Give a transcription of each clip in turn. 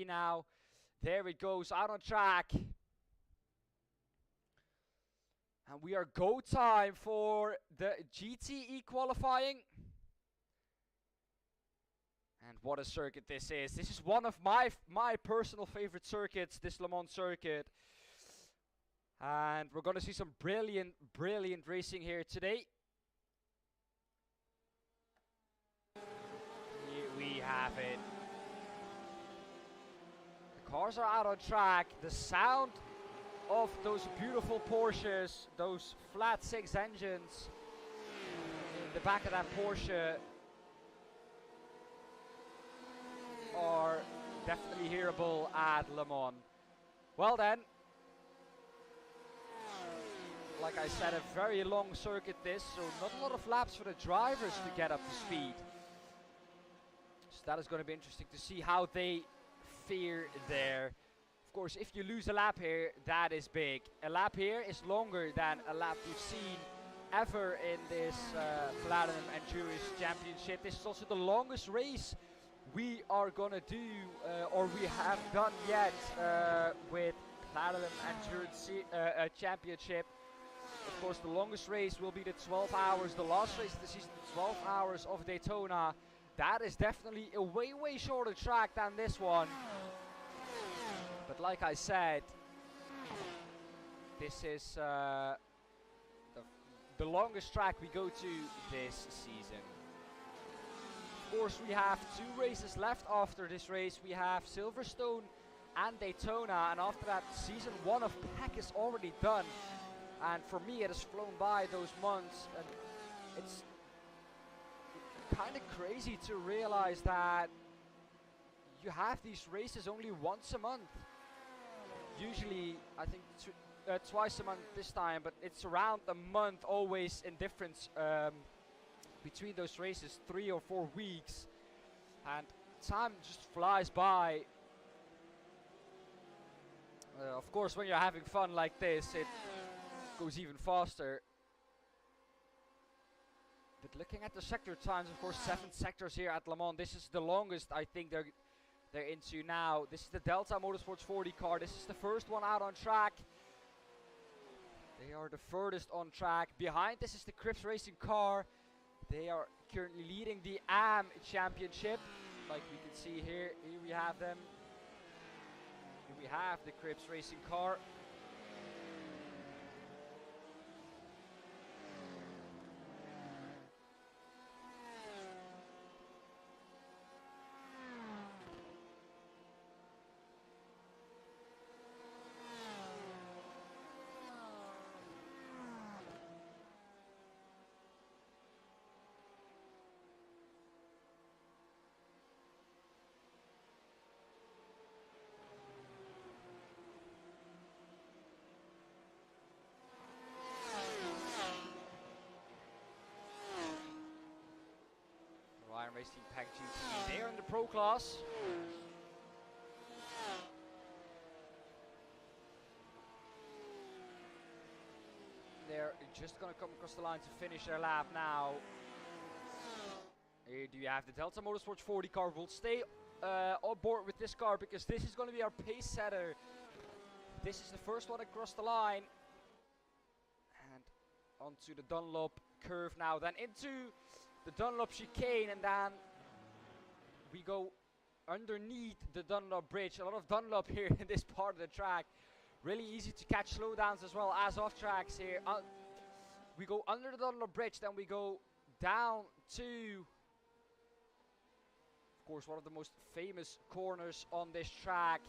see now. There it goes, out on track. And we are go time for the GTE qualifying. And what a circuit this is. This is one of my personal favorite circuits, this Le Mans circuit. And we're going to see some brilliant racing here today. Here we have it. The cars are out on track. The sound of those beautiful Porsches, those flat six engines in the back of that Porsche are definitely hearable at Le Mans. Well then, like I said, a very long circuit this, so not a lot of laps for the drivers to get up to speed. So that is going to be interesting to see how they fare there. Of course, if you lose a lap here, that is big. A lap here is longer than a lap we've seen ever in this Platinum Endurance Championship. This is also the longest race we are gonna do, or we have done yet, with Platinum Endurance Championship. Of course, the longest race will be the 12 hours, the last race of the season, the 12 hours of Daytona. That is definitely a way shorter track than this one. But like I said, this is the longest track we go to this season. Of course, we have 2 races left after this race. We have Silverstone and Daytona, and after that, season 1 of PEC is already done. And for me, it has flown by those months, and it's kind of crazy to realize that you have these races only once a month. Usually, I think twice a month this time, but it's around a month always in difference between those races, 3 or 4 weeks, and time just flies by. Of course, when you're having fun like this, it goes even faster. But looking at the sector times, of course, 7 sectors here at Le Mans. This is the longest I think they're into now. This is the Delta Motorsports 40 car. This is the first one out on track. They are the furthest on track. Behind this is the Crips Racing car. They are currently leading the AM Championship. Like we can see here. Here we have them. Here we have the Crips Racing car. Racing PEC GT. They are in the Pro class. They're just going to come across the line to finish their lap now. Here do you have the Delta Motorsports 40 car. We'll stay on board with this car because this is going to be our pace setter. This is the first one across the line. And onto the Dunlop curve now. Then into the Dunlop chicane, and then we go underneath the Dunlop bridge. A lot of Dunlop here in this part of the track. Really easy to catch slowdowns as well as off tracks here. We go under the Dunlop bridge, then we go down to, of course, one of the most famous corners on this track,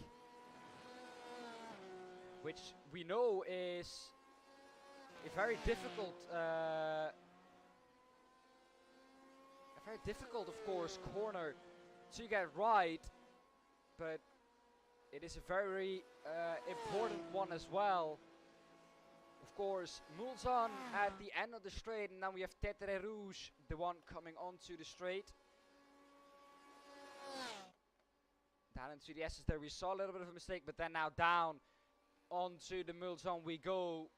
which we know is a very difficult, of course, corner to get right, but it is a very important one as well. Of course, Mulsanne at the end of the straight, and then we have Tetre Rouge, the one coming onto the straight. Down into the S's there, we saw a little bit of a mistake, but then now down onto the Mulsanne we go.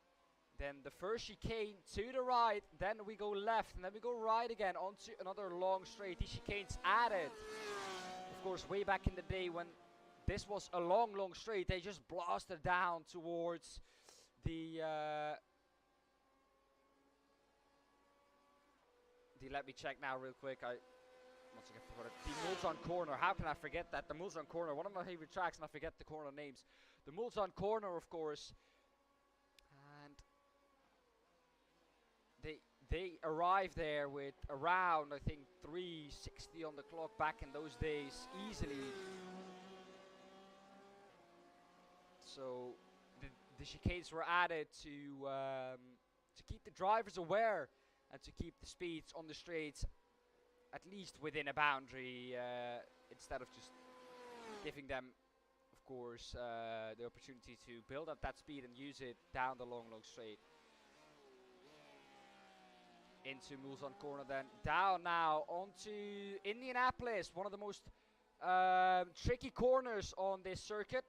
Then the first chicane to the right, then we go left, and then we go right again onto another long straight. These chicanes added, of course, way back in the day when this was a long straight. They just blasted down towards the let me check now real quick. Once again forgot it. The Mulsanne corner. How can I forget that? The Mulsanne corner, one of my favorite tracks, and I forget the corner names. The Mulsanne corner, of course. And they arrived there with around, I think, 360 on the clock back in those days, easily. So the chicanes were added to keep the drivers aware and to keep the speeds on the straights at least within a boundary, instead of just giving them, of course, the opportunity to build up that speed and use it down the long straight. Into Mulsanne corner, then down now onto Indianapolis, one of the most tricky corners on this circuit.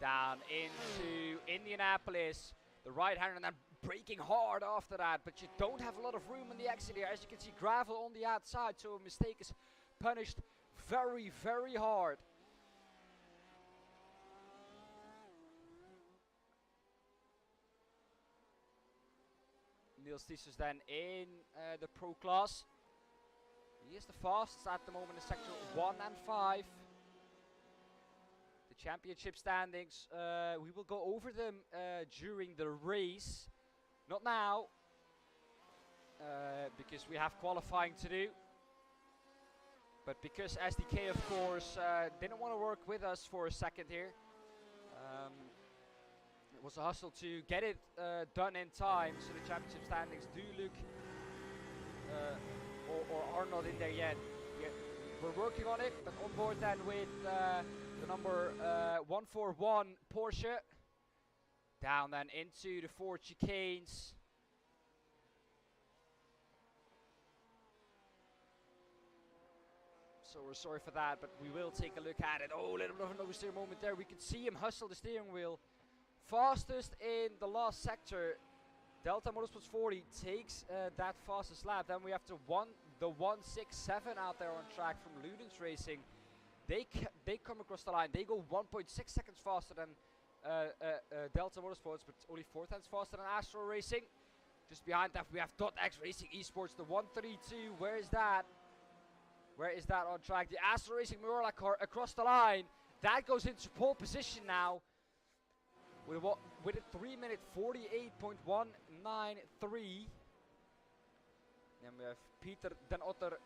Down into Indianapolis, the right-hander, and then braking hard after that, but you don't have a lot of room on the exit here. As you can see, gravel on the outside, so a mistake is punished very, very hard. Niels Tiesers then in the pro class. He is the fastest at the moment in sector 1 and 5. The championship standings, we will go over them during the race. Not now, because we have qualifying to do. But because SDK, of course, didn't want to work with us for a second here. It was a hustle to get it done in time, so the championship standings do look or are not in there yet. We're working on it, but on board then with the number 141 Porsche. Down then into the 4 chicanes. So we're sorry for that, but we will take a look at it. Oh, a little bit of an oversteer moment there. We can see him hustle the steering wheel. Fastest in the last sector. Delta Motorsports 40 takes that fastest lap. Then we have the 167 out there on track from Ludens Racing. They come across the line. They go 1.6 seconds faster than Delta Motorsports, but only 4 times faster than Astro Racing. Just behind that, we have .X Racing Esports, the 132. Where is that? Where is that on track? The Astro Racing Mirola car across the line. That goes into pole position now. With a 3-minute 48.193. Then we have Peter Den Otter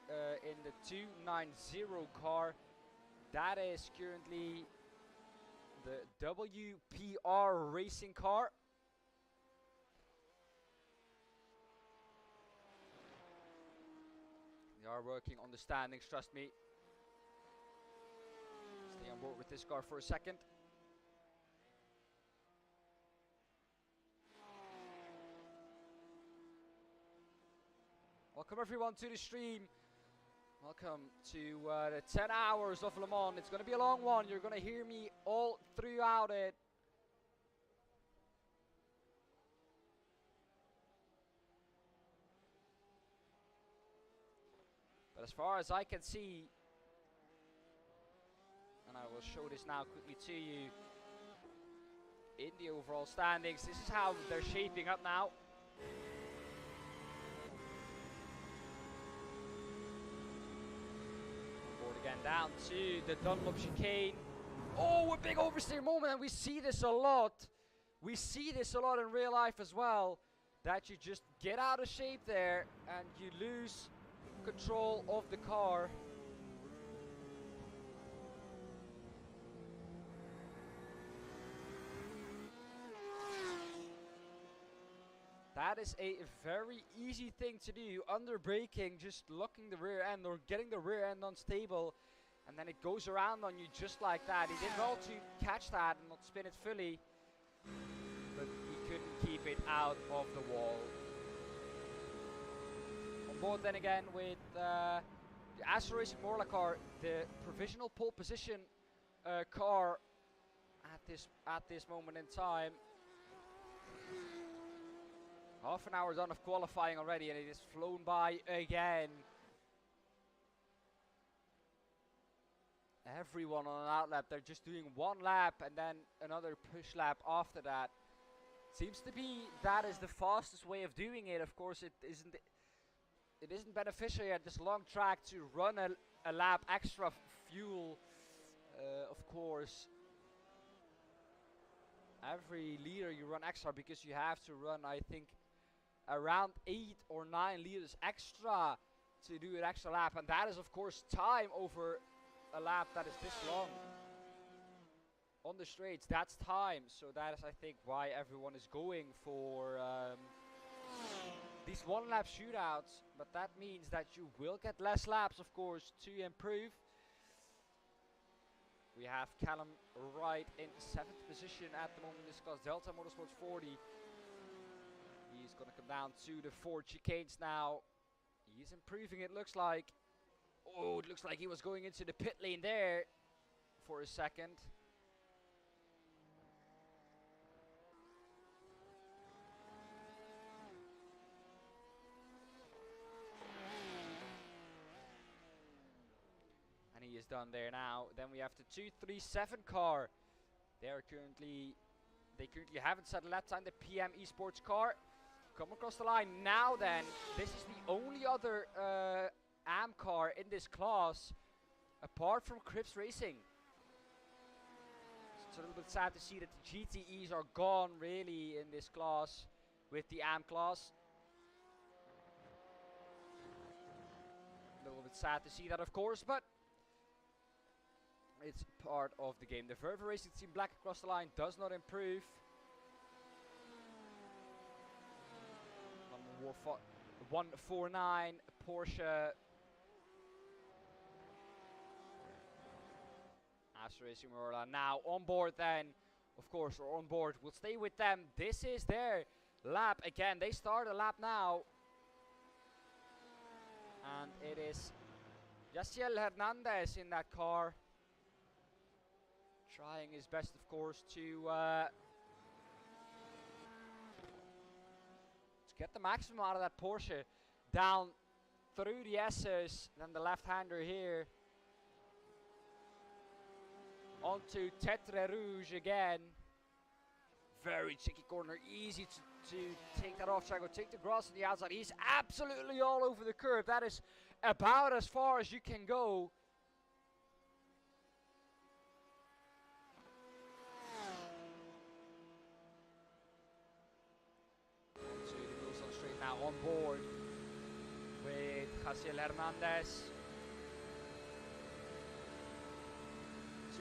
in the 290 car. That is currently the WPR racing car. They are working on the standings, trust me. Stay on board with this car for a second. Welcome everyone to the stream. Welcome to the 10 hours of Le Mans. It's going to be a long one. You're going to hear me all throughout it. But as far as I can see, and I will show this now quickly to you, in the overall standings, this is how they're shaping up now. Again, down to the Dunlop chicane. Oh, a big oversteer moment, and we see this a lot. We see this a lot in real life as well, that you just get out of shape there and you lose control of the car. That is a very easy thing to do, under braking, just locking the rear end or getting the rear end unstable, and then it goes around on you just like that. He did well to catch that and not spin it fully, but he couldn't keep it out of the wall. On board then again with The Astro Racing Morla car, the provisional pole position car at this moment in time. Half an hour done of qualifying already, and it is flown by again. Everyone on an outlap, they're just doing one lap and then another push lap after that. Seems to be that is the fastest way of doing it. Of course, it isn't beneficial at this long track to run a lap extra fuel. Of course, every liter you run extra because you have to run, I think, around 8 or 9 liters extra to do an extra lap, and that is of course time over a lap that is this long on the straights. That's time, so that is, I think, why everyone is going for these one lap shootouts, but that means that you will get less laps, of course, to improve. We have Callum Wright in 7th position at the moment in this class, Delta Motorsports 40. He's going to come down to the 4 chicanes now. He's improving, it looks like. Oh, it looks like he was going into the pit lane there for a second. And he is done there now. Then we have the 237 car. They currently haven't set a lap time. The PM Esports car come across the line now. Then this is the only other AM car in this class apart from Crips Racing. It's a little bit sad to see that the GTEs are gone really in this class with the AM class. A little bit sad to see that, of course, but it's part of the game. The Verve Racing Team Black across the line does not improve. Number 149 Porsche. Astro Racing Morla now on board then. Of course, we're on board. We'll stay with them. This is their lap again. They start a lap now. And it is Yaciel Hernandez in that car. Trying his best, of course, to get the maximum out of that Porsche. Down through the S's. Then the left-hander here. Onto Tetre Rouge again. Very tricky corner. Easy to take that off track or take the grass on the outside. He's absolutely all over the curb. That is about as far as you can go. So he goes on straight now on board with Jaciel Hernandez.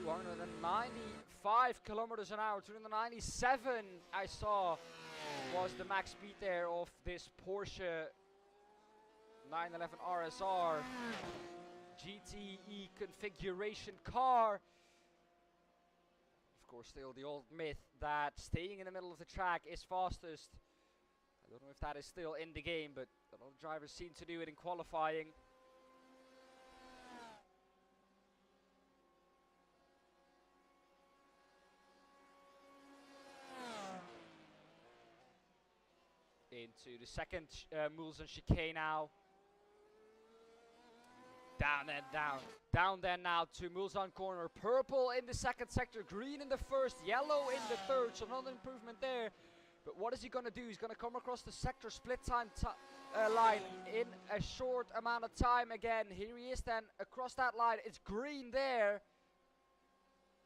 295 kilometers an hour, 297 I saw was the max speed there of this Porsche 911 RSR GTE configuration car. Of course, still the old myth that staying in the middle of the track is fastest. I don't know if that is still in the game, but a lot of drivers seem to do it in qualifying. Into the second Mulsanne chicane now. Down and down. Down then now to Mulsanne corner. Purple in the second sector, green in the first, yellow in the third. So another improvement there. But what is he going to do? He's going to come across the sector split time line in a short amount of time again. Here he is then across that line. It's green there.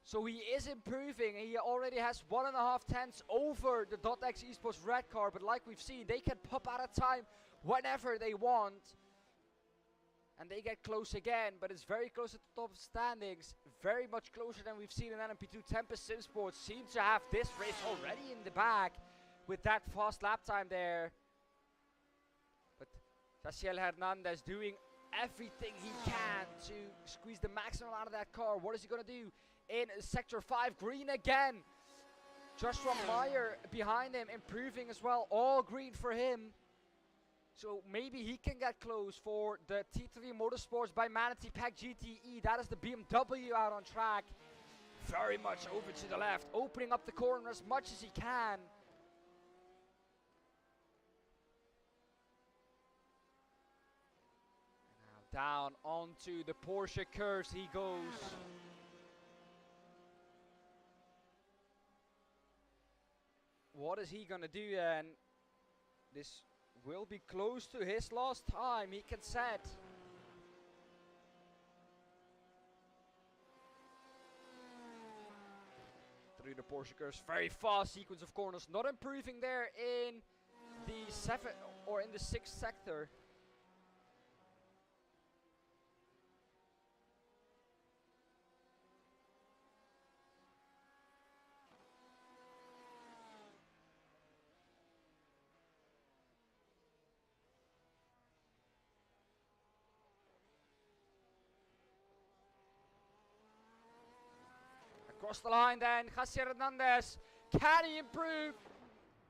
So he is improving. He already has 1.5 tenths over the .X Esports red car. But like we've seen, they can pop out of time whenever they want. And they get close again. But it's very close at the top of standings. Very much closer than we've seen in LMP2. Tempest Sim Sports seems to have this race already in the bag with that fast lap time there. But Jaciel Hernandez doing everything he can to squeeze the maximum out of that car. What is he going to do? In sector 5, green again. Joshua Meyer behind him, improving as well. All green for him. So maybe he can get close for the T3 Motorsports by Manatee Pack GTE. That is the BMW out on track. Very much over to the left, opening up the corner as much as he can. Now down onto the Porsche curves he goes. What is he gonna do then? This will be close to his last time he can set. Through the Porsche curves, very fast sequence of corners, not improving there in the 7th or in the 6th sector. Across the line then, Jacier Hernandez, can he improve?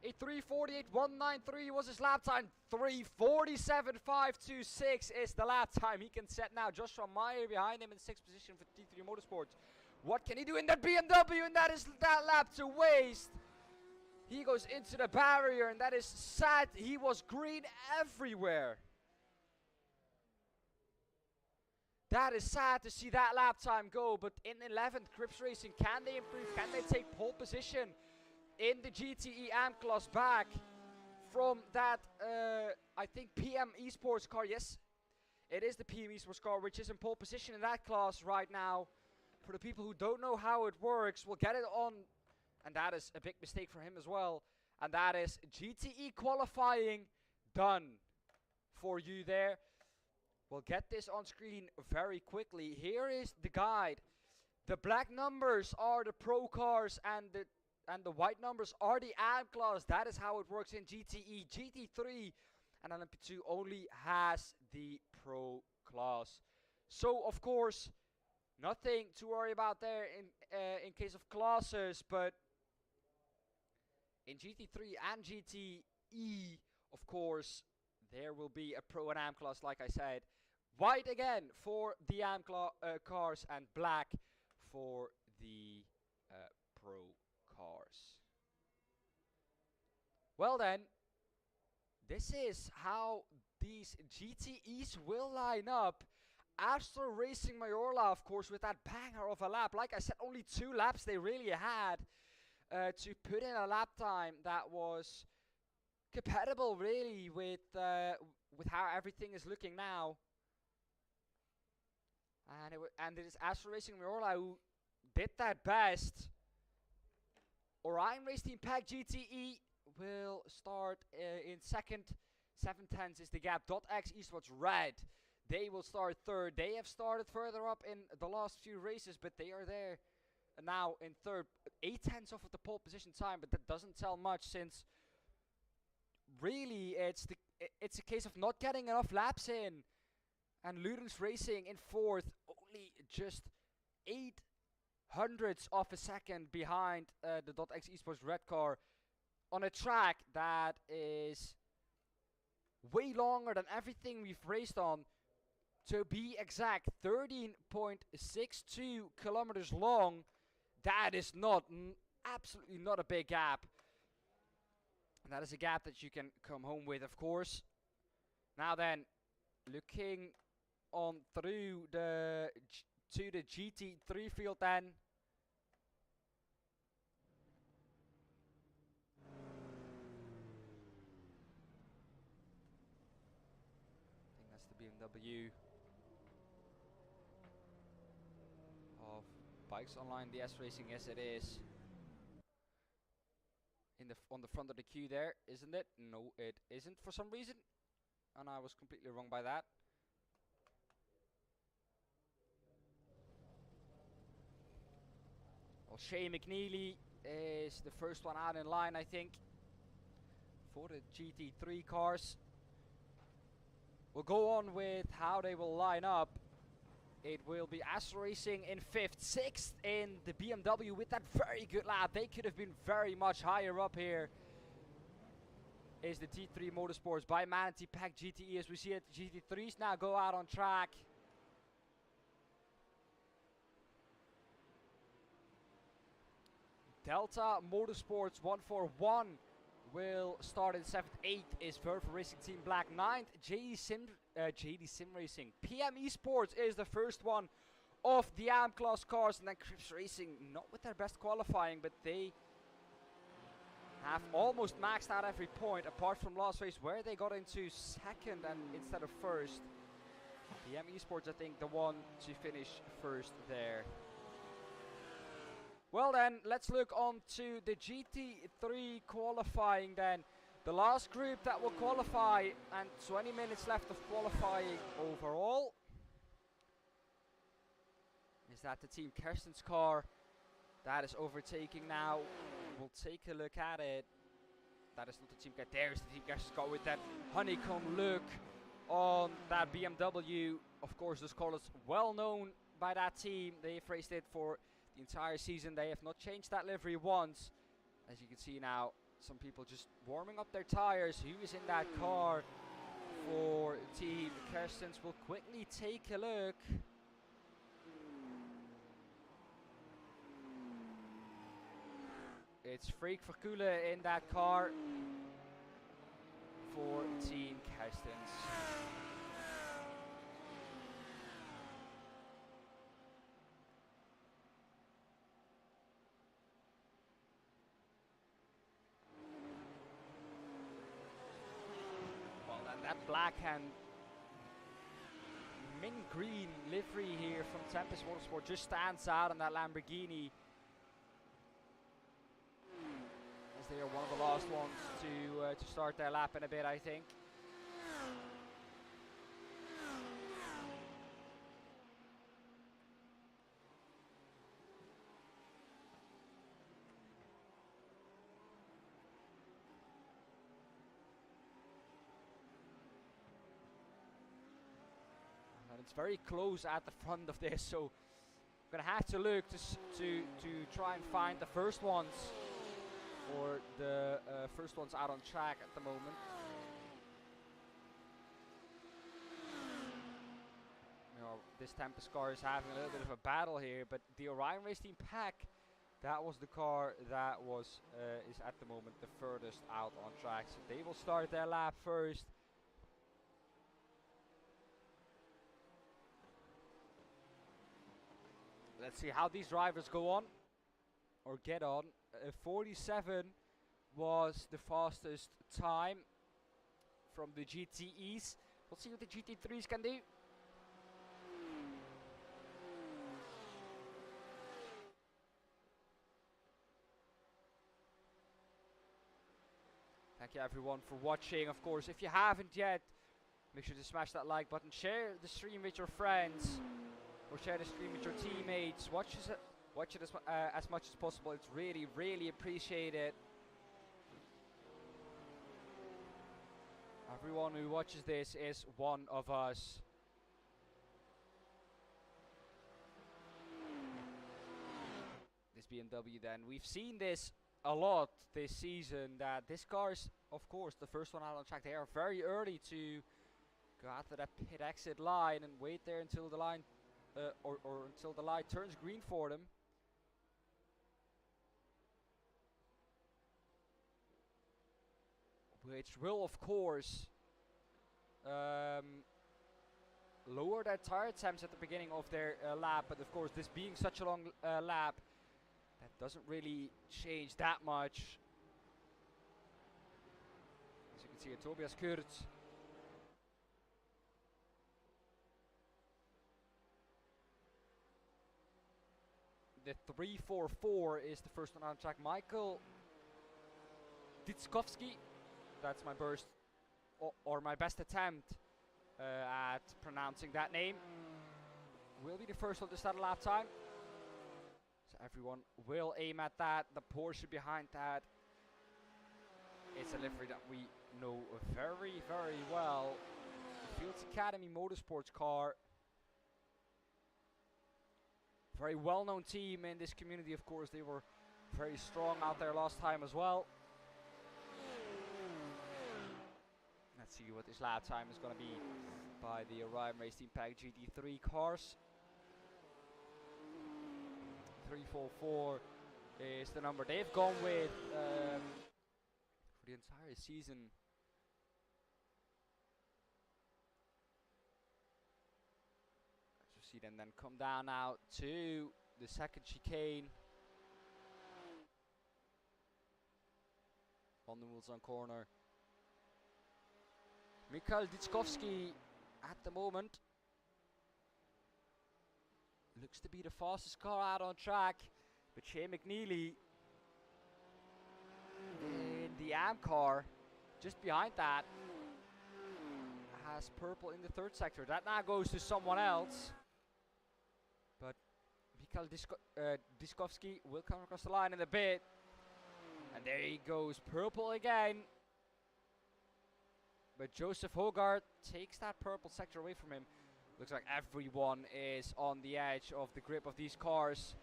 A 3:48.193 was his lap time. 3:47.526 is the lap time he can set now. Joshua Meyer behind him in 6th position for T3 Motorsports. What can he do in that BMW? And that is that lap to waste. He goes into the barrier, and that is sad. He was green everywhere. That is sad to see that lap time go, but in 11th, Crips Racing, can they improve? Can they take pole position in the GTE AM class back from that, I think, PM Esports car? Yes, it is the PM Esports car, which is in pole position in that class right now. For the people who don't know how it works, we'll get it on, and that is a big mistake for him as well. And that is GTE qualifying done for you there. We'll get this on screen very quickly. Here is the guide. The black numbers are the pro cars, and the white numbers are the AM class. That is how it works in GTE. GT3 and LMP2 only has the pro class. So of course, nothing to worry about there in case of classes, but in GT3 and GTE, of course, there will be a pro and AM class, like I said. White again for the AM cars, and black for the pro cars. Well then, this is how these GTEs will line up. Astro Racing Mayorla, of course, with that banger of a lap. Like I said, only 2 laps they really had to put in a lap time that was compatible, really, with how everything is looking now. And it is Astro Racing Mayorla who did that best. Orion Race Team Pack GTE will start in 2nd. 7/10 is the gap. .X Esports Red, they will start 3rd. They have started further up in the last few races, but they are there now in 3rd. 8/10 off of the pole position time, but that doesn't tell much, since really it's a case of not getting enough laps in. And Ludens Racing in 4th, only just 0.08 of a second behind the .X Esports Red car on a track that is way longer than everything we've raced on. To be exact, 13.62 kilometers long. That is absolutely not a big gap. And that is a gap that you can come home with, of course. Now then, looking on through to the GT3 field then. I think that's the BMW of Bikes Online, the S Racing. Yes, it is. On the front of the queue there, isn't it? No, it isn't for some reason, and I was completely wrong by that. Well, Shea McNeely is the first one out in line, I think, for the GT3 cars. We'll go on with how they will line up. It will be Astro Racing in 5th, 6th in the BMW with that very good lap. They could have been very much higher up here. is the T3 Motorsports by Manatee Pack GTE. As we see it, GT3s now go out on track. Delta Motorsports 141 will start in 7th. 8th is Verve Racing Team Black. 9th, JD Sim Racing. PM Esports is the first one of the AM class cars, and then Crips Racing, not with their best qualifying, but they have almost maxed out every point, apart from last race where they got into 2nd and instead of 1st. PM Esports, I think, the one to finish 1st there. Well then, let's look on to the GT3 qualifying then. The last group that will qualify, and 20 minutes left of qualifying overall. Is that the Team Kersten's car that is overtaking now? We'll take a look at it. That is not the Team Kersten. There's the Team Kersten's car with that honeycomb look on that BMW. Of course, this car is well known by that team. They've raced it for the entire season. They have not changed that livery once. As you can see now, some people just warming up their tires. Who is in that car for Team Kersten's? We'll quickly take a look. It's Freek Verkulen in that car for Team Kersten's. Well, then that black and mint green livery here from Tempest Motorsport just stands out on that Lamborghini. They are one of the last ones to start their lap in a bit, I think. And it's very close at the front of this, so I'm gonna have to look to try and find the first ones. Or the first one's out on track at the moment. You know, this Tempest car is having a little bit of a battle here, but the Orion Race Team Pack, that was the car that was is at the moment the furthest out on track. So they will start their lap first. Let's see how these drivers go on or get on. 47 was the fastest time from the GTEs. We'll see what the GT3s can do. Thank you everyone for watching. Of course, if you haven't yet, make sure to smash that like button. Share the stream with your friends or share the stream with your teammates. Watch it as much as possible. It's really, really appreciated. Everyone who watches this is one of us. This BMW then. We've seen this a lot this season, that this car is, of course, the first one out on track. They are very early to go after that pit exit line and wait there until the line, or until the light turns green for them. Which will, of course, lower their tire temps at the beginning of their lap. But of course, this being such a long lap, that doesn't really change that much. As you can see, Tobias Kurz. The 344 is the first one on track. Michael Ditskovsky. That's my burst, or my best attempt at pronouncing that name. Will be the first one to start a lap time. So everyone will aim at that. The Porsche behind that, it's a livery that we know very, very well. The Fields Academy Motorsports car. Very well-known team in this community, of course. They were very strong out there last time as well. Let's see what this lap time is going to be by the Orion Race Team Pack GT3 cars. 344 is the number they've gone with for the entire season. As you see them then come down now to the second chicane. On the Mulsanne corner. Mikhail Ditskovsky at the moment looks to be the fastest car out on track, but Shane McNeely in the AM car just behind that has purple in the third sector. That now goes to someone else, but Mikhail Ditskovsky will come across the line in a bit, and there he goes, purple again. But Joseph Hogarth takes that purple sector away from him. Looks like everyone is on the edge of the grip of these cars.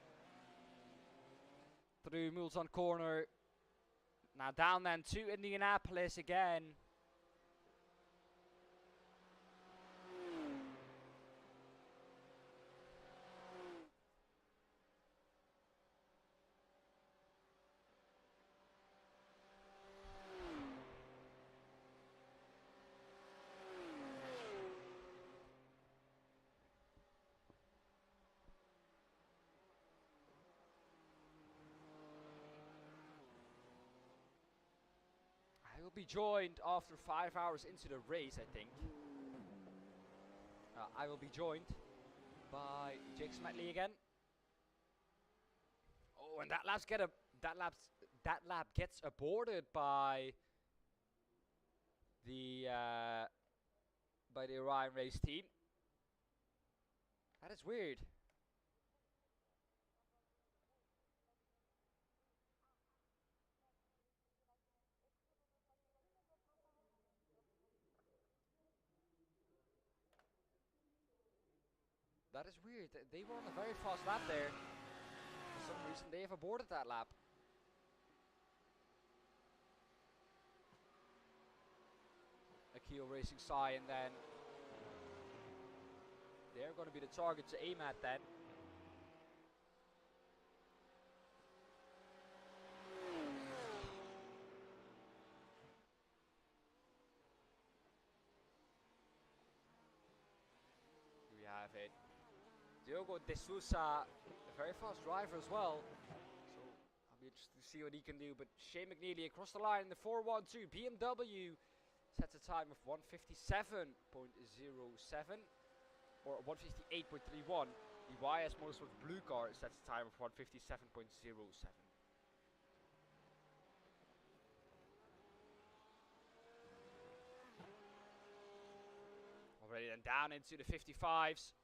Through Mulsanne corner. Now down then to Indianapolis again. I will be joined after 5 hours into the race, I think. I will be joined by Jake Smetley again. Oh, and that lap gets aborted by the Orion Race Team. That is weird. That is weird. They were on a very fast lap there. For some reason, they have aborted that lap. Akio Racing Sai, and then they're going to be the target to aim at then. Here we have it. Diogo De Sousa, a very fast driver as well, so I'll be interested to see what he can do. But Shane McNeely across the line in the 412 BMW sets a time of 157.07 or 158.31. The YS Motorsports blue car sets a time of 157.07. Already then down into the 55s.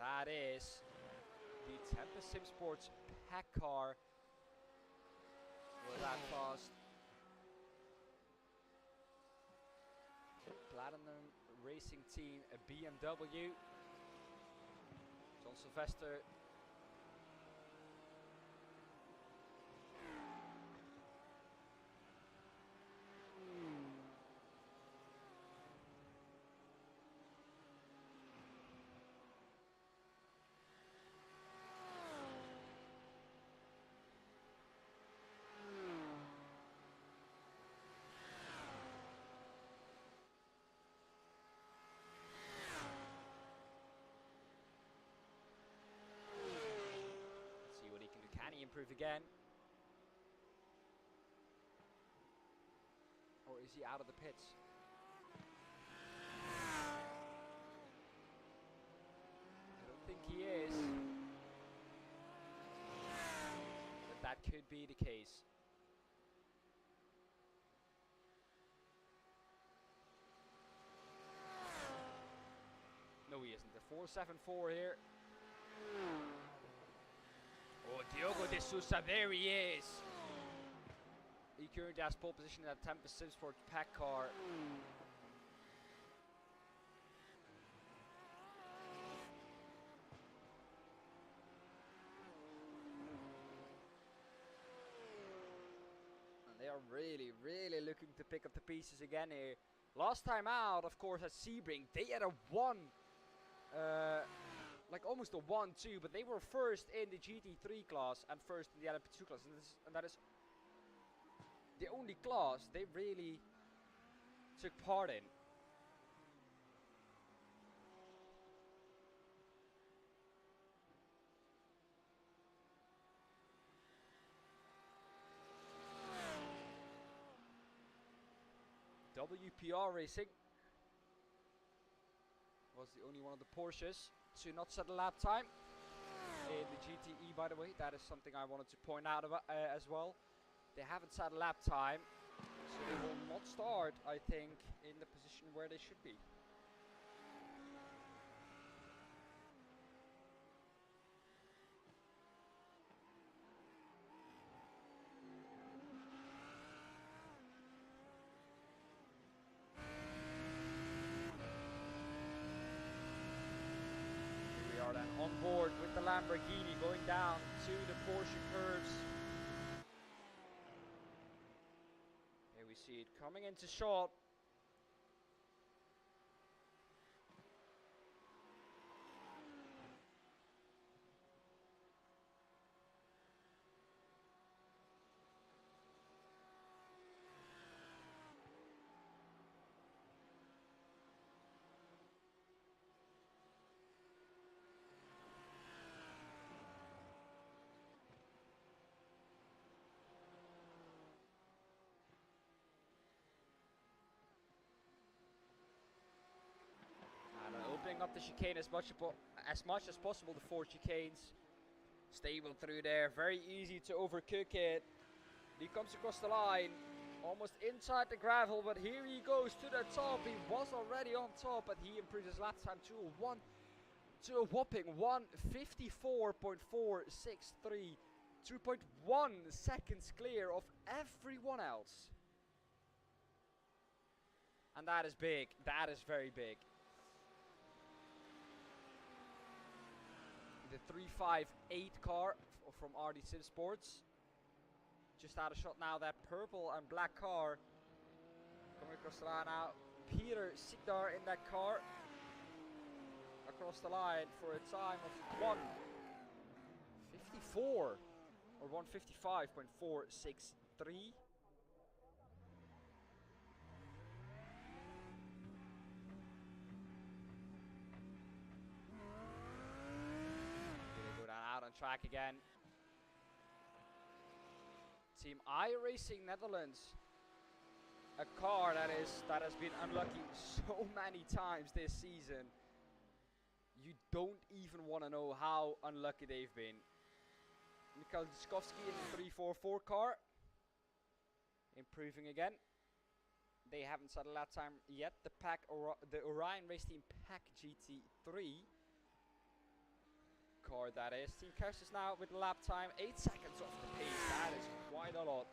That is the Tempest Sim Sports pack car. Was that fast? Platinum Racing Team, a BMW. John Sylvester. Improve again, or is he out of the pits? I don't think he is, but that could be the case. No, he isn't. The 474 here. Oh, Diogo De Sousa, there he is. He currently has pole position in that Tempest Sim Sports pack car. really, really looking to pick up the pieces again here. Last time out, of course, at Sebring, they had a 1, like almost a 1-2, but they were first in the GT3 class and first in the LMP2 class, and that is the only class they really took part in. WPR Racing was the only one of the Porsches to not set a lap time in the GTE, by the way. That is something I wanted to point out about, as well. They haven't set a lap time, so they will not start, I think, in the position where they should be. Here we are then on board with the Lamborghini going down to the Porsche curves. Here we see it coming into shot. Opening up the chicane as much as possible, the 4 chicanes. Stable through there, very easy to overcook it. He comes across the line, almost inside the gravel, but here he goes to the top. He was already on top, but he improves his lap time to a whopping 1:54.463, 2.1 seconds clear of everyone else. And that is big, that is very big. The 358 car from RD Sim Sports. Just out of shot now, that purple and black car. Coming across the line now. Peter Sigdar in that car. Across the line for a time of 1:54 or 1:55.463. Out on track again. Team iRacing Netherlands, a car that has been unlucky so many times this season. You don't even want to know how unlucky they've been. Mikhail Dyskovsky in the 344 car, improving again. They haven't set a lap time yet. The Orion Race Team Pack GT3 car, that is. Team Kerstis now with lap time 8 seconds off the pace. That is quite a lot.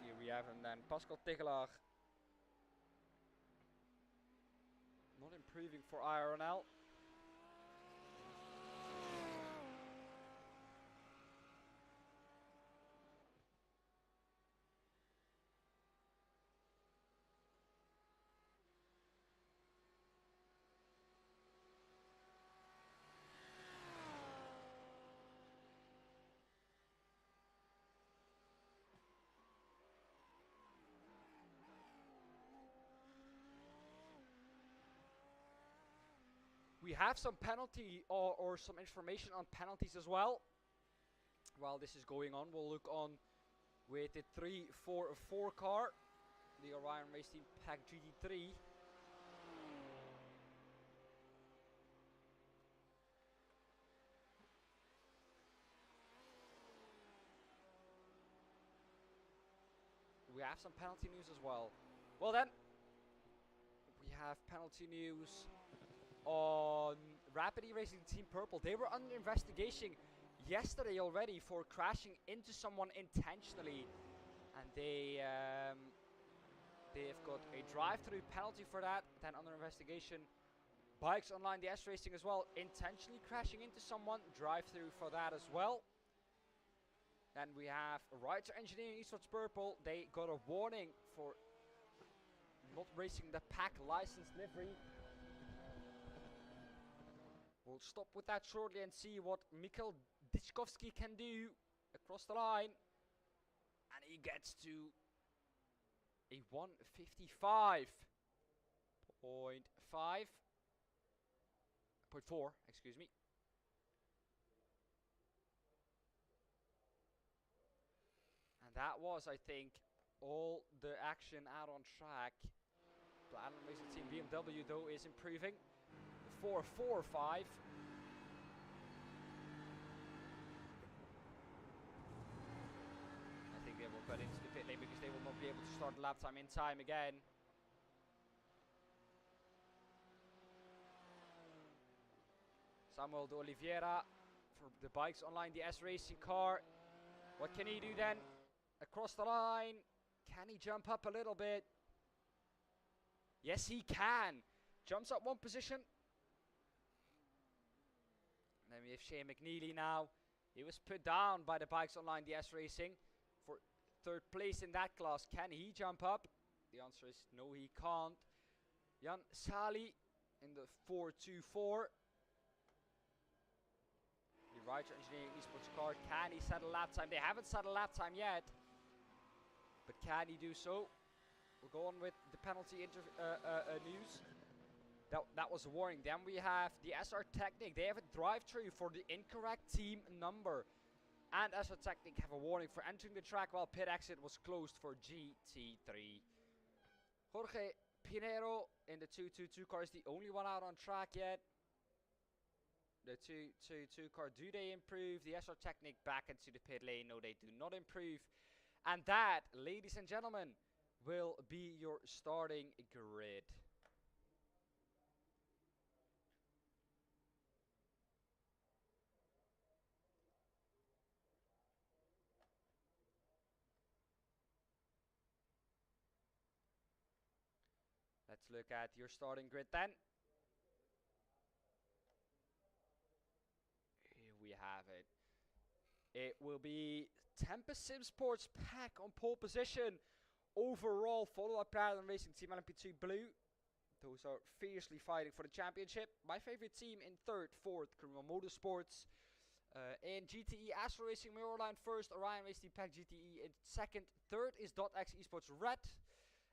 Here we have him then, Pascal Tegelaar. Not improving for IRNL. We have some penalty or some information on penalties as well. While this is going on, we'll look on with the 344 car, the Orion Race Team Pack GT3. We have some penalty news as well. Well then, we have penalty news on Rapid E-Racing Team Purple, they were under investigation yesterday already for crashing into someone intentionally, and they've got a drive-through penalty for that. Then under investigation, Bikes Online, the S-Racing as well, intentionally crashing into someone, drive-through for that as well. Then we have Rider Engineering Esports Purple, they got a warning for not racing the pack license livery. We'll stop with that shortly and see what Mikhail Dishkovsky can do across the line. And he gets to a 155.4, excuse me. And that was, I think, all the action out on track. Platinum Racing Team BMW though is improving. 4.45. I think they will cut into the pit lane because they will not be able to start the lap time in time again. Samuel de Oliveira for the Bikes Online, the S-Racing car. What can he do then? Across the line. Can he jump up a little bit? Yes, he can. Jumps up one position. And then we have Shane McNeely now. He was put down by the Bikes Online, the S-Racing, for third place in that class. Can he jump up? The answer is no, he can't. Jan Sali in the 4.24. The Rider Engineering Esports car. Can he set a lap time? They haven't set a lap time yet. But can he do so? We'll go on with the penalty news. That was a warning. Then we have the SR Technic. They have a drive-through for the incorrect team number. And SR Technic have a warning for entering the track while pit exit was closed for GT3. Jorge Pinero in the 222 car is the only one out on track yet. The 222 car, do they improve? The SR Technic back into the pit lane. No, they do not improve. And that, ladies and gentlemen, will be your starting grid. Let's look at your starting grid then. Here we have it. It will be Tempest Sim Sports Pack on pole position. Overall, followed by Platinum Racing Team LMP2 Blue. Those are fiercely fighting for the championship. My favorite team in third, fourth, Criminal Motorsports. In GTE, Astro Racing Mirrorline first, Orion Racing Pack GTE in second. Third is .x Esports Red.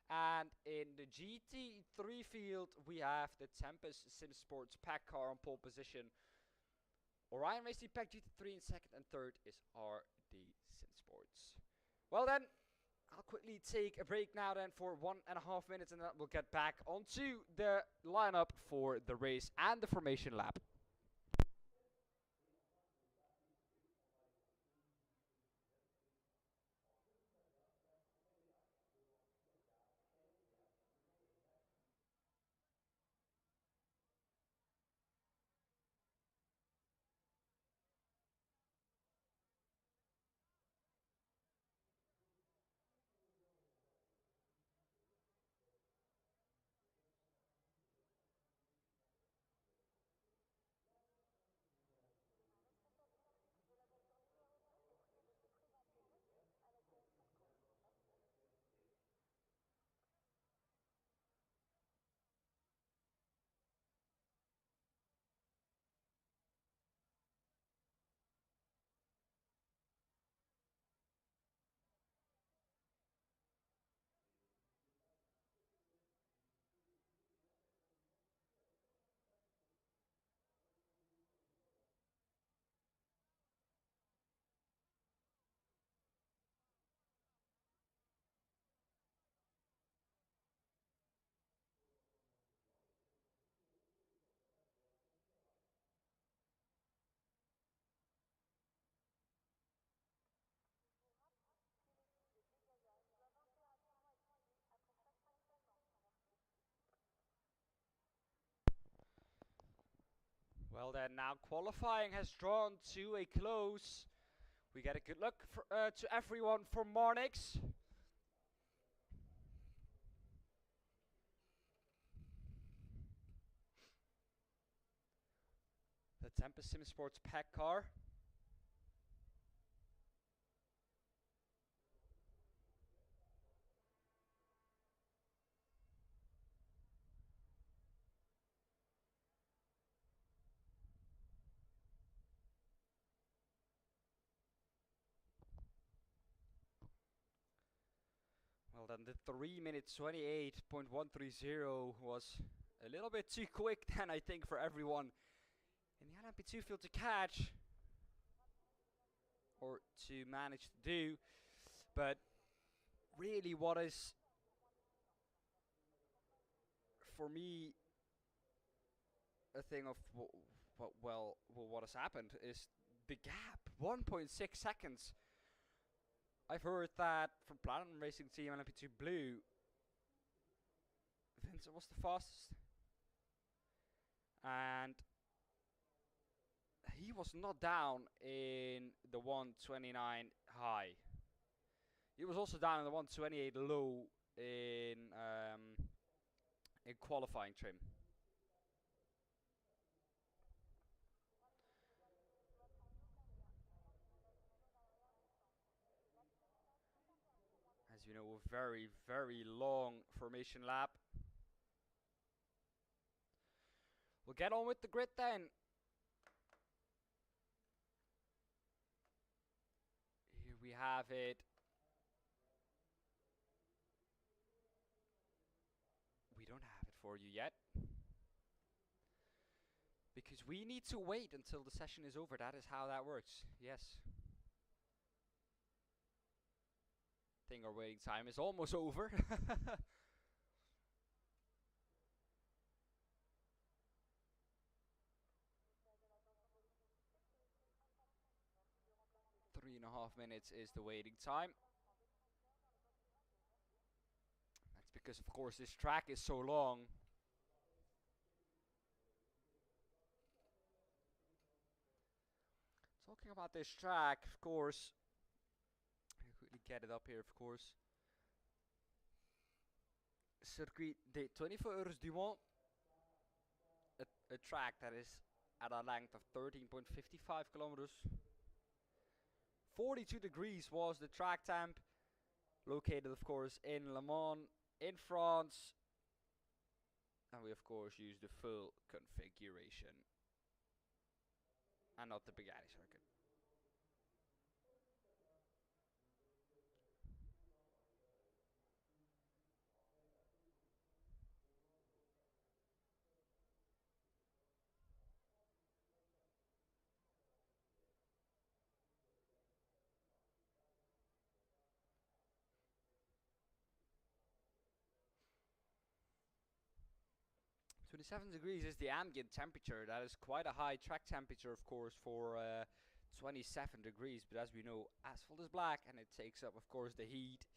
And in the GT3 field, we have the Tempest Sim Sports Pack car on pole position. Orion Racing Pack GT3 in second, and third is RD Sim Sports. Well then, I'll quickly take a break now then for 1.5 minutes, and then we'll get back onto the lineup for the race and the formation lap. Well then, now qualifying has drawn to a close. We get a good look to everyone for Marnix. The Tempest Sim Sports pack car. Well then, the 3 minutes 28.130 was a little bit too quick then, I think, for everyone in the LMP2 field to catch or to manage to do. But really what is, for me, a thing of what has happened is the gap, 1.6 seconds. I've heard that from Platinum Racing Team LMP2 Blue, Vincent was the fastest, and he was not down in the 129 high. He was also down in the 128 low in qualifying trim. As you know, a very, very long formation lap. We'll get on with the grid then. Here we have it. We don't have it for you yet, because we need to wait until the session is over. That is how that works. Yes. I think our waiting time is almost over. 3.5 minutes is the waiting time. That's because, of course, this track is so long. Talking about this track, of course, I'll quickly get it up here, of course. Circuit des 24 Heures du Mans, a track that is at a length of 13.55 kilometers. 42 degrees was the track temp, located, of course, in Le Mans, in France. And we, of course, use the full configuration and not the Bugatti circuit. So 27 degrees is the ambient temperature. That is quite a high track temperature, of course, for 27 degrees. But as we know, asphalt is black and it takes up, of course, the heat.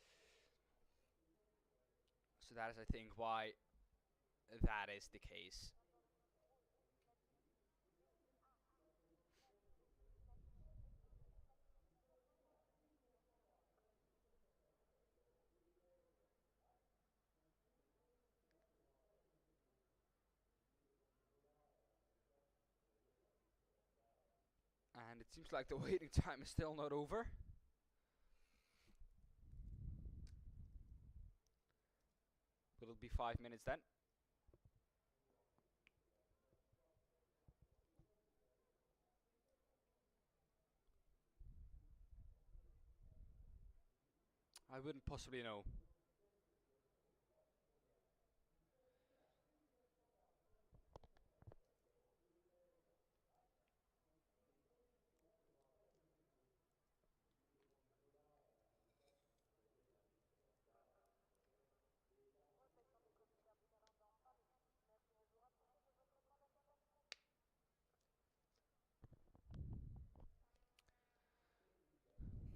So that is, I think, why that is the case. And it seems like the waiting time is still not over. Will it be 5 minutes then? I wouldn't possibly know.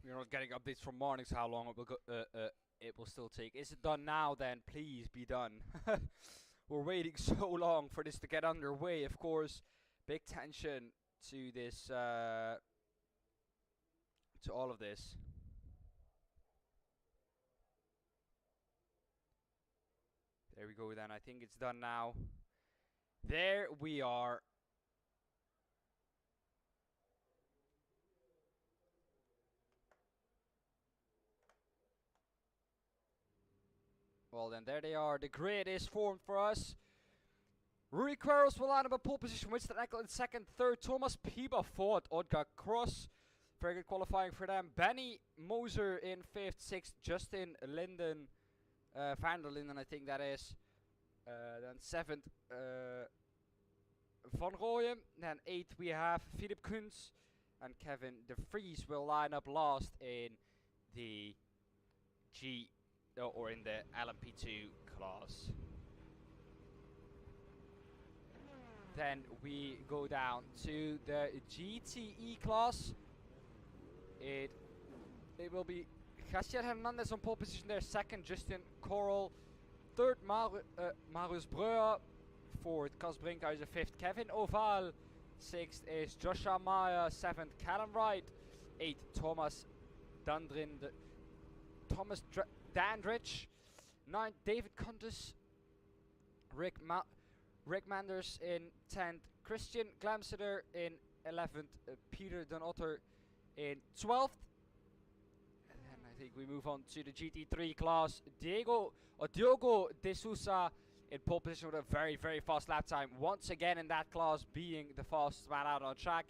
We're not getting updates from Marnix how long it will go, it will still take. Is it done now then? Please be done. We're waiting so long for this to get underway, of course. Big tension to this, to all of this. There we go then, I think it's done now. There we are. Well then, there they are. The grid is formed for us. Rui Queiroz will line up a pole position. Winston Eckel in second. Third, Thomas Piba fourth. Odgar Cross. Very good qualifying for them. Benny Moser in fifth. Sixth, Justin Linden. Van der Linden, I think that is. Then seventh, Van Rooyen. Then eighth, we have Philip Kunz. And Kevin de Vries will line up last in the or in the LMP2 class. Then we go down to the GTE class. It will be Jaciel Hernandez on pole position there. Second, Justin Corral. Third, Marius Breuer. Fourth, Cas Brinkhuizen. Fifth, Kevin Oval. Sixth is Joshua Maya. Seventh, Callum Wright. Eighth, Thomas Dandridge. Ninth, David Contis. Rick Manders in 10th. Christian Glamseder in 11th. Peter Donotter in 12th. And then I think we move on to the GT3 class. Diogo De Sousa in pole position with a very, very fast lap time. Once again in that class, being the fastest man out on track.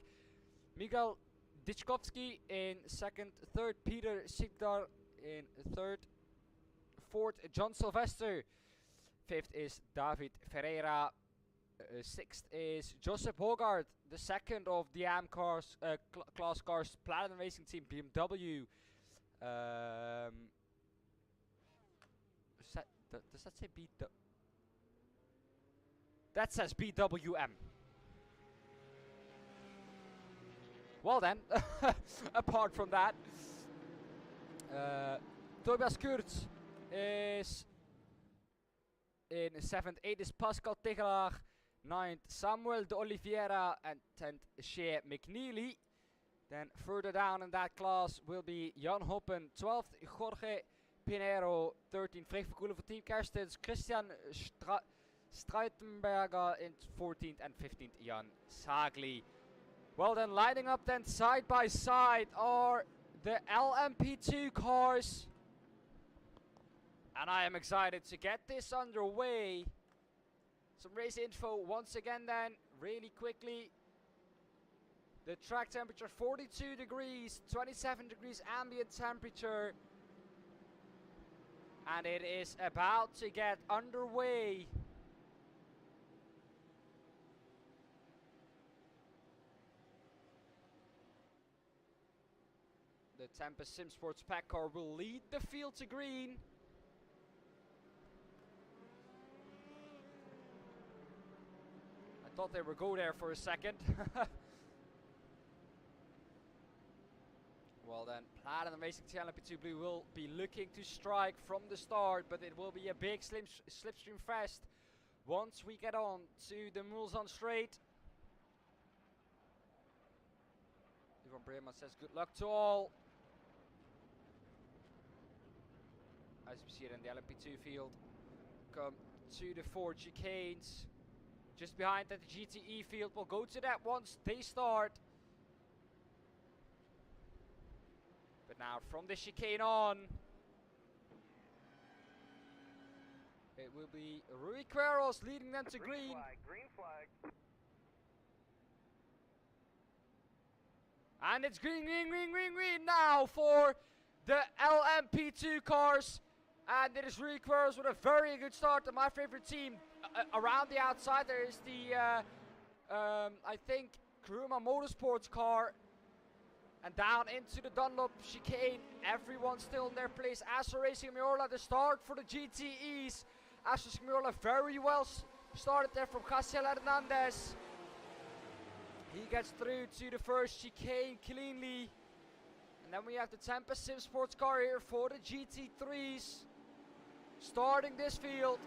Miguel Dichkovsky in second. Third, Peter Sigdar in third. Fourth, John Sylvester. Fifth is David Ferreira. Sixth is Joseph Hogard, the second of the AM cars, class cars Platinum Racing Team BMW. Does that say BW? That says BWM. Well then, apart from that, Tobias Kurz is in 7th. 8th is Pascal Tegelaar. 9th, Samuel de Oliveira. And 10th, Shea McNeely. Then further down in that class will be Jan Hoppen. 12th, Jorge Pinheiro. 13th, Freek Verkoelen for Team Kerstens. Christian Streitenberger in 14th. And 15th, Jan Sagli. Well then, lining up then side by side are the LMP2 cars. And I am excited to get this underway. Some race info once again then, really quickly. The track temperature 42 degrees, 27 degrees ambient temperature. And it is about to get underway. The Tempest Sim Sports Pack car will lead the field to green. I thought they would go there for a second. Well then, Platinum Racing Team LMP2 Blue will be looking to strike from the start, but it will be a big slipstream fest once we get on to the Mulsanne Straight. Ivan Bremer says good luck to all. As we see it in the LMP2 field, come to the 4 chicanes. Just behind that, the GTE field will go to that once they start. But now from the chicane on, it will be Rui Queiroz leading them to green. Green flag. And it's green, green, green, green, green now for the LMP2 cars. And it is Rui Queiroz with a very good start to my favorite team. Around the outside there is the, I think, Kuruma Motorsports car. And down into the Dunlop chicane, everyone still in their place. Astor Racing Miola, the start for the GTEs. Astor Miola very well started there from Jaciel Hernandez. He gets through to the first chicane cleanly. And then we have the Tempest Sim Sports car here for the GT3s. Starting this field.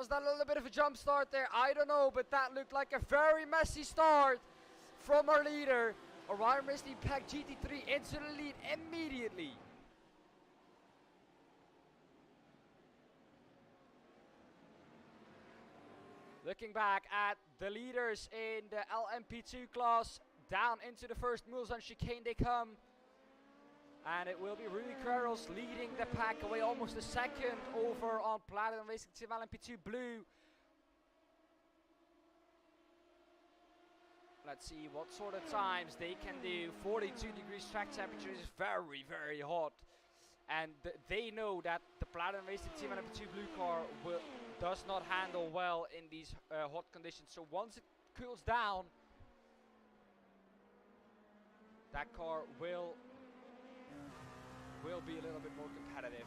Was that a little bit of a jump start there? I don't know, but that looked like a very messy start from our leader. Orion Racing Pack GT3 into the lead immediately. Looking back at the leaders in the LMP2 class, down into the first Mulsanne chicane they come. And it will be Rui Carroll's leading the pack away, almost a second over on Platinum Racing Team LMP2 Blue. Let's see what sort of times they can do. 42 degrees track temperature is very, very hot. And they know that the Platinum Racing Team LMP2 Blue car does not handle well in these hot conditions. So once it cools down, that car will be a little bit more competitive.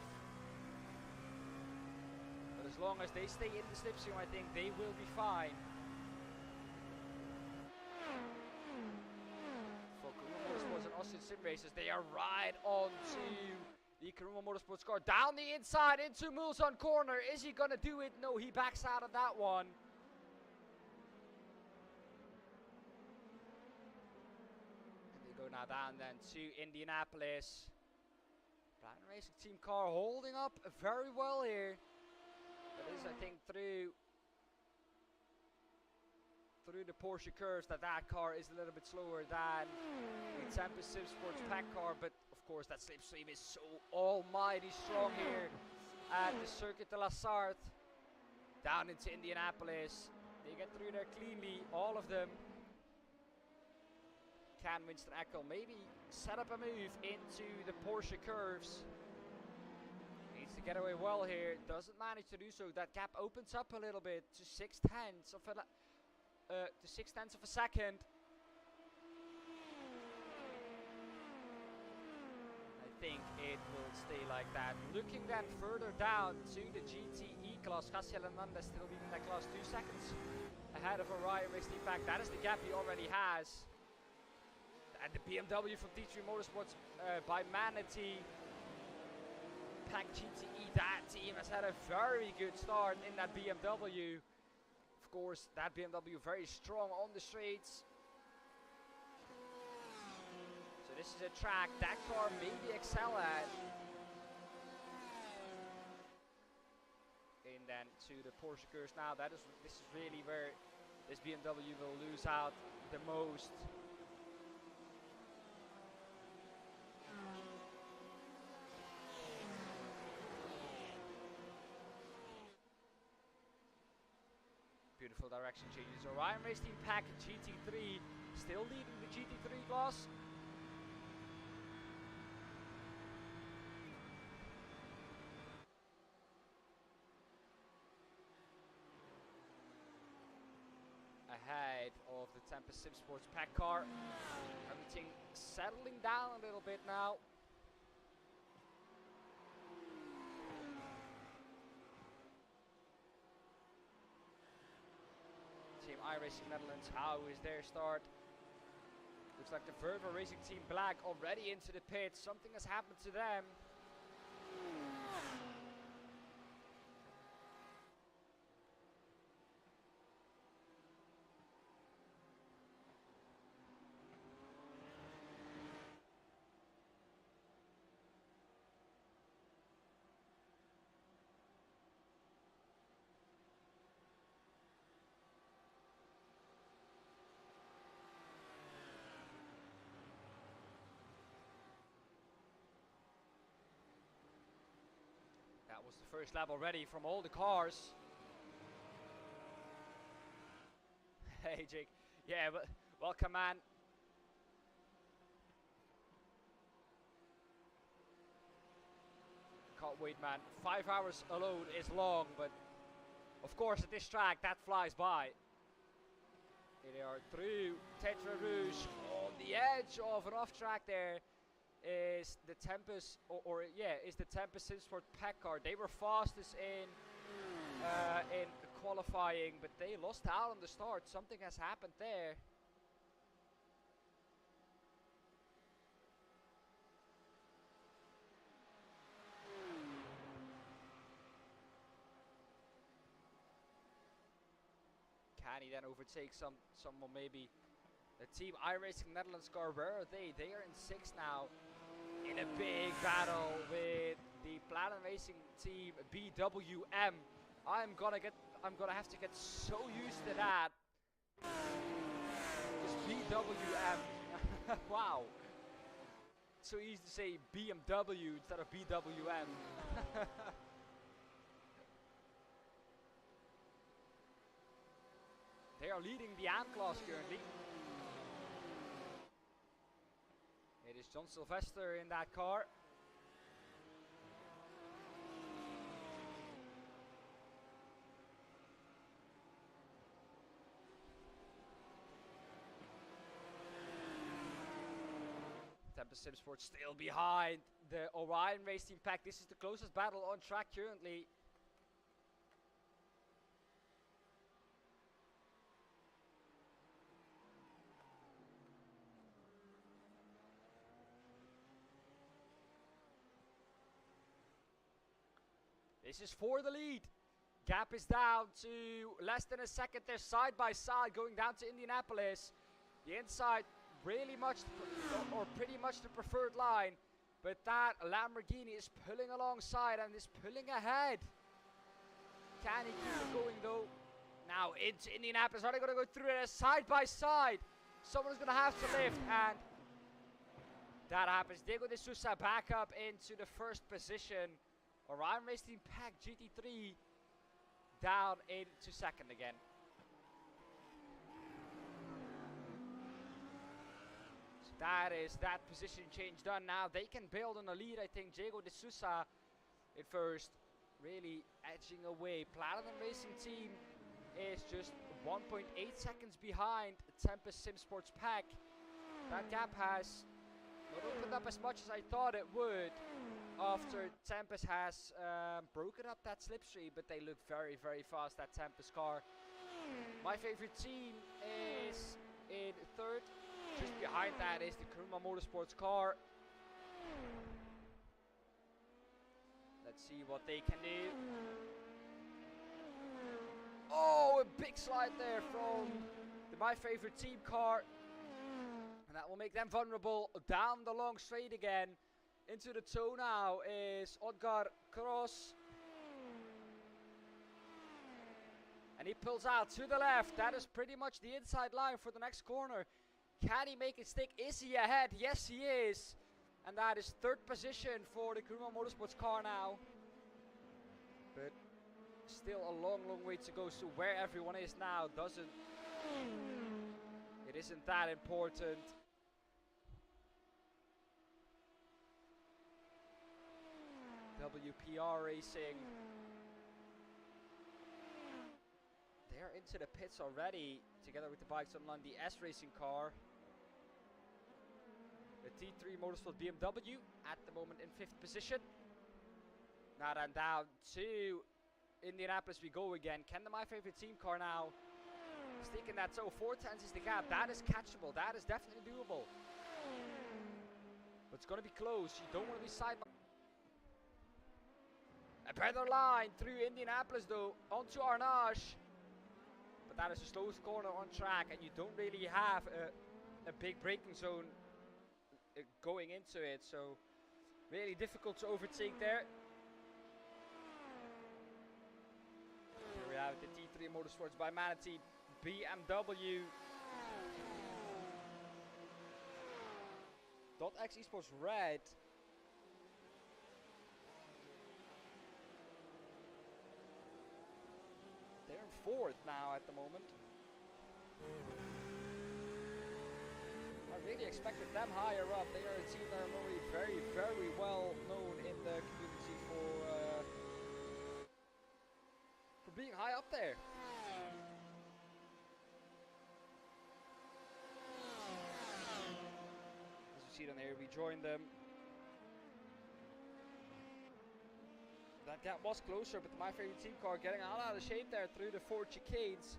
But as long as they stay in the slipstream, I think they will be fine. For Karuma Motorsports and Austin Sim Racers, they are right on to the Karuma Motorsports car. Down the inside into Mulsanne corner. Is he going to do it? No, he backs out of that one. And they go now down then to Indianapolis. Platinum Racing Team car holding up very well here. That is, I think, through the Porsche curves that car is a little bit slower than the Tempest Sim Sports pack car, but of course that slipstream is so almighty strong here at the Circuit de la Sarthe. Down into Indianapolis. They get through there cleanly, all of them. Can Winston Eckel maybe set up a move into the Porsche curves? Needs to get away well here. Doesn't manage to do so. That gap opens up a little bit to 0.6 of a second. I think it will stay like that. Looking then further down to the GTE class, Cassiel Hernandez still leading that class 2 seconds ahead of Orion Racing Pack. That is the gap he already has. And the BMW from T3 Motorsports by Manatee Pack GTE, that team has had a very good start in that BMW. Of course, that BMW very strong on the straights. So this is a track that car maybe excel at. And then to the Porsche curves now. This is really where this BMW will lose out the most. Beautiful direction changes. Orion Racing Pack GT3 still leading the GT3 class. Ahead of the Tempest Sim Sports Pack car. Everything settling down a little bit now. Team iRacing Netherlands, how is their start? Looks like the Verver Racing Team Black already into the pits. Something has happened to them. That was the first lap already from all the cars. Hey Jake, yeah, but welcome man. Can't wait man, 5 hours alone is long, but of course at this track that flies by. Here they are through Tetra Rouge on the edge of an off track there. Is the Tempest, is the Tempest Sim Sport Pack car. They were fastest in qualifying, but they lost out on the start. Something has happened there. Can he then overtake someone maybe? The team iRacing Netherlands car, where are they? They are in 6th now, in a big battle with the Platinum Racing team BWM. I'm gonna have to get so used to that. Just BWM. Wow. It's so easy to say BMW instead of BWM. They are leading the AM class currently. It is John Sylvester in that car. Tempest Sim Sports still behind the Orion Race Team pack. This is the closest battle on track currently. This is for the lead. Gap is down to less than a second. They're side by side going down to Indianapolis. The inside really much, or pretty much the preferred line. But that Lamborghini is pulling alongside and is pulling ahead. Can he keep it going though? Now into Indianapolis. Are they going to go through it side by side? Someone's going to have to lift, and that happens. Diego de Sousa back up into the first position. Orion Race Team Pack GT3 down into second again. So that is that position change done. Now they can build on a lead. I think Diego de Sousa at first, really edging away. Platinum Racing Team is just 1.8 seconds behind Tempest Sim Sports Pack. That gap has not opened up as much as I thought it would after Tempest has broken up that slipstream, but they look very, very fast, that Tempest car. My favorite team is in third. Just behind that is the Kuruma Motorsports car. Let's see what they can do. Oh, a big slide there from the My Favorite Team car. And that will make them vulnerable down the long straight again. Into the toe now is Odgar Kroos. And he pulls out to the left. That is pretty much the inside line for the next corner. Can he make it stick? Is he ahead? Yes, he is. And that is third position for the Kuruma Motorsports car now. But still a long, long way to go. So where everyone is now it isn't that important. WPR Racing. They're into the pits already, together with the Bikes Online, the S Racing car. The T3 Motorsport BMW at the moment in 5th position. Now then down to Indianapolis we go again. Can the My Favorite Team car now stick in that toe? 4/10 is the gap. That is catchable. That is definitely doable. But it's going to be close. You don't want to be side by. A better line through Indianapolis though, onto Arnage. But that is the slowest corner on track, and you don't really have a big braking zone going into it, so really difficult to overtake there. Here we have the T3 Motorsports by Manatee BMW. .X Esports Red. They're in 4th now at the moment. I really expected them higher up. They are a team that are normally very, very well known in the community for being high up there. As you see down there, we joined them. That gap was closer, but the My Favorite Team car getting all out of shape there through the 4 chicanes.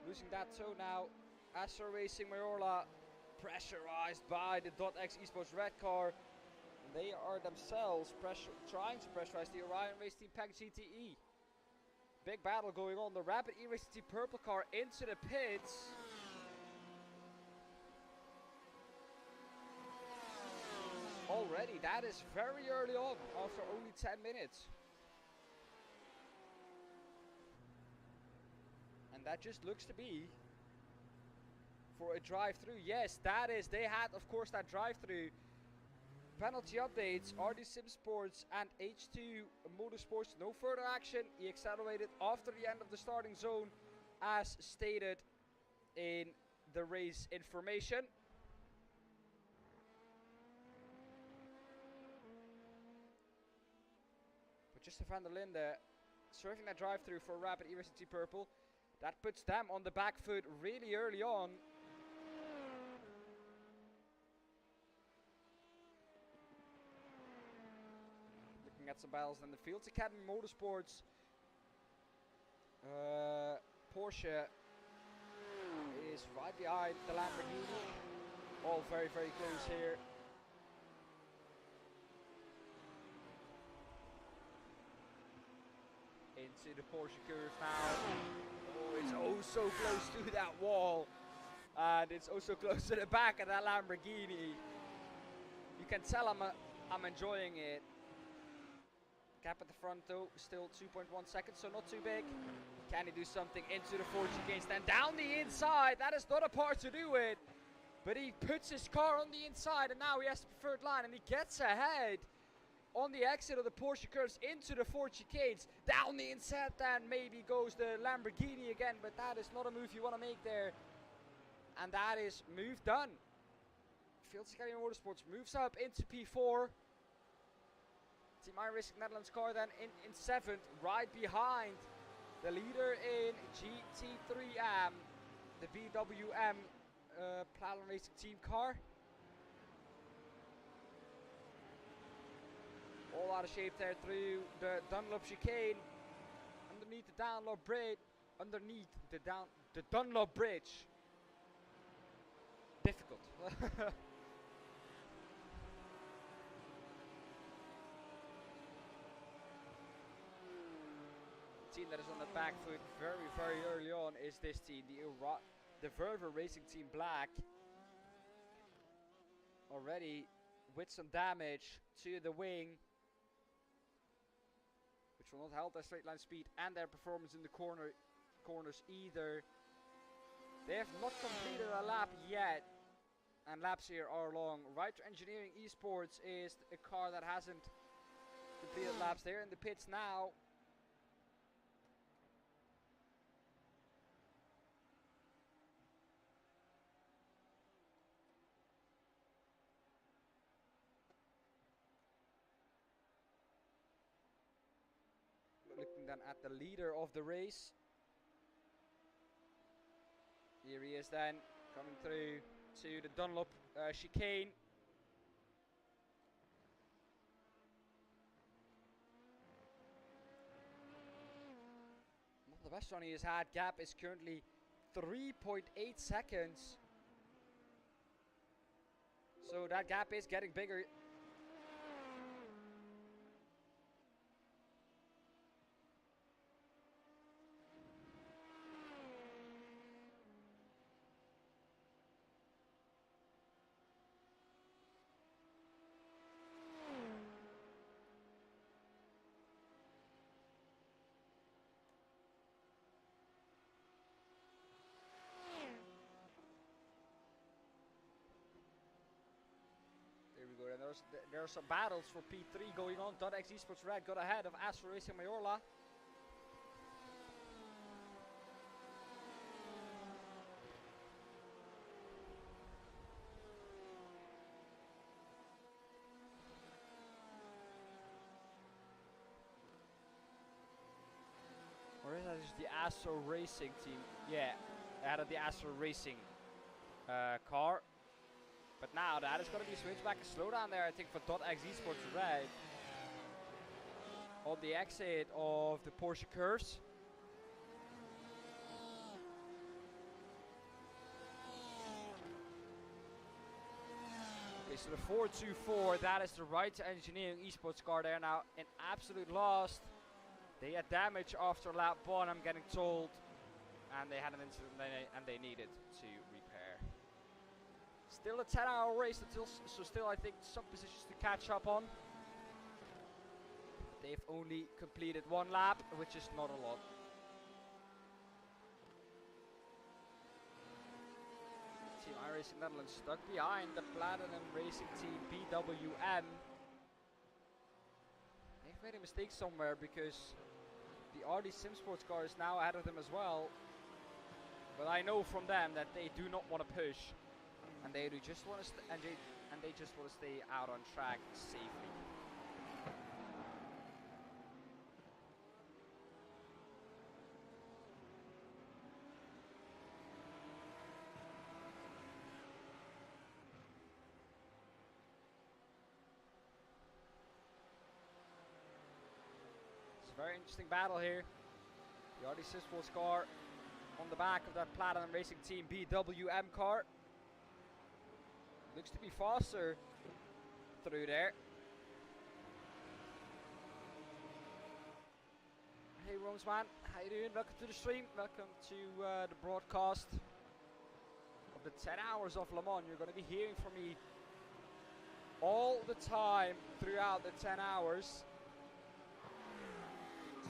Losing that toe now. Astro Racing Mayorla pressurized by the .X Esports Red car. And they are themselves trying to pressurize the Orion Race Team Pack GTE. Big battle going on. The Rapid iRacing Team purple car into the pits. Already, that is very early on, after only 10 minutes. And that just looks to be for a drive-through. Yes, that is. They had, of course, that drive-through. Penalty updates, RD Sim Sports and H2 Motorsports. No further action. He accelerated after the end of the starting zone, as stated in the race information. But Justin van der Linde surfing that drive-through for Rapid iRacing Team Purple. That puts them on the back foot really early on. Looking at some battles in the Fields Academy Motorsports. Porsche is right behind the Lamborghini. All very, very close here. Into the Porsche curve now. Oh, it's oh so close to that wall. And it's also close to the back of that Lamborghini. You can tell I'm enjoying it. Gap at the front though, still 2.1 seconds, so not too big. Can he do something into the 4 chicanes? Then down the inside, that is not a part to do it. But he puts his car on the inside and now he has the preferred line and he gets ahead on the exit of the Porsche curves into the 4 chicanes. Down the inside then maybe goes the Lamborghini again, but that is not a move you want to make there. And that is move done. Fields Academy Motorsports moves up into P4. Team iRacing Netherlands car then in 7th, right behind the leader in GT3M, the VWM Platinum Racing Team car. All out of shape there through the Dunlop chicane, underneath the Dunlop bridge, the Dunlop bridge. Difficult. Team that is on the back foot very, very early on is this team, the Verver Racing Team Black. Already with some damage to the wing, which will not help their straight line speed and their performance in the corners either. They have not completed a lap yet, and laps here are long. Ryder Engineering Esports is a car that hasn't completed laps. They're in the pits now. Looking then at the leader of the race. Here he is then, coming through to the Dunlop chicane. Not the best run he has had. Gap is currently 3.8 seconds. So that gap is getting bigger. There we go, and there are some battles for P3 going on. .x Esports Red got ahead of Astro Racing Mayorla. Or is that just the Astro Racing team? Yeah, they had the Astro Racing car. But now that is going to be switched back and slow down there, I think, for .x Esports Red. On the exit of the Porsche curves. Okay, so the 424, that is the Ryder Engineering Esports car there now in absolute last. They had damage after lap 1, I'm getting told. And they had an incident and they needed to repair. Still a 10-hour race, so still I think some positions to catch up on. They've only completed 1 lap, which is not a lot. Team iRacing Netherlands stuck behind the Platinum Racing Team BWM. They've made a mistake somewhere because the RD Sim Sports car is now ahead of them as well. But I know from them that they do not want to push, and they just want to stay out on track safely. It's a very interesting battle here. The RD Sim Sports car on the back of that Platinum Racing Team BWM car. Looks to be faster through there. Hey Romsman, how you doing? Welcome to the stream. Welcome to the broadcast of the 10 hours of Le Mans. You're going to be hearing from me all the time throughout the 10 hours.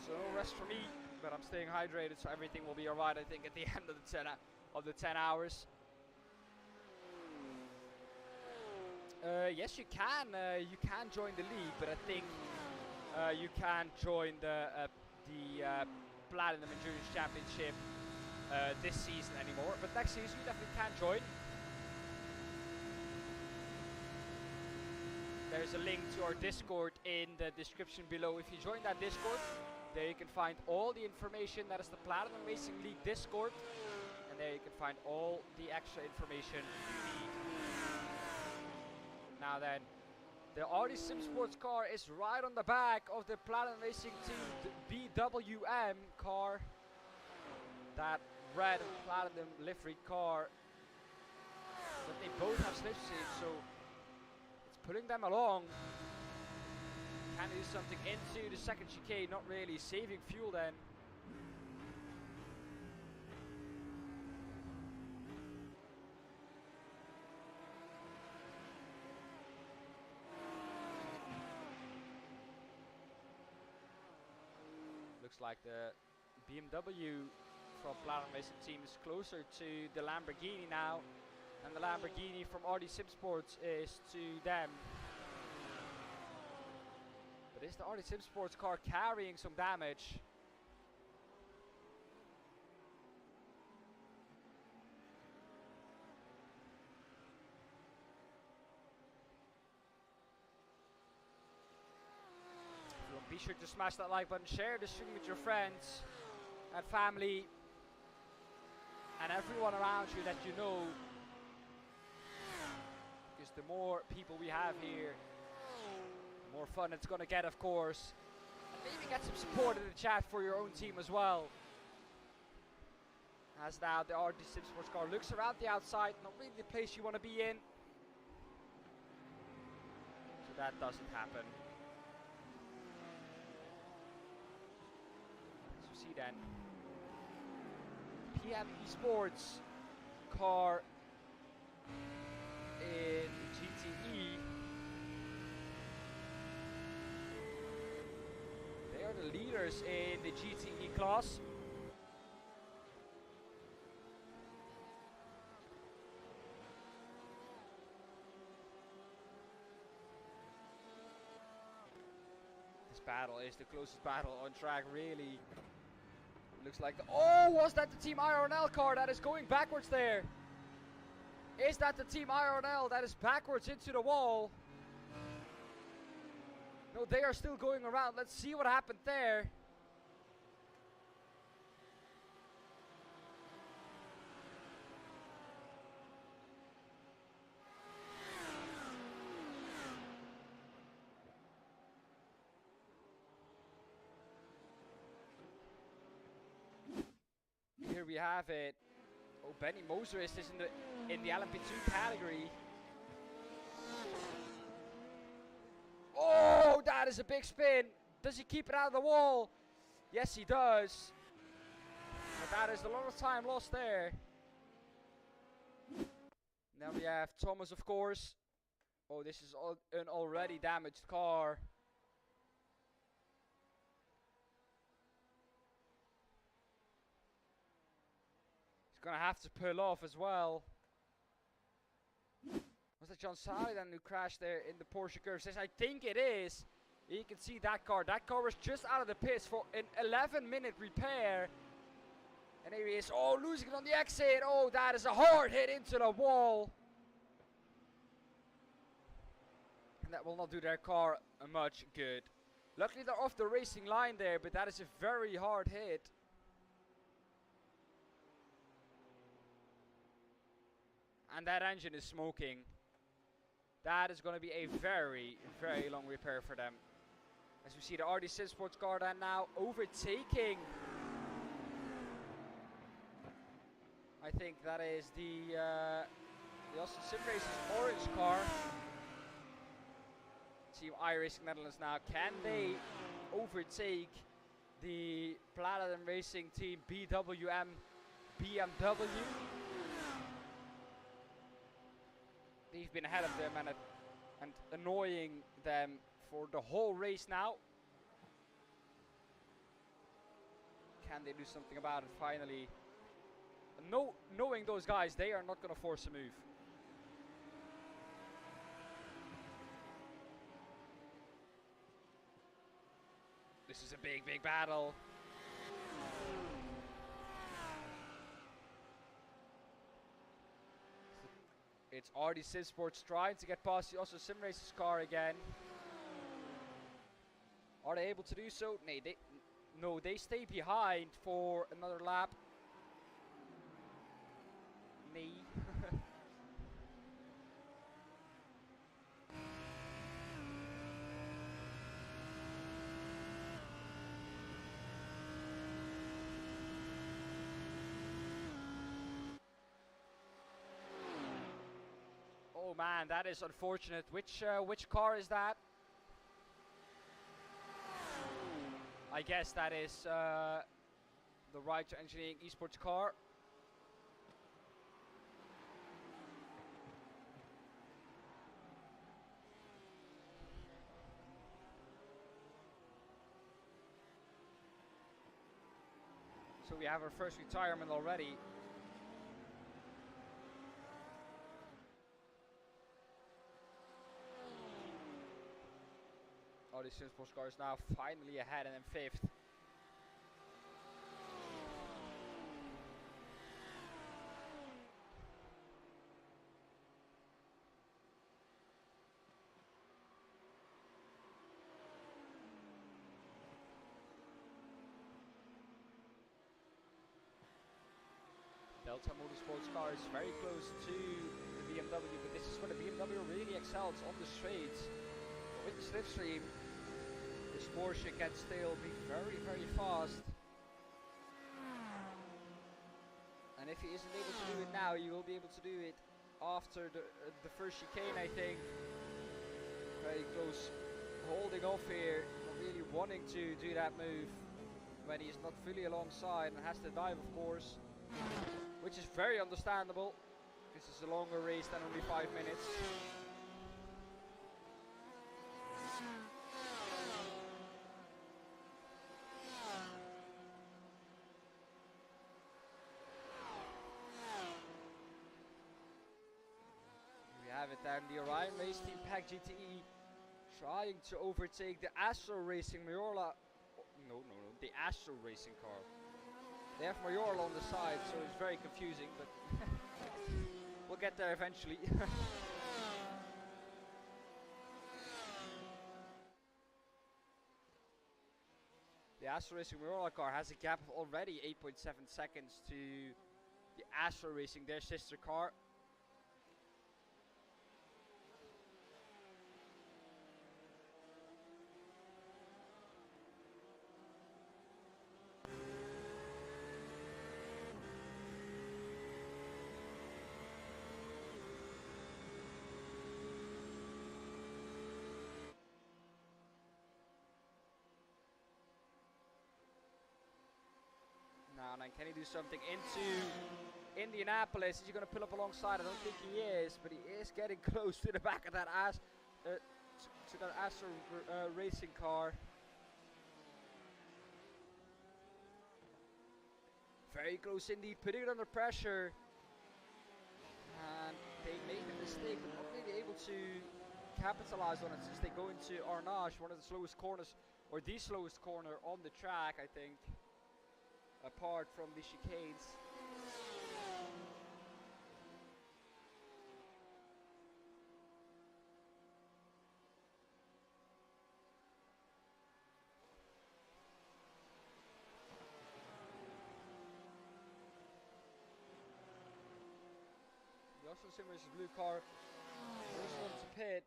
So no rest for me. But I'm staying hydrated, so everything will be alright, I think, at the end of the 10 hours. Yes, you can join the league, but I think you can't join the Platinum Endurance Championship this season anymore. But next season, you definitely can join. There's a link to our Discord in the description below. If you join that Discord, there you can find all the information. That is the Platinum Racing League Discord. And there you can find all the extra information you need. Now then, the RD Sim Sports car is right on the back of the Platinum Racing Team BWM car. That red and platinum livery car. But they both have slipstream, so it's pulling them along. Can do something into the second chicane, not really. Saving fuel then. Looks like the BMW from Platinum Racing Team is closer to the Lamborghini now. And the Lamborghini from RD Sim Sports is to them. But is the RD Sim Sports car carrying some damage? Be sure to smash that like button, share the stream with your friends and family and everyone around you that you know. Because the more people we have here, the more fun it's going to get, of course. And maybe get some support in the chat for your own team as well. As now the RD Sim Sports car looks around the outside, not really the place you want to be in. So that doesn't happen. So see then, PM Esports car in GTE. They are the leaders in the GTE class. This battle is the closest battle on track, really. Looks like oh, was that the Team IRNL car that is going backwards there? Is that the Team IRNL that is backwards into the wall? No, they are still going around. Let's see what happened there. Here we have it. Oh, Benny Moser is in the LMP2 category. Oh, that is a big spin. Does he keep it out of the wall? Yes, he does. But that is a lot of time lost there. Now we have Thomas, of course. Oh, this is an already damaged car. He's gonna have to pull off as well. Was that John Sally then who crashed there in the Porsche curve? Says, I think it is. You can see that car. That car was just out of the pits for an 11-minute repair. And here he is. Oh, losing it on the exit. Oh, that is a hard hit into the wall. And that will not do their car much good. Luckily, they're off the racing line there, but that is a very hard hit. And that engine is smoking. That is going to be a very, very long repair for them. As we see the RD6 sports car then now overtaking. I think that is the Austin Sim Race's orange car. Team iRacing Netherlands now. Can they overtake the Platinum Racing team BMW? They've been ahead of them and annoying them for the whole race now. Can they do something about it finally? Knowing those guys, they are not going to force a move. This is a big, big battle. It's RD Sim Sports trying to get past the also Sim Race's car again. Are they able to do so? No, they stay behind for another lap. Nee. Oh man, that is unfortunate. Which car is that? I guess that is the Right to Engineering Esports car. So we have our first retirement already. Oh, the Sim Sports car is now finally ahead and in fifth. Delta Motorsports car is very close to the BMW, but this is where the BMW really excels on the straights. With the slipstream, this Porsche can still be very, very fast. And if he isn't able to do it now, he will be able to do it after the first chicane, I think. Very close, holding off here, not really wanting to do that move when he's not fully alongside and has to dive, of course. Which is very understandable. This is a longer race than only 5 minutes. We have it then, the Orion Race Team Pack GTE trying to overtake the Astro Racing Mayola. No, the Astro Racing car. They have Mayoral on the side, so it's very confusing, but we'll get there eventually. The Astro Racing Mayoral car has a gap of already 8.7 seconds to the Astro Racing, their sister car. around. And can he do something into Indianapolis? Is he going to pull up alongside? I don't think he is, but he is getting close to the back of that to that Astro racing car. Very close indeed, putting it under pressure. And they made a mistake, but not really able to capitalize on it since they go into Arnage, one of the slowest corners, or the slowest corner on the track, I think, apart from the chicanes. The Austin Simmers blue car goes on to pit,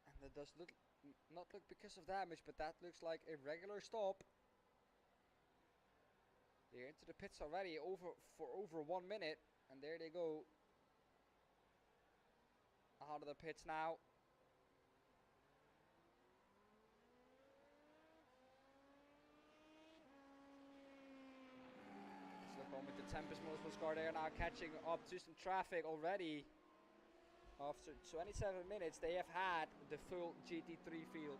and that does not look because of damage, but that looks like a regular stop. They're into the pits already for over 1 minute, and there they go out of the pits now. Let's look on with the Tempest Motorsports car. They are now catching up to some traffic already. After 27 minutes, they have had the full GT3 field.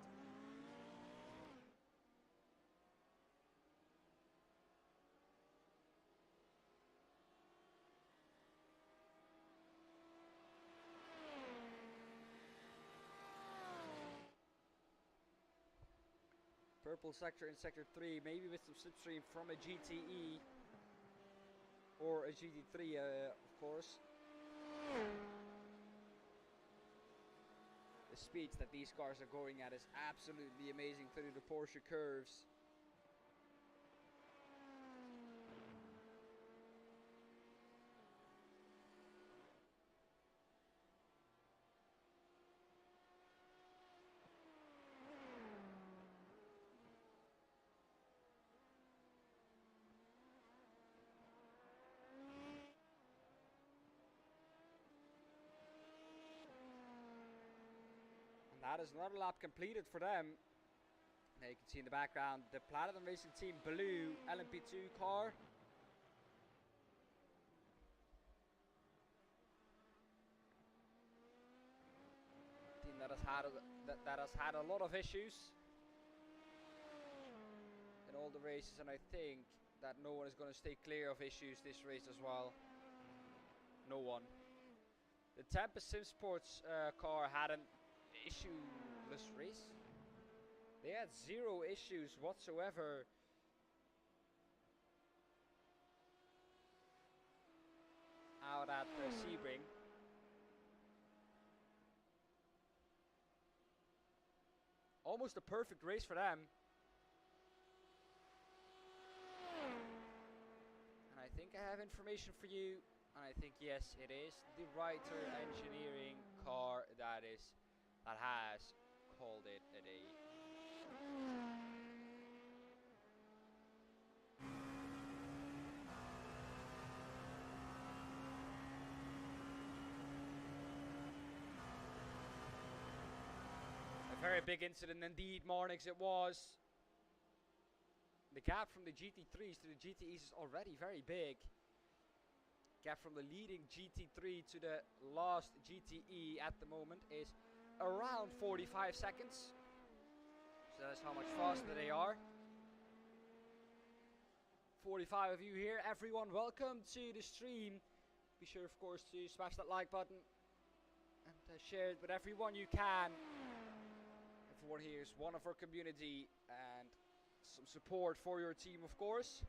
Purple sector in sector 3, maybe with some slipstream from a GTE or a GT3, of course. The speeds that these cars are going at is absolutely amazing through the Porsche curves. That is another lap completed for them. Now you can see in the background the Platinum Racing Team blue LMP2 car. Team that has had a lot of issues in all the races, and I think that no one is going to stay clear of issues this race as well. No one. The Tempest Sim Sports car had an issueless race. They had 0 issues whatsoever. Out at Sebring. Almost a perfect race for them. And I think I have information for you. And I think, yes, it is the Writer Engineering car that has called it a day. A very big incident indeed, Marnix, it was. The gap from the GT3s to the GTEs is already very big. Gap from the leading GT3 to the last GTE at the moment is around 45 seconds. So that's how much faster they are. 45 of you here. Everyone, welcome to the stream. Be sure, of course, to smash that like button and share it with everyone you can. Everyone here is one of our community, and some support for your team, of course.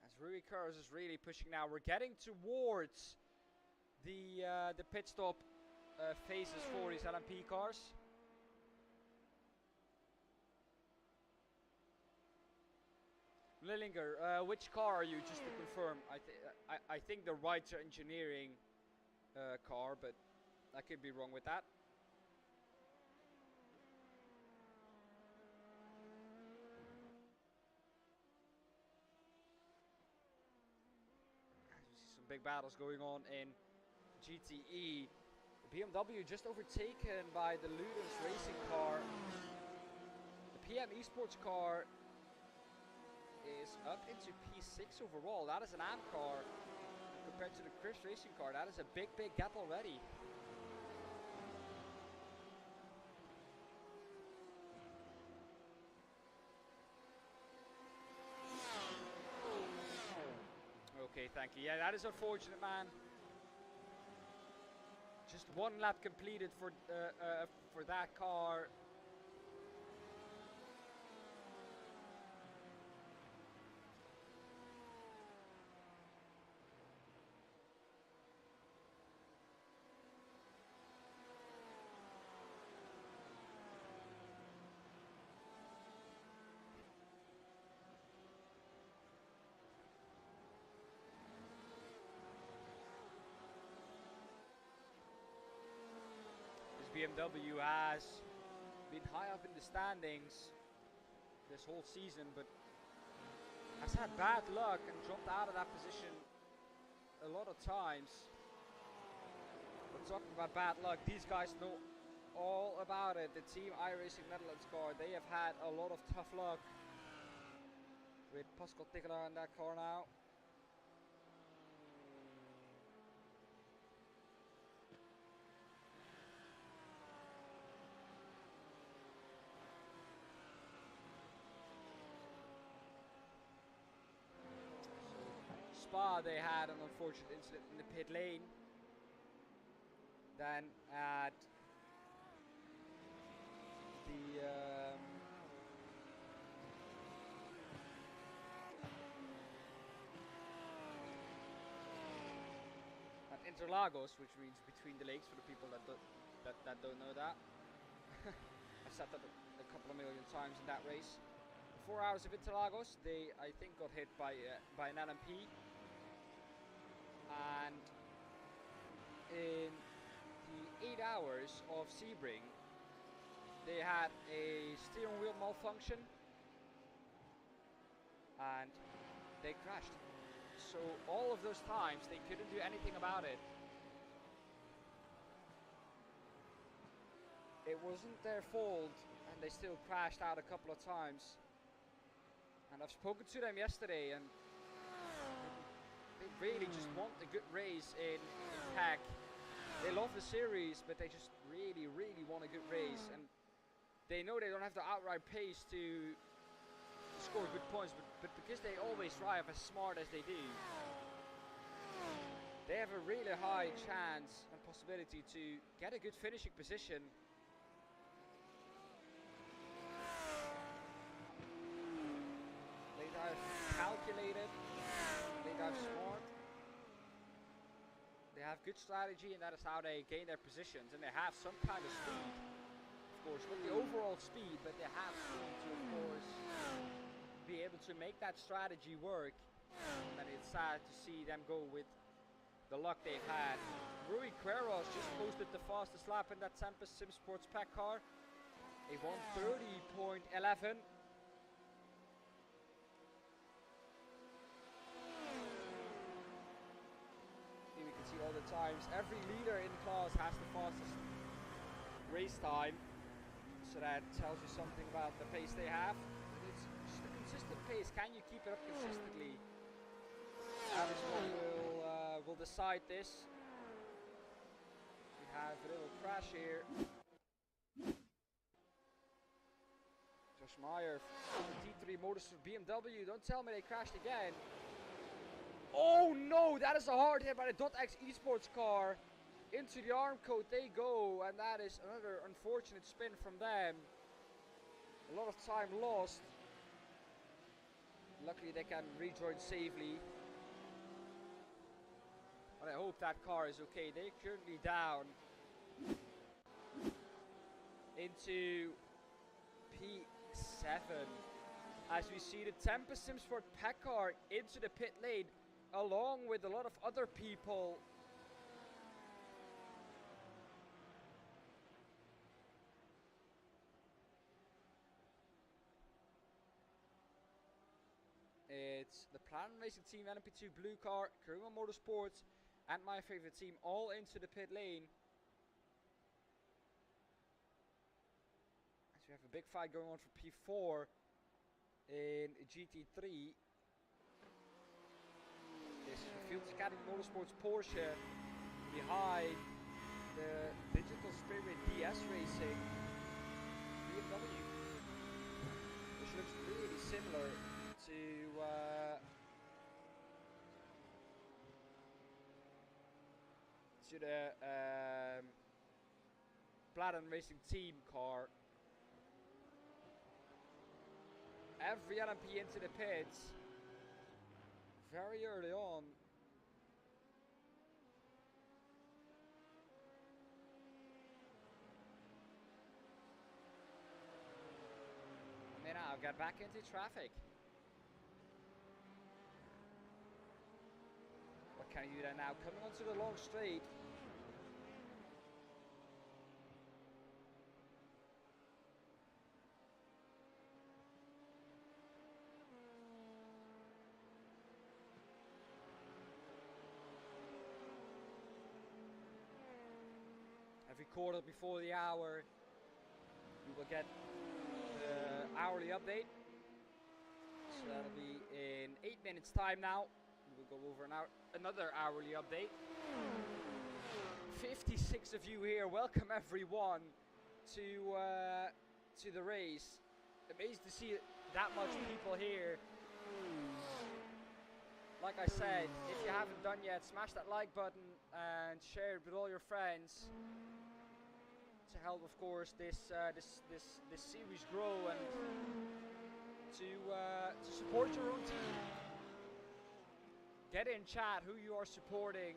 As Rui Kurz is really pushing now, we're getting towards the pit stop phases for these LMP cars. Lillinger, which car are you, just to confirm? I think the Writer Engineering car, but I could be wrong with that. As we see some big battles going on in GTE. BMW just overtaken by the Loucos racing car. The PM Esports car is up into P6 overall. That is an AM car compared to the Chris racing car. That is a big gap already. Okay, thank you. Yeah, that is unfortunate, man. Just one lap completed for that car. BMW has been high up in the standings this whole season, but has had bad luck and dropped out of that position a lot of times. But talking about bad luck, these guys know all about it. The team iRacing Netherlands car, they have had a lot of tough luck with Pascal Tichelaar in that car now. Spa, they had an unfortunate incident in the pit lane. Then at the at Interlagos, which means between the lakes for the people that don't know that. I've said that a couple of million times in that race. 4 hours of Interlagos, they I think got hit by an LMP. And in the 8 hours of Sebring, they had a steering wheel malfunction and they crashed. So all of those times they couldn't do anything about it. It wasn't their fault and they still crashed out a couple of times. And I've spoken to them yesterday and they really just want a good race in PAC. They love the series, but they just really want a good race. And they know they don't have the outright pace to score good points, but because they always drive as smart as they do, they have a really high chance and possibility to get a good finishing position. They drive calculated, they drive smart, they have good strategy, and that is how they gain their positions. And they have some kind of speed, of course, not the overall speed, but they have speed to, of course, be able to make that strategy work. And it's sad to see them go with the luck they've had. Rui Queiroz just posted the fastest lap in that Tempest Sim Sports PAC car, a 1:30.11. See all the times. Every leader in the class has the fastest race time, so that tells you something about the pace they have. It's just a consistent pace. Can you keep it up consistently? That is what will decide this. We have a little crash here. Josh Meyer, T3 Motorsport BMW. Don't tell me they crashed again. Oh no, that is a hard hit by the .x Esports car. Into the arm coat they go, and that is another unfortunate spin from them. A lot of time lost. Luckily they can rejoin safely. But I hope that car is okay. They're currently down into P7. As we see the Tempest Sim Sport PAC car into the pit lane, along with a lot of other people. It's the Platinum Racing Team, LMP2 Blue Car, Karuma Motorsports, and my favorite team all into the pit lane. big fight going on for P4 in GT3. This is Fields Academy Motorsports Porsche behind the Digital Spirit DS Racing BMW, which looks really similar to the Platinum Racing Team car. Every LMP into the pits very early on. And then I'll get back into traffic. What can you do then now? Coming onto the long straight. Every quarter before the hour, you will get the hourly update. So that'll be in 8 minutes time now. We'll go over another hourly update. 56 of you here. Welcome everyone to the race. Amazed to see that much people here. Like I said, if you haven't done yet, smash that like button and share it with all your friends to help, of course, this series grow and to support your own team. Get in chat who you are supporting.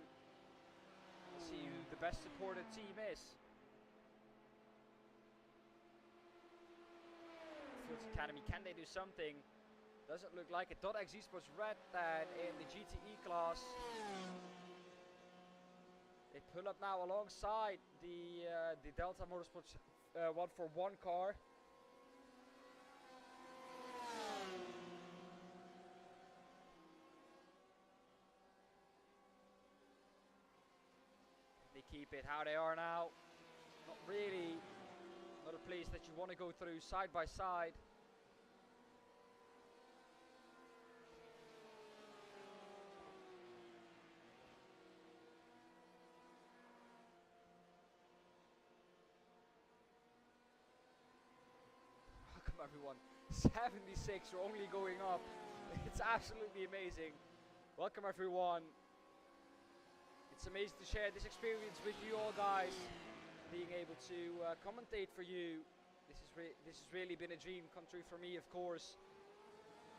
See who the best supported team is. Fields Academy, can they do something? Doesn't look like it. .x Esports red then in the GTE class. They pull up now alongside the Delta Motorsports 141 car. They keep it how they are now. Not really. Not a place that you want to go through side by side. Welcome everyone. 76, we're only going up. It's absolutely amazing. Welcome everyone. It's amazing to share this experience with you all, guys. Being able to commentate for you. This has really been a dream come true for me, of course.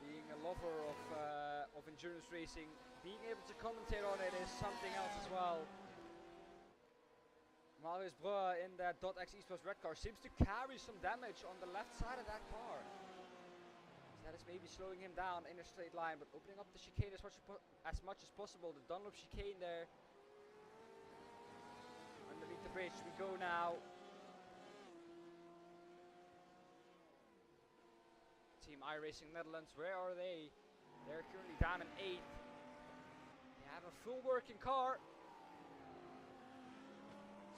Being a lover of endurance racing, being able to commentate on it is something else as well. Marius Breu in that .x Esports red car seems to carry some damage on the left side of that car. So that is maybe slowing him down in a straight line, but opening up the chicane as much as possible. The Dunlop chicane there. Underneath the bridge we go now. Team iRacing Netherlands, where are they? They're currently down in 8th. They have a full working car.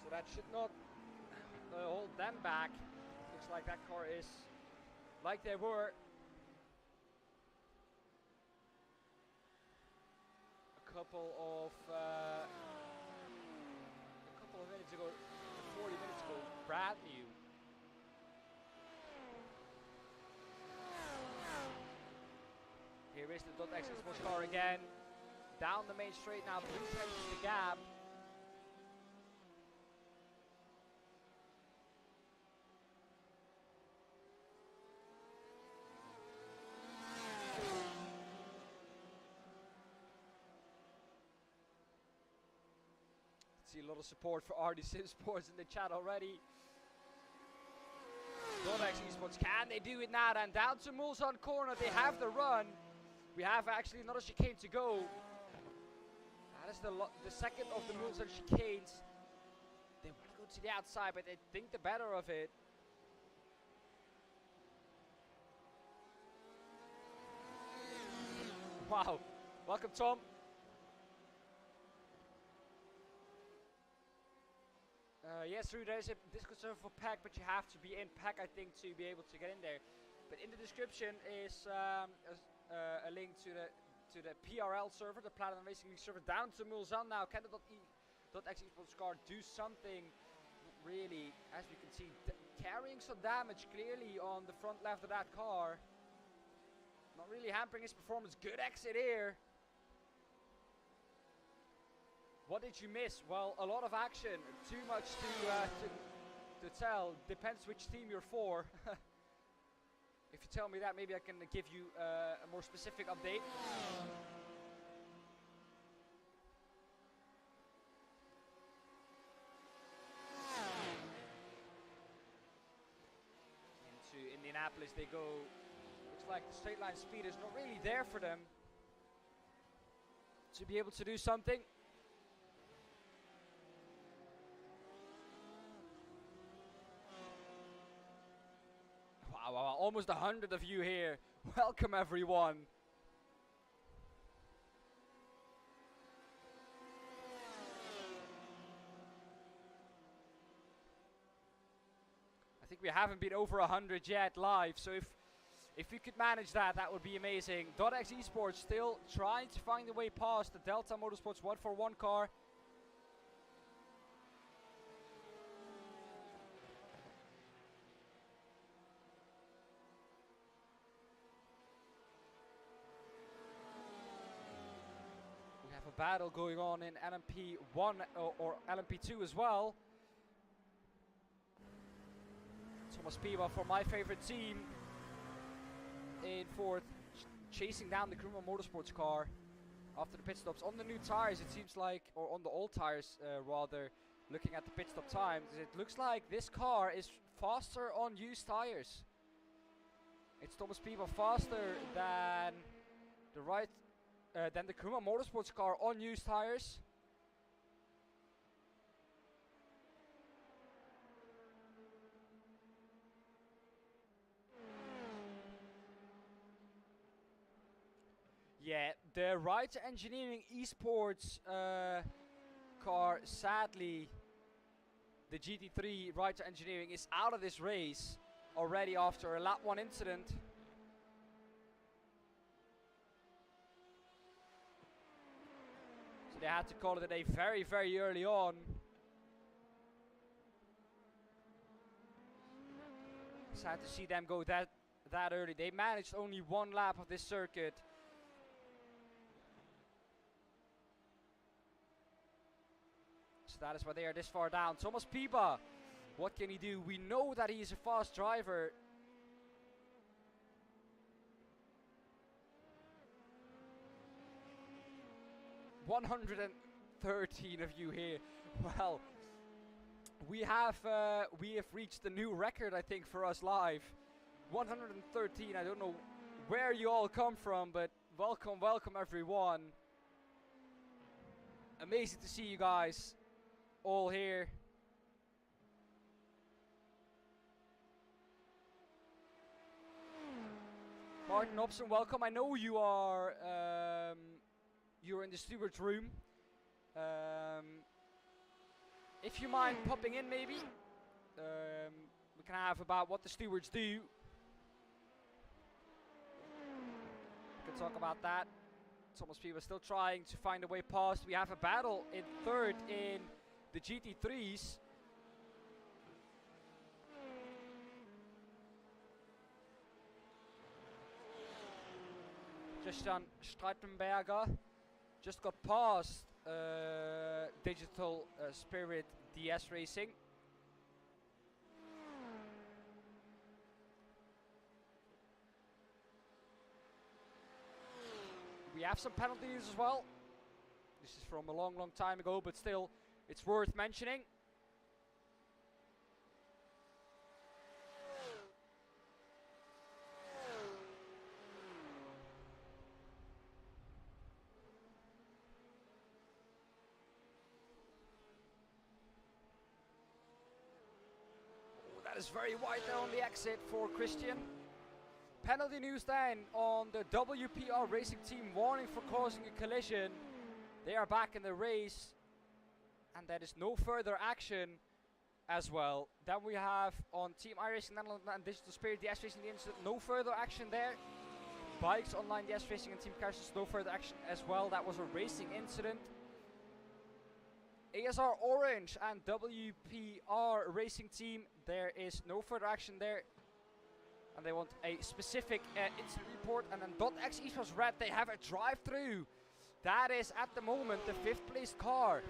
So that should not hold them back. Looks like that car is like they were a couple of minutes ago, 40 minutes ago, brand new. Here is the .x Esports car again. Down the main straight now, 3 tenths the gap. See a lot of support for RD Sim Sports in the chat already. .x Esports, can they do it now? And down to Mulsanne corner, they have the run. We have actually another chicane to go. That is the second of the Mulsanne chicanes. They want to go to the outside, but they think the better of it. Wow, welcome Tom. Yes, Ruud, there is a Discord server for PAC, but you have to be in PAC, I think, to be able to get in there. But in the description is a link to the PRL server, the Platinum Racing League server, down to Mulsanne now. Can the .exe Sports car do something really, as we can see, carrying some damage clearly on the front left of that car. Not really hampering his performance. Good exit here. What did you miss? Well, a lot of action. Too much to tell. Depends which team you're for. If you tell me that, maybe I can give you a more specific update. Into Indianapolis they go. Looks like the straight line speed is not really there for them to be able to do something. Wow, almost 100 of you here. Welcome everyone. I think we haven't been over 100 yet live, so if we could manage that, that would be amazing. .exe Esports still trying to find a way past the Delta Motorsports 141 car. A battle going on in LMP1 or LMP2 as well. Thomas Piva for my favorite team in fourth, chasing down the Kruma Motorsports car after the pit stops on the new tires. It seems like, or on the old tires rather, looking at the pit stop times, it looks like this car is faster on used tires. It's Thomas Piva faster than the Kruma Motorsports car on used tires. Yeah, the Right Engineering Esports car, sadly, the GT3 Right Engineering is out of this race already after a lap 1 incident. They had to call it a day very, very early on. Sad to see them go that early. They managed only 1 lap of this circuit. So that is why they are this far down. Thomas Piba, what can he do? We know that he's a fast driver. $113 of you here. Well, we have reached the new record, I think, for us live. 113. I don't know where you all come from, but welcome everyone. Amazing to see you guys all here. Martin Hobson, welcome. I know you are you're in the steward's room. If you mind popping in, maybe we can have about what the stewards do. We can talk about that. Thomas Piva still trying to find a way past. We have a battle in third in the GT3s. Christian Streitenberger just got past Digital Spirit DS Racing. We have some penalties as well. This is from a long time ago, but still, it's worth mentioning. That is very wide there on the exit for Christian. Penalty news then on the WPR Racing team, warning for causing a collision. They are back in the race, and there is no further action as well. Then we have on Team iRacing Netherlands and Digital Spirit, the S-Racing, the incident, no further action there. Bikes Online, the S-Racing and Team Cashers, no further action as well. That was a racing incident. ASR Orange and WPR Racing Team, there is no further action there. And they want a specific incident report. And then .X Esports Red, they have a drive-through. That is at the moment the 5th place car.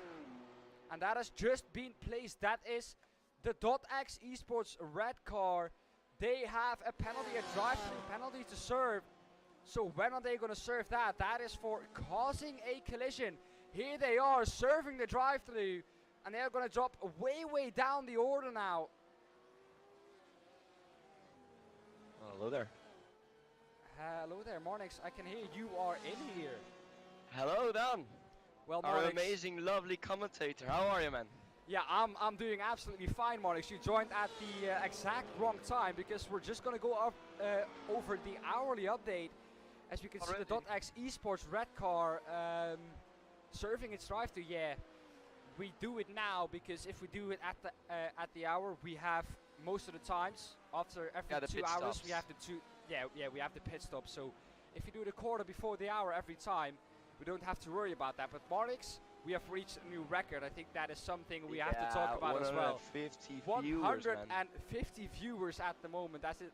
And that has just been placed. That is the .X Esports Red car. They have a penalty, a drive-through penalty to serve. So when are they going to serve that? That is for causing a collision. Here they are serving the drive-through. And they are going to drop way, way down the order now. Hello there. Hello there, Marnix. I can hear you are in here. Hello, Dan. Well, Our Marnix, amazing, lovely commentator. How are you, man? yeah, I'm doing absolutely fine, Marnix. You joined at the exact wrong time because we're just going to go up over the hourly update. As we can see, the .X Esports Red car serving its drive-through. Yeah, we do it now because if we do it at the hour, we have most of the times after every 2 hours stops. We have the we have the pit stop. So if you do it a quarter before the hour every time, we don't have to worry about that. But Marnix, we have reached a new record. I think that is something we have to talk about as well. 150 viewers at the moment. That's it.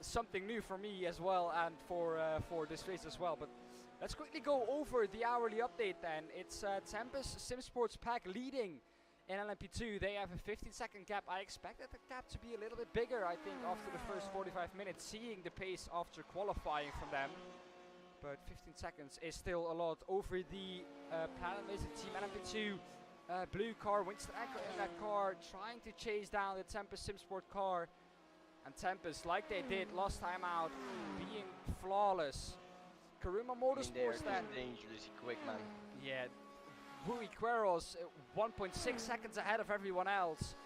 Something new for me as well, and for this race as well. But let's quickly go over the hourly update then. It's Tempest SimSports Pack leading in LMP2. They have a 15-second gap. I expected the gap to be a little bit bigger, I think, after the first 45 minutes, seeing the pace after qualifying from them. But 15 seconds is still a lot over the Planet Racing Team LMP2. Blue car, Winston Echo in that car, trying to chase down the Tempest SimSport car. And Tempest, like they did last time out, being flawless. Karuma Motorsports then. Dangerously quick, man. Yeah. Rui Queiroz, 1.6 seconds ahead of everyone else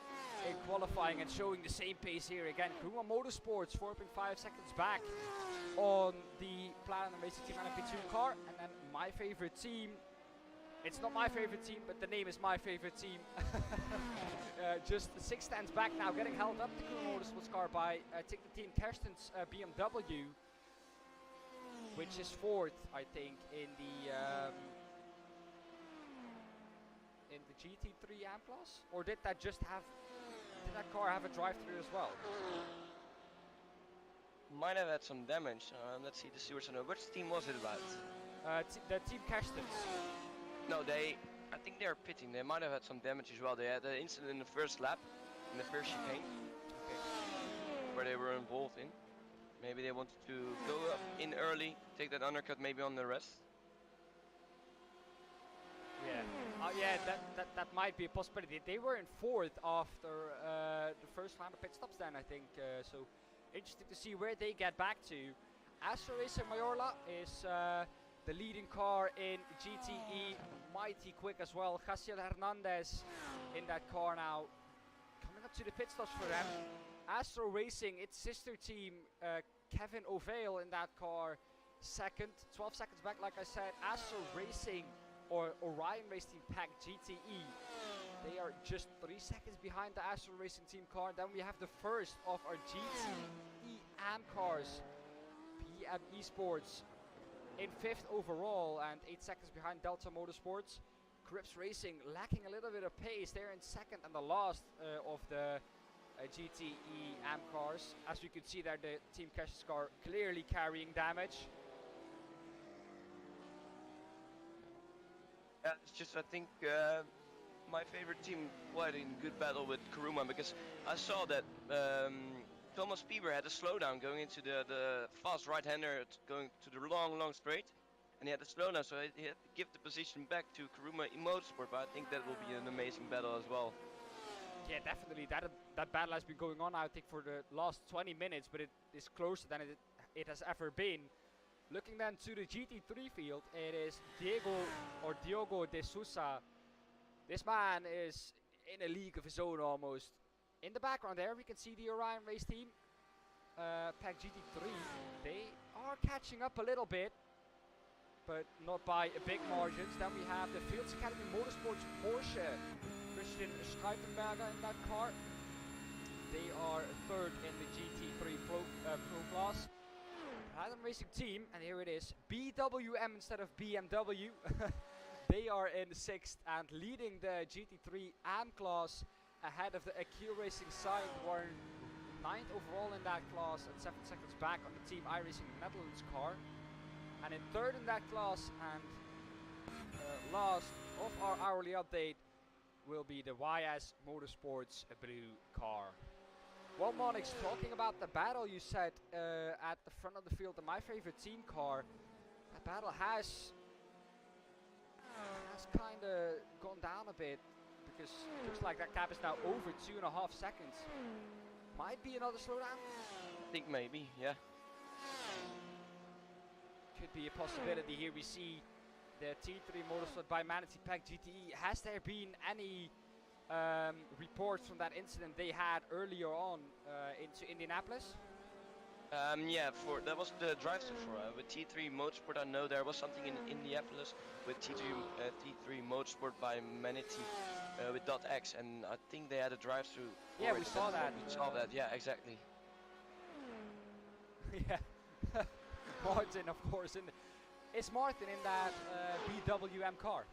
in qualifying and showing the same pace here again. Karuma Motorsports, 4.5 seconds back on the Platinum Racing Team LMP2 car. And then my favorite team. It's not my favorite team, but the name is my favorite team. Just 6 stands back now, getting held up the Karuma Motorsports car by, I think, the Team Kersten's BMW, which is 4th, I think, in the GT3 Amplas? Or did that car have a drive-through as well? Might have had some damage. Let's see the stewards. Which team was it about? The Team Kerstens. No, I think they are pitting. They might have had some damage as well. They had an incident in the first lap, in the first chicane, where they were involved in. Maybe they wanted to go up in early, take that undercut maybe on the rest. Yeah, that might be a possibility. They were in 4th after the first round of pit stops then, I think. So interesting to see where they get back to. Astro Racing Mayorla is the leading car in GTE, mighty quick as well. Jaciel Hernandez in that car now, coming up to the pit stops for them. Astro Racing, its sister team, Kevin O'Vale in that car, 2nd, 12 seconds back, like I said. Astro Racing, or Orion Race Team Pack GTE, they are just 3 seconds behind the Astro Racing Team car. Then we have the first of our GTE AM cars, PM Esports, in 5th overall and 8 seconds behind Delta Motorsports. Crips Racing lacking a little bit of pace. They're in 2nd and the last of the GTE AM cars. As we could see there, the Team Cash's car clearly carrying damage. It's just, I think, my favorite team quite in good battle with Karuma, because I saw that Thomas Pieber had a slowdown going into the fast right-hander, going to the long straight, and he had a slowdown, so he had to give the position back to Karuma in Motorsport. But I think that will be an amazing battle as well. Yeah, definitely. That battle has been going on, I think, for the last 20 minutes, but it is closer than it has ever been. Looking then to the GT3 field, it is Diogo de Sousa. This man is in a league of his own almost. In the background there, we can see the Orion Race Team, Pack GT3. They are catching up a little bit, but not by a big margins. Then we have the Fields Academy Motorsports Porsche, Christian Streitenberger in that car. They are third in the GT3 Pro class. Platinum Racing Team, and here it is, BWM instead of BMW. They are in 6th and leading the GT3 AM class ahead of the AQ Racing side, who are 9th overall in that class and 7 seconds back on the Team iRacing Netherlands car. And in 3rd in that class and last of our hourly update will be the YS Motorsports blue car. Well, Monix, talking about the battle you said at the front of the field in my favorite team car, that battle has kind of gone down a bit, because it looks like that gap is now over 2.5 seconds. Might be another slowdown? I think maybe, yeah. Could be a possibility. Here we see the T3 Motorsport by Manatee Pack GTE. Has there been any reports from that incident they had earlier on into Indianapolis? Yeah, that was the drive-thru for with T3 Motorsport. I know there was something in Indianapolis with T3 Motorsport by Manatee with .x, and I think they had a drive-thru. Yeah, we saw that. We saw that. Yeah, exactly. Yeah, Martin, of course. Is Martin in that BWM car?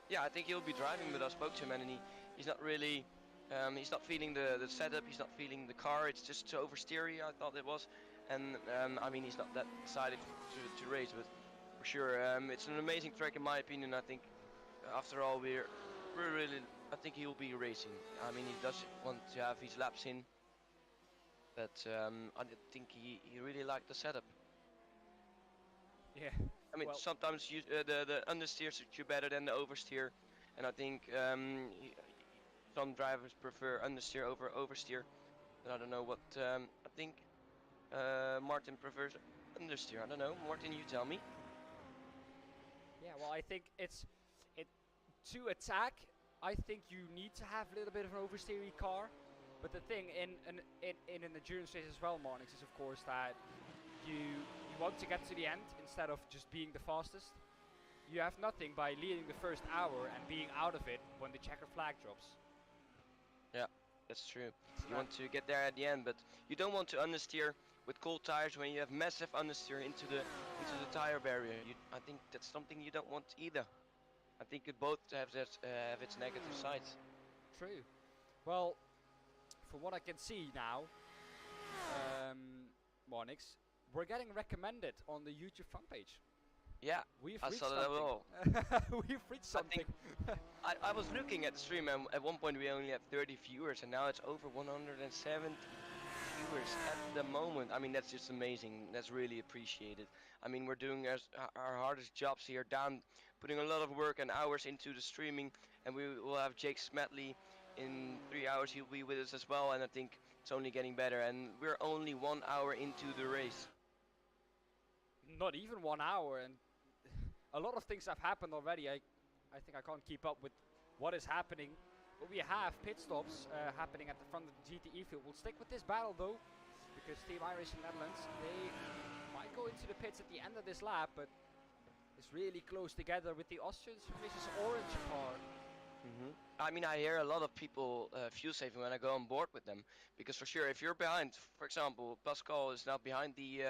Yeah, I think he'll be driving, but I spoke to him and he's not really, he's not feeling the setup, he's not feeling the car, it's just too oversteery, I thought it was. And I mean, he's not that excited to race, but for sure, it's an amazing track in my opinion. I think after all, we're really, I think he will be racing. I mean, he does want to have his laps in, but I think he really liked the setup. Yeah. I mean, well, sometimes the understeer suits you better than the oversteer, and I think some drivers prefer understeer over oversteer. But I don't know what I think Martin prefers understeer. I don't know. Martin, you tell me. Yeah, well, I think to attack. I think you need to have a little bit of an oversteery car, but the thing in an endurance race as well, Monix, is of course that you want to get to the end instead of just being the fastest. You have nothing by leading the first hour and being out of it when the checker flag drops. Yeah, that's true. You want to get there at the end, but you don't want to understeer with cold tires when you have massive understeer into the tire barrier. I think that's something you don't want either. I think it both have its negative sides. True. Well, from what I can see now, Monix, we're getting recommended on the YouTube fan page. Yeah, we've I reached saw something. that all. We've reached something. I was looking at the stream, and at one point we only had 30 viewers, and now it's over 170 viewers at the moment. I mean, that's just amazing. That's really appreciated. I mean, we're doing our hardest jobs here, putting a lot of work and hours into the streaming, and we will have Jake Smetley in 3 hours. He'll be with us as well, and I think it's only getting better, and we're only 1 hour into the race. Not even 1 hour, and a lot of things have happened already. I think I can't keep up with what is happening. But we have pit stops happening at the front of the GTE field. We'll stick with this battle though, because Team iRacing Netherlands, they might go into the pits at the end of this lap, but it's really close together with the Austrians versus Orange car. I mean, I hear a lot of people fuel saving when I go on board with them, because for sure, if you're behind, for example, Pascal is now behind the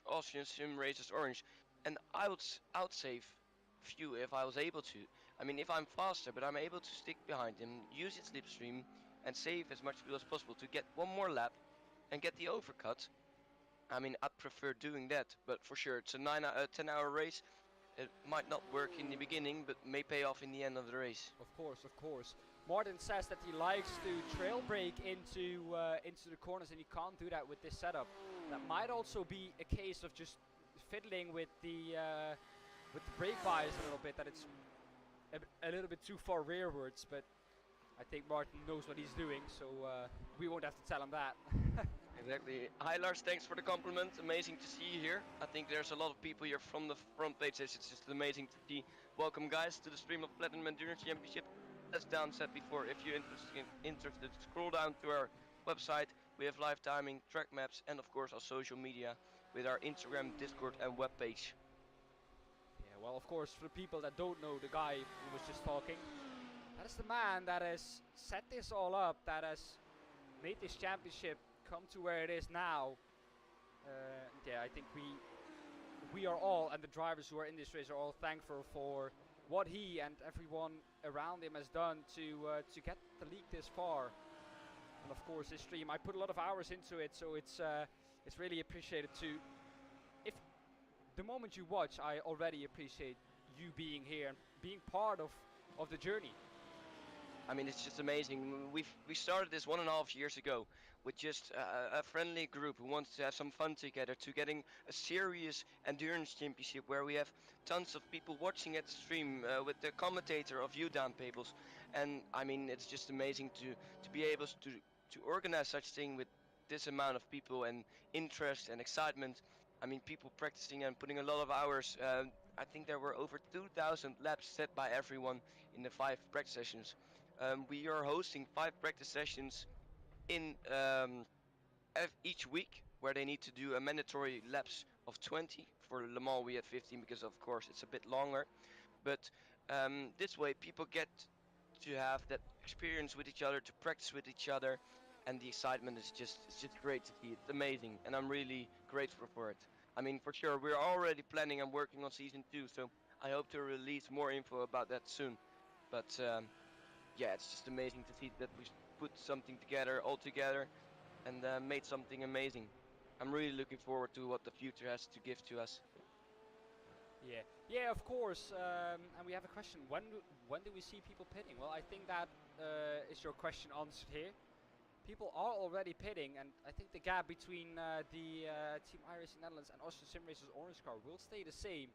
Austrian sim racers Orange, and I would outsave fuel if I was able to. I mean, if I'm faster, but I'm able to stick behind him, use his slipstream, and save as much fuel as possible to get one more lap and get the overcut. I mean, I'd prefer doing that, but for sure, it's a 10-hour race. It might not work in the beginning, but may pay off in the end of the race. Of course, of course. Martin says that he likes to trail brake into the corners, and you can't do that with this setup. That might also be a case of just fiddling with the brake bias a little bit, that it's a little bit too far rearwards, but I think Martin knows what he's doing, so we won't have to tell him that. Exactly. Hi Lars, thanks for the compliment. Amazing to see you here. I think there's a lot of people here from the front page. It's just amazing to see. Welcome guys to the stream of Platinum Endurance Championship. As Dan said before, if you're interested, scroll down to our website. We have live timing, track maps, and of course our social media with our Instagram, Discord and webpage. Yeah, well, of course, for the people that don't know the guy who was just talking, that is the man that has set this all up, that has made this championship come to where it is now. Yeah, I think we are all, and the drivers who are in this race are all thankful for what he and everyone around him has done to get the league this far. And of course, this stream, I put a lot of hours into it, so it's really appreciated too. If the moment you watch, I already appreciate you being here and being part of the journey. I mean, it's just amazing. We started this 1.5 years ago with just a friendly group who wants to have some fun together, to getting a serious endurance championship where we have tons of people watching at the stream with the commentator of U-Down Pables. And I mean, it's just amazing to be able to organize such thing with this amount of people and interest and excitement. I mean, people practicing and putting a lot of hours. I think there were over 2,000 laps set by everyone in the 5 practice sessions. We are hosting 5 practice sessions in each week, where they need to do a mandatory laps of 20. For Le Mans we had 15 because of course it's a bit longer, but this way people get to have that experience with each other, to practice with each other, and the excitement is just, it's just great to see. It's amazing, and I'm really grateful for it. I mean, for sure, we're already planning and working on season 2, so I hope to release more info about that soon. But yeah, it's just amazing to see that we put something together, all together, and made something amazing. I'm really looking forward to what the future has to give to us. Yeah, of course. And we have a question. When do we see people pitting? Well, I think that is your question answered here. People are already pitting, and I think the gap between the Team iRacing Netherlands and Austin Sim Racers orange car will stay the same.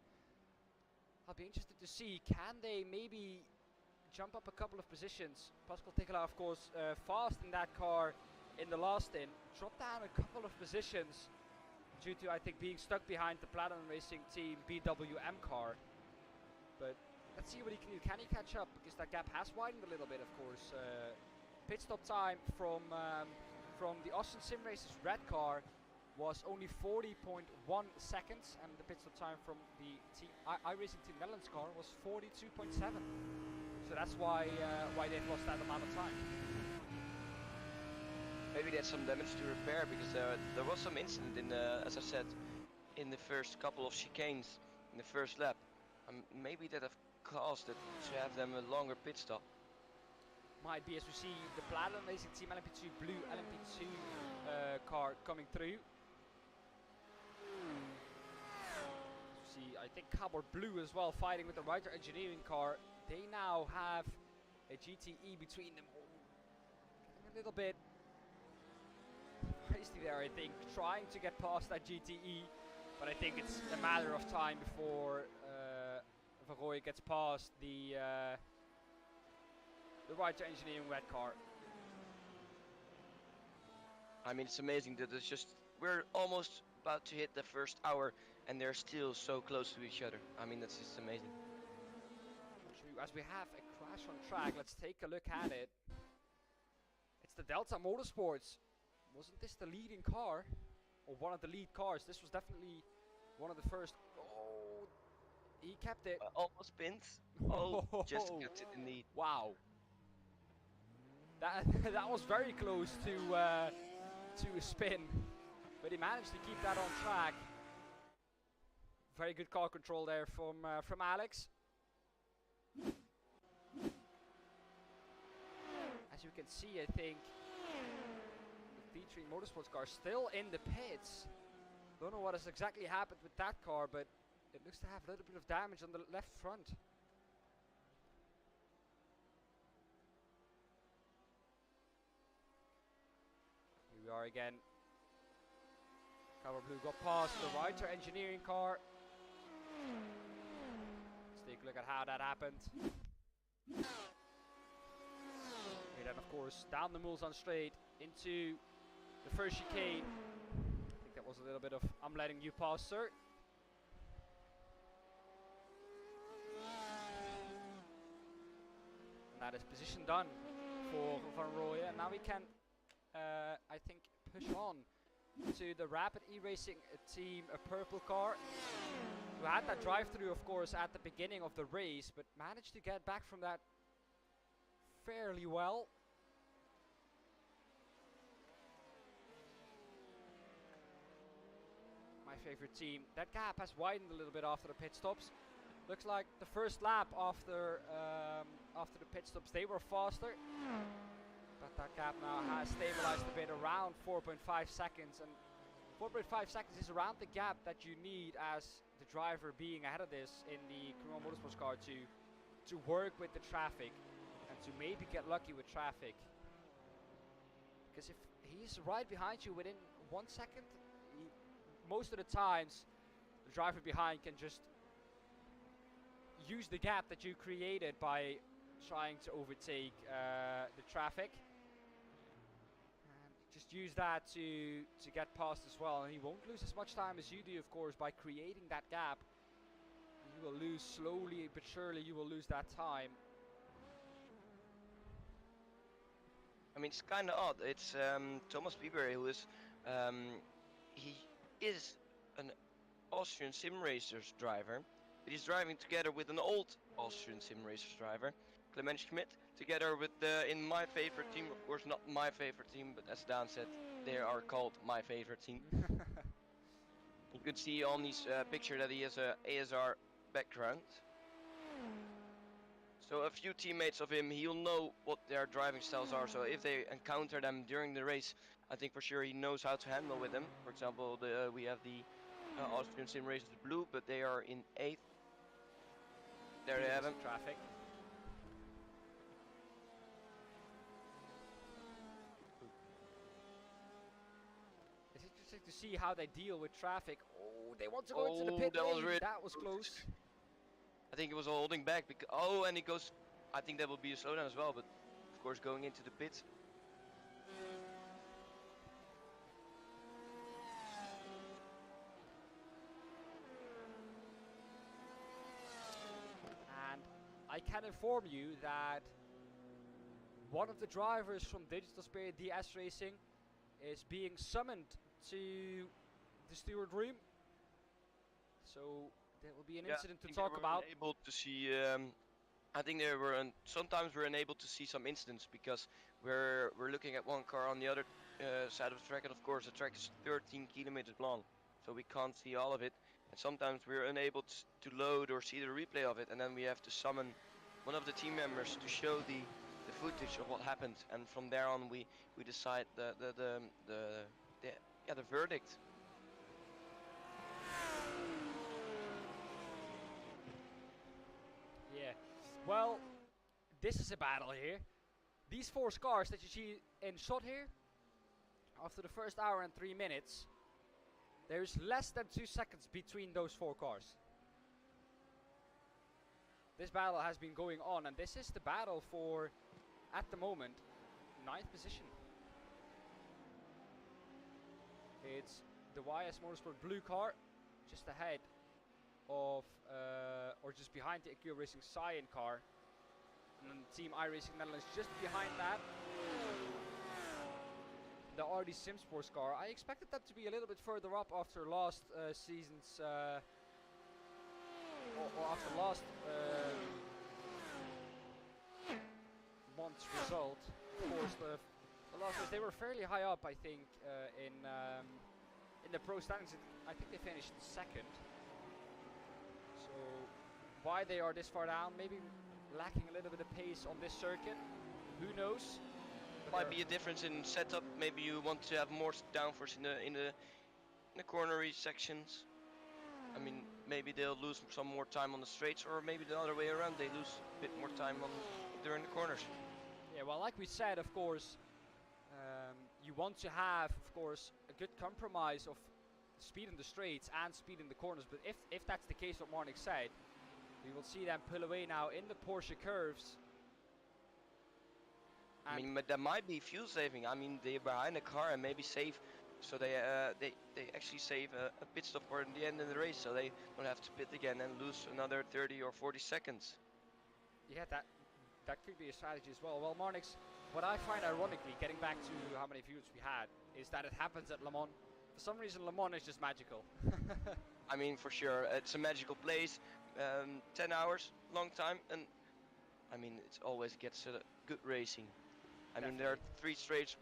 I'll be interested to see, can they maybe jump up a couple of positions? Pascal Tekela, of course, fast in that car in the last stint, dropped down a couple of positions due to, I think, being stuck behind the Platinum Racing Team BWM car. But let's see what he can do. Can he catch up? Because that gap has widened a little bit, of course. Pit stop time from the Austin Sim Racers red car was only 40.1 seconds, and the pit stop time from the iRacing Team Netherlands car was 42.7. So that's why they've lost that amount of time. Maybe there's some damage to repair, because there was some incident in the, as I said, in the first couple of chicanes in the first lap. Maybe that have caused it to have them a longer pit stop. Might be, as we see the Platinum Racing Team LMP2 blue LMP2 car coming through. As we see, I think Carbon Blue as well fighting with the Ryder Engineering car. They now have a GTE between them. Getting a little bit feisty there, I think, trying to get past that GTE, but I think it's a matter of time before Varoy gets past the Ryder Engineering red car. I mean, it's amazing that it's just, we're almost about to hit the first hour and they're still so close to each other. I mean, that's just amazing. True. As we have a crash on track, let's take a look at it. It's the Delta Motorsports. Wasn't this the leading car? Or one of the lead cars? This was definitely one of the first. Oh, he kept it. Almost spins. Oh, just kept it in the. Wow. That was very close to a spin, but he managed to keep that on track. Very good car control there from Alex. As you can see, I think the V3 Motorsports car still in the pits. Don't know what has exactly happened with that car, but it looks to have a little bit of damage on the left front. Here we are again. Cover Blue got past the Ryder Engineering car. Let's take a look at how that happened. And then, of course, down the Mulsanne straight into the first chicane. I think that was a little bit of, I'm letting you pass, sir. And that is position done for Van Rooyen. And now we can, I think, push on to the Rapid iRacing team, a purple car. We had that drive-through, of course, at the beginning of the race, but managed to get back from that fairly well. favorite team. That gap has widened a little bit after the pit stops. Looks like the first lap after the pit stops they were faster, but that gap now has stabilized a bit around 4.5 seconds, and 4.5 seconds is around the gap that you need as the driver being ahead of this in the Karuma Motorsports car to work with the traffic and to maybe get lucky with traffic. Because if he's right behind you within 1 second, most of the times the driver behind can just use the gap that you created by trying to overtake the traffic, and just use that to get past as well. And he won't lose as much time as you do, of course, by creating that gap. You will lose slowly but surely. You will lose that time. I mean, it's kind of odd. It's Thomas Bieber, who is he is an Austrian sim racers driver, but he's driving together with an old Austrian sim racers driver, Clement Schmidt, together with in my favorite team. Of course, not my favorite team, but as Dan said, they are called my favorite team. You could see on this picture that he has a ASR background. So a few teammates of him, he'll know what their driving styles are. So if they encounter them during the race, I think for sure he knows how to handle with them. For example, we have the Austrian sim racers blue, but they are in 8th. There they have him. Traffic. It's interesting to see how they deal with traffic. Oh, they want to go into the pit lane. That was close. I think it was holding back because and it goes. I think that will be a slowdown as well, but of course going into the pits. And I can inform you that one of the drivers from Digital Spirit DS Racing is being summoned to the steward room. So there will be an incident to talk about. Able to see. I think they were. Sometimes we're unable to see some incidents because we're looking at one car on the other side of the track, and of course the track is 13 kilometers long, so we can't see all of it. And sometimes we're unable to load or see the replay of it, and then we have to summon one of the team members to show the footage of what happened, and from there on we decide the verdict. Yeah, well, this is a battle here. These 4 cars that you see in shot here, after the first hour and 3 minutes, there's less than 2 seconds between those 4 cars. This battle has been going on, and this is the battle for, at the moment, 9th position. It's the YS Motorsport blue car, just ahead of, or just behind the Akio Racing Cyan car, and then Team iRacing Netherlands just behind that. The RD Sim Sports car. I expected that to be a little bit further up after last season's, or after last month's result. Of course, the last race they were fairly high up. I think in the pro standings. I think they finished second. So why they are this far down? Maybe lacking a little bit of pace on this circuit. Who knows? Might be a difference in setup. Maybe you want to have more downforce in the cornery sections. I mean, maybe they'll lose some more time on the straights, or maybe the other way around. They lose a bit more time during the corners. Yeah, well, like we said, of course, you want to have, of course, a good compromise of speed in the straights and speed in the corners. But if that's the case, what Marnik said, we will see them pull away now in the Porsche curves. I mean, there might be fuel saving. I mean, they're behind the car and maybe save, so they actually save a pit stop for in the end of the race, so they don't have to pit again and lose another 30 or 40 seconds. Yeah, that could be a strategy as well. Well, Marnix, what I find ironically, getting back to how many views we had, is that it happens at Le Mans. For some reason, Le Mans is just magical. I mean, for sure, it's a magical place. 10 hours, long time, and I mean, it always gets good racing. I mean, there are 3 straights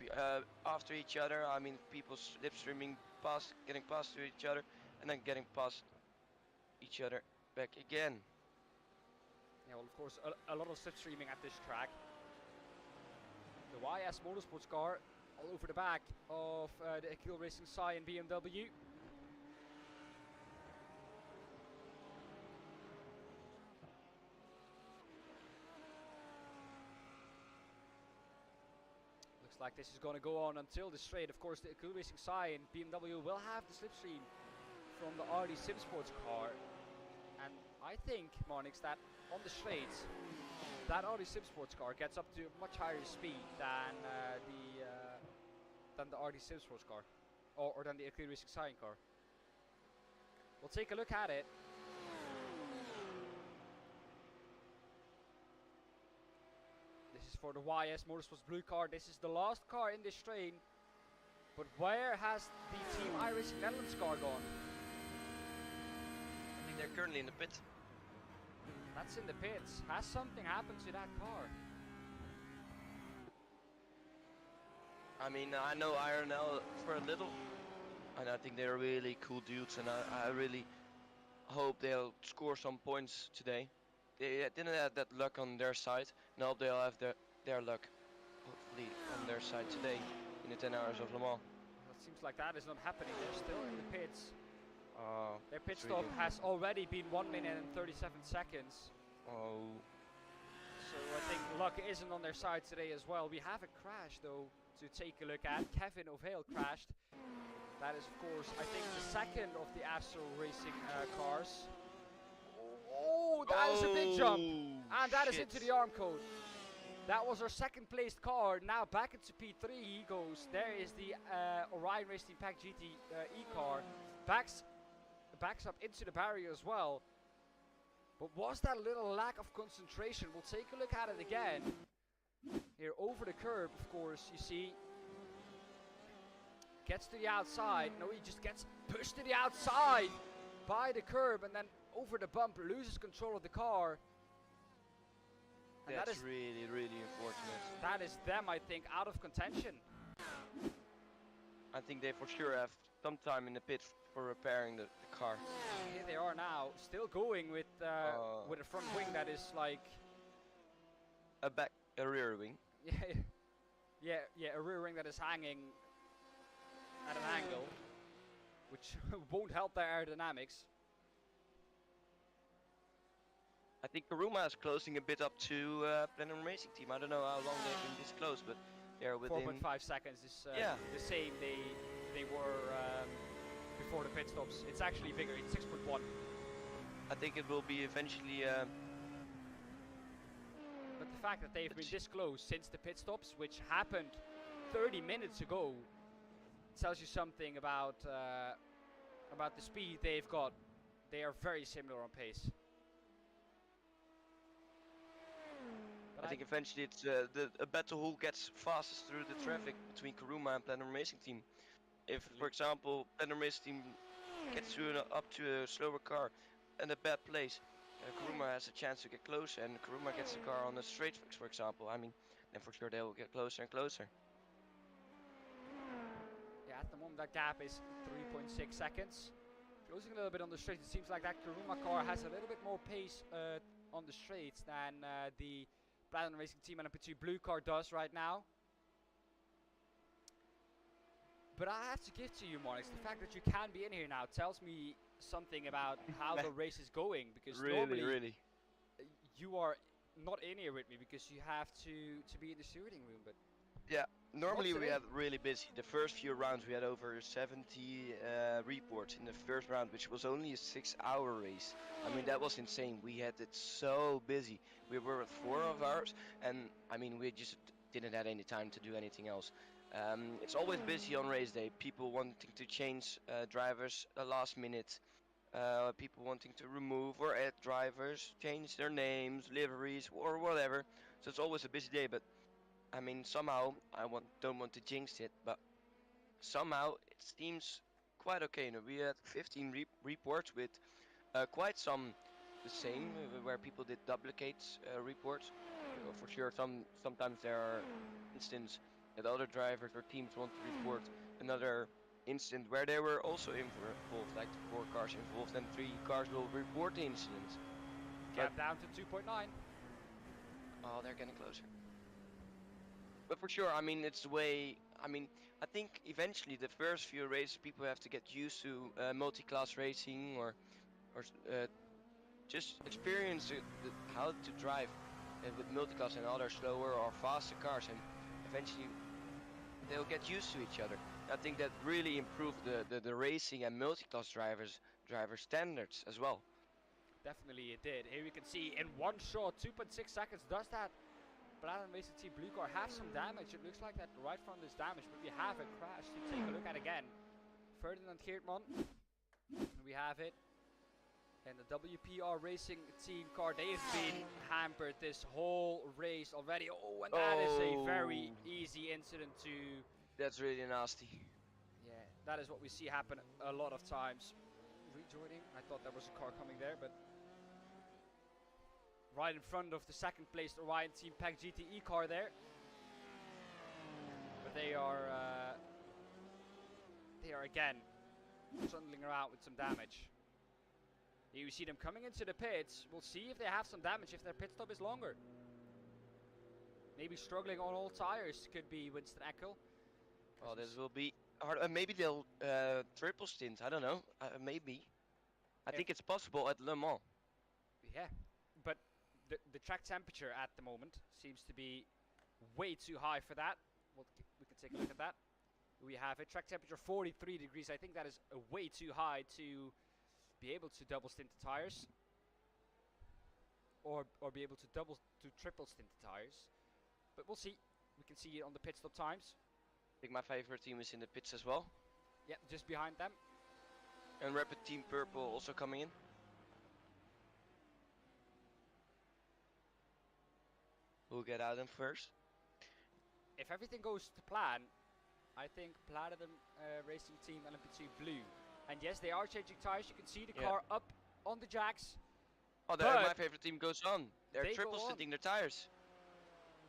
after each other. I mean, people slipstreaming past, getting past to each other. and then getting past each other back again. Yeah, well, of course, a lot of slipstreaming at this track. The YS Motorsports car all over the back of the Akil Racing Cyan BMW. Looks like this is going to go on until the straight. Of course, the Akil Racing Cyan BMW will have the slipstream from the RD Sim Sports car. And I think, Monix, that on the straights, that RD Sim Sports car gets up to a much higher speed than the RD Sim Sports car, or than the Akil Racing Cyan car. We'll take a look at it. This is for the YS Motorsports blue car. This is the last car in this train. But where has the Team iRacing Netherlands car gone? I think they're currently in the pit. That's in the pits. Has something happened to that car? I mean, I know IRNL for a little, and I think they're really cool dudes, and I really hope they'll score some points today. They didn't have that luck on their side, and I hope they'll have their luck, hopefully, on their side today in the 10 hours of Le Mans. Well, it seems like that is not happening. They're still in the pits. Their pit it's stop really has already been 1 minute and 37 seconds. Oh. So I think luck isn't on their side today as well. We have a crash though to take a look at. Kevin O'Hale crashed. That is of course I think the second of the Astro Racing cars. Oh, that is a big jump. And that is into the arm code. That was our second placed car. Now back into P3 he goes. There is the Orion Racing Pack GT E car. Backs up into the barrier as well. But was that a little lack of concentration? We'll take a look at it again. Here over the curb, of course, you see. Gets to the outside. No, he just gets pushed to the outside by the curb and then over the bump, loses control of the car. And That's that is really, really unfortunate. That is them, I think, out of contention. I think they for sure have some time in the pit for repairing the car. Here they are now, still going with a front wing that is like a rear wing. Yeah, a rear wing that is hanging at an angle, which won't help their aerodynamics. I think Karuma is closing a bit up to Platinum Racing Team. I don't know how long they've been this close, but they're within 4.5 seconds is the same they were before the pit stops. It's actually bigger, it's 6.1. I think it will be eventually but the fact that they've been this close since the pit stops, which happened 30 minutes ago, tells you something about the speed they've got. They are very similar on pace. I think eventually it's a battle who gets fastest through the traffic between Karuma and Platinum Racing Team. If, for example, Platinum Racing Team gets up to a slower car and a bad place, Karuma has a chance to get closer, and Karuma gets the car on a straight fix, for example. I mean, then for sure they will get closer and closer. Yeah, at the moment that gap is 3.6 seconds. Closing a little bit on the straight. It seems like that Karuma car has a little bit more pace on the straights than the Platinum Racing Team and LMP2 blue car does right now. But I have to give to you, Monix, the fact that you can be in here now tells me something about how the race is going, because normally you are not in here with me because you have to be in the steering room. But yeah, normally we have really busy. The first few rounds we had over 70 reports in the first round, which was only a 6-hour race. I mean, that was insane. We had it so busy. We were at 4 of ours, and I mean, we just didn't have any time to do anything else. It's always busy on race day. People wanting to change drivers last minute. People wanting to remove or add drivers, change their names, liveries, or whatever. So it's always a busy day. But I mean, somehow don't want to jinx it, but somehow it seems quite okay. You know, we had 15 reports with quite some the same, where people did duplicates reports. For sure, sometimes there are instances that other drivers or teams want to report another incident where they were also involved, like the 4 cars involved, and 3 cars will report the incident. Gap down to 2.9. Oh, they're getting closer. But for sure, I mean, it's the way. I mean, I think eventually the first few races people have to get used to multi-class racing or just experience how to drive with multi-class and other slower or faster cars, and eventually they'll get used to each other. I think that really improved the racing and multi-class driver standards as well. Definitely it did. Here we can see in one shot, 2.6 seconds, does that Platinum Racing Team Blue car have some damage? It looks like that the right front is damaged, but we have a crash to take a look at again. Ferdinand Geertman, we have it. And the WPR Racing Team car, they have been hampered this whole race already. Oh, and that is a very easy incident to... That's really nasty. Yeah, that is what we see happen a lot of times. Rejoining, I thought there was a car coming there, but... Right in front of the second placed Orion Team Pack GTE car there. But they are again trundling around with some damage. Here we see them coming into the pits. We'll see if they have some damage, if their pit stop is longer. Maybe struggling on all tires could be Winston Eckel. Oh, this will be hard. Maybe they'll triple stint. I don't know. Maybe. I think it's possible at Le Mans. Yeah, but the track temperature at the moment seems to be way too high for that. We can take a look at that. We have a track temperature 43 degrees. I think that is way too high to be able to double stint the tires, or be able to triple stint the tires. But we'll see. We can see it on the pit stop times. I think my favorite team is in the pits as well. Yeah, just behind them. And Rapid Team Purple also coming in. We'll get out them first. If everything goes to plan, I think Platinum Racing Team LMP2 Blue. And yes, they are changing tires. You can see the car up on the jacks. Oh, my favorite team goes on. They're triple stinting their tires.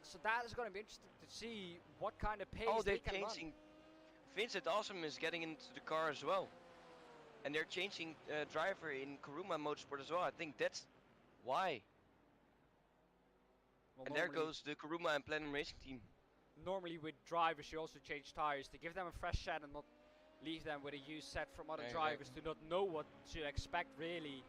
So that is going to be interesting to see what kind of pace they can changing. Vincent Awesome is getting into the car as well. And they're changing driver in Kuruma Motorsport as well. I think that's why. Well, and there goes the Kuruma and Platinum Racing Team. Normally with drivers you also change tires to give them a fresh set and not leave them with a used set from other drivers to not know what to expect really.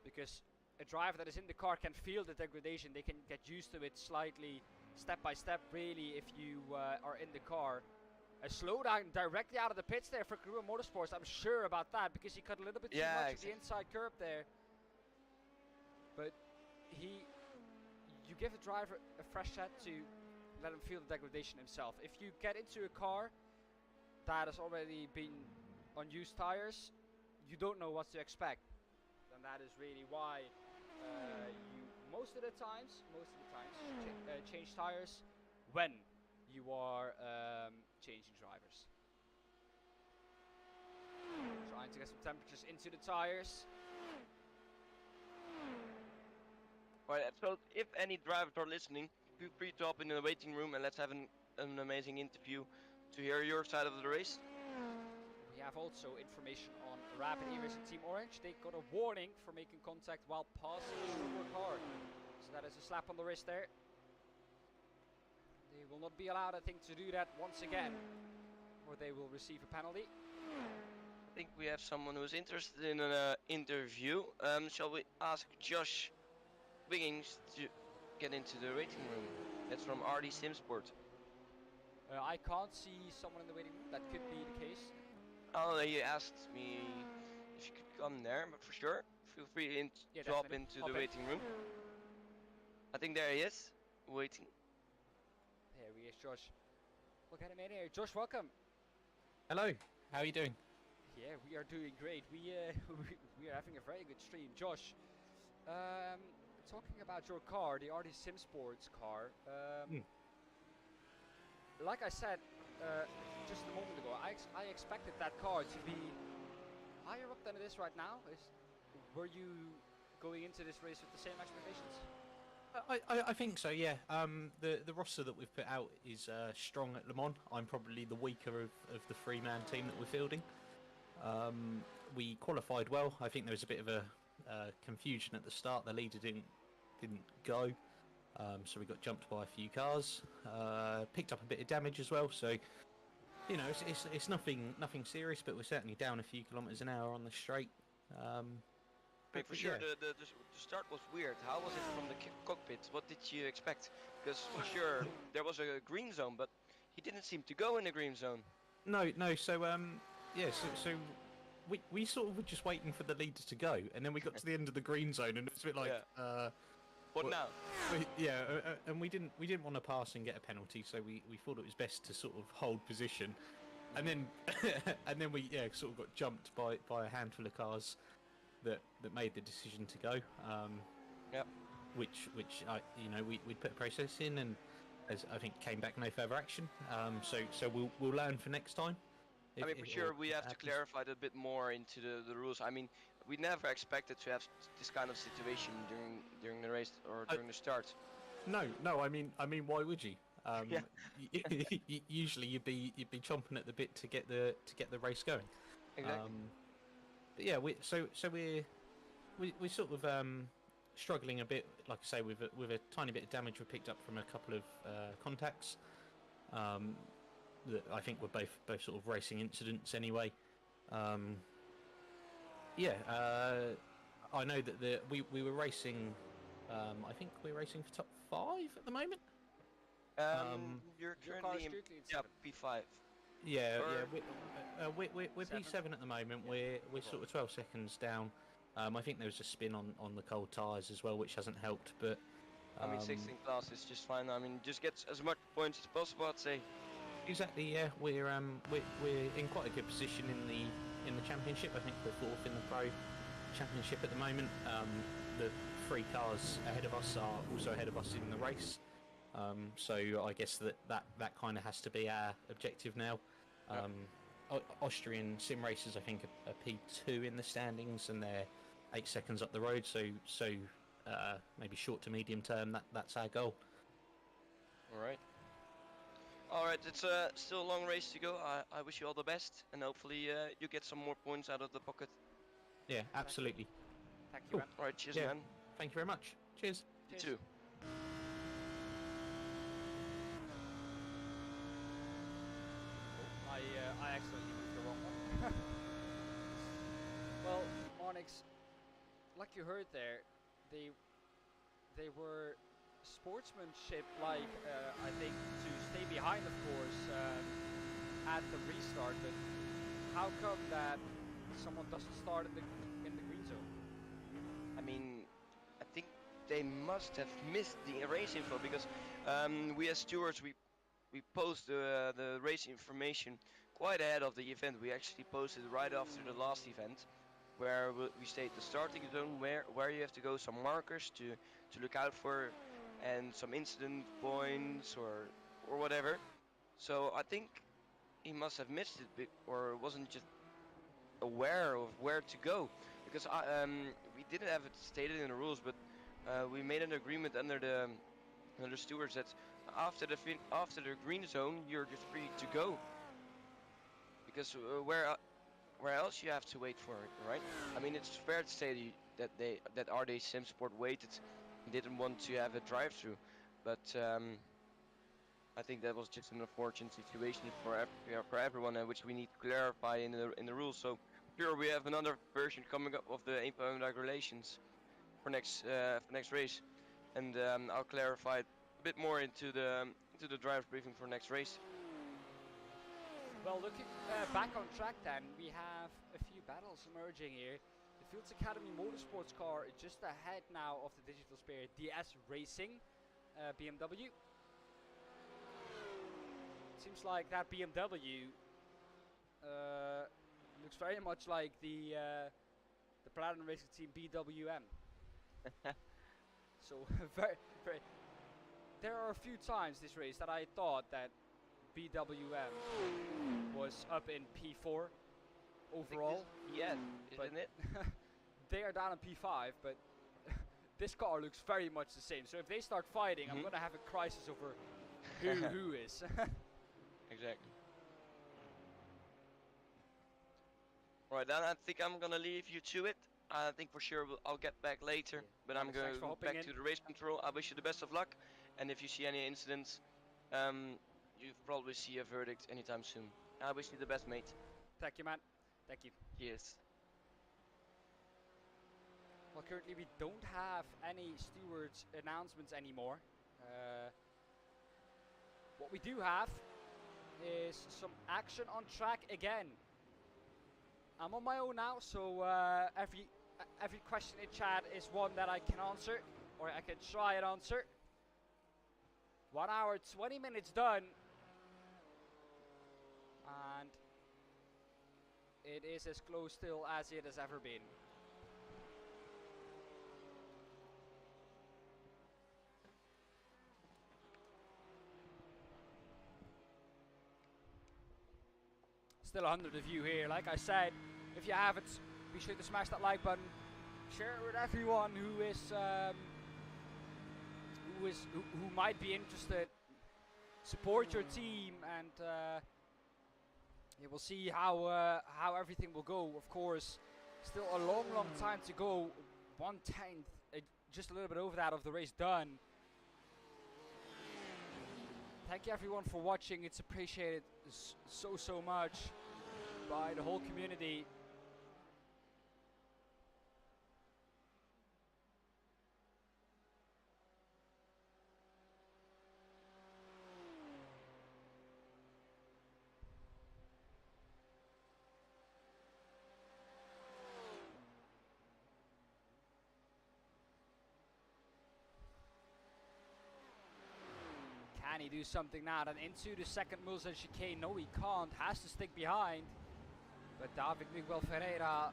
Because a driver that is in the car can feel the degradation. They can get used to it slightly, step by step really, if you are in the car. A slowdown directly out of the pits there for Kuruma Motorsports. I'm sure about that because he cut a little bit too much of the inside curb there. But you give the driver a fresh set to let him feel the degradation himself. If you get into a car that has already been on used tires, you don't know what to expect. And that is really why you most of the times change tires when you are changing drivers. Trying to get some temperatures into the tires. Right, so if any drivers are listening, feel free to hop in the waiting room and let's have an amazing interview to hear your side of the race. We have also information on Rapid iRacing Team Orange. They got a warning for making contact while passing a silver car. So that is a slap on the wrist there. They will not be allowed, I think, to do that once again, or they will receive a penalty. I think we have someone who's interested in an interview. Shall we ask Josh Wiggins to get into the waiting room? That's from RD Simsport. I can't see someone in the waiting room. That could be the case. Oh, he asked me if you could come there, but for sure, feel free to hop into the waiting room. I think there he is, waiting. There he is, Josh. We'll get him in here. Josh, welcome. Hello, how are you doing? Yeah, we are doing great. We are having a very good stream. Josh, talking about your car, the RD Simsports car. Like I said just a moment ago, I expected that car to be higher up than it is right now. Were you going into this race with the same expectations? I think so. Yeah. The roster that we've put out is strong at Le Mans. I'm probably the weaker of the three-man team that we're fielding. We qualified well. I think there was a bit of a confusion at the start. The leader didn't go, so we got jumped by a few cars. Picked up a bit of damage as well. So you know, it's nothing serious, but we're certainly down a few kilometres an hour on the straight. For sure, the start was weird. How was it from the cockpit? What did you expect? Because for sure there was a green zone, but he didn't seem to go in the green zone. No. So yeah. So we sort of were just waiting for the leader to go, and then we got to the end of the green zone, and it's a bit like, what now? And we didn't want to pass and get a penalty, so we thought it was best to sort of hold position, and then we sort of got jumped by a handful of cars that made the decision to go. Which we put a process in, and as I think came back no further action. So we'll learn for next time. For sure we have to clarify it a bit more into the rules. I mean, we never expected to have this kind of situation during the race or during the start. No. I mean, why would you? Usually you'd be chomping at the bit to get the race going. Exactly. But yeah, we're sort of struggling a bit, like I say, with a tiny bit of damage we picked up from a couple of contacts. That I think were both sort of racing incidents anyway. I know that we were racing. I think we're racing for top 5 at the moment. You're currently in P5. We're P7 at the moment. We're sort of 12 seconds down. I think there was a spin on the cold tyres as well, which hasn't helped. But 16 class is just fine. I mean, just get as much points as possible, I'd say. Exactly. Yeah, we're in quite a good position in the championship. I think we're 4th in the pro championship at the moment. The 3 cars ahead of us are also ahead of us in the race. So I guess that kind of has to be our objective now. Austrian sim racers, I think, are P2 in the standings, and they're 8 seconds up the road. So maybe short to medium term, that's our goal. All right, it's still a long race to go. I wish you all the best, and hopefully you get some more points out of the pocket. Yeah, absolutely. Thank you, man. All right, cheers, man. Thank you very much. Cheers. You too. I accidentally moved the wrong one. Well, Onyx, like you heard there, they were sportsmanship, like I think, to stay behind, of course, at the restart. But how come that someone doesn't start in the green zone? I mean, I think they must have missed the race info, because we as stewards we post the race information quite ahead of the event. We actually posted right after the last event, where we state the starting zone, where you have to go, some markers to look out for, and some incident points or whatever. So I think he must have missed it, or wasn't just aware of where to go, because we didn't have it stated in the rules, but we made an agreement under the stewards that after the green zone you're just free to go, because where else you have to wait for it, right? I mean, it's fair to say that RD Sim Sport waited, didn't want to have a drive-through, but I think that was just an unfortunate situation for everyone, which we need to clarify in the rules. So here we have another version coming up of the AIM regulations for next race, and I'll clarify it a bit more into the driver's briefing for next race. Well, looking back on track then, we have a few battles emerging here. The Fields Academy Motorsports car is just ahead now of the Digital Spirit DS Racing BMW. Seems like that BMW looks very much like the Platinum Racing Team BWM. So very. There are a few times this race that I thought that BWM was up in P4 overall. Isn't it? They are down in P5, but this car looks very much the same. So if they start fighting, I'm gonna have a crisis over who is. Exactly. Alright, then I think I'm gonna leave you to it. I think for sure I'll get back later, but I'm Thanks for going hopping back in. to the race control. I wish you the best of luck, and if you see any incidents, you probably see a verdict anytime soon. I wish you the best, mate. Thank you, man. Thank you. Yes. Well, currently we don't have any stewards announcements anymore. What we do have is some action on track again. I'm on my own now, so every question in chat is one that I can answer, or I can try and answer. 1 hour, 20 minutes done. And it is as close still as it has ever been. Still 100 of you here. Like I said, if you haven't, be sure to smash that like button. Share it with everyone who might be interested. Support your team, and yeah, we'll see how everything will go. Of course, still a long time to go. 1/10, just a little bit over that of the race done. Thank you everyone for watching. It's appreciated so much by the whole community. Can he do something now? Then into the second Mulsanne chicane. No, he can't. Has to stick behind. But David Miguel Ferreira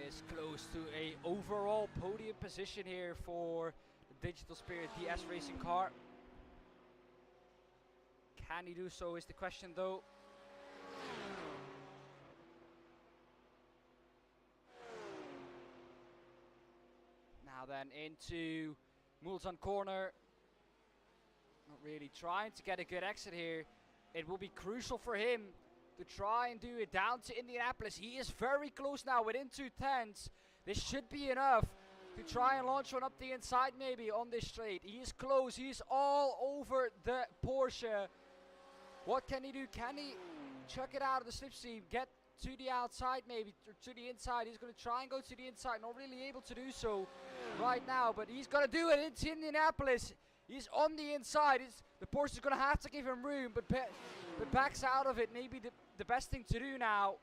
is close to a overall podium position here for the Digital Spirit DS racing car. Can he do so is the question, though. Now then into Mulsanne corner. Not really trying to get a good exit here. It will be crucial for him to try and do it down to Indianapolis. He is very close now within 2/10. This should be enough to try and launch one up the inside maybe on this straight. He is close. He's all over the Porsche. What can he do? Can he chuck it out of the slipstream? Get to the outside maybe, or to the inside. He's going to try and go to the inside. Not really able to do so right now, but he's going to do it into Indianapolis. He's on the inside. The Porsche is going to have to give him room, but backs out of it. Maybe the best thing to do now.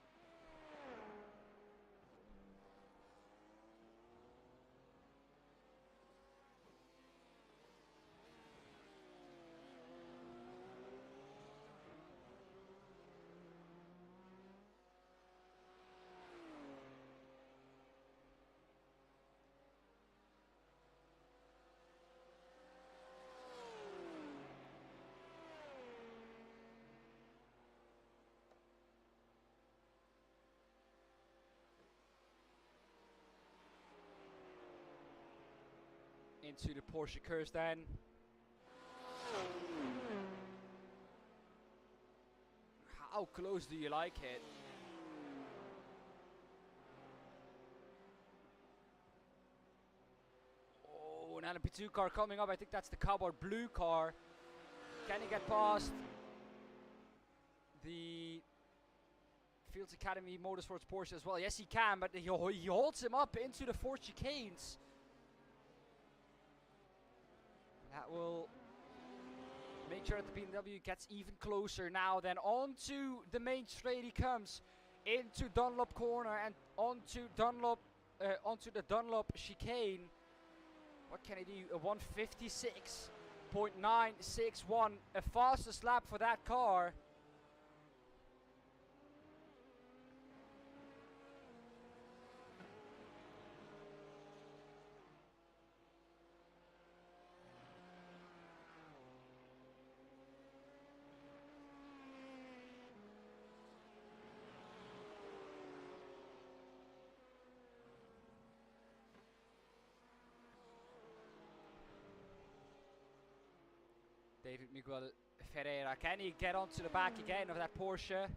Into the Porsche curse then. How close do you like it? Oh, an LMP2 car coming up. I think that's the Cowboy Blue car. Can he get past the Fields Academy Motorsports Porsche as well? Yes, he can, but he holds him up into the 4 chicanes. That will make sure that the BMW gets even closer now. Then onto the main straight he comes, into Dunlop corner and onto the Dunlop chicane. What can he do? A 156.961, a fastest lap for that car. David Miguel Ferreira. Can he get onto the back again of that Porsche?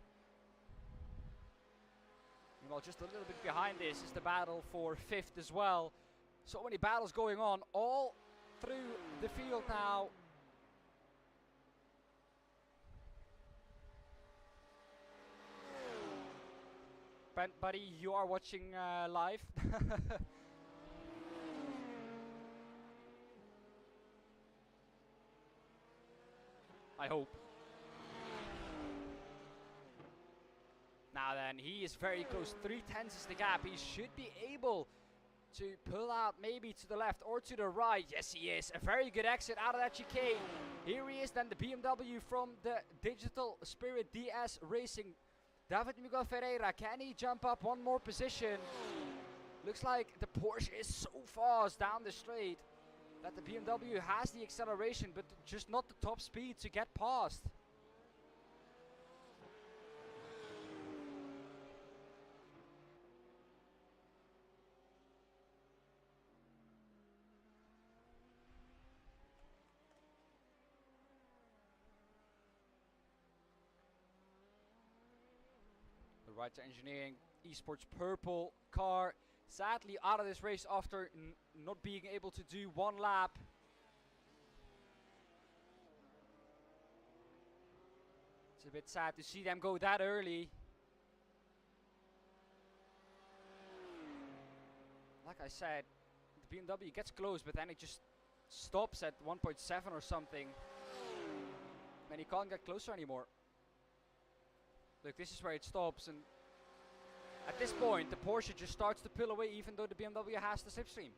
Well, just a little bit behind this is the battle for 5th as well. So many battles going on all through the field now. Brent, buddy, you are watching live. I hope. Now then, he is very close. 3/10 is the gap. He should be able to pull out maybe to the left or to the right. Yes, he is. A very good exit out of that chicane. Here he is then, the BMW from the Digital Spirit DS Racing. David Miguel Ferreira, can he jump up one more position? Looks like the Porsche is so fast down the straight that the BMW has the acceleration, but just not the top speed to get past. The Right to Engineering Esports purple car sadly out of this race after not being able to do one lap. It's a bit sad to see them go that early. Like I said, the BMW gets close, but then it just stops at 1.7 or something. And he can't get closer anymore. Look, this is where it stops, and at this point the Porsche just starts to pull away even though the BMW has the slipstream.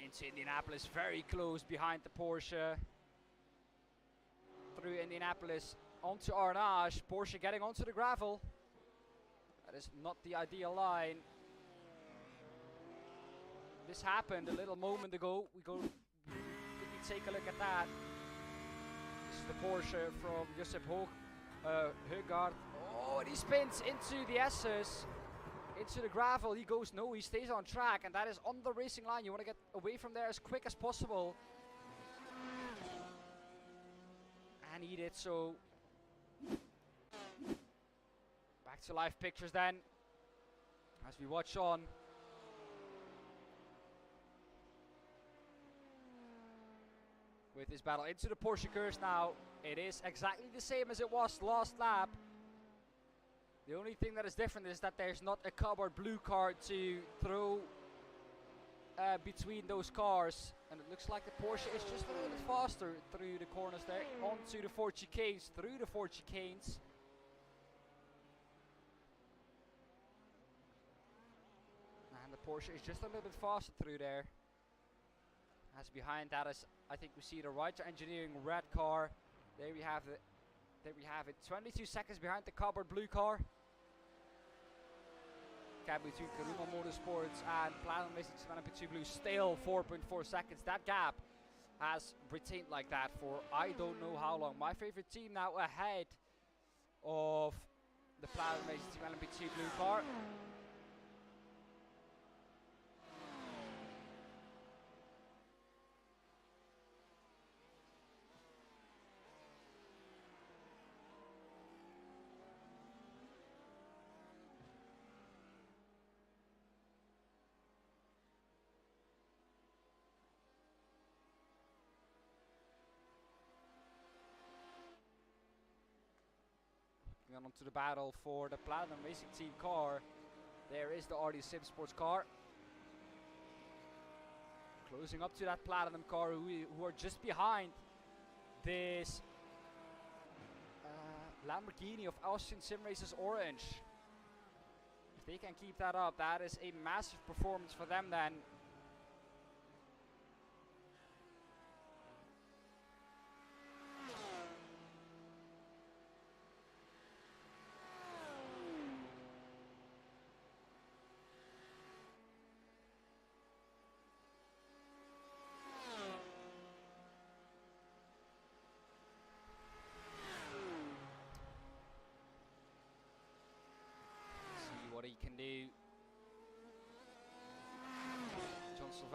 Into Indianapolis, very close behind the Porsche. Through Indianapolis, onto Arnage, Porsche getting onto the gravel. That is not the ideal line. This happened a little moment ago. We quickly take a look at that. This is the Porsche from Josep Høgaard. Oh, and he spins into the S's, into the gravel. He goes, no, he stays on track, and that is on the racing line. You want to get away from there as quick as possible. And he did so. Back to live pictures then, as we watch on. With this battle into the Porsche curse now. It is exactly the same as it was last lap. The only thing that is different is that there's not a cardboard blue car to throw between those cars. And it looks like the Porsche is just a little bit faster through the corners there. Onto the 4 chicanes, through the 4 chicanes. And the Porsche is just a little bit faster through there. As behind that is, I think we see the Right to Engineering red car. There we have it. There we have it. 22 seconds behind the cardboard blue car. Gap between Karuma Motorsports and Platinum Racing LMP2 Blue still 4.4 seconds. That gap has retained like that for I don't know how long. My favorite team now ahead of the Platinum Racing LMP2 Blue car. Onto the battle for the Platinum Racing Team car. There is the RD Sim Sports car. Closing up to that Platinum car who are just behind this Lamborghini of Austin Sim Racers Orange. If they can keep that up, that is a massive performance for them then. What he can do.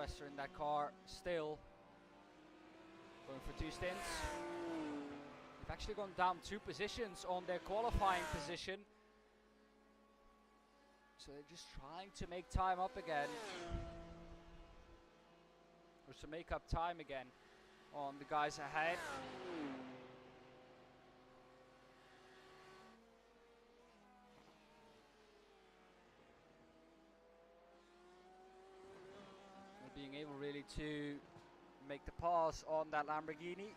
Sylvester in that car still. Going for 2 stints. They've actually gone down 2 positions on their qualifying position. So they're just trying to make time up again. Or to make up time again on the guys ahead. And being able really to make the pass on that Lamborghini.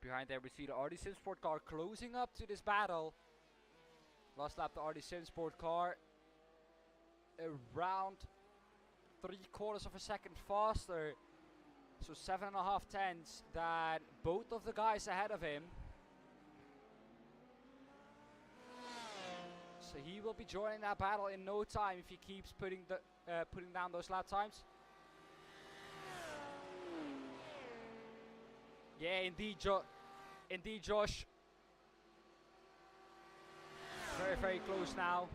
Behind there we see the RD Sim Sport car closing up to this battle. Last lap the RD Sim Sport car around 3/4 of a second faster. So 7.5 tenths than both of the guys ahead of him. So he will be joining that battle in no time if he keeps putting down those lap times. Yeah, indeed, Josh. Very, very close now.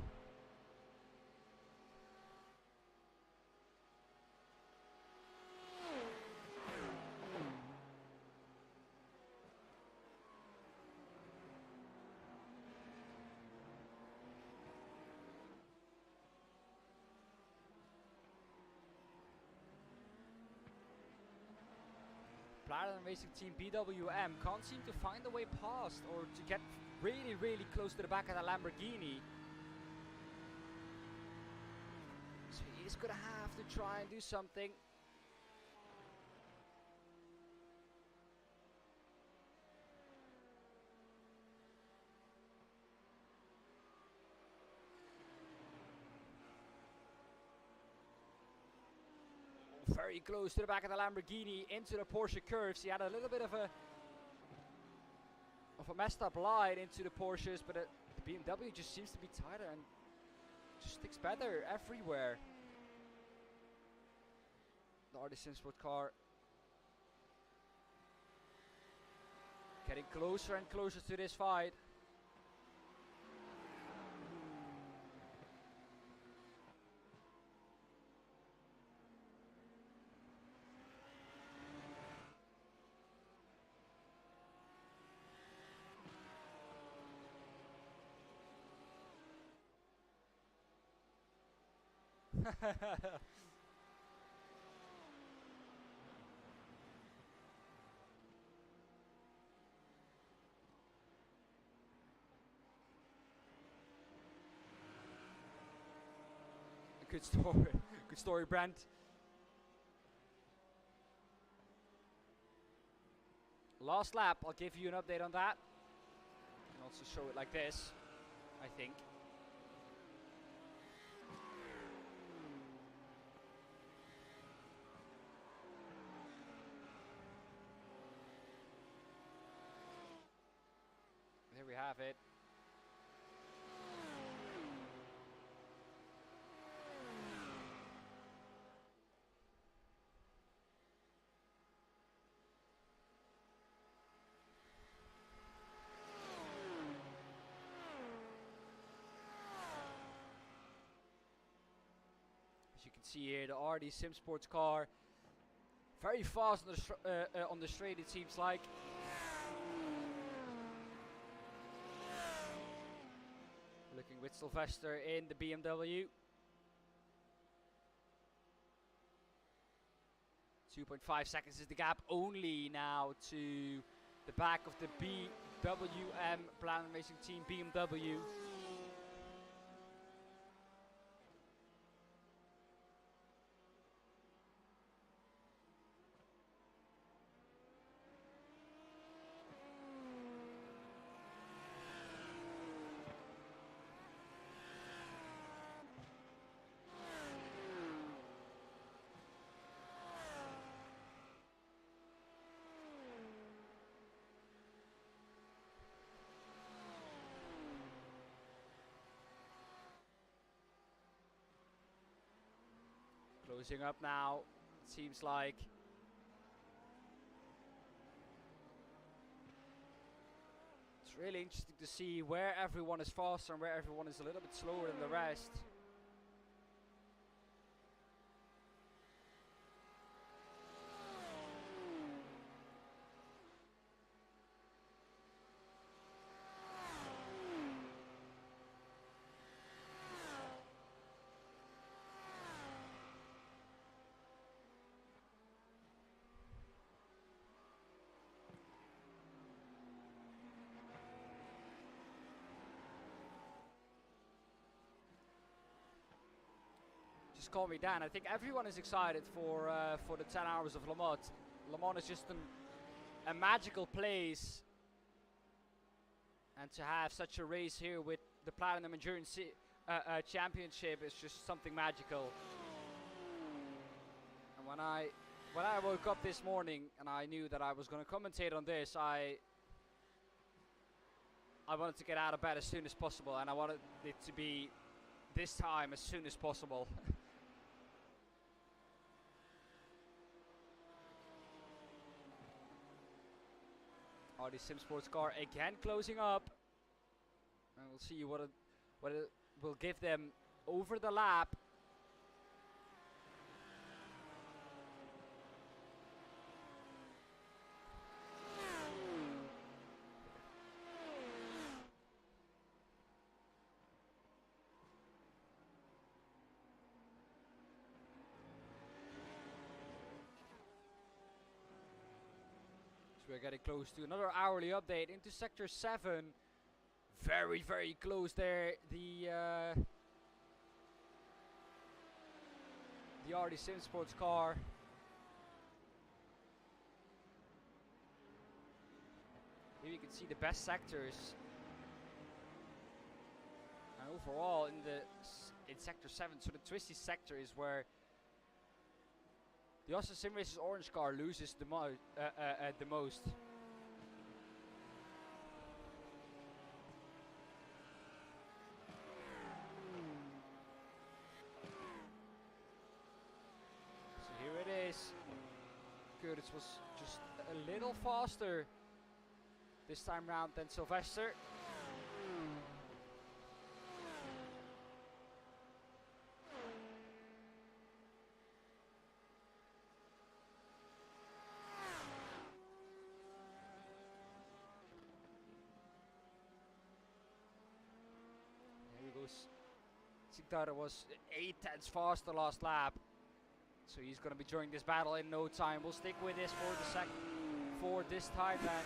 Platinum Racing Team BWM can't seem to find a way past or to get really, really close to the back of the Lamborghini. So he's gonna have to try and do something. Very close to the back of the Lamborghini into the Porsche curves. He had a little bit of a messed up line into the Porsches, but the BMW just seems to be tighter and just sticks better everywhere. The RD Sim Sport car getting closer and closer to this fight. Good story. Good story, Brent. Last lap, I'll give you an update on that. And also show it like this, I think. There we have it. As you can see here, the RD Sim Sports car, very fast on the straight, it seems like. Looking with Sylvester in the BMW. 2.5 seconds is the gap only now to the back of the BWM Platinum Racing Team BMW. Closing up now, it seems like. It's really interesting to see where everyone is faster and where everyone is a little bit slower than the rest. Just call me Dan. I think everyone is excited for the 10 hours of Le Mans. Le Mans is just a magical place, and to have such a race here with the Platinum Endurance Championship is just something magical. And when I woke up this morning and I knew that I was going to commentate on this, I wanted to get out of bed as soon as possible, and I wanted it to be this time as soon as possible. The Sim Sports car again closing up, and we'll see what it will give them over the lap. We're getting close to another hourly update into Sector 7. Very, very close there. The RD Sim Sports car. Here you can see the best sectors. And overall in Sector 7, so the twisty sector is where the Austin Sim Race's orange car loses the most. So here it is. Curtis was just a little faster this time round than Sylvester. Sigdara was 8/10 faster last lap, so he's going to be joining this battle in no time. We'll stick with this for this time then.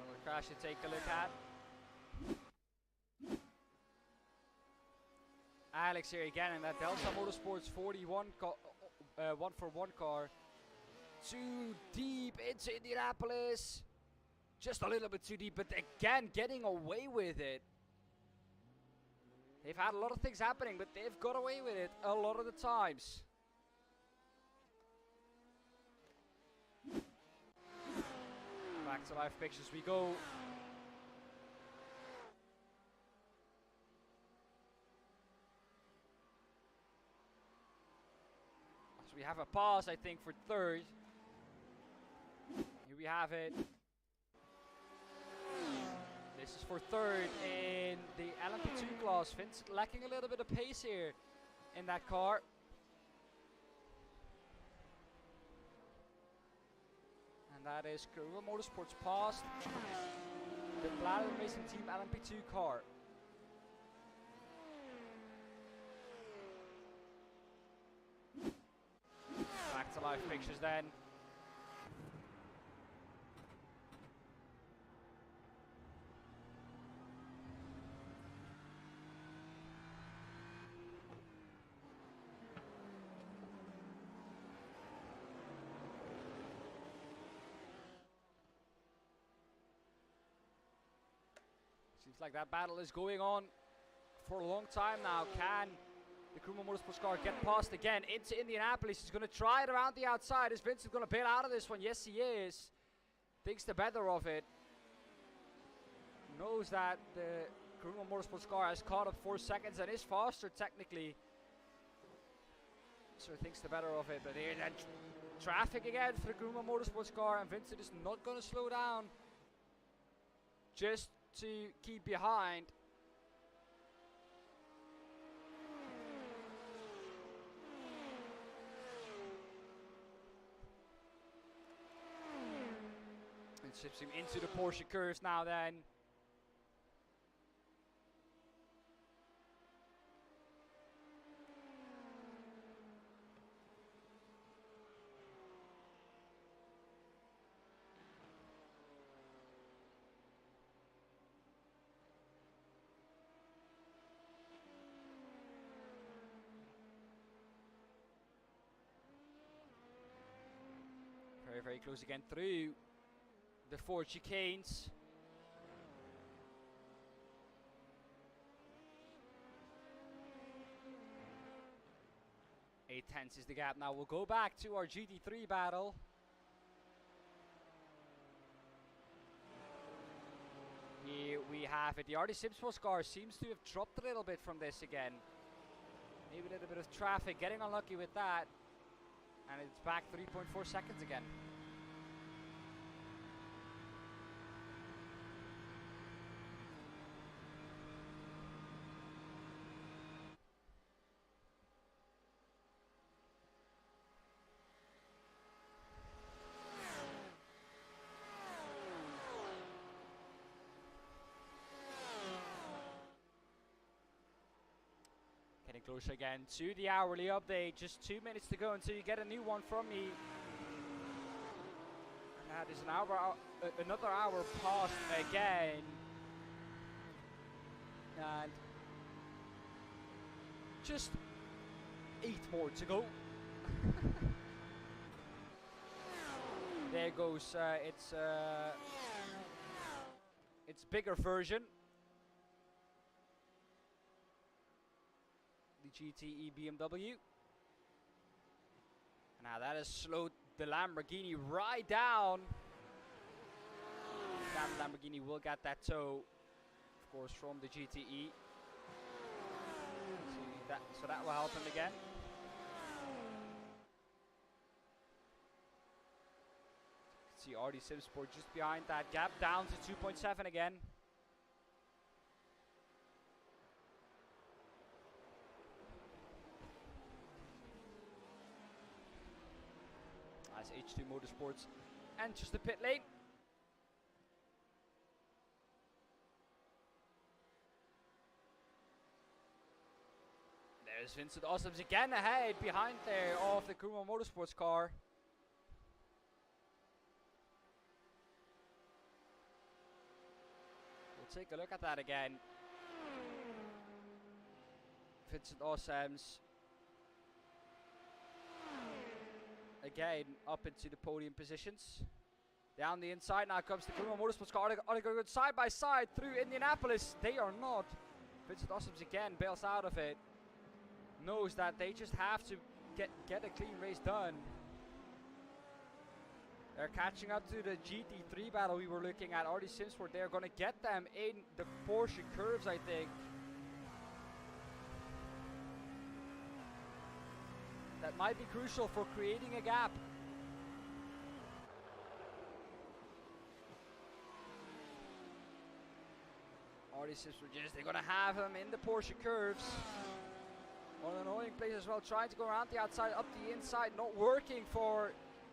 Another crash to take a look at. Alex here again in that Delta Motorsports 41 1-for-1 car. Too deep into Indianapolis. Just a little bit too deep, but again getting away with it. They've had a lot of things happening, but they've got away with it a lot of the times. Back to live pictures we go. We have a pause, I think, for third. Here we have it. This is for third in the LMP2 class. Vince lacking a little bit of pace here in that car. And that is Karuma Motorsports passed the Platinum Racing Team LMP2 car. Back to live pictures then. Seems like that battle is going on for a long time now. Can the Karuma Motorsports car get past again into Indianapolis? He's going to try it around the outside. Is Vincent going to bail out of this one? Yes, he is. Thinks the better of it. Knows that the Kuruma Motorsports car has caught up 4 seconds and is faster technically. So thinks the better of it, but here then traffic again for the Kuruma Motorsports car, and Vincent is not going to slow down just to keep behind. And ships him into the Porsche curves now then. Very, very close again through the 4 chicanes. Eight tenths is the gap now. We'll go back to our GT3 battle. Here we have it. The RD Simsports car seems to have dropped a little bit from this again. Maybe a little bit of traffic, getting unlucky with that. And it's back 3.4 seconds again. Getting closer again to the hourly update. Just 2 minutes to go until you get a new one from me. And that is an hour, another hour passed again. And just 8 more to go. There goes its bigger version. GTE BMW. Now that has slowed the Lamborghini right down. That Lamborghini will get that tow, of course, from the GTE. So that will help him again. See RD Simsport just behind that gap, down to 2.7 again. As H2 Motorsports enters the pit lane. There's Vincent Ossoms again ahead behind there of the Kuruma Motorsports car. We'll take a look at that again. Vincent Ossoms again up into the podium positions. Down the inside now comes the Kuruma Motorsports car. Are they going to go side by side through Indianapolis? They are not. Vincent Ossoms again bails out of it. Knows that they just have to get a clean race done. They're catching up to the GT3 battle we were looking at. RD Simsport, they're going to get them in the Porsche curves, I think. That might be crucial for creating a gap. RD Simsport, they're going to have him in the Porsche curves. On an annoying place as well, trying to go around the outside, up the inside, not working for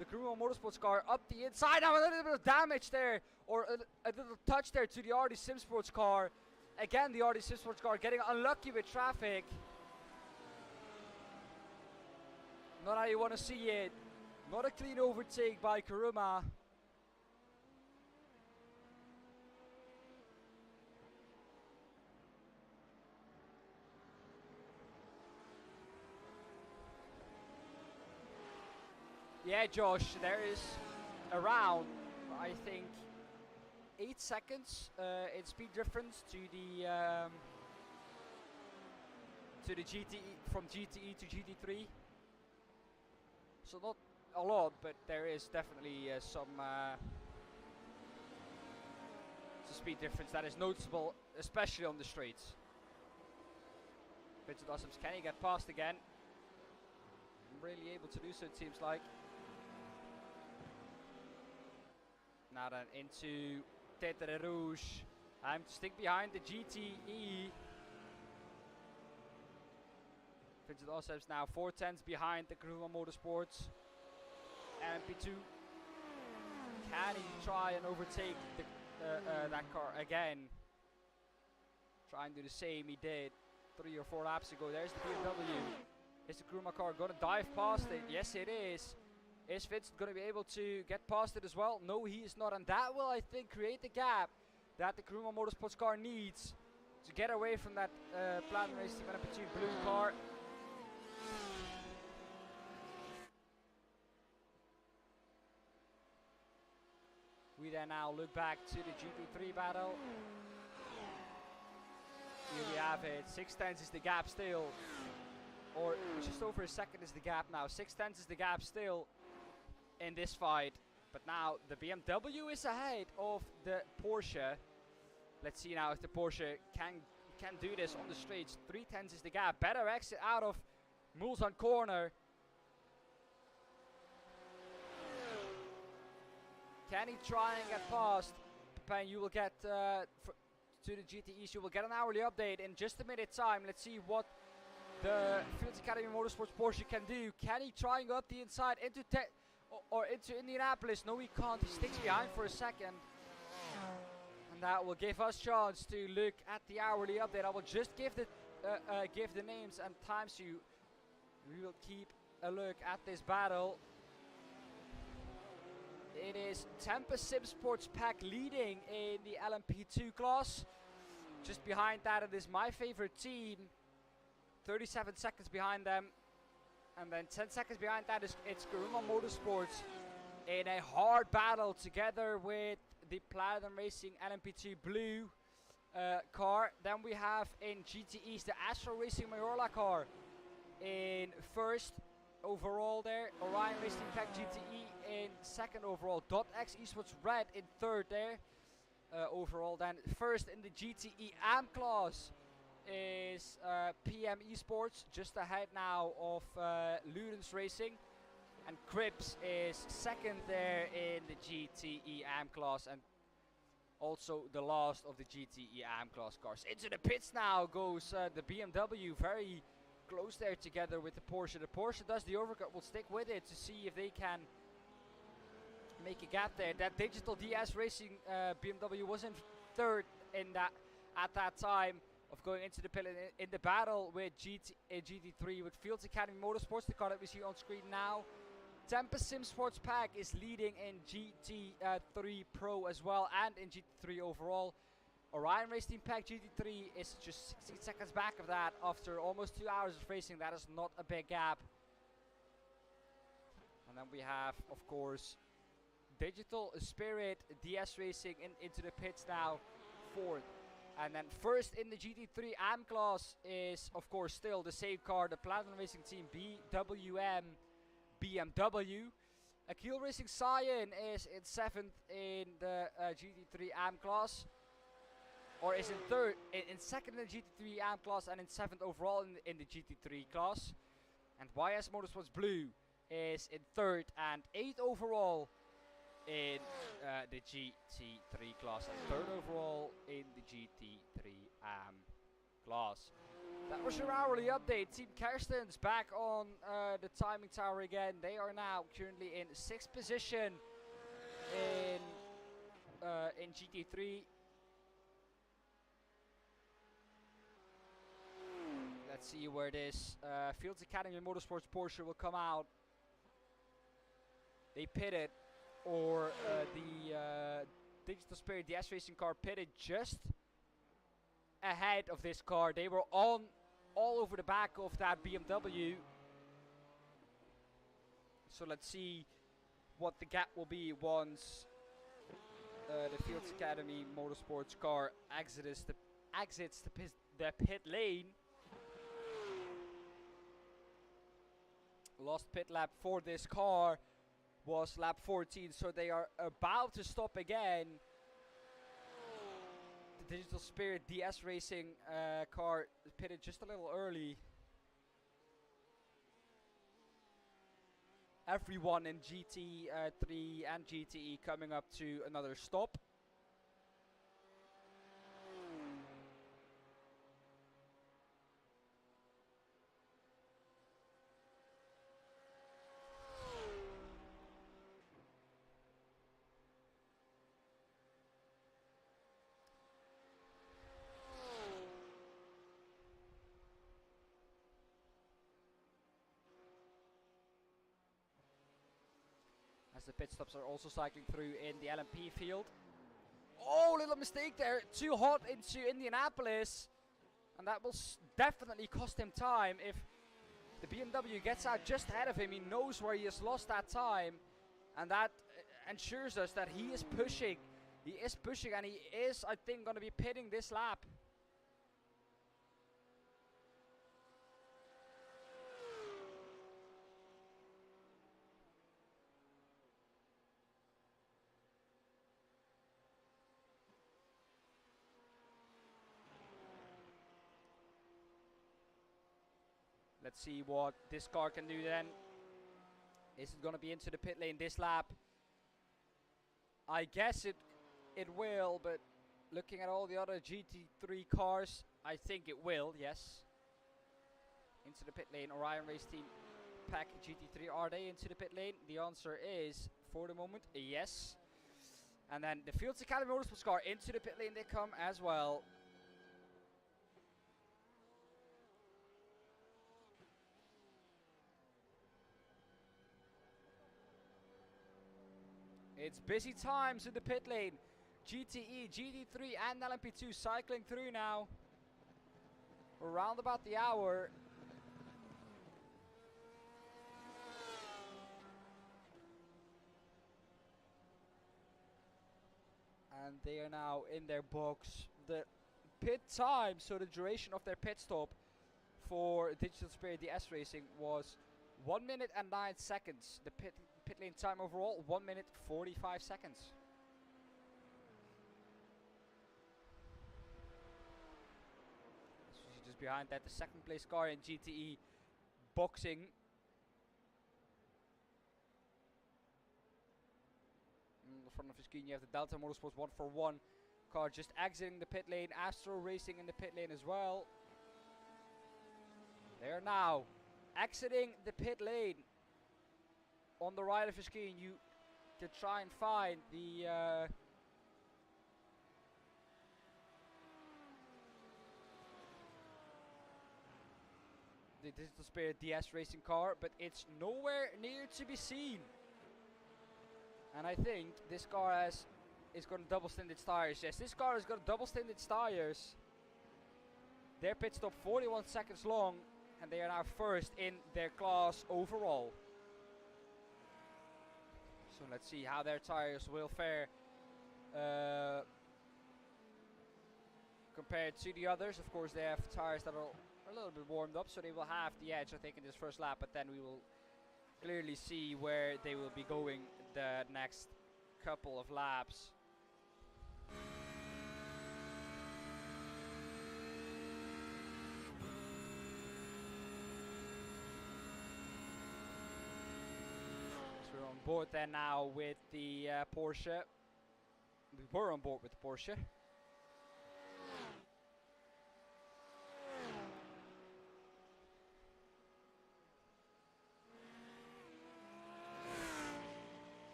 the Kuruma Motorsports car. Up the inside, now a little bit of damage there, or a little touch there to the RD Simsports car. Again, the RD Simsports car getting unlucky with traffic. Not how you want to see it. Not a clean overtake by Kuruma. Yeah, Josh, there is around, I think, 8 seconds in speed difference to the GTE, from GTE to GT3. So not a lot, but there is definitely some It's a speed difference that is noticeable, especially on the straights. Vincent Ossops, can he get past again? Really able to do so, it seems like. Now then into Tetere Rouge. Time to stick behind the GTE. Vincent Ossops now 4/10 behind the Karuma Motorsports. MP2. Can he try and overtake that car again? Try and do the same he did 3 or 4 laps ago. There's the BMW. Is the Karuma car going to dive past it? Yes, it is. Is Vincent going to be able to get past it as well? No, he is not. And that will, I think, create the gap that the Karuma Motorsports car needs to get away from that Platinum Racing Team LMP2 blue car. We then now look back to the GP3 battle. Here we have it. 6/10 is the gap still. Or just over a second is the gap now. 6/10 is the gap still in this fight. But now the BMW is ahead of the Porsche. Let's see now if the Porsche can do this on the straights. 3/10 is the gap. Better exit out of Mulsanne corner. Can he try and get past? Pepin, you will get to the GTEs. You will get an hourly update in just a minute time. Let's see what the Fields Academy Motorsports Porsche can do. Can he try and go up the inside into into Indianapolis? No, he can't. He sticks behind for a second. And that will give us chance to look at the hourly update. I will just give the names and times to you. We will keep a look at this battle. It is Tampa Sim Sports Pack leading in the LMP2 class. Just behind that, it is My Favorite Team. 37 seconds behind them. And then 10 seconds behind that it's Karuma Motorsports in a hard battle together with the Platinum Racing LMP2 blue car. Then we have in GTEs the Astro Racing Mayorla car in first overall there. Orion Racing Pack GTE in second overall. .X Esports Red in third there overall. Then first in the GTE AM class is PM Esports, just ahead now of Ludens Racing. And Crips is second there in the GTE AM class, and also the last of the GTE AM class cars. Into the pits now goes the BMW, very close there together with the Porsche. The Porsche does the overcut, will stick with it to see if they can make a gap there. That Digital DS Racing BMW was in third in that at that time of going into the pit in the battle with GT3 with Fields Academy Motorsports, the car that we see on screen now. Tampa Sim Sports Pack is leading in GT3 Pro as well, and in GT3 overall. Orion Racing Pack GT3 is just 16 seconds back of that after almost 2 hours of racing. That is not a big gap. And then we have, of course, Digital Spirit DS Racing into the pits now, fourth. And then first in the GT3 AM class is, of course, still the same car, the Platinum Racing Team BWM BMW. Akil Racing Cyan is in seventh in the GT3 AM class, or is in third, in second in the GT3 AM class, and in seventh overall in the GT3 class. And YS Motorsports Blue is in third and eighth overall in the GT3 class, and third overall in the GT3 AM class. That was your hourly update. Team Kersten's back on the timing tower again. They are now currently in 6th position in GT3. Let's see where this Fields Academy Motorsports Porsche will come out. They pitted, or the Digital Spirit DS Racing car pitted just ahead of this car. They were all over the back of that BMW. So let's see what the gap will be once the Fields Academy Motorsports car exits the pit lane. Last pit lap for this car was lap 14, so they are about to stop again. Digital Spirit DS Racing car pitted just a little early. Everyone in GT3 and GTE coming up to another stop. As the pit stops are also cycling through in the LMP field. Oh, little mistake there. Too hot into Indianapolis. And that will definitely cost him time. If the BMW gets out just ahead of him, he knows where he has lost that time. And that ensures us that he is pushing. He is pushing, and he is, I think, going to be pitting this lap. Let's see what this car can do then. Is it going to be into the pit lane this lap? I guess it will, but looking at all the other GT3 cars, I think it will, yes. Into the pit lane, Orion Race Team Pack GT3, are they into the pit lane? The answer is, for the moment, yes. And then the Fields Academy Motorsports car, into the pit lane they come as well. It's busy times in the pit lane. GTE, GT3 and LMP2 cycling through now. Around about the hour. And they are now in their box. The pit time, so the duration of their pit stop for Digital Spirit DS Racing was 1 minute and 9 seconds. The pit lane time overall, 1 minute 45 seconds. So just behind that, the second place car in GTE boxing. In the front of the screen you have the Delta Motorsports 141 car just exiting the pit lane. Astro Racing in the pit lane as well. They are now exiting the pit lane. On the right of the screen, you can try and find the Digital Spirit DS Racing car, but it's nowhere near to be seen. And I think this car is going to double stint its tires. Yes, this car is going to double stint its tires. Their pit stop 41 seconds long, and they are now first in their class overall. So let's see how their tires will fare compared to the others. Of course, they have tires that are a little bit warmed up, so they will have the edge, I think, in this first lap. But then we will clearly see where they will be going the next couple of laps. We're on board then now with the Porsche. We were on board with the Porsche.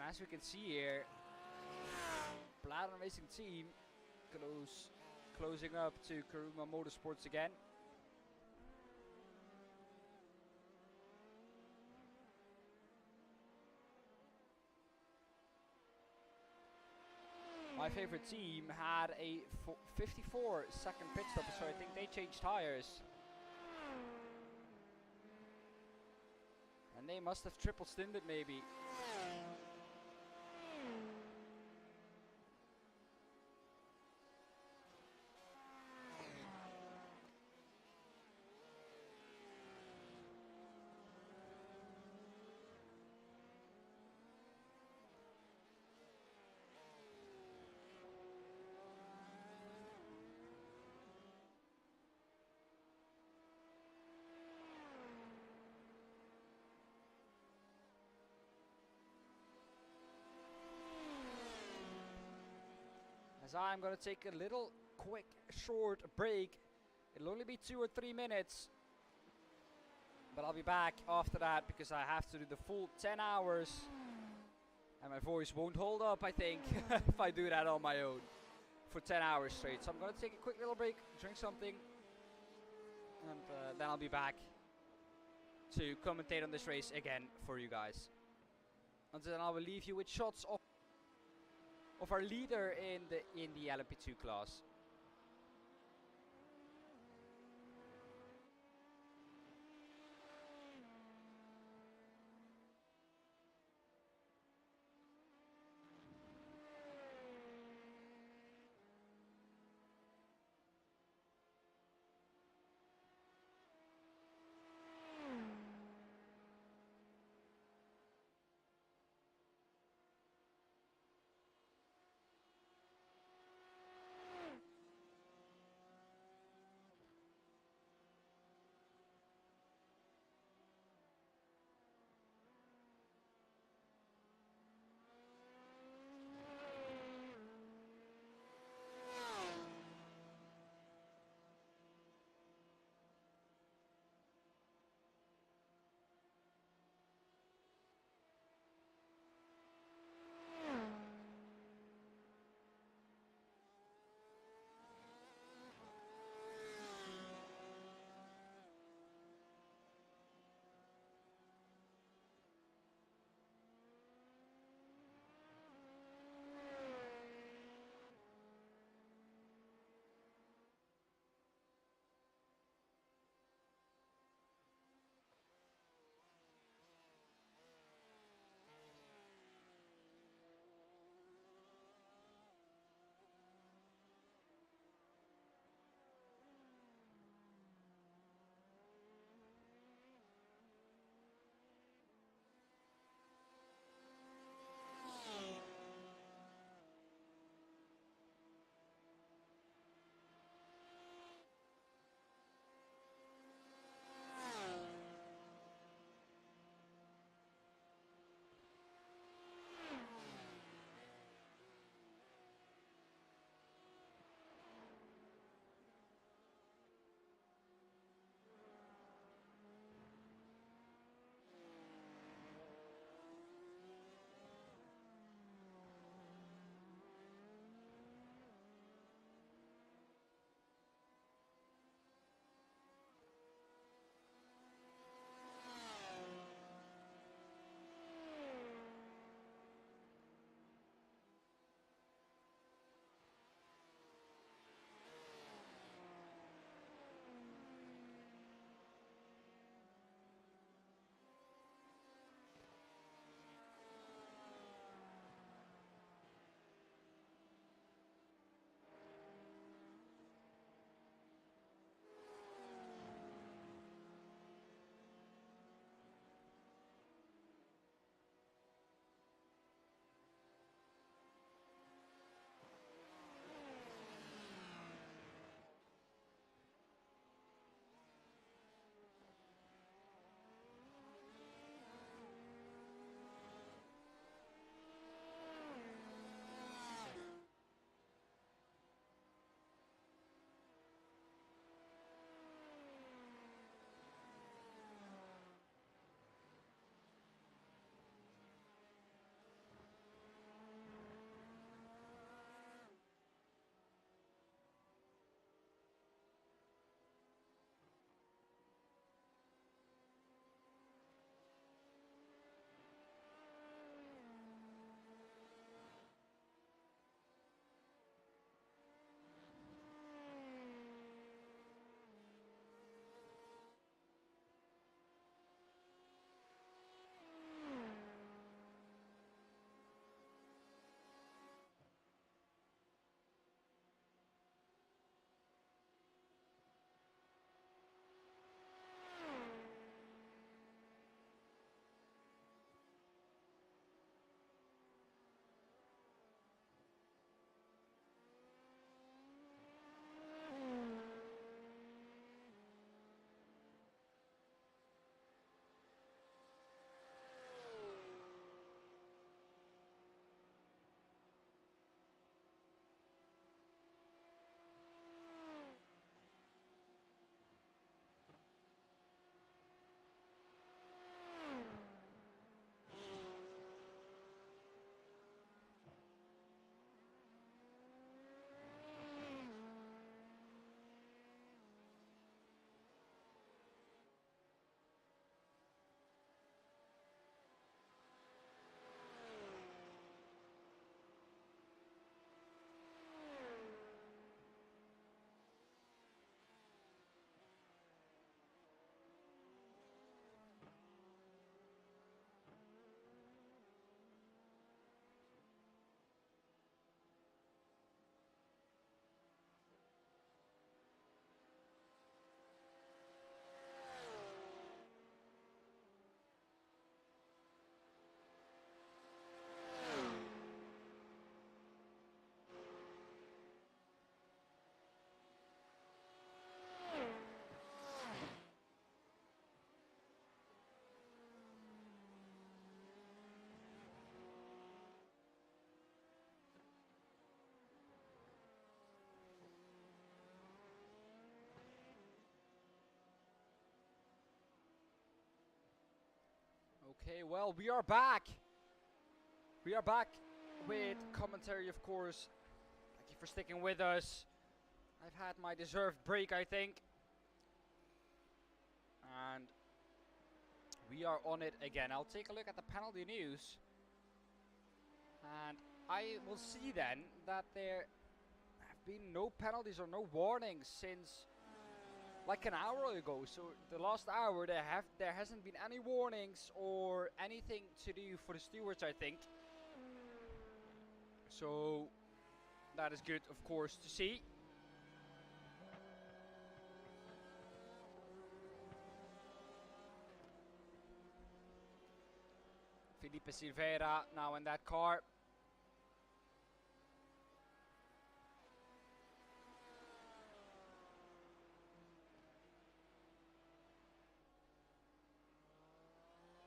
As we can see here, Platinum Racing Team closing up to Karuma Motorsports again. my favorite team had a 54-second pit stop, so I think they changed tires. And they must have triple stinted maybe. As I'm gonna take a little quick short break. It'll only be 2 or 3 minutes, but I'll be back after that because I have to do the full 10 hours and my voice won't hold up, I think, if I do that on my own for 10 hours straight. So I'm gonna take a quick little break, drink something, and then I'll be back to commentate on this race again for you guys. Until then, I will leave you with shots of our leader in the LMP2 class. Okay, well, we are back. We are back with commentary, of course. Thank you for sticking with us. I've had my deserved break, I think. And we are on it again. I'll take a look at the penalty news. And I will see then that there have been no penalties or no warnings since like an hour ago. So the last hour there hasn't been any warnings or anything to do for the stewards, I think. So that is good, of course, to see. Felipe Silveira now in that car.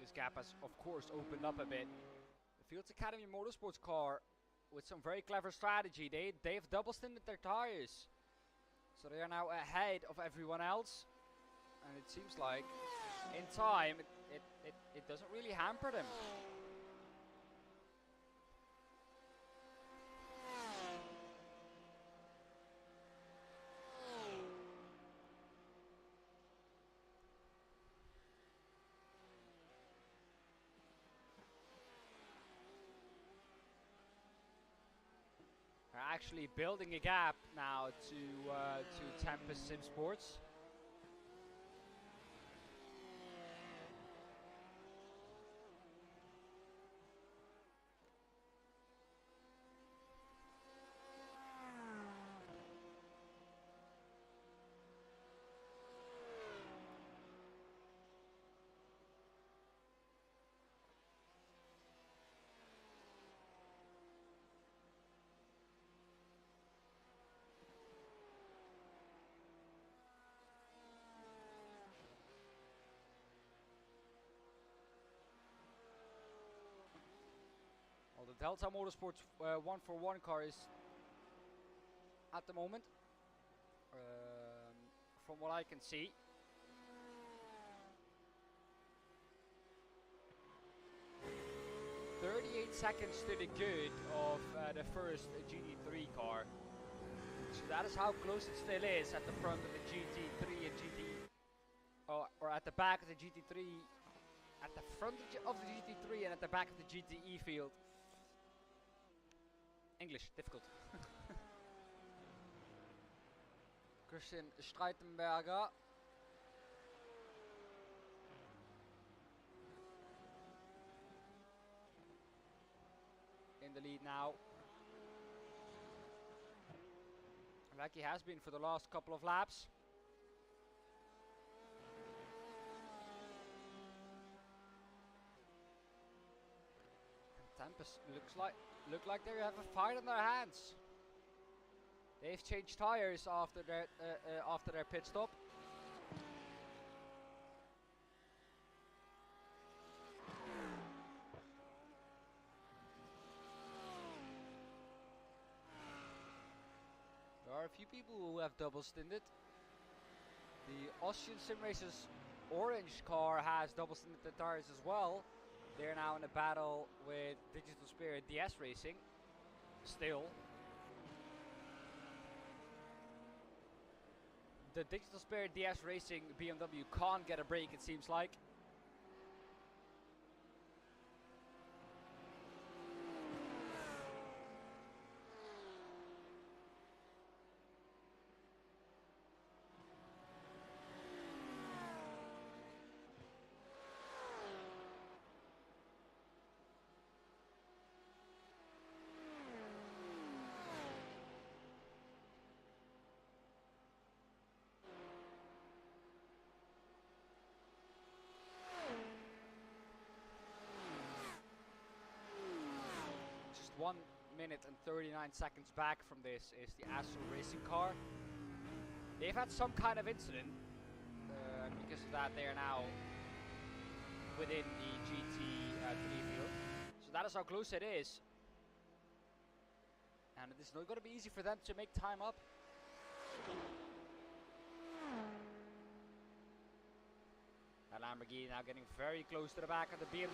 This gap has, of course, opened up a bit. The Fields Academy Motorsports car, with some very clever strategy, they've double stinted their tires. So they are now ahead of everyone else. And it seems like, in time, it doesn't really hamper them. They're actually building a gap now to Tempest Sim Sports. Well, the Delta Motorsports 1-for-1 car is at the moment, from what I can see, seconds to the good of the first GT3 car. So that is how close it still is at the front of the GT3 and or at the back of the GT3, at the front of the GT3 and at the back of the GTE field. English, difficult. Christian Streitenberger. In the lead now. Like he has been for the last couple of laps. Tempest look like they have a fight on their hands. They've changed tires after their pit stop. There are a few people who have double stinted. The Austrian Sim Racers orange car has double stinted the tires as well. They're now in a battle with Digital Spirit DS Racing. Still. The Digital Spirit DS Racing BMW can't get a break, it seems like. Just 1 minute and 39 seconds back from this is the Astro Racing car. They've had some kind of incident. Because of that, they are now within the GT3 field. So that is how close it is. And it is not going to be easy for them to make time up. That Lamborghini now getting very close to the back of the BMW.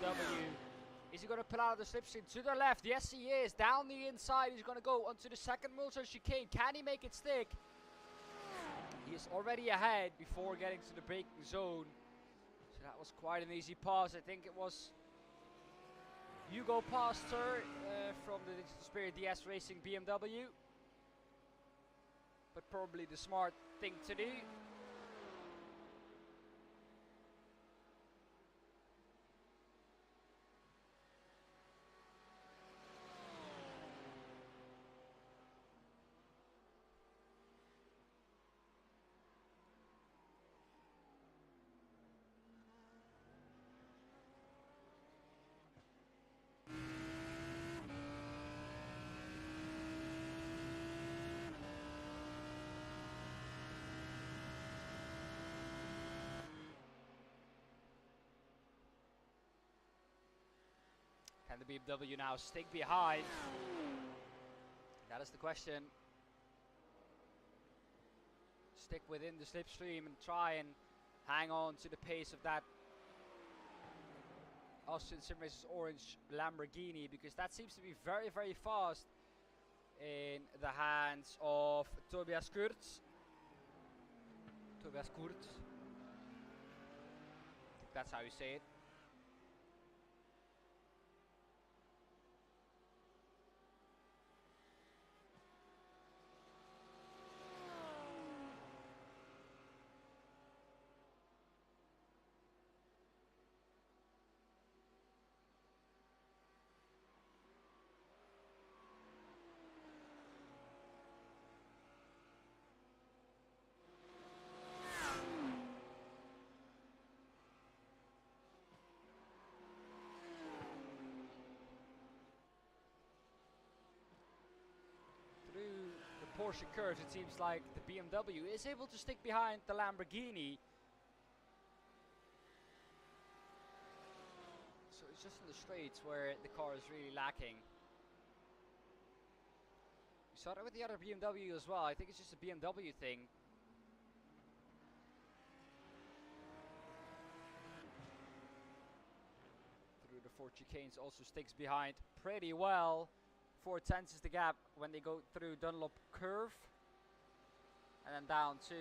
Is he going to pull out of the slipstream to the left? Yes, he is. Down the inside, he's going to go onto the second Mulsanne chicane. Can he make it stick? He is already ahead before getting to the braking zone. So that was quite an easy pass. I think it was Hugo Pastor from the Digital Spirit DS Racing BMW. But probably the smart thing to do. Can the BMW now stick behind? That is the question. Stick within the slipstream and try and hang on to the pace of that Austrian Sim Racers orange Lamborghini, because that seems to be very, very fast in the hands of Tobias Kurz. Tobias Kurz. I think that's how you say it. Porsche curves, it seems like the BMW is able to stick behind the Lamborghini. So it's just in the straights where the car is really lacking. We saw that with the other BMW as well. I think it's just a BMW thing. Through the 4 chicanes, also sticks behind pretty well. 4/10 is the gap when they go through Dunlop curve, and then down to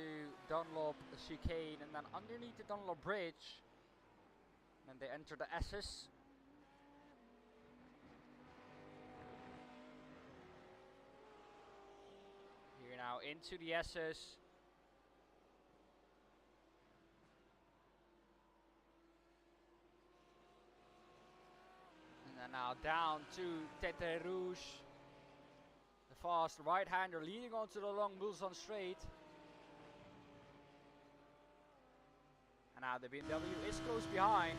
Dunlop chicane, and then underneath the Dunlop bridge, and they enter the S's. Here now into the S's. And now down to Tete Rouge. The fast right-hander leading onto the long Mulsanne straight. And now the BMW is close behind.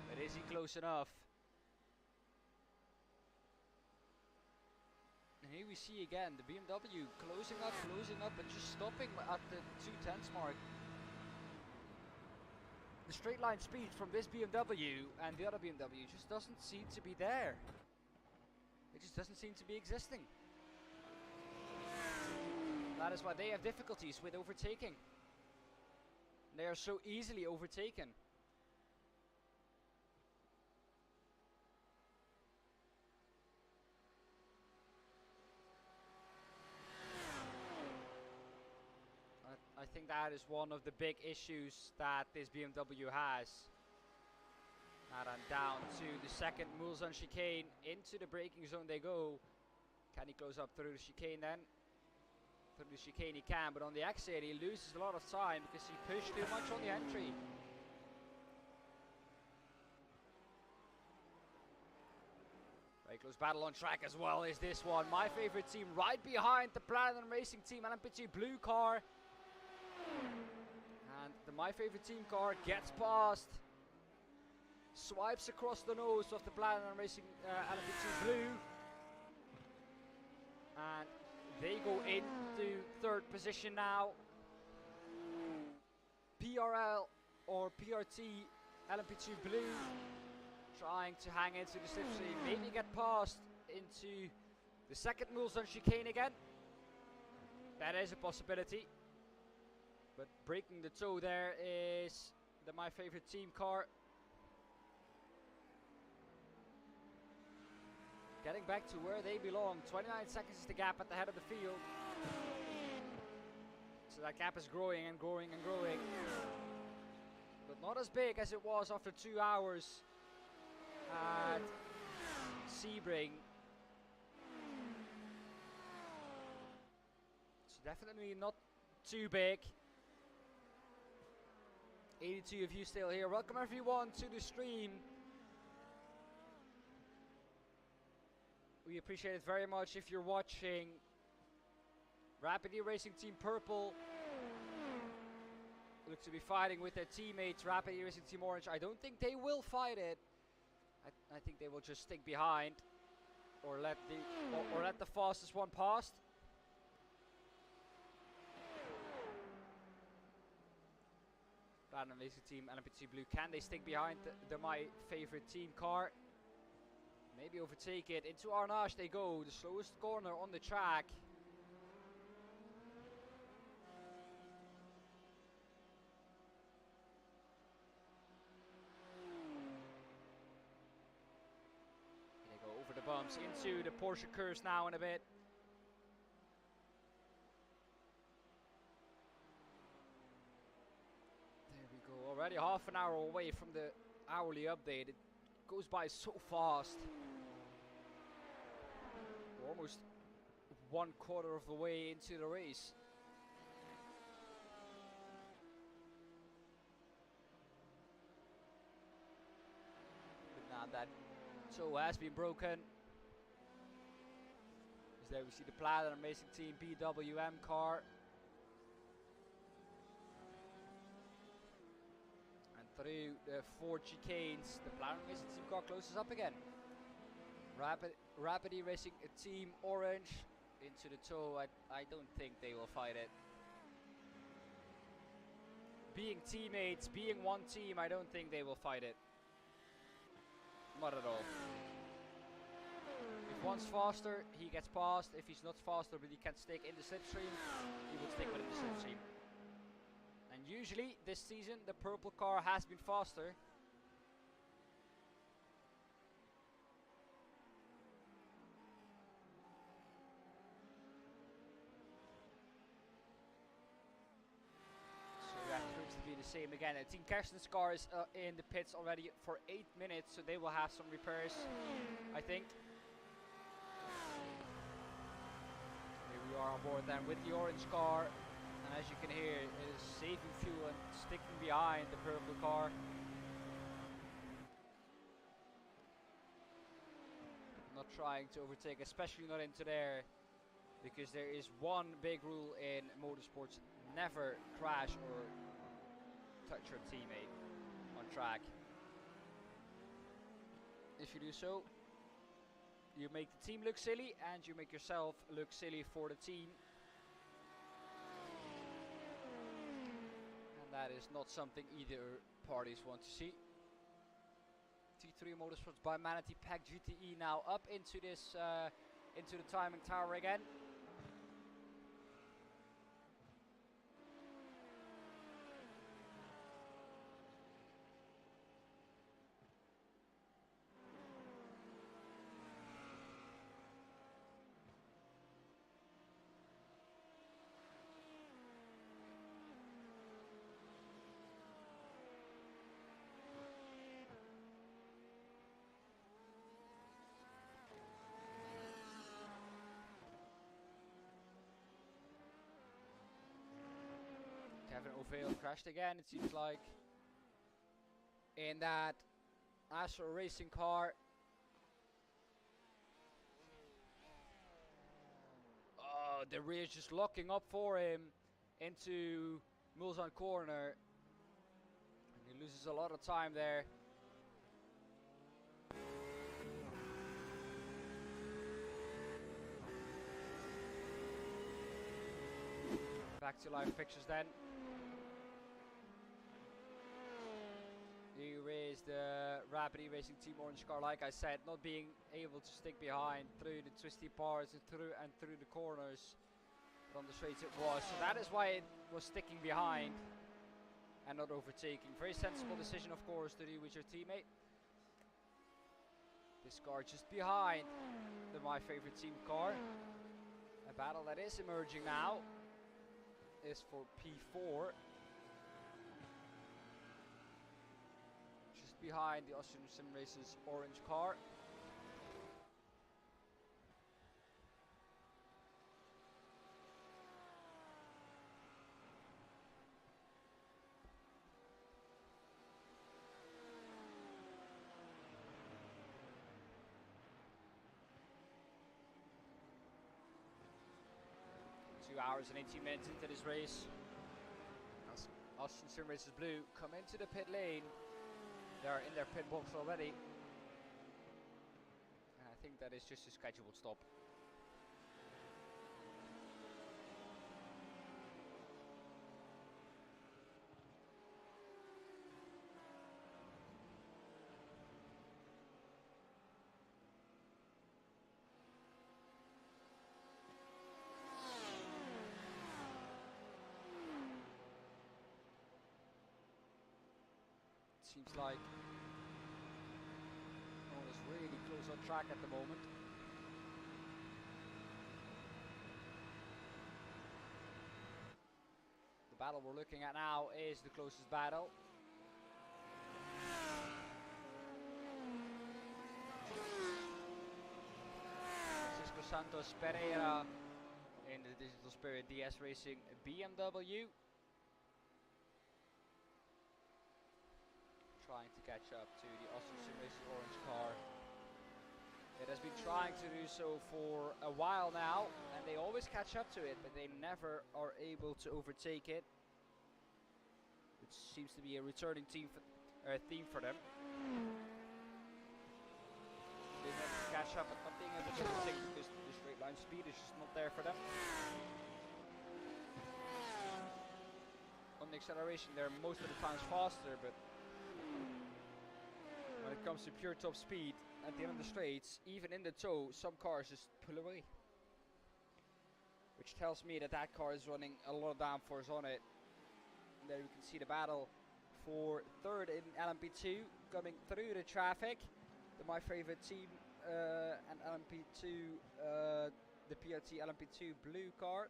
But is he close enough? And here we see again the BMW closing up, but just stopping at the 2/10 mark. The straight line speed from this BMW and the other BMW just doesn't seem to be there. It just doesn't seem to be existing. That is why they have difficulties with overtaking. They are so easily overtaken. I think that is one of the big issues that this BMW has. And then down to the second Mulsanne chicane. Into the braking zone they go. Can he close up through the chicane then? Through the chicane he can, but on the exit he loses a lot of time because he pushed too much on the entry. Very close battle on track as well is this one. My favorite team right behind the Platinum Racing team, LMP2 blue car. And the My Favorite Team car gets past, swipes across the nose of the Platinum Racing LMP2 blue, and they go into third position now. PRL or PRT LMP2 blue trying to hang into the slipstream, maybe get past into The second Mulsanne chicane again. That is a possibility. But breaking the toe there is my favorite team car. Getting back to where they belong. 29 seconds is the gap at the head of the field. So that gap is growing and growing and growing. But not as big as it was after 2 hours at Sebring. It's definitely not too big. 82 of you still here. Welcome everyone to the stream. We appreciate it very much if you're watching. Rapid Racing Team Purple look to be fighting with their teammates. Rapid Racing Team Orange, I don't think they will fight it. I think they will just stick behind or let the fastest one past. Platinum Racing Team, LMPC Blue, can they stick behind my favorite team car? Maybe overtake it. Into Arnage they go, the slowest corner on the track. They go over the bumps into the Porsche curves now in a bit. There we go, already half an hour away from the hourly update. It goes by so fast. We're almost 1/4 of the way into the race. But now that toe has been broken. As there we see the Platinum Racing Team BWM car. Through the 4 chicanes, the Platinum Racing Team car closes up again. Rapid Racing Team Orange into the toe. I don't think they will fight it. Being teammates, being one team, I don't think they will fight it. Not at all. If one's faster, he gets past. If he's not faster but he can stick in the slipstream, he will stick within the slipstream. And usually this season the purple car has been faster. So that proves to be the same again. And Team Kersten's car is in the pits already for 8 minutes, so they will have some repairs, I think. Here we are on board then with the orange car. And as you can hear, it is saving fuel and sticking behind the purple car. Not trying to overtake, especially not into there, because there is one big rule in motorsports: never crash or touch your teammate on track. If you do so, you make the team look silly and you make yourself look silly for the team. That is not something either parties want to see. T3 Motorsports by Manatee Pack GTE now up into this into the timing tower again. Kevin O'Vale crashed again, it seems like, in that Astro Racing car. Oh, the rear is just locking up for him into Mulsanne corner. And he loses a lot of time there. Back to live pictures then. Here is the rapid e-racing team orange car, like I said, not being able to stick behind through the twisty parts and through the corners. But on the straights it was, so that is why it was sticking behind and not overtaking. Very sensible decision, of course, to do with your teammate. This car just behind the My Favorite Team car. A battle that is emerging now is for P4. Just behind the Austrian Sim Racers orange car. Hours and 18 minutes into this race, as Austrian Sim Racers Blue come into the pit lane. They are in their pit box already, and I think that is just a scheduled stop. Seems like no one is really close on track at the moment. The battle we're looking at now is the closest battle. Francisco Santos Pereira in the Digital Spirit DS Racing BMW. Trying to catch up to the Austrian Sim Racing orange car. It has been trying to do so for a while now, and they always catch up to it, but they never are able to overtake it, which seems to be a returning theme for them. Being able to catch up, but not being able to overtake because the straight line speed is just not there for them. On the acceleration, they're most of the times faster, but when it comes to pure top speed at the end of the straights, even in the toe, some cars just pull away. Which tells me that that car is running a lot of downforce on it. And there you can see the battle for third in LMP2 coming through the traffic. My favorite team and LMP2, the PRT LMP2 blue car.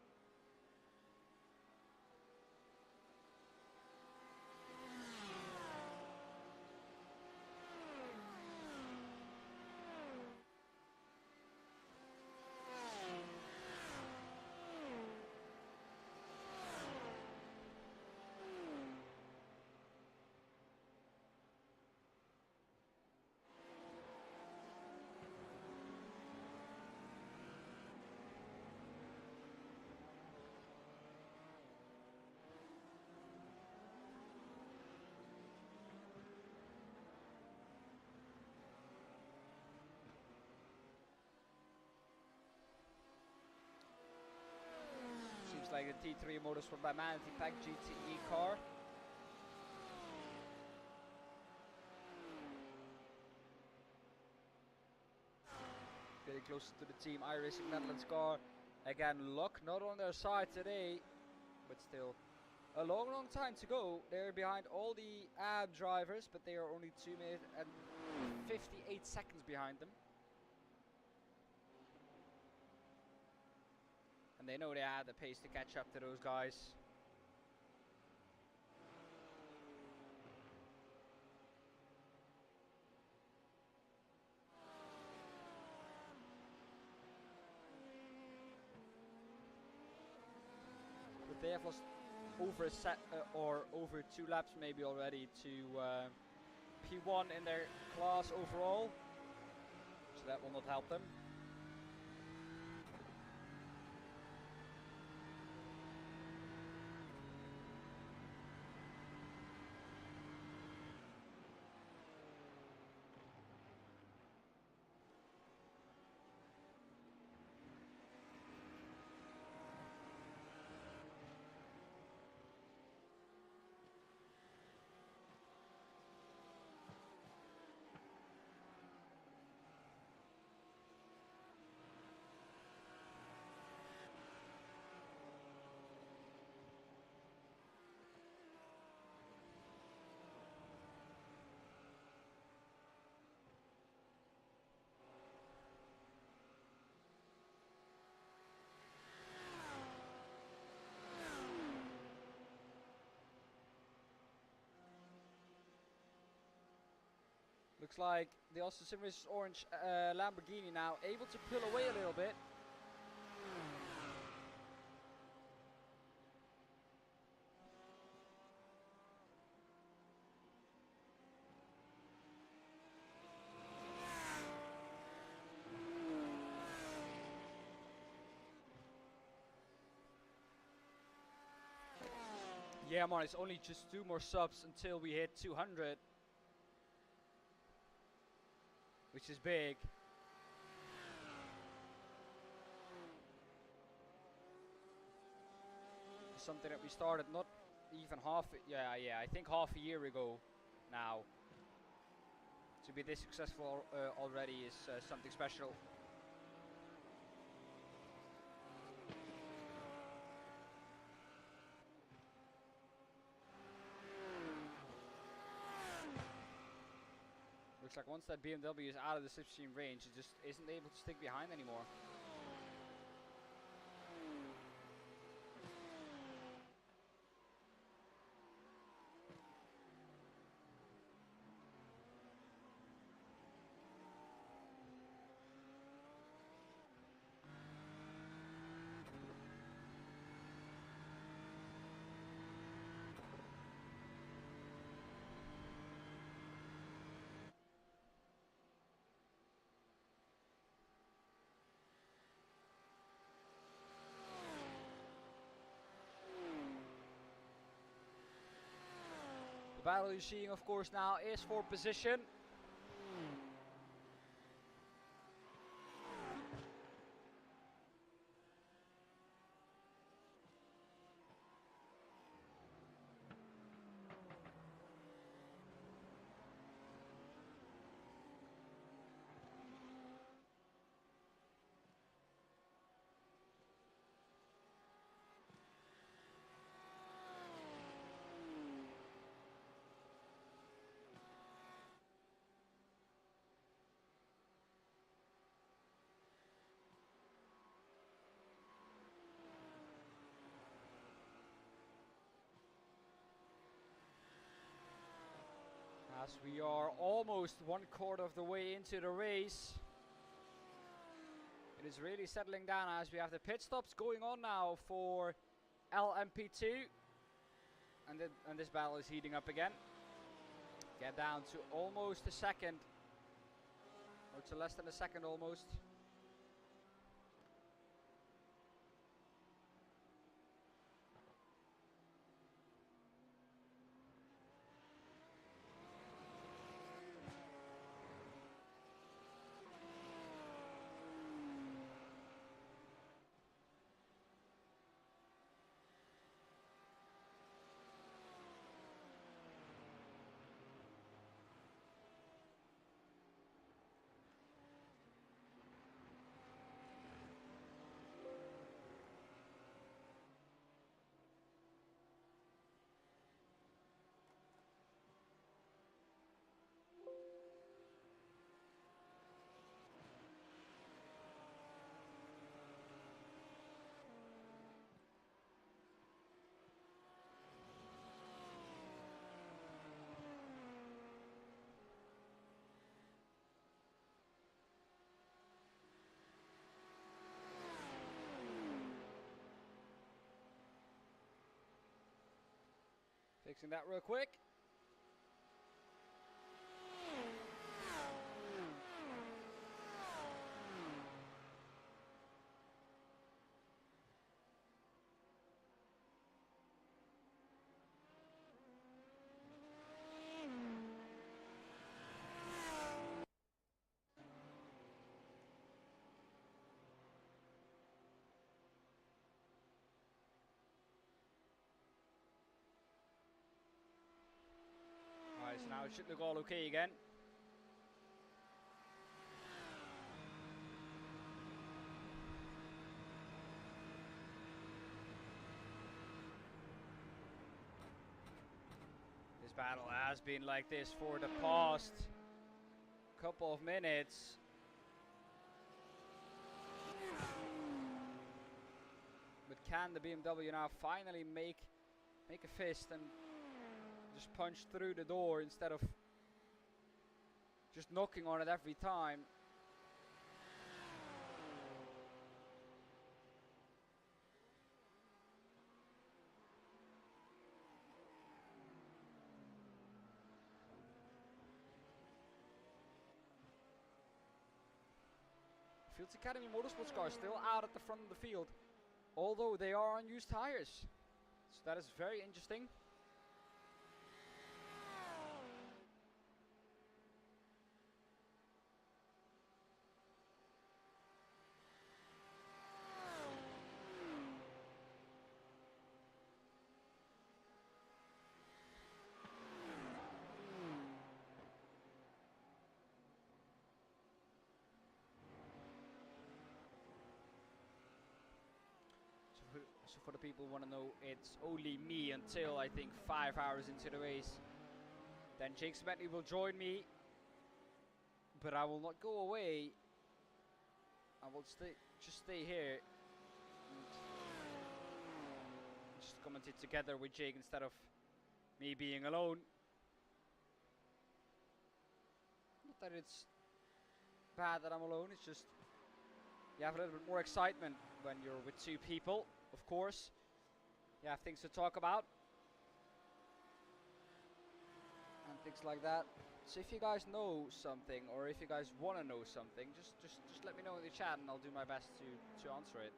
Like the T3 Motorsport by Manatee Pack GTE car. Getting closer to the team iRacing Netherlands car. Again, luck not on their side today, but still a long time to go. They're behind all the AB drivers, but they are only 2 minutes and 58 seconds behind them. And they know they have the pace to catch up to those guys. But they have lost over a set or over 2 laps maybe already to P1 in their class overall. So that will not help them. looks like the Austin Sim Racers orange Lamborghini now able to pull away a little bit. Yeah, man, it's only just 2 more subs until we hit 200. Which is big. Something that we started not even I think half a year ago now. To be this successful already is something special. Looks like once that BMW is out of the slipstream range, it just isn't able to stick behind anymore. The battle you're seeing, of course, now is for position. As we are almost 1/4 of the way into the race. It is really settling down as we have the pit stops going on now for LMP2. And this battle is heating up again. Get down to almost a second. Or to less than a second almost. Fixing that real quick. So now it should look all okay again. This battle has been like this for the past couple of minutes. But can the BMW now finally make a fist and just punch through the door instead of Just knocking on it every time. Fields Academy Motorsports cars still out at the front of the field, although they are on used tires. So that is very interesting. So for the people who want to know, it's only me until I think 5 hours into the race. Then Jake Smedley will join me, but I will not go away. I will just stay here and just commentate together with Jake instead of me being alone. Not that it's bad that I'm alone, it's just you have a little bit more excitement when you're with two people, of course. You have things to talk about and things like that. So if you guys know something, or if you guys want to know something, just let me know in the chat and I'll do my best to answer it.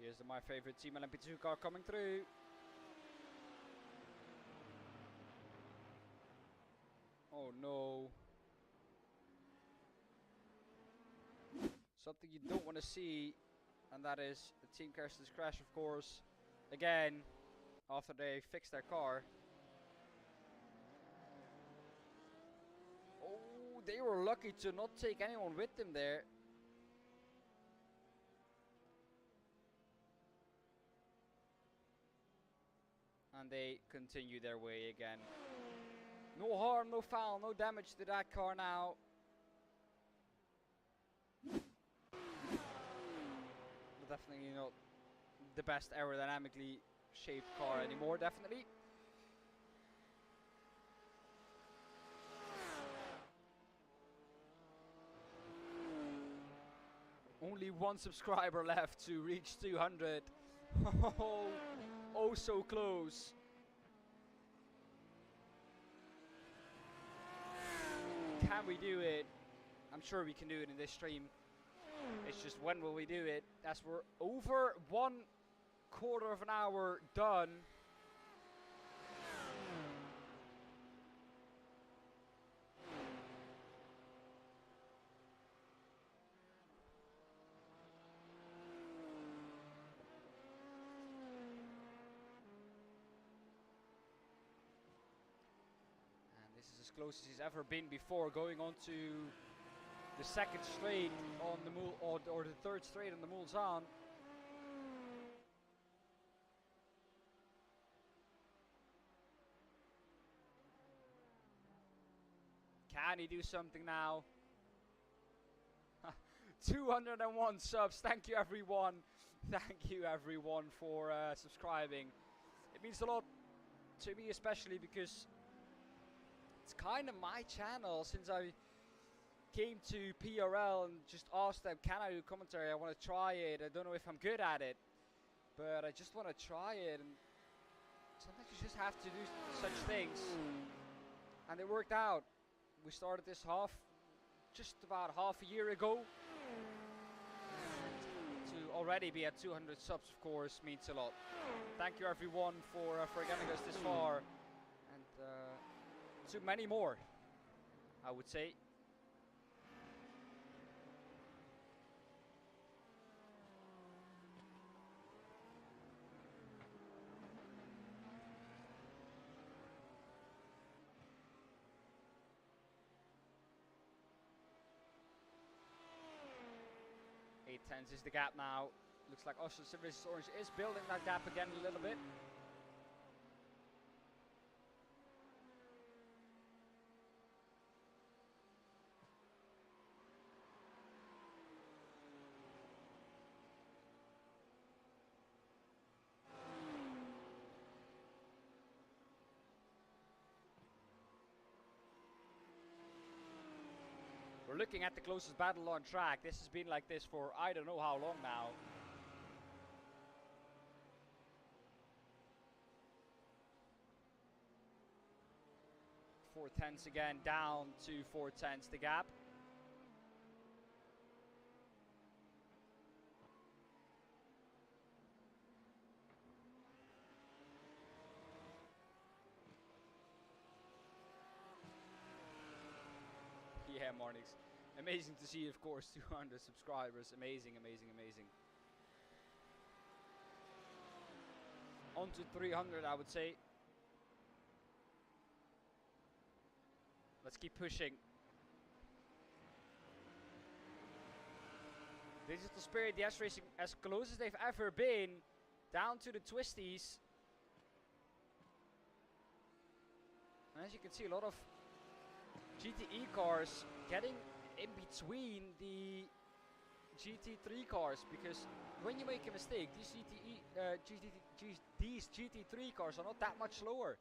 Here's my favorite Team LMP2 car coming through. Oh no. Something you don't want to see, and that is the Team Kersten's crash, of course. Again, after they fixed their car. Oh, they were lucky to not take anyone with them there. And they continue their way again. No harm, no foul, no damage to that car now. But definitely not the best aerodynamically shaped car anymore, definitely. Only one subscriber left to reach 200. Oh, so close. Can we do it? I'm sure we can do it in this stream. It's just when will we do it? As we're over 1/4 of an hour done. Close as he's ever been before, going on to the second straight on the or the third straight on the Mulsanne. Can he do something now? 201 subs. Thank you everyone. Thank you everyone for subscribing. It means a lot to me, especially because it's kind of my channel. Since I came to PRL and just asked them, can I do commentary? I want to try it. I don't know if I'm good at it, but I just want to try it. And sometimes you just have to do such things. And it worked out. We started this just about half a year ago. To already be at 200 subs, of course, means a lot. Thank you everyone for getting us this far. And to many more, I would say. 8/10 is the gap now. Looks like Austin Sim Racers Orange is building that gap again a little bit. We're looking at the closest battle on track. This has been like this for I don't know how long now. 4/10 again, down to 4/10 the gap. Yeah, Marnix. Amazing to see, of course, 200 subscribers. Amazing, amazing, amazing. On to 300, I would say. Let's keep pushing. Digital Spirit, the S-Racing, as close as they've ever been. Down to the twisties. And as you can see, a lot of GTE cars getting in between the GT3 cars, because when you make a mistake, these GT3 cars are not that much slower,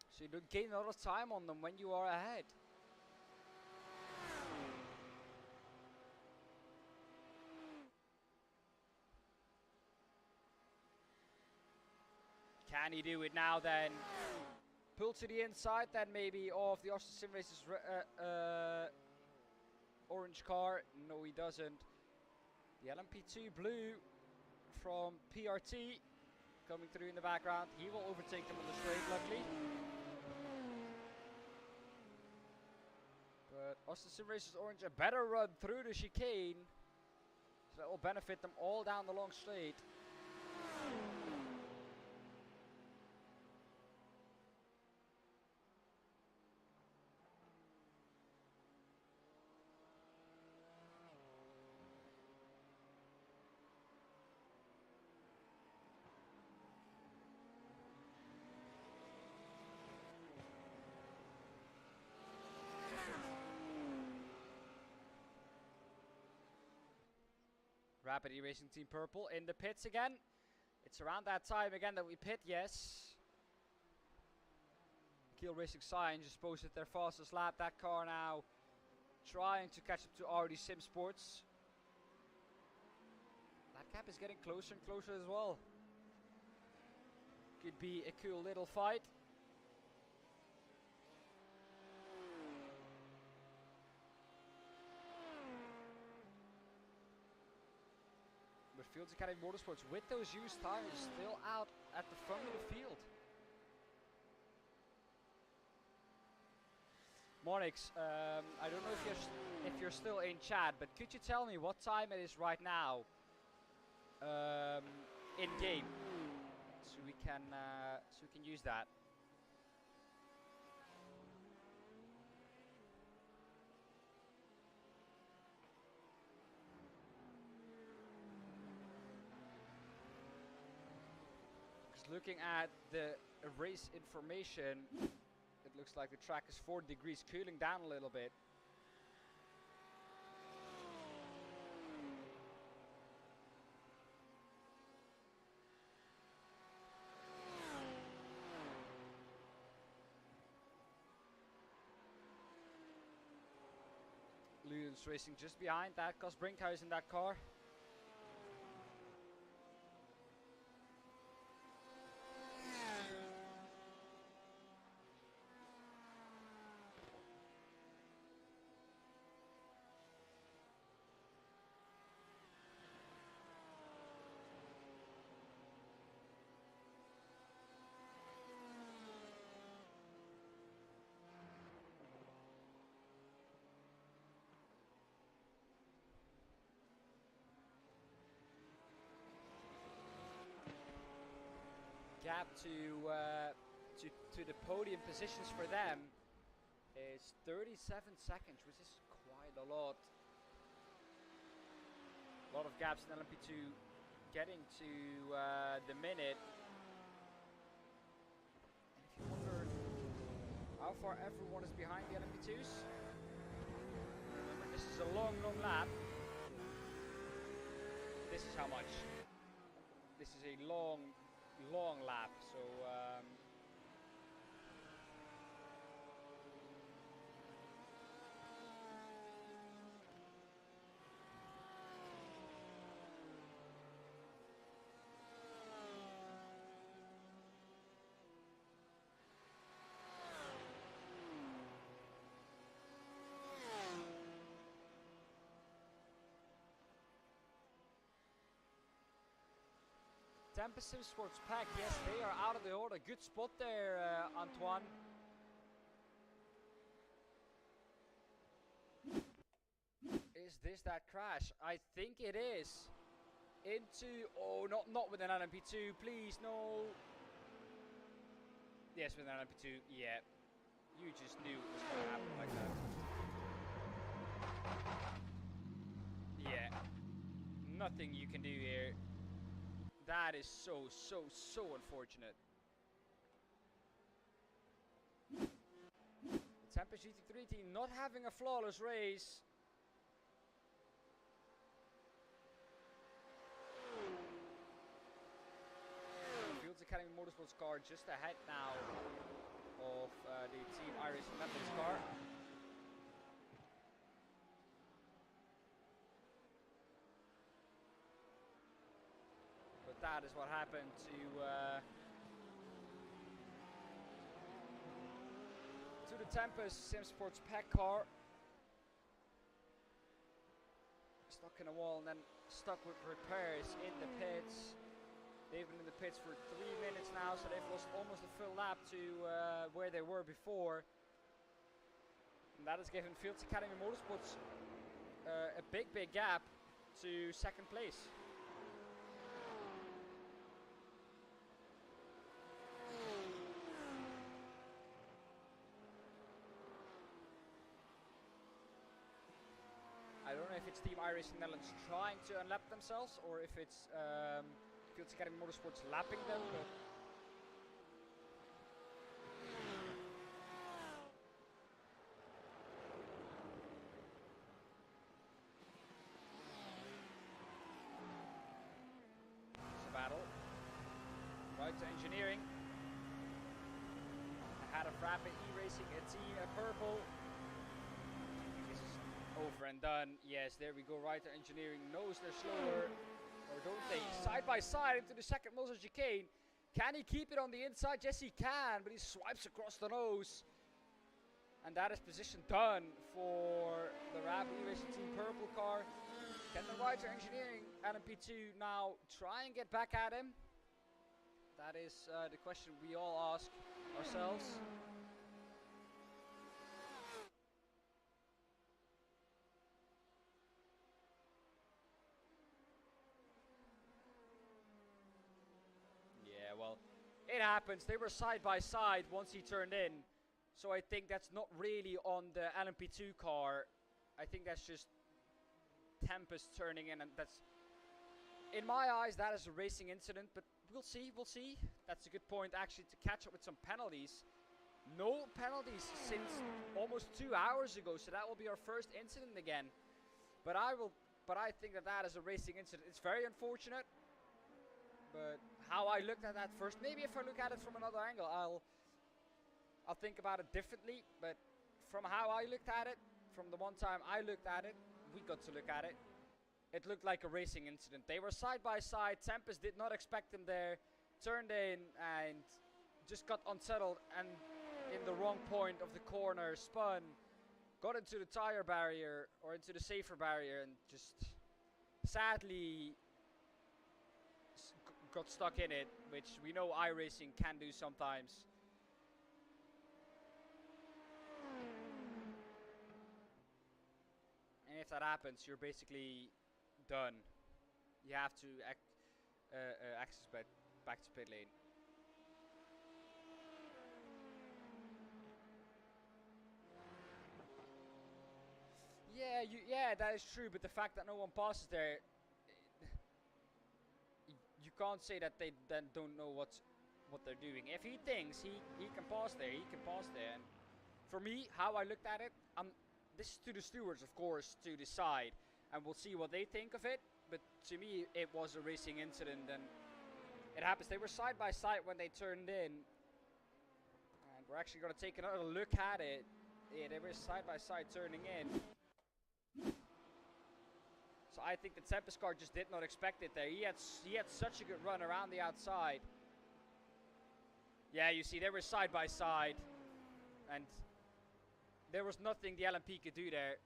so you don't gain a lot of time on them when you are ahead. Can he do it now then? Pull to the inside then maybe of the Austin Sim Racers orange car. No, he doesn't. The LMP2 blue from PRT coming through in the background. He will overtake them on the straight, luckily. But Austin Sim Racers orange, a better run through the chicane. So that will benefit them all down the long straight. Rapid E-Racing Team Purple in the pits again. It's around that time again that we pit, yes. Kiel Racing Science just posted their fastest lap. That car now trying to catch up to RD Sim Sports. That gap is getting closer and closer as well. Could be a cool little fight. Fields Academy Motorsports with those used tires still out at the front of the field. Monix, I don't know if you're still in chat, but could you tell me what time it is right now in game, so we can use that. Looking at the race information, it looks like the track is 4 degrees, cooling down a little bit. Loucos racing just behind that, Gus Brinkhuis in that car. Gap to the podium positions for them is 37 seconds, which is quite a lot. A lot of gaps in LMP2 getting to the minute. And if you wonder how far everyone is behind the LMP2s, remember this is a long, long lap. This is how much. This is a long, long lap. So Tempest Sim Sports Pack, yes, they are out of the order. Good spot there, Antoine. Is this that crash? I think it is. Into, oh, not with an LMP2, please, no. Yes, with an LMP2, yeah. You just knew it was going to happen like that. Yeah. Nothing you can do here. That is so unfortunate. The Tempest GT3 team not having a flawless race. Fields Academy Motorsports car just ahead now of the Team iRacing Lemans car. That is what happened to the Tempest Sim Sports Pack car. Stuck in a wall and then stuck with repairs in the pits. They've been in the pits for 3 minutes now, so they've lost almost a full lap to where they were before. And that has given Fields Academy Motorsports a big gap to second place. I don't know if it's Team iRacing Netherlands trying to unlap themselves or if it's Fields Academy Motorsports lapping them. It's a battle. Right to engineering. Ahead of Rapid iRacing, a team purple. Over and done. Yes, there we go. Ryder Engineering knows they're slower, or don't they? Side by side into the second Moses chicane. Can he keep it on the inside? Yes, he can, but he swipes across the nose. And that is position done for the Rapid E-Racing Team Purple car. Can the Ryder Engineering LMP2 now try and get back at him? That is the question we all ask ourselves. Well, it happens. They were side by side once he turned in. So I think that's not really on the LMP2 car. I think that's just Tempest turning in, and that's, in my eyes, that is a racing incident, but we'll see, That's a good point, actually, to catch up with some penalties. No penalties since almost 2 hours ago, so that will be our first incident again. But I think that is a racing incident. It's very unfortunate. But how I looked at that first, maybe if I look at it from another angle, I'll think about it differently. But from how I looked at it, from the one time I looked at it, we got to look at it, it looked like a racing incident. They were side by side. Tempest did not expect him there, turned in and just got unsettled and in the wrong point of the corner, spun, got into the tire barrier or into the safer barrier, and just sadly got stuck in it, which we know iRacing can do sometimes. And if that happens, you're basically done. You have to access back to pit lane. Yeah, that is true, but the fact that no one passes there, can't say that they then don't know what they're doing. If he thinks he can pass there, he can pass there. And for me, how I looked at it, this is to the stewards, of course, to decide, and we'll see what they think of it. But to me, it was a racing incident, and it happens. They were side by side when they turned in, and we're actually going to take another look at it. Yeah, they were side by side turning in. So I think the Tempest car just did not expect it there. He had such a good run around the outside. Yeah, you see, they were side by side, and there was nothing the LMP could do there.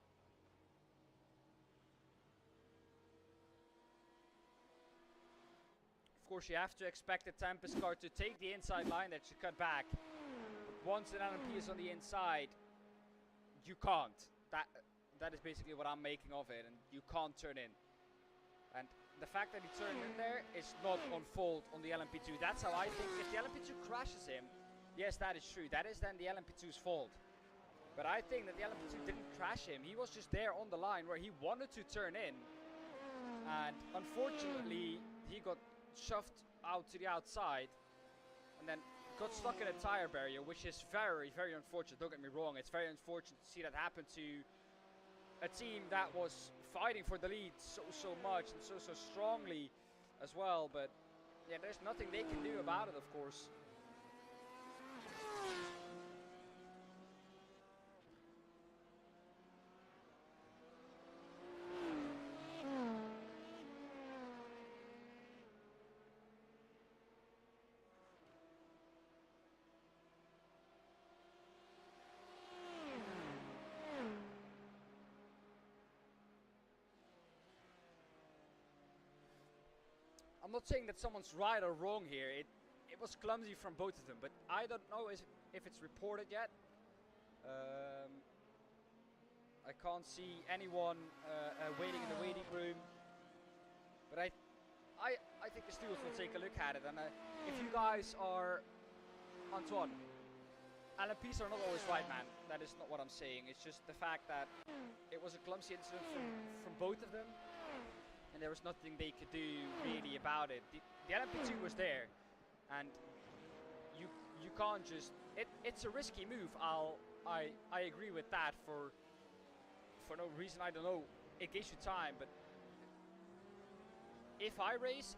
Of course, you have to expect the Tempest car to take the inside line that should cut back. But once an LMP is on the inside, you can't. That is basically what I'm making of it, and you can't turn in. And the fact that he turned in there is not on fault on the LMP2. That's how I think. If the LMP2 crashes him, yes, that is true. That is then the LMP2's fault. But I think that the LMP2 didn't crash him. He was just there on the line where he wanted to turn in. And unfortunately, he got shoved out to the outside and then got stuck in a tire barrier, which is very, very unfortunate. Don't get me wrong. It's very unfortunate to see that happen to a team that was fighting for the lead so much and so strongly as well. But yeah, there's nothing they can do about it, of course. I'm not saying that someone's right or wrong here. It was clumsy from both of them, but I don't know if it's reported yet. I can't see anyone waiting in the waiting room, but I think the stewards will take a look at it. And if you guys are Antoine, LMPs are not always right, man. That is not what I'm saying. It's just the fact that it was a clumsy incident from both of them. And there was nothing they could do really about it. The LMP2 was there, and you can't just. It's a risky move. I agree with that for no reason. I don't know. It gives you time, but if I race,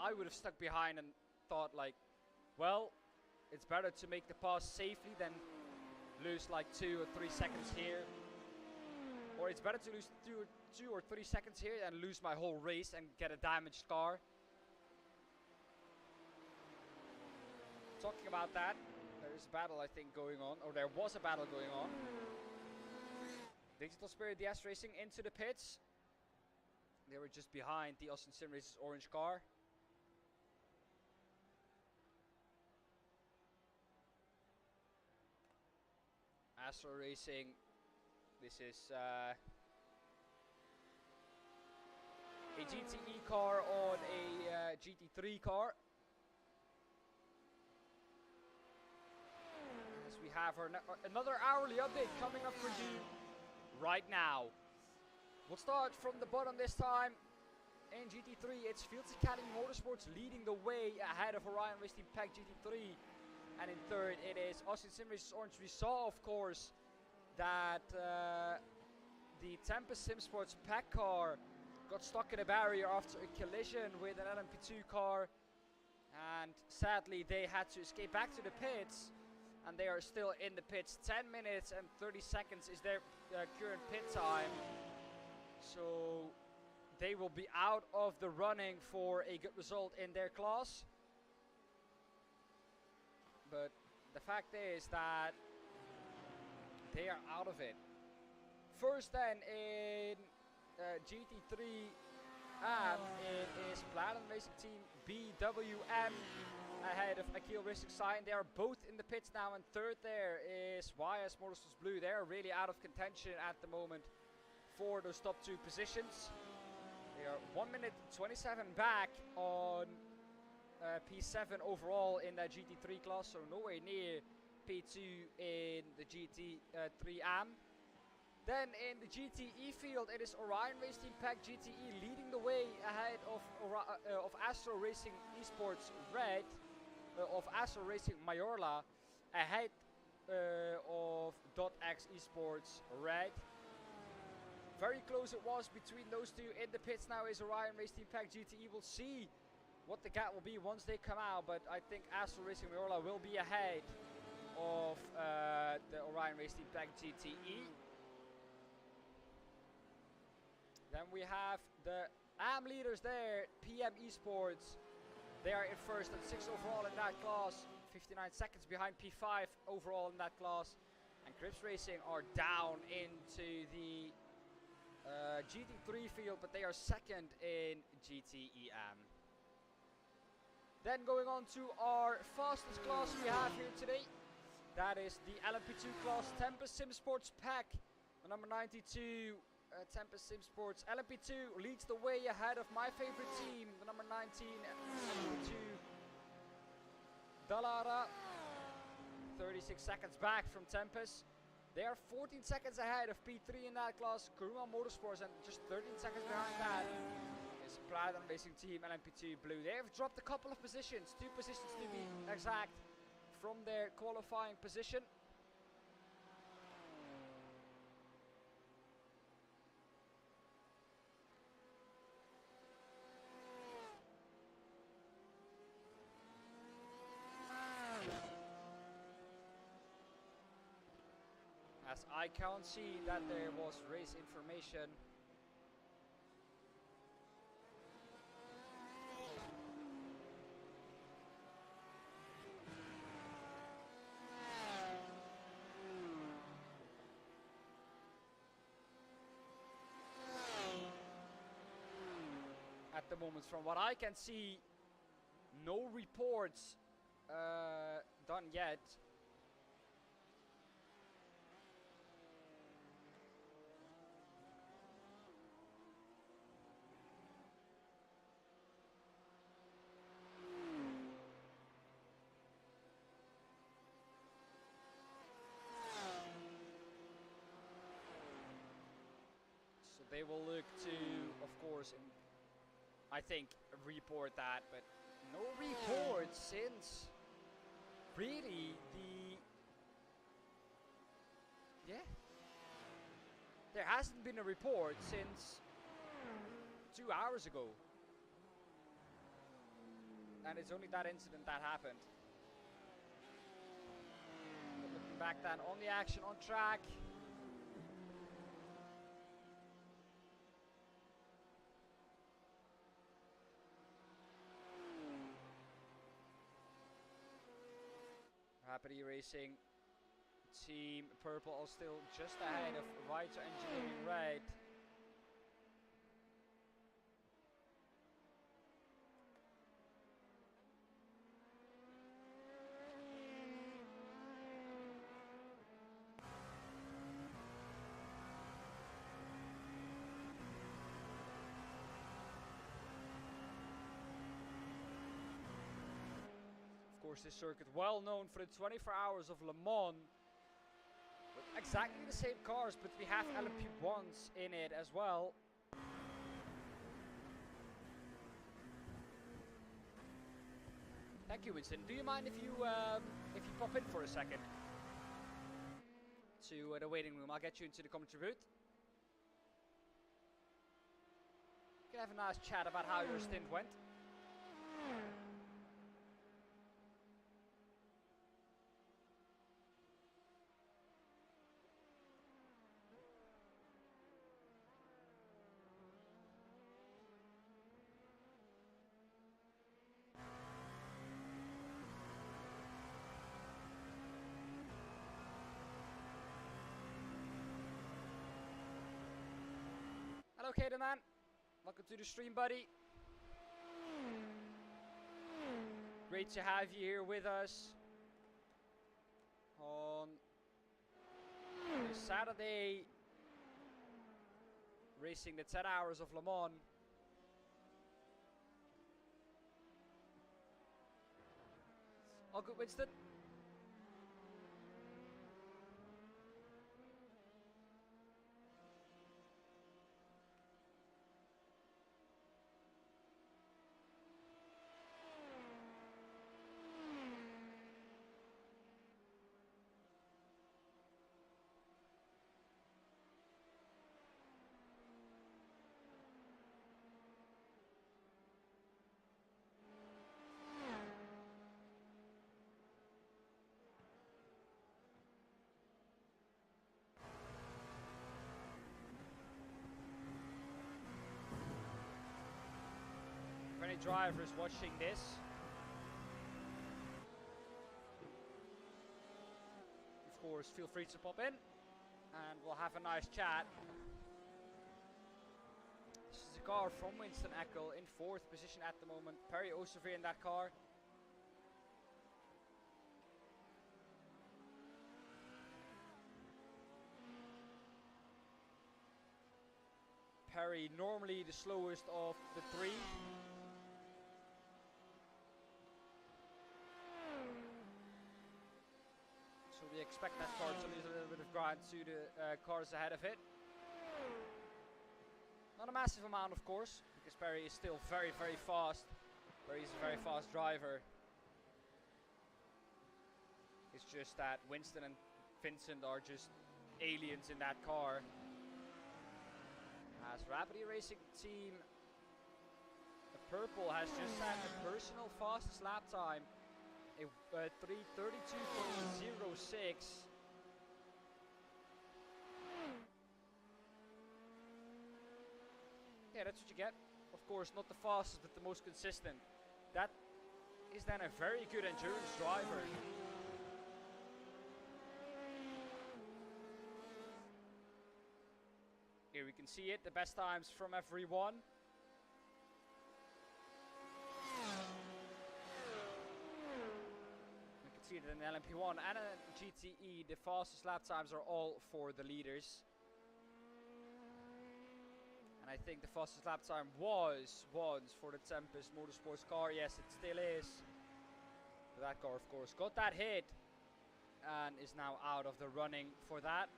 I would have stuck behind and thought like, well, it's better to make the pass safely than lose like 2 or 3 seconds here. Or it's better to lose 2 or 3 seconds here and lose my whole race and get a damaged car. Talking about that, there is a battle I think going on, or there was a battle going on. Digital Spirit DS Racing into the pits. They were just behind the Austin Sim Race's orange car. Astro Racing. This is a GTE car on a GT3 car. As we have another hourly update coming up for you right now. We'll start from the bottom this time. In GT3, it's Fields Academy Motorsports leading the way ahead of Orion Racing Pack GT3. And in third, it is Austin Sim Race's Orange. We saw, of course, that the Tempest Sim Sports pack car got stuck in a barrier after a collision with an LMP2 car, and sadly they had to escape back to the pits, and they are still in the pits. 10 minutes and 30 seconds is their current pit time, so they will be out of the running for a good result in their class. But the fact is that they are out of it. First then in GT3 it is Platinum Racing Team BWM ahead of Akil Racing Sign. They are both in the pits now, and third there is YS Motorsports Blue. They are really out of contention at the moment for those top 2 positions. They are 1 minute 27 back on P7 overall in that GT3 class, so nowhere near P2 in the GT3 AM. Then in the GTE field, it is Orion Race Team Pack GTE leading the way ahead of Astro Racing Esports Red, of Astro Racing Majorla, ahead of .x Esports Red. Very close it was between those two. In the pits now is Orion Race Team Pack GTE. We'll see what the gap will be once they come out, but I think Astro Racing Majorla will be ahead of the Orion Race Team Pack GTE. Then we have the AM leaders there, PM Esports. They are in first and 6th overall in that class. 59 seconds behind P5 overall in that class. And Crips Racing are down into the GT3 field, but they are second in GTEM. Then going on to our fastest class we have here today. That is the LMP2 class, Tempest Sim Sports Pack. The number 92 Tempest Sim Sports LMP2 leads the way ahead of my favorite team, the number 19 LMP2 Dallara. 36 seconds back from Tempest. They are 14 seconds ahead of P3 in that class, Kuruma Motorsports, and just 13 seconds behind that is Platinum Racing Team LMP2 Blue. They have dropped a couple of positions, 2 positions to be exact, from their qualifying position. As I can't see that there was race information. At the moment, from what I can see, no reports done yet. They will look to, of course, I think, report that, but no report since really there hasn't been a report since 2 hours ago. And it's only that incident that happened. But looking back then on the action on track. Rapidly Racing Team Purple are still just ahead of Vita Engineering Red. Of course, this circuit well known for the 24 Hours of Le Mans, with exactly the same cars, but we have LMP1s in it as well. Thank you, Winston. Do you mind if you pop in for a second to the waiting room? I'll get you into the commentary booth. We can have a nice chat about how your stint went. Hello, Kaden man. Welcome to the stream, buddy. Great to have you here with us on this Saturday, racing the 10 Hours of Le Mans. All good, Winston? drivers watching this. Of course, feel free to pop in and we'll have a nice chat. This is a car from Winston Eckel in 4th position at the moment. Perry Osevier in that car. Perry normally the slowest of the 3. So we expect that car to lose a little bit of ground to the cars ahead of it. Not a massive amount, of course, because Perry is still very, very fast. Perry's a very fast driver. It's just that Winston and Vincent are just aliens in that car. As Rapid Racing Team, the purple has just set a personal fastest lap time, a 3:32.06. Yeah, that's what you get. Of course, not the fastest, but the most consistent. That is then a very good endurance driver. Here we can see it, the best times from everyone. You can see it in LMP1 and GTE, the fastest lap times are all for the leaders. And I think the fastest lap time was once for the Tempest Motorsports car. Yes, it still is. But that car, of course, got that hit and is now out of the running for that.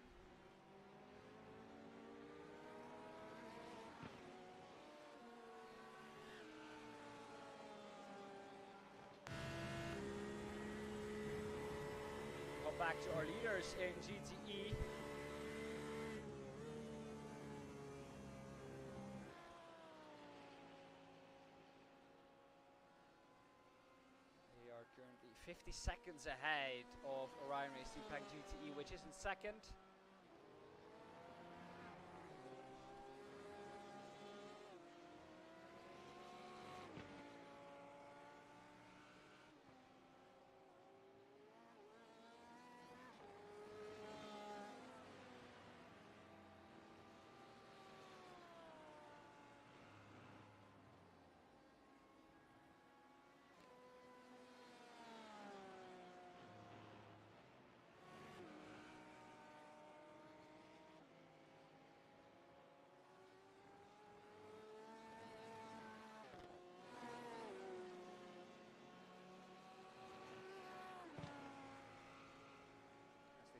Back to our leaders in GTE. We are currently 50 seconds ahead of Orion Racing Pack GTE, which is in second.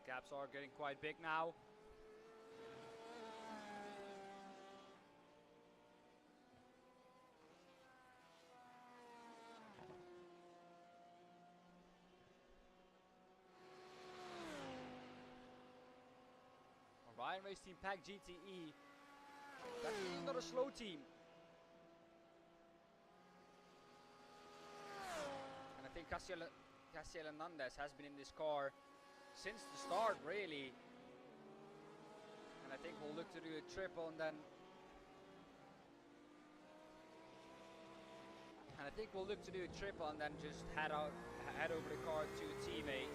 Gaps are getting quite big now. Orion Race Team Pack GTE. Definitely not a slow team. And I think Cassiel Hernandez has been in this car since the start, really. And I think we'll look to do a triple and then just head over the car to a teammate.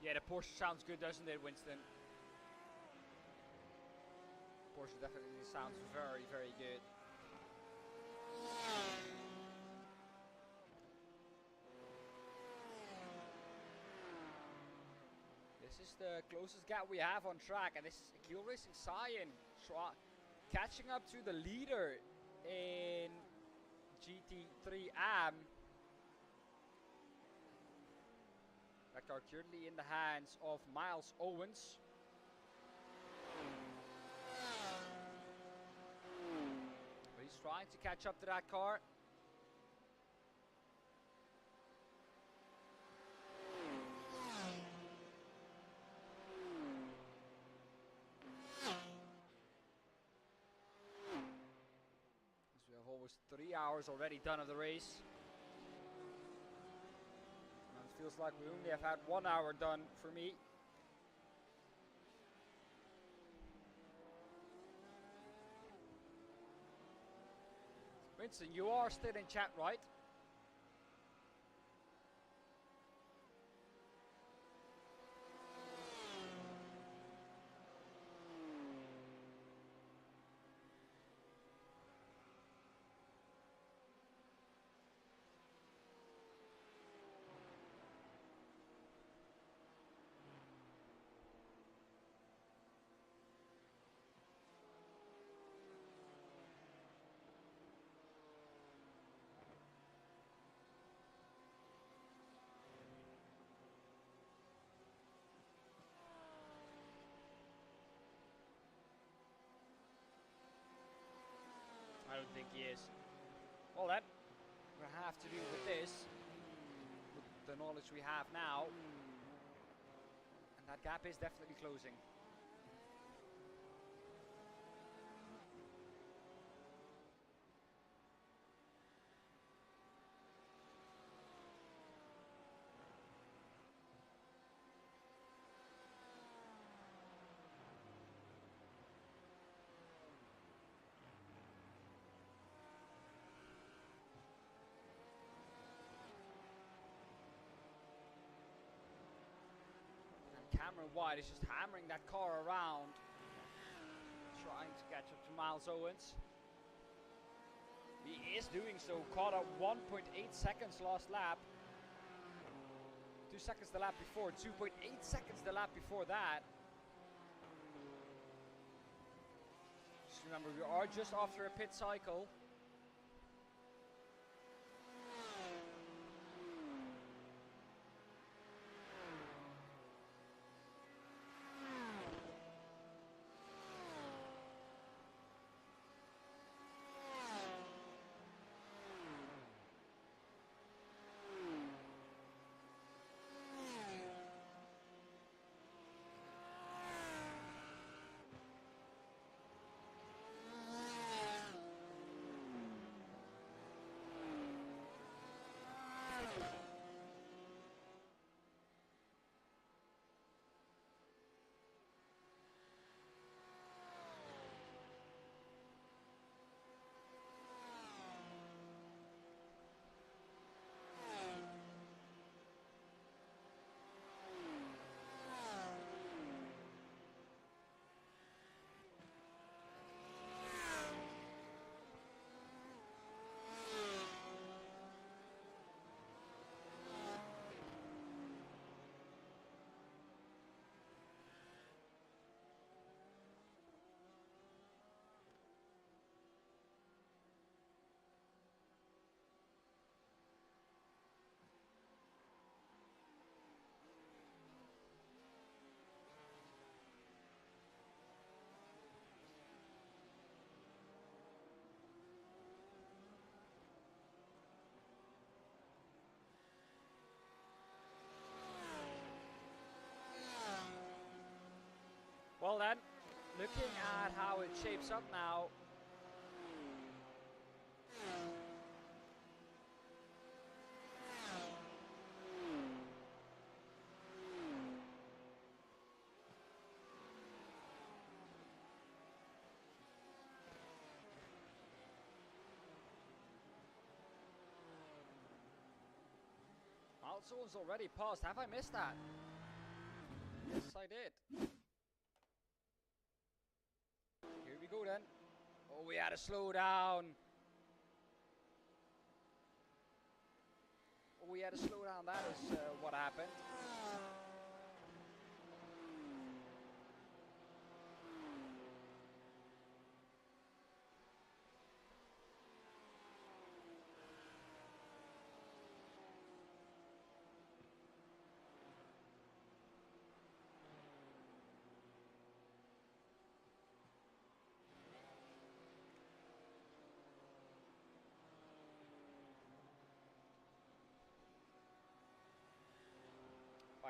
Yeah, the Porsche sounds good, doesn't it, Winston? Porsche definitely sounds very, very good. This is the closest gap we have on track, and this is Akil Racing Cyan catching up to the leader in GT3 AM. That car currently in the hands of Miles Owens. But he's trying to catch up to that car. almost 3 hours already done of the race. And it feels like we only have had 1 hour done for me. Winston, you are still in chat, right? I don't think he is. Well then, we have to do with this, with the knowledge we have now, and that gap is definitely closing. Cameron White is just hammering that car around, trying to catch up to Miles Owens. He is doing so, caught up 1.8 seconds last lap. 2 seconds the lap before, 2.8 seconds the lap before that. Just remember, we are just after a pit cycle. Well then, looking at how it shapes up now. Someone's already passed. Have I missed that? Yes, I did. Here we go then. Oh, we had to slow down. Oh, we had to slow down. That is what happened.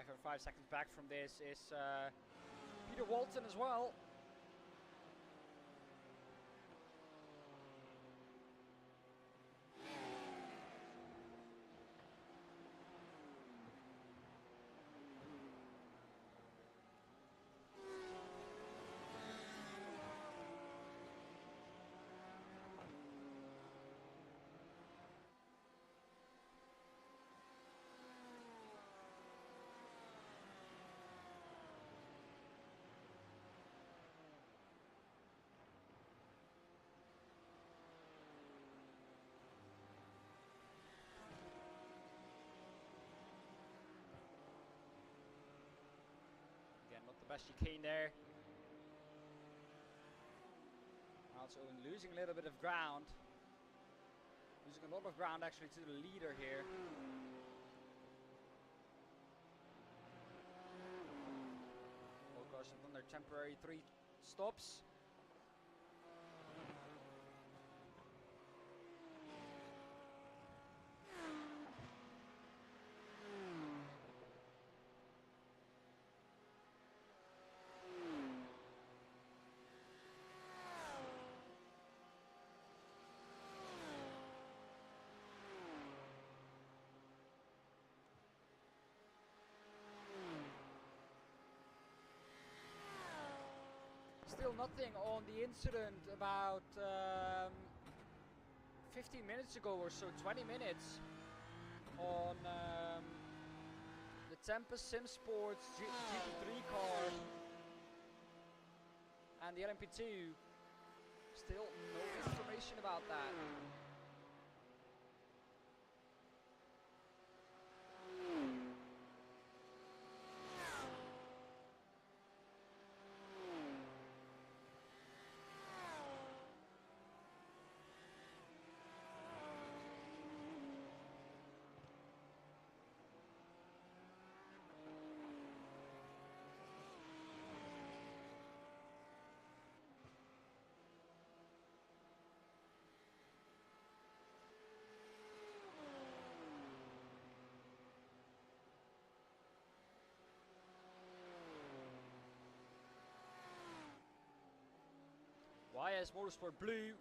Or 5 seconds back from this is Peter Walton as well. best chicane there. Also losing a little bit of ground. Losing a lot of ground actually to the leader here. Loucos on their temporary 3 stops. Still nothing on the incident about 15 minutes ago or so, 20 minutes on the Tempest Sim Sports GT3 car and the LMP2. Still no information about that. YS Motorsport Blue.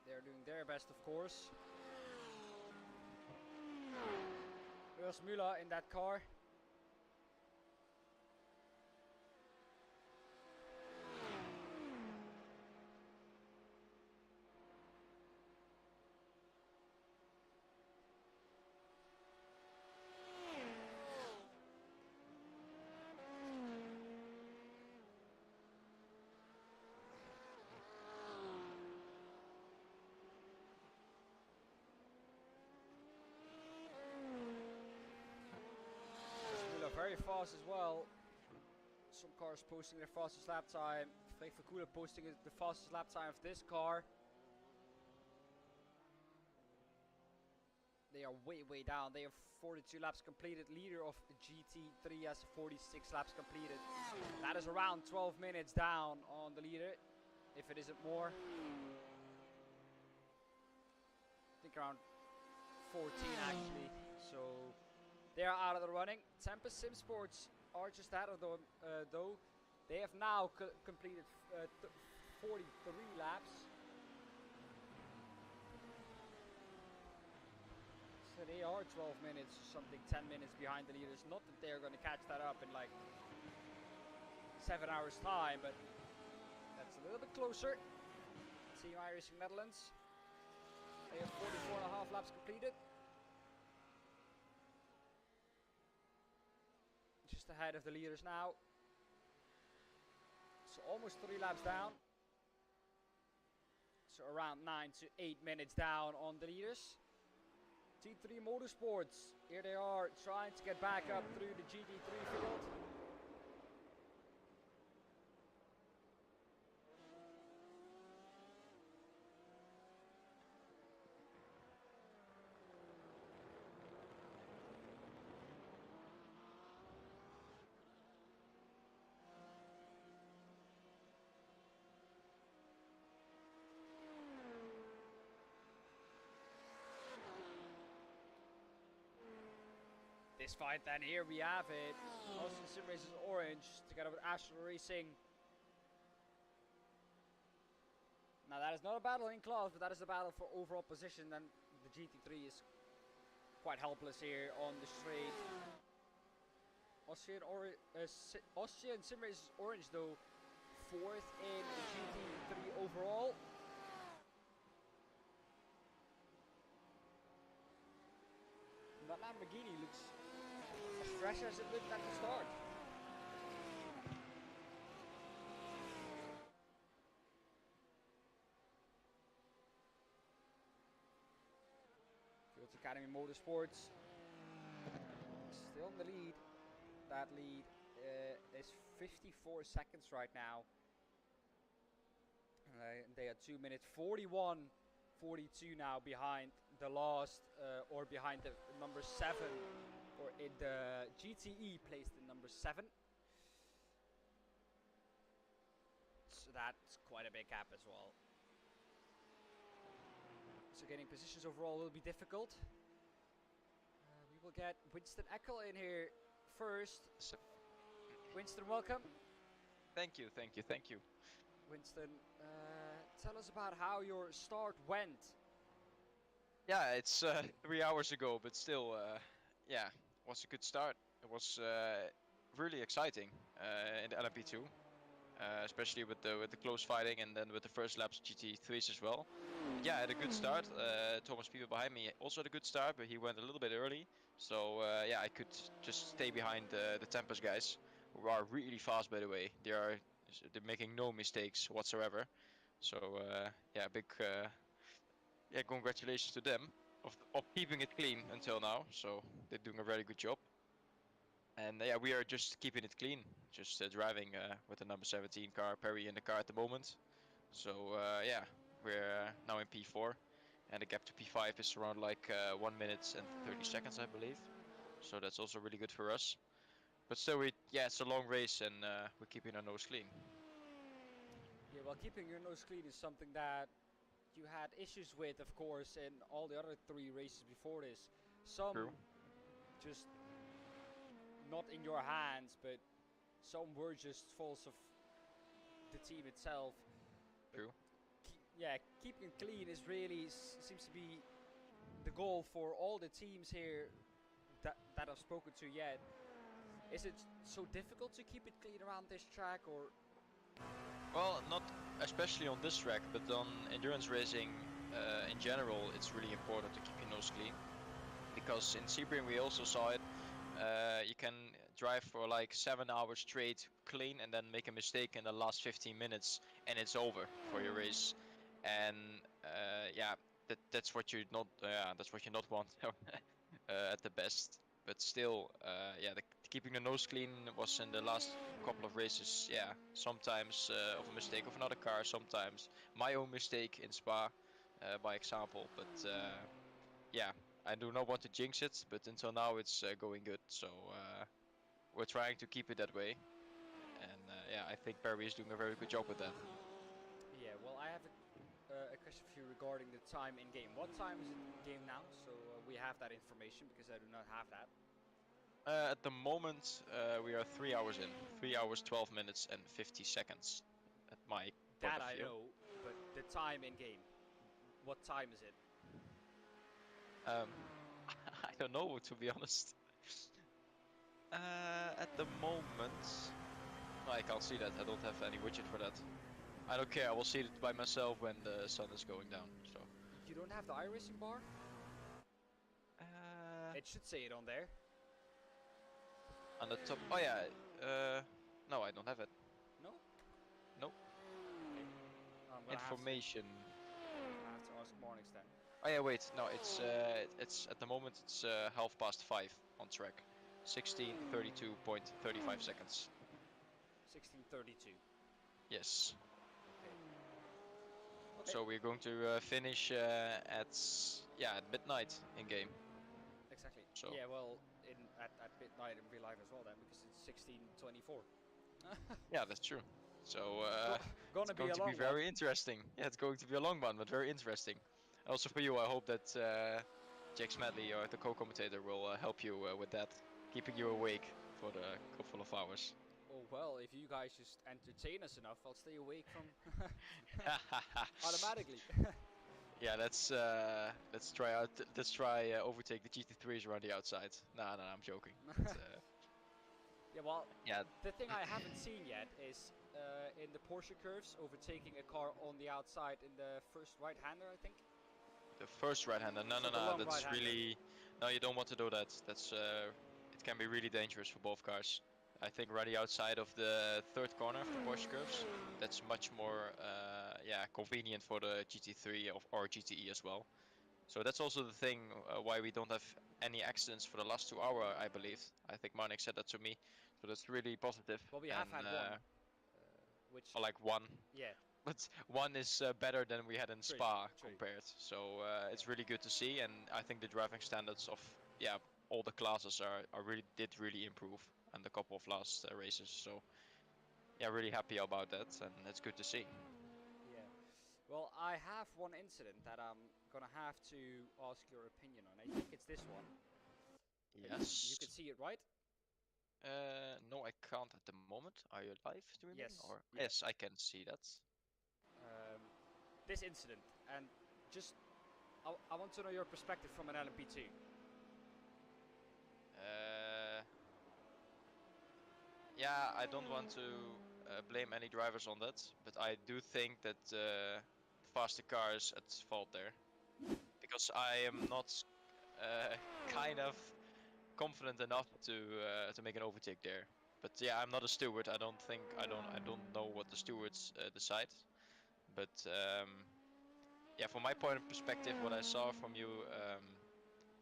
They're doing their best, of course. There's Müller in that car. Very fast as well. Some cars posting their fastest lap time. Frank Verkulen posting the fastest lap time of this car. They are way down. They have 42 laps completed. Leader of GT3 has 46 laps completed. That is around 12 minutes down on the leader, if it isn't more. I think around 14 actually. So they are out of the running. Tempest Sim Sports are just out of them, though. They have now completed 43 laps. So they are 12 minutes or something, 10 minutes behind the leaders. Not that they're going to catch that up in like 7 hours time, but that's a little bit closer. Team iRacing Netherlands. They have 44.5 laps completed. Just ahead of the leaders now. So almost 3 laps down. So around 9 to 8 minutes down on the leaders. T3 Motorsports, here they are trying to get back up through the GT3 field. This fight then, here we have it. Austin Sim Races Orange together with Astral Racing. Now that is not a battle in class, but that is a battle for overall position, and the GT3 is quite helpless here on the straight. Austrian Sim Races Orange though, 4th in GT3 overall. And that Lamborghini looks as fresh as it looked at the start. Academy Motorsports still in the lead. That lead is 54 seconds right now. They are 2 minutes 41, 42 now behind the last, or behind the number 7, or in the GTE placed in number 7. So that's quite a big gap as well. So getting positions overall will be difficult. We will get Winston Eckel in here first. So, Winston, welcome. thank you. Winston, tell us about how your start went. Yeah, it's 3 hours ago, but still, yeah, it was a good start. It was really exciting in the LMP2, especially with the close fighting, and then with the first laps GT3s as well. Yeah, I had a good start. Thomas Pieper behind me also had a good start, but he went a little bit early. So yeah, I could just stay behind the Tempest guys, who are really fast, by the way. They're making no mistakes whatsoever. So yeah, big yeah, congratulations to them of keeping it clean until now. So they're doing a very good job. And yeah, we are just keeping it clean, just driving with the number 17 car, Perry in the car at the moment. So yeah, we're now in P4, and the gap to P5 is around like 1 minute and 30 seconds, I believe. So that's also really good for us. But still, yeah, it's a long race, and we're keeping our nose clean. Yeah, well, keeping your nose clean is something that you had issues with, of course, in all the other 3 races before this. Some True. just not in your hands, but some were just faults of the team itself. True. Yeah, keeping it clean is really seems to be the goal for all the teams here that I've spoken to yet. Is it so difficult to keep it clean around this track, or? Well, not especially on this track, but on endurance racing in general, it's really important to keep your nose clean. Because in Sebring we also saw it. You can drive for like 7 hours straight clean, and then make a mistake in the last 15 minutes, and it's over for your race. And yeah, that's what you not want at the best. But still, yeah, keeping the nose clean was in the last couple of races. Yeah, sometimes of a mistake of another car, sometimes my own mistake in Spa, by example. But yeah, I do not want to jinx it, but until now it's going good. So we're trying to keep it that way. And yeah, I think Perry is doing a very good job with that. Yeah, well, I have a question for you regarding the time in game. What time is it in game now? So we have that information, because I do not have that. At the moment, we are 3 hours in. 3 hours, 12 minutes, and 50 seconds. At my point That of I view. know, but the time in game. What time is it? I don't know, to be honest. At the moment, no, I can't see that. I don't have any widget for that. I don't care. I will see it by myself when the sun is going down. So. You don't have the iRacing bar? It should say it on there. On the top. Oh yeah. No, I don't have it. No? No. Okay. I'm gonna Information. have to ask Marnix then. Oh yeah, wait. No, it's at the moment it's 5:30 on track. 16:32.35 seconds. 16:32. Yes. Okay. So we're going to finish at midnight in game. Exactly. So. Yeah, well, at midnight in real life as well then, because it's 16:24. Yeah, that's true. So Gonna it's be going a to long be very interesting. Yeah, it's going to be a long one, but very interesting. Also for you, I hope that Jack Smedley, or the co-commentator, will help you with that, keeping you awake for the couple of hours. Oh well, if you guys just entertain us enough, I'll stay awake from automatically. Yeah, let's try overtake the GT3s around the outside. No, I'm joking. But, Yeah, well, yeah. the thing I haven't seen yet is in the Porsche curves, overtaking a car on the outside in the first right-hander, I think. The first right-hander. No, So the long that's right-hander. really. No, you don't want to do that. That's it can be really dangerous for both cars. I think right outside of the third corner of the Porsche curves, that's much more convenient for the GT3 or GTE as well. So that's also the thing why we don't have any accidents for the last 2 hours, I believe. I think Marnik said that to me, so that's really positive. Well, we have and, had one, which or like one, yeah, but one is better than we had in True, Spa true. compared. So it's really good to see, and I think the driving standards of all the classes did really improve in the couple of last races. So yeah, really happy about that, and it's good to see. yeah. Well, I have one incident that I'm gonna have to ask your opinion on. I think it's this one. Yes. You can see it, right? No, I can't at the moment. Are you live streaming? Yes, Or yeah. yes, I can see that. This incident, and just I want to know your perspective from an LMP2. Yeah, I don't want to blame any drivers on that, but I do think that faster car is at fault there, because I am not kind of confident enough to make an overtake there. But yeah, I'm not a steward. I don't know what the stewards decide. But yeah, from my point of perspective, what I saw from you,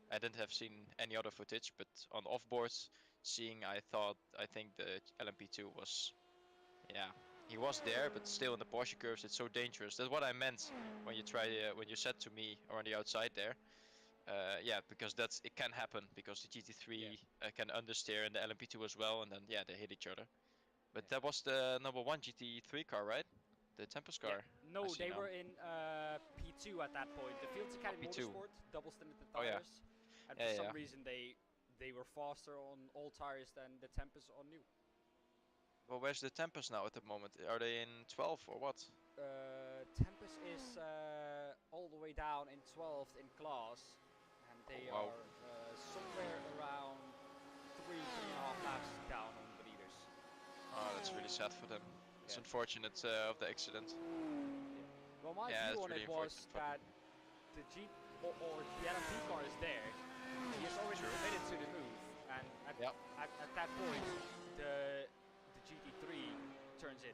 I didn't have seen any other footage, but on offboards, I think the LMP2 was, yeah, he was there, but still in the Porsche curves, it's so dangerous. That's what I meant when you said to me or on the outside there. Yeah, because it can happen because the GT3 can understeer and the LMP2 as well, and then yeah, they hit each other. But that was the #1 GT3 car, right? The Tempest car. Yeah. No, they were in P2 at that point. The Fields Academy P2. Motorsport, double stinted Oh, yeah. tires, and for some reason they were faster on old tires than the Tempest on new. Well, where's the Tempest now at the moment? Are they in 12 or what? Tempest is all the way down in 12th in class, and they are somewhere around 3.5 laps down on the leaders. Oh, that's really sad for them. It's unfortunate of the accident. Well, my view on it was that the the LMP car is there. He is already committed to the move, and at that point, the GT3 turns in.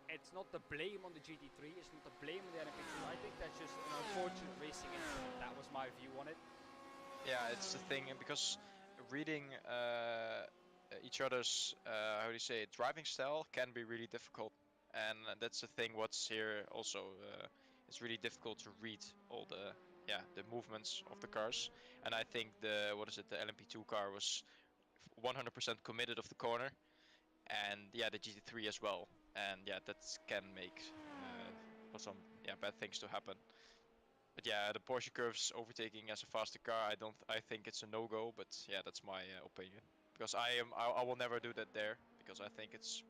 It's not the blame on the GT3. It's not the blame on the LMP2. I think that's just an unfortunate racing incident. That was my view on it. Yeah, it's the thing, because reading each other's how do you say it, driving style can be really difficult, and that's the thing. What's here also, it's really difficult to read all the movements of the cars. And I think the LMP2 car was 100% committed of the corner, and yeah, the GT3 as well. And yeah, that can make for some bad things to happen. But yeah, the Porsche curves overtaking as a faster car, I think it's a no-go. But yeah, that's my opinion, because I will never do that there, because I think it's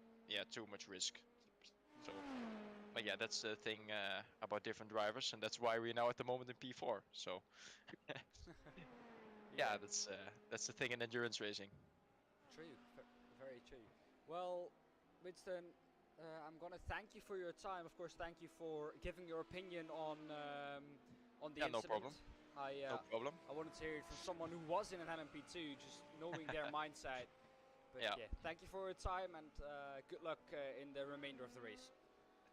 too much risk. So, but yeah, that's the thing about different drivers, and that's why we're now at the moment in P4. So yeah, that's the thing in endurance racing. True, very true. Well, Winston, I'm gonna thank you for your time. Of course, thank you for giving your opinion on the incident. No problem. No problem. I wanted to hear it from someone who was in an LMP2, just knowing their mindset. But yeah, thank you for your time, and good luck in the remainder of the race.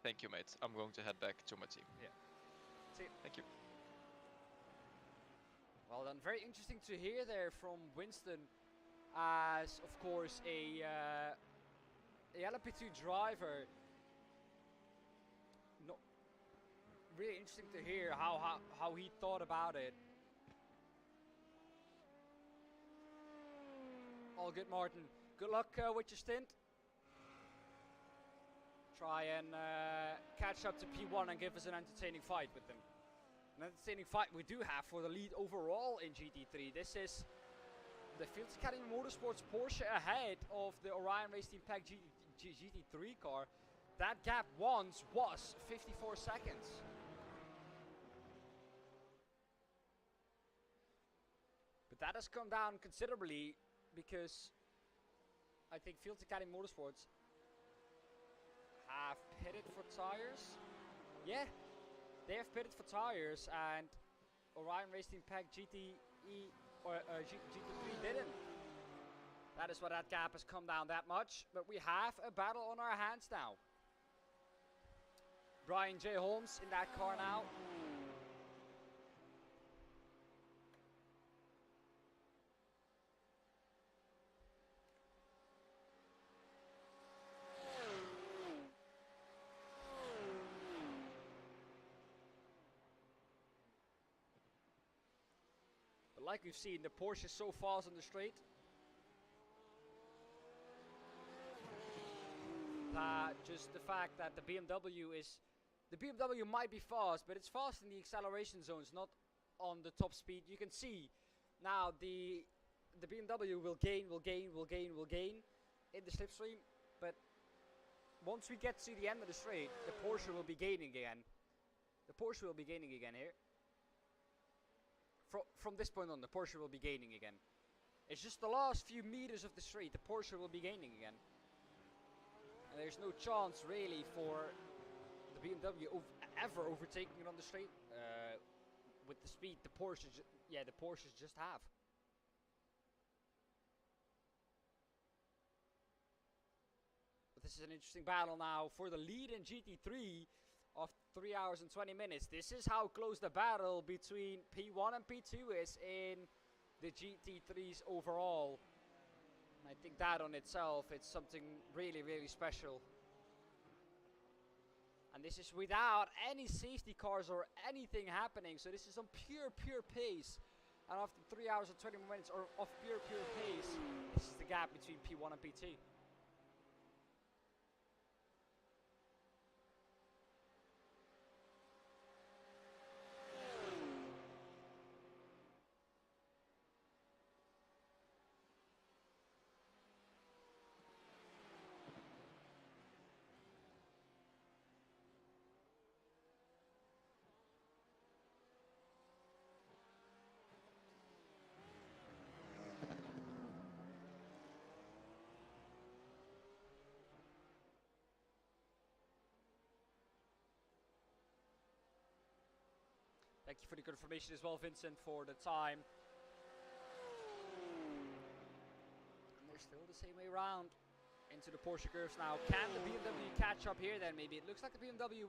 Thank you, mate. I'm going to head back to my team. Yeah. See you. Thank you. Well then, very interesting to hear there from Winston, as of course a LMP2 driver. No, really interesting to hear how he thought about it. All good, Martin. Good luck with your stint. Try and catch up to P1 and give us an entertaining fight with them. An entertaining fight we do have for the lead overall in GT3. This is the Fields Academy Motorsports Porsche ahead of the Orion Race Team Pack GT3 car. That gap once was 54 seconds. But that has come down considerably, because I think Fields Academy Motorsports have pitted for tires. Yeah, they have pitted for tires, and Orion Race Team Pack GT3 didn't. That is why that gap has come down that much. But we have a battle on our hands now. Brian J. Holmes in that car now. But like we've seen, the Porsche is so fast on the straight that just the fact that the BMW might be fast, but it's fast in the acceleration zones, not on the top speed. You can see now the BMW will gain in the slipstream, but once we get to the end of the straight, the Porsche will be gaining again. The Porsche will be gaining again here. From this point on, the Porsche will be gaining again. It's just the last few meters of the straight, the Porsche will be gaining again. And there's no chance really for the BMW ever overtaking it on the straight with the speed the Porsches just have. But this is an interesting battle now for the lead in GT3 of 3 hours and 20 minutes. This is how close the battle between P1 and P2 is in the GT3s overall. I think that on itself, it's something really, really special. And this is without any safety cars or anything happening. So this is on pure pace. And after 3 hours and 20 minutes of pure pace, this is the gap between P1 and P2. Thank you for the confirmation as well, Vincent, for the time. And they're still the same way around into the Porsche curves now. Can the BMW catch up here then? Maybe it looks like the BMW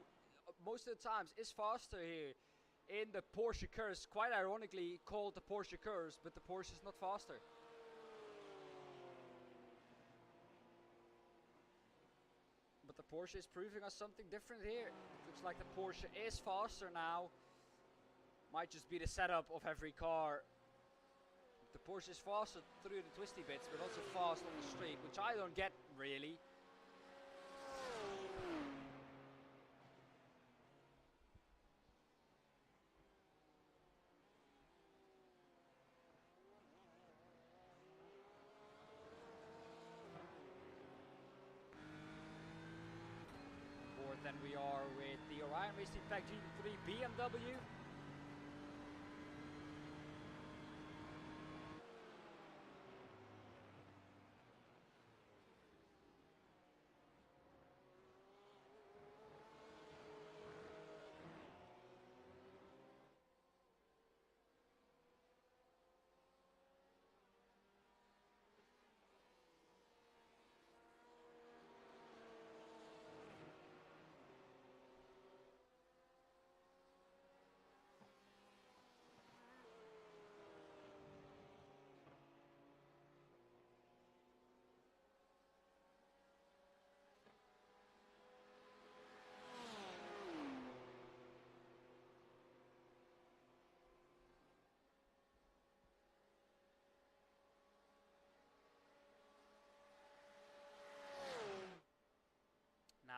most of the times is faster here in the Porsche curves. Quite ironically called the Porsche curves, but the Porsche is not faster. But the Porsche is proving us something different here. It looks like the Porsche is faster now. Might just be the setup of every car. The Porsche is faster through the twisty bits, but also fast on the straight, which I don't get really. On board then we are with the Orion Racing Pack GT3 BMW.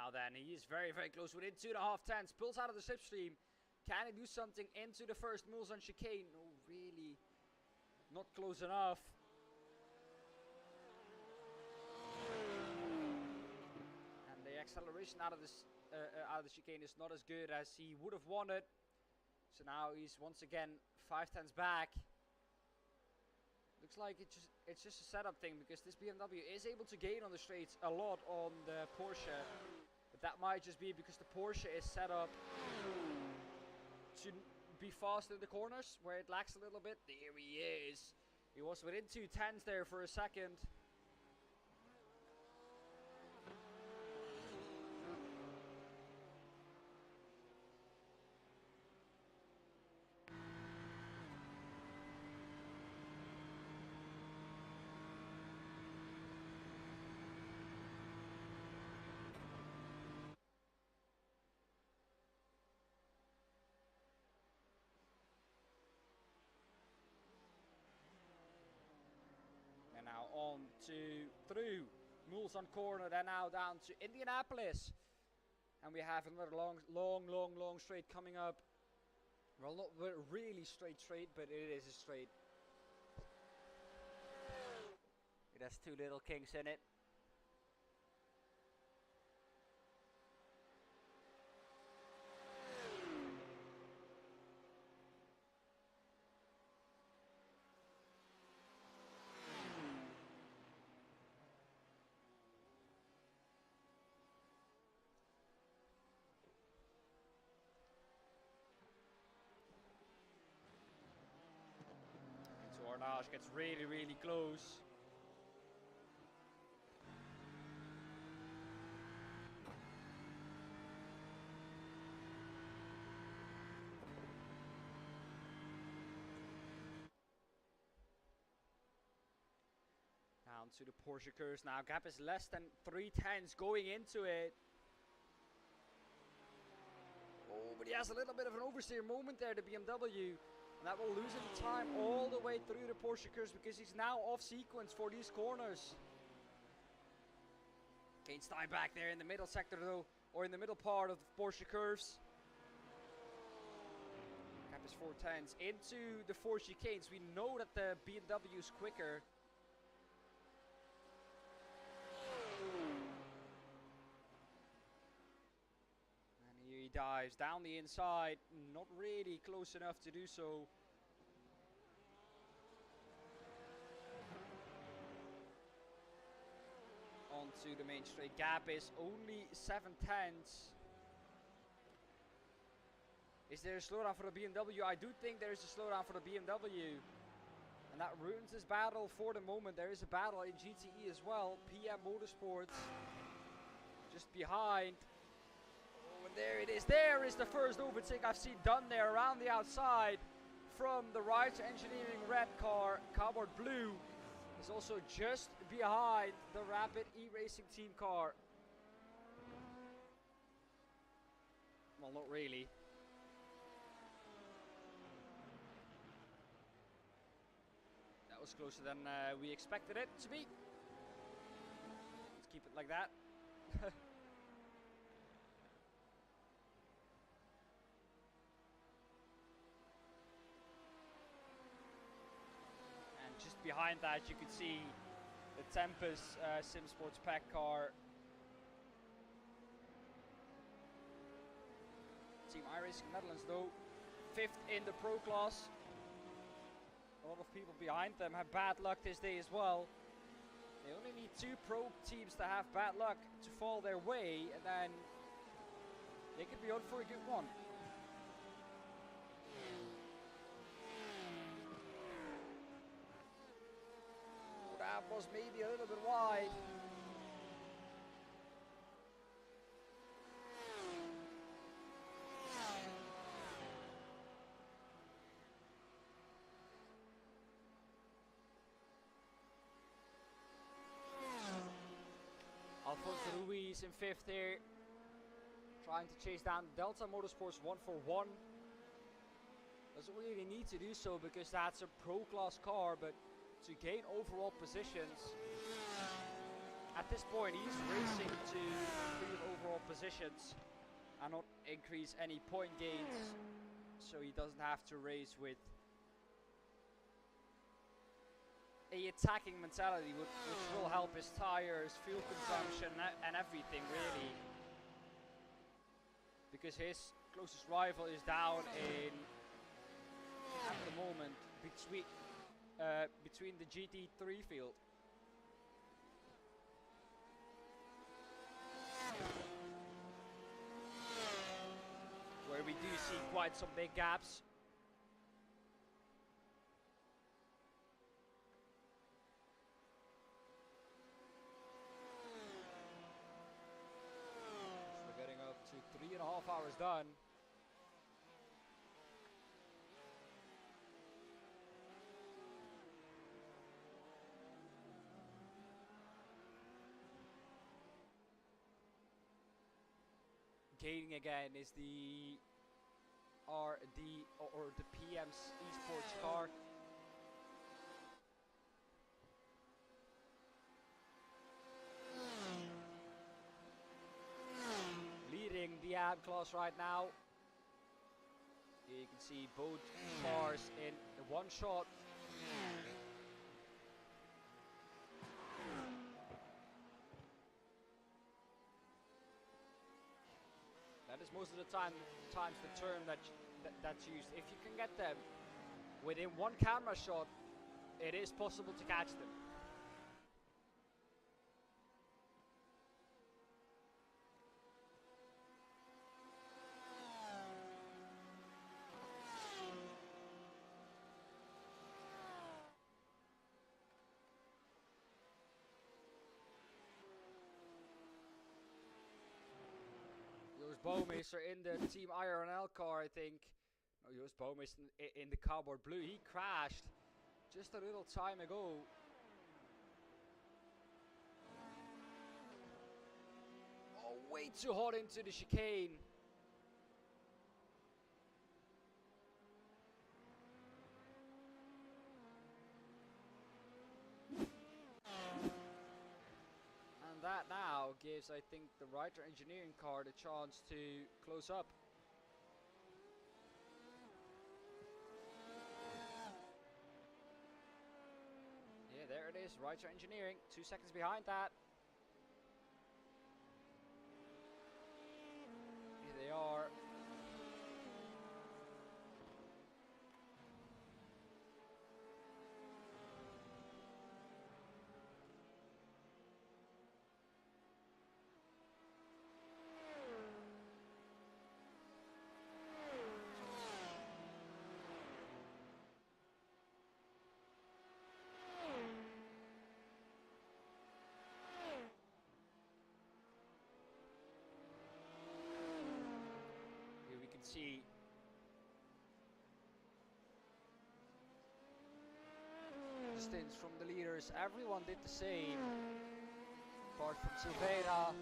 Now then, he is very, very close within 2.5 tenths. Pulls out of the slipstream. Can he do something into the first Mulsanne chicane? No, really. Not close enough. And the acceleration out of this out of the chicane is not as good as he would have wanted. So now he's once again 5 tenths back. Looks like it's just a setup thing, because this BMW is able to gain on the straights a lot on the Porsche. But that might just be because the Porsche is set up to be fast in the corners, where it lacks a little bit. There he is. He was within 2 tenths there for a second. down to through Mulsanne corner, then now down to Indianapolis. And we have another long straight coming up. Well, not really straight, but it is a straight. It has two little kinks in it. Ornage gets really close. Down to the Porsche curves now. Gap is less than 3/10 going into it. Oh, but he has a little bit of an oversteer moment there, the BMW. And that will lose him time all the way through the Porsche curves because he's now off sequence for these corners. Gains time back there in the middle sector though, or in the middle part of the Porsche curves. Gap is 4/10 into the 4 chicanes. We know that the BMW is quicker. He dives down the inside, not really close enough to do so. Onto the main straight. Gap is only 7/10. Is there a slowdown for the BMW? I do think there is a slowdown for the BMW. And that ruins this battle for the moment. There is a battle in GTE as well. PM Motorsports just behind. And there it is. There is the first overtake I've seen done there around the outside from the Ryder Engineering red car. Cowboard Blue is also just behind the Rapid iRacing team car. Well, not really. That was closer than we expected it to be. Let's keep it like that. Just behind that, you can see the Tempest Sim Sports Pack car. Team iRacing Netherlands, though, 5th in the Pro class. A lot of people behind them have bad luck this day as well. They only need 2 Pro teams to have bad luck to fall their way, and then they could be on for a good one. That was maybe a little bit wide. Alfonso Ruiz in 5th here, trying to chase down Delta Motorsports 1 for 1. Doesn't really need to do so because that's a Pro class car, but to gain overall positions. At this point, he's racing to improve overall positions and not increase any point gains, so he doesn't have to race with a attacking mentality, which will help his tires, fuel consumption, and everything really. Because his closest rival is down in, at the moment, between the GT3 field. Where we do see quite some big gaps. So we're getting up to 3.5 hours done. Gaining again is the RD or the PM's esports car. Am class right now. Here you can see both cars in one shot. That is most of the times the term that's used. If you can get them within one camera shot, it is possible to catch them. Bowmeister in the Team IRNL car, I think. No, Joost Bowmeister in the cardboard blue. He crashed just a little time ago. Oh, way too hot into the chicane. That now gives, I think, the Writer Engineering car the chance to close up. Yeah, there it is, Writer Engineering, 2 seconds behind that. Here they are. See stints from the leaders. Everyone did the same, apart from Silveira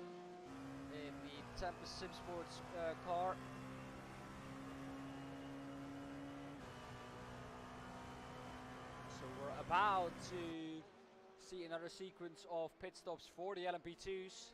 in the Tempest Sim Sports car. So we're about to see another sequence of pit stops for the LMP2s.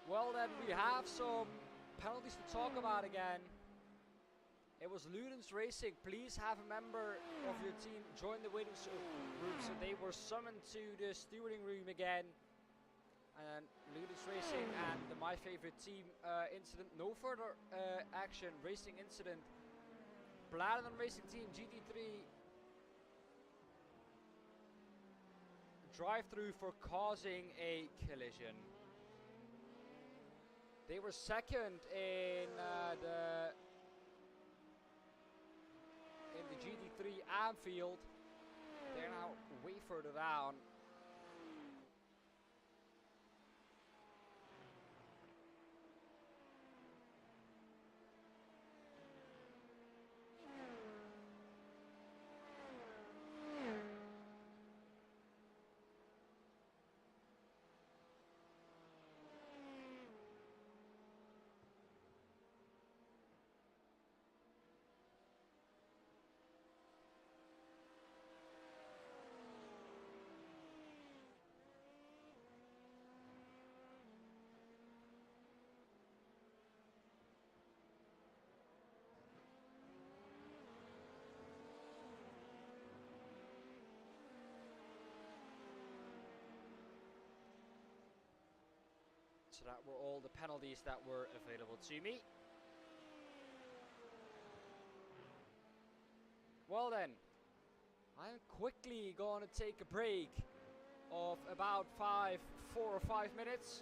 Well then, we have some penalties to talk about again. It was Loucos Racing. Please have a member of your team join the waiting room. So they were summoned to the stewarding room again. And Loucos Racing and the My Favorite Team incident. No further action. Racing incident. Platinum Racing Team GT3. Drive-through for causing a collision. They were second in the GT3 Anfield. They're now way further down. So that were all the penalties that were available to me. Well then, I'm quickly going to take a break of about 4 or 5 minutes.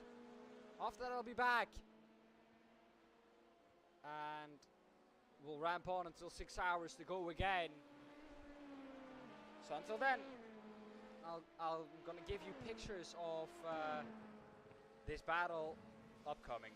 After that I'll be back. And we'll ramp on until 6 hours to go again. So until then, I'm gonna give you pictures of this battle upcoming.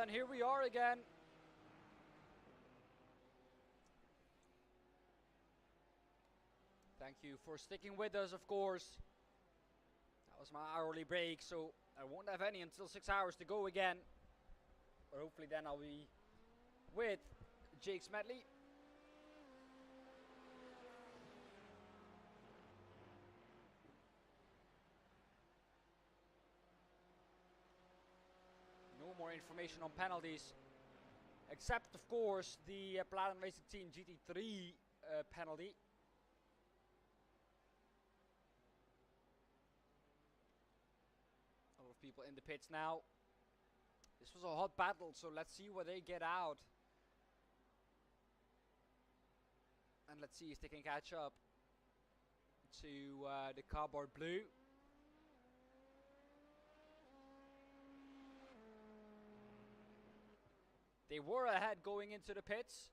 and here we are again. Thank you for sticking with us, of course. That was my hourly break, so I won't have any until 6 hours to go again. But hopefully then I'll be with Jake Smedley. No more information on penalties. Except, of course, the Platinum Racing Team GT3 penalty. A lot of people in the pits now. This was a hot battle, so let's see what they get out. And let's see if they can catch up to the cardboard blue. They were ahead going into the pits.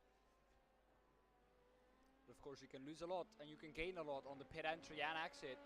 But of course you can lose a lot and you can gain a lot on the pit entry and exit.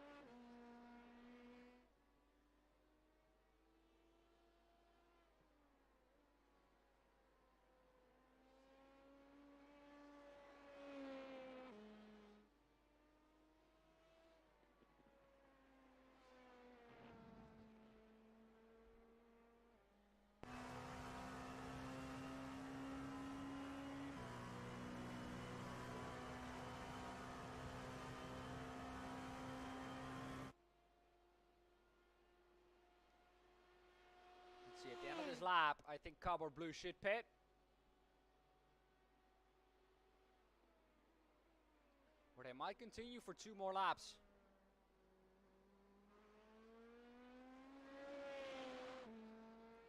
See, at the end of this lap, I think cardboard blue should pit. Or they might continue for 2 more laps.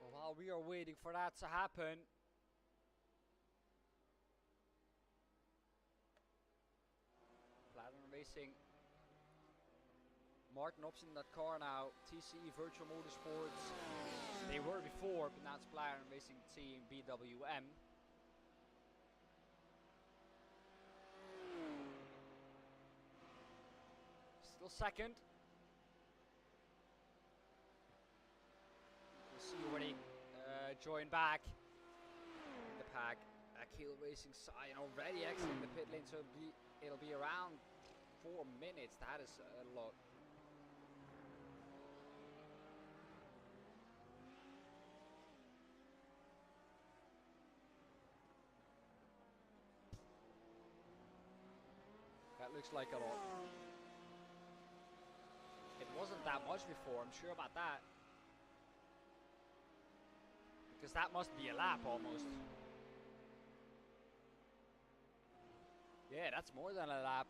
Well, while we are waiting for that to happen, Platinum Racing, Martin Ops in that car now, TCE Virtual Motorsports. They were before, but now it's Platinum Racing Team BWM. Still second. We'll see where they join back in the pack. Akil Racing Cyan already exiting the pit lane, so it'll be around 4 minutes. That is a lot. That looks like a lot. It wasn't that much before, I'm sure about that. Because that must be a lap almost. Yeah, that's more than a lap.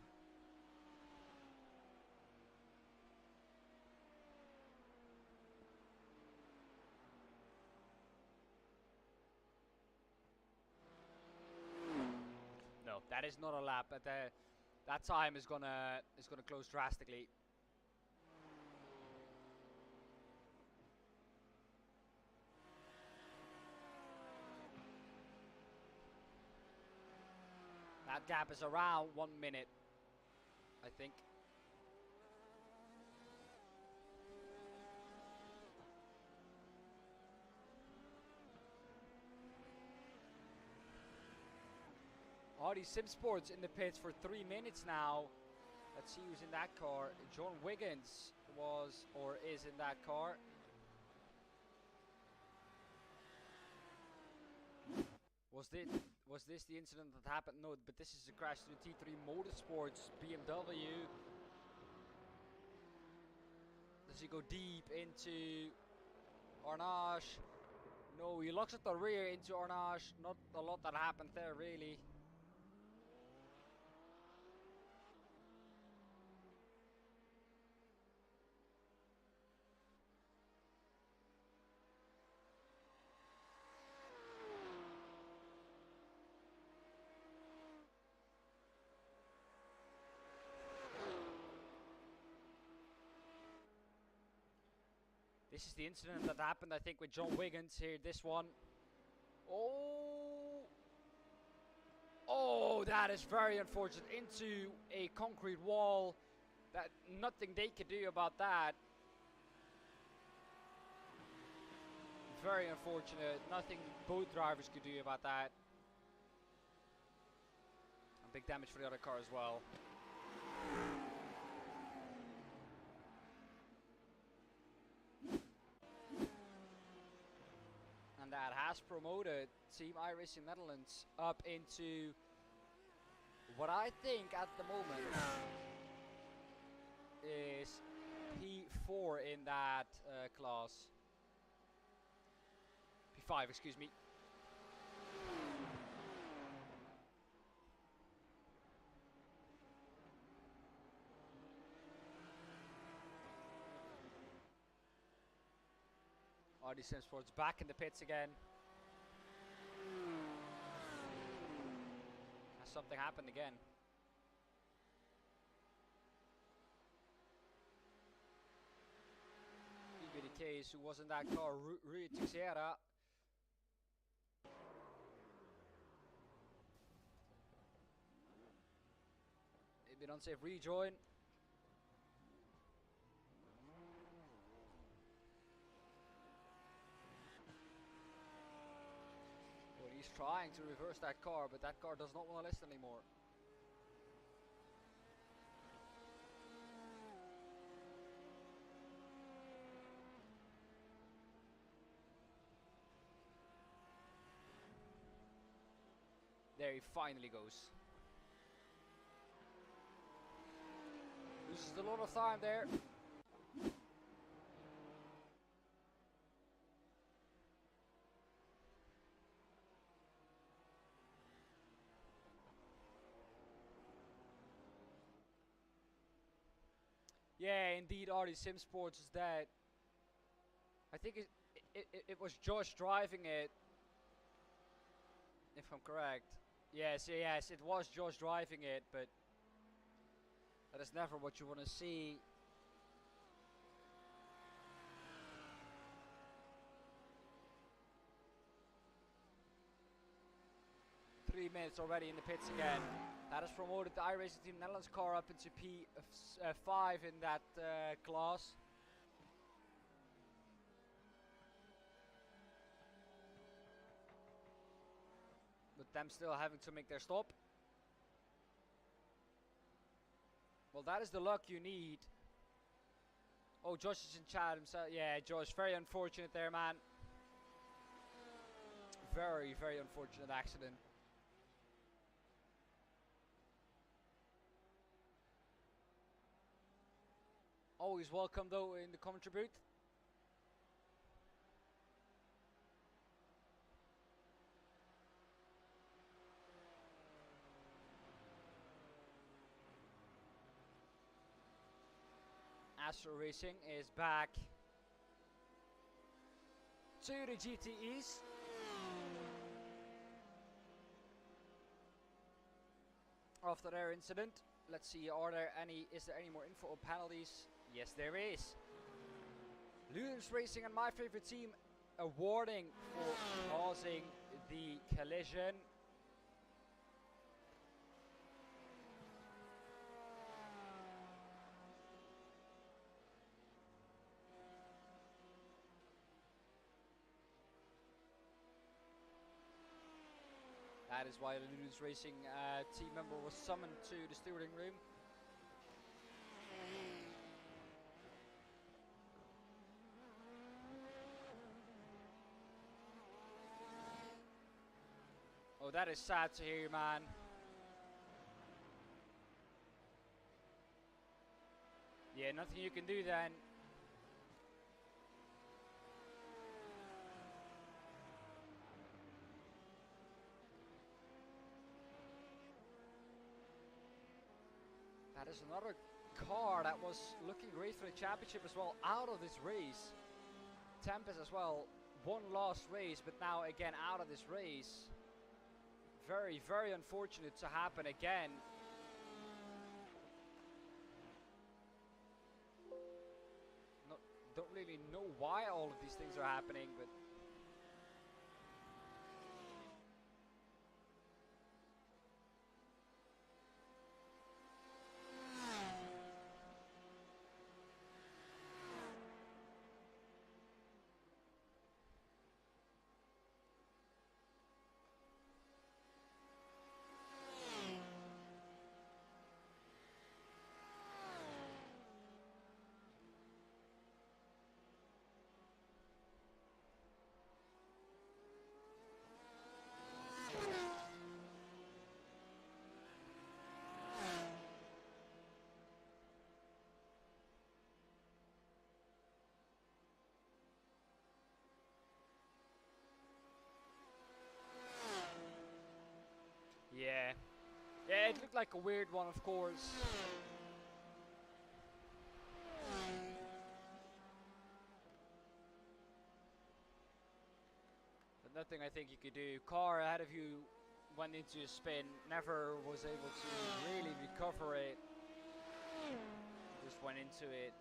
No, that is not a lap, but that time is gonna close drastically. That gap is around 1 minute, I think. Audi Sim Sports in the pits for 3 minutes now. Let's see who's in that car. John Wiggins was or is in that car. Was this the incident that happened? No, but this is a crash to the T3 Motorsports BMW. Does he go deep into Arnage? No, he looks at the rear into Arnage. Not a lot that happened there, really. This is the incident that happened, I think, with John Wiggins here. This one. Oh. Oh, that is very unfortunate. Into a concrete wall. That nothing they could do about that. Very unfortunate. Nothing both drivers could do about that. And big damage for the other car as well. And that has promoted Team iRacing Netherlands up into what I think at the moment is P4 in that class. P5, excuse me. RD Sim Sports back in the pits again. Has something happened again? Could be the case. Who was in that car? Rui Teixeira. Maybe an unsafe rejoin. He's trying to reverse that car, but that car does not want to listen anymore. There he finally goes. Loses a lot of time there. Yeah, indeed, RD Sim Sports is dead. I think it was Josh driving it, if I'm correct. Yes, it was Josh driving it, but that is never what you want to see. Three minutes already in the pits again. That has promoted the iRacing Team Netherlands car up into P5 in that class. With them still having to make their stop. Well, that is the luck you need. Oh, Josh is in chat himself. Yeah, Josh, very unfortunate there, man. Very, very unfortunate accident. Always welcome though in the commentary booth. Astro Racing is back to the GTEs. After their incident, let's see, is there any more info on penalties? Yes, there is. Loucos Racing and my favorite team a warning for causing the collision. That is why the Loucos Racing team member was summoned to the stewarding room. Oh, that is sad to hear, man. Yeah, nothing you can do then. That is another car that was looking great for the championship as well, out of this race. Tempest as well, one last race, but now again out of this race. Very, very unfortunate to happen again. Don't really know why all of these things are happening, but it looked like a weird one, of course. But nothing I think you could do. Car ahead of you went into a spin, never was able to really recover it. Just went into it.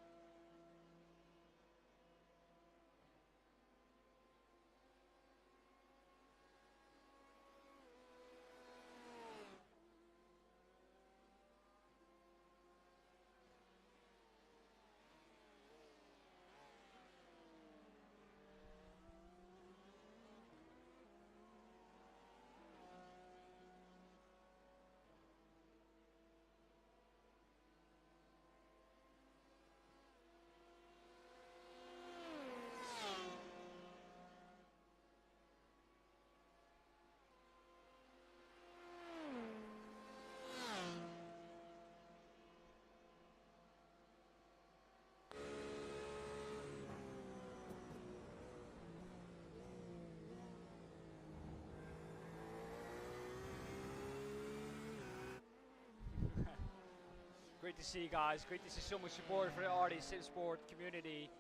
Great to see, guys. Great to see so much support for the RD Sim Sport community.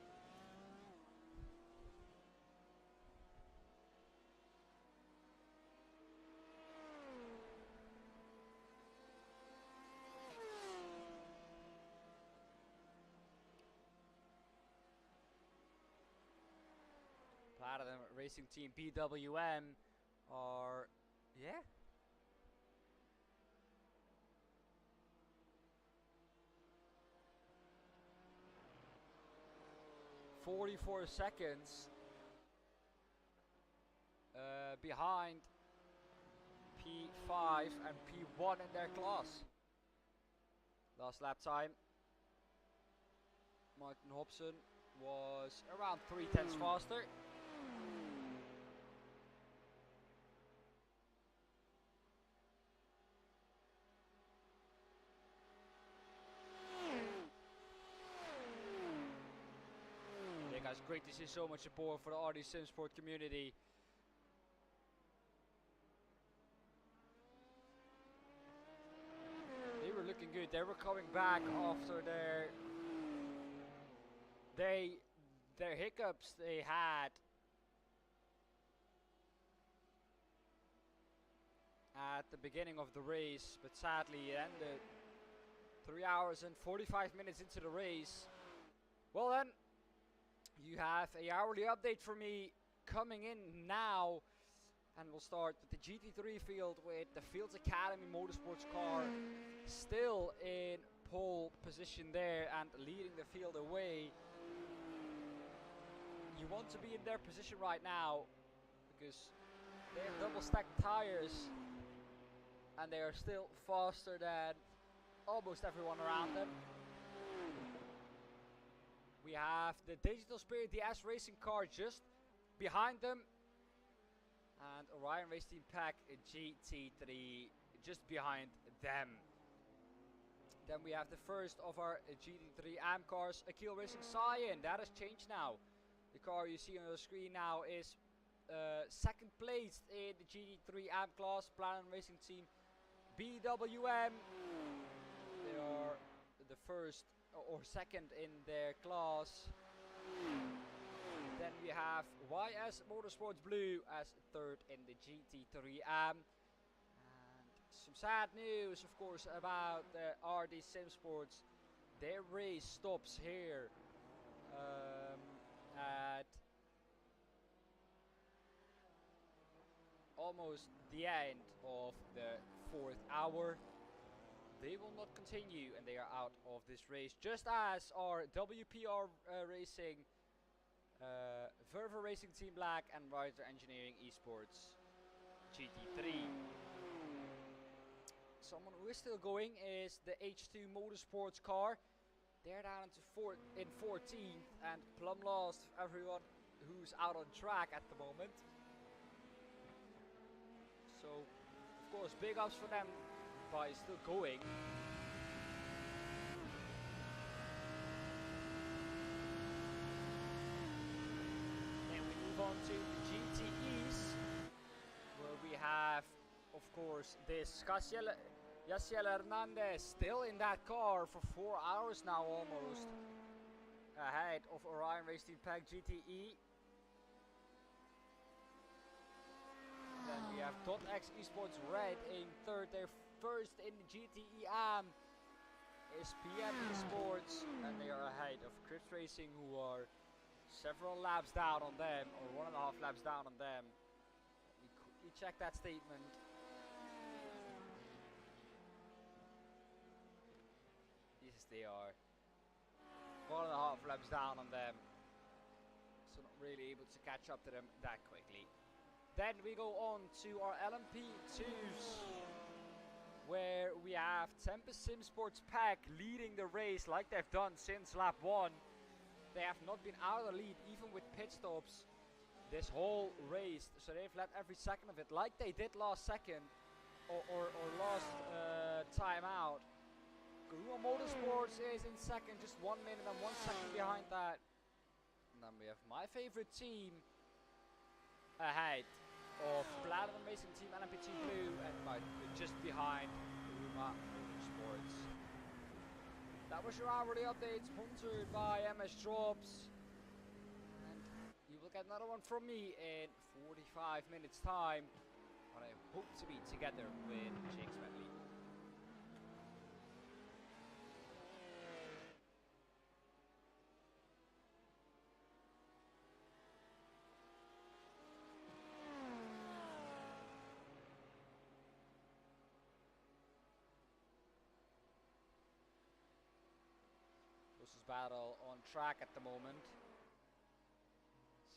Platinum Racing Team BWM are, yeah. .44 seconds behind P5 and P1 in their class. Last lap time, Martin Hobson was around 3/10 faster. Guys, great to see so much support for the RD Sim Sport community. They were looking good. They were coming back after their hiccups they had at the beginning of the race, but sadly it ended 3 hours and 45 minutes into the race. Well then, you have a hourly update for me coming in now, and we'll start with the GT3 field with the Fields Academy Motorsports car still in pole position there and leading the field away. You want to be in their position right now because they have double stacked tires and they are still faster than almost everyone around them. We have the Digital Spirit DS Racing car just behind them, and Orion Race Team Pack GT3 just behind them. Then we have the first of our GT3 AM cars, Akil Racing Cyan. That has changed now. The car you see on the screen now is second placed in the GT3 AM class, Platinum Racing Team BWM. They are the first or second in their class. Then we have YS Motorsports Blue as third in the GT3 AM. And some sad news, of course, about the RD Sim Sports. Their race stops here at almost the end of the 4th hour. They will not continue and they are out of this race, just as our WPR Racing, Verve Racing Team Black and Rider Engineering Esports GT3. Someone who is still going is the H2 Motorsports car. They're down in 14th and plumb lost for everyone who's out on track at the moment. So, of course, big ups for them by still going. Then we move on to the GTEs, where we have, of course, this Yaciel Hernandez still in that car for 4 hours now almost. Ahead of Orion Race Team Pack GTE. Then we have .x Esports Red in third. They're first in the GTE AM is PM Esports, and they are ahead of Crips Racing, who are several laps down on them, or 1.5 laps down on them. Let me quickly check that statement. Yes, they are 1.5 laps down on them, so not really able to catch up to them that quickly. Then we go on to our LMP2s, where we have Tempest Sim Sports Pack leading the race like they've done since lap 1. They have not been out of the lead even with pit stops this whole race, so they've led every second of it like they did last second or last time out. Karuma Motorsports is in second, just 1 minute and 1 second behind that. And then we have my favorite team ahead of Platinum Racing Team LMP2 Blue, and just behind Karuma Motorsports. That was your hourly update, sponsored by MS Drops. And you will get another one from me in 45 minutes time, when I hope to be together with Jake Smedley. Battle on track at the moment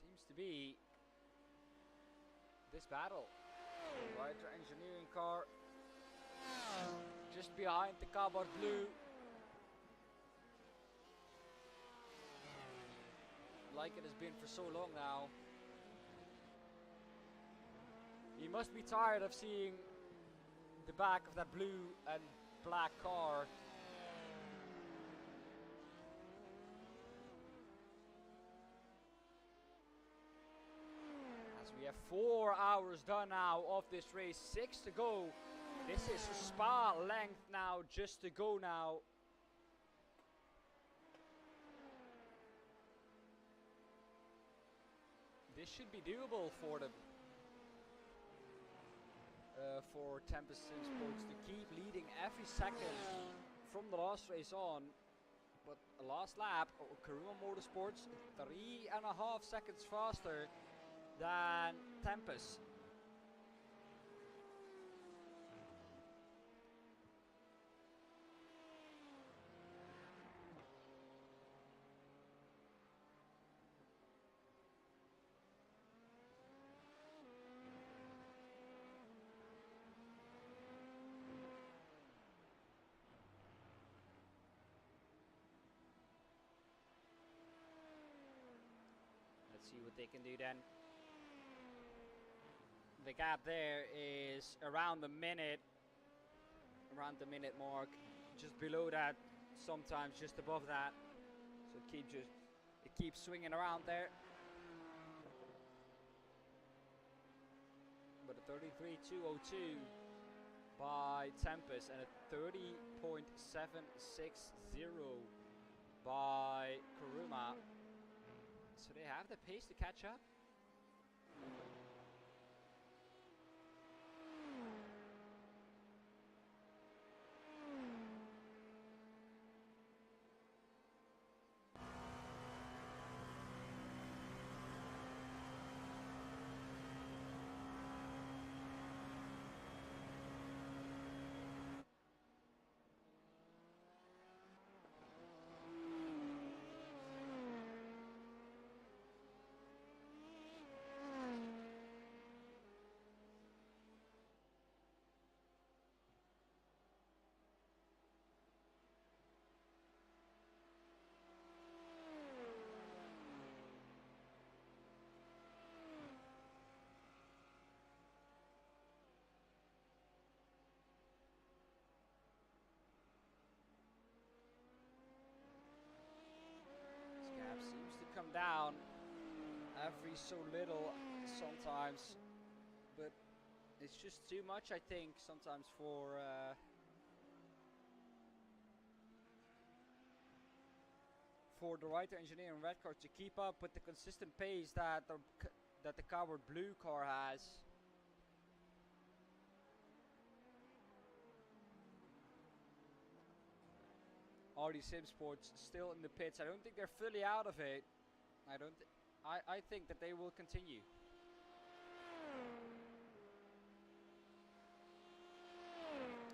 seems to be this battle. Ryder engineering car just behind the Carbon Blue, like it has been for so long now. He must be tired of seeing the back of that blue and black car. We have 4 hours done now of this race, 6 to go. This is Spa length now, just to go now. This should be doable for them. For Tempest Sim Sports to keep leading every second from the last race on. But last lap, Karuma Motorsports 3.5 seconds faster than Tempest. Let's see what they can do then. The gap there is around the minute mark, just below that, sometimes just above that. So it keeps swinging around there. But a 33.202 by Tempest and a 30.760 by Karuma. So they have the pace to catch up. Seems to come down every so little sometimes, but it's just too much, I think, sometimes for for the Writer Engineering red car to keep up with the consistent pace that the Coward blue car has. RD Sim Sports still in the pits. I don't think they're fully out of it. I think that they will continue.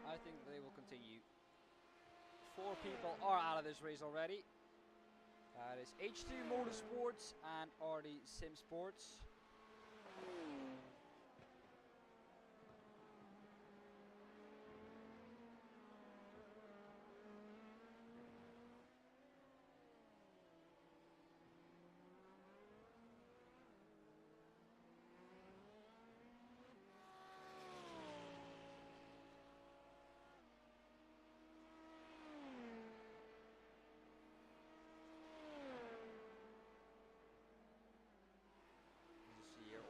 I think that they will continue. 4 people are out of this race already. That is H2 Motorsports and RD Sim Sports.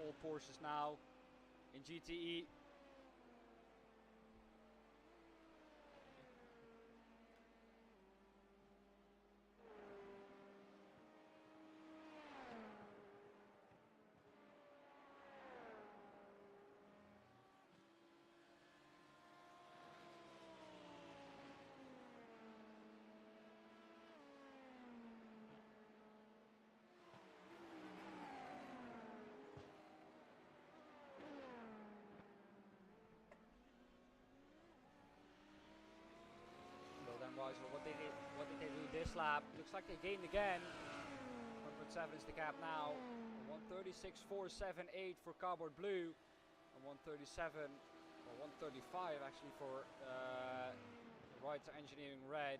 All Porsches now in GTE. What did they do this lap? Looks like they gained again. 1.7 is the gap now. 136.478 for Cardboard Blue, and 137 or 135 actually for Writer Engineering Red.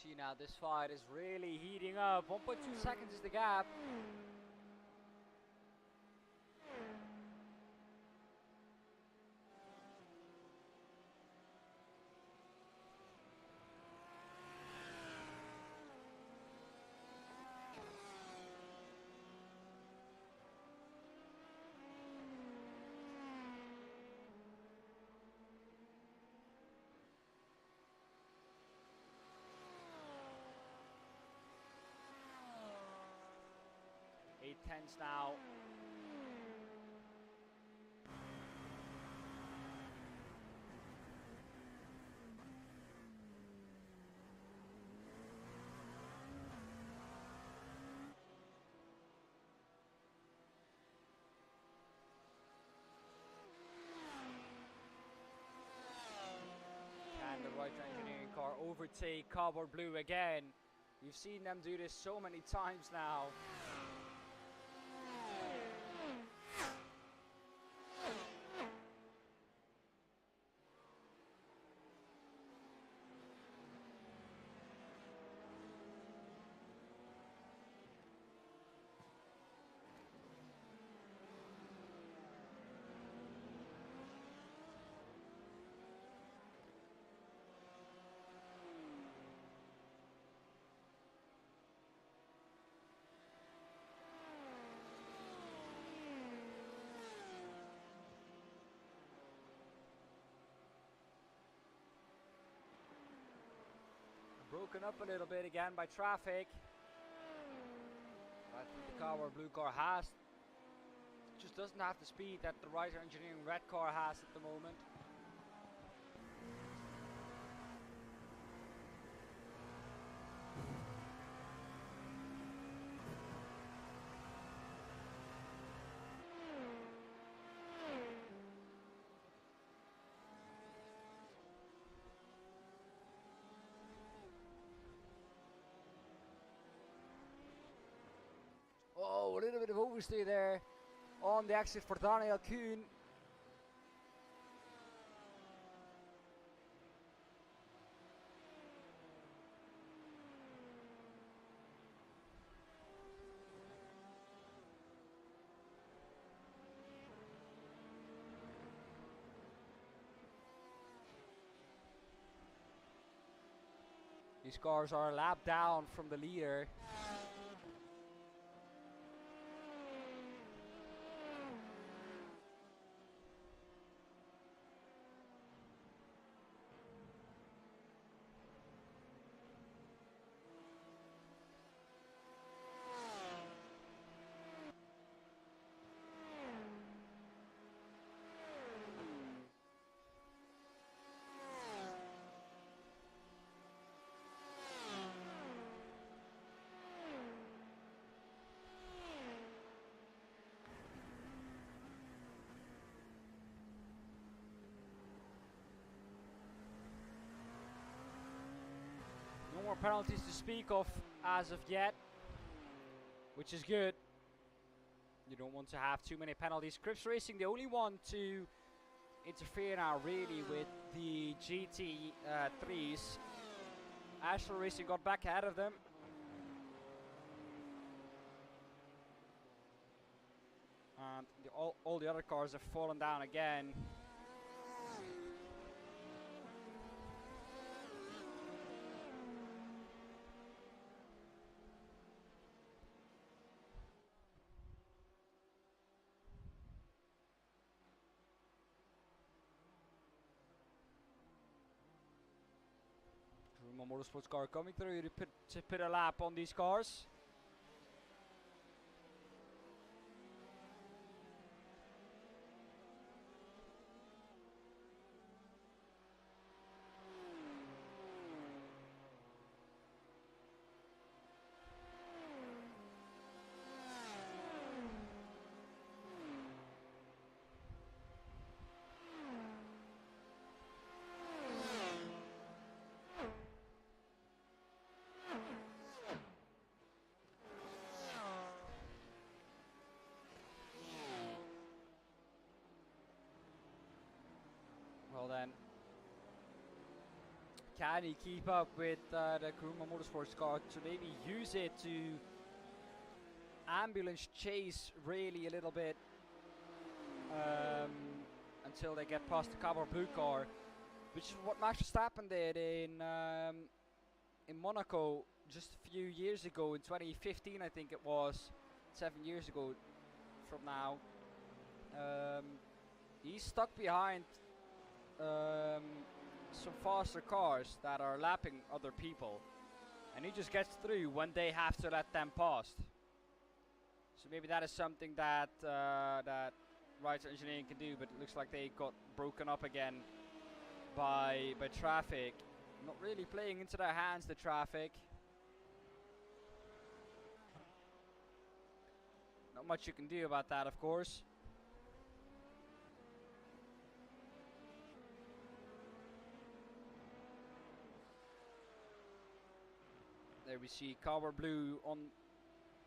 See now, this fight is really heating up. 1.2 seconds is the gap. Tenths now. Can the Writer Engineering car overtake Cardboard Blue again? We've seen them do this so many times now. Broken up a little bit again by traffic. I think the Cardboard Blue car just doesn't have the speed that the Writer Engineering red car has at the moment. closely there on the exit for Daniel Kuhn. These cars are a lap down from the leader. No more penalties to speak of as of yet, which is good. You don't want to have too many penalties. Crips Racing, the only one to interfere now really with the GT3s. Astral Racing got back ahead of them. And all the other cars have fallen down again. Motorsports car coming through to put a lap on these cars. Well then, can he keep up with the Kuruma Motorsports car to maybe use it to ambulance chase really a little bit until they get past the Carbon Blue car, which is what Max Verstappen did in Monaco just a few years ago, in 2015 I think it was, 7 years ago from now. He's stuck behind some faster cars that are lapping other people, and he just gets through when they have to let them past. So maybe that is something that that Rider Engineering can do, but it looks like they got broken up again by traffic. Not really playing into their hands, the traffic. Not much you can do about that, of course. There we see Carbon Blue on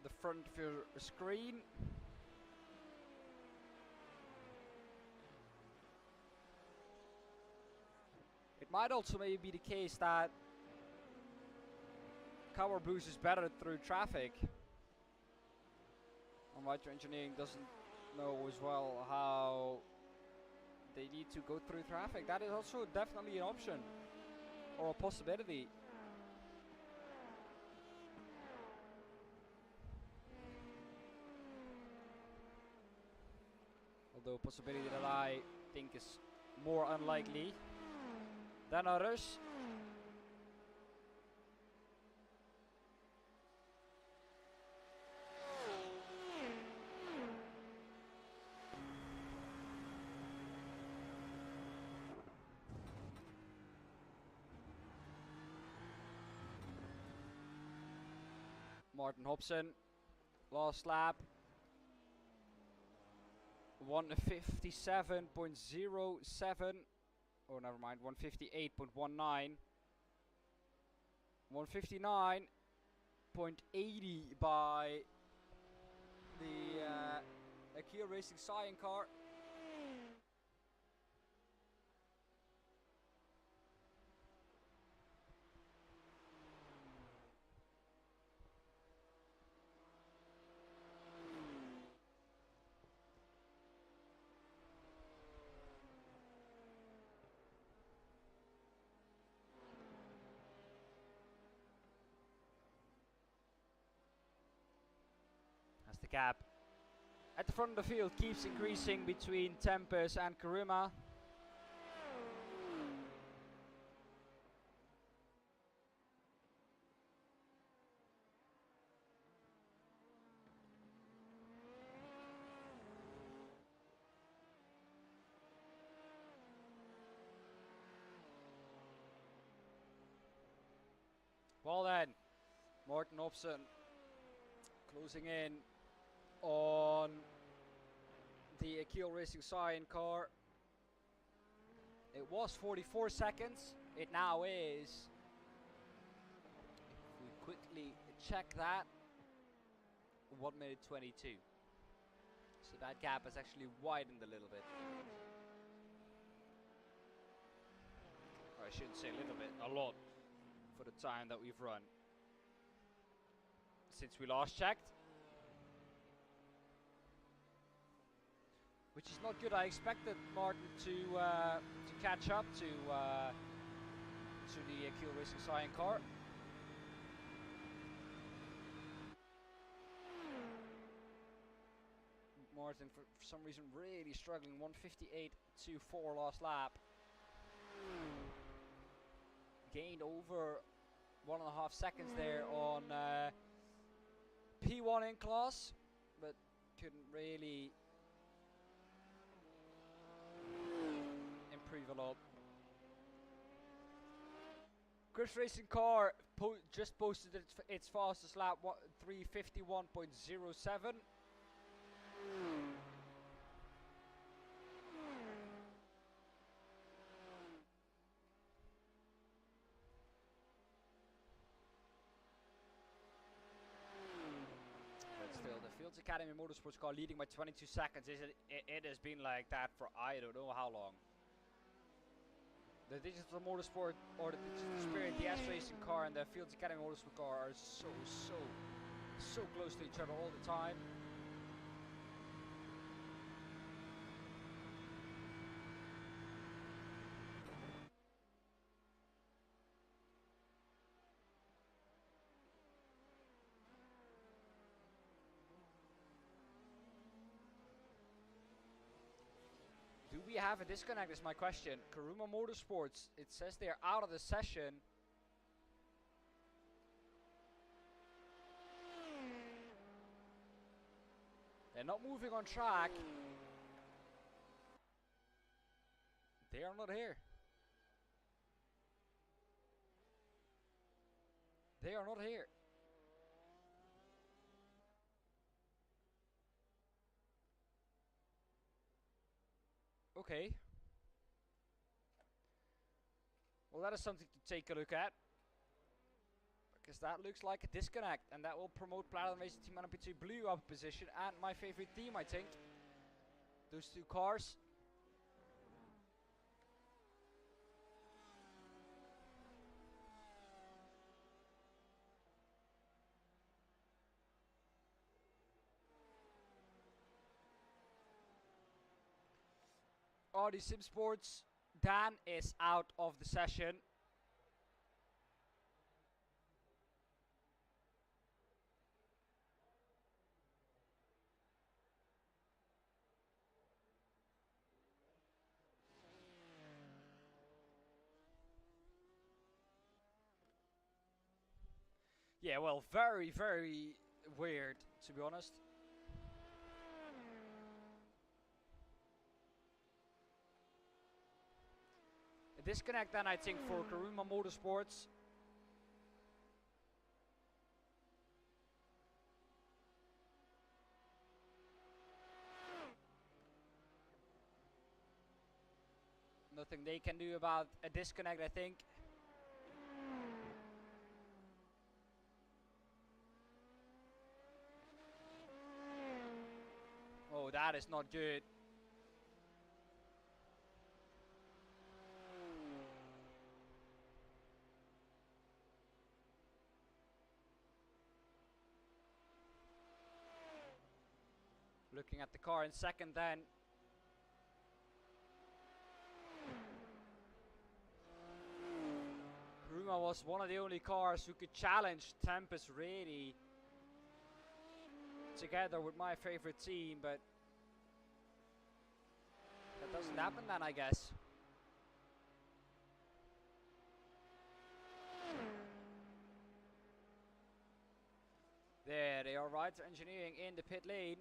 the front of your screen. It might also maybe be the case that Carbon Blue is better through traffic. And Rider Engineering doesn't know as well how they need to go through traffic. That is also definitely an option or a possibility. Although a possibility that I think is more unlikely than others. Martin Hobson, last lap. 157.07. Oh, never mind. 158.19. 159.80 by the Kia Racing Cyan car. As the gap at the front of the field keeps increasing between Tempest and Karuma. Well then, Morten Hobson closing in on the Akil Racing Cyan car. It was 44 seconds. It now is, if we quickly check that, 1 minute 22. So that gap has actually widened a little bit. Or I shouldn't say a little bit, a lot, for the time that we've run since we last checked. Which is not good. I expected Martin to catch up to the Akil Racing Cyan car. Martin, for some reason, really struggling. 158.24 last lap. Gained over 1.5 seconds there on P1 in class, but couldn't really improve a lot. Chris Racing car just posted its fastest lap, 3:51.07. But still, the Fields Academy Motorsports car leading by 22 seconds. It has been like that for I don't know how long. The Digital Motorsport or the Digital Spirit, the S Racing car and the Fields Academy Motorsport car are so close to each other all the time. Do we have a disconnect is my question. Karuma Motorsports, it says they're out of the session. They're not moving on track. They are not here. They are not here. Okay. Well, that is something to take a look at. Because that looks like a disconnect. And that will promote Platinum Racing Team LMP2 Blue up a position. And my favorite team, I think. Those two cars. RD Sim Sports, Dan is out of the session. Yeah, well, very, very weird, to be honest. Disconnect then, I think, for Karuma Motorsports. Nothing they can do about a disconnect, I think. Oh, that is not good. Looking at the car in second then. Kuruma was one of the only cars who could challenge Tempest really together with my favorite team, but that doesn't happen then, I guess. There they are, right engineering in the pit lane.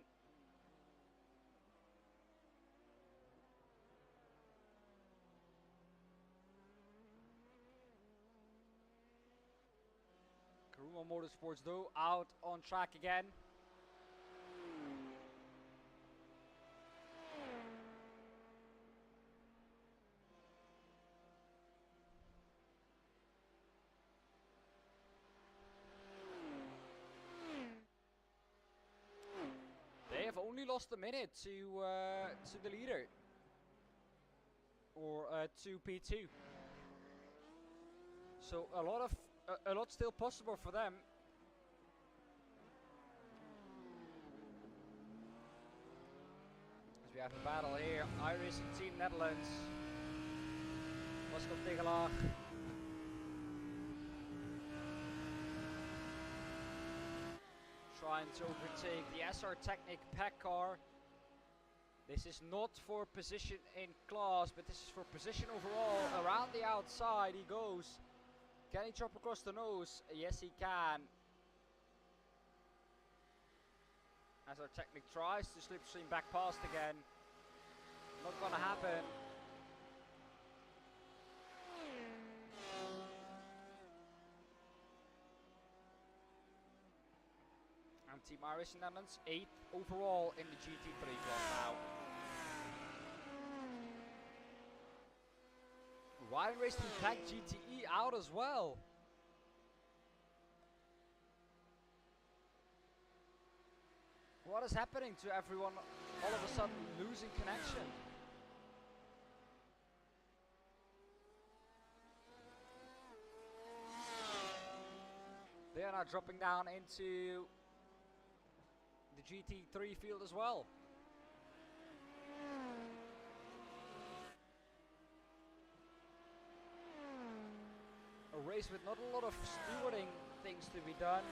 Kuruma Motorsports though out on track again. They have only lost a minute to the leader, or to P2. So a lot still possible for them. As we have a battle here, iRacing Team Netherlands. Pascal Tegelaar. Trying to overtake the SR Technic pack car. This is not for position in class, but this is for position overall. Around the outside he goes. Can he chop across the nose? Yes, he can. As our Technic tries to slipstream back past again. Not gonna happen. And Team iRacing Netherlands 8th overall in the GT3 class now. Ryan Racing Pack GTE out as well. What is happening to everyone all of a sudden losing connection? They are now dropping down into the GT3 field as well. A race with not a lot of stewarding things to be done,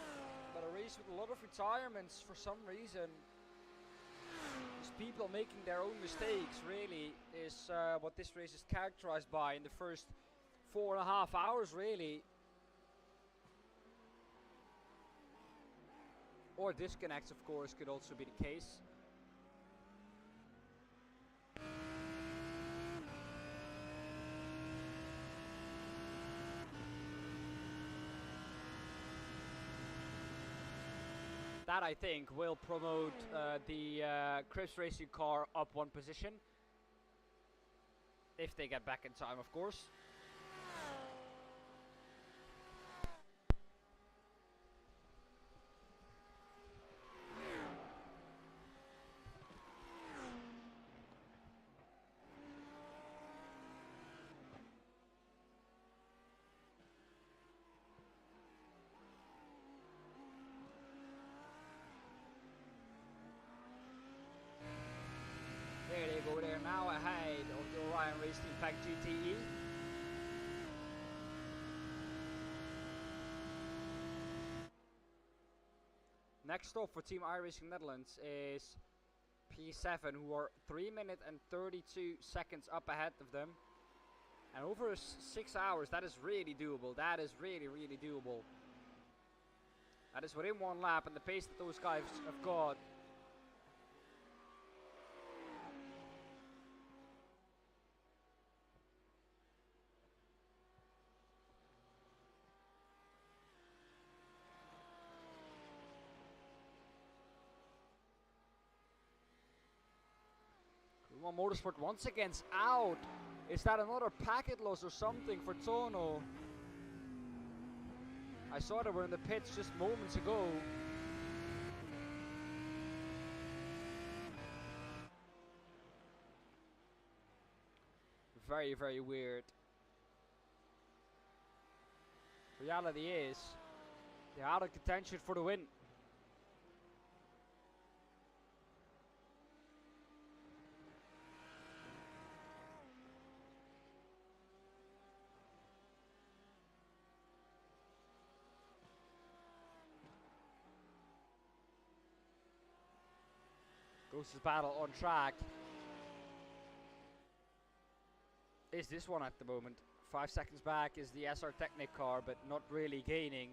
but a race with a lot of retirements for some reason. Just people making their own mistakes really is what this race is characterized by in the first 4.5 hours really. Or disconnects, of course, could also be the case. That, I think, will promote the Crips Racing car up one position. If they get back in time, of course. There they go, they're now ahead of the Orion Racing Pack GTE. Next stop for Team iRacing Netherlands is P7, who are 3 minutes and 32 seconds up ahead of them. And over 6 hours, that is really doable. That is really, really doable. That is within one lap, and the pace that those guys have got. Motorsport once again out. Is that another packet loss or something for Tono? I saw they were in the pits just moments ago. Very, very weird. Reality is, they're out of contention for the win. Ghost's battle on track. Is this one at the moment. 5 seconds back is the SR Technic car, but not really gaining.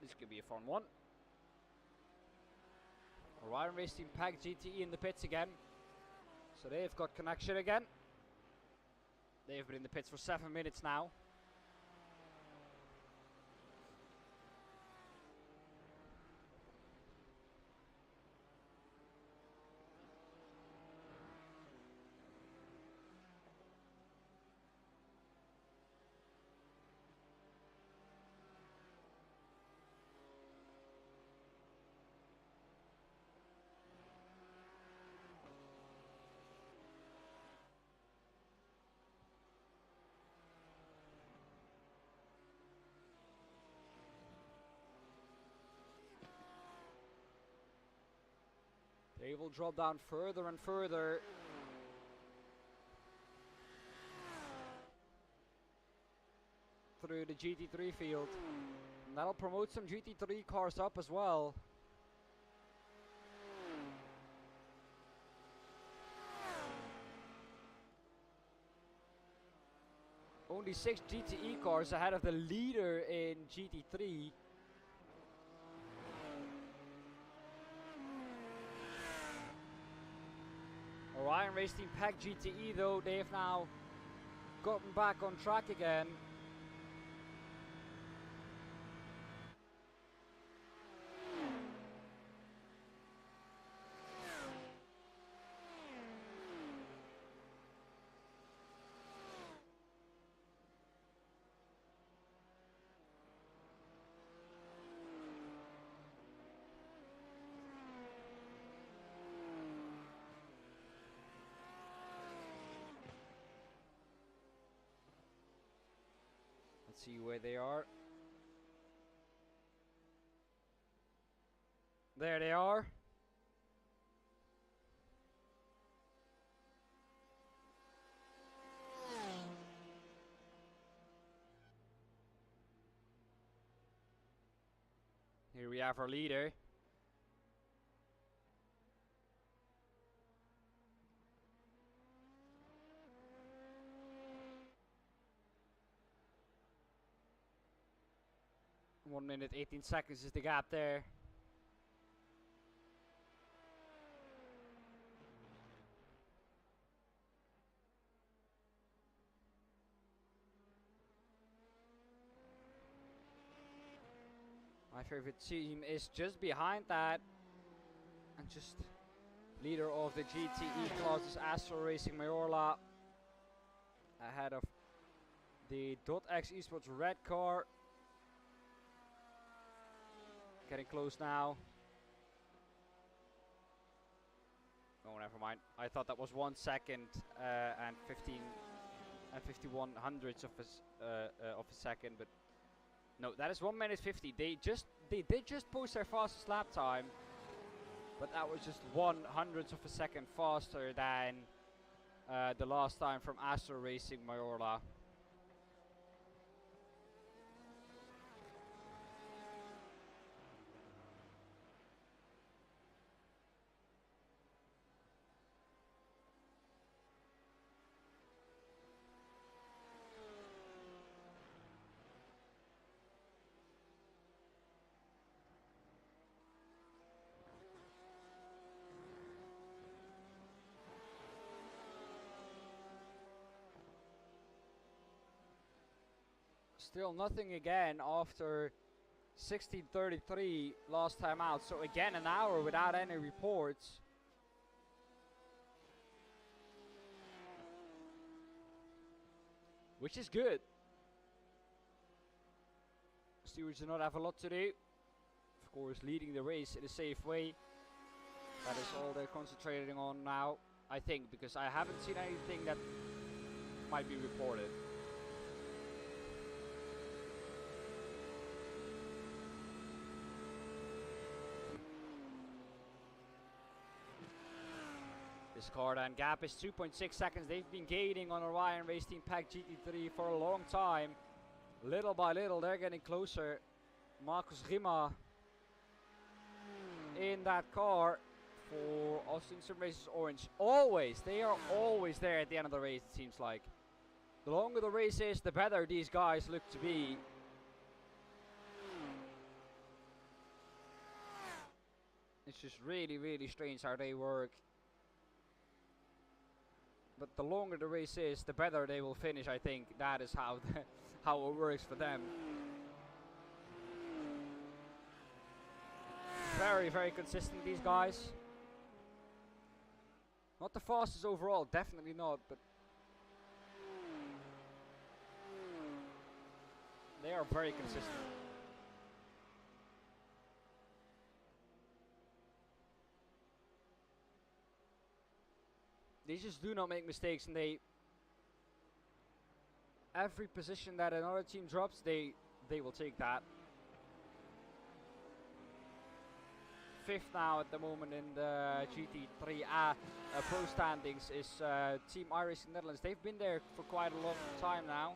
This could be a fun one. Orion Racing Pack GTE in the pits again. So they've got connection again. They've been in the pits for 7 minutes now. They will drop down further and further. Through the GT3 field. And that'll promote some GT3 cars up as well. Only 6 GTE cars ahead of the leader in GT3. Orion Racing Pack GTE though, they've now gotten back on track again. Let's see where they are. There they are. Here we have our leader. One minute, 18 seconds is the gap there. My favorite team is just behind that. And just leader of the GTE classes, Astro Racing Mayorla. Ahead of the .X Esports red car. Getting close now. Oh, never mind. I thought that was 1 second and 15 and 51 hundredths of a second, but no, that is 1 minute 50. They did just post their fastest lap time, but that was just 1/100th of a second faster than the last time from Astro Racing Mayorla. Still nothing again after 16:33 last time out. So again an hour without any reports. Which is good. Stewards do not have a lot to do. Of course, leading the race in a safe way. That is all they're concentrating on now, I think, because I haven't seen anything that might be reported. This car and gap is 2.6 seconds. They've been gaining on Orion Race Team Pack GT3 for a long time. Little by little, they're getting closer. Marcus Rima in that car for Austin Sim Races Orange. They are always there at the end of the race, it seems like. The longer the race is, the better these guys look to be. It's just really, really strange how they work. But the longer the race is, the better they will finish, I think. That is how how it works for them. Very, very consistent, these guys. Not the fastest overall, definitely not, but they are very consistent. They just do not make mistakes, and every position that another team drops, they will take that. Fifth now at the moment in the GT3A Pro standings is Team iRacing Netherlands. They've been there for quite a long time now.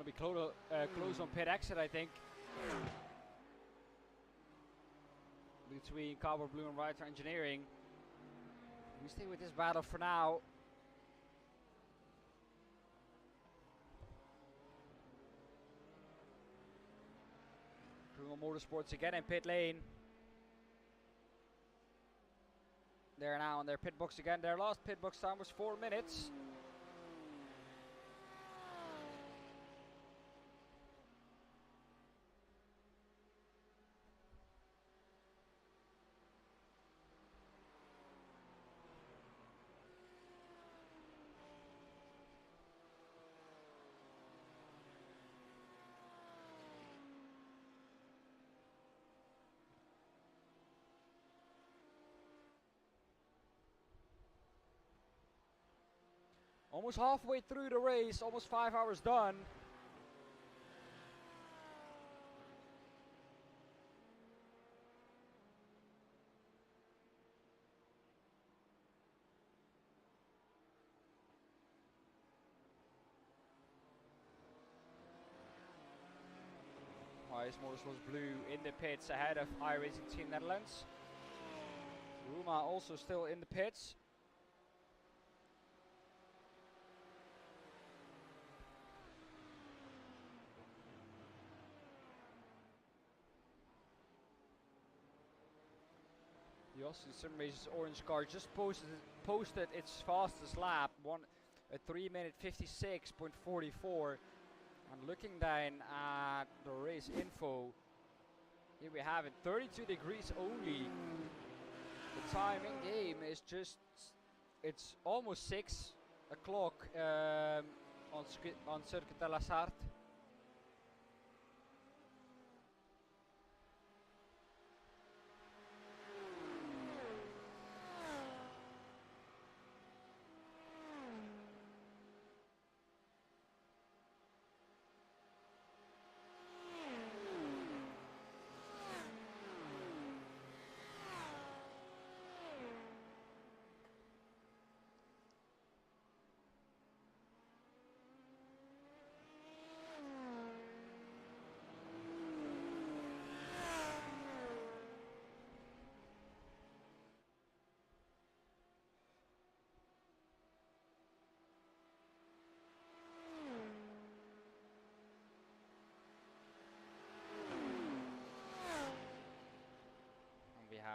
Be close on pit exit, I think, between Cowboy Blue and Ryder Engineering. We stay with this battle for now. Bruno Motorsports again in pit lane. They're now in their pit box again. Their last pit box time was 4 minutes. Almost halfway through the race, almost 5 hours done. Ice Motorsports Blue in the pits ahead of iRacing Team Netherlands. Ruma also still in the pits. The Austin Sim Races orange car just posted its fastest lap, a 3 minute 56.44. And looking down at the race info, here we have it, 32 degrees only. The time in game is just, it's almost 6 o'clock on Circuit de la Sarthe.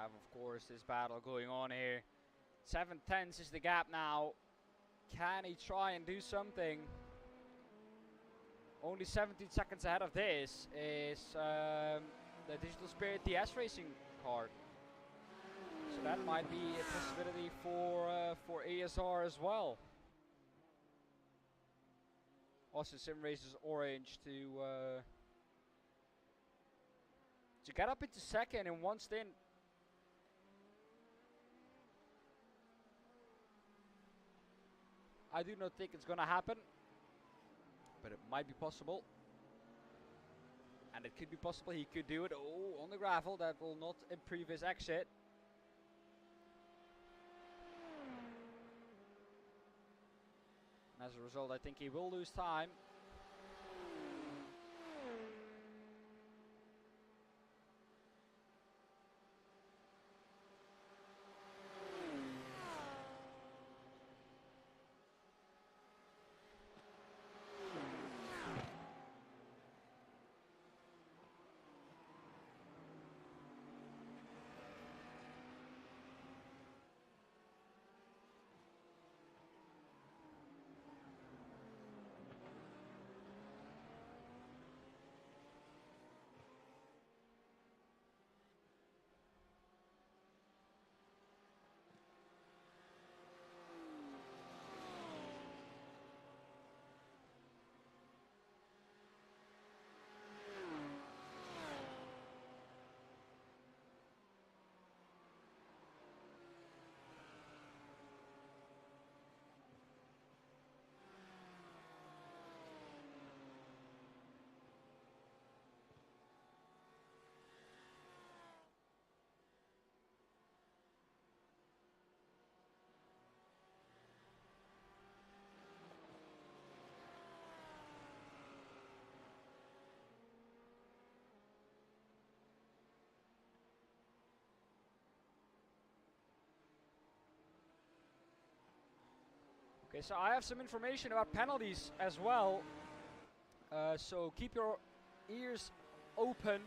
have, of course, this battle going on here. 7/10 is the gap now. Can he try and do something? Only 17 seconds ahead of this is the Digital Spirit DS Racing card. So that might be a possibility for ASR as well. Also, Sim Races Orange to get up into second in one stint. I do not think it's gonna happen, but it might be possible. And it could be possible he could do it. Oh, on the gravel, that will not improve his exit. And as a result, I think he will lose time. Okay, so I have some information about penalties as well. So keep your ears open.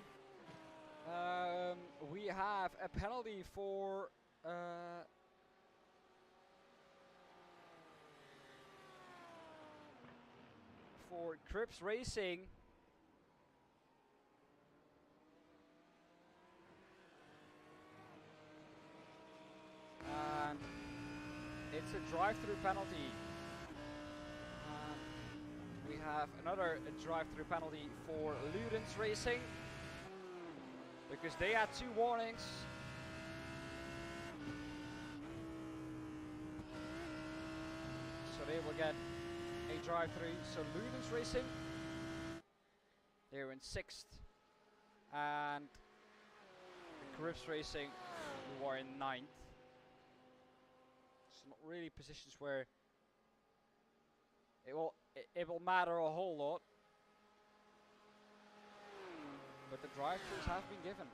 We have a penalty for Crips Racing. And it's a drive-through penalty. We have another drive-through penalty for Ludens Racing, because they had 2 warnings. So they will get a drive-through. So Ludens Racing, they're in 6th. And Crips Racing, who are in 9th. Not really positions where it will matter a whole lot, but the drive-throughs have been given.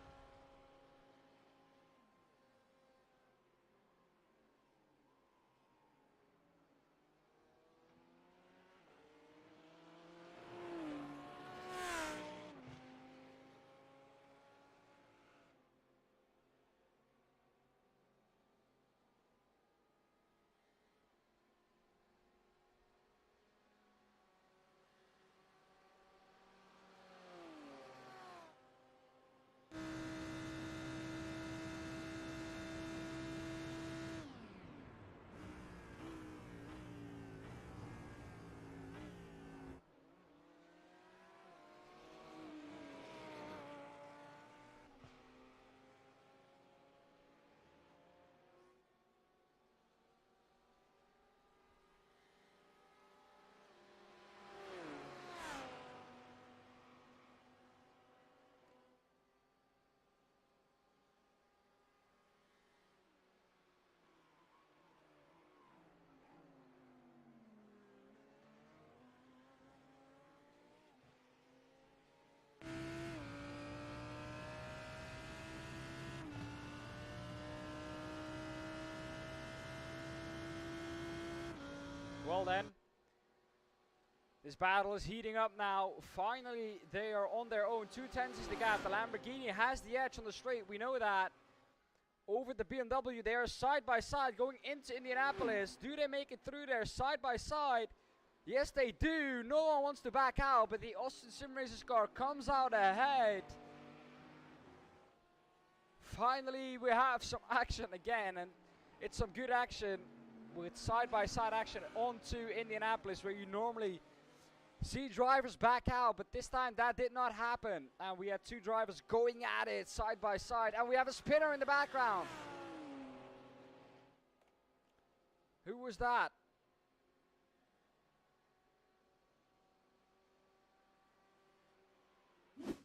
Well then, this battle is heating up now. Finally, they are on their own. 2/10 is the gap. The Lamborghini has the edge on the straight. We know that. over the BMW. They are side by side going into Indianapolis. Do they make it through there side by side? Yes, they do. No one wants to back out, but the Austin Sim Racers car comes out ahead. Finally, we have some action again, and it's some good action with side-by-side action onto Indianapolis, where you normally see drivers back out, but this time that did not happen. And we had two drivers going at it side-by-side, and we have a spinner in the background. Who was that?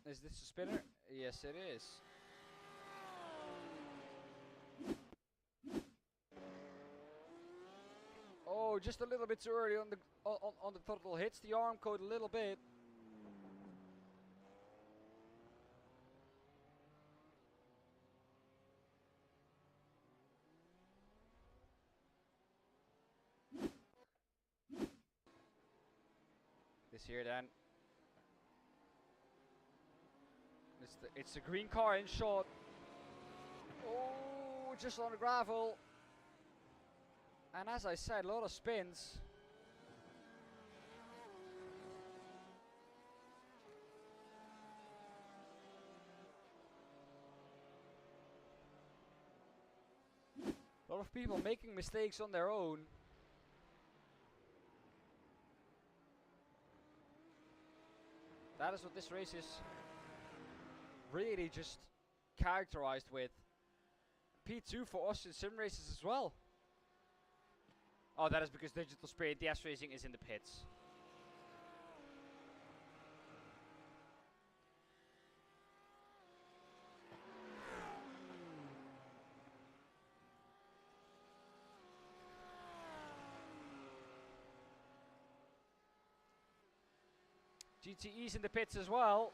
Is this a spinner? Yes, it is. Oh, just a little bit too early on the throttle. Hits the arm code a little bit. This here then. It's the green car in shot. Oh, just on the gravel. And as I said, a lot of spins. A lot of people making mistakes on their own. That is what this race is really just characterized with. P2 for Austin Sim Races as well. Oh, that is because Digital Spirit DS Racing is in the pits. GTE's in the pits as well.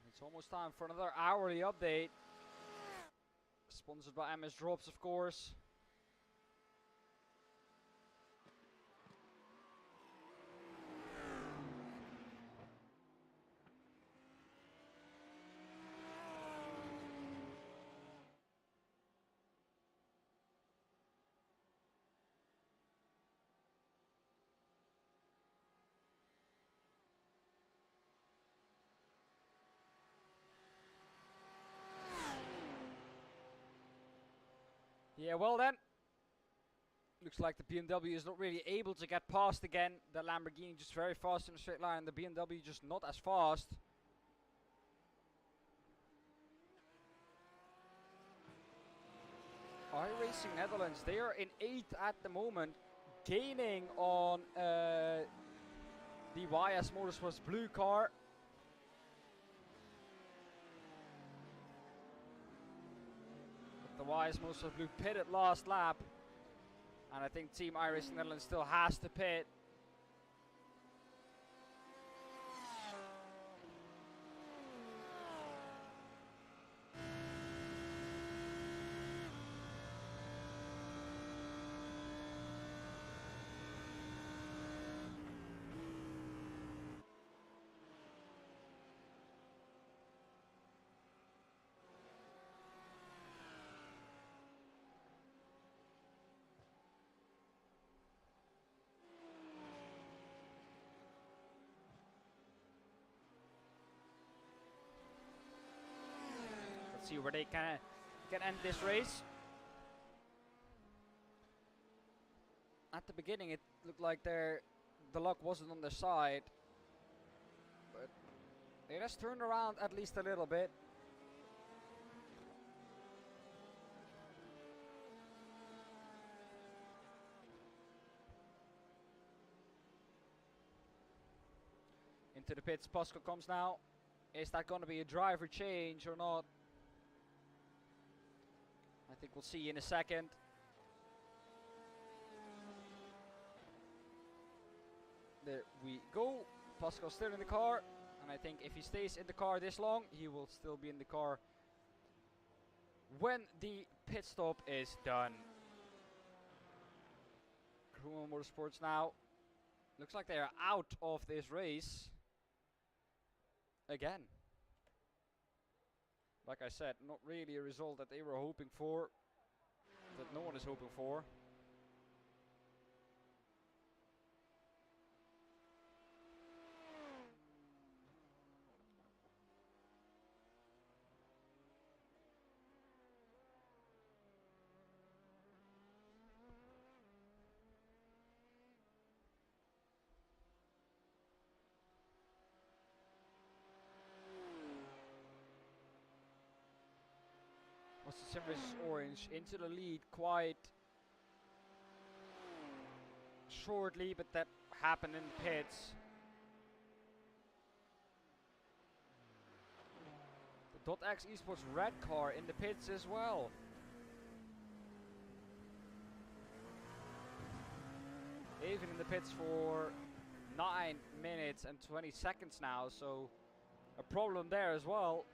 It's almost time for another hourly update. Sponsored by MS Drops, of course. Yeah, well then. Looks like the BMW is not really able to get past again. The Lamborghini just very fast in a straight line. The BMW just not as fast. iRacing Netherlands, they are in 8th at the moment. Gaining on the YS Motorsports blue car. The YS Motorsports blue pitted last lap. And I think Team iRacing Netherlands still has to pit. See where they can end this race. At the beginning it looked like the luck wasn't on their side, but it has turned around at least a little bit. Into the pits, Pascal comes now. Is that going to be a driver change or not? I think we'll see in a second. There we go. Pascal's still in the car. And I think if he stays in the car this long, he will still be in the car when the pit stop is done. Karuma Motorsports now Looks like they are out of this race again. Like I said, not really a result that they were hoping for, that no one is hoping for. What's the Sim versus Orange into the lead quite shortly, but that happened in the pits. The .X Esports red car in the pits as well. Even in the pits for 9 minutes and 20 seconds now, so a problem there as well.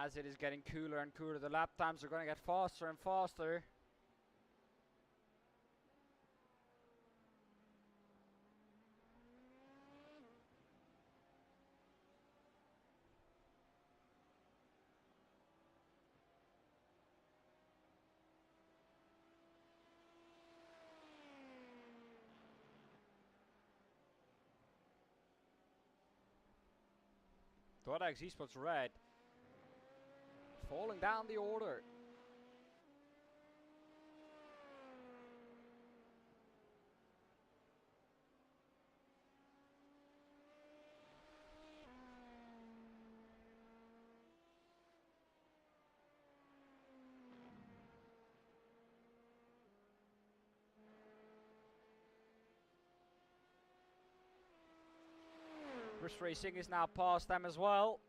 As it is getting cooler and cooler, the lap times are going to get faster and faster. .X Esports red falling down the order. Risk Racing is now past them as well.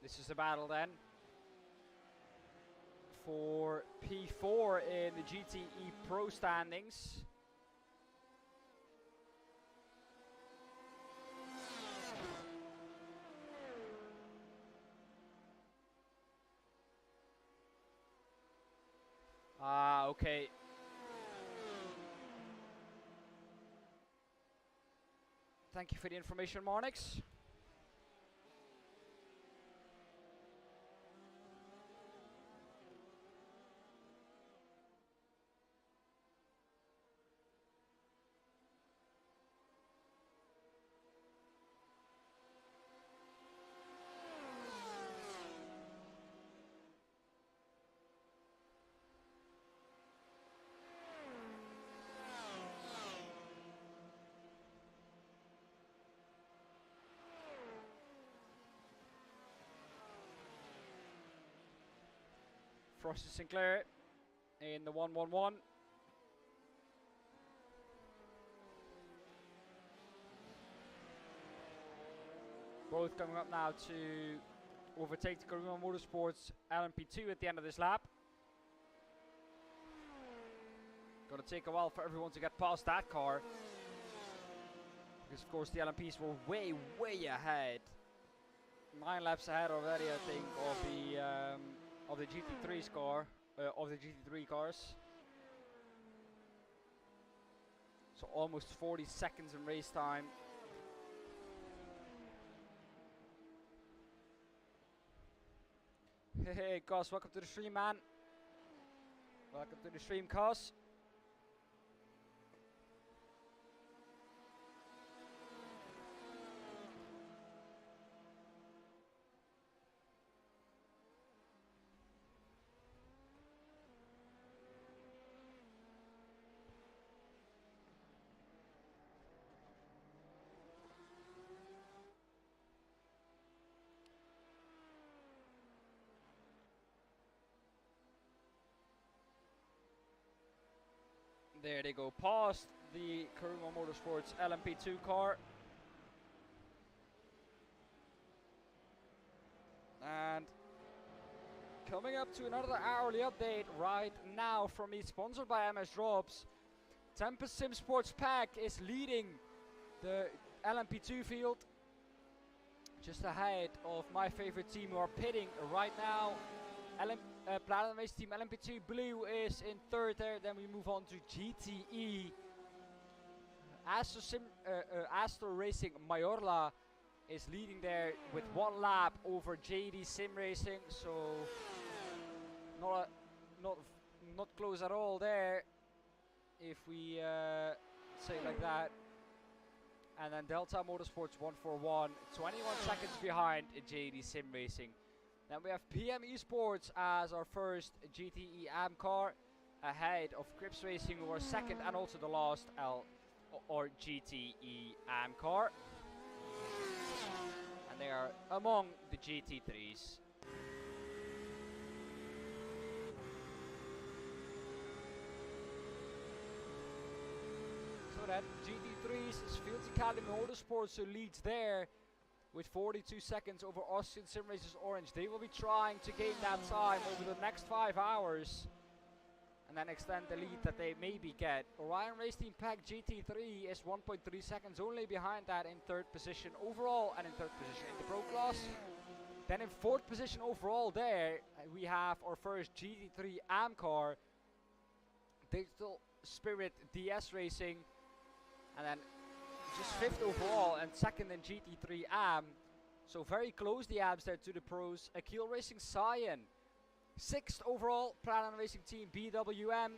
This is a battle then for P4 in the GTE Pro standings. Okay. Thank you for the information, Marnix. Frosty Sinclair in the 1-1-1. Both coming up now to overtake the Karuma Motorsports LMP2 at the end of this lap. Gonna take a while for everyone to get past that car, because of course the LMPs were way ahead. 9 laps ahead already, I think, of the GT3 car, of the GT3 cars. So almost 40 seconds in race time. Hey, Cos, welcome to the stream, man. Welcome to the stream, Cos. There they go, past the Karuma Motorsports LMP2 car. And coming up to another hourly update right now from me, sponsored by MS Drops. Tempest Sim Sports Pack is leading the LMP2 field, just ahead of my favorite team who are pitting right now. Platinum Race Team LMP2 Blue is in third there. Then we move on to GTE. Astro Racing Mayorla is leading there with 1 lap over JD Sim Racing. So not close at all there, if we say it like that. And then Delta Motorsports 141, 21 seconds behind JD Sim Racing. Then we have PM Esports as our first GTE AM car, ahead of Crips Racing, who are second and also the last GTE AM car. And they are among the GT3s. So that GT3s is Fields Academy Motorsports who leads there with 42 seconds over Austin Sim Racers Orange. They will be trying to gain that time over the next 5 hours and then extend the lead that they maybe get. Orion Race Team Pack GT3 is 1.3 seconds only behind that in third position overall and in third position in the Pro Class. Then in fourth position overall there we have our first GT3 AM car, Digital Spirit DS Racing, and then just fifth overall and second in GT3 AM. So very close the AMs there to the pros. Akil Racing Cyan, sixth overall. Platinum Racing Team BWM.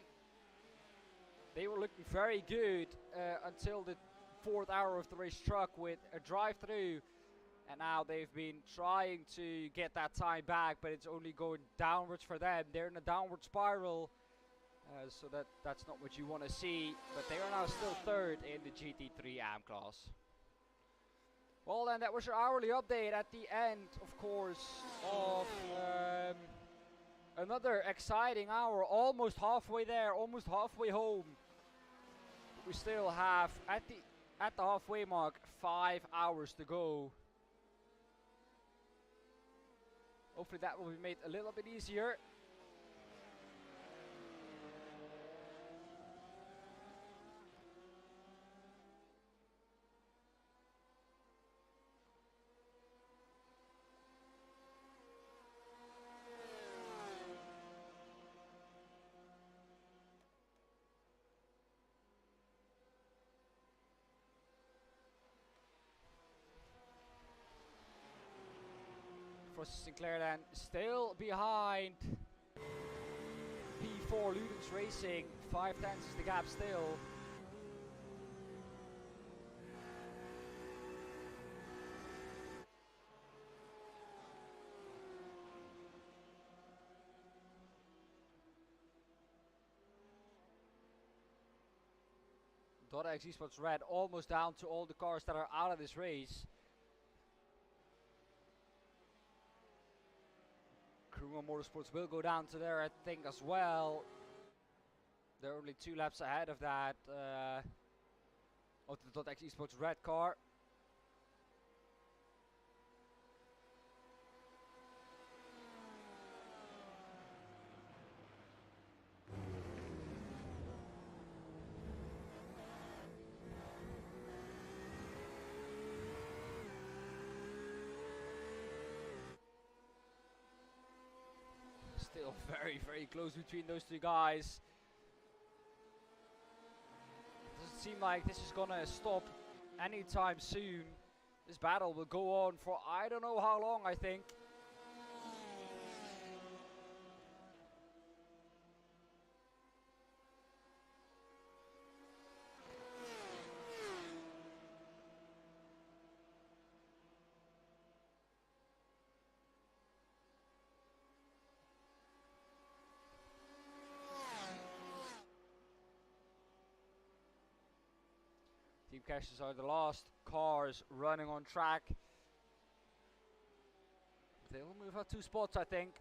They were looking very good until the 4th hour of the race struck with a drive-through. And now they've been trying to get that time back, but it's only going downwards for them. They're in a downward spiral. So that's not what you want to see, but they are now still third in the GT3 AM class. Well then, that was your hourly update at the end, of course, of another exciting hour. Almost halfway there, almost halfway home. We still have, at the halfway mark, 5 hours to go. Hopefully that will be made a little bit easier. Sinclair then still behind P4 Ludens Racing, 5 tenths is the gap still. Dota X Esports Red almost down to all the cars that are out of this race. Karuma Motorsports will go down to there, I think, as well. They're only 2 laps ahead of that, of the .x Esports red car. Still very, very close between those 2 guys. Doesn't seem like this is gonna stop anytime soon. This battle will go on for I don't know how long, I think. Team Caches are the last cars running on track. They will move out 2 spots, I think.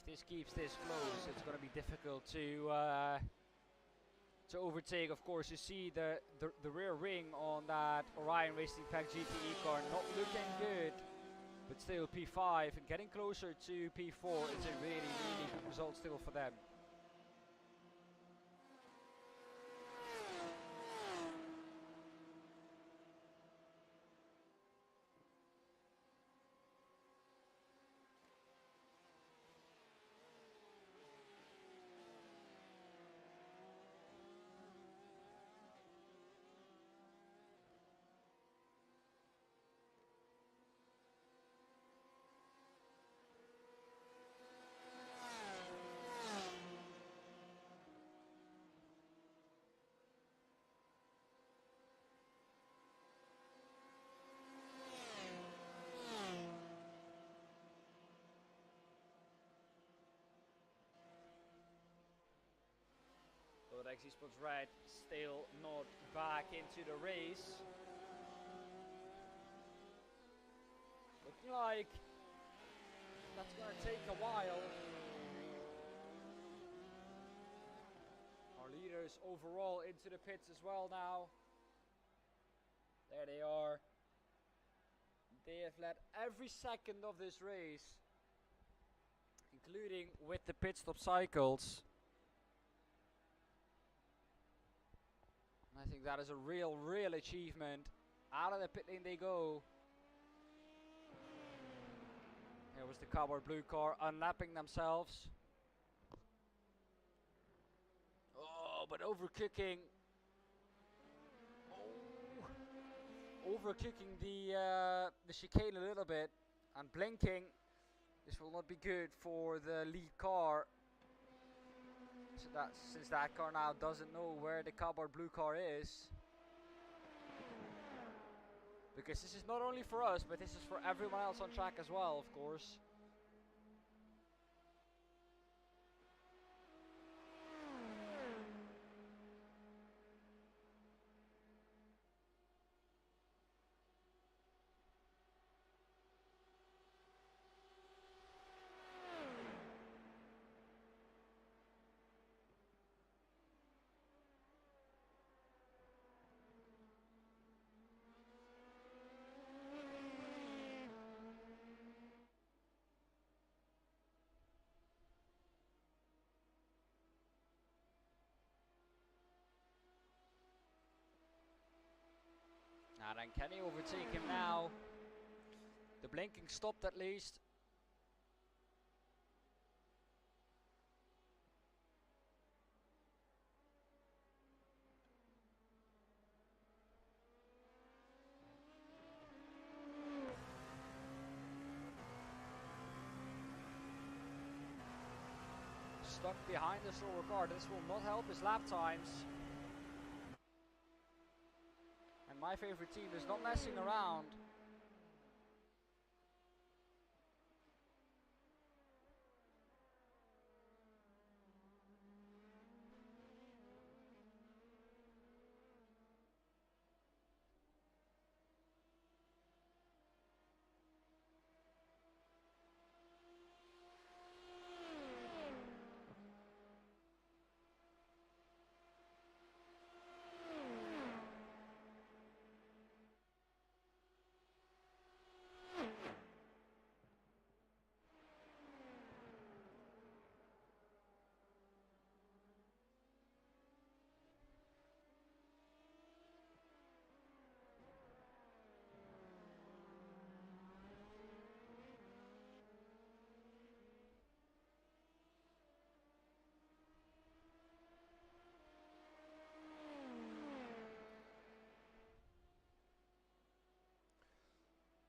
this keeps this close, it's going to be difficult to overtake. Of course, you see the rear wing on that Orion Racing Pack GTE car not looking good, but still P5 and getting closer to P4. It's a really, really good result still for them. Exi Sports Red still not back into the race. Looking like that's going to take a while. Our leaders overall into the pits as well now. There they are. They have led every second of this race, including with the pit stop cycles. I think that is a real achievement. Out of the pit lane they go. Here was the cardboard blue car unlapping themselves. Oh, but overcooking. Oh, overcooking the chicane a little bit and blinking. This will not be good for the lead car. So since that car now doesn't know where the cardboard blue car is. Because this is not only for us, but this is for everyone else on track as well, of course. And can he overtake him now? The blinking stopped at least. Stuck behind the slower car. This will not help his lap times. My favorite team is not messing around.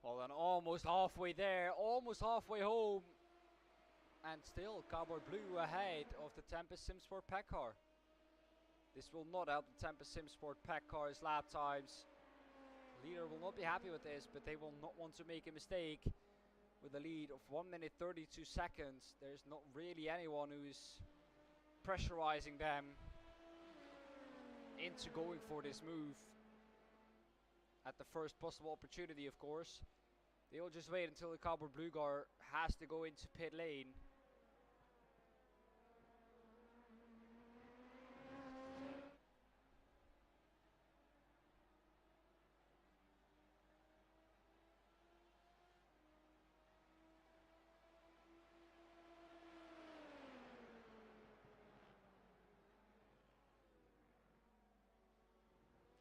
Well, then almost halfway there, almost halfway home. And still cardboard blue ahead of the Tempest Simsport Pack car. This will not help the Tempest Simsport Pack car's lap times. The leader will not be happy with this, but they will not want to make a mistake. With a lead of 1 minute 32 seconds, there's not really anyone who's pressurizing them into going for this move at the first possible opportunity, of course. They will just wait until the cardboard blue car has to go into pit lane.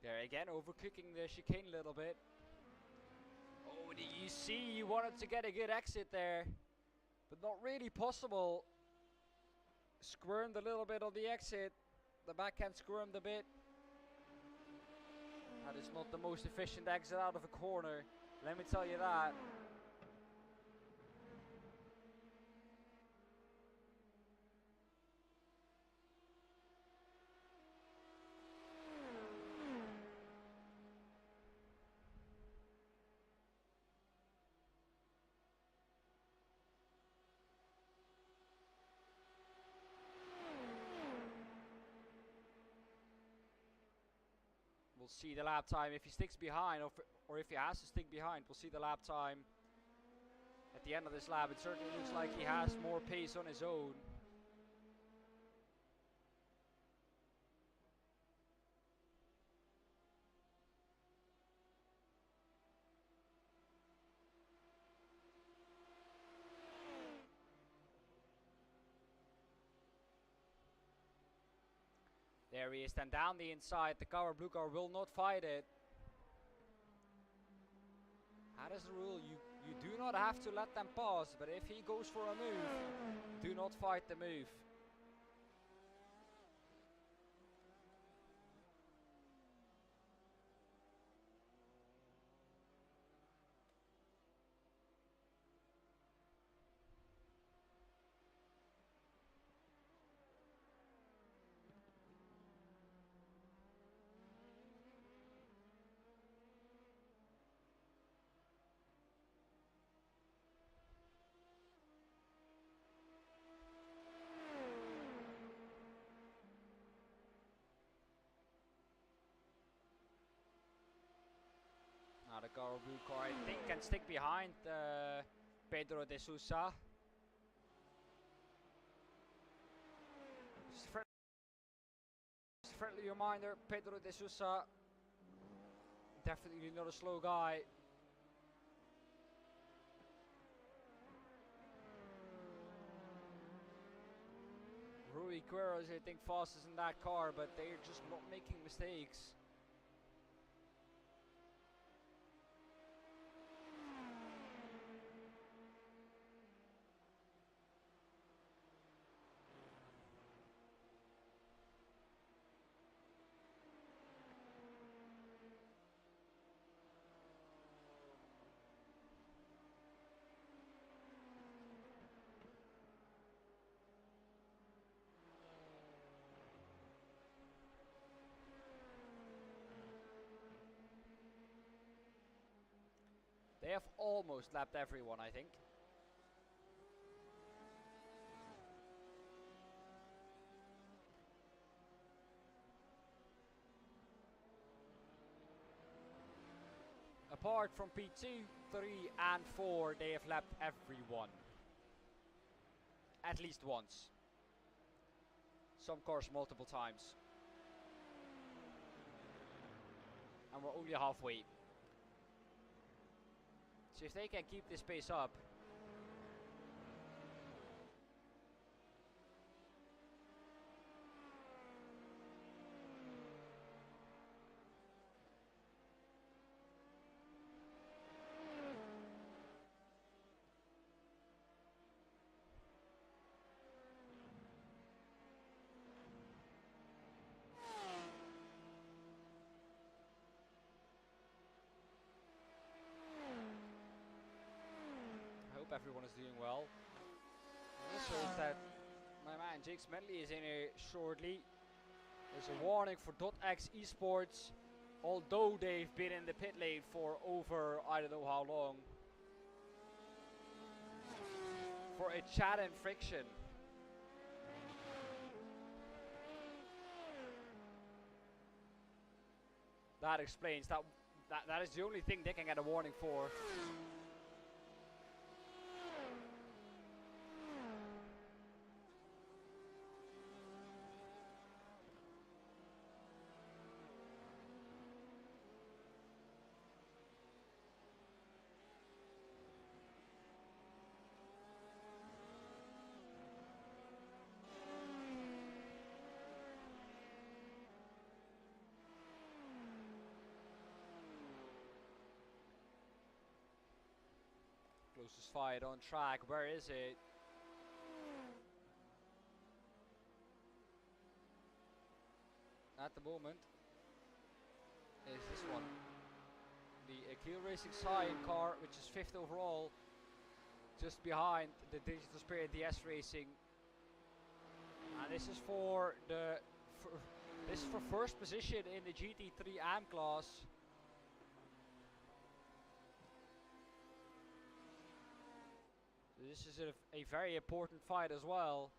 There again, overcooking the chicane a little bit. Oh, you see, you wanted to get a good exit there, but not really possible. Squirmed a little bit on the exit. The backhand squirmed a bit. That is not the most efficient exit out of a corner, let me tell you that. We'll see the lap time if he sticks behind, or if he has to stick behind. We'll see the lap time at the end of this lap. It certainly looks like he has more pace on his own. There he is, then down the inside. The blue car will not fight it. That is the rule. You do not have to let them pass, but if he goes for a move, do not fight the move. Now the blue car, I think, can stick behind Pedro de Sousa. Just a friendly reminder, Pedro de Sousa, definitely not a slow guy. Rui Queiroz, I think, fastest in that car, but they're just not making mistakes. They have almost lapped everyone, I think. Apart from P2, 3 and 4, they have lapped everyone. At least once. Some cars multiple times. And we're only halfway. So if they can keep this pace up, everyone is doing well. This shows that my man Jake Smedley is in here shortly. There's a warning for .x Esports, although they've been in the pit lane for over I don't know how long. For a chat and friction. That explains that is the only thing they can get a warning for. closest fight on track. Where is it? At the moment is this one. The Akil Racing Cyan car, which is 5th overall, just behind the Digital Spirit DS Racing. And this is for first position in the GT3 AM class. So this is a very important fight as well.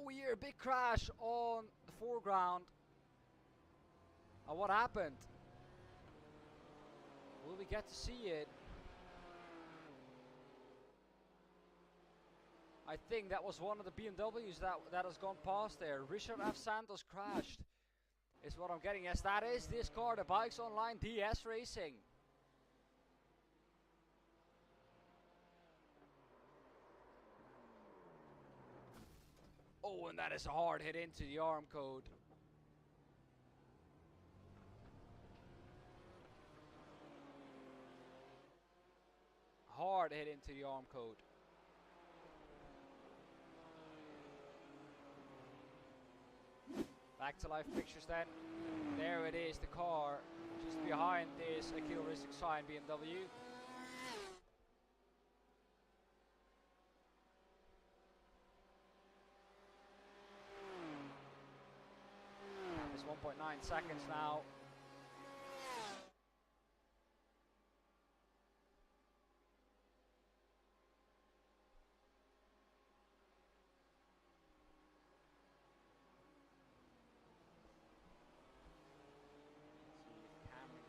We hear a big crash on the foreground. And what happened? Will we get to see it? I think that was one of the BMWs that has gone past there. Richard F. Santos crashed. Is what I'm getting. Yes, that is this car, the Bikes Online DS Racing. Oh, and that is a hard hit into the arm code. Hard hit into the arm code. Back to live pictures then. There it is, the car. Just behind this Akil Racing Cyan BMW. It's 1.9 seconds now.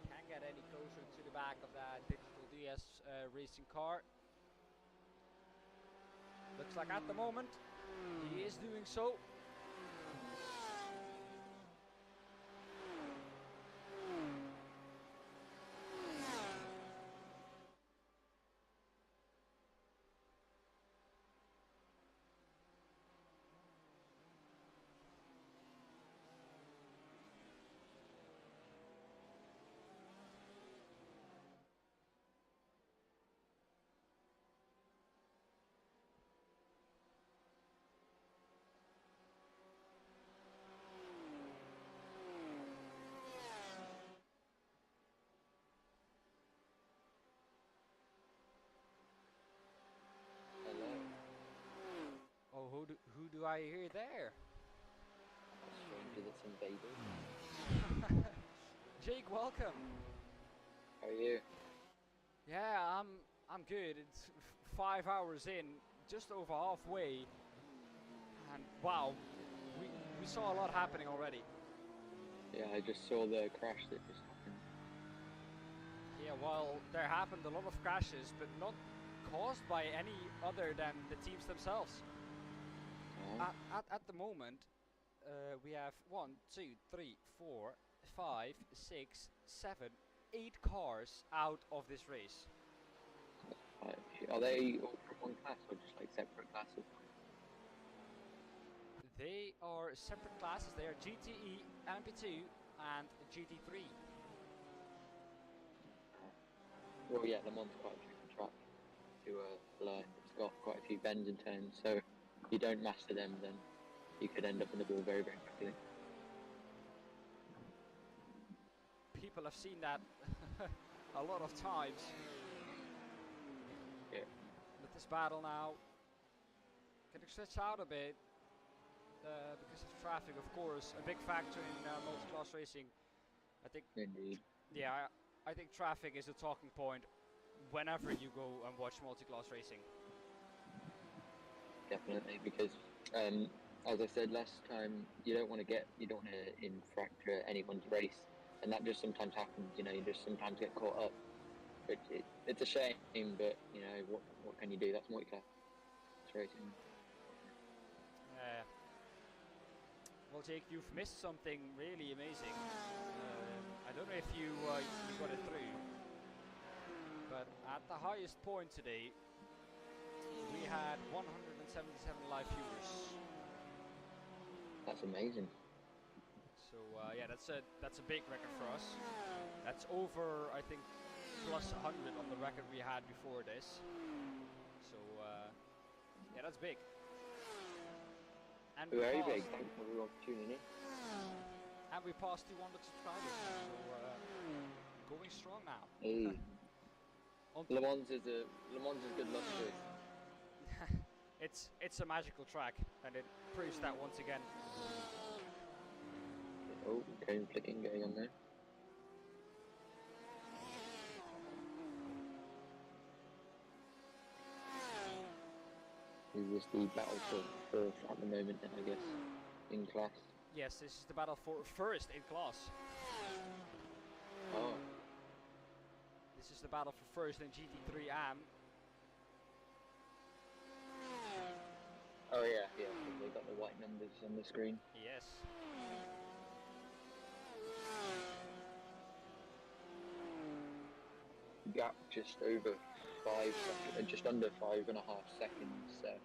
Can get any closer to the back of that digital DS racing car. Looks like at the moment he is doing so. Who do I hear there? A stranger that's invaded. Jake, welcome. How are you? Yeah, I'm good. It's 5 hours in, just over halfway, and wow, we saw a lot happening already. Yeah, I just saw the crash that just happened. Yeah, well, there happened a lot of crashes, but not caused by any other than the teams themselves. At the moment, we have 1, 2, 3, 4, 5, 6, 7, 8 cars out of this race. Are they all from one class or just like separate classes? They are separate classes. They are GTE, MP2, and GT3. Well, yeah, Le Mans quite a tricky track to learn. It's got quite a few bends and turns, so if you don't master them, then you could end up in the ball very, very quickly. People have seen that a lot of times. Yeah. With this battle now, getting stretched out a bit because of traffic, of course, a big factor in multi-class racing. I think. Indeed. Yeah, I think traffic is a talking point whenever you go and watch multi-class racing. Definitely, because as I said last time, you don't want to infracture anyone's race, and that just sometimes happens. You just sometimes get caught up. But it's a shame, but what can you do? That's multi-class racing. Well, Jake, you've missed something really amazing. I don't know if you got it through, but at the highest point today, we had 177 live viewers. That's amazing. So yeah, that's a big record for us. That's over, I think, plus 100 on the record we had before this. So yeah, that's big. And very big. Thanks everyone for tuning in. And we passed 200 subscribers. So going strong now. Hey. Le Mans is good luck to it. It's a magical track, and it proves that once again. Oh, cone flicking going on there. Is this the battle for first at the moment then, I guess, in class? Yes, this is the battle for first in class. Oh. This is the battle for first in GT3 AM. Oh yeah, they got the white numbers on the screen. Yes. Gap just over 5 seconds, just under 5.5 seconds. So,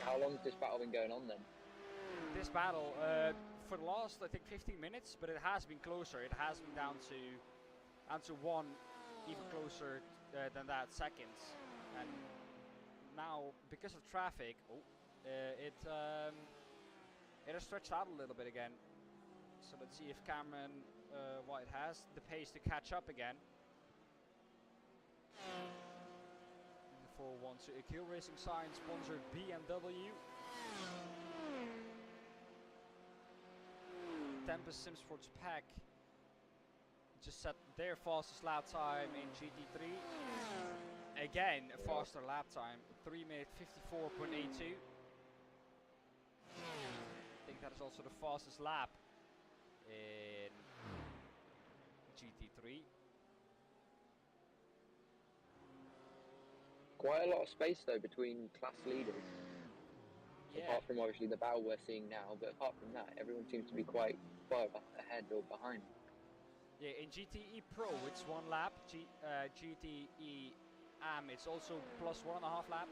how long has this battle been going on then? This battle, for the last I think 15 minutes, but it has been closer. It has been down to one, even closer than that seconds, and now because of traffic, it has stretched out a little bit again. So let's see if Cameron White has the pace to catch up again. The 4-1 to Akil Racing Science sponsored BMW. Tempest Sim Sports Pack just set their fastest lap time in GT3. Again, a faster lap time, 3 minute 54.82. I think that is also the fastest lap in GT3. Quite a lot of space though between class leaders. Yeah. Apart from obviously the battle we're seeing now, but apart from that, everyone seems to be quite far ahead or behind. Yeah, in GTE Pro it's 1 lap. GTE AM it's also plus 1.5 lap.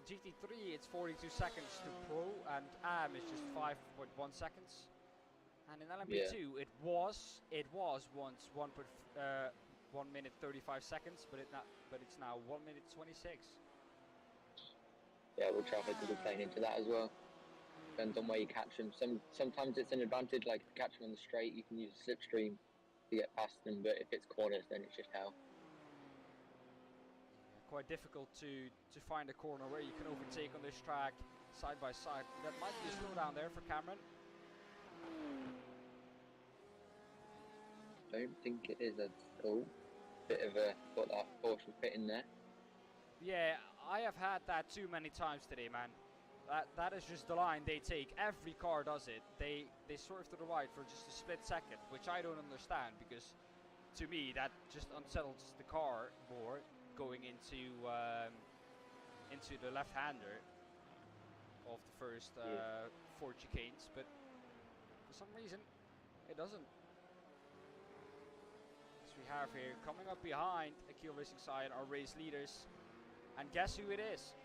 GT3 it's 42 seconds to Pro, and AM is just 5.1 seconds. And in LMP2 it was once 1 minute 35 seconds, but it's now 1 minute 26. Yeah, well, traffic will be playing into that as well. Depends on where you catch them. Sometimes it's an advantage, like if you catch them on the straight, you can use a slipstream to get past them, but if it's corners, then it's just hell. Quite difficult to find a corner where you can overtake on this track side by side. That might be a slowdown there for Cameron. Don't think it is. Bit of a got that caution pit in there. Yeah, I have had that too many times today, man. That is just the line they take. Every car does it. They swerve to the right for just a split second, which I don't understand, because to me that just unsettles the car more going into the left-hander of the first 4 chicanes, but for some reason it doesn't. As we have here, coming up behind Akil Racing Side, our race leaders, and guess who it is?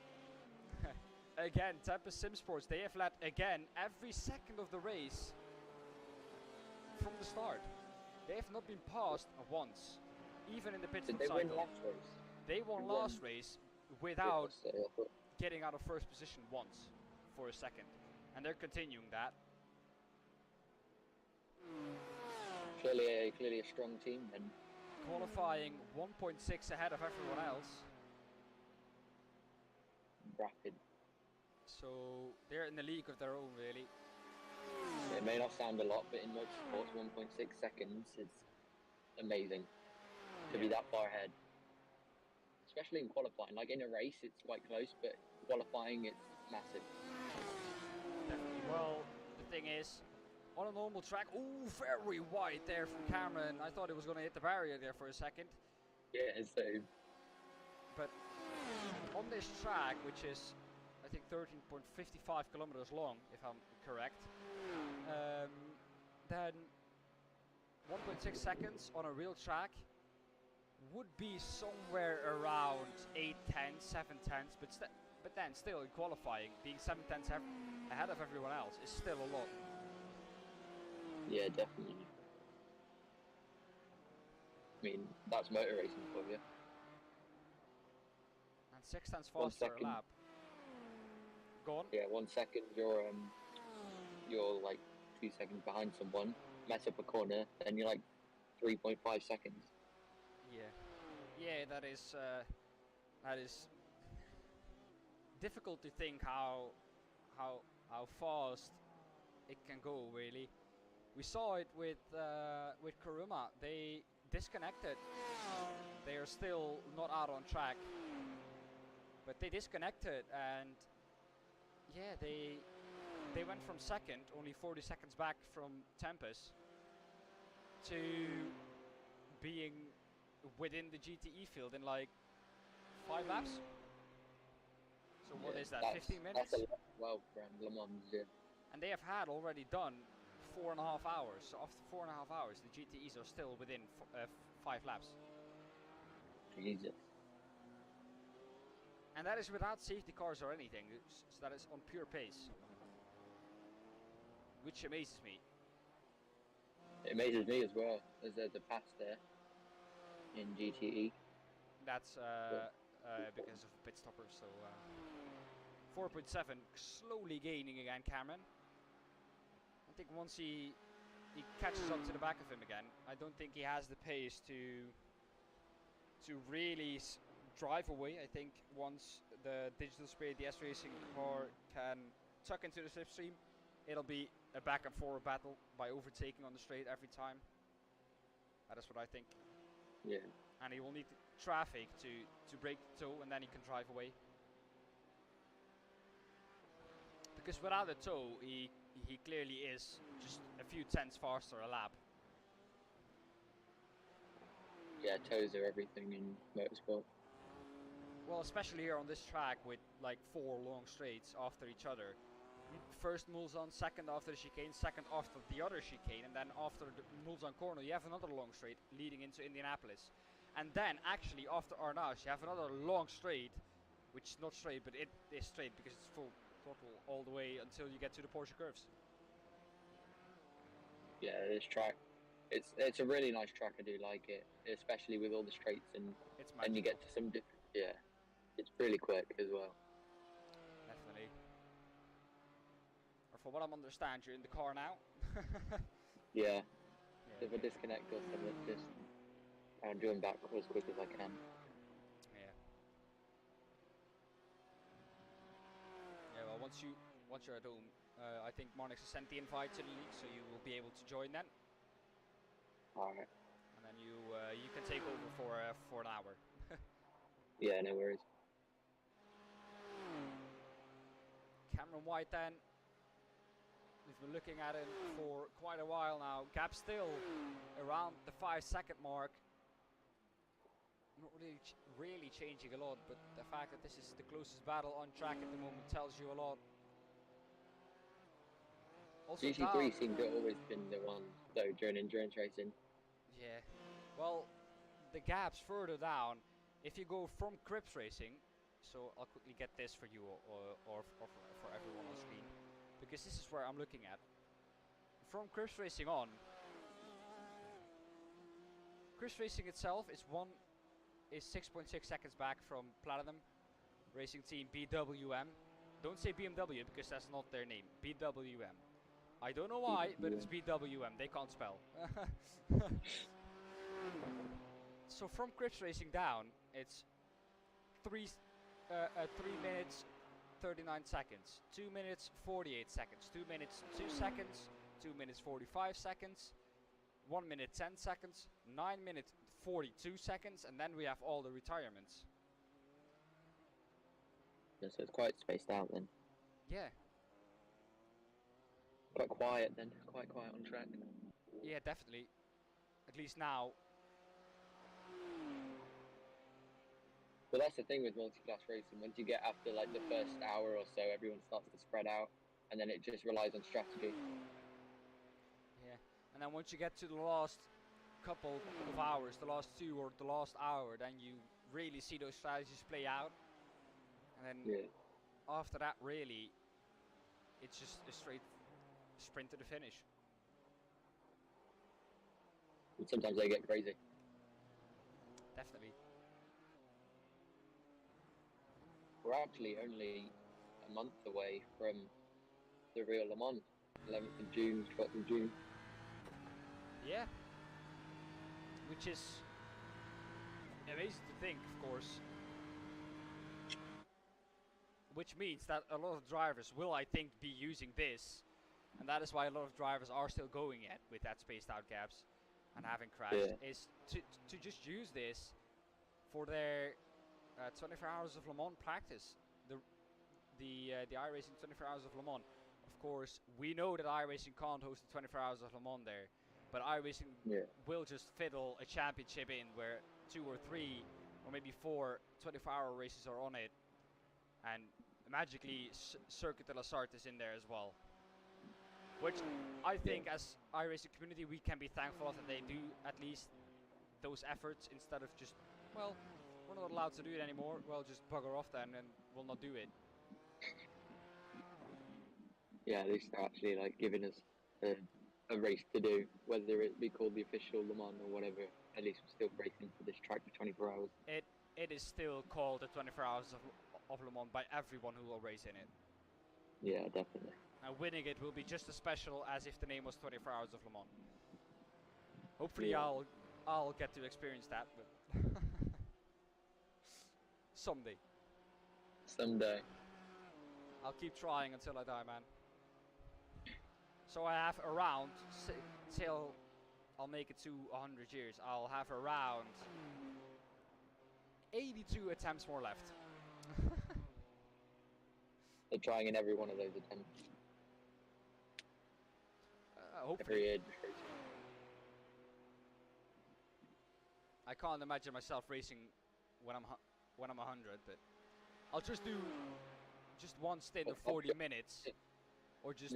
Again, Tempest Sim Sports. They have led again every second of the race from the start. They have not been passed once, even in the pit stop cycle. Did they win last race? They won last race without getting out of first position once for a second, and they're continuing that. Clearly a strong team then. Qualifying 1.6 ahead of everyone else. Rapid. So they're in the league of their own, really. It may not sound a lot, but in motorsports, 1.6 seconds is amazing to be that far ahead. Especially in qualifying. Like in a race, it's quite close, but qualifying, it's massive. Definitely. Well, the thing is, on a normal track, ooh, very wide there from Cameron. I thought it was going to hit the barrier there for a second. Yeah, so. But on this track, which is, I think, 13.55 kilometers long, if I'm correct, then 1.6 seconds on a real track would be somewhere around 8 tenths, 7 tenths, but then still in qualifying, being 7 tenths ahead of everyone else is still a lot. Yeah, definitely. I mean, that's motor racing for you. And 6 tenths 1 faster a second. lap. Go on. Yeah, 1 second you're like 2 seconds behind someone, mess up a corner, then you're like 3.5 seconds. Yeah, that is difficult to think how fast it can go. Really, we saw it with Kuruma. They disconnected. They are still not out on track, but they disconnected, and yeah, they went from second, only 40 seconds back from Tempest, to being within the GTE field in like 5 laps. So what is that, 15 minutes? That's a lot well from Le Mans, yeah. And they have had already done 4.5 hours. So after 4.5 hours, the GTEs are still within 5 laps. Jesus. And that is without safety cars or anything. So that is on pure pace, which amazes me. It amazes me as well, as there's a pass there in GTE. That's because of pit stopper. So 4.7, slowly gaining again, Cameron. I think once he catches up to the back of him again, I don't think he has the pace to really drive away. I think once the Digital Spirit, the S-Racing car, can tuck into the slipstream, it'll be a back and forward battle by overtaking on the straight every time. That is what I think. Yeah. And he will need traffic to break the toe, and then he can drive away. Because without a toe, he clearly is just a few tenths faster a lap. Yeah, toes are everything in motorsport. Well, especially here on this track with like 4 long straights after each other. First Mulsanne, second after the chicane, second after the other chicane, and then after the Mulsanne corner you have another long straight leading into Indianapolis. And then actually after Arnage you have another long straight, which is not straight, but it is straight because it's full throttle all the way until you get to the Porsche curves. Yeah, this track, it's a really nice track. I do like it, especially with all the straights and you get to some different. Yeah, it's really quick as well. Definitely. Or for what I understand, you're in the car now. Yeah. If I disconnect or something, just I'm doing back as quick as I can. Yeah. Yeah. Well, once you're at home, I think Marnix has sent the invite to the league, so you will be able to join then. All right. And then you can take over for an hour. Yeah, no worries. Cameron White then. We've been looking at him for quite a while now. Gap still around the 5-second mark. Not really changing a lot, but the fact that this is the closest battle on track at the moment tells you a lot. Also GT3 seemed to have always been the one, though, during endurance racing. Yeah. Well, the gaps further down, if you go from Crips racing, so I'll quickly get this for you or for everyone on screen, because this is where I'm looking at. From Crips racing on, Crips racing itself is 6.6 seconds back from Platinum Racing Team BWM. Don't say BMW because that's not their name. BWM. I don't know why, but it's BWM. They can't spell. So from Crips racing down, it's 3 minutes 39 seconds, 2 minutes 48 seconds, 2 minutes 2 seconds, 2 minutes 45 seconds, 1 minute 10 seconds, 9 minute 42 seconds, and then we have all the retirements. Yeah, so it's quite spaced out then. Yeah, Quite quiet then. Quite quiet on track. yeah, definitely. At least now. But that's the thing with multi-class racing. Once you get after like the first hour or so, everyone starts to spread out, and then it just relies on strategy. Yeah, and then once you get to the last couple of hours, the last 2 or the last hour, then you really see those strategies play out. And then Yeah. after that, really, it's just a straight sprint to the finish. And sometimes they get crazy. Definitely. We're actually only a month away from the real Le Mans. 11th of June, 12th of June. Yeah. Which is amazing to think, of course. Which means that a lot of drivers will, I think, be using this. And that is why a lot of drivers are still going at with that spaced out gaps and having crashed. Yeah. Is to just use this for their 24 hours of Le Mans practice. The iRacing 24 hours of Le Mans. Of course, we know that iRacing can't host the 24 hours of Le Mans there, but iRacing will just fiddle a championship in where 2 or 3 or maybe 4 24-hour races are on it, and magically Circuit de la Sarthe is in there as well. Which I think as iRacing community we can be thankful that they do at least those efforts instead of just, well, we're not allowed to do it anymore, well, just bugger off then and we'll not do it. Yeah, at least they're actually like giving us a race to do, whether it be called the official Le Mans or whatever. At least we're still racing for this track for 24 hours. It is still called the 24 hours of Le Mans by everyone who will race in it. Yeah, definitely. And winning it will be just as special as if the name was 24 hours of Le Mans. Hopefully I'll get to experience that, but someday. Someday. I'll keep trying until I die, man. So I have around, till I'll make it to 100 years, I'll have around 82 attempts more left. They're trying in every one of those attempts. Hopefully. Every age. I can't imagine myself racing when I'm 100, but I'll just do just one stint of 40 minutes, or just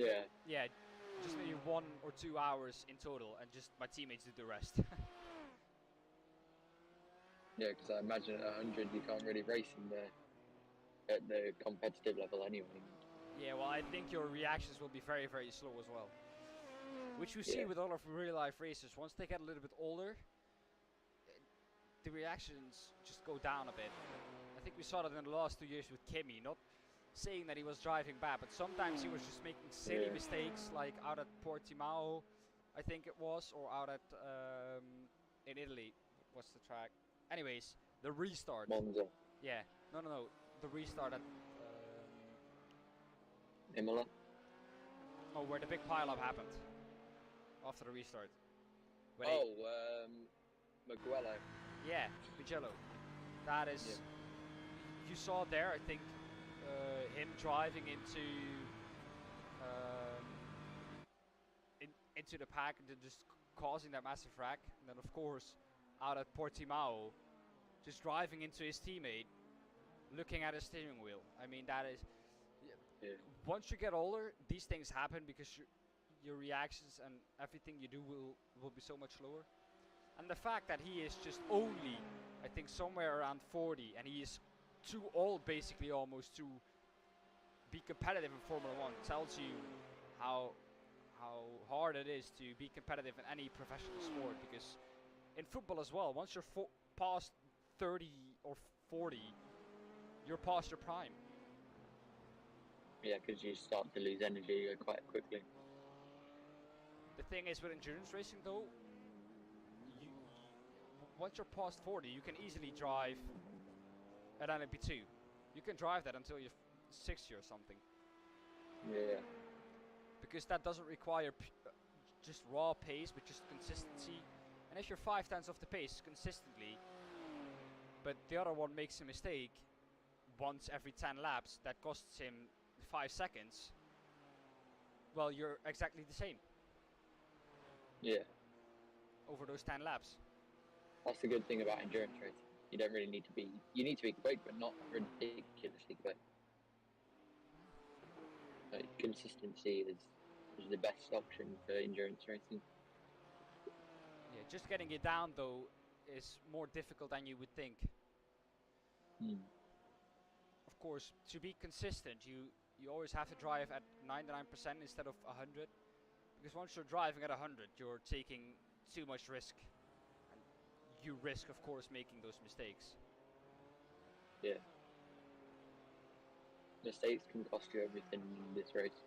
just maybe 1 or 2 hours in total, and just my teammates do the rest. Yeah, because I imagine at 100 you can't really race at the competitive level anyway. Yeah, well, I think your reactions will be very, very slow as well. Which we see with all of real life racers. Once they get a little bit older, the reactions just go down a bit. I think we saw that in the last 2 years with Kimi. Not saying that he was driving bad, but sometimes he was just making silly mistakes, like out at Portimao, I think it was, or out at in Italy. What's the track? Anyways, the restart. Monza. Yeah, no, the restart at Imola. oh, where the big pileup happened after the restart. Where Mugello. yeah, Mugello. That is. Yeah. You saw there, I think, him driving into the pack and then just causing that massive wreck, and then of course out at Portimao, just driving into his teammate, looking at his steering wheel. I mean, that is. Once you get older, these things happen because your reactions and everything you do will be so much slower. And the fact that he is just only, I think, somewhere around 40, and he is too old, basically, almost, to be competitive in Formula 1 tells you how hard it is to be competitive in any professional sport. Because in football as well, once you're past 30 or 40, you're past your prime. Yeah, because you start to lose energy quite quickly. The thing is with endurance racing, though, once you're past 40, you can easily drive an LMP2. You can drive that until you're 60 or something. Yeah. Because that doesn't require just raw pace, but just consistency. And if you're 5/10 off the pace consistently, but the other one makes a mistake once every 10 laps that costs him 5 seconds, well, you're exactly the same Yeah, over those 10 laps. that's the good thing about endurance racing. You don't really need to be. You need to be quick, but not ridiculously quick. Like, consistency is the best option for endurance racing. Yeah, just getting it down though is more difficult than you would think. Of course, to be consistent, you always have to drive at 99% instead of 100, because once you're driving at 100, you're taking too much risk, and you risk, of course, making those mistakes. Yeah. Mistakes can cost you everything in this race.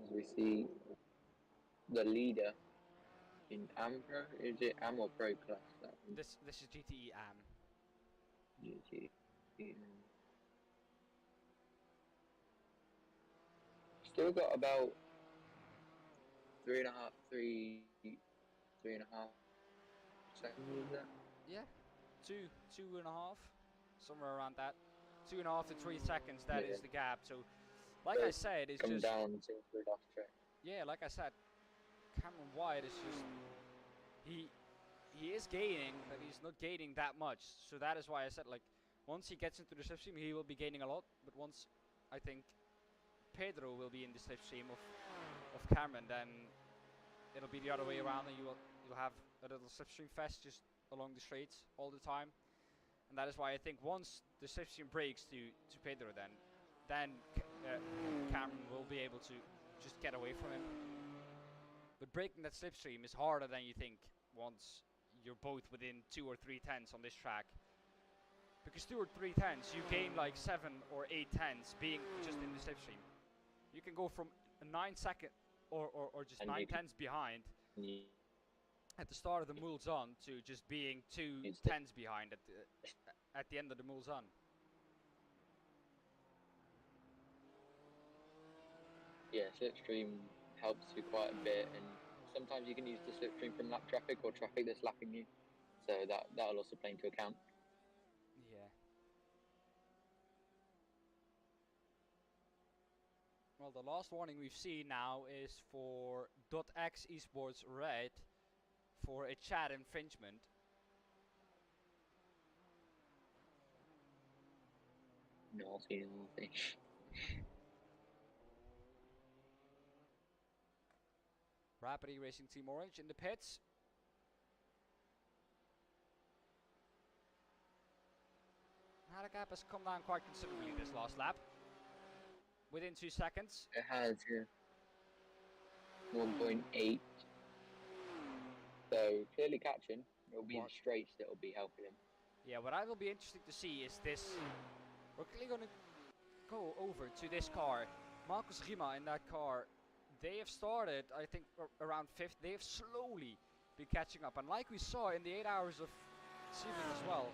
As we see the leader in AM Pro, is it AM or Pro class? That one? This is GTE AM. GT. Still got about 3.5 seconds, is that? Yeah, two and a half, somewhere around that. 2.5 to 3 seconds. That is Yeah. the gap. So, like I said, it's Come just down since we lost track. yeah. Like I said, Cameron White is just he is gaining, but he's not gaining that much. So that is why I said, like, once he gets into the slipstream, he will be gaining a lot. But once I think Pedro will be in the slipstream of Cameron, then it'll be the other way around, and you'll have a little slipstream fest just along the straights all the time. And that is why I think once the slipstream breaks to Pedro, then Cameron will be able to just get away from him. But breaking that slipstream is harder than you think once you're both within 2 or 3 tenths on this track. Because 2 or 3 tenths, you gain like 7 or 8 tenths being just in the slipstream. You can go from a 9 second or just And 9 tenths behind Yeah. at the start of the Mulsanne to just being 2 It's the- tenths behind at the end of the Mulsanne. Yeah, slipstream helps you quite a bit, and sometimes you can use the slipstream from lap traffic or traffic that's lapping you, so that'll also play into account. Yeah. Well, the last warning we've seen now is for .x Esports Red for a chat infringement. Naughty. Rapidly Racing Team Orange in the pits. Now the gap has come down quite considerably this last lap. Within 2 seconds. It has, yeah. 1.8. So clearly catching. It'll be in straights that'll be helping him. Yeah, what I will be interested to see is this. We're quickly going to go over to this car. Marcus Rima in that car. They have started, I think, around 5th. They have slowly been catching up. And like we saw in the 8 hours of season as well,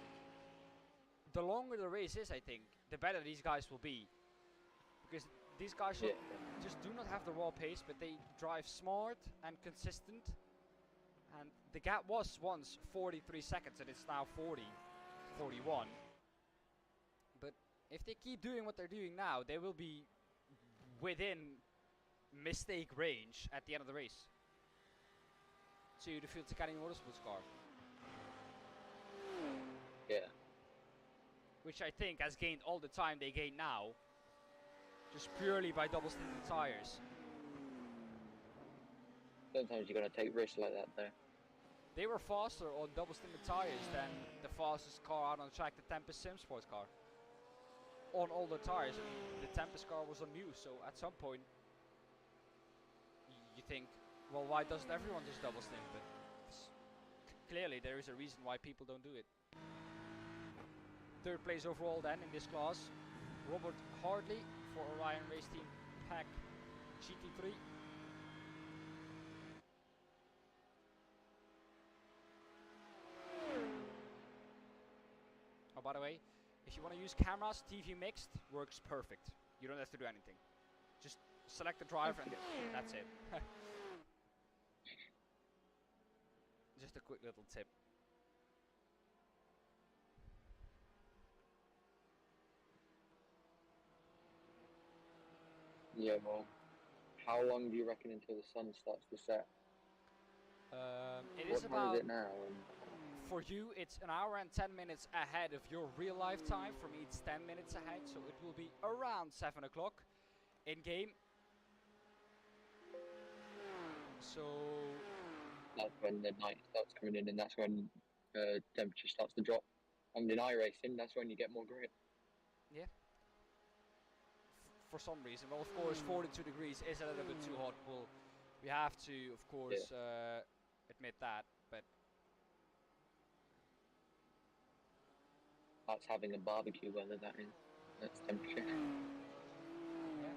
the longer the race is, I think, the better these guys will be. Because these guys just do not have the raw pace, but they drive smart and consistent. And the gap was once 43 seconds, and it's now 40, 41. But if they keep doing what they're doing now, they will be within mistake range at the end of the race to the Field Academy Motorsports car. Yeah. Which I think has gained all the time they gain now, just purely by double stinted tires. Sometimes you're going to take risks like that, though. They were faster on double stinted tires than the fastest car out on the track, the Tempest Sim Sports car. On all the tires, the Tempest car was on new, so at some point you think, well, why doesn't everyone just double stint? But clearly there is a reason why people don't do it. 3rd place overall then in this class, Robert Hartley for Orion Race Team Pack GT3. by the way, if you want to use cameras, TV mixed works perfect. You don't have to do anything. Just select the driver and that's it. Just a quick little tip. Yeah, well, how long do you reckon until the sun starts to set? It What is time about, is it now? for you, it's an hour and 10 minutes ahead of your real life time. For me, it's 10 minutes ahead, so it will be around 7 o'clock in game. So That's when the night starts coming in, and that's when temperature starts to drop. And in iRacing, that's when you get more grip. yeah, for some reason. Well, of course, 42 degrees is a little bit too hot. We have to, of course, admit that. But That's having a barbecue weather, that is. That's temperature. yeah.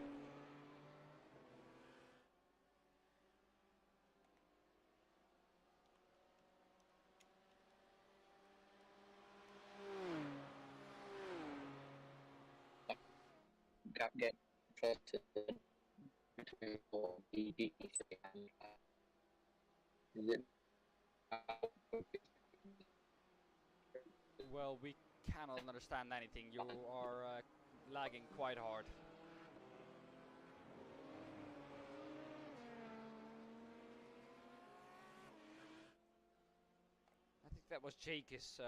Get closer between the DPC and is it? Well, we cannot understand anything. You are lagging quite hard. I think that was Jake his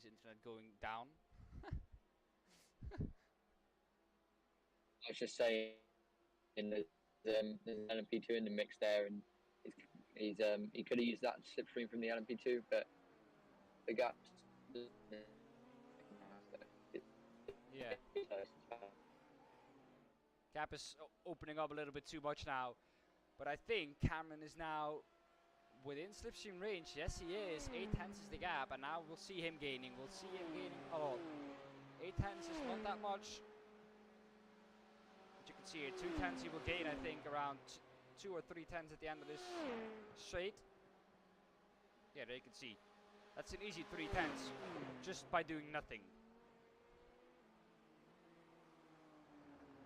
internet going down. I was just saying, there's an LMP2 in the mix there, and he could have used that slipstream from the LMP2, but the gaps. Yeah. Gap is opening up a little bit too much now, but I think Cameron is now within slipstream range. Yes, he is. 8/10 is the gap, and now we'll see him gaining. We'll see him gaining a lot. 8/10 is not that much. But you can see here, 2/10 he will gain, I think, around 2 or 3/10 at the end of this straight. Yeah, there you can see. That's an easy 3/10 just by doing nothing.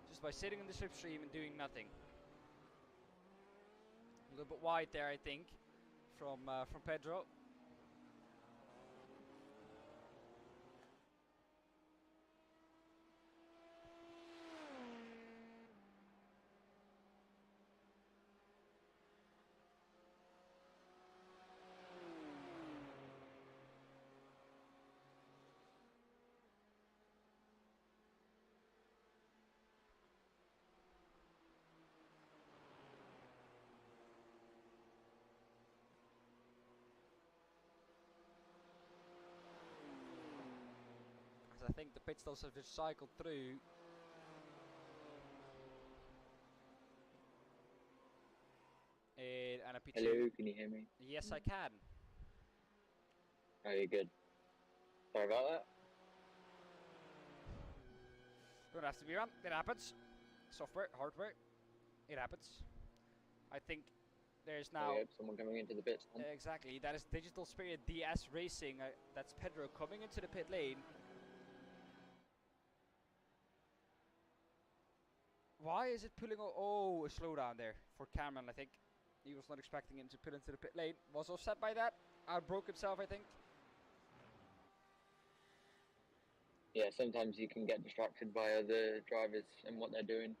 Just by sitting in the slipstream and doing nothing. A little bit wide there, I think, from Pedro. I think the pit stops have just cycled through. And a P2. Hello, can you hear me? Yes, I can. Oh, you're good. Sorry about that. Don't have to be wrong. It happens. Software, hardware. It happens. I think there's now... Oh, yeah, someone coming into the pits. Exactly. That is Digital Spirit DS Racing. That's Pedro coming into the pit lane. Why is it pulling? Oh, a slowdown there for Cameron, I think. He was not expecting him to pull into the pit lane. Was offset by that. Broke himself, I think. Yeah, sometimes you can get distracted by other drivers and what they're doing.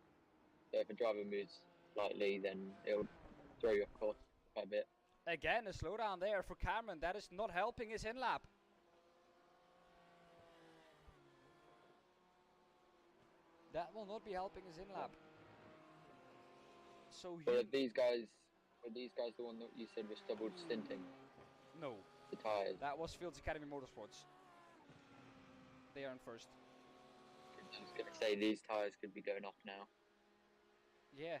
So if a driver moves slightly, then it'll throw you off course quite a bit. Again, a slowdown there for Cameron. That is not helping his in-lap. That will not be helping his in-lap. So But these guys, were these guys the one that you said was double stinting? No. The tyres? That was Fields Academy Motorsports. They are in first. I was going to say, these tyres could be going off now. Yeah.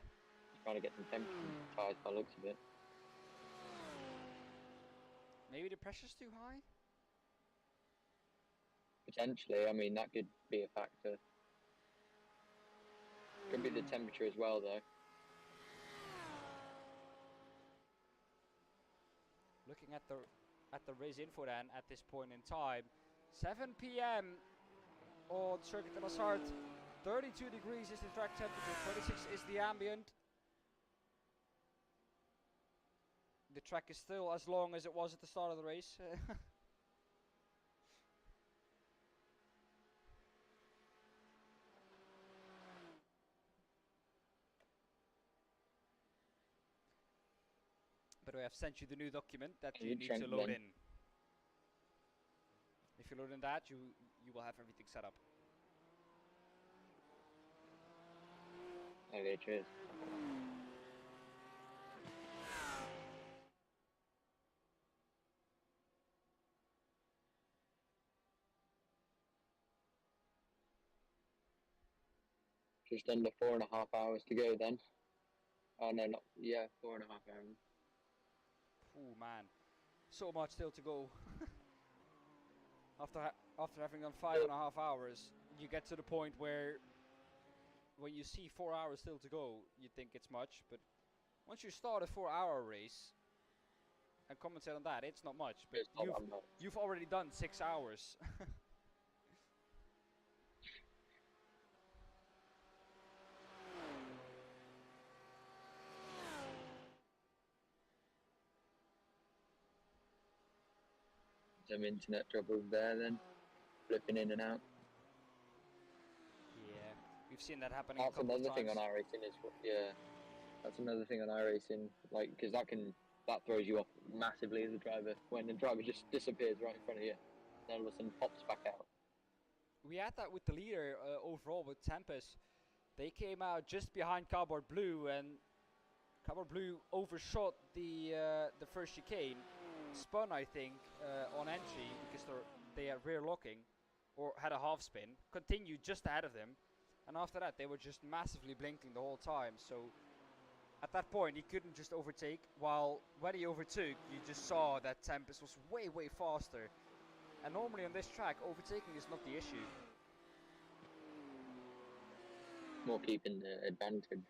Trying to get some temperature in the tyres by the looks of it. Maybe the pressure's too high? Potentially, I mean, that could be a factor. Could be the temperature as well, though. Looking at the race info then at this point in time, 7 p.m. on Circuit de la Sarthe. 32 degrees is the track temperature, 26 is the ambient. The track is still as long as it was at the start of the race. By the way, I've sent you the new document that you need to load in. If you load in that, you will have everything set up. Okay, cheers. Just under 4.5 hours to go then. Oh no, not, yeah, 4.5 hours. Oh man, so much still to go. After having done 5.5 hours, you get to the point where when you see 4 hours still to go, you think it's much, but once you start a 4-hour race and commentate on that, it's not much. But you've already done 6 hours. Some internet trouble there then, flipping in and out. Yeah, we've seen that happening. That's another thing on iRacing is, yeah, that's another thing on iRacing, like, because that throws you off massively as a driver, when the driver just disappears right in front of you, then all of a sudden pops back out. We had that with the leader overall with Tempest. They came out just behind Cardboard Blue, and Cardboard Blue overshot the first chicane. Spun, I think, on entry because they are rear locking, or had a half spin, continued just ahead of them, and after that they were just massively blinking the whole time. So at that point he couldn't just overtake, while when he overtook you just saw that Tempest was way faster, and normally on this track overtaking is not the issue. More keeping the advantage.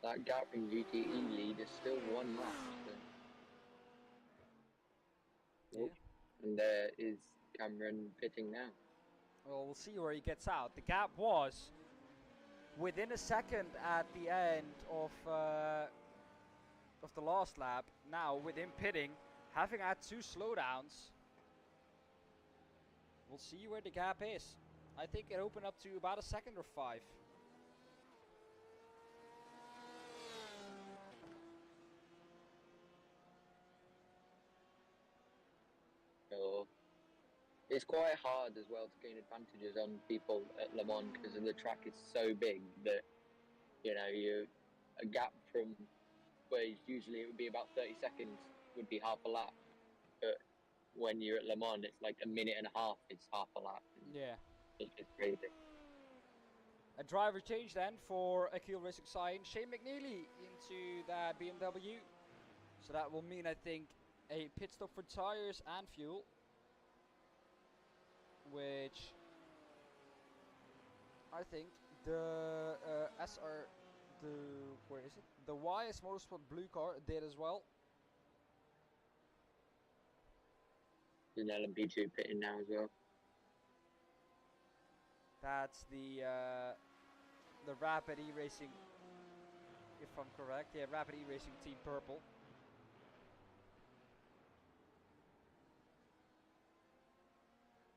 That gap in GTE lead is still 1 lap. So. Yeah. And there is Cameron pitting now. Well, we'll see where he gets out. The gap was within a second at the end of the last lap. Now with him pitting, having had 2 slowdowns, we'll see where the gap is. I think it opened up to about a second or 5. So it's quite hard as well to gain advantages on people at Le Mans because the track is so big that, you know, a gap from where usually it would be about 30 seconds would be half a lap, but when you're at Le Mans it's like a minute and a half, it's half a lap. Yeah. It's just crazy. A driver change then for Akil Racing Sign. Shane McNeely into that BMW. So that will mean, I think, a pit stop for tires and fuel. Which I think the where is it? The YS Motorsport blue car did as well. There's an LMP2 pitting now as well. That's the Rapid E-Racing, if I'm correct. Yeah, Rapid E-Racing Team Purple.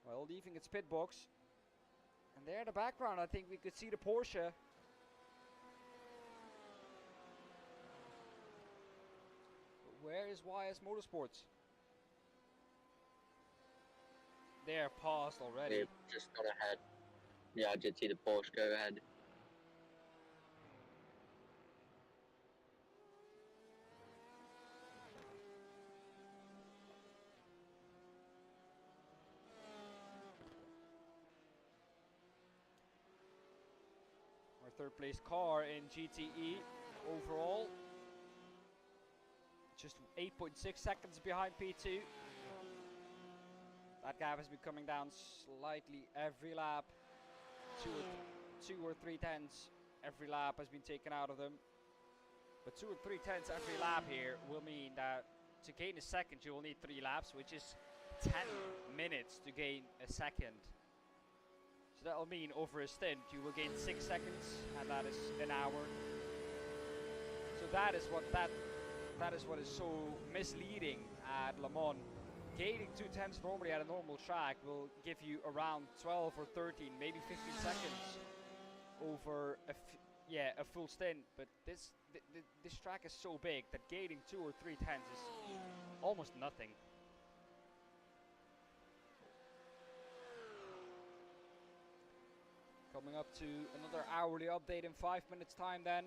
Well, leaving its pit box. And there in the background, I think we could see the Porsche. But where is YS Motorsports? They're passed already. They've just got ahead. Yeah, I did see the Porsche go ahead. Our third place car in GTE overall. Just 8.6 seconds behind P2. That gap has been coming down slightly every lap. 2 or 3 tenths every lap has been taken out of them. But 2 and 3 tenths every lap here will mean that to gain a second you will need 3 laps, which is 10 minutes to gain a second. So that will mean over a stint you will gain 6 seconds, and that is an hour. So that is what is so misleading at Le Mans. Gaining 2 tenths normally at a normal track will give you around 12 or 13, maybe 15 seconds over a full stint. But this track is so big that gaining 2 or 3 tenths is almost nothing. Coming up to another hourly update in 5 minutes time then.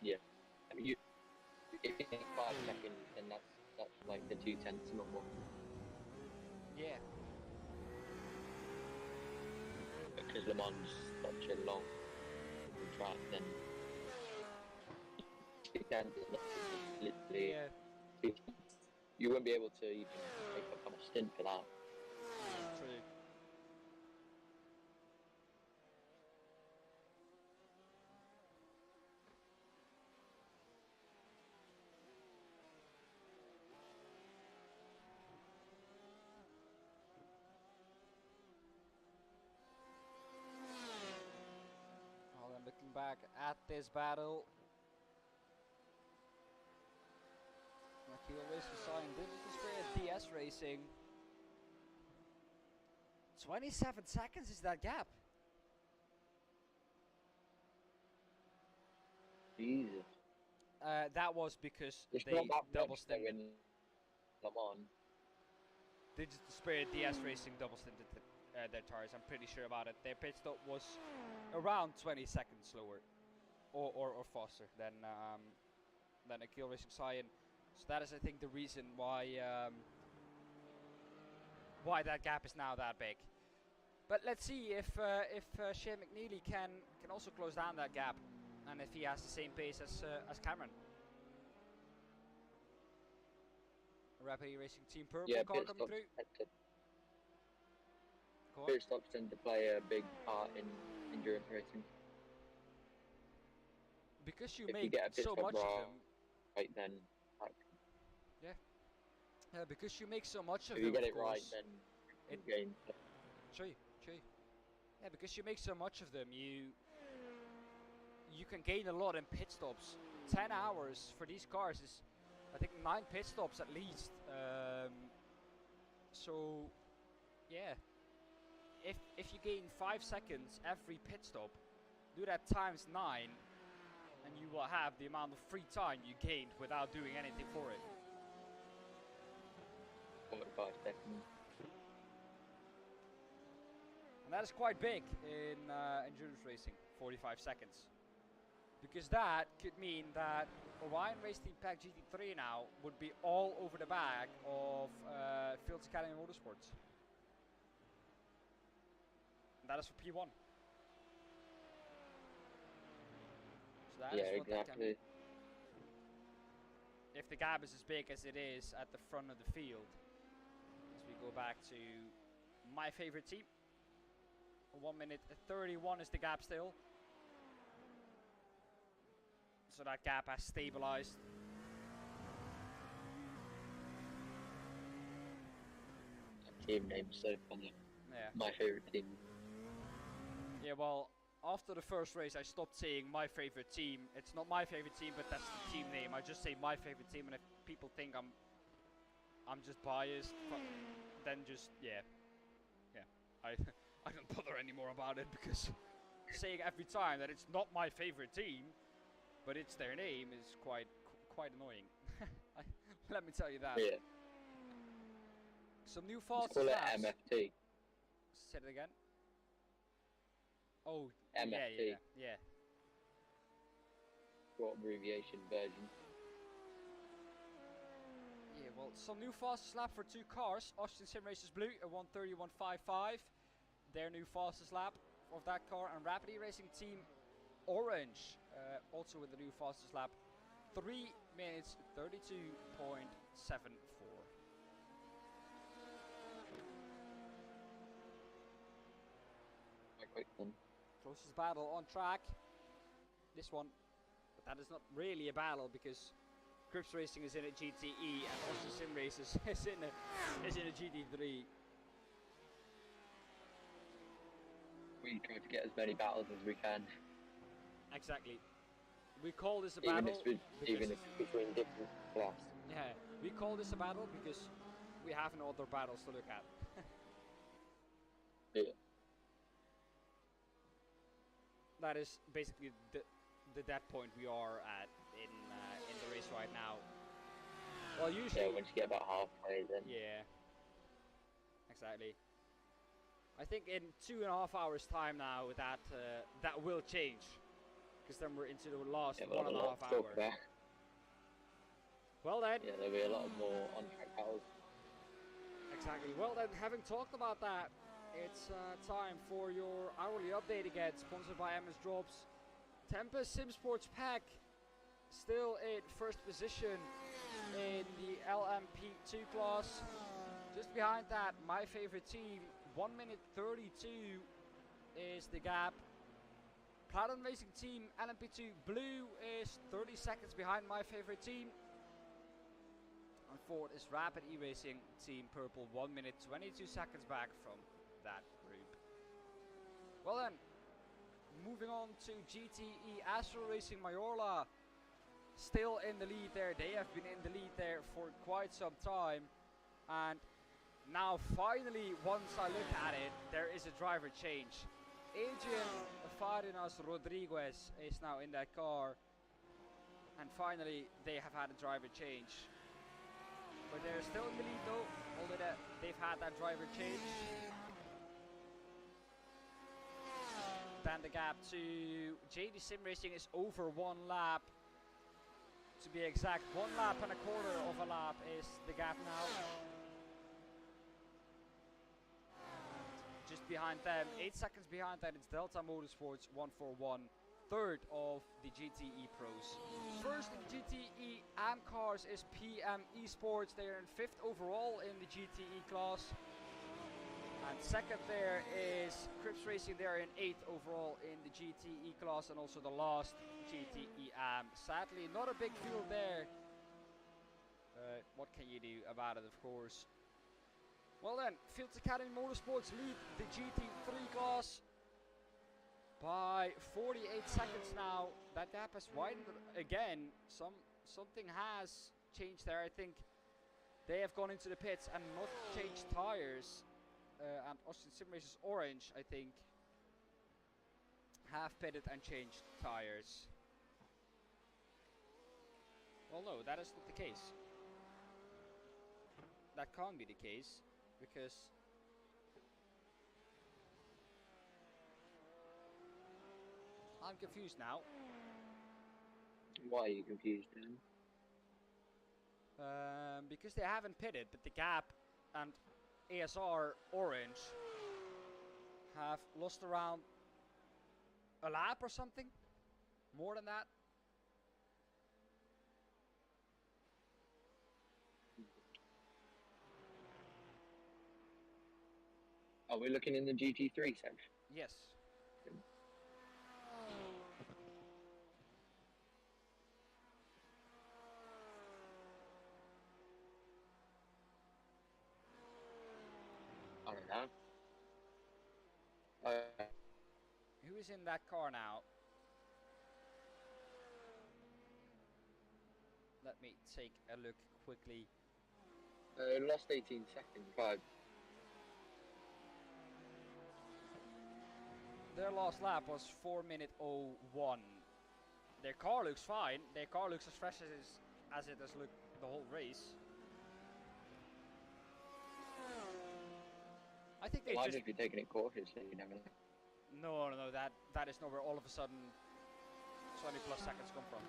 Yeah. I mean, if you take 5 seconds, then that's like the 2 tenths normal. Yeah. Because Le Mans is such a long track, then 2 tenths is literally. Yeah. You won't be able to even make up on a stint for that. True. Well, then looking back at this battle, Akil Racing signed Digital Spirit DS Racing. 27 seconds is that gap. Jesus. That was because It's they not that double much though stinted. in Le Mans. Digital Spirit DS Racing double stinted their tires. I'm pretty sure about it. Their pit stop was around 20 seconds slower, or faster than Akil Racing Cyan. So that is, I think, the reason why that gap is now that big. But let's see if Shane McNeely can also close down that gap, and if he has the same pace as Cameron. Rapid Racing Team Purple Yeah, car pit coming stops, through. Go on. pit stops tend to play a big part in endurance racing. Because you If you make get a pit so stop much of wrong, them. right, then Because you make so much of if them, you get of it right, course. then it- you gain. True. Yeah, because you make so much of them, you can gain a lot in pit stops. 10 hours for these cars is, I think, 9 pit stops at least. So, yeah, if you gain 5 seconds every pit stop, do that times 9, and you will have the amount of free time you gained without doing anything for it. 45 seconds. And that is quite big in endurance racing, 45 seconds. Because that could mean that Orion Race Team Pack GT3 now would be all over the back of Fields Academy Motorsports. And that is for P1. So that is what that can mean. If the gap is as big as it is at the front of the field. As we go back to my favorite team. 1 minute 31 is the gap still. So that gap has stabilized. Team name so funny. Yeah. My favorite team. Yeah, well, after the first race I stopped saying my favorite team. It's not my favorite team, but that's the team name. I just say my favorite team, and if people think I'm just biased, then just yeah. I don't bother anymore about it, because saying every time that it's not my favorite team, but it's their name, is quite annoying. Let me tell you that. Yeah. Some new Let's fast call it laps. MFT. Say it again. Oh, MFT. yeah. Short abbreviation version. Yeah, well, some new fastest lap for 2 cars. Austin Sim Racers Blue, a 1:31.55. Their new fastest lap of that car. And Rapid Racing Team Orange, also with the new fastest lap. 3 minutes 32.74. Quite quick then. Closest battle on track. This one. But that is not really a battle because Crips Racing is in a GTE and Austin Sim Races is in a GT3. We try to get as many battles as we can. Exactly. We call this a Even battle. if it's between different class. Yeah, we call this a battle because we have no other battles to look at. Yeah. That is basically the that point we are at in the race right now. Well, usually. Yeah, once you get about halfway, then. Yeah. Exactly. I think in 2.5 hours' time now that that will change, because then we're into the last 1.5 hours. Well then. Yeah, there'll be a lot more on-track battles. Exactly. Well then, having talked about that, it's time for your hourly update again, sponsored by MS Drops. Tempest Sim Sports Pack still in first position in the LMP2 class. Just behind that, my favorite team, 1 minute 32 is the gap. Platinum Racing Team LMP2 Blue is 30 seconds behind my favorite team. And fourth is Rapid E-Racing Team Purple, 1 minute 22 seconds back from that group. Well then, moving on to GTE Astro Racing Mayorla, still in the lead there. They have been in the lead there for quite some time, and now finally, once I look at it, there is a driver change. Adrian Farinas Rodriguez is now in that car, and finally they have had a driver change. But they're still in the lead though, although they've had that driver change. Then the gap to JD Sim Racing is over 1 lap. To be exact, 1 lap and a quarter of a lap is the gap now. Just behind them, 8 seconds behind that, it's Delta Motorsports 141, third of the GTE Pros. First in GTE AM cars is PM Esports. They are in 5th overall in the GTE class. And second there is Crips Racing. They are in 8th overall in the GTE class, and also the last GTE AM. Sadly, not a big field there. What can you do about it, of course? Well then, Fields Academy Motorsports lead the GT3 class by 48 seconds now. That gap has widened again. Something has changed there. I think they have gone into the pits and not changed tires. And Austin Sim Racers Orange, I think, have pitted and changed tires. Well, no, that is not the case. That can't be the case, because I'm confused now. Why are you confused then? Because they haven't pitted, but the gap and ASR Orange have lost around a lap or something. More than that. Are we looking in the GT3 section? Yes. I don't know. Who is in that car now? Let me take a look quickly. Lost 18 seconds. 5. Their last lap was 4 minute 01. Their car looks fine. Their car looks as fresh as it has looked the whole race. I think they Might just just be taking it cautiously, you never know. No, that is not where all of a sudden 20 plus seconds come from.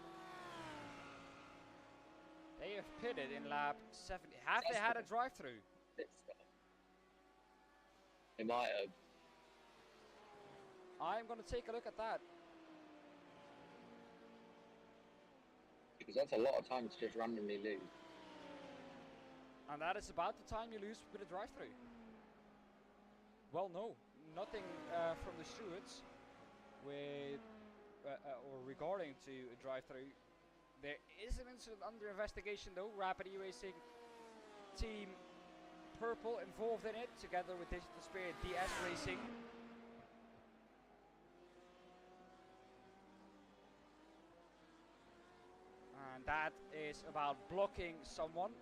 They have pitted in lap 70. Have they had a drive-through? They might have. I'm going to take a look at that. Because that's a lot of time to just randomly lose. And that is about the time you lose with a drive-through. Well, no. Nothing from the stewards. with or regarding to a drive-through. There is an incident under investigation though. Rapid iRacing Team Purple involved in it, together with Digital Spirit DS Racing. And that is about blocking someone.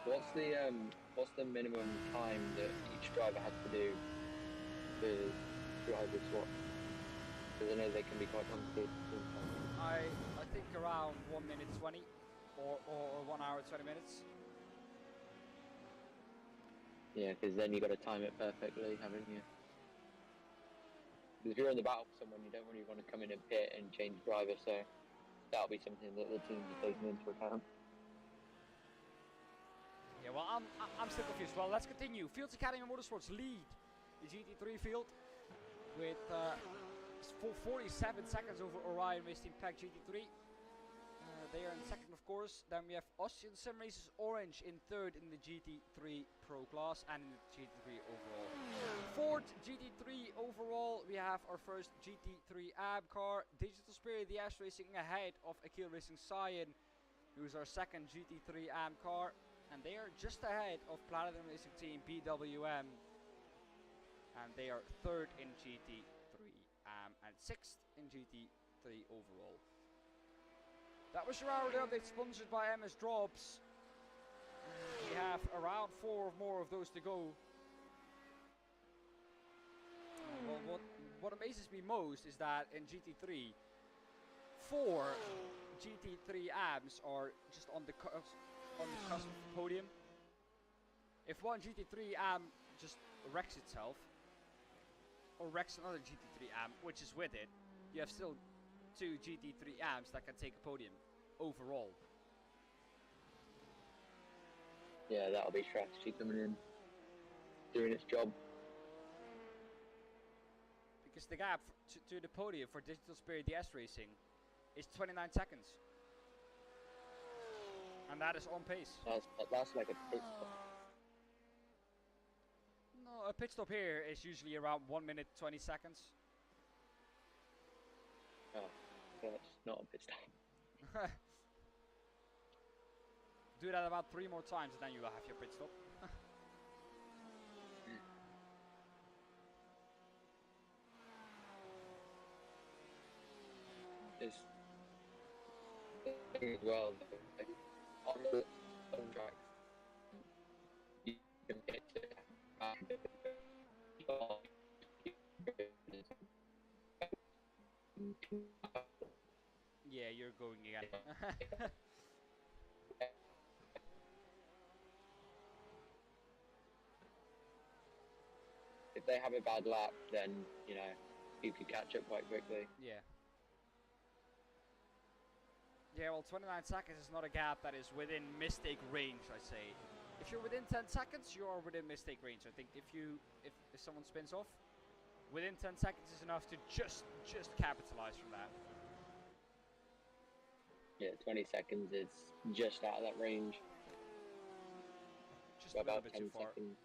What's the minimum time that each driver has to do the driver swap? Because I know they can be quite complicated sometimes. I think around 1 minute 20 or 1 hour 20 minutes. Yeah, because then you got to time it perfectly, haven't you? Because if you're in the battle with someone, you don't really want to come in and pit and change driver, so that'll be something that the teams are taking into account. Yeah, well, I'm still confused. Well, let's continue. Fields Academy Motorsports lead the GT3 field with 47 seconds over Orion Racing Pack GT3. They are in second, of course. Then we have Austrian Sim Races Orange in third in the GT3 Pro class and in the GT3 overall. Fourth GT3 overall, we have our first GT3 AB car. Digital Spirit DS Racing ahead of Akil Racing Cyan, who's our second GT3 AM car. And they are just ahead of Platinum Racing Team BWM. And they are third in GT3 AM and sixth in GT3 overall. That was your hourly update sponsored by MS Drops. We have around 4 more of those to go. Well, what amazes me most is that in GT3, 4 GT3 AMs are just on the cusp of the podium. If one GT3 AM just wrecks itself, or wrecks another GT3 AM, which is with it, you have still 2 GT3 AMs that can take a podium overall. Yeah, that'll be strategy coming in, doing its job. Because the gap to the podium for Digital Spirit DS Racing is 29 seconds. And that is on pace. That's like a pit stop. No, a pit stop here is usually around 1 minute 20 seconds. Oh, so that's not a pit stop. Do that about 3 more times and then you will have your pit stop. It's as well, like, on the track, you can hit it. Yeah, you're going again. If they have a bad lap, then, you know, you could catch up quite quickly. Yeah. Yeah, well, 29 seconds is not a gap that is within mistake range, I say. If you're within 10 seconds, you are within mistake range. I think if someone spins off, within 10 seconds is enough to just capitalize from that. Yeah, 20 seconds is just out of that range. Just a little about bit 10 too far. seconds.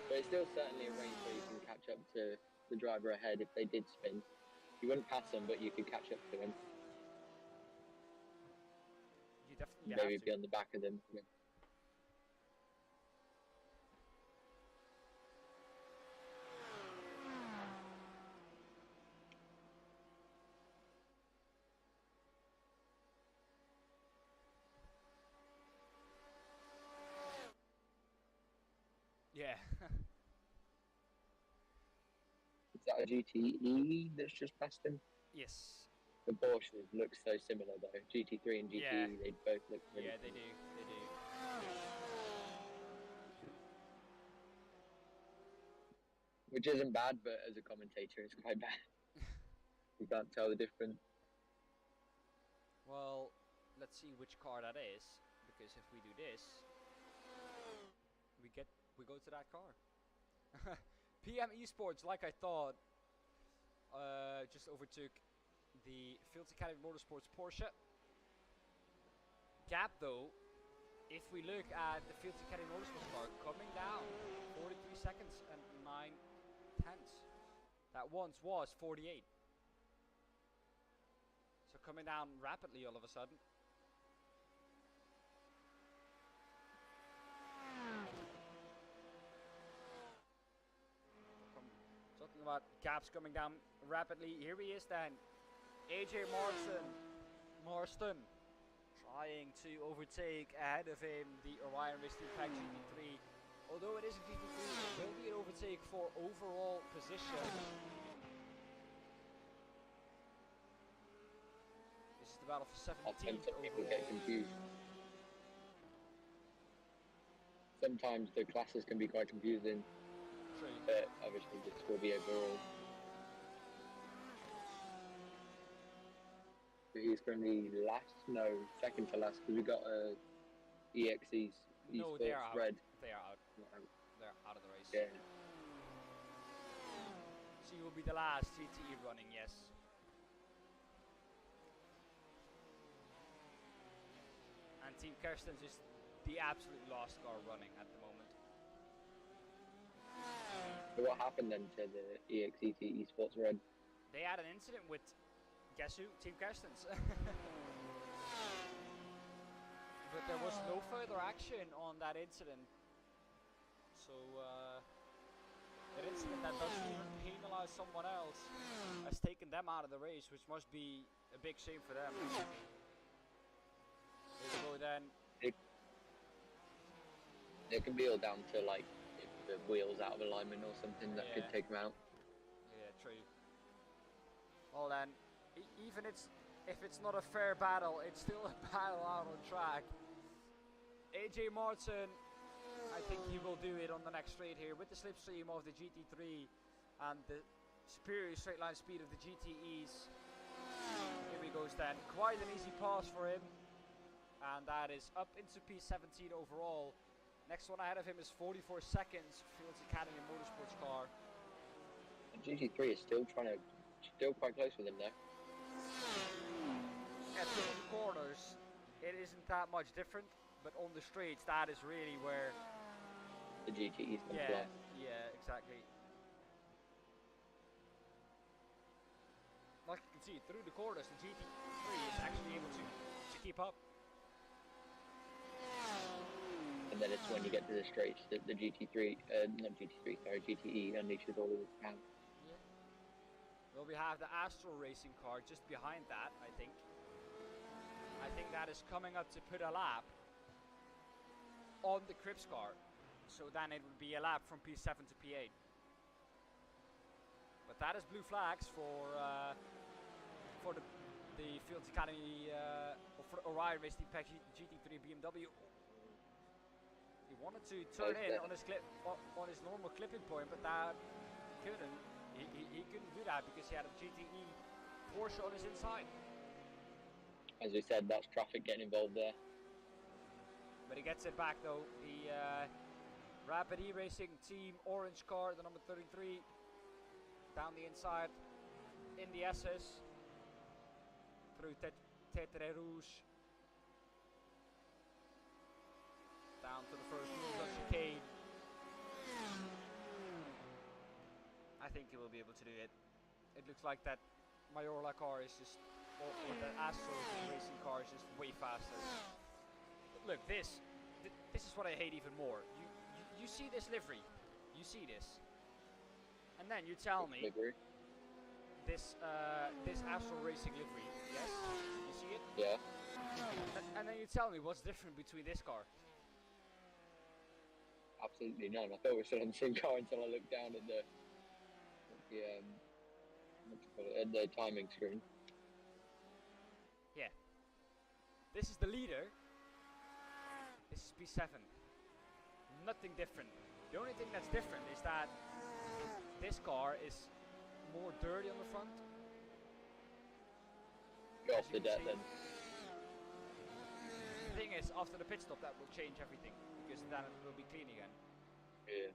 But it's still certainly a range where you can catch up to the driver ahead if they did spin. You wouldn't pass them, but you could catch up to them. You definitely Maybe have to. be on the back of them. Yeah. Is that a GTE that's just passed him? Yes. The Porsches look so similar though. GT3 and GTE, Yeah. they both look really Yeah, they do. They do. Which isn't bad, but as a commentator, it's quite bad. You can't tell the difference. Well, let's see which car that is, because if we do this, we go to that car. PM Esports, like I thought, just overtook the Fields Academy Motorsports Porsche. Gap though if we look at the Field Academy Motorsports car coming down 43 seconds and 9/10. That once was 48. So coming down rapidly all of a sudden. Talking about gaps coming down rapidly. Here he is then. AJ Marston trying to overtake ahead of him the Orion Race Team Pack GT3. Although it is a GT3, it will be an overtake for overall position. This is the battle for 17th People overall. get confused. Sometimes the classes can be quite confusing, True. but obviously this will be overall. He's currently last, no, second to last, because we got EXE's No, esports they are out. red. They are out. They're out of the race. Yeah. So you will be the last GTE running, yes. And Team Kerstens is the absolute last car running at the moment. So what happened then to the EXE esports red? They had an incident with, guess who? Team Kerstens. But there was no further action on that incident. So, an incident that doesn't even penalize someone else has taken them out of the race, which must be a big shame for them. There we go then. It can be all down to like if the wheel's out of alignment or something that could Yeah. take them out. Yeah, true. Well then, even if it's not a fair battle, it's still a battle out on track. AJ Martin, I think he will do it on the next straight here with the slipstream of the GT3 and the superior straight line speed of the GTEs. Here he goes then. Quite an easy pass for him. And that is up into P17 overall. Next one ahead of him is 44 seconds, Fields Academy Motorsports car. And GT3 is still quite close with him though. At the corners, it isn't that much different, but on the straights, that is really where. The GTE's come to Yeah, life. yeah, exactly. Like you can see, through the corners, the GT3 is actually able to keep up. And then it's when you get to the straights that the GT3, not GT3, sorry, GTE unleashes all of its power. Yeah. Well, we have the Astral Racing car just behind that, I think. I think that is coming up to put a lap on the Crips car. So then it would be a lap from P7 to P8. But that is blue flags for the Fields Academy, or for Orion Race Team Pack GT3 BMW. He wanted to turn in on his on his normal clipping point, but that he couldn't. He couldn't do that because he had a GTE Porsche on his inside. As we said, that's traffic getting involved there. But he gets it back though. The Rapid E-Racing Team orange car, the number 33, down the inside in the SS through Tetre Rouge. Down to the first move of chicane. I think he will be able to do it. It looks like that Majorla car is just, or the Astro Racing car is just way faster. But look, this is what I hate even more. You see this livery, you see this, and then you tell me this Astro Racing livery. Yes, you see it. Yeah. And then you tell me what's different between this car. Absolutely none. I thought we were still on the same car until I looked down at the timing screen. Yeah. This is the leader. This is P7. Nothing different. The only thing that's different is that this car is more dirty on the front. Go As off you the can deck see. then. The thing is, after the pit stop, that will change everything because then it will be clean again. Yeah.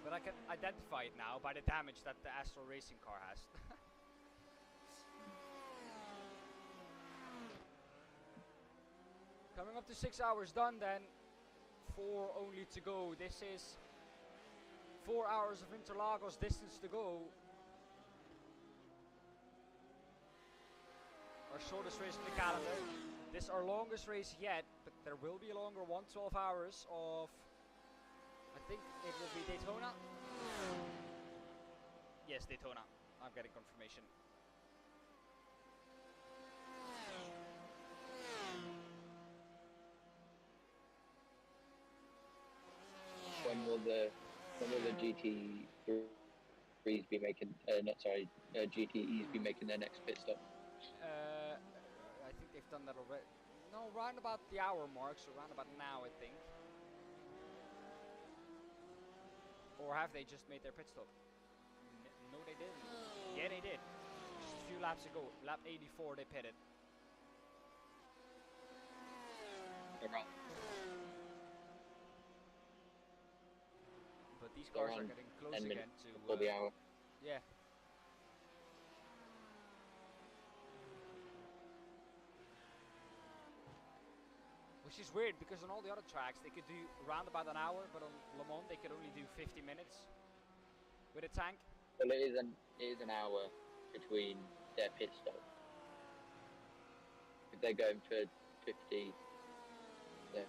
But I can identify it now by the damage that the Astro Racing car has. Coming up to 6 hours done then. 4 only to go. This is 4 hours of Interlagos distance to go. Our shortest race in the calendar. This our longest race yet, but there will be a longer one, 12 hours of, I think it will be Daytona. Yes, Daytona. I'm getting confirmation. When will the GT3s be making? GTEs be making their next pit stop? I think they've done that already. No, round about the hour mark, so round about now, I think. Or have they just made their pit stop? No, they didn't. Yeah, they did. Just a few laps ago. Lap 84, they pitted. Around. But these cars are getting close 10 again minutes to... before the hour. Yeah. Which is weird, because on all the other tracks they could do around about an hour, but on Le Mans they could only do 50 minutes with a tank. Well, it is an hour between their pit stop. If they're going for 50, then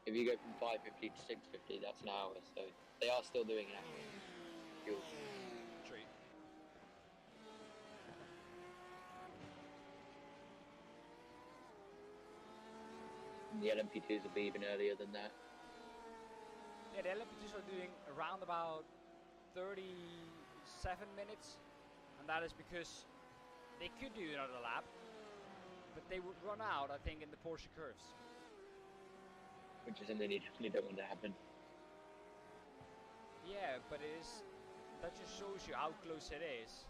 if you go from 550 to 650, that's an hour. So they are still doing an hour. Fuel. True. And the LMP2s will be even earlier than that. Yeah, the LMP2s are doing around about 37 minutes, and that is because they could do another lap, but they would run out, I think, in the Porsche curves. Which is something they definitely don't want to happen. Yeah, but that just shows you how close it is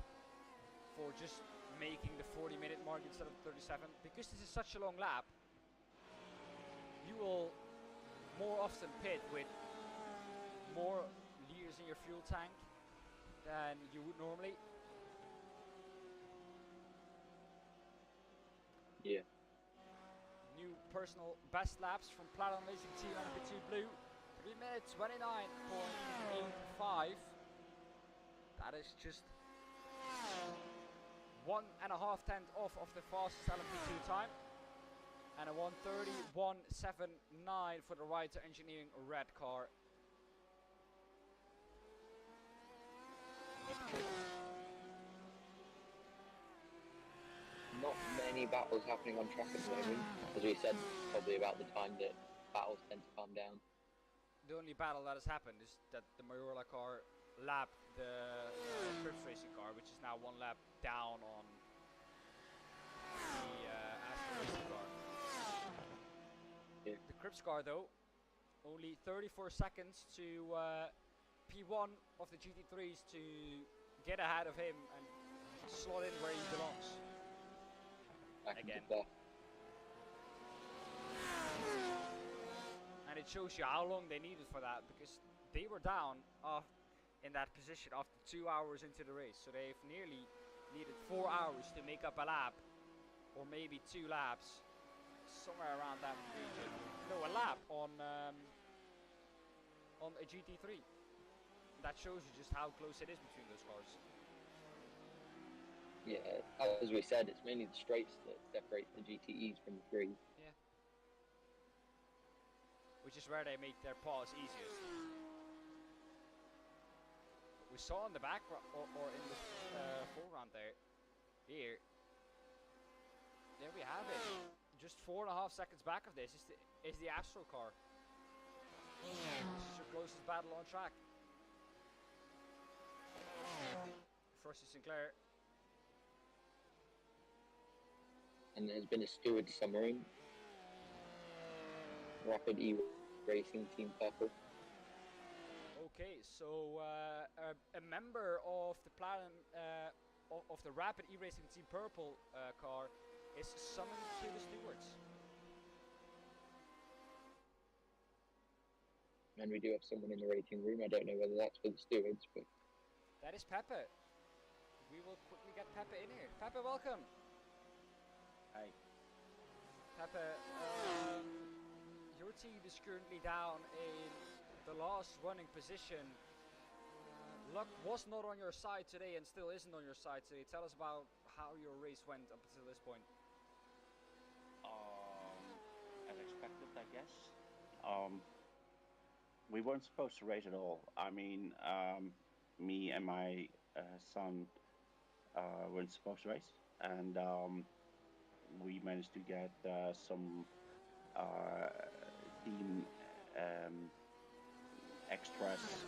for just making the 40-minute mark instead of 37. Because this is such a long lap, you will more often pit with more liters in your fuel tank than you would normally. Yeah. New personal best laps from Platinum Racing Team LMP2 Blue. 3 minutes 29.85. That is just 1.5 tenths off of the fastest LMP2 time. And a 1:30.179 for the Writer Engineering red car. Not many battles happening on track at the moment. As we said, probably about the time that battles tend to calm down. The only battle that has happened is that the Mayola car lapped the Crips Racing car, which is now 1 lap down on the Aston Racing car. Yeah. The Crips car, though, only 34 seconds to P1 of the GT3s to get ahead of him and slot in where he belongs. Back Again. into that. And it shows you how long they needed for that, because they were down in that position after 2 hours into the race. So they've nearly needed 4 hours to make up a lap, or maybe 2 laps, somewhere around that region. No, a lap on a GT3. That shows you just how close it is between those cars. Yeah, as we said, it's mainly the straights that separate the GTEs from the threes. Yeah. Which is where they make their pause easiest. We saw in the back or in the foreground here, there we have it. Just 4.5 seconds back of this is the Astro car. This is your closest battle on track. Frosty Sinclair. And there's been a steward summering. Rapid iRacing Team Purple. Okay, so a member of the Platinum of the Rapid iRacing Team Purple car is summoned to the stewards. And we do have someone in the rating room. I don't know whether that's for the stewards, but That is Pepe. We will quickly get Pepe in here. Pepe, welcome. Hi. Pepe, your team is currently down in the last running position. Luck was not on your side today and still isn't on your side today. Tell us about how your race went up until this point. As expected, I guess. We weren't supposed to race at all. I mean, me and my son weren't supposed to race, and we managed to get some team extras,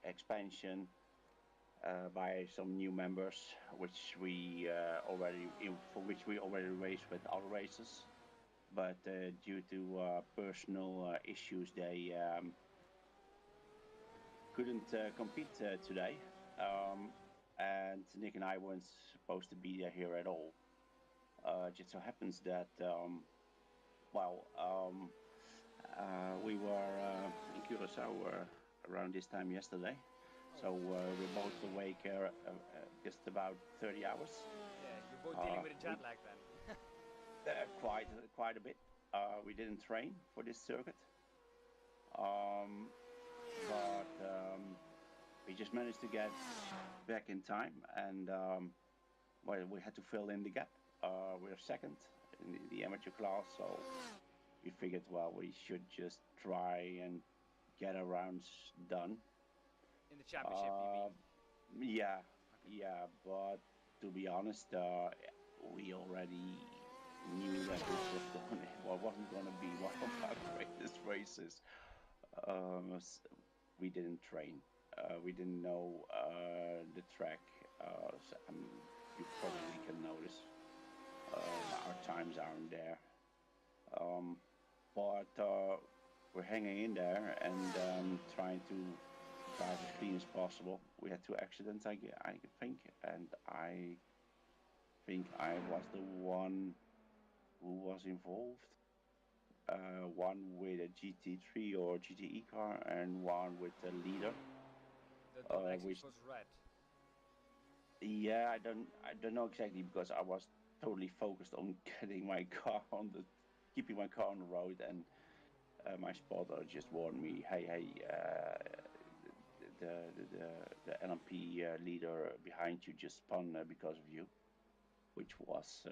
expansion by some new members, which we for which we already raced with other races, but due to personal issues, they couldn't compete today, and Nick and I weren't supposed to be here at all. Just so happens that we were in Curacao around this time yesterday. So we're both awake just about 30 hours. Yeah, you're both dealing with a jet lag then. Quite a bit. We didn't train for this circuit, but we just managed to get back in time, and we had to fill in the gap. We're second in the amateur class, so we figured, well, we should just try and get our rounds done. In the championship, you mean? Yeah, okay. Yeah, but to be honest, we already knew that wasn't going to be one of our greatest races. We didn't train. We didn't know the track. You probably can notice our times aren't there. But we're hanging in there and trying to drive as clean as possible. We had 2 accidents, I think, and I think I was the one who was involved. One with a GT3 or GTE car, and one with a leader. The which was red. Yeah, I don't know exactly, because I was totally focused on keeping my car on the road, and my spotter just warned me, hey, the LMP leader behind you just spun because of you, which was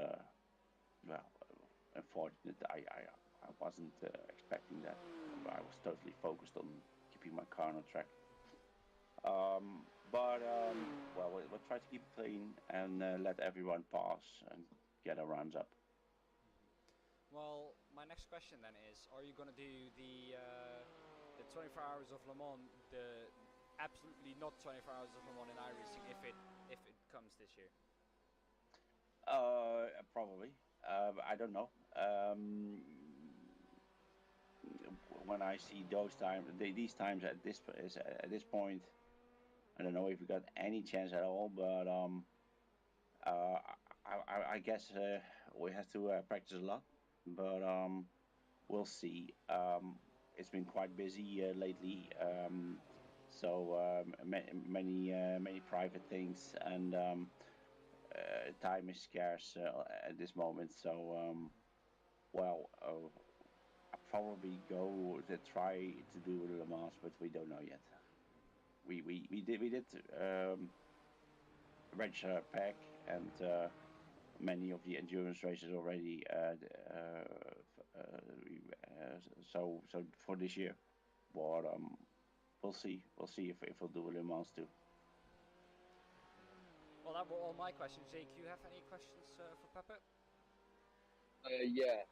unfortunate. I wasn't expecting that. I was totally focused on keeping my car on track. We'll try to keep it clean and let everyone pass and get our rounds up. Well, my next question then is: are you going to do the 24 hours of Le Mans, the absolutely not 24 hours of Le Mans in iRacing, if it comes this year? Probably. I don't know. When I see these times at this point, I don't know if we got any chance at all. But I guess we have to practice a lot. But we'll see. It's been quite busy lately. Many private things, and time is scarce at this moment. So I'll probably go to try to do Le Mans, but we don't know yet. We did register a pack, and many of the endurance races already. So for this year, but we'll see if we'll do Le Mans too. Well, that were all my questions. Jake, you have any questions for Pepe? Yeah.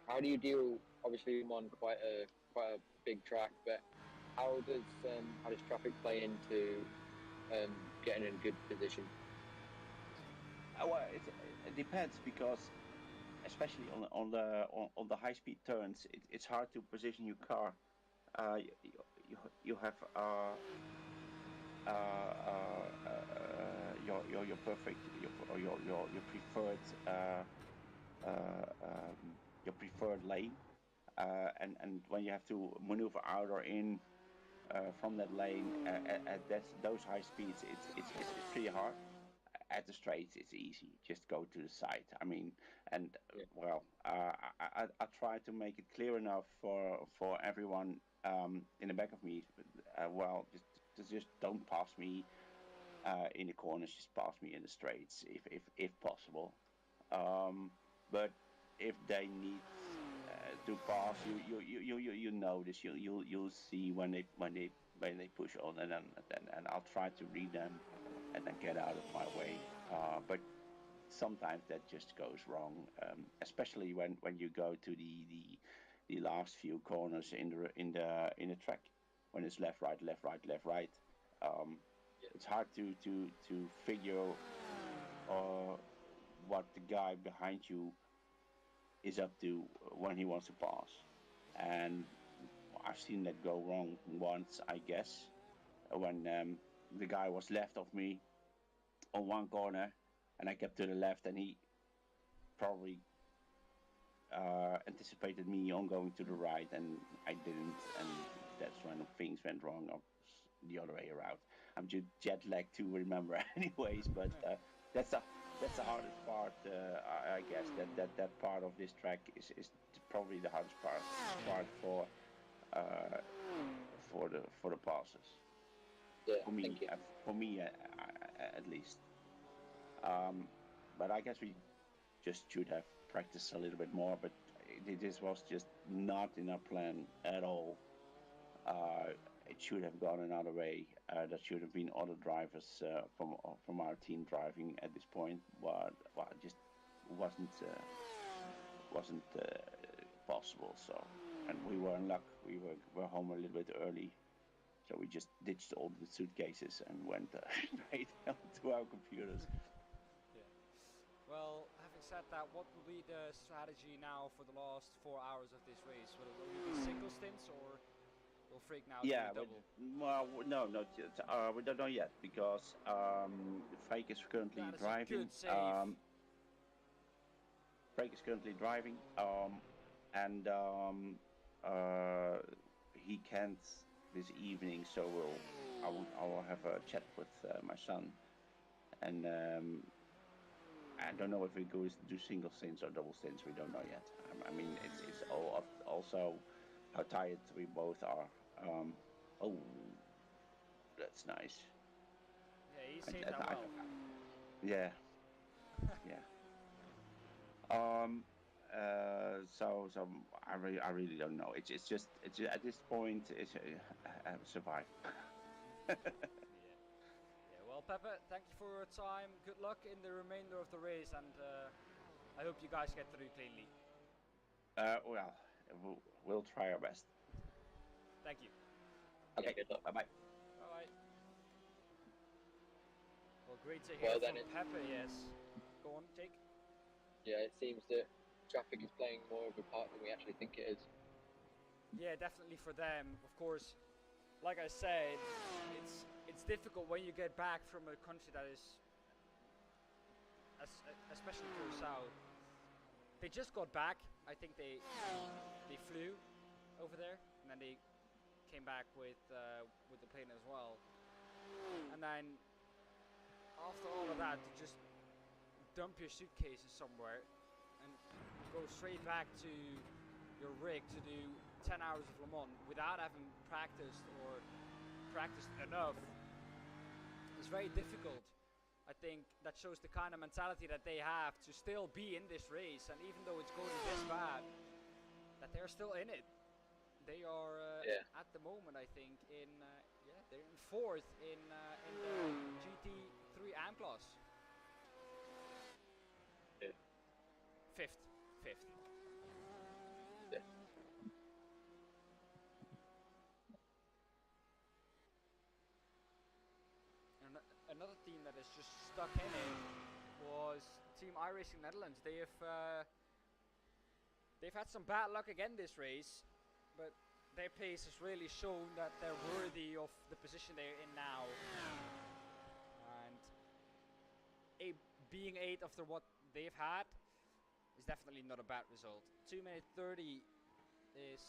How do you deal? Obviously, I'm on quite a big track, but how does traffic play into getting in a good position? Well, it depends, because especially on the high speed turns, it's hard to position your car. You have your perfect your preferred lane, and when you have to maneuver out or in from that lane at those high speeds, it's pretty hard. at the straights, it's easy. Just go to the side. I mean, and well, I try to make it clear enough for everyone in the back of me. Well, just don't pass me in the corners. Just pass me in the straights, if possible. But if they need to pass, you know this. You'll see when they push on, and I'll try to read them and then get out of my way. But sometimes that just goes wrong, especially when you go to the last few corners in the track, when it's left, right, left, right, left, right. It's hard to figure what the guy behind you is up to when he wants to pass, and I've seen that go wrong once, I guess, when the guy was left of me on one corner, and I kept to the left, and he probably anticipated me on going to the right, and I didn't, and that's when things went wrong, or the other way around. I'm just jet lagged to remember, anyways, but that's the hardest part, I guess. That part of this track is probably the hardest part for the passes. Yeah, for me, at least. But I guess we just should have practiced a little bit more. But this was just not in our plan at all. It should have gone another way. There should have been other drivers from our team driving at this point, but it just wasn't possible. So, and we were in luck. We were home a little bit early, so we just ditched all the suitcases and went straight to our computers. Yeah. Well, having said that, what will be the strategy now for the last 4 hours of this race? Will it be single stints, or will Freak now do a double? Well, no, we don't know yet, because Freak is currently driving. Freak is currently driving, and he can't this evening, so I will have a chat with my son, and I don't know if we go do single stints or double stints. We don't know yet. I mean, it's all also how tired we both are. Oh, that's nice. Yeah, he saved that well. Yeah. Yeah. So I really don't know. It's just at this point it's survive. Yeah. Well, Pepe, thank you for your time. Good luck in the remainder of the race, and I hope you guys get through cleanly. Well, we'll try our best. Thank you. Okay, good luck. Bye bye. Bye. Well, great to hear from Pepe. Yes. Go on, Jake. Yeah, it seems that traffic is playing more of a part than we actually think it is. Yeah, definitely for them. Of course, like I said, it's difficult when you get back from a country that is, especially Curacao. They just got back. I think they flew over there, and then they came back with the plane as well. And then after all of that, to just dump your suitcases somewhere and go straight back to your rig to do 10 hours of Le Mans without having practiced enough is very difficult. I think that shows the kind of mentality that they have to still be in this race, and even though it's going this bad, that they're still in it. They are at the moment, I think, they're in 4th in the GT3 AM class. Yeah. 5th. Yeah. And another team that is just stuck in it was Team iRacing Netherlands. They've had some bad luck again this race, but their pace has really shown that they're worthy of the position they're in now. And being 8th after what they've had is definitely not a bad result. 2 minute 30 is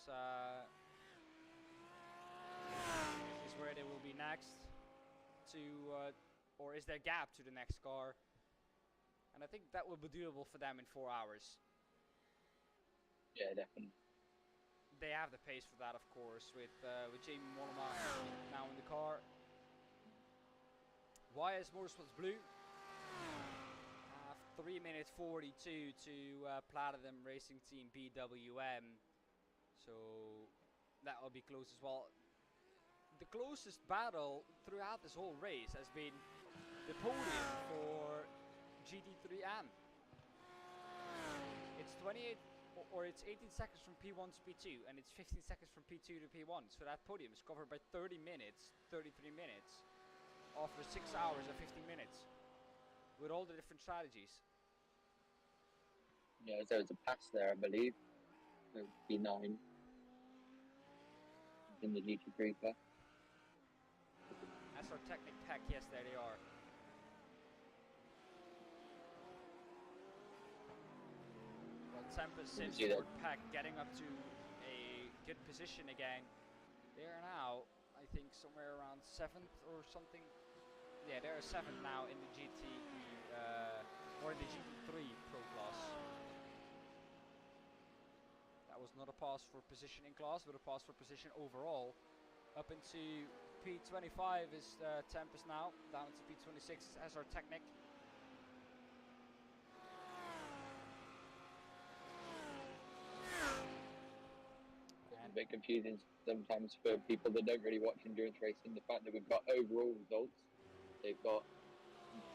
where they will be next to, or is their gap to the next car. And I think that will be doable for them in 4 hours. Yeah, definitely. They have the pace for that, of course, with Jamie Mollema now in the car. YS Motorsports Blue have 3 minutes 42 to Platinum Racing Team BWM. So that will be close as well. The closest battle throughout this whole race has been the podium for GT3M. It's 28 or it's 18 seconds from P1 to P2, and it's 15 seconds from P2 to P1. So that podium is covered by 30 minutes, 33 minutes, after 6 hours and 15 minutes, with all the different strategies. Yeah, so there's a pass there, I believe. P9 in the GT3 car. SR Technic Tech, yes, there they are. Well, Tempest Sims Ford Pack getting up to a good position again. They are now, I think, somewhere around 7th or something. Yeah, they're 7th now in the GTE, or in the GT3 Pro class. That was not a pass for position in class, but a pass for position overall. Up into P25 is Tempest now, down to P26 is SR Technic. A bit confusing sometimes for people that don't really watch endurance racing. The fact that we've got overall results, they've got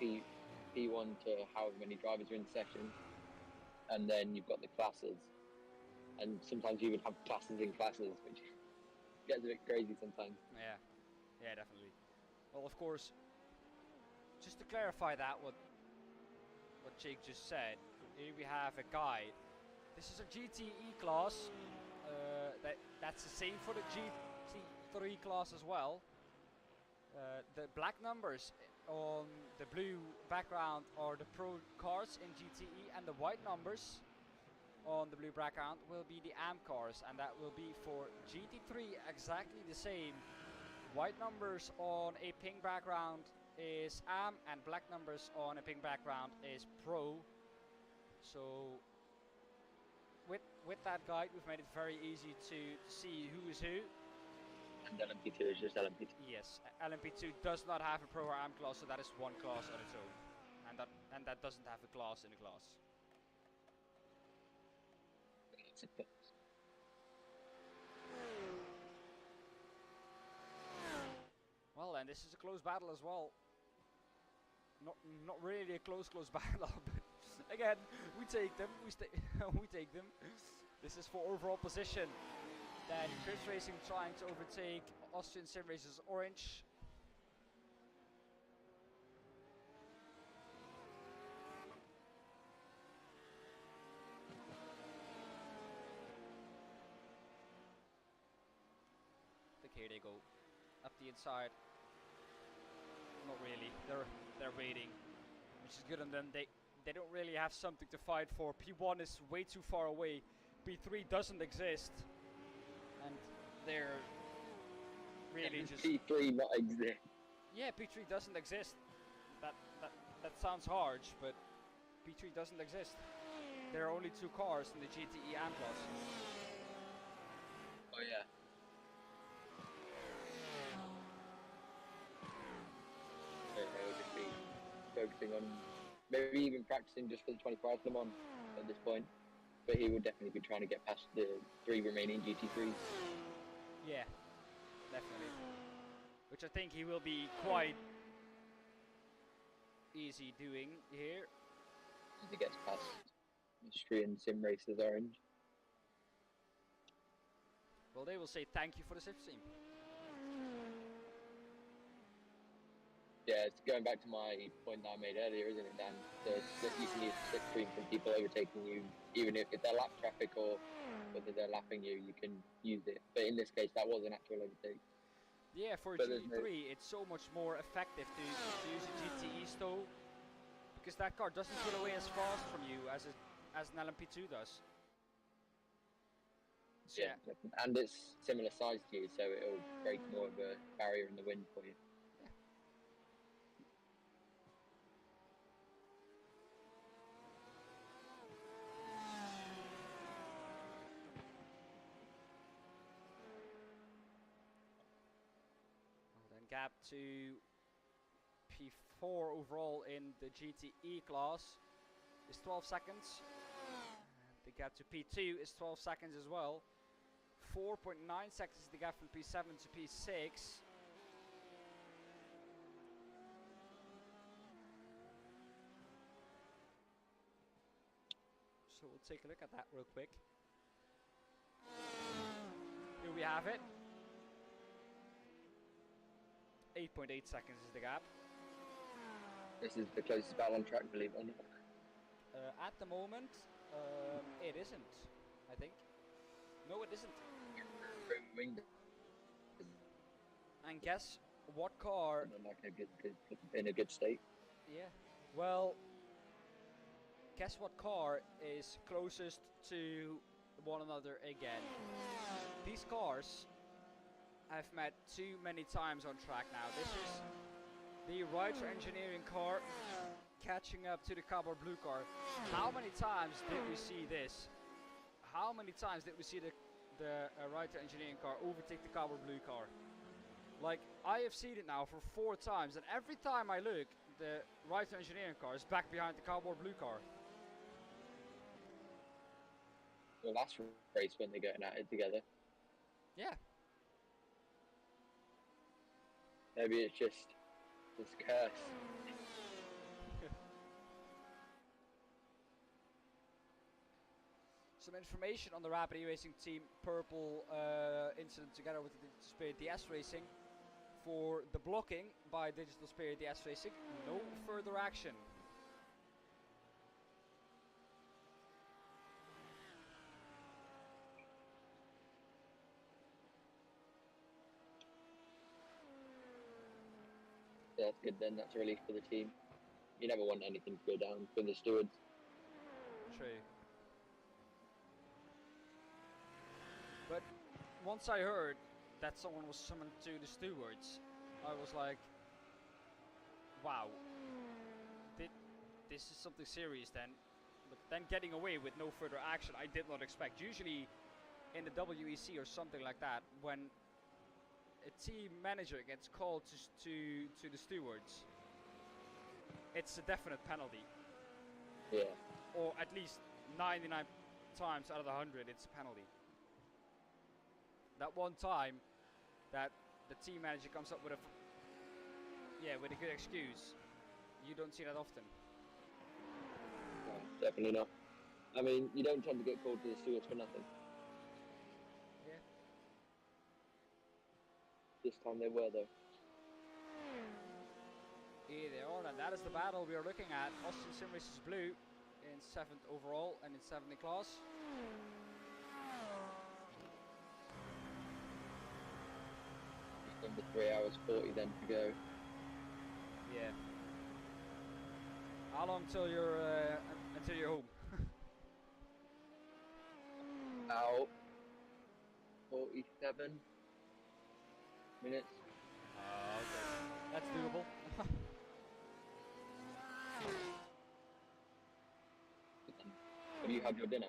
P1 to however many drivers are in the session, and then you've got the classes, and sometimes you would have classes in classes, which gets a bit crazy sometimes. Yeah, definitely. Well, of course, just to clarify that, what Jake just said, here we have a guide. This is a GTE class. That's the same for the GT3 class as well. The black numbers on the blue background are the pro cars in GTE, and the white numbers on the blue background will be the AM cars, and that will be for GT3 exactly the same. White numbers on a pink background is AM, and black numbers on a pink background is pro. So with that guide, we've made it very easy to see who is who. And LMP2 is just LMP2. Yes, LMP2 does not have a pro or AM class, so that is one class on its own, and that doesn't have a class in a class. Well, and this is a close battle as well. Not really a close battle, but again, we take them. We take them. This is for overall position. Then Chris Racing trying to overtake Austrian Sim Racers Orange. I think here they go up the inside. Not really. They're waiting, which is good on them. They don't really have something to fight for. P1 is way too far away. P3 doesn't exist, and they're really just P3 not exist. Yeah, P3 doesn't exist. That sounds harsh, but P3 doesn't exist. There are only 2 cars in the GTE AM class. Oh yeah. They would just be focusing on maybe even practicing just for the 24 hours Le Mans at this point. But he would definitely be trying to get past the 3 remaining GT3s. Yeah, definitely. Which I think he will be quite easy doing here. As he gets past Austrian Sim Racers Orange. Well, they will say thank you for the slipstream. Yeah, it's going back to my point that I made earlier, isn't it, Dan? That you can use slipstream from people overtaking you, even if they're lap traffic or whether they're lapping you, you can use it. But in this case, that was an actual overtake. Yeah, for GT3, it's so much more effective to use a GTE stow, because that car doesn't pull away as fast from you as an LMP2 does. So yeah, and it's similar size to you, so it'll break more of a barrier in the wind for you. gap to P4 overall in the GTE class is 12 seconds. And the gap to P2 is 12 seconds as well. 4.9 seconds is the gap from P7 to P6. So we'll take a look at that real quick. Here we have it. 8.8 seconds is the gap. This is the closest battle on track, believe it or not. At the moment, it isn't, I think. No, it isn't. And guess what car? Like in a good state. Yeah. Well, guess what car is closest to one another again? These cars I've met too many times on track now. This is the Ryder Engineering car catching up to the Carbon Blue car. How many times did we see this? How many times did we see the Ryder Engineering car overtake the Carbon Blue car? Like, I have seen it now for 4 times, and every time I look, the Ryder Engineering car is back behind the Carbon Blue car. The last race when they're getting at it together. Yeah. Maybe it's just this curse. Some information on the Rapid E-Racing Team Purple incident together with the Spirit DS Racing. For the blocking by Digital Spirit DS Racing, no further action. Yeah, that's good then. That's a relief for the team. You never want anything to go down for the stewards. True. But once I heard that someone was summoned to the stewards, I was like, wow, this is something serious then. But then getting away with no further action, I did not expect. Usually in the WEC or something like that, when a team manager gets called to the stewards, it's a definite penalty. Yeah. Or at least 99 times out of the 100, it's a penalty. That one time that the team manager comes up with a good excuse, you don't see that often. No, definitely not. I mean, you don't tend to get called to the stewards for nothing. Yeah. This time they were though. Here they are, and that is the battle we are looking at. Austin Sim Races Blue in 7th overall and in 7th in class. Under 3 hours 40 then to go. Yeah. How long till you're home? About 47 minutes. Okay. That's doable. Have you had your dinner?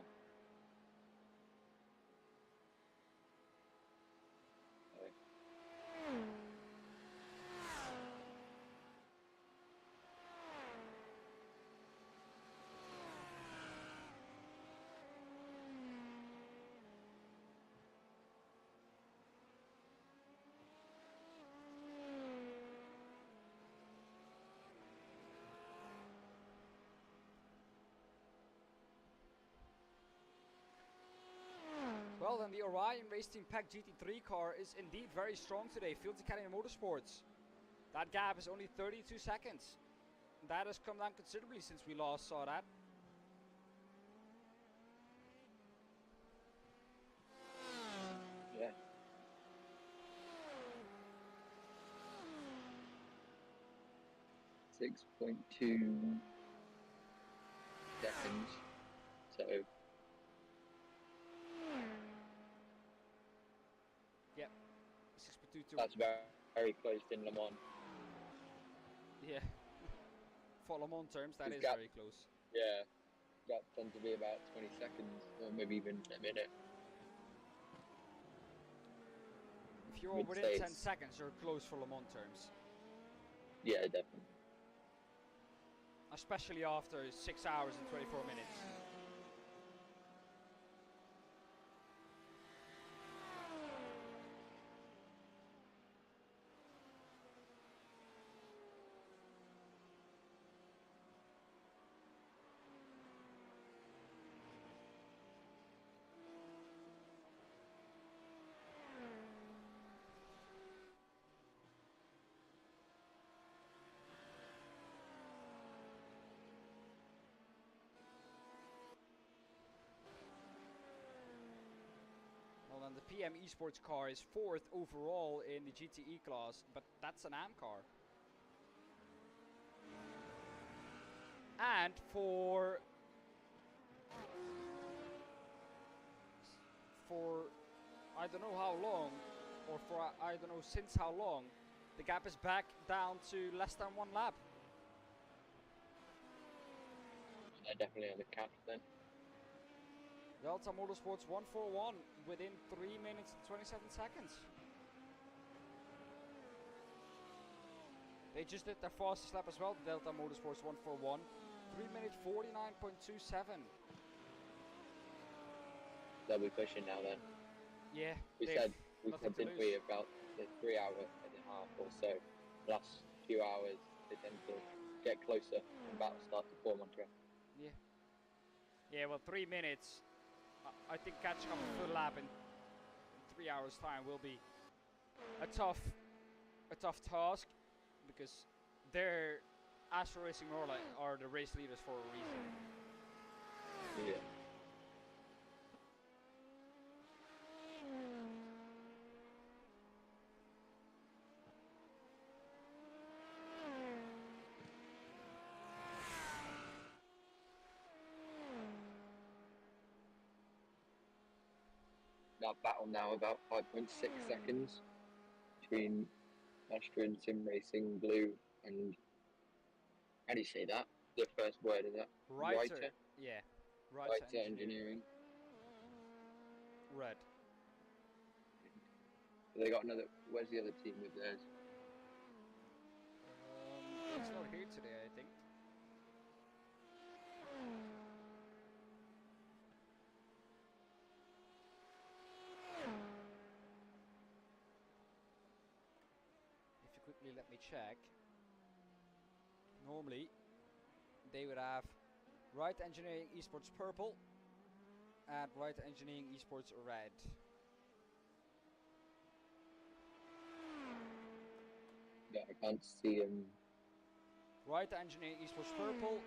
Well, then the Orion Race Team Pack GT3 car is indeed very strong today. Fields Academy Motorsports. That gap is only 32 seconds. That has come down considerably since we last saw that. Yeah. .2 seconds. So. Yep. 6.22. That's very close in Le Mans. Yeah. For Le Mans terms, that is Gap. very close. Yeah. That tends to be about 20 seconds, or maybe even a minute. If If you're would within say 10 it's- seconds, you're close for Le Mans terms. Yeah, definitely. Especially after 6 hours and 24 minutes. Well, then the PM Esports car is 4th overall in the GTE class, but that's an AM car. And for I don't know how long, or for I don't know since how long, the gap is back down to less than 1 lap. They're definitely on the cap then. Delta Motorsports 141 within 3 minutes and 27 seconds. They just did their fastest lap as well, Delta Motorsports 141. 3 minute 49.27. They'll be pushing now then. Yeah, We they've said, nothing to didn't we, lose. about the 3 hour and a half or so. Last few hours, they tend to get closer and battle start to form on track. Yeah. Yeah, well, 3 minutes. I think catching up a full lap in 3 hours' time will be a tough task, because they're Astro Racing Norway are the race leaders for a reason. Yeah. That battle now about 5.6 seconds between Astra and Sim Racing Blue and, how do you say that? The first word of that? Writer. Yeah. Writer Engineering. Red. They got another, where's the other team with theirs? It's not here today, I think. If you quickly let me check. Normally, they would have Right Engineering Esports purple and Right Engineering Esports red. Yeah, I can't see them. Right Engineering Esports purple,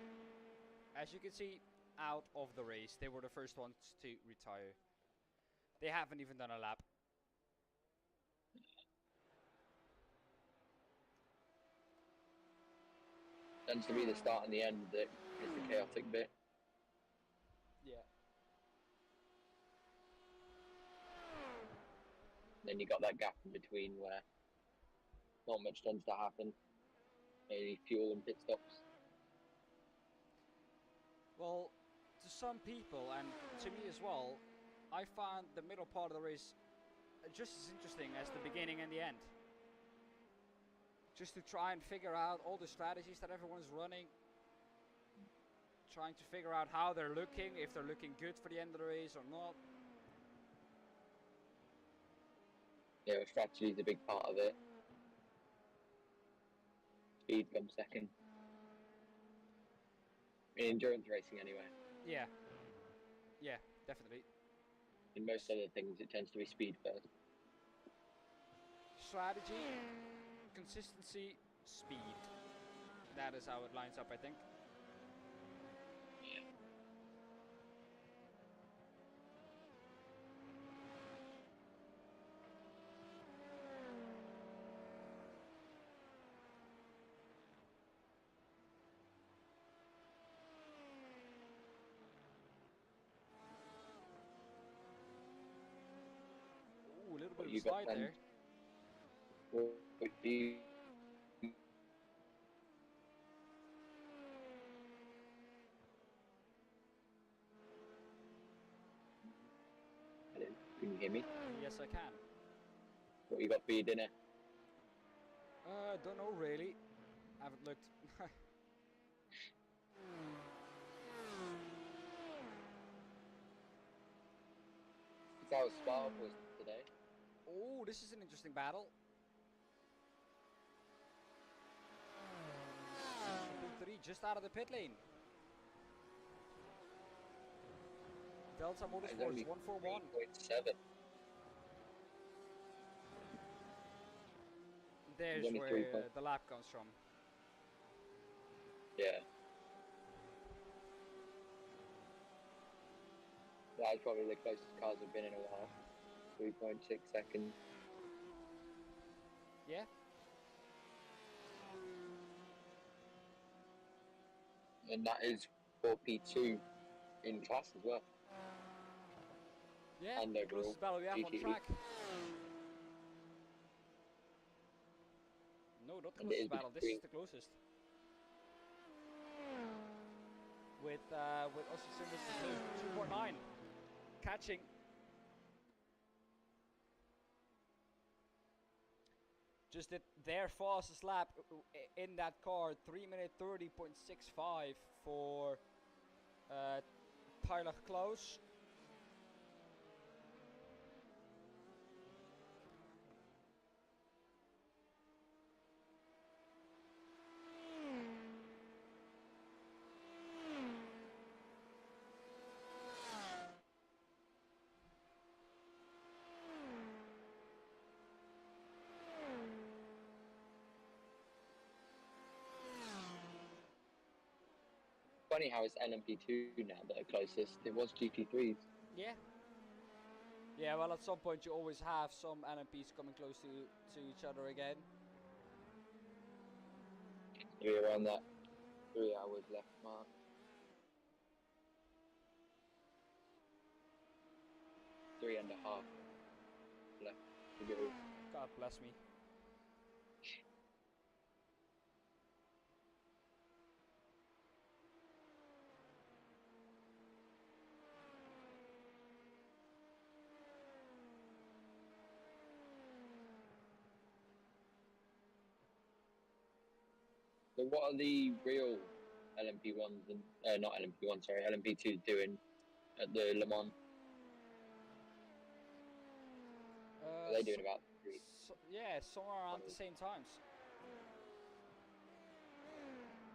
as you can see, out of the race. They were the first ones to retire. They haven't even done a lap. Tends to be the start and the end that is the chaotic bit. Yeah. Then you got that gap in between where not much tends to happen. Maybe fuel and pit stops. Well, to some people, and to me as well, I found the middle part of the race just as interesting as the beginning and the end. Just to try and figure out all the strategies that everyone's running. Trying to figure out how they're looking, if they're looking good for the end of the race or not. Yeah, strategy is a big part of it. Speed comes second. In endurance racing anyway. Yeah. Yeah, definitely. In most other things it tends to be speed first. Strategy, consistency, speed. That is how it lines up, I think. Ooh, a little bit of You a got slide planned? there. What do you... Hello, can you hear me? Yes, I can. What you got for your dinner? Don't know really. Haven't looked. It's how Spa was today. Oh, this is an interesting battle. P3 just out of the pit lane. Delta Motorsports 141. 3.7. There's only where the lap comes from. Yeah. That's probably the closest cars have been in a while. 3.6 seconds. Yeah. And that is for P2 in class as well. Yeah, And the overall, closest battle we have on GTE. track. No, not the And it is closest battle. This is the closest. With Austin Simmons 2.9 catching. Just did their fastest lap in that car, 3 minute 30.65 for Tyler Klaus. Funny how it's LMP2 now that are closest. It was GT3s. Yeah. Yeah, well, at some point you always have some LMPs coming close to each other again. We're around that 3 hours left mark. Three and a half left to go. God bless me. So what are the real LMP1s and not LMP1, sorry, LMP2s doing at the Le Mans? Are they doing about three? Yeah, somewhere around the same times.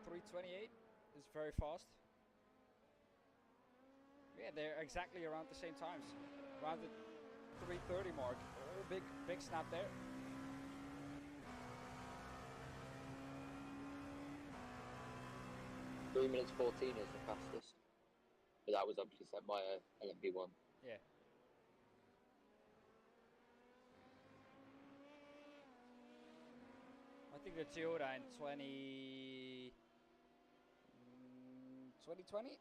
3:28 is very fast. Yeah, they're exactly around the same times. Around the 3:30 mark. Oh, big snap there. Three minutes 14 is the fastest. But that was obviously set by a LMP1. Yeah. I think the Toyota in 2020?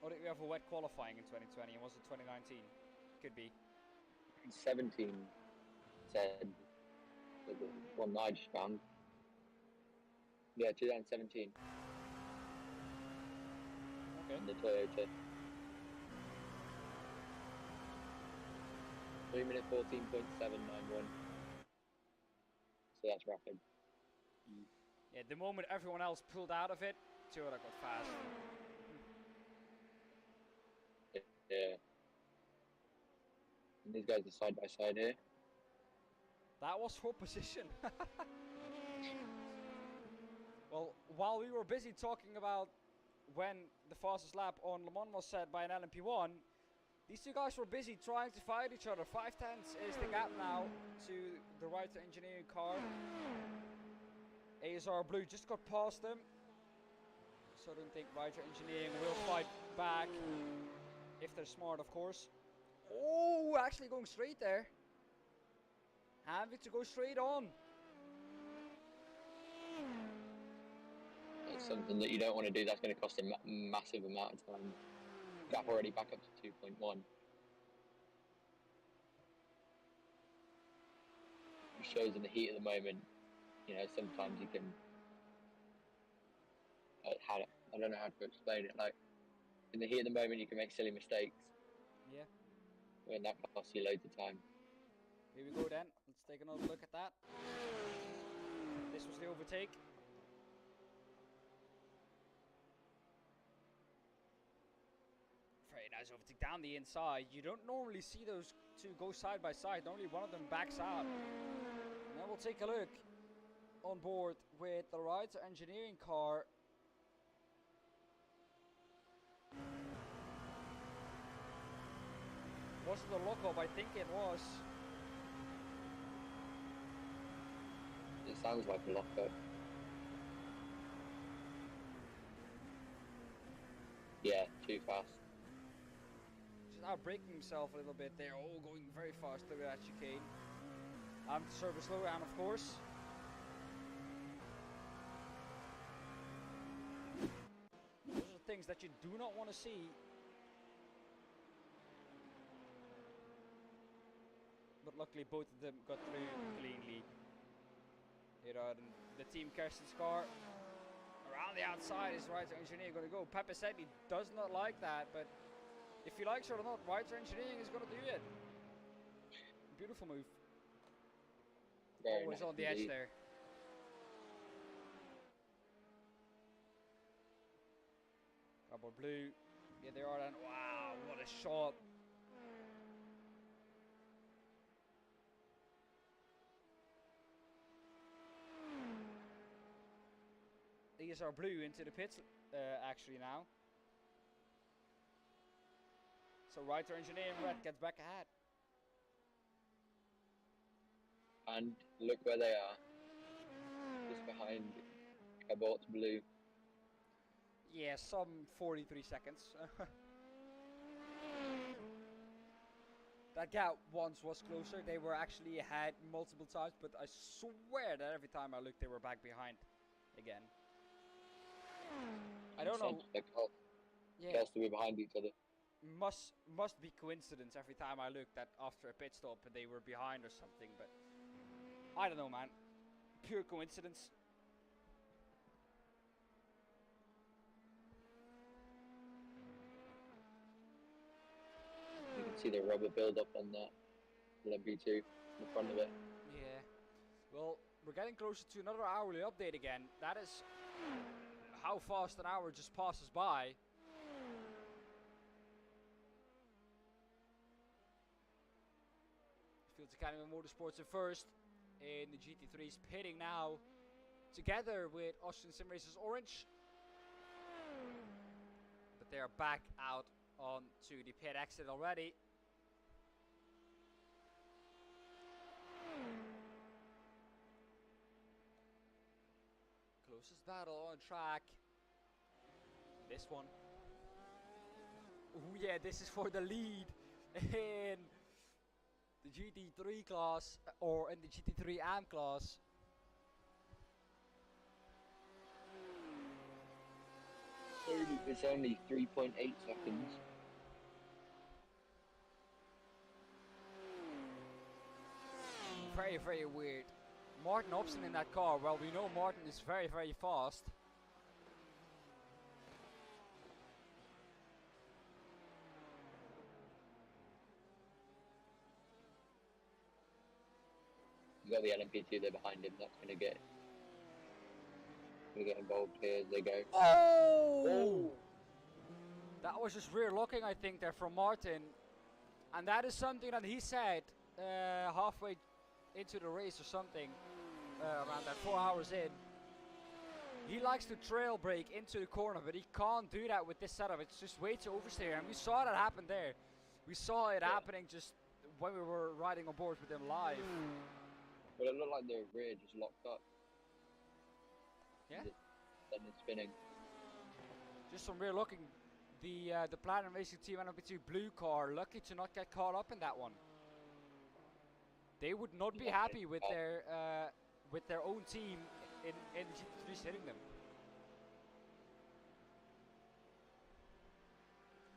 Or did we have a wet qualifying in 2020? Was it 2019? Could be. 17 said the one I just found. Yeah, 2017. Okay. In the Toyota. 3 minute 14.791. So that's rapid. Yeah, the moment everyone else pulled out of it, Toyota got fast. Yeah. And these guys are side by side here. That was for position. Well, while we were busy talking about when the fastest lap on Le Mans was set by an LMP1, these two guys were busy trying to fight each other. 5/10 is the gap now to the Writer Engineering car. ASR Blue just got past them. So I don't think Writer Engineering will fight back. If they're smart, of course. Oh, actually going straight there. Having to go straight on. That's something that you don't want to do. That's going to cost a massive amount of time. Gap already back up to 2.1. It shows in the heat of the moment, you know, sometimes you can, I don't know how to explain it, like, in the heat of the moment you can make silly mistakes. Yeah. when that costs you loads of time. Here we go then. Let's take another look at that. This was the overtake. Very nice overtake down the inside. You don't normally see those two go side by side. Normally one of them backs out. Now we'll take a look on board with the Rider Engineering car. Was it the lock-up? I think it was. It sounds like a lockup. Yeah, too fast. Just outbraking himself a little bit there. Oh, going very fast. Look at that chicane. Server slow down, of course. Those are things that you do not want to see. But luckily both of them got through cleanly. Here are the Team Kirsten's car. Around the outside is Rider Engineering going to go. Pepe said he does not like that, but if he likes it or not, Rider Engineering is going to do it. Beautiful move. Very Always nice on the edge indeed. there. Carbon blue. Yeah, they are then. Wow, what a shot. These are blue into the pits actually now. So Rider Engineering red gets back ahead. And look where they are. Just behind Cabot's blue. Yeah, some 43 seconds. That gap once was closer. They were actually ahead multiple times, but I swear that every time I looked, they were back behind again. I don't know. They Yeah, has to be behind each other. must be coincidence every time I looked that after a pit stop they were behind or something, but I don't know, man. Pure coincidence. You can see the rubber build up on that LMP2 in front of it. Yeah. Well, we're getting closer to another hourly update again. That is how fast an hour just passes by. Fields Academy Motorsports in first. In the GT3's pitting now. Together with Austin Sim Racers Orange. But they are back out onto the pit exit already. Closest battle on track. This one. Oh yeah, this is for the lead in the GT3 class, or in the GT3 AM class. It's only 3.8 seconds. Very, very weird. Martin Hobson in that car. Well, we know Martin is very, very fast. He's got the LMP2 there behind him. That's gonna get involved here as they go. Oh! That was just rear locking, I think, there from Martin. And that is something that he said halfway into the race or something. Around that 4 hours in. He likes to trail brake into the corner, but he can't do that with this setup. It's just way too oversteer, and we saw that happen there. We saw it happening just when we were riding on board with them live. But it looked like their rear just locked up. Yeah. Then it's spinning. Just from rear looking, the Platinum Racing Team LMP2 blue car, lucky to not get caught up in that one. They would not be happy with their own team in the GT3s hitting them.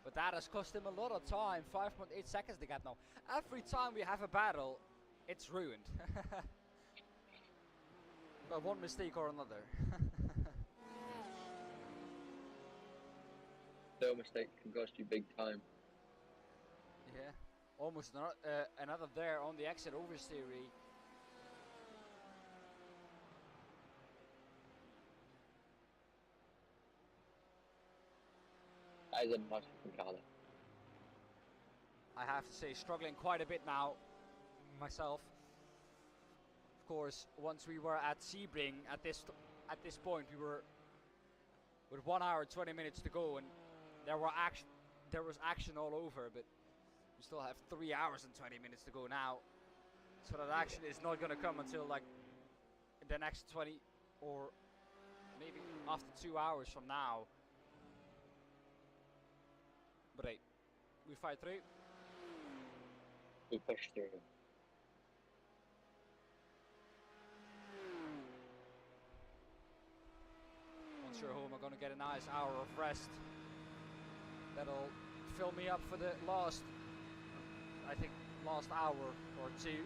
But that has cost him a lot of time. 5.8 seconds they got now. Every time we have a battle, it's ruined. By one mistake or another. No mistake can cost you big time. Yeah. Almost another there on the exit oversteery. That is a nice looking car there. I have to say, struggling quite a bit now myself. Of course, once we were at Sebring, at this point, we were with 1 hour 20 minutes to go, and there was action all over. But we still have 3 hours and 20 minutes to go now, so that action is not going to come until like the next 20 or maybe after 2 hours from now. But hey, we fight through. We push through. Once you're home, I'm going to get a nice hour of rest. That'll fill me up for the last hour or two.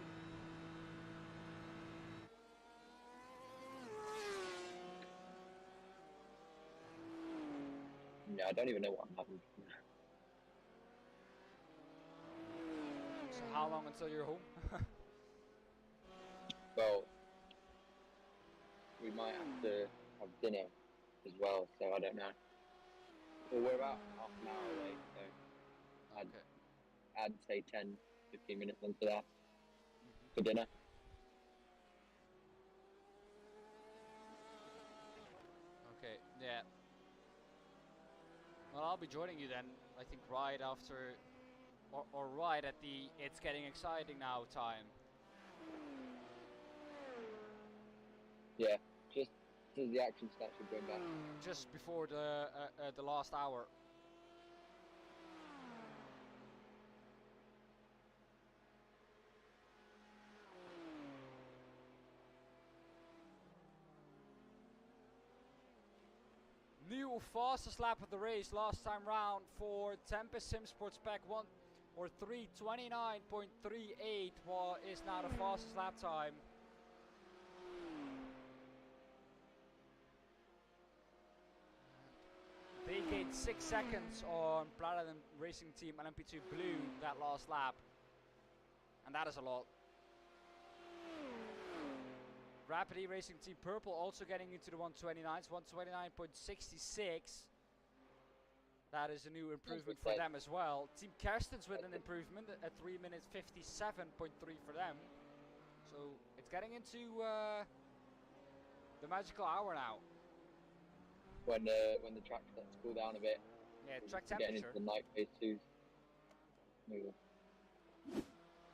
No, I don't even know what happened. So how long until you're home? Well, we might have to have dinner as well, so I don't know. Well, we're about half an hour away, so I'd say 10, 15 minutes onto that for dinner. Okay, yeah. Well, I'll be joining you then, I think right after, or right at the it's getting exciting now time. Yeah, just as the action starts to bring back. Just before the last hour. New fastest lap of the race last time round for Tempest Sim Sports Spec 1 or 3:29.38 is now the fastest lap time. They gained 6 seconds on Platinum Racing Team LMP2 Blue that last lap, and that is a lot. Rapidly Racing Team Purple also getting into the 129s, 129.66. That is a new improvement for them as well. Team Kerstens with an improvement at 3 minutes 57.3 for them. So it's getting into the magical hour now. When the track starts to cool down a bit. Yeah, track getting temperature. into the night phase twos.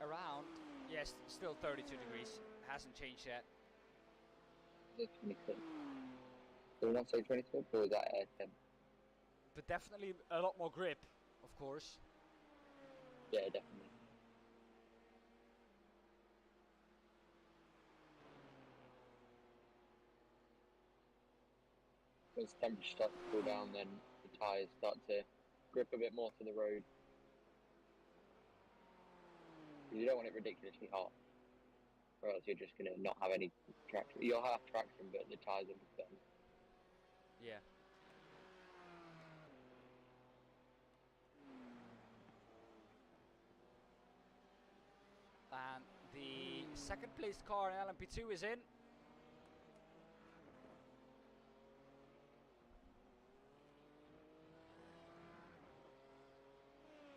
Around, yes, still 32 degrees. Hasn't changed yet. 26. Did I not say 26 or was that 10? But definitely a lot more grip, of course. Yeah, definitely. Once the temperature starts to cool down, then the tyres start to grip a bit more to the road. You don't want it ridiculously hot, or else you're just going to not have any traction. You'll have traction, but the tyres will be done. Yeah. And the second place car in LMP2 is in.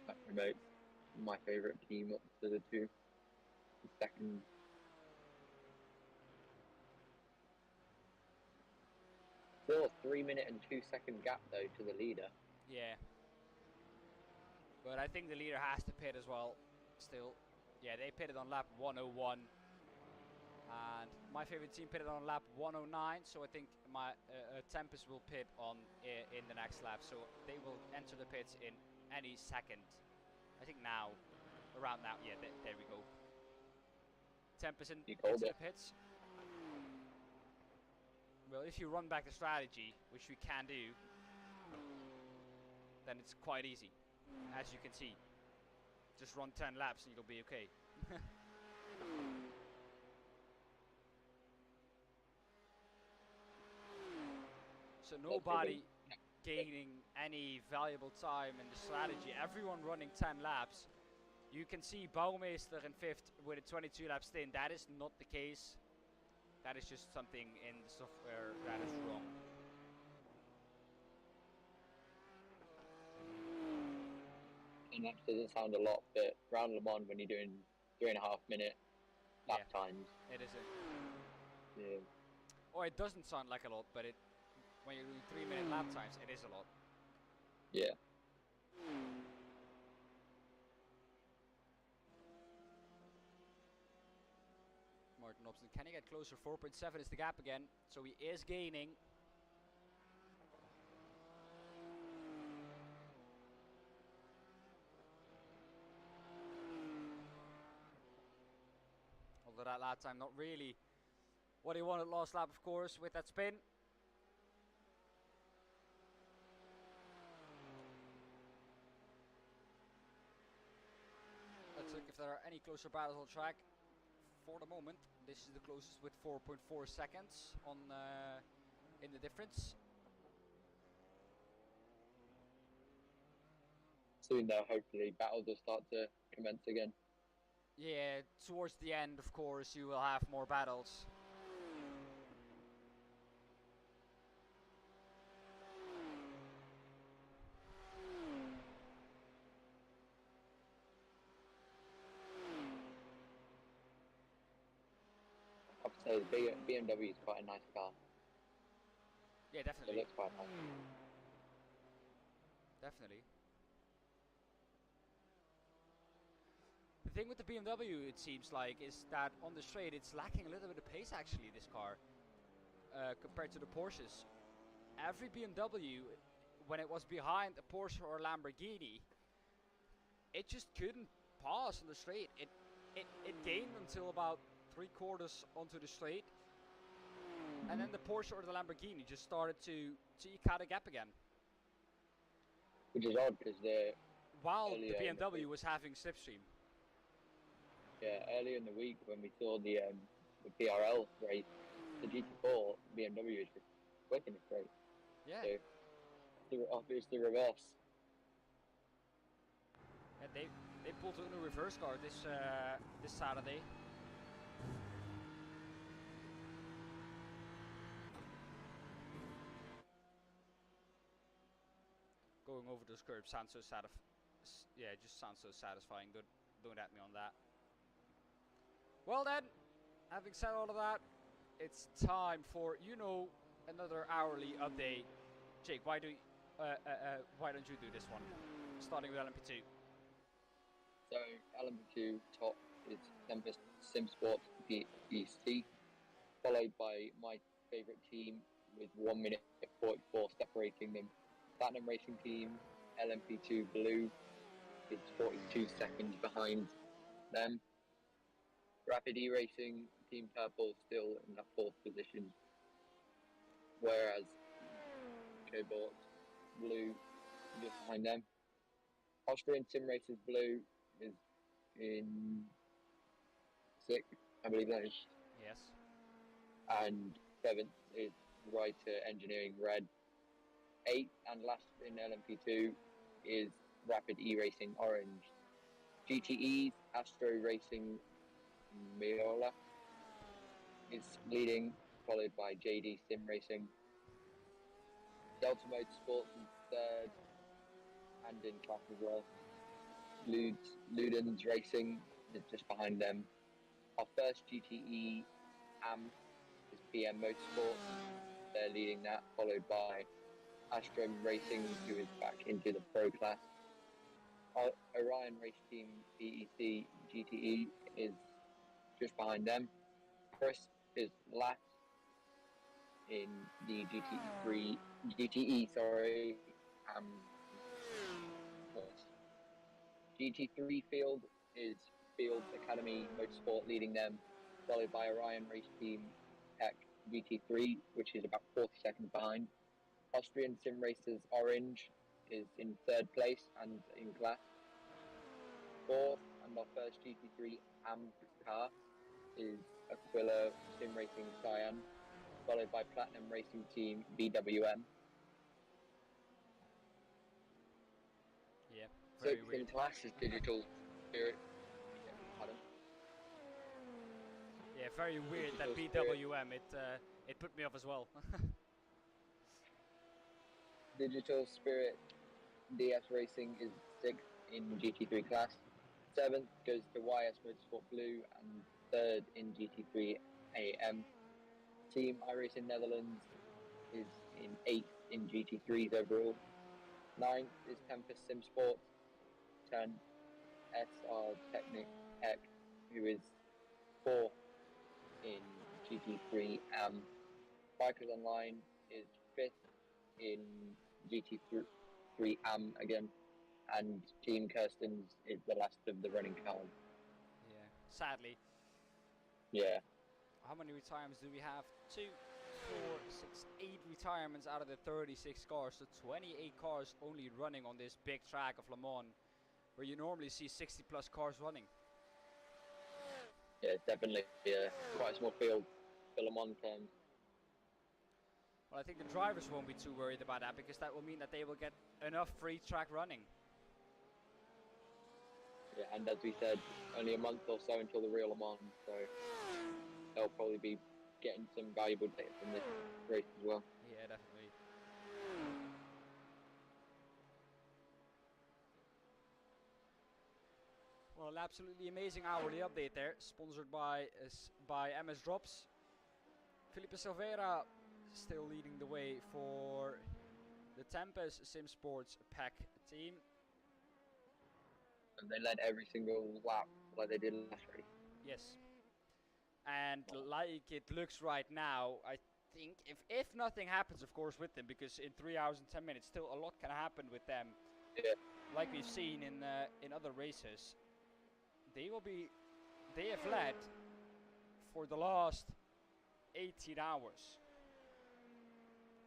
That promotes my favourite team up to the two. The second. Still a 3 minute and 2 second gap though to the leader. Yeah. But I think the leader has to pit as well. Still. Yeah, they pitted on lap 101. And my favorite team pitted on lap 109. So I think my Tempest will pit on in the next lap. So they will enter the pits in any second. I think now. Around now. Yeah, there we go. Tempest into the pits. Well, if you run back the strategy, which we can do, then it's quite easy, as you can see. Just run 10 laps and you'll be okay. So nobody gaining any valuable time in the strategy. Everyone running 10 laps. You can see Baumeister in 5th with a 22 lap stint. That is not the case. That is just something in the software that is wrong. And that doesn't sound a lot, but around Le Mans when you're doing 3.5 minute lap times. It isn't. Yeah. Or it doesn't sound like a lot, but when you're doing 3-minute lap times, it is a lot. Yeah. Martin Hobson, can he get closer? 4.7 is the gap again, so he is gaining. Although that lap time not really what he wanted last lap, of course, with that spin. Let's look if there are any closer battles on track. For the moment, this is the closest with 4.4 seconds on in the difference. Soon though, hopefully battles will start to commence again. Yeah, towards the end, of course, you will have more battles. I have to say the BMW is quite a nice car. Yeah, It definitely. looks quite nice. Definitely. The thing with the BMW, it seems like, is that on the straight it's lacking a little bit of pace actually, this car, compared to the Porsches. Every BMW, when it was behind a Porsche or a Lamborghini, it just couldn't pass on the straight. It gained until about 3/4 onto the straight, and then the Porsche or the Lamborghini just started to eke out a gap again. Which is odd because While the earlier in the BMW week. was having slipstream. earlier in the week when we saw the PRL race, the GT4 BMW is just quick in the straight. Yeah. So it's the reverse. And they pulled a new reverse car this Saturday. Going over those curbs sounds so just sounds so satisfying. Don't at me on that. Well then, having said all of that, it's time for another hourly update. Jake, why don't you do this one, starting with LMP2? So LMP2 top is Tempest SimSport BEC, followed by my favourite team with 1 minute 44 separating them. Platinum Racing Team, LMP2 Blue, is 42 seconds behind them. Rapid E-Racing Team Purple still in the 4th position, whereas Cobalt Blue just behind them. Austrian Sim Racers Blue is in 6th, I believe that is. Yes. And 7th is Writer Engineering Red. 8th and last in LMP2 is Rapid E-Racing Orange. GTE's Astro Racing Miola is leading, followed by JD Sim Racing. Delta Motorsports in 3rd and in class as well. Ludens Racing is just behind them. Our first GTE AM is PM Motorsports. They're leading that, followed by Astrom Racing, who is back into the pro class. Orion Race Team BEC GTE is just behind them. Chris is last in the GTE, GT3 field is Field Academy Motorsport leading them, followed by Orion Race Team Tech GT3, which is about 40 seconds behind. Austrian Sim Racers Orange is in 3rd place and in class. 4th and our first GT3 AM car is Aquila Sim Racing Cyan, followed by Platinum Racing Team BWM. Yeah. So Very weird. in class is digital Spirit. Yeah, pardon. Yeah, very weird that Digital Spirit. BWM. It put me off as well. Digital Spirit DS Racing is 6th in GT3 class. 7th goes to YS Motorsport Blue, and 3rd in GT3 AM. Team iRacing Netherlands is in 8th in GT3s overall. 9th is Tempest Sim Sports. 10th SR Technic Tech, who is 4th in GT3 AM. Bikers Online is 5th in GT3 AM again, and Team Kirsten's is the last of the running cars. Yeah, sadly. Yeah, How many retirements do we have? 2, 4, 6, 8 retirements out of the 36 cars. So 28 cars only running on this big track of Le Mans, where you normally see 60 plus cars running. yeah, it's definitely quite a small field for Le Mans terms. Well, I think the drivers won't be too worried about that, because that will mean that they will get enough free track running. Yeah, and as we said, only a month or so until the real Le Mans, so they'll probably be getting some valuable data from this race as well. Yeah, definitely. Well, an absolutely amazing hourly update there, sponsored by MS Drops. Felipe Silveira still leading the way for the Tempest Sim Sports Pack team. And they led every single lap like they did last race. Yes. And like it looks right now, I think if nothing happens, of course, with them, because in 3 hours and 10 minutes, still a lot can happen with them. Yeah. Like we've seen in other races, they have led for the last 18 hours,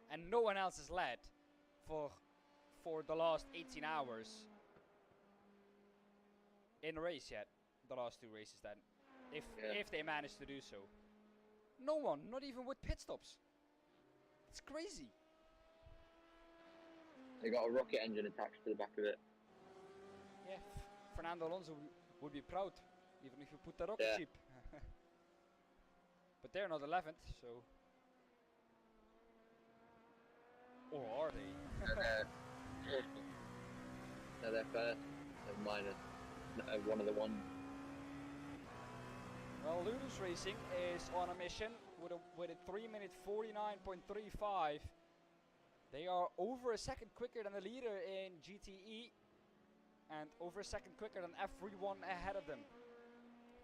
and no one else has led for the last 18 hours in a race yet. The last 2 races, then, if they manage to do so. No one, not even with pit stops. It's crazy. They got a rocket engine attached to the back of it. Yeah, Fernando Alonso would be proud, even if you put the rocket ship. But they're not 11th, so. Or are they? No, they're first. They're minus one of the ones. Well, Loucos Racing is on a mission with a 3-minute 49.35. They are over a second quicker than the leader in GTE, and over a second quicker than everyone ahead of them.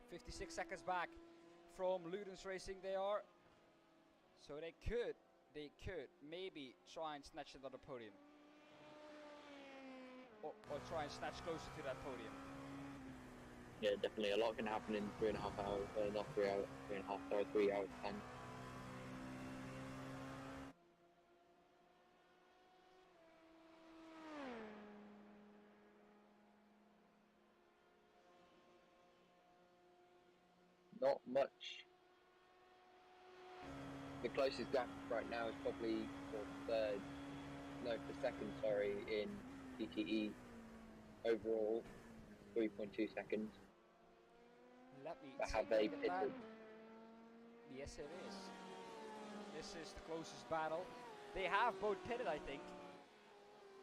56 seconds back from Loucos Racing they are. So they could maybe try and snatch another podium. Or try and snatch closer to that podium. Yeah, definitely. A lot can happen in 3.5 hours. Not 3 hours, 3.5 hours, 3 hours, 10. Not much. The closest gap right now is probably for second, sorry, in GTE. Overall, 3.2 seconds. Let me But have take they a look at that. pitted? Yes, it is. This is the closest battle. They have both pitted, I think.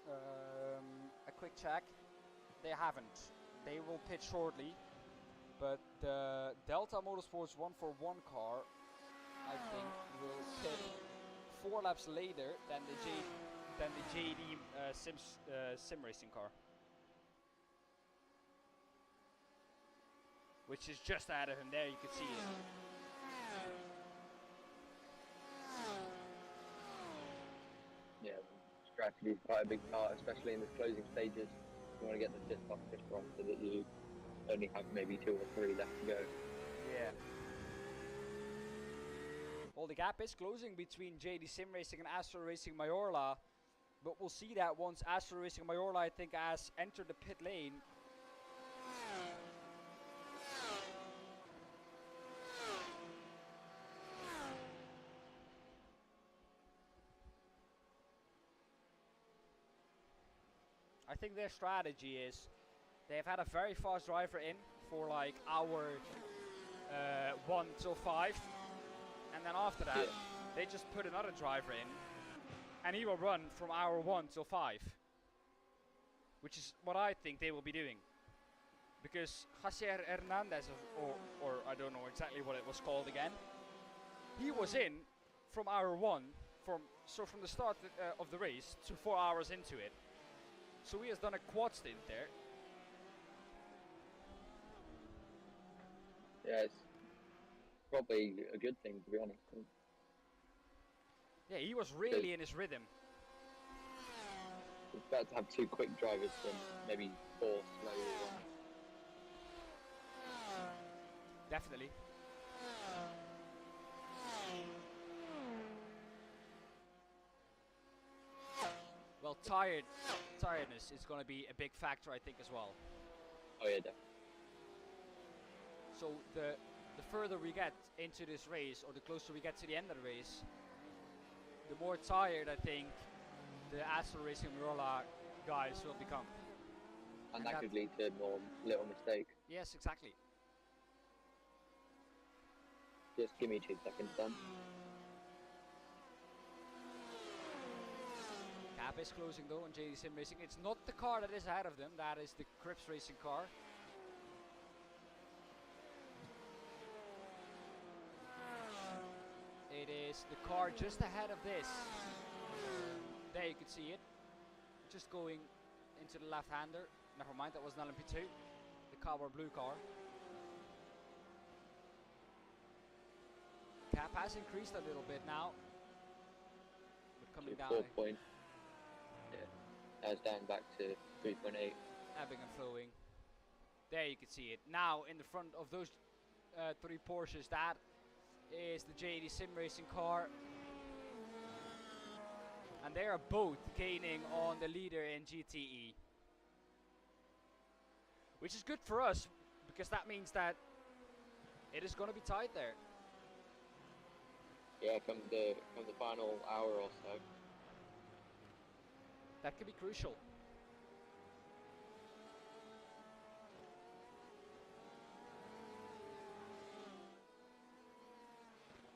A quick check. They haven't. They will pit shortly. But the Delta Motorsports 141 car, I think, will pit 4 laps later than the JD sim racing car, which is just ahead of him. There, you can see it. Yeah, strategy is quite a big part, especially in the closing stages. You want to get the pit stop just off so that you only have maybe 2 or 3 left to go. Yeah. Well, the gap is closing between JD Sim Racing and Astro Racing Majorla, but we'll see that once Astro Racing Majorla, I think, has entered the pit lane. I think their strategy is They've had a very fast driver in for like hour 1 till 5, and then after that they just put another driver in, and he will run from hour 1 till 5, which is what I think they will be doing. Because Javier Hernandez, or I don't know exactly what it was called again, he was in from hour 1, from the start of the race to 4 hours into it. So he has done a quad stint there. Yeah, it's probably a good thing, to be honest. Yeah, he was really in his rhythm. It's better to have 2 quick drivers than maybe 4 slow ones. Definitely. Well, tiredness is going to be a big factor, I think, as well. Oh yeah, definitely. So the further we get into this race, or the closer we get to the end of the race, the more tired I think the Astro Racing Marola guys will become. And that could lead to more little mistakes. Yes, exactly. Just give me 2 seconds then. Gap is closing though on JD Sim Racing. It's not the car that is ahead of them, that is the Crips Racing car. It is the car just ahead of this. There you can see it. Just going into the left-hander. Never mind, that was an LMP2. The cowboy blue car. Cap has increased a little bit now. But coming down. 4 point. Yeah. That's down back to 3.8. Ebbing and flowing. There you can see it. Now in the front of those 3 Porsches, that is the JD Sim Racing car. And they are both gaining on the leader in GTE. Which is good for us, because that means that it is going to be tight there. Yeah, come the final hour or so. That could be crucial.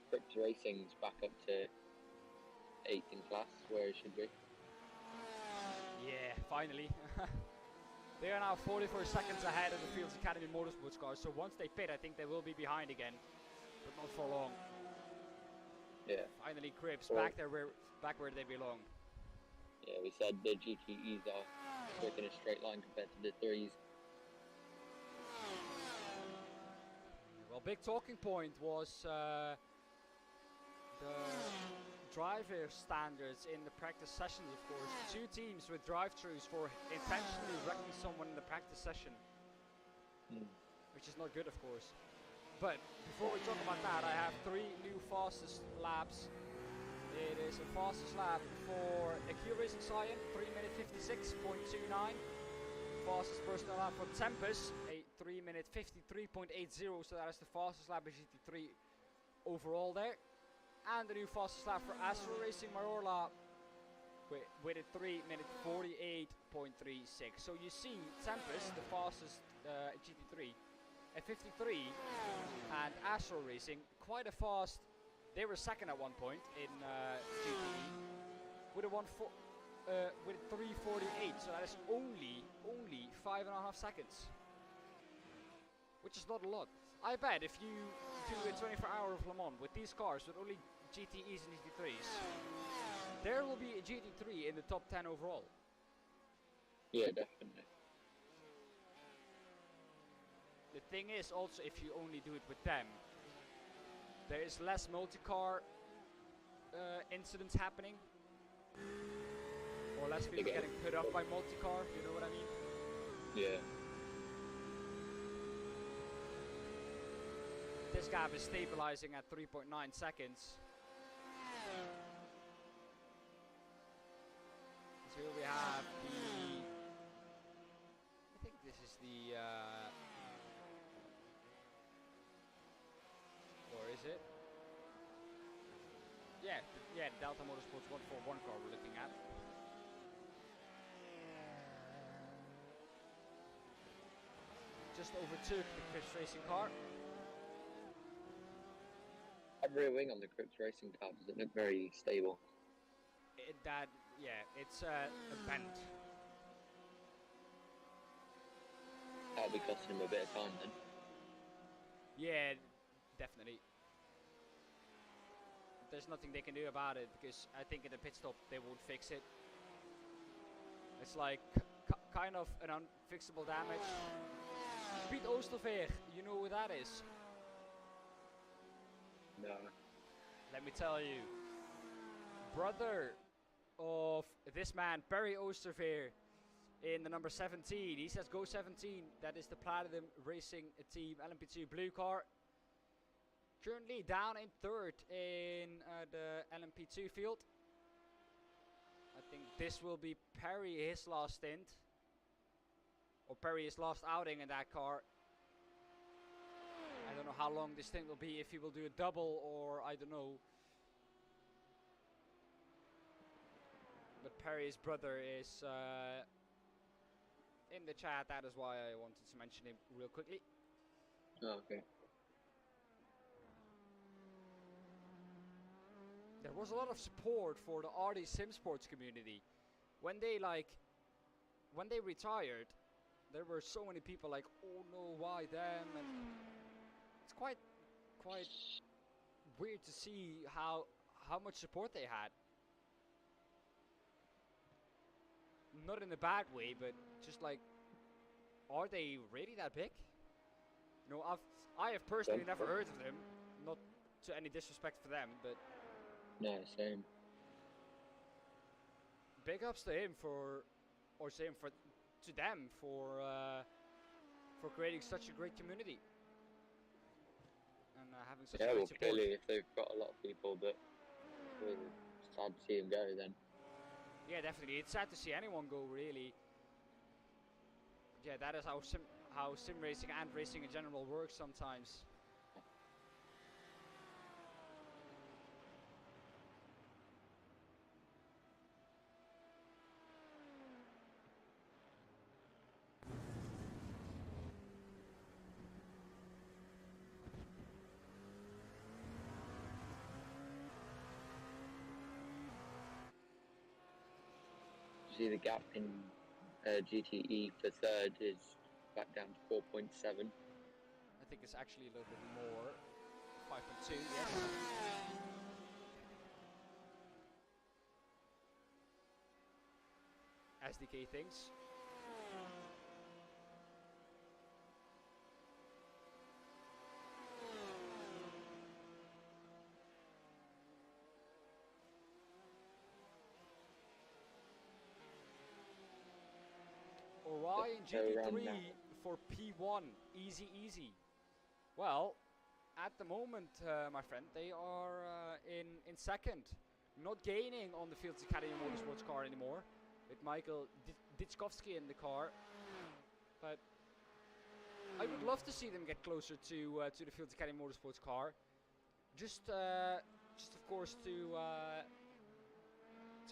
Crips Racing's back up to 8th in class, where it should be. Yeah, finally. They are now 44 seconds ahead of the Fields Academy Motorsports cars, so once they pit, I think they will be behind again, but not for long. Yeah. Finally, Crips back where they belong. Yeah, we said the GTEs are quick in a straight line compared to the 3s. Well, big talking point was the driver standards in the practice sessions, of course. 2 teams with drive-thrus for intentionally wrecking someone in the practice session, which is not good, of course. But before we talk about that, I have 3 new fastest laps. It is a fastest lap for Q Racing Cyan, 3 minute 56.29. Fastest personal lap for Tempest, a 3 minute 53.80. So that is the fastest lap of GT3 overall there. And the new fastest lap for Astro Racing Marola with a 3 minute 48.36. So you see Tempest, the fastest GT3, at 53, and Astro Racing quite a fast. They were second at one point in GTE with a 3:48. So that is only 5.5 seconds, which is not a lot. I bet if you do a 24-hour of Le Mans with these cars with only GTEs and GT3s, there will be a GT3 in the top 10 overall. Yeah, definitely. The thing is also, if you only do it with them, there is less multi-car incidents happening, or less people getting put up by multi-car, you know what I mean? Yeah. This gap is stabilizing at 3.9 seconds. So here we have the, I think this is the, or is it? Yeah, the Delta Motorsports 141 car we're looking at. just overtook the Chris Racing car. That rear wing on the Crooks Racing car doesn't look very stable. It's a bend. That'll be costing him a bit of time then. Yeah, definitely. There's nothing they can do about it because I think in the pit stop they won't fix it. It's like kind of an unfixable damage. Piet Oosterveer, you know who that is? No. Let me tell you. Brother of this man, Barry Oosterveer, in the number 17. He says go 17. That is the Platinum Racing Team LMP2 blue car. Currently down in third in the LMP2 field. I think this will be Perry, his last stint. Or Perry, his last outing in that car. I don't know how long this stint will be, if he will do a double or I don't know. But Perry's brother is in the chat, that is why I wanted to mention him real quickly. Oh, okay. There was a lot of support for the RD Sim Sports community. When they retired, there were so many people like, oh no, why them? And it's quite weird to see how much support they had. Not in a bad way, but just like, are they really that big? You know, I have personally never heard of them. Not to any disrespect for them, but No, same. big ups to him for creating such a great community and having such Yeah, great well, support. clearly if they've got a lot of people, but it's sad to see him go then. Yeah, definitely. It's sad to see anyone go, really. Yeah, that is how sim racing and racing in general works sometimes. You see the gap in GTE for third is back down to 4.7. I think it's actually a little bit more. 5.2, yes. SDK thinks. Orion GT3 for P1, easy. Well, at the moment, my friend, they are in second, not gaining on the Fields Academy Motorsports car anymore, with Michael Ditchkovsky in the car. But I would love to see them get closer to the Fields Academy Motorsports car, just of course to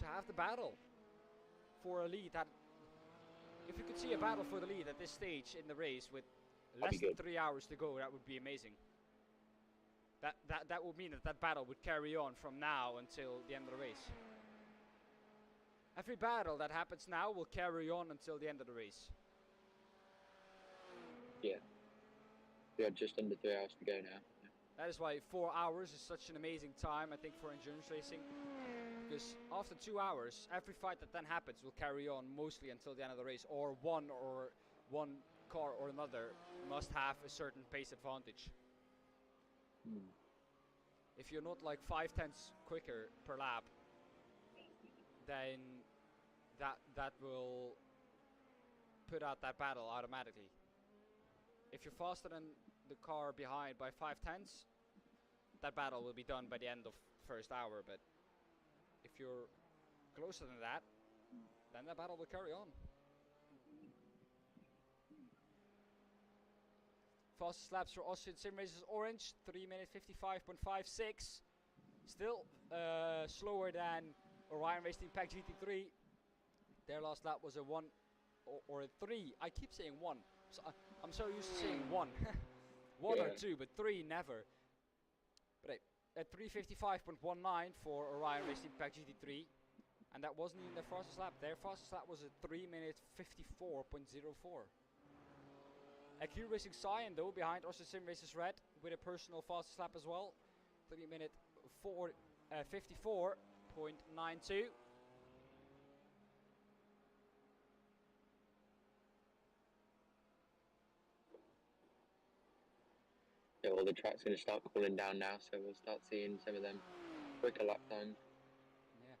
have the battle for a lead. That if you could see a battle for the lead at this stage in the race with less than 3 hours to go, that would be amazing. That would mean that battle would carry on from now until the end of the race. Every battle that happens now will carry on until the end of the race. Yeah. We are just under 3 hours to go now. That is why 4 hours is such an amazing time, I think, for endurance racing. Because after 2 hours, every fight that then happens will carry on mostly until the end of the race. Or one car or another must have a certain pace advantage. If you're not like 5/10 quicker per lap, then that will put out that battle automatically. If you're faster than the car behind by 5/10, that battle will be done by the end of first hour. But if you're closer than that, then that battle will carry on. Fastest laps for Austrian sim races orange, 3 minutes 55.56. Still slower than Orion Racing Pack GT3. Their last lap was a 1 or a 3. I keep saying 1. So I'm so used to saying one. One or Yeah. two, but three never. But at 3:55.19 for Orion Racing Pack GT3, and that wasn't even their fastest lap. Their fastest lap was a 3-minute 54.04. AQ Racing Cyan though behind Austin Sim Races Red with a personal fastest lap as well, 3-minute 54.92. Yeah, well, the track's going to start cooling down now, so we'll start seeing some of them quicker lap times. Yeah.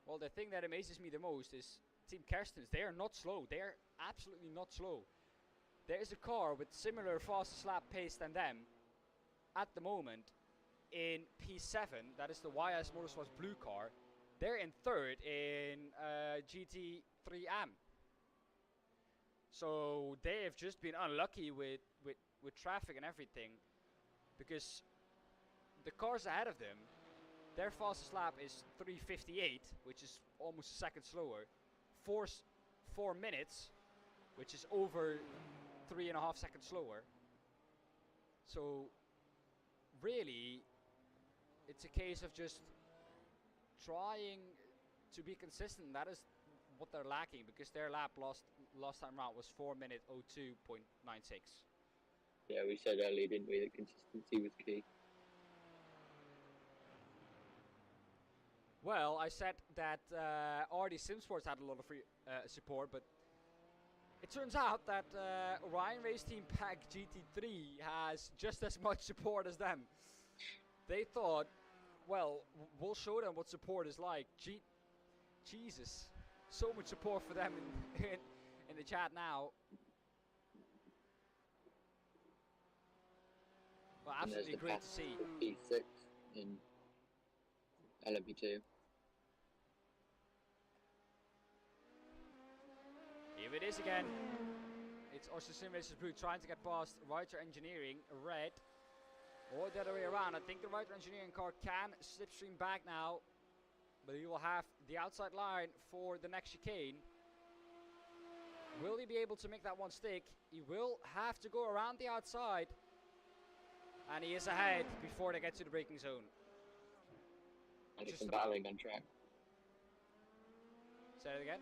Well, the thing that amazes me the most is Team Kerstens. They are not slow. They are absolutely not slow. There is a car with similar fastest lap pace than them at the moment in P7. That is the YS Motorsports blue car. They're in third in GT3M. So they have just been unlucky with traffic and everything, because the cars ahead of them, their fastest lap is 3:58, which is almost a second slower. 4 minutes, which is over 3.5 seconds slower. So really, it's a case of just trying to be consistent. That is what they're lacking, because their lap last time round was 4-minute 02.96. Yeah, we said earlier, didn't we, that consistency was key. Well, I said that RD Sim Sports had a lot of free support, but it turns out that Orion Race Team Pack GT3 has just as much support as them. They thought, well, we'll show them what support is like. Jesus, so much support for them in the chat now. Well, And there's absolutely the great to pass see. for P6 in LMP2. Here it is again. It's Austin Sim Racers Blue trying to get past Reiter Engineering Red. Or the other way around. I think the Reiter Engineering car can slipstream back now, but he will have the outside line for the next chicane. Will he be able to make that one stick? He will have to go around the outside. And he is ahead before they get to the braking zone. And it's Just some battling on track. Say it again.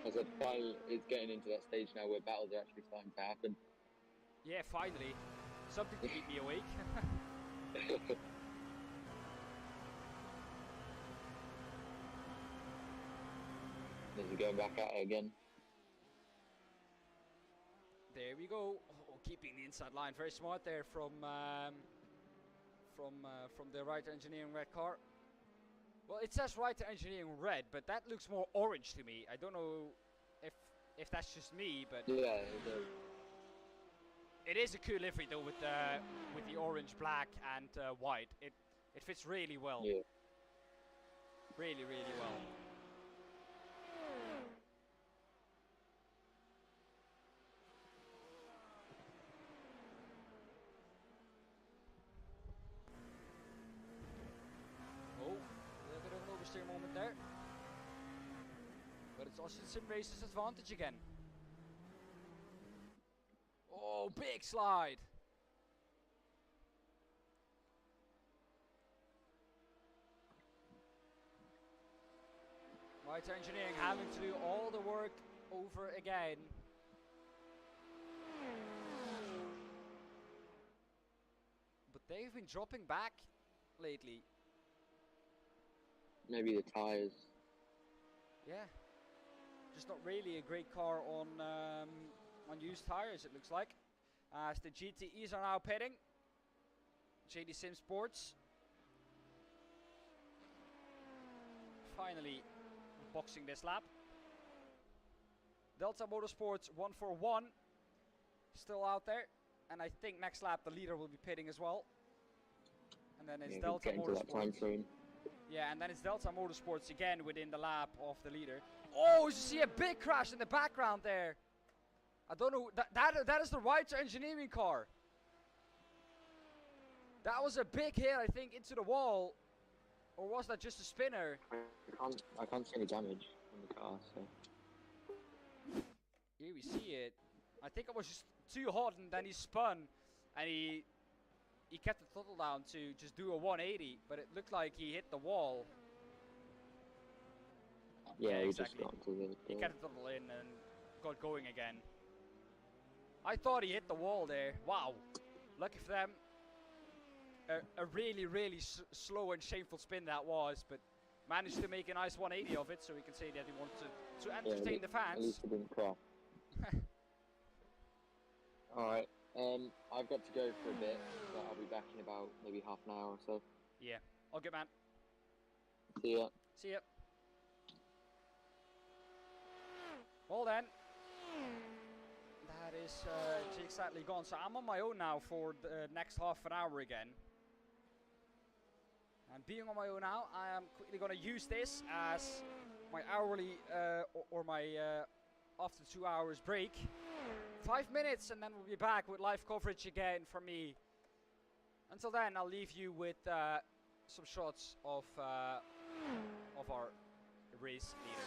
I said, finally, it's getting into that stage now where battles are actually starting to happen. Yeah, finally. Something to keep me awake. This is going back at it again. There we go. Oh, keeping the inside line, very smart there from the Reiter Engineering Red car. Well, it says Reiter Engineering Red, but that looks more orange to me. I don't know if that's just me, but Yeah, it is a cool livery though with the orange, black, and white. It fits really well. yeah. Really, really well. Oh, a little bit of an oversteer moment there. But it's Austin Sim Race's advantage again. Oh, big slide. Reiter Engineering having to do all the work over again. But they've been dropping back lately. Maybe the tyres. Yeah. Just not really a great car on used tires, it looks like. As the GTEs are now pitting. JD Sim Sports. Finally boxing this lap. Delta Motorsports 141 still out there, and I think next lap the leader will be pitting as well. And then it's Delta getting to that time Motorsports. soon. Yeah, and then it's Delta Motorsports again within the lap of the leader. Oh, you see a big crash in the background there. I don't know, that is the Reiter Engineering car. That was a big hit, I think, into the wall. Or was that just a spinner? I can't see any damage on the car, so. Here we see it. I think it was just too hot, and then he spun, and he kept the throttle down to just do a 180, but it looked like he hit the wall. Yeah, he exactly. just got into the. He kept the throttle in and got going again. I thought he hit the wall there. Wow, lucky for them. A really, really slow and shameful spin that was, but managed to make a nice 180 of it, so we can say that he wanted to entertain the fans. At least he didn't crash. Alright, I've got to go for a bit, but I'll be back in about maybe half an hour or so. Yeah, all good, man. See ya. See ya. Well then, that is Jake sadly gone, so I'm on my own now for the next half an hour again. And being on my own now, I am quickly going to use this as my hourly or my after 2 hours break. 5 minutes, and then we'll be back with live coverage again from me. Until then, I'll leave you with some shots of our race leader.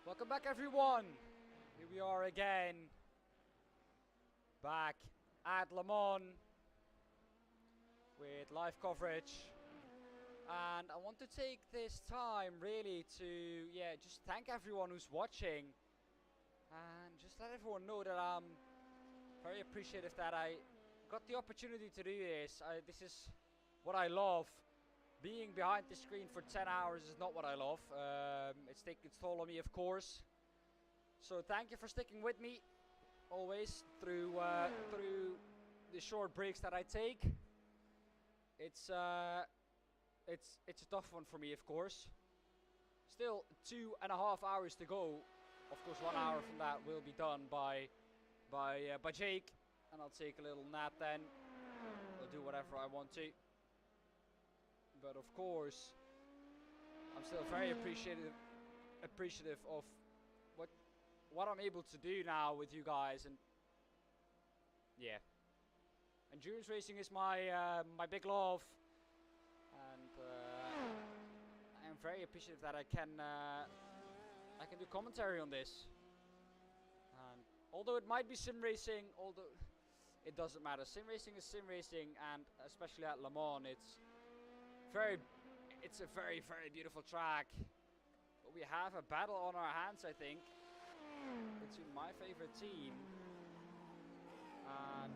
Welcome back, everyone. Here we are again, back at Le Mans with live coverage. And I want to take this time really to, just thank everyone who's watching. And just let everyone know that I'm very appreciative that I got the opportunity to do this. This is what I love. Being behind the screen for 10 hours is not what I love. It's taken its toll on me, of course. So thank you for sticking with me always through the short breaks that I take. It's a tough one for me, of course. Still 2.5 hours to go. Of course, 1 hour from that will be done by Jake, and I'll take a little nap then. I'll do whatever I want to. But of course, I'm still very appreciative of what I'm able to do now with you guys, and yeah, endurance racing is my my big love, and I'm very appreciative that I can do commentary on this. And although it might be sim racing, although it doesn't matter, sim racing is sim racing, and especially at Le Mans, it's a very, very beautiful track. But we have a battle on our hands, I think, between my favorite team and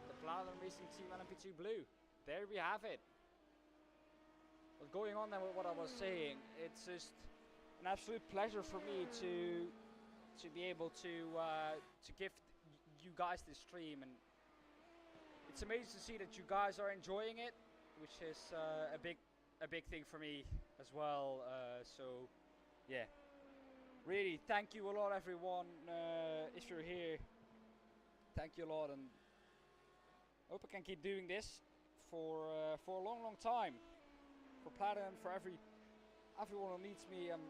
the Platinum Racing Team LMP2 Blue. There we have it. But going on then with what I was saying, it's just an absolute pleasure for me to be able to give you guys this stream, and it's amazing to see that you guys are enjoying it, which is a big thing for me as well. So yeah, really thank you a lot, everyone. If you're here, thank you a lot, and hope I can keep doing this for a long time. For Platinum, for everyone who needs me, I'm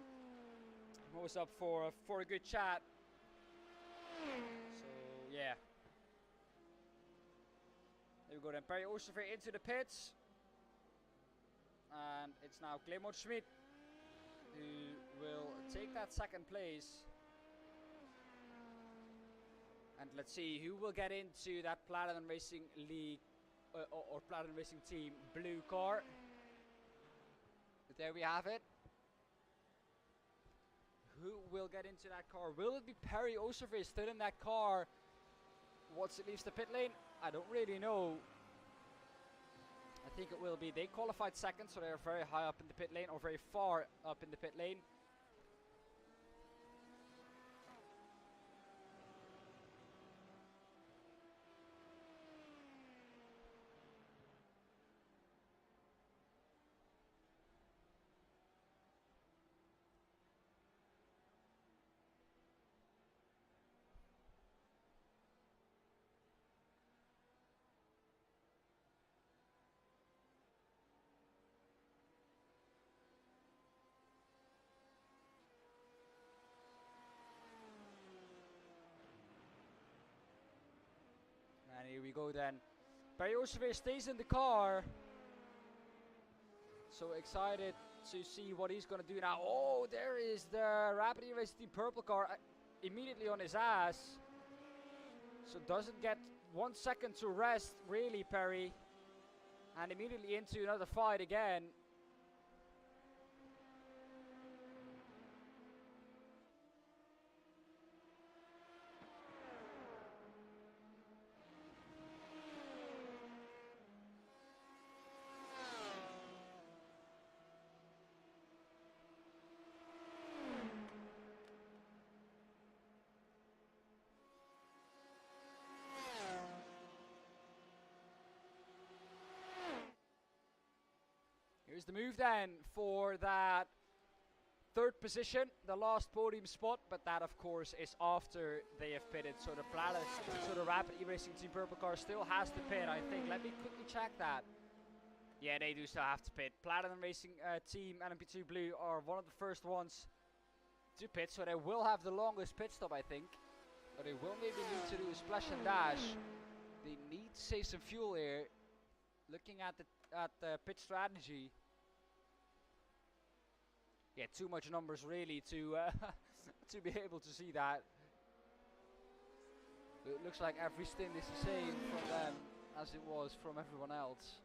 always up for a good chat. So yeah, there we go then. Perry Oosterveer into the pits, and it's now Clement Schmid who will take that second place. And let's see who will get into that Platinum Racing League or Platinum Racing Team blue car. But there we have it. Who will get into that car? Will it be Perry Oosterveer still in that car once it leaves the pit lane? I don't really know. I think it will be. They qualified second, so they're very high up in the pit lane, or very far up in the pit lane. And here we go then. Perry Oosterveer stays in the car. So excited to see what he's going to do now. Oh, there is the Rapid E-Racing Team purple car immediately on his ass. So doesn't get 1 second to rest, really, Perry. And immediately into another fight again. Here's the move then for that third position, the last podium spot, but that of course is after they have pitted. So the Rapid E-Racing Team purple car still has to pit, I think. Let me quickly check that. Yeah, they do still have to pit. Platinum Racing Team LMP2 Blue are one of the first ones to pit, so they will have the longest pit stop, I think. Or they will maybe need to do a splash and dash. They need to save some fuel here. Looking at the pit strategy. Yeah, too much numbers really to to be able to see that. It looks like every stint is the same from them as it was from everyone else.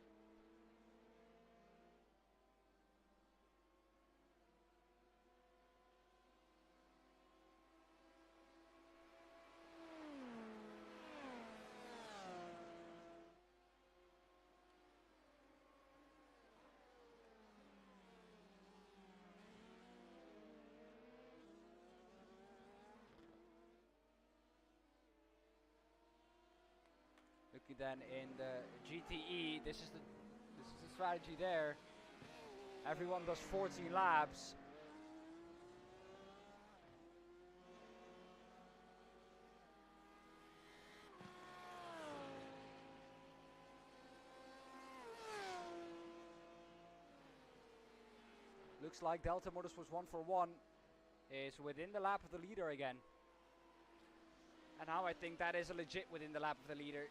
Looking then in the GTE, this is the strategy there. Everyone does 14 laps. Looks like Delta Motors was 1 for 1. Is within the lap of the leader again. And now I think that is a legit within the lap of the leader.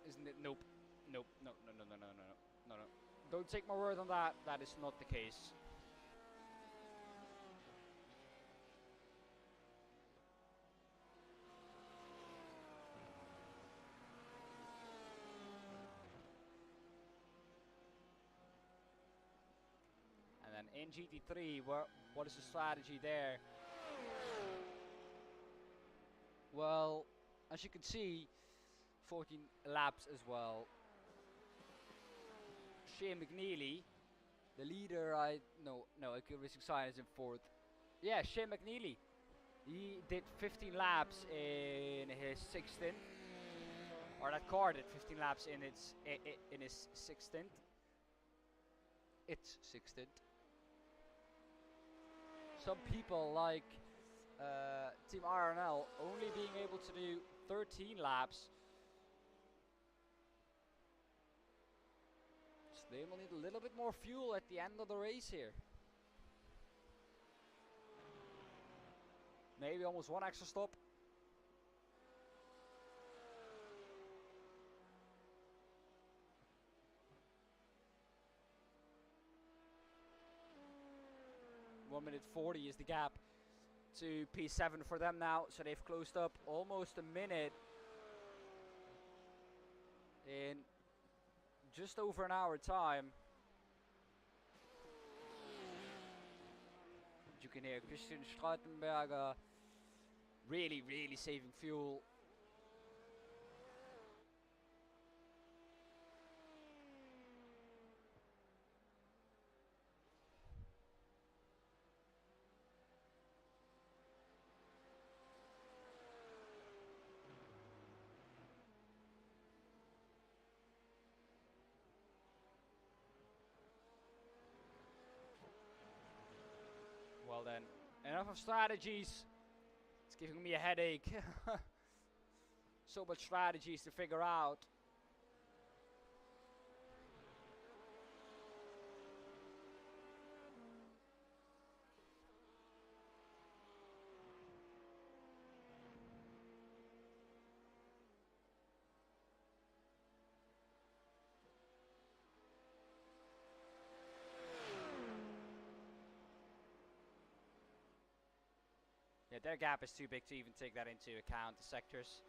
Isn't it? Nope. Nope. No. Don't take my word on that. That is not the case. And then in GT3, what is the strategy there? Well, as you can see, 14 laps as well. Shane McNeely, the leader, iRacing Science in 4th. Yeah, Shane McNeely. He did 15 laps in his 6th stint. Or that car did 15 laps in his 6th stint. Its 6th stint. Some people like Team RNL only being able to do 13 laps. So they will need a little bit more fuel at the end of the race here. Maybe almost one extra stop. One minute 40 is the gap to P7 for them now, so they've closed up almost a minute in just over an hour time. You can hear Christian Stratenberger really saving fuel. Well then, enough of strategies. It's giving me a headache. So much strategies to figure out. Yeah, their gap is too big to even take that into account, the sectors.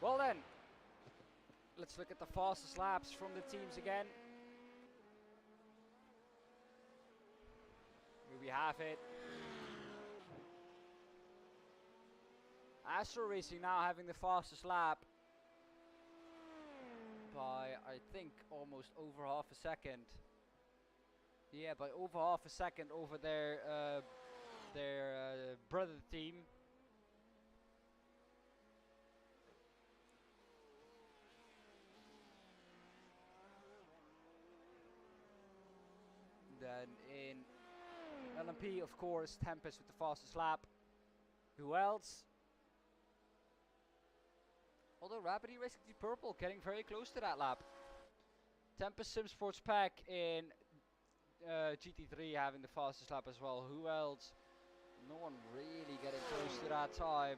Well then, let's look at the fastest laps from the teams again. Here we have it. Astro Racing now having the fastest lap by, I think, almost over half a second. Yeah, by over half a second over their brother team. And in LMP, of course, Tempest with the fastest lap. Who else? Although Rapidly Racing Team Purple getting very close to that lap. Tempest Sim Sports Pack in GT3 having the fastest lap as well. Who else? No one really getting close to that time.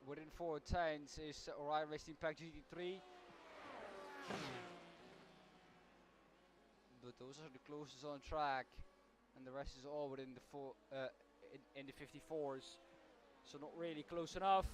Within 4 tenths is Orion Racing Pack GT3. But those are the closest on track, and the rest is all within the in the 54s. So not really close enough.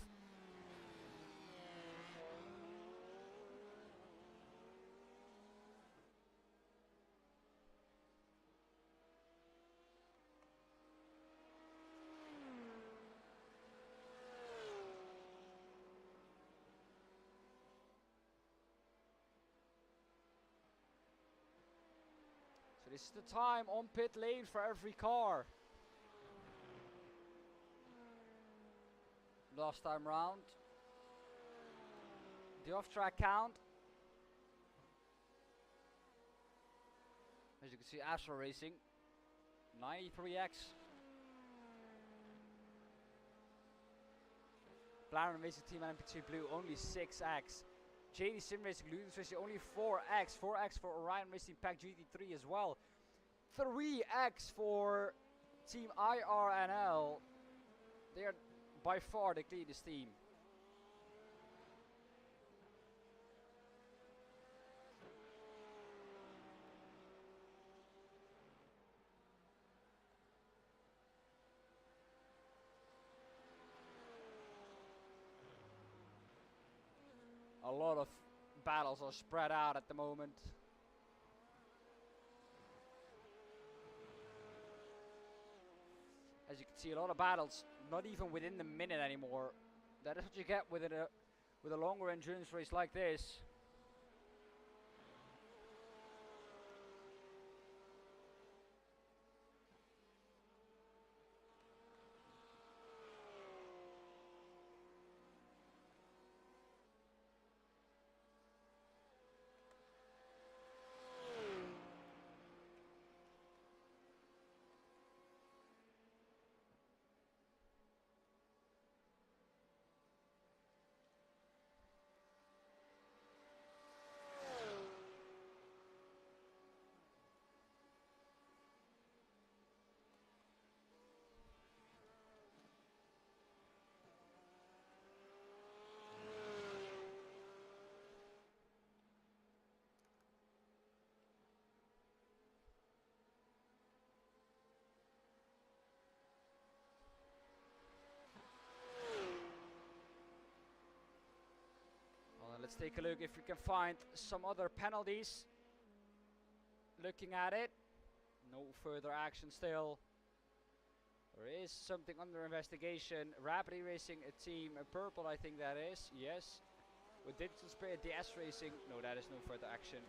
So this is the time on pit lane for every car. Last time round. The off-track count. As you can see, Astro Racing, 93x. Blaron Racing Team LMP2 Blue, only 6x. JD Sim Racing, Loucos Racing, only 4x. 4x for Orion Racing Pack GT3 as well. 3x for Team IRNL. They are by far the cleanest team. A lot of battles are spread out at the moment. As you can see, a lot of battles, not even within the minute anymore. That is what you get with a longer endurance race like this. Let's take a look if we can find some other penalties. Looking at it, no further action still. There is something under investigation. Rapidly Racing, a team, a purple I think that is, yes. With Digital Spirit, DS Racing, no, that is no further action.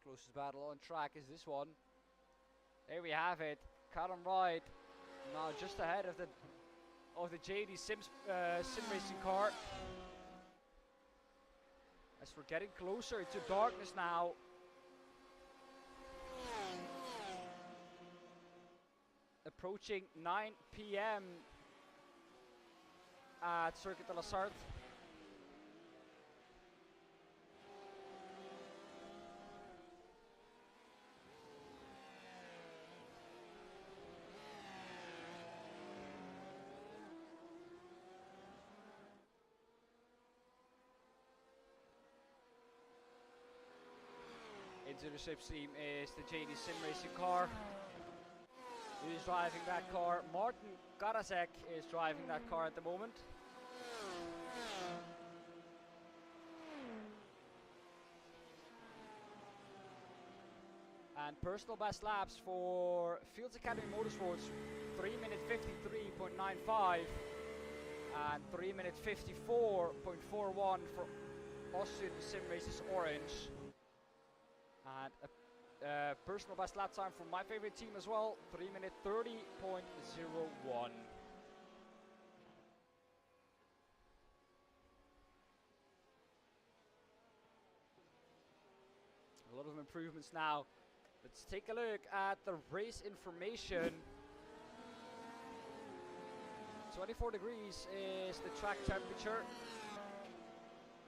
Closest battle on track is this one. There we have it. Callum Wright now just ahead of the JD Sim Racing car. As we're getting closer to darkness now. Approaching 9 PM at Circuit de la Sarthe. Into the slipstream is the JD Sim Racing car. Who is driving that car? Martin Karasek is driving that car at the moment. And personal best laps for Fields Academy Motorsports, 3 minute 53.95 and 3 minute 54.41 for Austrian Sim Races Orange. And a personal best lap time for my favorite team as well, 3 minute 30.01. A lot of improvements now. Let's take a look at the race information. 24 degrees is the track temperature.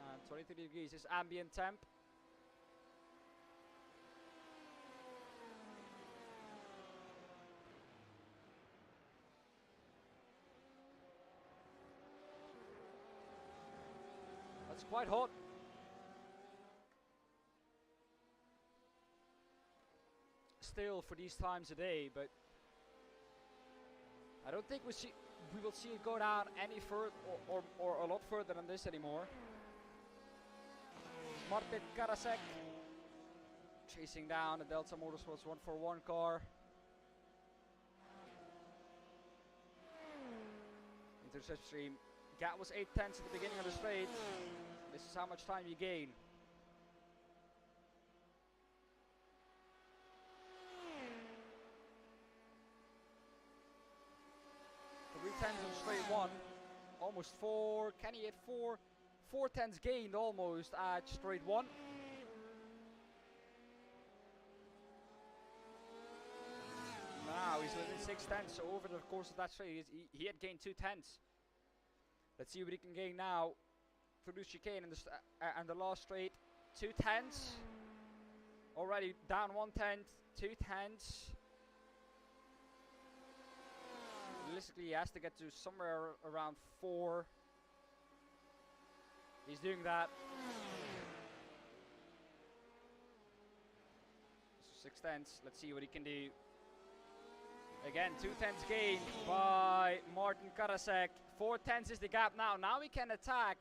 And 23 degrees is ambient temp. That's quite hot. Still for these times of day, but I don't think we will see it go down any further or a lot further than this anymore. Martin Karasek chasing down the Delta Motorsports 141 car. Into the slipstream. Gap was 8/10 at the beginning of the straight. This is how much time you gain. 3/10 on straight one, almost 4. Can he hit 4? 4/10 gained almost at straight one. Now he's within 6/10, so over the course of that straight, he had gained 2/10. Let's see what he can gain now through the chicane and the last straight. 2/10. Already down 1/10, 2/10. Realistically, he has to get to somewhere around 4. He's doing that. So 6/10. Let's see what he can do. Again, 2/10 gained by Martin Karasek. 4/10 is the gap now. Now he can attack.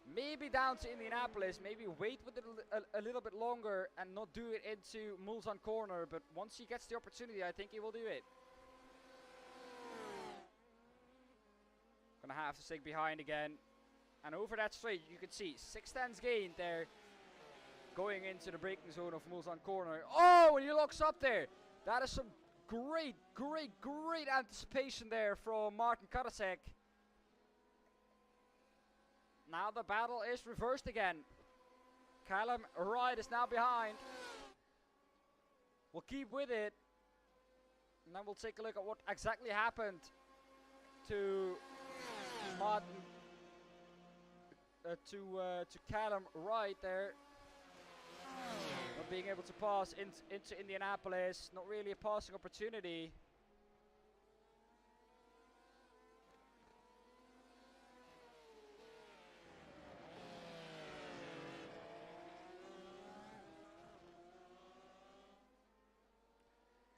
Maybe down to Indianapolis. Maybe wait with it a little bit longer and not do it into Mulsanne corner. But once he gets the opportunity, I think he will do it. Gonna have to stick behind again. And over that straight, you can see 6/10 gained there. Going into the braking zone of Mulsanne corner. Oh, and he locks up there. That is some great anticipation there from Martin Karasek. Now the battle is reversed again. Callum Wright is now behind. We'll keep with it. And then we'll take a look at what exactly happened to Martin, to Callum Wright there. Not being able to pass into Indianapolis. Not really a passing opportunity.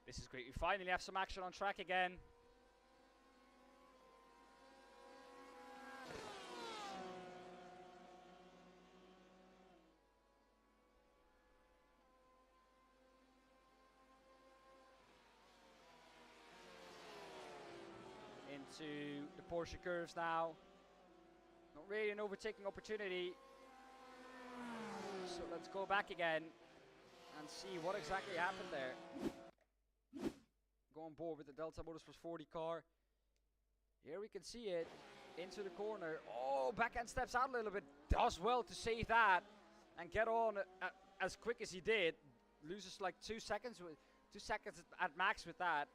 This is great. We finally have some action on track again. Into the Porsche curves now. Not really an overtaking opportunity. So let's go back again and see what exactly happened there. Go on board with the Delta Motorsports 40 car. Here we can see it into the corner. Oh, backhand steps out a little bit. Does well to save that and get on as quick as he did. Loses like 2 seconds at max with that.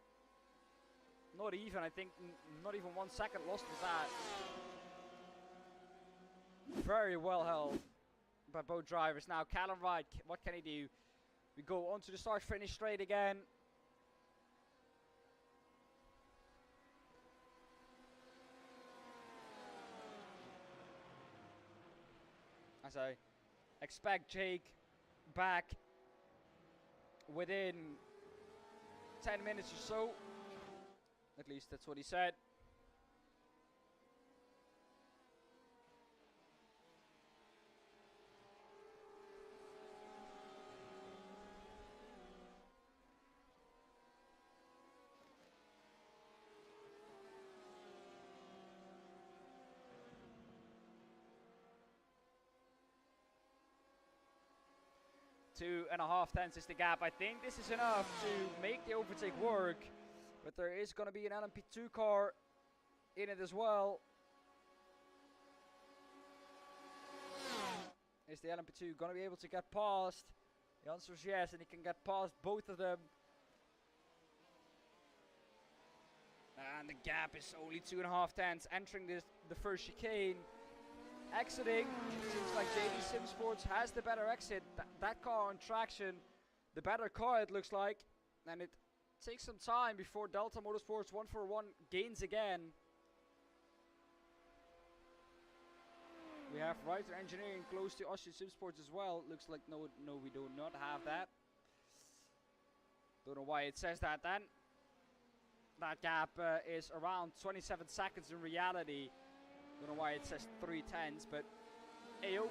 Not even, I think, not even 1 second lost with that. Very well held by both drivers. Now, Callum Wright, what can he do? We go on to the start-finish straight again. As I expect Jake back within 10 minutes or so. At least that's what he said. 2.5 tenths is the gap. I think this is enough to make the overtake work, but there is going to be an LMP2 car in it as well. Is the LMP2 going to be able to get past? The answer is yes, and he can get past both of them. And the gap is only 2.5 tenths. Entering the first chicane. Exiting, it seems like JD Sim Sports has the better exit. That car on traction, the better car it looks like. And it takes some time before Delta Motorsports 141 gains again. We have Writer Engineering close to Austrian Sim Sports as well. Looks like no, we do not have that. Don't know why it says that then. That gap is around 27 seconds in reality. Don't know why it says 3 tenths, but ayo.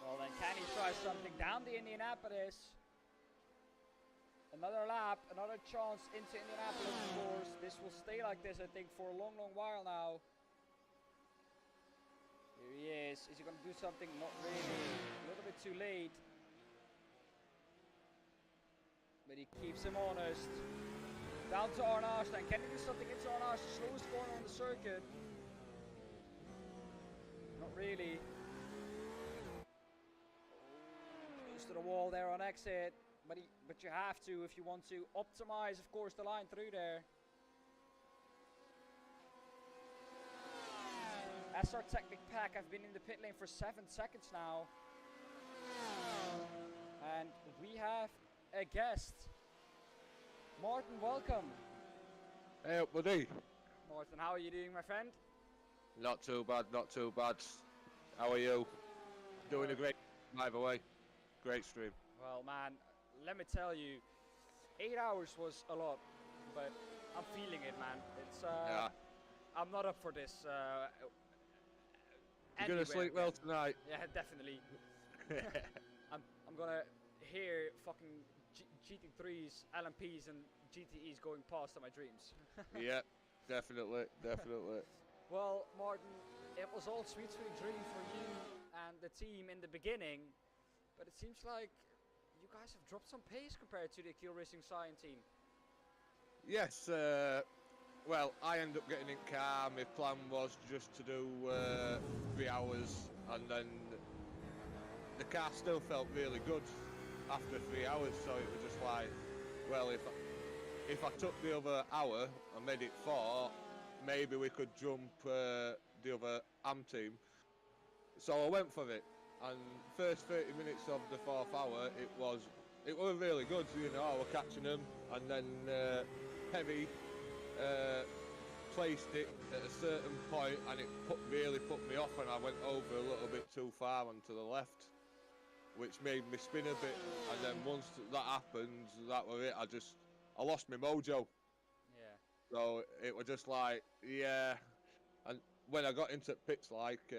Well then, can he try something down the Indianapolis? Another lap, another chance into Indianapolis, of course. This will stay like this, I think, for a long, long while now. Here he is. Is he going to do something? Not really. A little bit too late. But he keeps him honest. Down to Arnash then. Can he do something into Arnash? Slowest corner on the circuit. Not really. To the wall there on exit, but you have to if you want to optimize, of course, the line through there. SR Technic Pack, I've been in the pit lane for 7 seconds now, and we have a guest. Martin, welcome. Hey up, buddy. Martin, how are you doing, my friend? Not too bad, not too bad. How are you? Doing a great, by the way. Great stream. Well, man, let me tell you, 8 hours was a lot, but I'm feeling it, man. It's Yeah. I'm not up for this. You're gonna sleep well tonight. Yeah, definitely. I'm gonna hear fucking GT3s, LMPs, and GTEs going past in my dreams. Yeah, definitely, definitely. Well, Martin, it was all sweet dream for you and the team in the beginning. But it seems like you guys have dropped some pace compared to the Kiel Racing Cyan team. Yes, well, I ended up getting in car. My plan was just to do 3 hours, and then the car still felt really good after 3 hours, so it was just like, well, if I took the other hour and made it 4, maybe we could jump the other AM team. So I went for it. And first 30 minutes of the 4th hour, it was really good. You know, I was catching them, and then Heavy placed it at a certain point, and it really put me off, and I went over a little bit too far onto the left, which made me spin a bit. And then once that happened, that was it. I lost my mojo. Yeah. So it was just like, yeah. And when I got into pits, like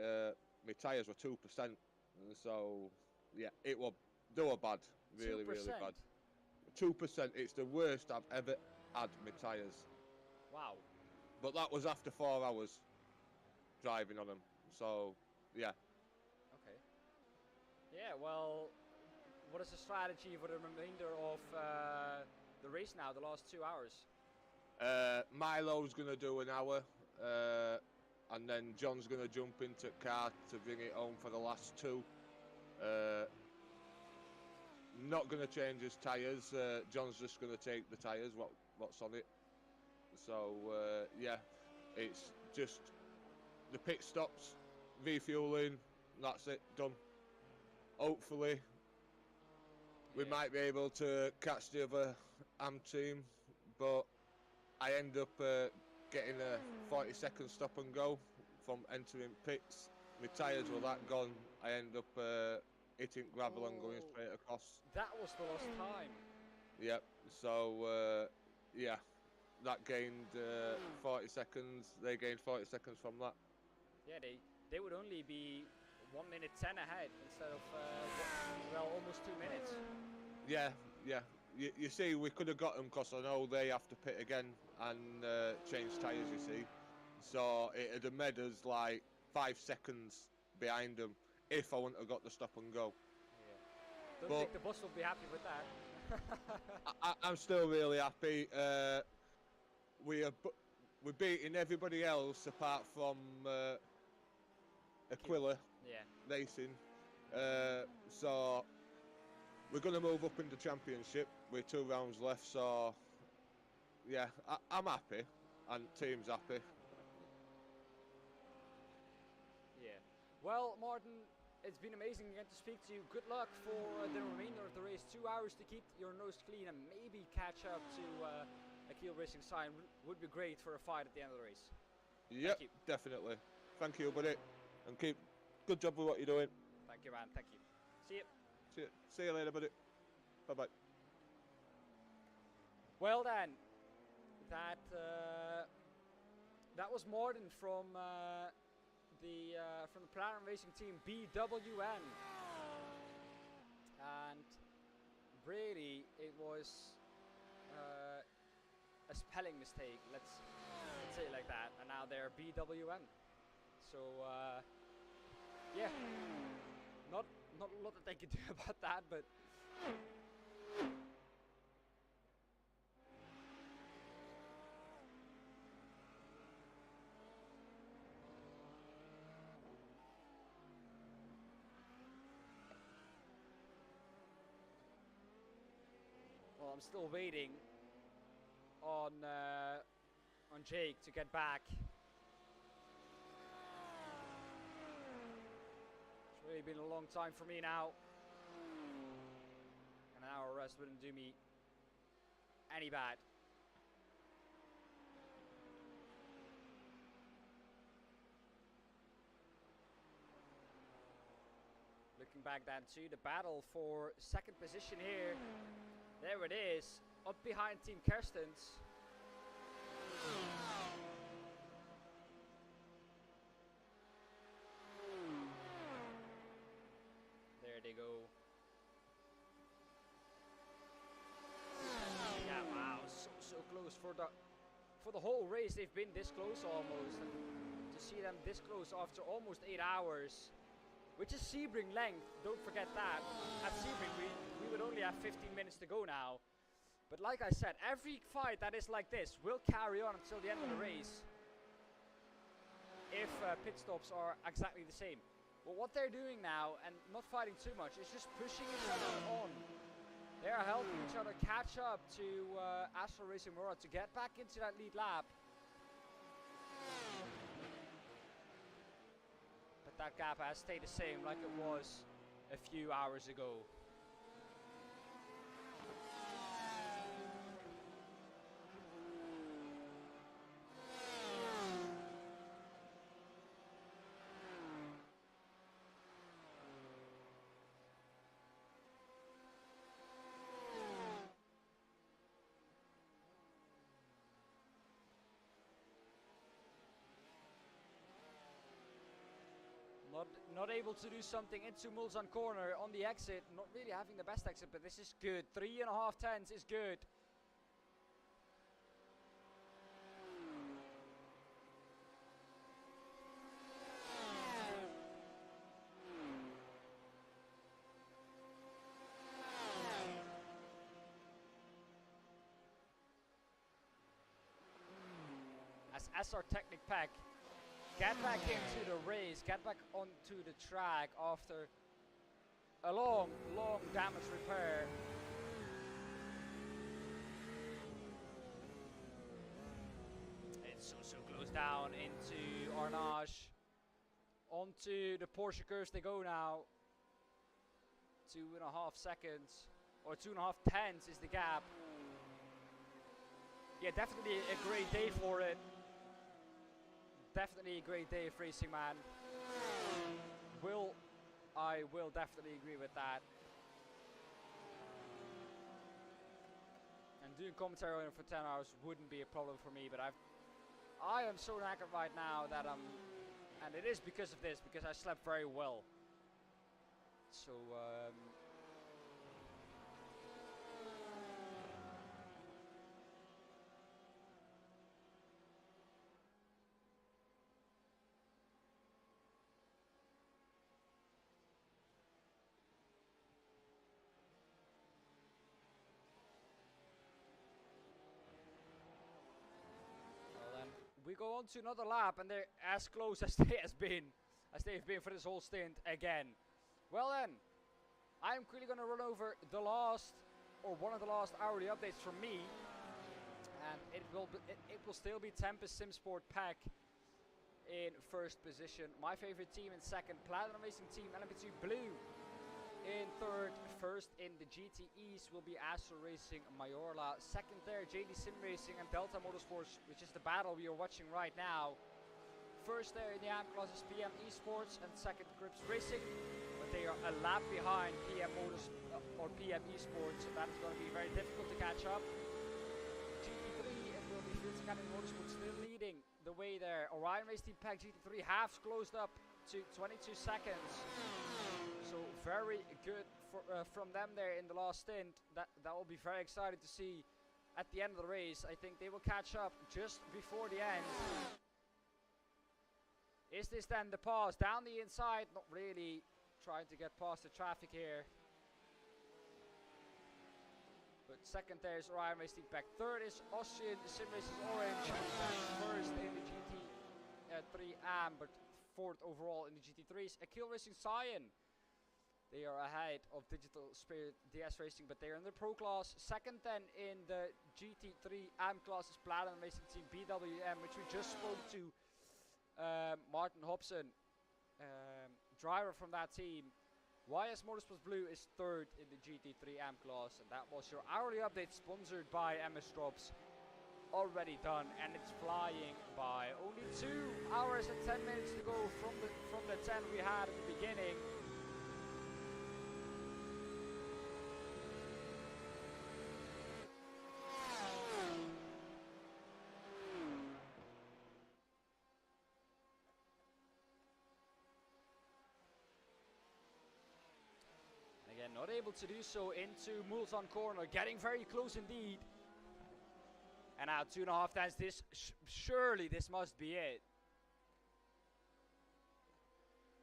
my tyres were 2%. So, yeah, they were bad, really, 2%? really bad. 2%, it's the worst I've ever had my tyres. Wow. But that was after 4 hours driving on them, so, yeah. Okay. Yeah, well, what is the strategy for the remainder of the race now, the last 2 hours? Milo's going to do an hour, and then John's going to jump into car to bring it home for the last 2. Not going to change his tyres. John's just going to take the tyres, what's on it. So, yeah, it's just the pit stops, refueling, that's it, done. Hopefully, we might be able to catch the other AM team, but I end up getting a 40-second stop and go from entering pits. My tyres were that gone, I end up hitting gravel and going straight across. That was the lost time. Yep, so yeah, that gained 40 seconds. They gained 40 seconds from that. Yeah, they would only be 1 minute 10 ahead instead of well, almost 2 minutes. Yeah. You see, we could have got them because I know they have to pit again and change tyres, you see. So it had made us like 5 seconds behind them if I wouldn't have got the stop and go. Yeah. Don't think the boss will be happy with that. I'm still really happy. We're beating everybody else apart from Aquila Racing. So we're going to move up in the championship with 2 rounds left. So yeah, I'm happy and team's happy. Yeah. Well, Martin, it's been amazing again to speak to you. Good luck for the remainder of the race. 2 hours to keep your nose clean and maybe catch up to Akil Racing Sign would be great for a fight at the end of the race. Yep, definitely. Thank you, buddy. And good job with what you're doing. Thank you, man. Thank you. See you. See you later, buddy. Bye-bye. Well then, that was Martin from the Platinum Racing Team BWN, and really it was a spelling mistake. Let's say it like that. And now they're BWN. So yeah, not a lot that they can do about that, but. Well, I'm still waiting on Jake to get back. It's really been a long time for me now. An hour rest wouldn't do me any bad. Looking back then to the battle for second position here. There it is, up behind Team Kerstens. There they go. Yeah, wow, so close for the whole race. They've been this close almost, and to see them this close after almost 8 hours, which is Sebring length. Don't forget that. At Sebring, we would only have 15 minutes to go now. But like I said, every fight that is like this will carry on until the end of the race, if pit stops are exactly the same. But what they're doing now, and not fighting too much, is just pushing each other on. They are helping each other catch up to Astro Racing Mora to get back into that lead lap. But that gap has stayed the same like it was a few hours ago. Not able to do something into Mulsanne corner on the exit. Not really having the best exit, but this is good. 3.5 tenths is good. As SR Technic Pack get back into the race, get back onto the track after a long damage repair. It's so close down into Arnage. Onto the Porsche curves they go now. 2.5 seconds, or 2.5 tenths is the gap. Yeah, definitely a great day for it. definitely a great day of racing, man. I will definitely agree with that. And doing commentary on it for 10 hours wouldn't be a problem for me, but I am so knackered right now that and it is because of this, because I slept very well. So, we go on to another lap, and they're as close as they've been for this whole stint again. Well then, I'm quickly going to run over the last, or one of the last hourly updates from me, and it will still be Tempest Simsport Pack in first position. My favorite team in second, Platinum Racing Team LMP2 Blue in third. First in the GT East will be Astro Racing Majorla. Second there, JD Sim Racing and Delta Motorsports, which is the battle we are watching right now. First there in the AM classes, PM Esports, and second Grips Racing, but they are a lap behind PM Motors or PM Esports, so that is going to be very difficult to catch up. GT3, it will be Fields Academy Motorsports still leading the way there. Orion Race Team Pack GT3 halves closed up to 22 seconds. So very good from them there in the last stint. That will be very exciting to see at the end of the race. I think they will catch up just before the end. Is this then the pass down the inside? Not really. Trying to get past the traffic here. But second there is Orion Race Team Pack. Third is Austrian Sim Races Orange. And first in the GT3 AM, but fourth overall in the GT3s. Akil Racing Cyan. They are ahead of Digital Spirit DS Racing, but they are in the Pro class. Second then in the GT3 AM classes, Platinum Racing Team BWM, which we just spoke to Martin Hobson, driver from that team. YS Motorsports Blue is third in the GT3 AM class, and that was your hourly update sponsored by MS Drops. Already done, and it's flying by. Only 2 hours and 10 minutes to go from the 10 we had at the beginning. Again, not able to do so into Mulsanne corner, getting very close indeed. And now 2.5 times this, surely this must be it.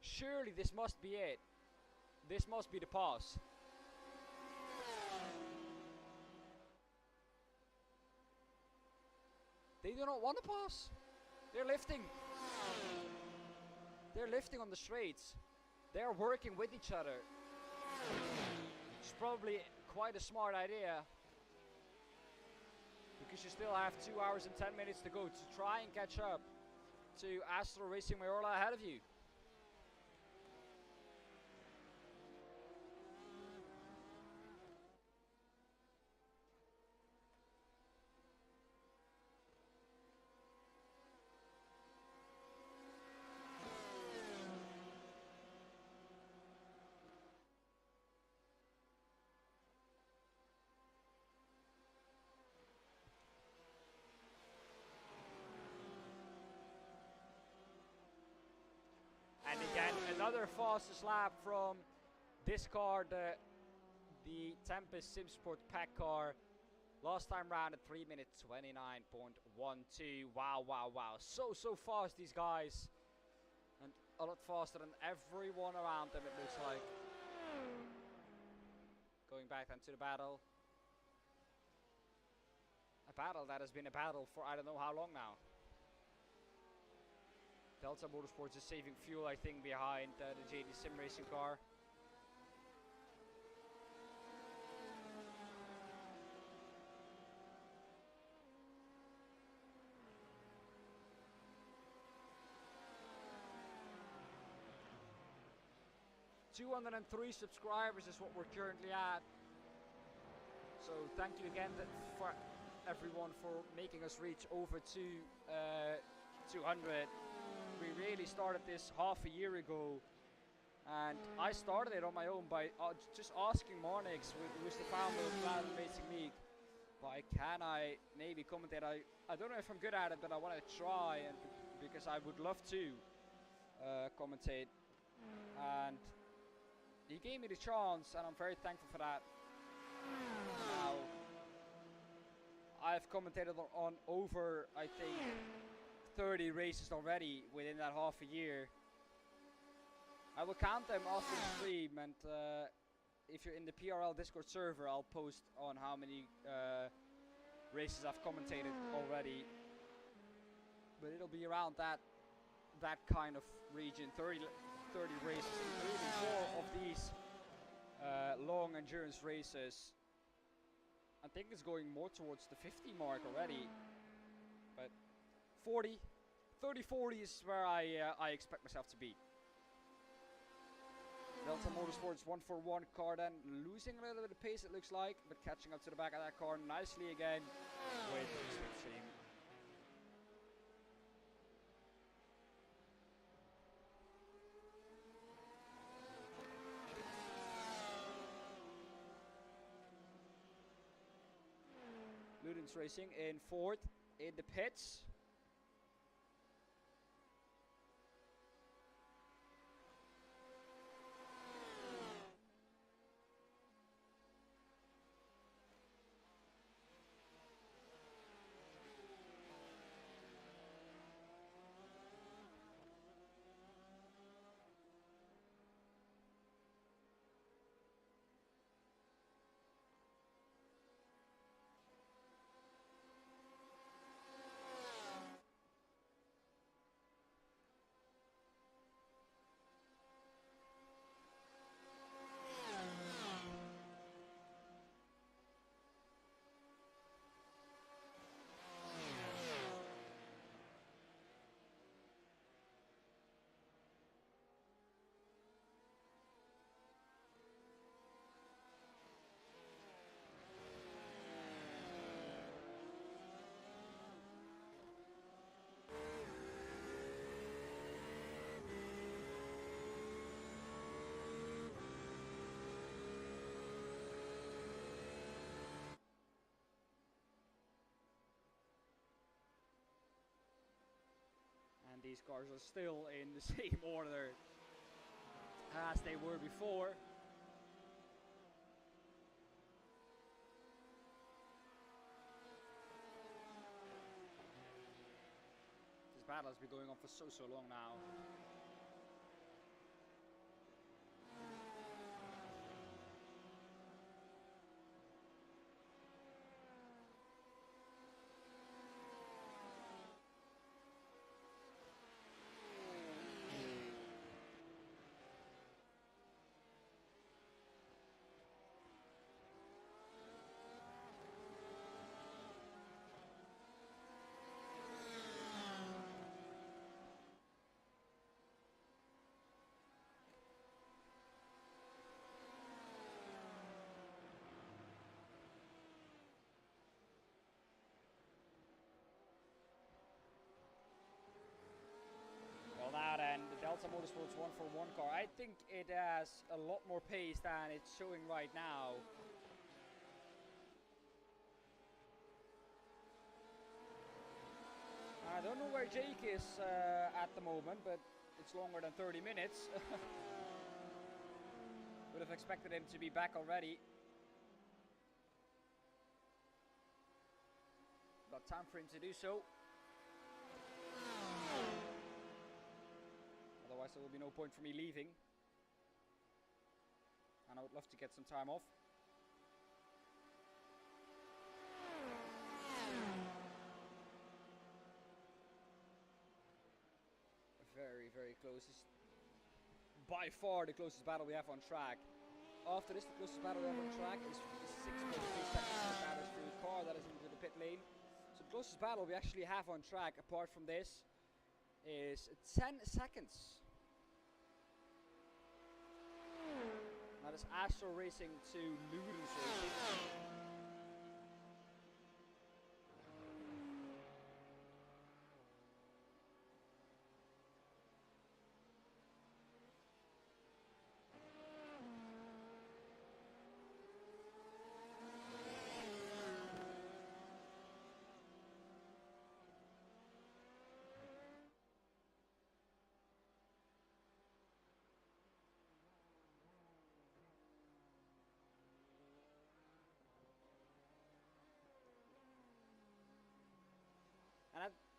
Surely this must be it. This must be the pass. They do not want to pass. They're lifting. They're lifting on the straights. They're working with each other. It's probably quite a smart idea, because you still have 2 hours and 10 minutes to go to try and catch up to Astro Racing Majorla ahead of you. And again, another fastest lap from this car, the Tempest Simsport Pack car. Last time round at 3 minutes 29.12. Wow, wow, wow. So fast, these guys. And a lot faster than everyone around them, it looks like. Going back then to the battle. A battle that has been a battle for I don't know how long now. Delta Motorsports is saving fuel, I think, behind the JD Sim Racing car. #203 subscribers is what we're currently at. So thank you again for everyone for making us reach over to 200. we really started this half a year ago. And I started it on my own by just asking Marnix, who's the founder of Cloud Racing League, can I maybe commentate? I don't know if I'm good at it, but I want to try, and because I would love to commentate. And he gave me the chance, and I'm very thankful for that. Now, I've commentated on over, I think, 30 races already within that half a year. I will count them after the stream, and if you're in the PRL Discord server, I'll post on how many races I've commentated already. But it'll be around that kind of region, 30 races, including 4 of these long endurance races. I think it's going more towards the 50 mark already, but 40 is where I expect myself to be. Delta Motorsports 141 car then losing a little bit of pace, it looks like, but catching up to the back of that car nicely again with the slipstream. Ludens Racing in 4th in the pits. These cars are still in the same order as they were before. This battle has been going on for so long now. Now then, the Delta Motorsports 141 car, I think it has a lot more pace than it's showing right now. I don't know where Jake is at the moment, but it's longer than 30 minutes. Would have expected him to be back already. Got time for him to do so. Otherwise there will be no point for me leaving. And I would love to get some time off. Very close. It's by far the closest battle we have on track. After this, the closest battle we have on track is 6.3 seconds to the batter's through car that is into the pit lane. So the closest battle we actually have on track, apart from this, is 10 seconds. That is Astro Racing to Ludens Racing.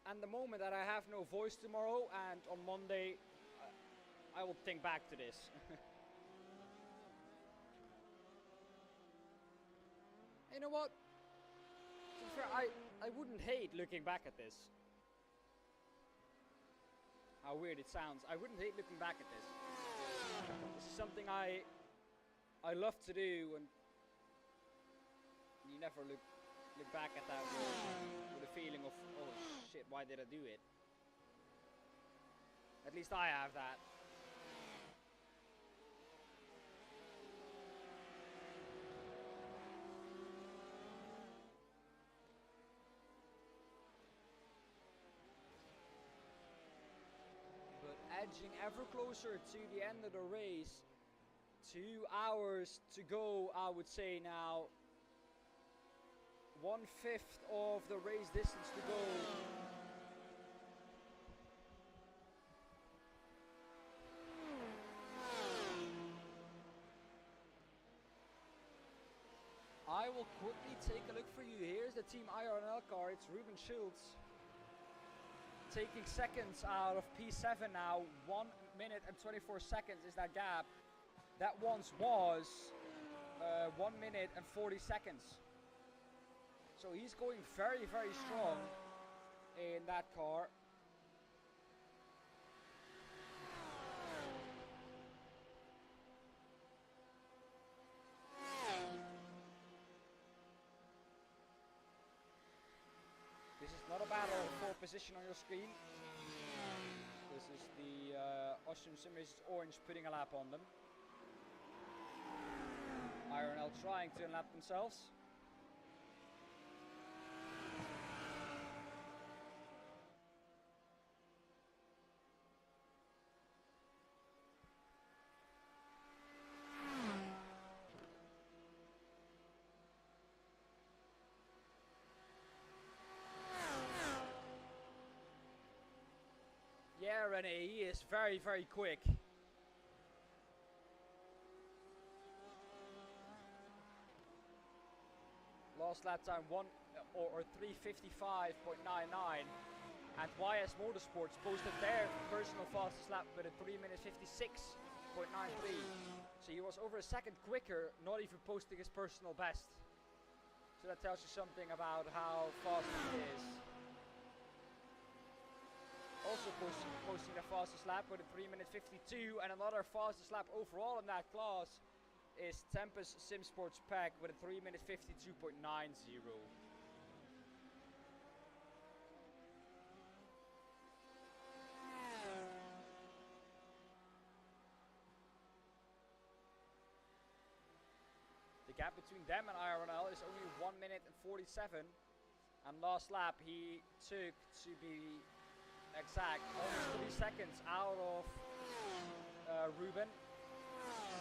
and the moment that I have no voice tomorrow, and on Monday, I will think back to this. You know what? To be fair, I wouldn't hate looking back at this. How weird it sounds. I wouldn't hate looking back at this. This is something I love to do, and you never look back at that with a feeling of, oh shit, why did I do it? At least I have that. Edging ever closer to the end of the race. 2 hours to go, I would say now. 1/5 of the race distance to go. I will quickly take a look for you. Here's the Team IRL car. It's Ruben Schultz. Taking seconds out of P7 now. 1 minute and 24 seconds is that gap. That once was 1 minute and 40 seconds. So he's going very, very strong in that car. This is not a battle for position on your screen. This is the Ocean Simmers Orange putting a lap on them. IRL trying to unlap themselves. Yeah, Rene, he is very, very quick. Last lap time 3:55.99, and YS Motorsports posted their personal fastest lap with a 3 minutes 56.93. So he was over a second quicker, not even posting his personal best. So that tells you something about how fast he is. Also posting the fastest lap with a 3 minutes 52, and another fastest lap overall in that class is Tempest Simsports Pack with a 3 minutes 52.90. The gap between them and IRL is only 1 minute and 47, and last lap he took, to be exact, almost 3 seconds out of Ruben,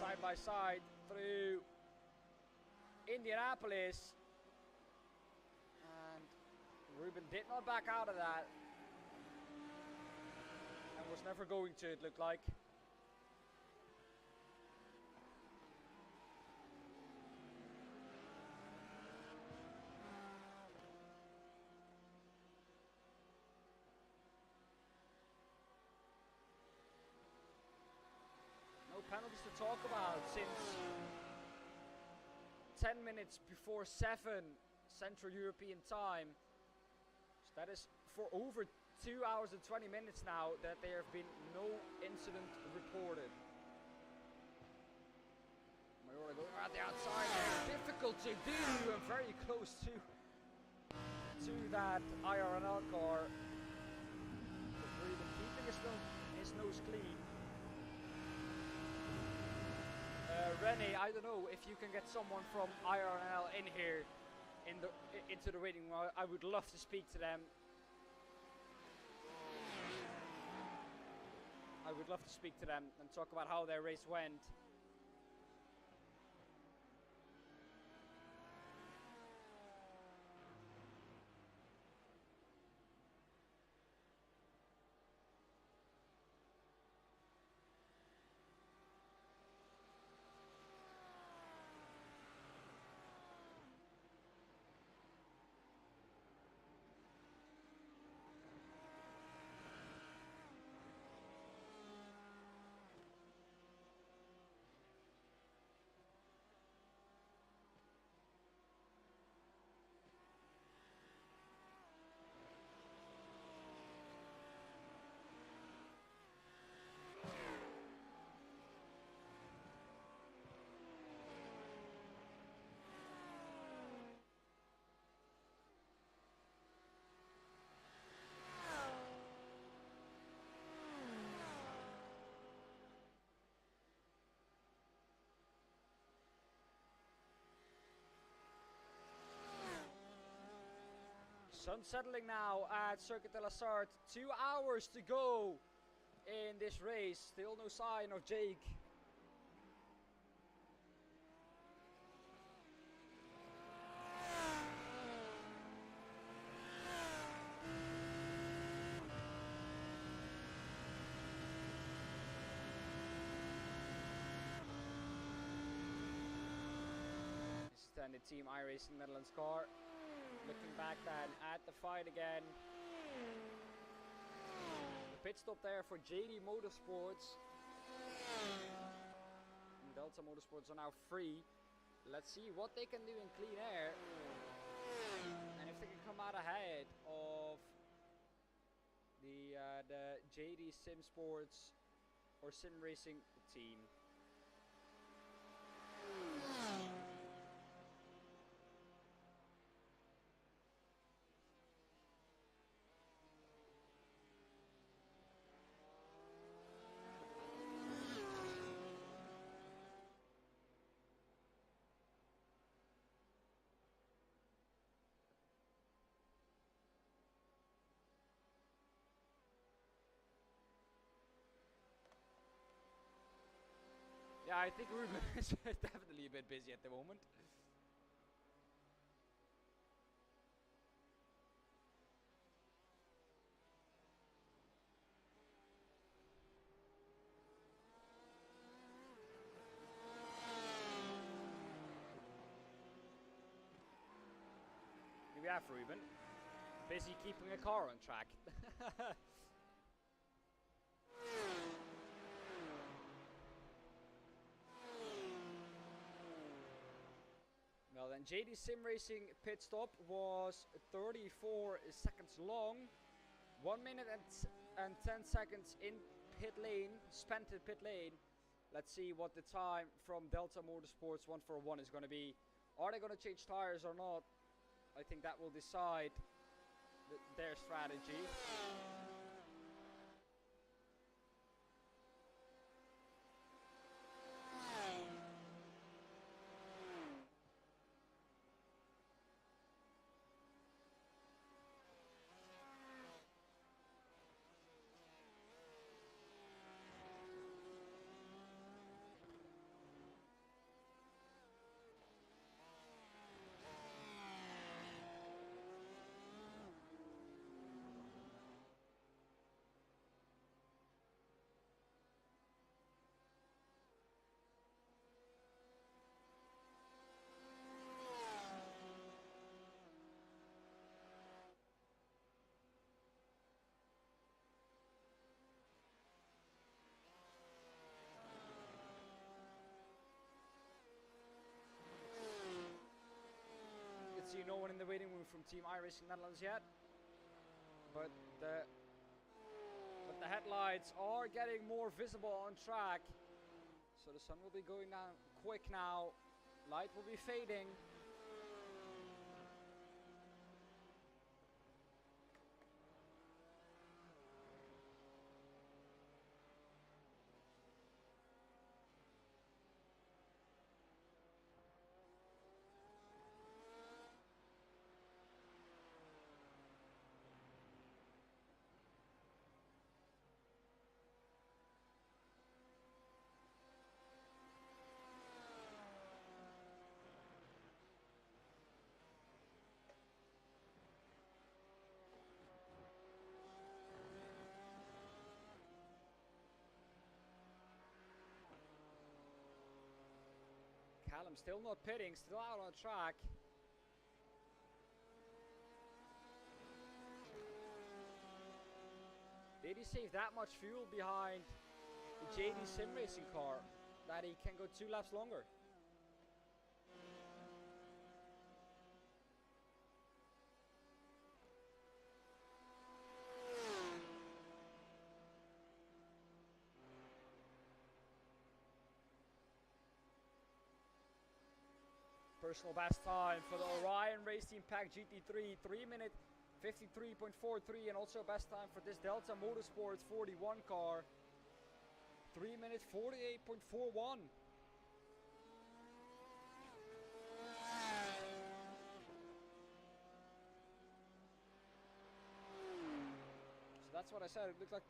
side by side through Indianapolis, and Ruben did not back out of that, and was never going to, it looked like. Penalties to talk about since 10 minutes before 7 Central European time. So that is for over 2 hours and 20 minutes now that there have been no incident reported. Mayora going around the outside. Difficult to do and very close to that IRL car. But Ruben keeping his nose clean. Rennie, I don't know if you can get someone from IRL in here into the waiting room. I would love to speak to them. I would love to speak to them and talk about how their race went. Sun settling now at Circuit de la Sarthe. 2 hours to go in this race. Still no sign of Jake. This is then the Team iRacing Netherlands car. Looking back then at the fight again. The pit stop there for JD Motorsports. And Delta Motorsports are now free. Let's see what they can do in clean air. And if they can come out ahead of the JD Sim Sports or Sim Racing team. Yeah, I think Ruben is definitely a bit busy at the moment. Here we have Ruben, busy keeping a car on track. Well then, JD Sim Racing pit stop was 34 seconds long. 1 minute and 10 seconds in pit lane, spent in pit lane. Let's see what the time from Delta Motorsports 141 is going to be. Are they going to change tires or not? I think that will decide their strategy. See no one in the waiting room from Team iRacing Netherlands yet, but the headlights are getting more visible on track, so the sun will be going down quick now. Light will be fading. Callum still not pitting, still out on track. Did he save that much fuel behind the JD Sim Racing car that he can go 2 laps longer? Personal best time for the Orion Racing Pack GT3, 3 minute 53.43, and also best time for this Delta Motorsports 41 car, 3 minute 48.41. that's what I said. It looked like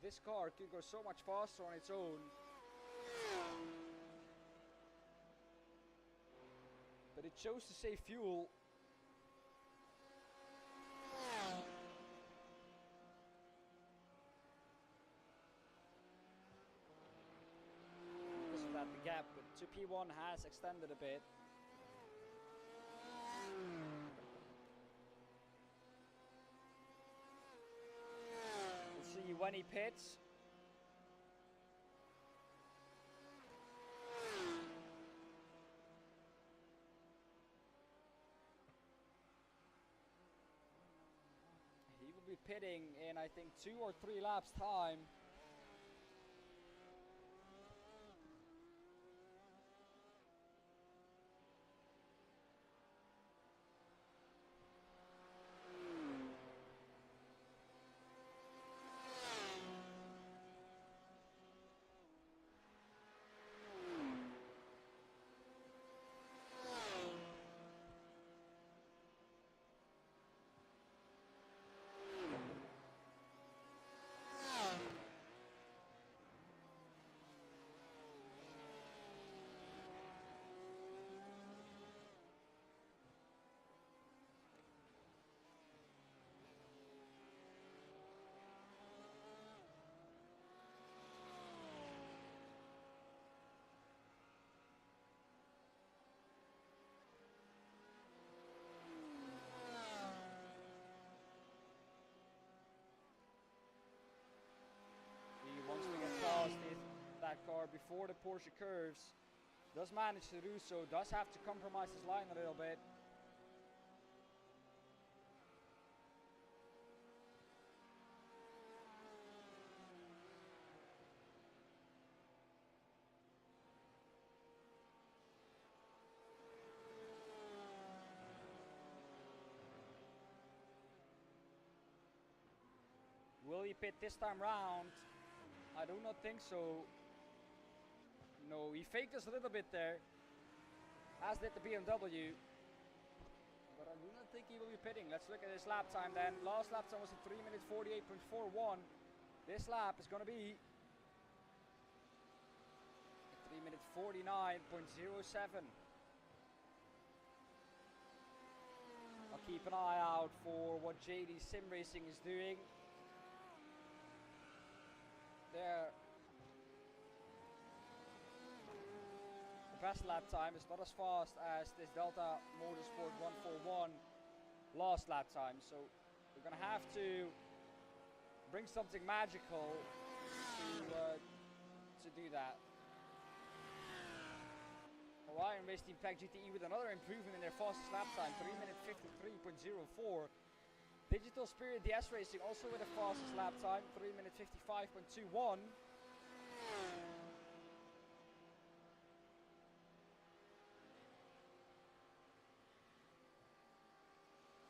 this car could go so much faster on its own. But it chose to save fuel. Because of that, the gap to P1 has extended a bit. We'll see when he pits. He will be pitting in, I think, 2 or 3 laps time. Wants to get past that car before the Porsche curves. Does manage to do so, does have to compromise his line a little bit. Will he pit this time round? I do not think so. No, he faked us a little bit there, as did the BMW. But I do not think he will be pitting. Let's look at his lap time then. Last lap time was a 3 minute 48.41. This lap is going to be a 3 minute 49.07. I'll keep an eye out for what JD Sim Racing is doing. There, the best lap time is not as fast as this Delta Motorsport 141 last lap time, so we're gonna have to bring something magical to do that. Orion Race Team Pack GTE with another improvement in their fastest lap time, 3 minute 53.04. Digital Spirit DS Racing also with the fastest lap time, 3 minute 55.21.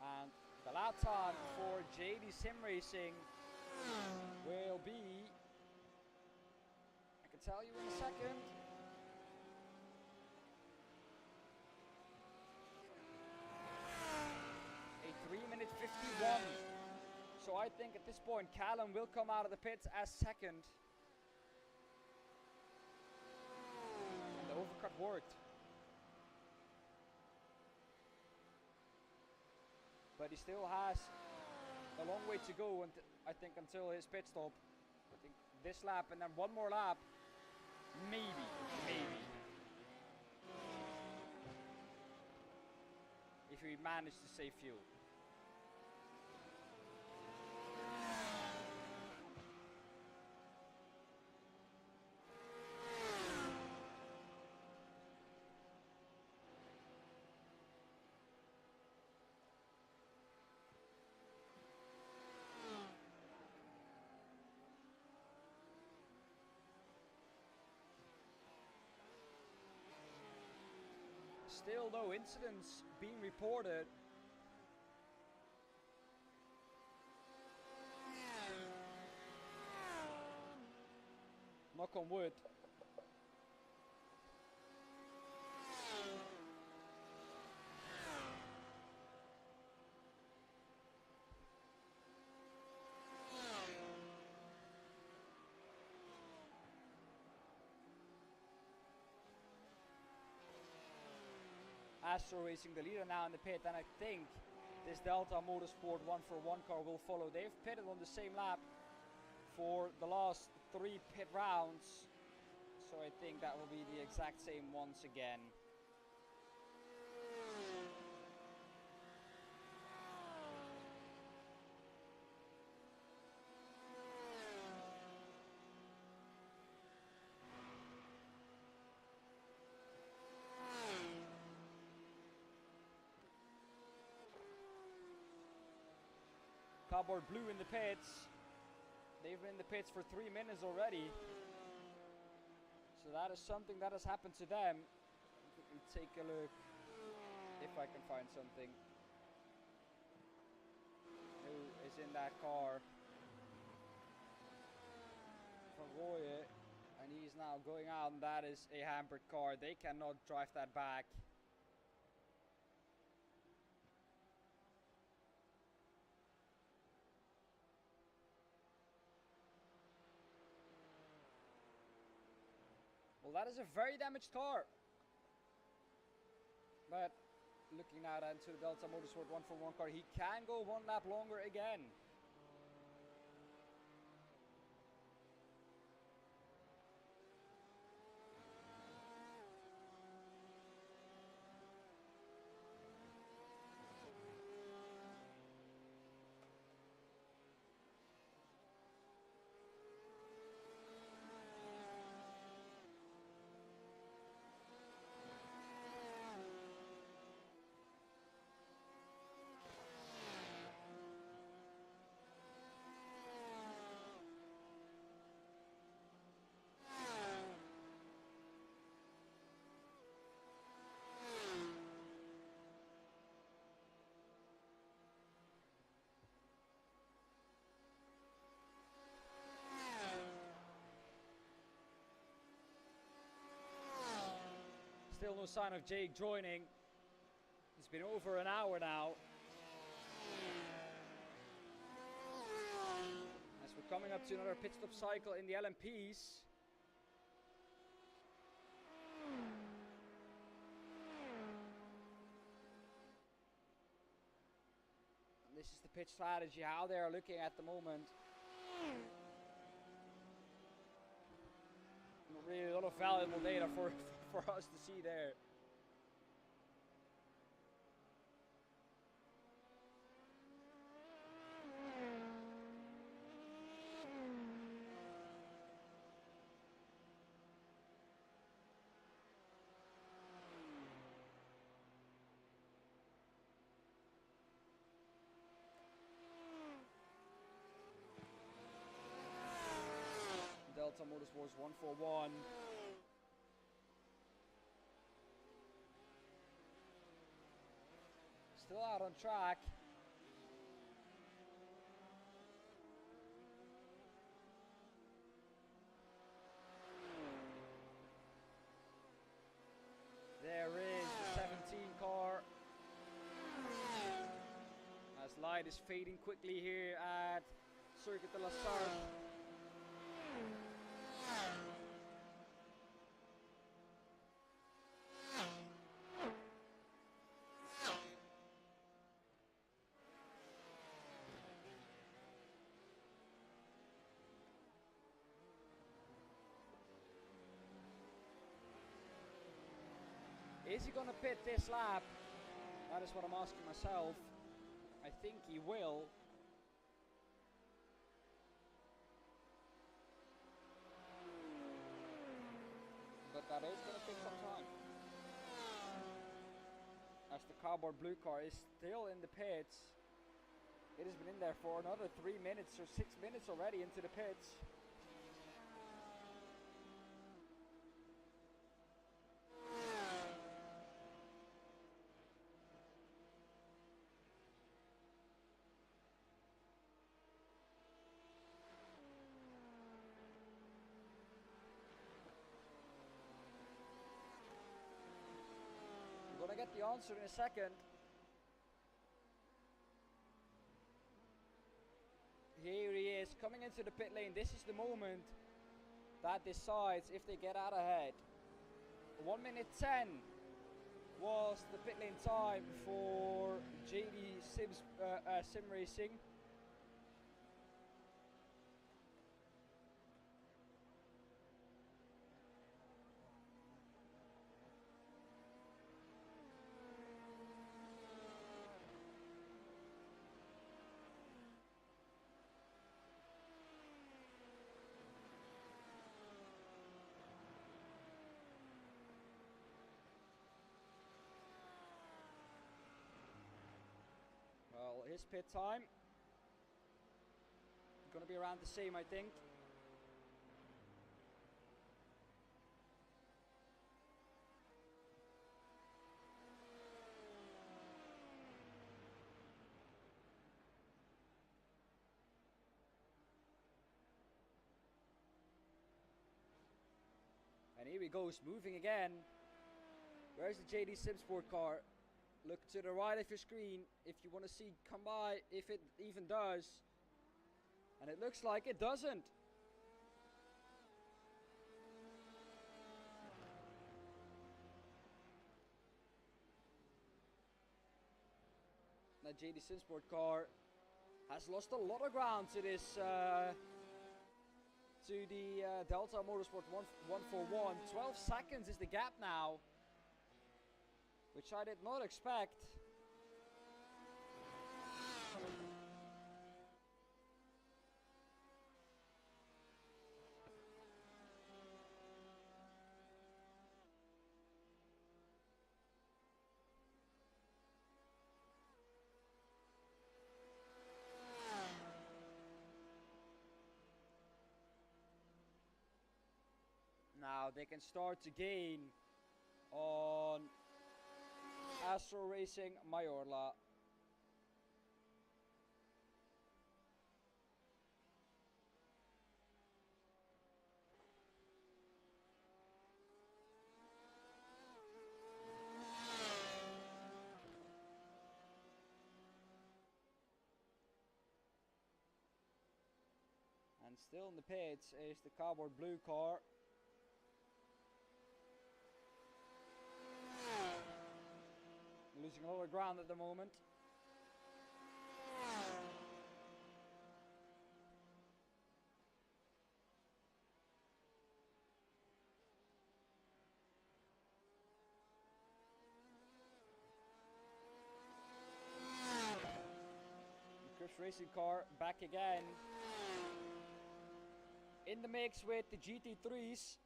And the lap time for JD Sim Racing will be, I can tell you in a second. A 3 minute 51. So I think at this point Callum will come out of the pits as second. And the overcut worked. But he still has a long way to go, I think, until his pit stop. I think this lap and then one more lap. Maybe. If we manage to save fuel. Still no incidents being reported. Knock on wood. Astro Racing, the leader now in the pit, and I think this Delta Motorsport 141 car will follow. They've pitted on the same lap for the last 3 pit rounds, so I think that will be the exact same once again. Cardboard Blue in the pits. They've been in the pits for 3 minutes already. So that is something that has happened to them. Quickly take a look if I can find something. Who is in that car? Van Rooyen. And he's now going out, and that is a hampered car. They cannot drive that back. Well, that is a very damaged car. But looking now into the Delta Motorsport 141 car, he can go 1 lap longer again. Still no sign of Jake joining. It's been over an hour now. As we're coming up to another pit stop cycle in the LMPs. And this is the pit strategy, how they are looking at the moment. Not really a lot of valuable data for us to see there. Delta Motorsports 141. Still out on track. There is the 17 car. As light is fading quickly here at Circuit de la Sarthe. Is he gonna pit this lap? That is what I'm asking myself. I think he will. But that is gonna take some time. As the Cardboard Blue car is still in the pits. It has been in there for another 3 minutes or 6 minutes already into the pits. Gonna get the answer in a second. Here he is coming into the pit lane. This is the moment that decides if they get out ahead. 1 minute 10 was the pit lane time for JD Sim Racing. Well, his pit time gonna be around the same, I think. And here he goes, moving again. Where's the JD Sim Sport car? Look to the right of your screen if you want to see come by, if it even does. And it looks like it doesn't. That JD Sim Sport car has lost a lot of ground to this, to the Delta Motorsport 141. 12 seconds is the gap now, which I did not expect. Now they can start to gain on Astro Racing Mayorla. And still in the pits is the cardboard blue car. Losing a lot of ground at the moment. Chris Racing car back again. In the mix with the GT3s.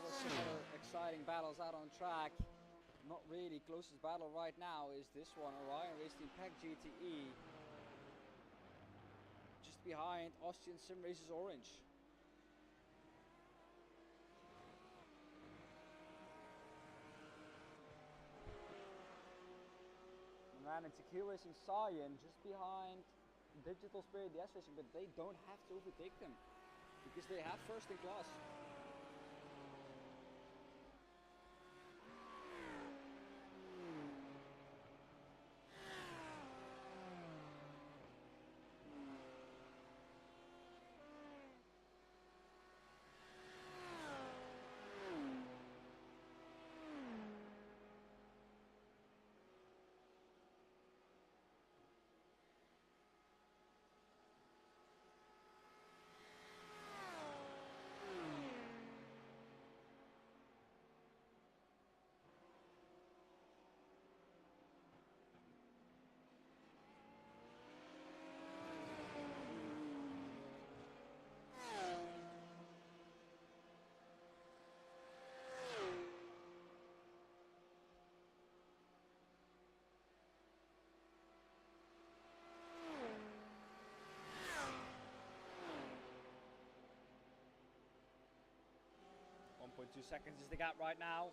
Some other exciting battles out on track. Not really. Closest battle right now is this one, Orion Race Team Pack GTE. Just behind Austrian Sim Races Orange. And then it's Q Racing Cyan just behind Digital Spirit DS Racing, but they don't have to overtake them because they have first in class. 1.2 seconds is the gap right now.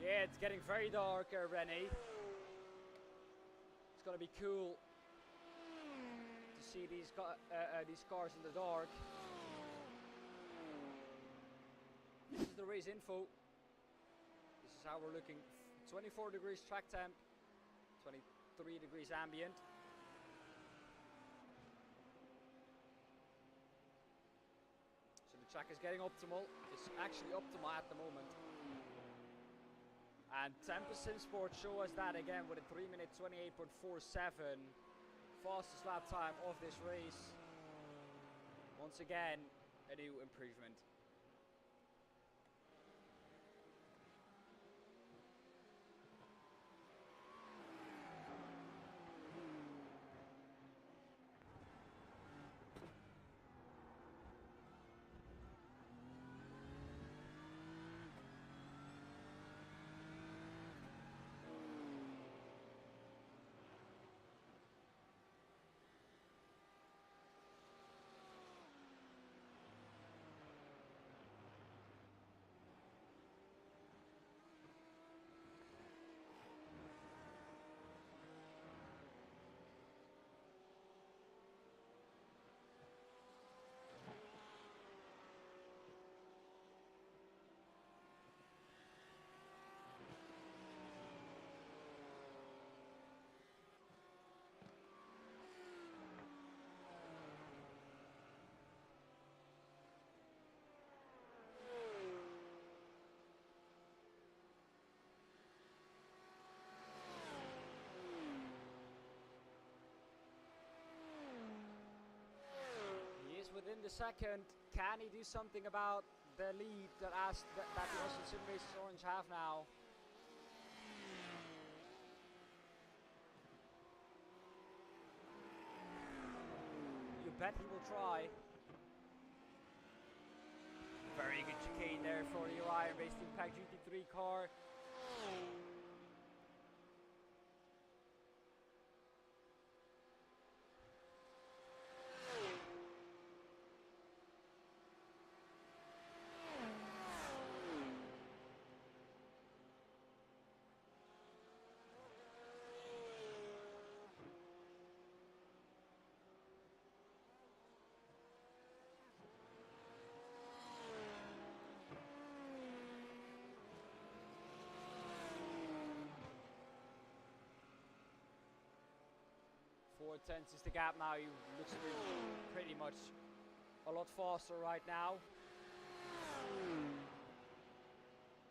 Yeah, it's getting very dark, Rennie. It's gonna be cool to see these cars in the dark. This is the race info. This is how we're looking. 24 degrees track temp, 23 degrees ambient. So the track is getting optimal. It's actually optimal at the moment. And Tempest Sim Sports show us that again with a 3 minute 28.47. Fastest lap time of this race. Once again, a new improvement. Within the second, can he do something about the lead that the Austin Sim Racers Orange have now? You bet he will try. Very good chicane there for the Orion-based Impact GT3 car. Tenths is the gap now. He looks to be pretty much a lot faster right now.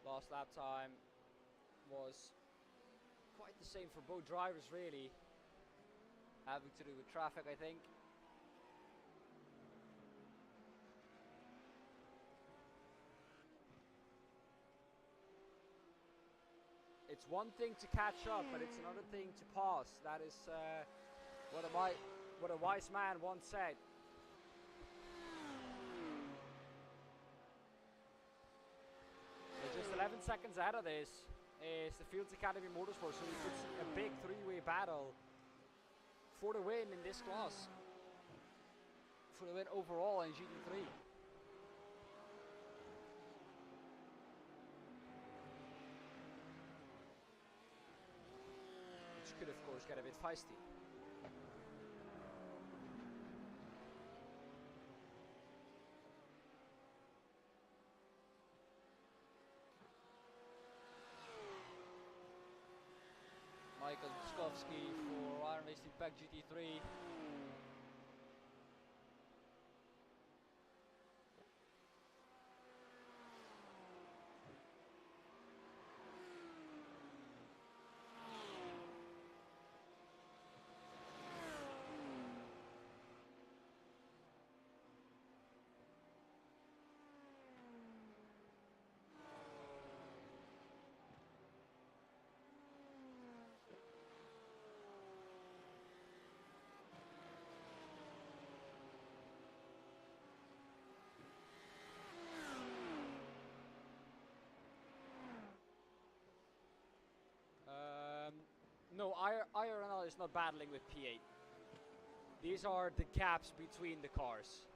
Last lap time was quite the same for both drivers, really. Having to do with traffic, I think. It's one thing to catch up, but it's another thing to pass. That is what a wise man once said. They're just 11 seconds ahead of this is the Fields Academy Motorsports, so we could see a big three-way battle for the win in this class. for the win overall in GT3. Which could of course get a bit feisty. Michael Skovsky for iRacing Pack GT3. No, IRNL is not battling with P8. These are the gaps between the cars.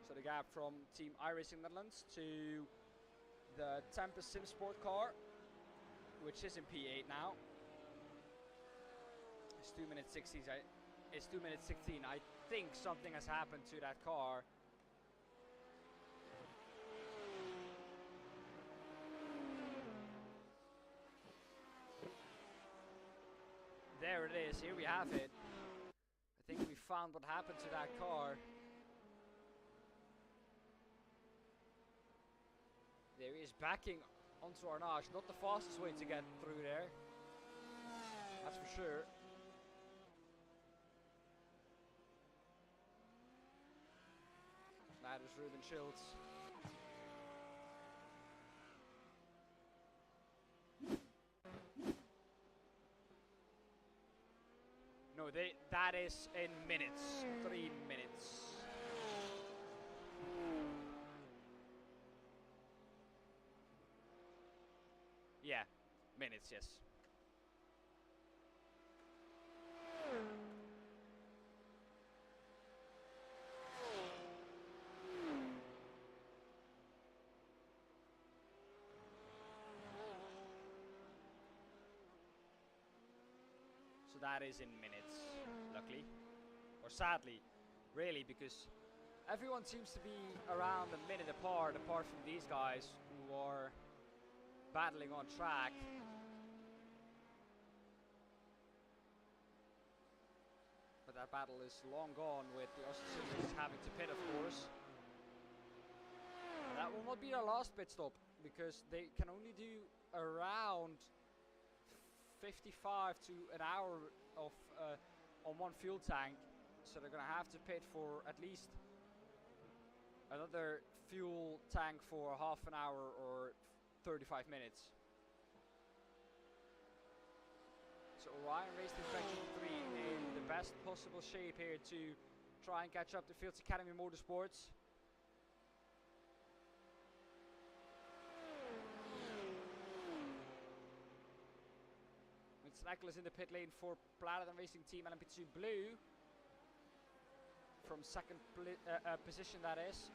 So the gap from Team iRacing Netherlands to the Tempest Sim Sport car, which is in P8 now. It's 2 minutes 16. It's 2 minutes 16. I think something has happened to that car. There it is. Here we have it. I think we found what happened to that car. There he is backing onto Arnage. Not the fastest way to get through there. That's for sure. That is Ruben Schultz. No, that is in minutes. 3 minutes. Yeah, minutes, yes. So that is in minutes, luckily. Or sadly, really, because everyone seems to be around a minute apart from these guys who are battling on track. But that battle is long gone with the Australians having to pit, of course. That will not be their last pit stop, because they can only do around 55 to an hour of on one fuel tank, so they're gonna have to pit for at least another fuel tank for half an hour or 35 minutes. So Orion raced in Section 3 in the best possible shape here to try and catch up to Fields Academy Motorsports. Snackles in the pit lane for Platinum Racing Team LMP2 Blue. From second position, that is.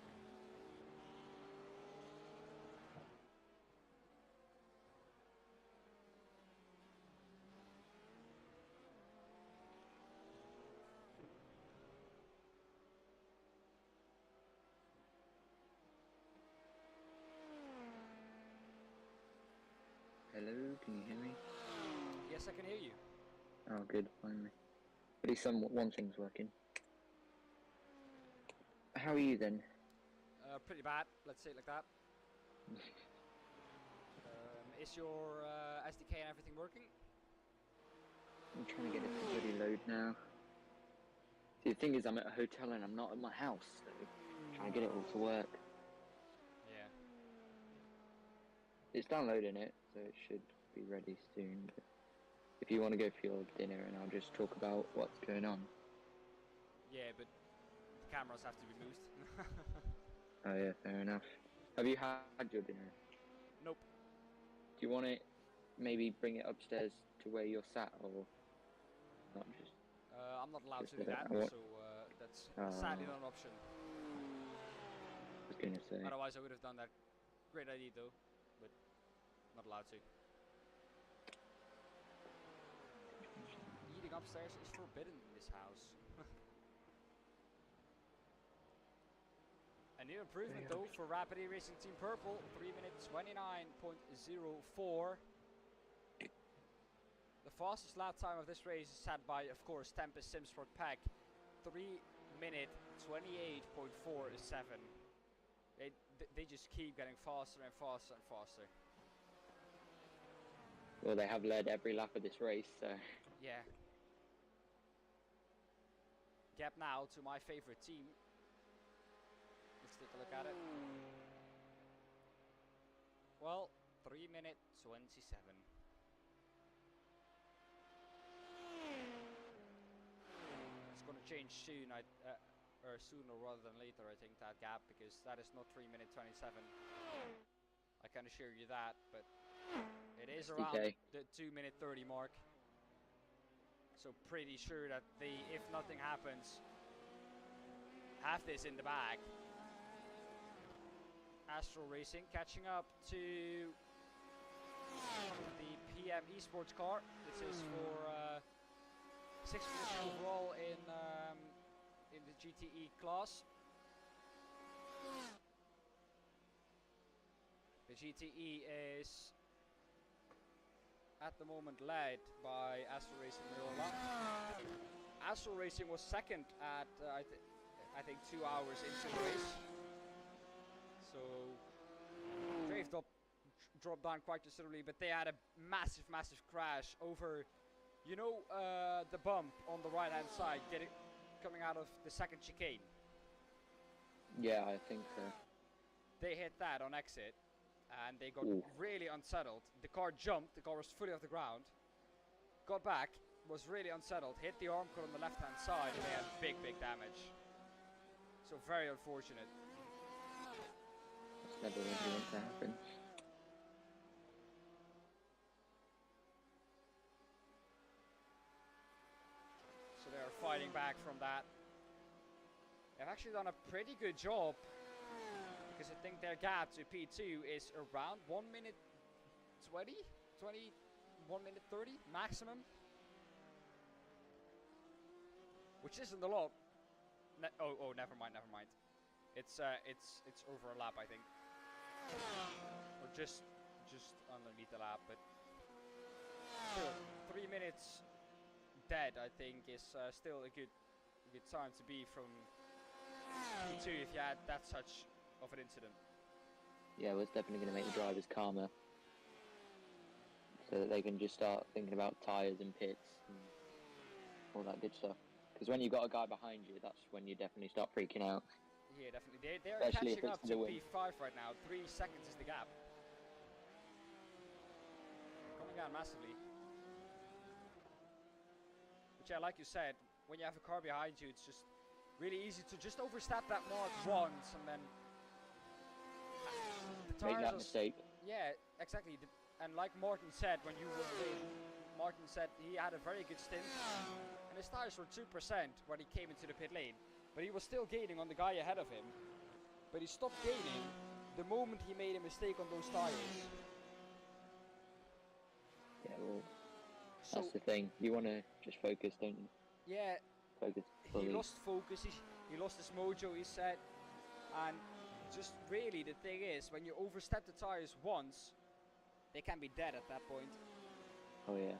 Hello, can you hear me? Yes, I can hear you. Oh, good, finally. At least one thing's working. How are you then? Pretty bad, let's say it like that. Is your SDK and everything working? I'm trying to get it to bloody load now. See, the thing is, I'm at a hotel and I'm not at my house, so I'm trying to get it all to work. Yeah. It's downloading it, so it should be ready soon. But if you want to go for your dinner, and I'll just talk about what's going on. Yeah, but the cameras have to be moved. Oh yeah, fair enough. Have you had your dinner? Nope. Do you want it? Maybe bring it upstairs to where you're sat, or not? Just I'm not allowed Just to do that, I want- so that's sadly not an option. I was gonna say. Otherwise, I would have done that. Great idea, though, but not allowed to. Eating upstairs is forbidden in this house. A new improvement, though, for Rapid iRacing Team Purple. 3 minutes 29.04. The fastest lap time of this race is set by, of course, Tempest Simsport Pack. 3 minute 28.47. They just keep getting faster and faster and faster. Well, they have led every lap of this race, so. Yeah. Gap now to my favorite team. Let's take a look at it. Well, 3 minute 27. It's going to change soon, or sooner rather than later, I think, that gap, because that is not 3 minute 27. I can assure you that, but it is around the 2 minute 30 mark. So pretty sure that they, if nothing happens, have this in the bag. Astral Racing catching up to the PM Esports car. This is for 6th position overall in the GTE class. The GTE is at the moment led by Astral Racing Mirola. Astral Racing was second at I think 2 hours into the race. So Drave dropped down quite considerably, but they had a massive crash over, you know, the bump on the right hand side coming out of the second chicane. Yeah, I think so. They hit that on exit and they got really unsettled. The car jumped, the car was fully off the ground, got back, was really unsettled, hit the arm cut on the left hand side, and they had big damage. So very unfortunate. That's never really meant to happen. So they are fighting back from that. They've actually done a pretty good job, because I think their gap to P2 is around 1 minute 20? 1 minute 30 maximum, which isn't a lot. Never mind. It's over a lap, I think, or just underneath the lap. But still, 3 minutes dead, I think, is still a good time to be from P2 if you had that such of an incident. Yeah, well, it's definitely going to make the drivers calmer, so that they can just start thinking about tyres and pits and all that good stuff. Because when you've got a guy behind you, that's when you definitely start freaking out. Yeah, definitely. They're Especially catching up to win. P5 right now. 3 seconds is the gap. Coming down massively. But yeah, like you said, when you have a car behind you, it's just really easy to just overstep that mark once and then the Make tires that mistake. Yeah, exactly. And like Martin said when you were in, Martin said he had a very good stint and his tires were 2% when he came into the pit lane, but he was still gaining on the guy ahead of him. But he stopped gaining the moment he made a mistake on those tires. Yeah, well, that's the thing. You want to just focus, don't you? Yeah. Focus fully. He lost focus, he lost his mojo, he said. And just really the thing is, when you overstep the tires once, they can be dead at that point. Oh yeah.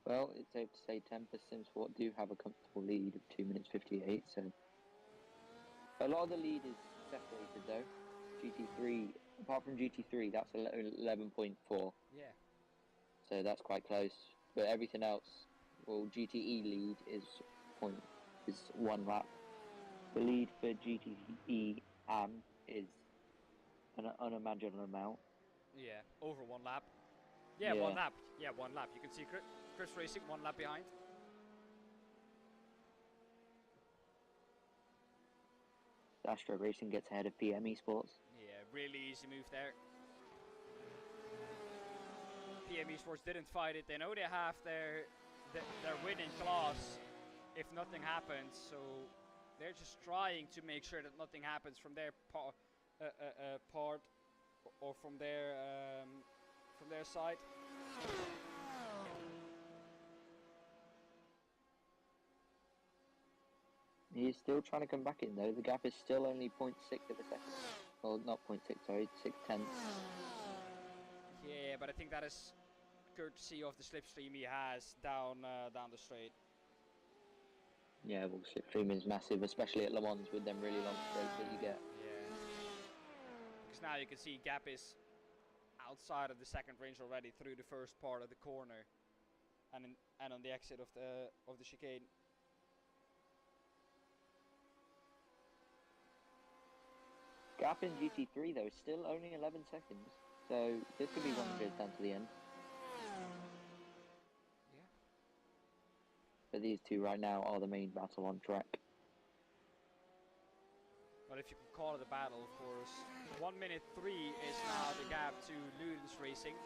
Well, it's safe to say Tempest Simsport do have a comfortable lead of 2 minutes 58, so a lot of the lead is separated though. GT3, apart from GT3, that's 11.4. Yeah. So that's quite close. But everything else, well, GTE lead is 1 lap. The lead for GTE AM is an unimaginable amount. Yeah, over 1 lap. Yeah, 1 lap. Yeah, 1 lap. You can see Chris Racing 1 lap behind. Astro Racing gets ahead of PM Esports. Yeah, really easy move there. PM Esports didn't fight it. They know they have their winning class if nothing happens. So they're just trying to make sure that nothing happens from their part or from their side. He's still trying to come back in though. The gap is still only 0.6 of a second. Well, not 0.6, sorry, 6/10. Yeah, but I think that is courtesy of the slipstream he has down the straight. Yeah, well, slipstream is massive, especially at Le Mans with them really long straights that you get. Yeah. Because now you can see gap is outside of the second range already through the first part of the corner, and on the exit of the chicane. Gap in GT3 though is still only 11 seconds, so this could be one that goes down to the end. Yeah. But these two right now are the main battle on track. Well, if you can call it a battle, of course. 1 minute 3 is now the gap to Loucos Racing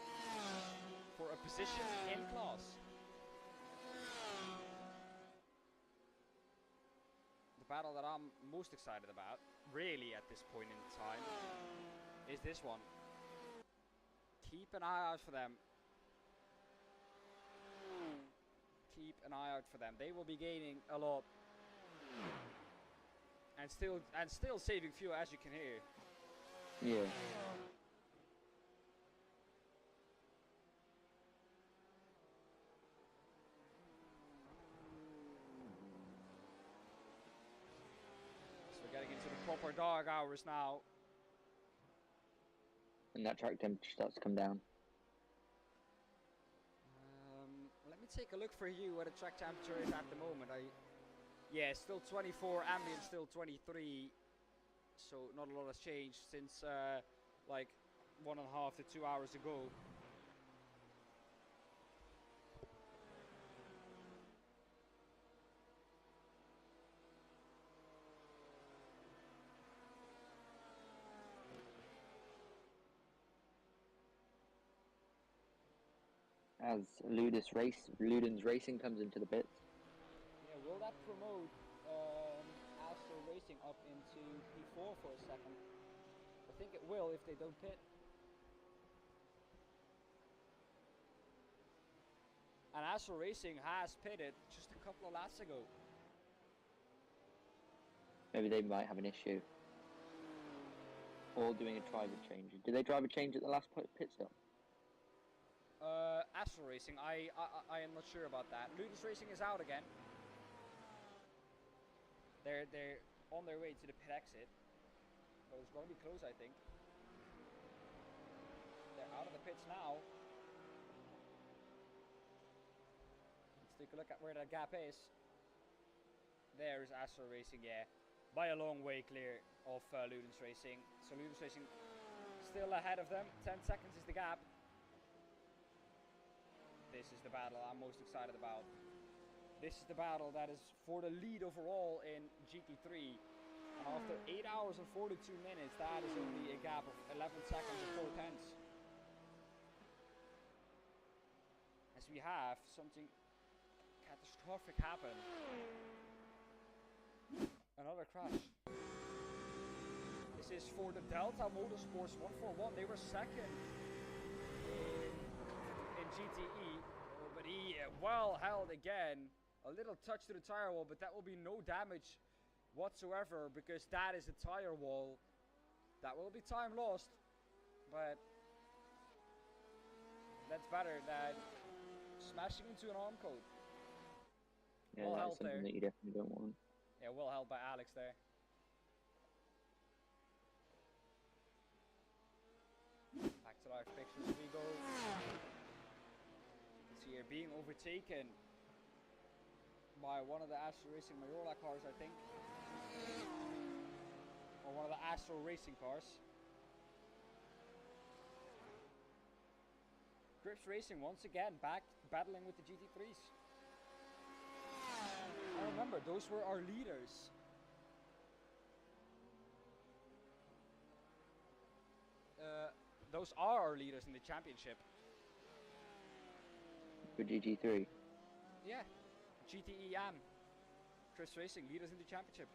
for a position in class. The battle that I'm most excited about, really at this point in time, is this one. Keep an eye out for them. Keep an eye out for them. They will be gaining a lot. And still saving fuel, as you can hear. Yeah. So we're getting into the proper dog hours now. And that track temperature starts to come down. Let me take a look for you what the track temperature is at the moment. Yeah, still 24, ambient still 23. So not a lot has changed since like 1.5 to 2 hours ago. As Ludens Racing comes into the pits. Yeah, will that promote Astro Racing up into P4 for a second? I think it will if they don't pit. And Astro Racing has pitted just a couple of laps ago. Maybe they might have an issue. Or doing a driver change. Did they drive a change at the last pit stop? Astro Racing, I am not sure about that. Loucos Racing is out again. They're on their way to the pit exit. So it's going to be close, I think. They're out of the pits now. Let's take a look at where that gap is. There's Astro Racing, yeah. By a long way clear of Loucos Racing. So Loucos Racing still ahead of them. 10 seconds is the gap. This is the battle I'm most excited about. This is the battle that is for the lead overall in GT3. And after 8 hours and 42 minutes, that is only a gap of 11 seconds and 4 tenths. As we have something catastrophic happen. Another crash. This is for the Delta Motorsports 141. They were second in GTE, but he well held again. A little touch to the tire wall, but that will be no damage whatsoever because that is a tire wall. That will be time lost, but that's better than smashing into an arm coat. Yeah, well that's held something there. that you definitely don't want. Yeah, well held by Alex there. Back to live pictures we go. You can see here being overtaken by one of the Astro Racing Mayola cars, I think. Or one of the Astro Racing cars. Grips Racing once again back battling with the GT3s. And remember, those were our leaders. those are our leaders in the championship. For GT3. Yeah, GTE and Chris Racing leaders in the championship.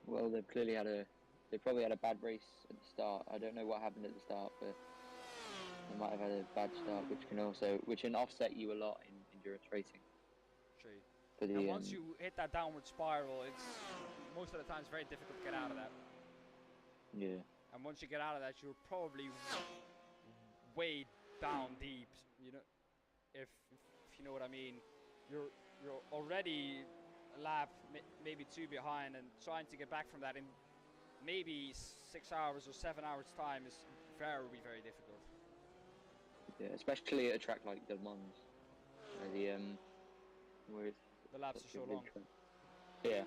Well, they probably had a bad race at the start. I don't know what happened at the start, but they might have had a bad start, which can offset you a lot in endurance racing. True. For the, And once you hit that downward spiral, it's most of the time it's very difficult to get out of that. Yeah. And once you get out of that, you're probably way down deep. You know, if you know what I mean. You're already a lap, maybe 2 behind, and trying to get back from that in maybe 6 hours or 7 hours time is very, very difficult. Yeah, especially at a track like Le Mans, where it's The laps are so long. Yeah.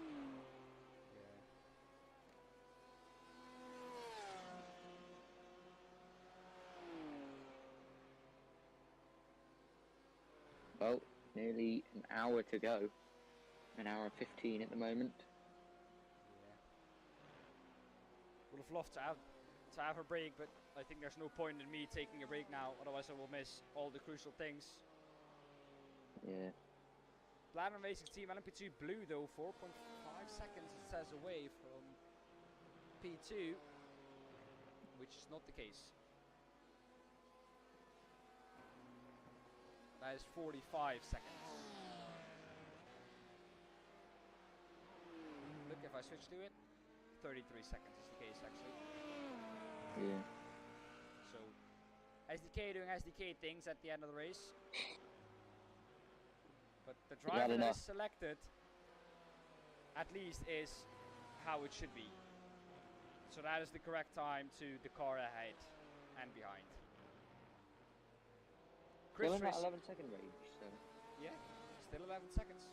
Well, nearly an hour to go. An hour and 15 at the moment. Yeah. Would have loved to have a break, but I think there's no point in me taking a break now, otherwise I will miss all the crucial things. Yeah. Platinum Racing Team LMP2 Blue though, 4.5 seconds it says away from P2, which is not the case. That is 45 seconds. Look, if I switch to it, 33 seconds is the case actually. Yeah. So, SDK doing SDK things at the end of the race. But the driver that is selected, at least, is how it should be. So that is the correct time to the car ahead and behind. Still in that 11-second range, so. Yeah, still 11 seconds.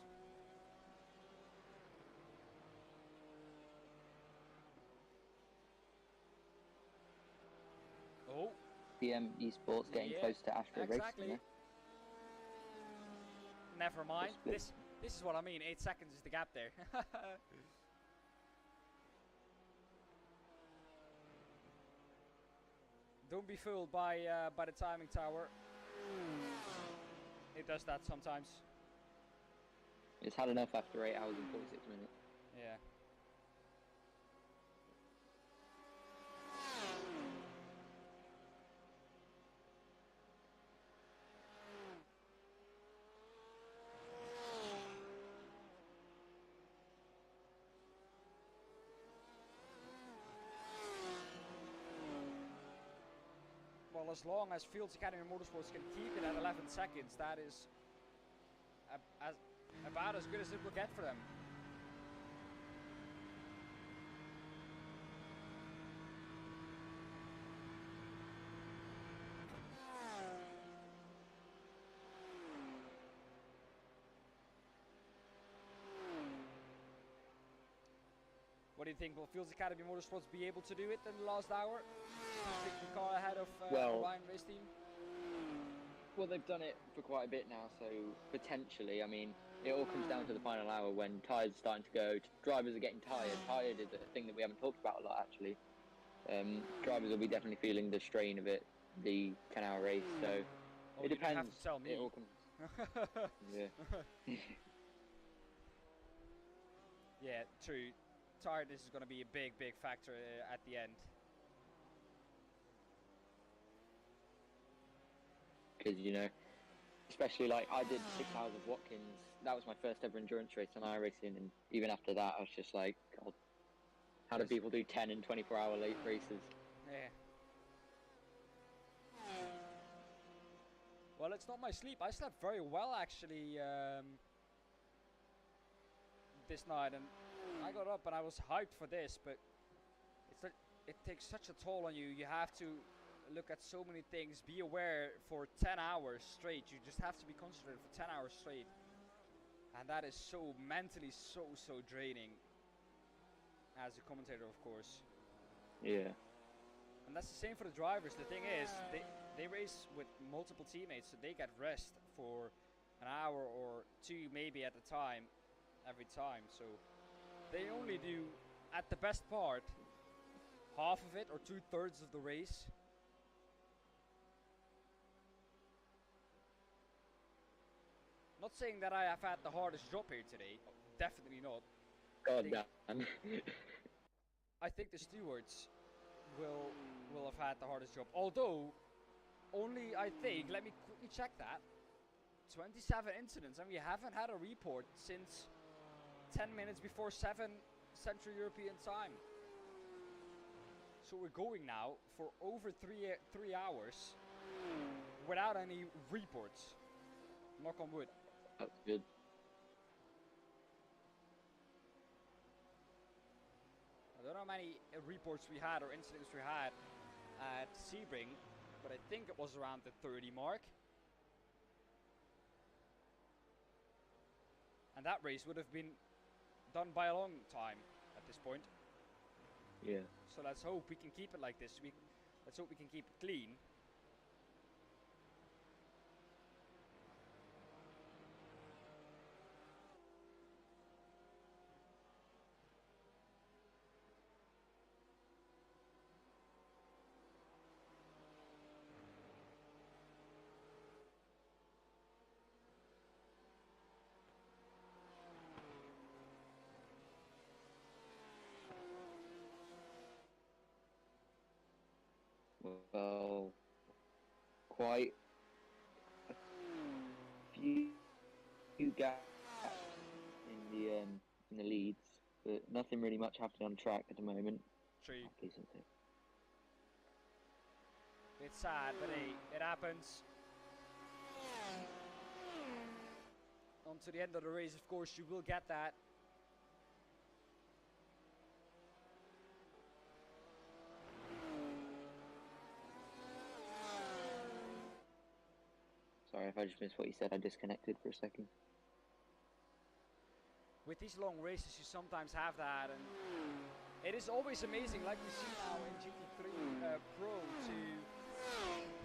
Oh. BM Esports getting close to Astro Racing. Yeah? Never mind. This is what I mean. 8 seconds is the gap there. Don't be fooled by the timing tower. It does that sometimes. It's had enough after 8 hours and 46 minutes. Yeah. Well, as long as Fields Academy Motorsports can keep it at 11 seconds, that is about as good as it will get for them. What do you think? Will Fields Academy Motorsports be able to do it in the last hour? Pick the car ahead of Orion Race Team? Well, they've done it for quite a bit now, so potentially, I mean, it all comes down to the final hour when tyres are starting to go, drivers are getting tired. Tired is a thing that we haven't talked about a lot, actually. Drivers will be definitely feeling the strain of it, the 10-hour race, so it depends. You have to tell me. It all comes... Yeah. Yeah, true. Tiredness is going to be a big factor at the end. Because, you know, especially like I did 6 hours of Watkins. That was my first ever endurance race on iRacing, and even after that, I was just like, God, how do people do 10 and 24-hour late races? Yeah. Well, it's not my sleep. I slept very well actually this night, and I got up and I was hyped for this, but it's like it takes such a toll on you. You have to look at so many things, be aware for 10 hours straight. You just have to be concentrated for 10 hours straight, and that is so mentally so draining as a commentator, of course. Yeah. And that's the same for the drivers. The thing is, they race with multiple teammates, so they get rest for an hour or two maybe at a time every time, so they only do, at the best part, half of it or 2/3 of the race. Not saying that I have had the hardest job here today. Definitely not. God think- damn. I think the stewards will have had the hardest job. Although, only I think, let me quickly check that, 27 incidents, and we haven't had a report since 10 minutes before 7 Central European time. So we're going now for over three hours without any reports. Knock on wood. That's good. I don't know how many reports we had or incidents we had at Sebring, but I think it was around the 30 mark. And that race would have been done by a long time at this point. Yeah. So let's hope we can keep it like this. Let's hope we can keep it clean. Well, quite a few gaps in the leads, but nothing really much happening on track at the moment. True. Oh, please don't say. It's sad, but hey, it happens. On to the end of the race, of course, you will get that. Sorry if I just missed what you said. I disconnected for a second. With these long races, you sometimes have that, and it is always amazing, like we see now in GT3 Pro, to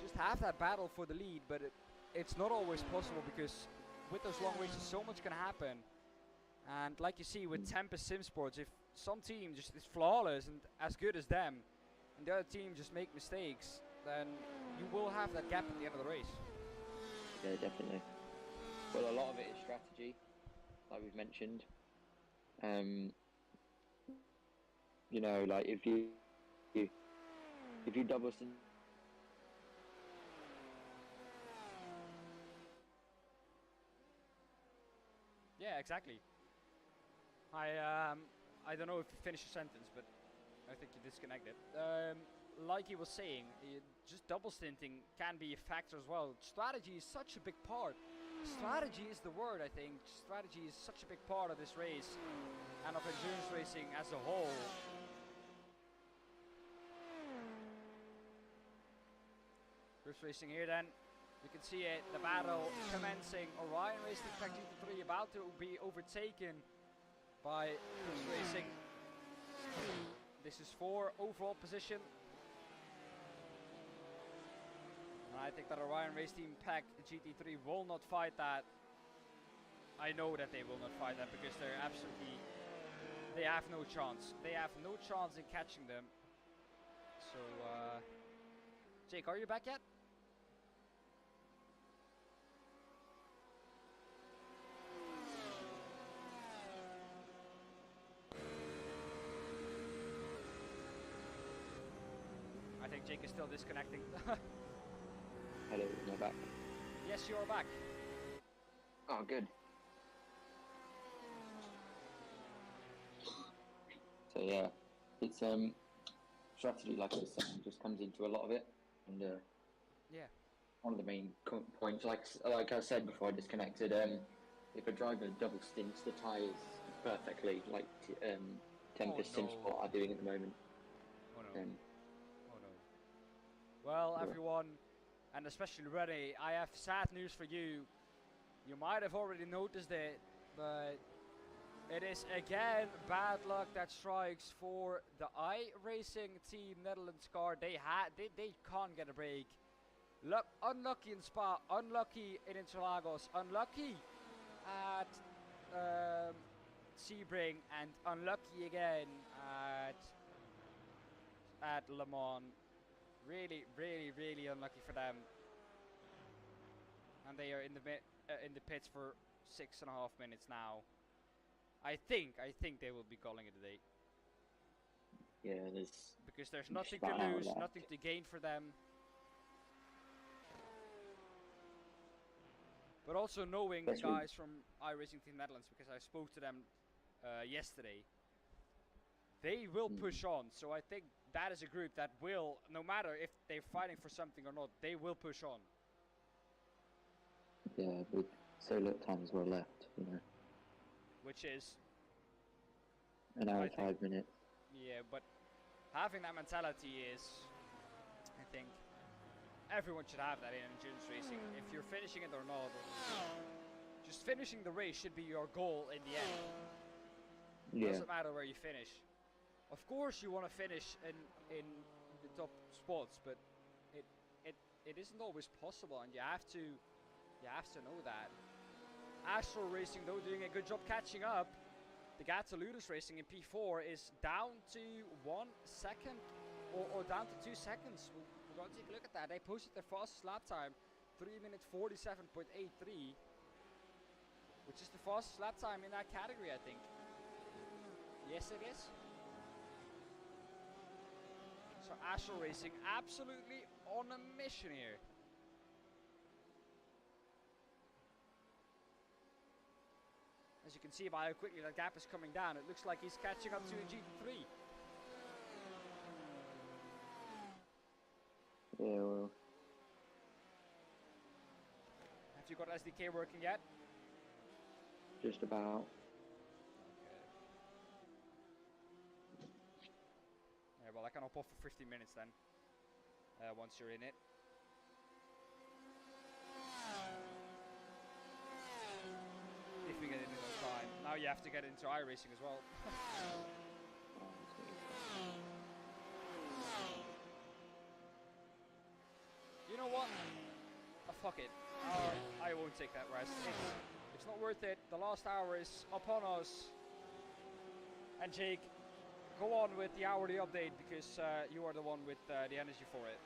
just have that battle for the lead, but it's not always possible because with those long races, so much can happen. And like you see with Tempest Sim Sports, if some team just is flawless and as good as them, and the other team just make mistakes, then you will have that gap at the end of the race. Yeah, definitely. Well, a lot of it is strategy, like we've mentioned. You know, like if you double sim. Yeah, exactly. I don't know if you finished your sentence, but I think you disconnected. Like he was saying, just double stinting can be a factor as well. Strategy is such a big part. Strategy is the word, I think. Strategy is such a big part of this race and of endurance racing as a whole. First racing here then. You can see it, the battle commencing. Orion Racing Track GT3 about to be overtaken by First Racing. This is for overall position. And I think that Orion Race Team Pack GT3 will not fight that. I know that they will not fight that because they're absolutely, they have no chance. They have no chance in catching them. So, Jake, are you back yet? I think Jake is still disconnecting. Hello, am I back? Yes, you are back. Oh, good. So yeah, it's strategy, like I was saying, just comes into a lot of it, and Yeah. one of the main points, like I said before I disconnected, if a driver double stints the tyres perfectly, like Tempest Sim no. Sport are doing at the moment, Oh no. then Oh no. Well, Yeah. everyone, and especially Rennie, I have sad news for you. You might have already noticed it, but it is again bad luck that strikes for the iRacing team Netherlands car. They can't get a break. Unlucky in Spa, unlucky in Interlagos, unlucky at Sebring, and unlucky again at Le Mans. Really, really, really unlucky for them. And they are in the pits for 6.5 minutes now. I think they will be calling it a day. Yeah, there's Because there's just nothing to about an hour lose, left. nothing to gain for them. But also knowing the Especially- guys from iRacing Team Netherlands, because I spoke to them yesterday, they will push on. So I think that is a group that will, no matter if they're fighting for something or not, they will push on. Yeah, with so little time as well left, you know. Which is, An hour I and 5 minutes. yeah, but having that mentality is, I think, everyone should have that in endurance racing. If you're finishing it or not, just finishing the race should be your goal in the end. Yeah, Doesn't matter where you finish. Of course, you want to finish in the top spots, but it isn't always possible, and you have to know that. Astral Racing, though, doing a good job catching up. The gap to Ludus Racing in P4 is down to 1 second, or down to 2 seconds. We're going to take a look at that. They posted their fastest lap time, 3 minutes 47.83, which is the fastest lap time in that category, I think. Yes, it is. So Astral Racing absolutely on a mission here. As you can see by how quickly that gap is coming down, it looks like he's catching up to a GT3. yeah, well, Have you got SDK working yet? just about. Yeah, well, I can hop off for 15 minutes then, once you're in it. If we get in on time. Now you have to get into iRacing as well. You know what? Fuck it. I won't take that rest. It's not worth it. The last hour is upon us. And Jake, go on with the hourly update because you are the one with the energy for it.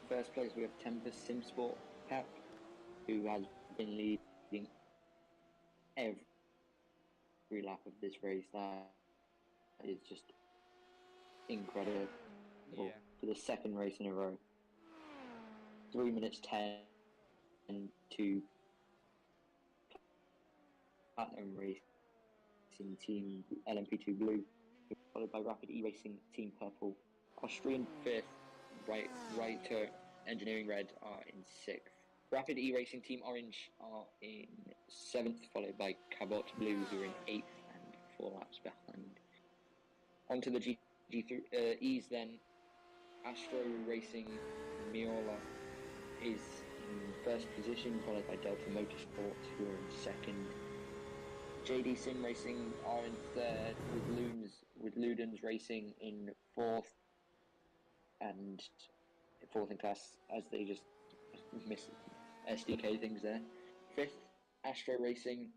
First place we have Tempest Simsport Pep, who has been leading every lap of this race. That is just incredible. Yeah. For the second race in a row. 3 minutes 10 to Platinum Racing Team LMP2 Blue, followed by Rapid E-Racing Team Purple. Austrian 5th, Writer Engineering Red are in 6th. Rapid E-Racing Team Orange are in 7th, followed by Cabot Blue, who are in 8th and 4 laps behind. Onto the GT3Es then. Astro Racing Miola is in first position, followed by Delta Motorsports, who are in second. JD Sim Racing are in third, with Ludens Racing in fourth, and fourth in class, as they just miss SDK things there. Fifth, Astro Racing.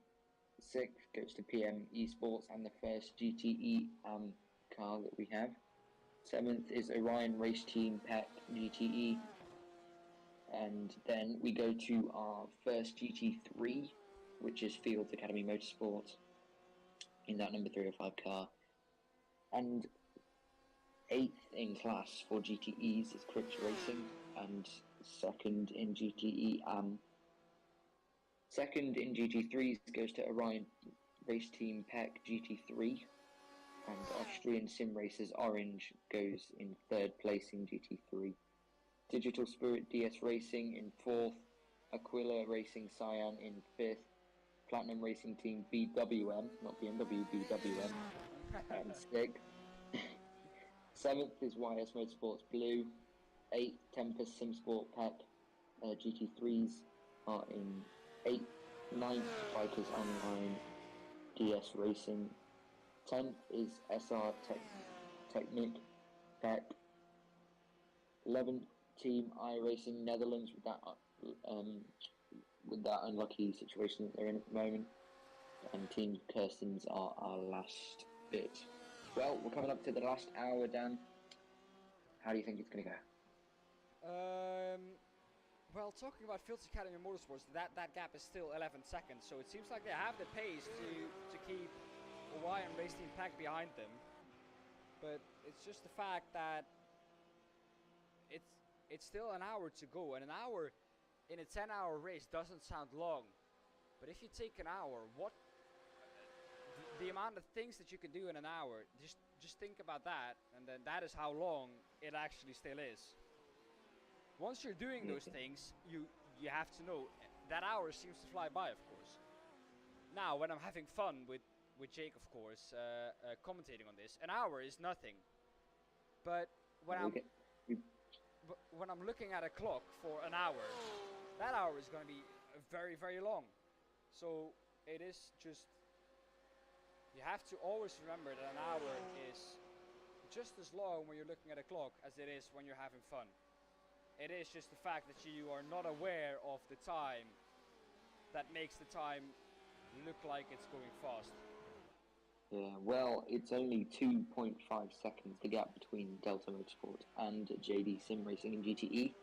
Sixth goes to PM Esports and the first GTE car that we have. Seventh is Orion Race Team PEC GTE. And then we go to our first GT3, which is Fields Academy Motorsports, in that number 305 car. And eighth in class for GTEs is Cripps Racing, and second in GTE second in GT3s goes to Orion Race Team PEC GT3, and Austrian Sim Racers Orange goes in third place in GT3. Digital Spirit DS Racing in fourth, Aquila Racing Cyan in fifth, Platinum Racing Team BWM, not BMW, BWM, and sixth. Seventh is YS Motorsports Blue. Eighth, Tempest Simsport PEC GT3s are in eighth. Ninth, Bikers Online DS Racing. 10th is SR Technic PEC. 11th, Team iRacing Netherlands with that unlucky situation that they're in at the moment. And Team Kirstens are our last bit. Well, we're coming up to the last hour, Dan. How do you think it's going to go? Well, talking about Fields Academy Motorsports, that gap is still 11 seconds, so it seems like they have the pace to keep Orion Race Team Pack behind them. But it's just the fact that it's still an hour to go, and an hour in a 10-hour race doesn't sound long. But if you take an hour, the amount of things that you can do in an hour, just think about that, and then that is how long it actually still is. Once you're doing those things, you have to know that hour seems to fly by, of course. Now, when I'm having fun with Jake, of course, commentating on this, an hour is nothing. But when I'm looking at a clock for an hour, that hour is going to be very, very long. So it is just, you have to always remember that an hour is just as long when you're looking at a clock as it is when you're having fun. It is just the fact that you are not aware of the time that makes the time look like it's going fast. Yeah, well, it's only 2.5 seconds, the gap between Delta Motorsport and JD Sim Racing in GTE.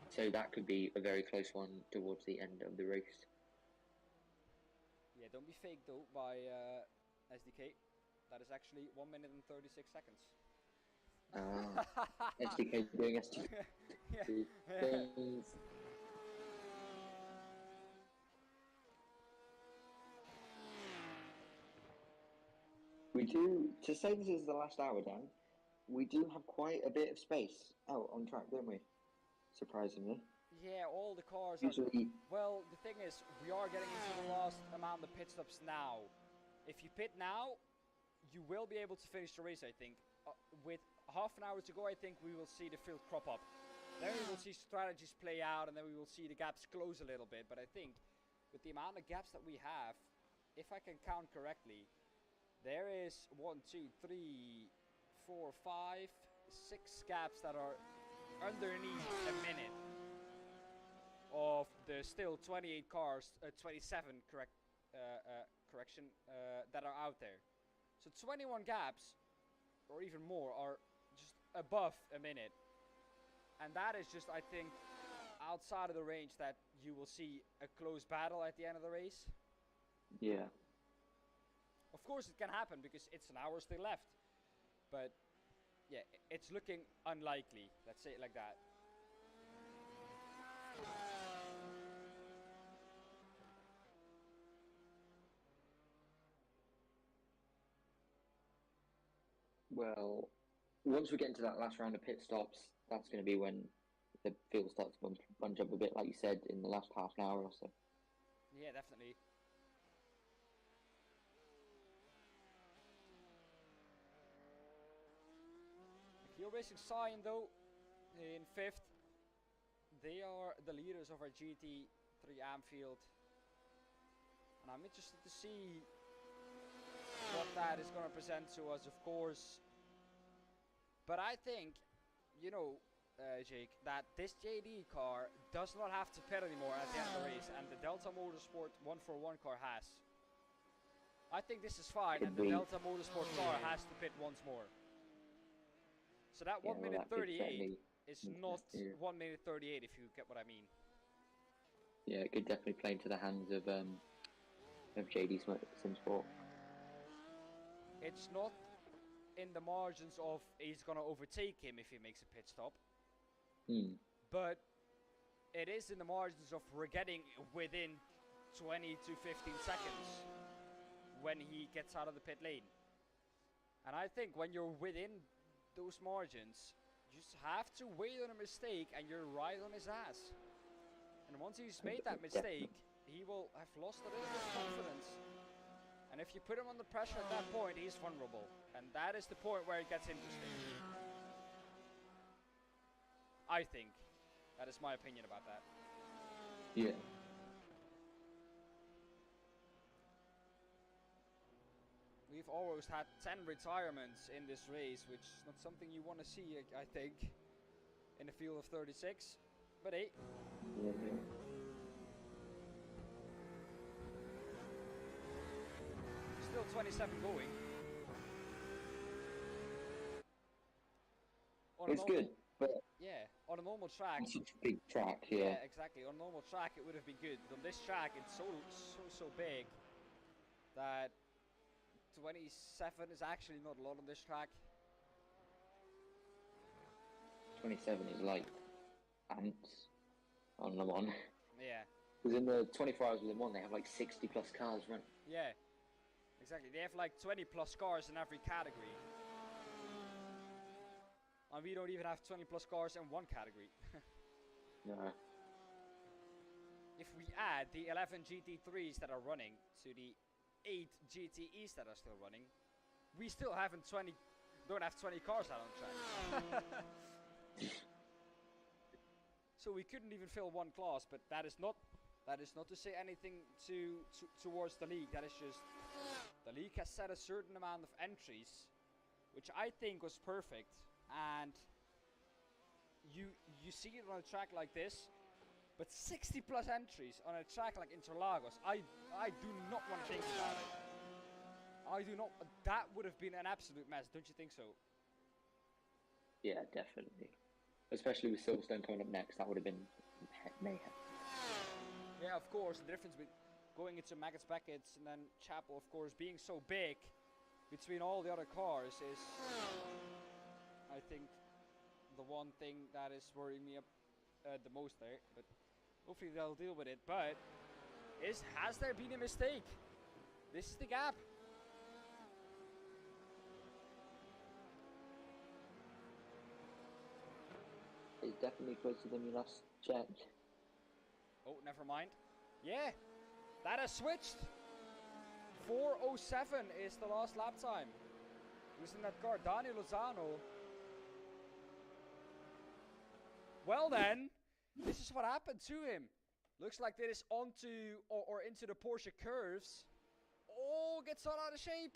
So that could be a very close one towards the end of the race. Yeah, don't be fake though by SDK. That is actually 1 minute and 36 seconds. SDK doing SDK things. We do, to say this is the last hour, Dan, we do have quite a bit of space out on track, don't we? Surprisingly. Yeah, all the cars usually. Well, the thing is, we are getting into the last amount of pit stops now. If you pit now, you will be able to finish the race, I think. With half an hour to go, I think we will see the field crop up. Then we will see strategies play out, and then we will see the gaps close a little bit. But I think, with the amount of gaps that we have, if I can count correctly, there is 1, 2, 3, 4, 5, 6 gaps that are underneath a minute of the still 28 cars, 27 correction, that are out there. So 21 gaps, or even more, are just above a minute. And that is just, I think, outside of the range that you will see a close battle at the end of the race. Yeah. Of course it can happen because it's an hour still left. But yeah, it's looking unlikely, let's say it like that. Well, once we get into that last round of pit stops, that's going to be when the field starts to bunch up a bit, like you said, in the last half an hour or so. Yeah, definitely. You're Racing Cyan though, in 5th. They are the leaders of our GT3 Amfield. And I'm interested to see what that is going to present to us, of course. But I think, you know, Jake, that this JD car does not have to pit anymore at the end of the race, and the Delta Motorsport 141 car has. I think this is fine, and the Delta Motorsport car has to pit once more. So that 1 minute 38 is not 1 minute 38, if you get what I mean. Yeah, it could definitely play into the hands of JD Simsport. It's not in the margins of he's gonna overtake him if he makes a pit stop. But it is in the margins of we're getting within 20 to 15 seconds when he gets out of the pit lane. And I think when you're within those margins, you just have to wait on a mistake and you're right on his ass. And once he's made that mistake, he will have lost a little bit of confidence. And if you put him under pressure at that point, he's vulnerable. And that is the point where it gets interesting. I think. That is my opinion about that. Yeah. We've almost had 10 retirements in this race, which is not something you want to see, I think, in a field of 36. But hey. Yeah. Still 27 going. On a It's normal, good, but yeah, on a normal track. on such a big track, Yeah, yeah. exactly. On a normal track, it would have been good. But on this track, it's so big that 27 is actually not a lot on this track. 27 is like ants on Le Mans. Yeah, Because in the 24 hours of Le Mans, they have like 60 plus cars run. yeah, exactly. They have like 20 plus cars in every category. And we don't even have 20 plus cars in one category. No. If we add the 11 GT3s that are running to the 8 GTEs that are still running, we still don't have 20 cars out on track. So we couldn't even fill one class, but that is not to say anything towards the league. That is just the league has set a certain amount of entries, which I think was perfect. And you see it on a track like this, but 60 plus entries on a track like Interlagos, I do not want to think about it. I do not. That would have been an absolute mess, don't you think so? Yeah, definitely. Especially with Silverstone coming up next, that would have been mayhem. Yeah, of course. The difference with going into Maggots Beckett's and then Chapel, of course, being so big between all the other cars is, I think, the one thing that is worrying me the most there. But hopefully they'll deal with it. But has there been a mistake? This is the gap. It's definitely closer than we last checked. Oh, never mind. Yeah, that has switched. 4:07 is the last lap time. Who's in that car? Daniel Lozano. Well then, this is what happened to him. Looks like that is onto or into the Porsche curves. Oh, gets all out of shape.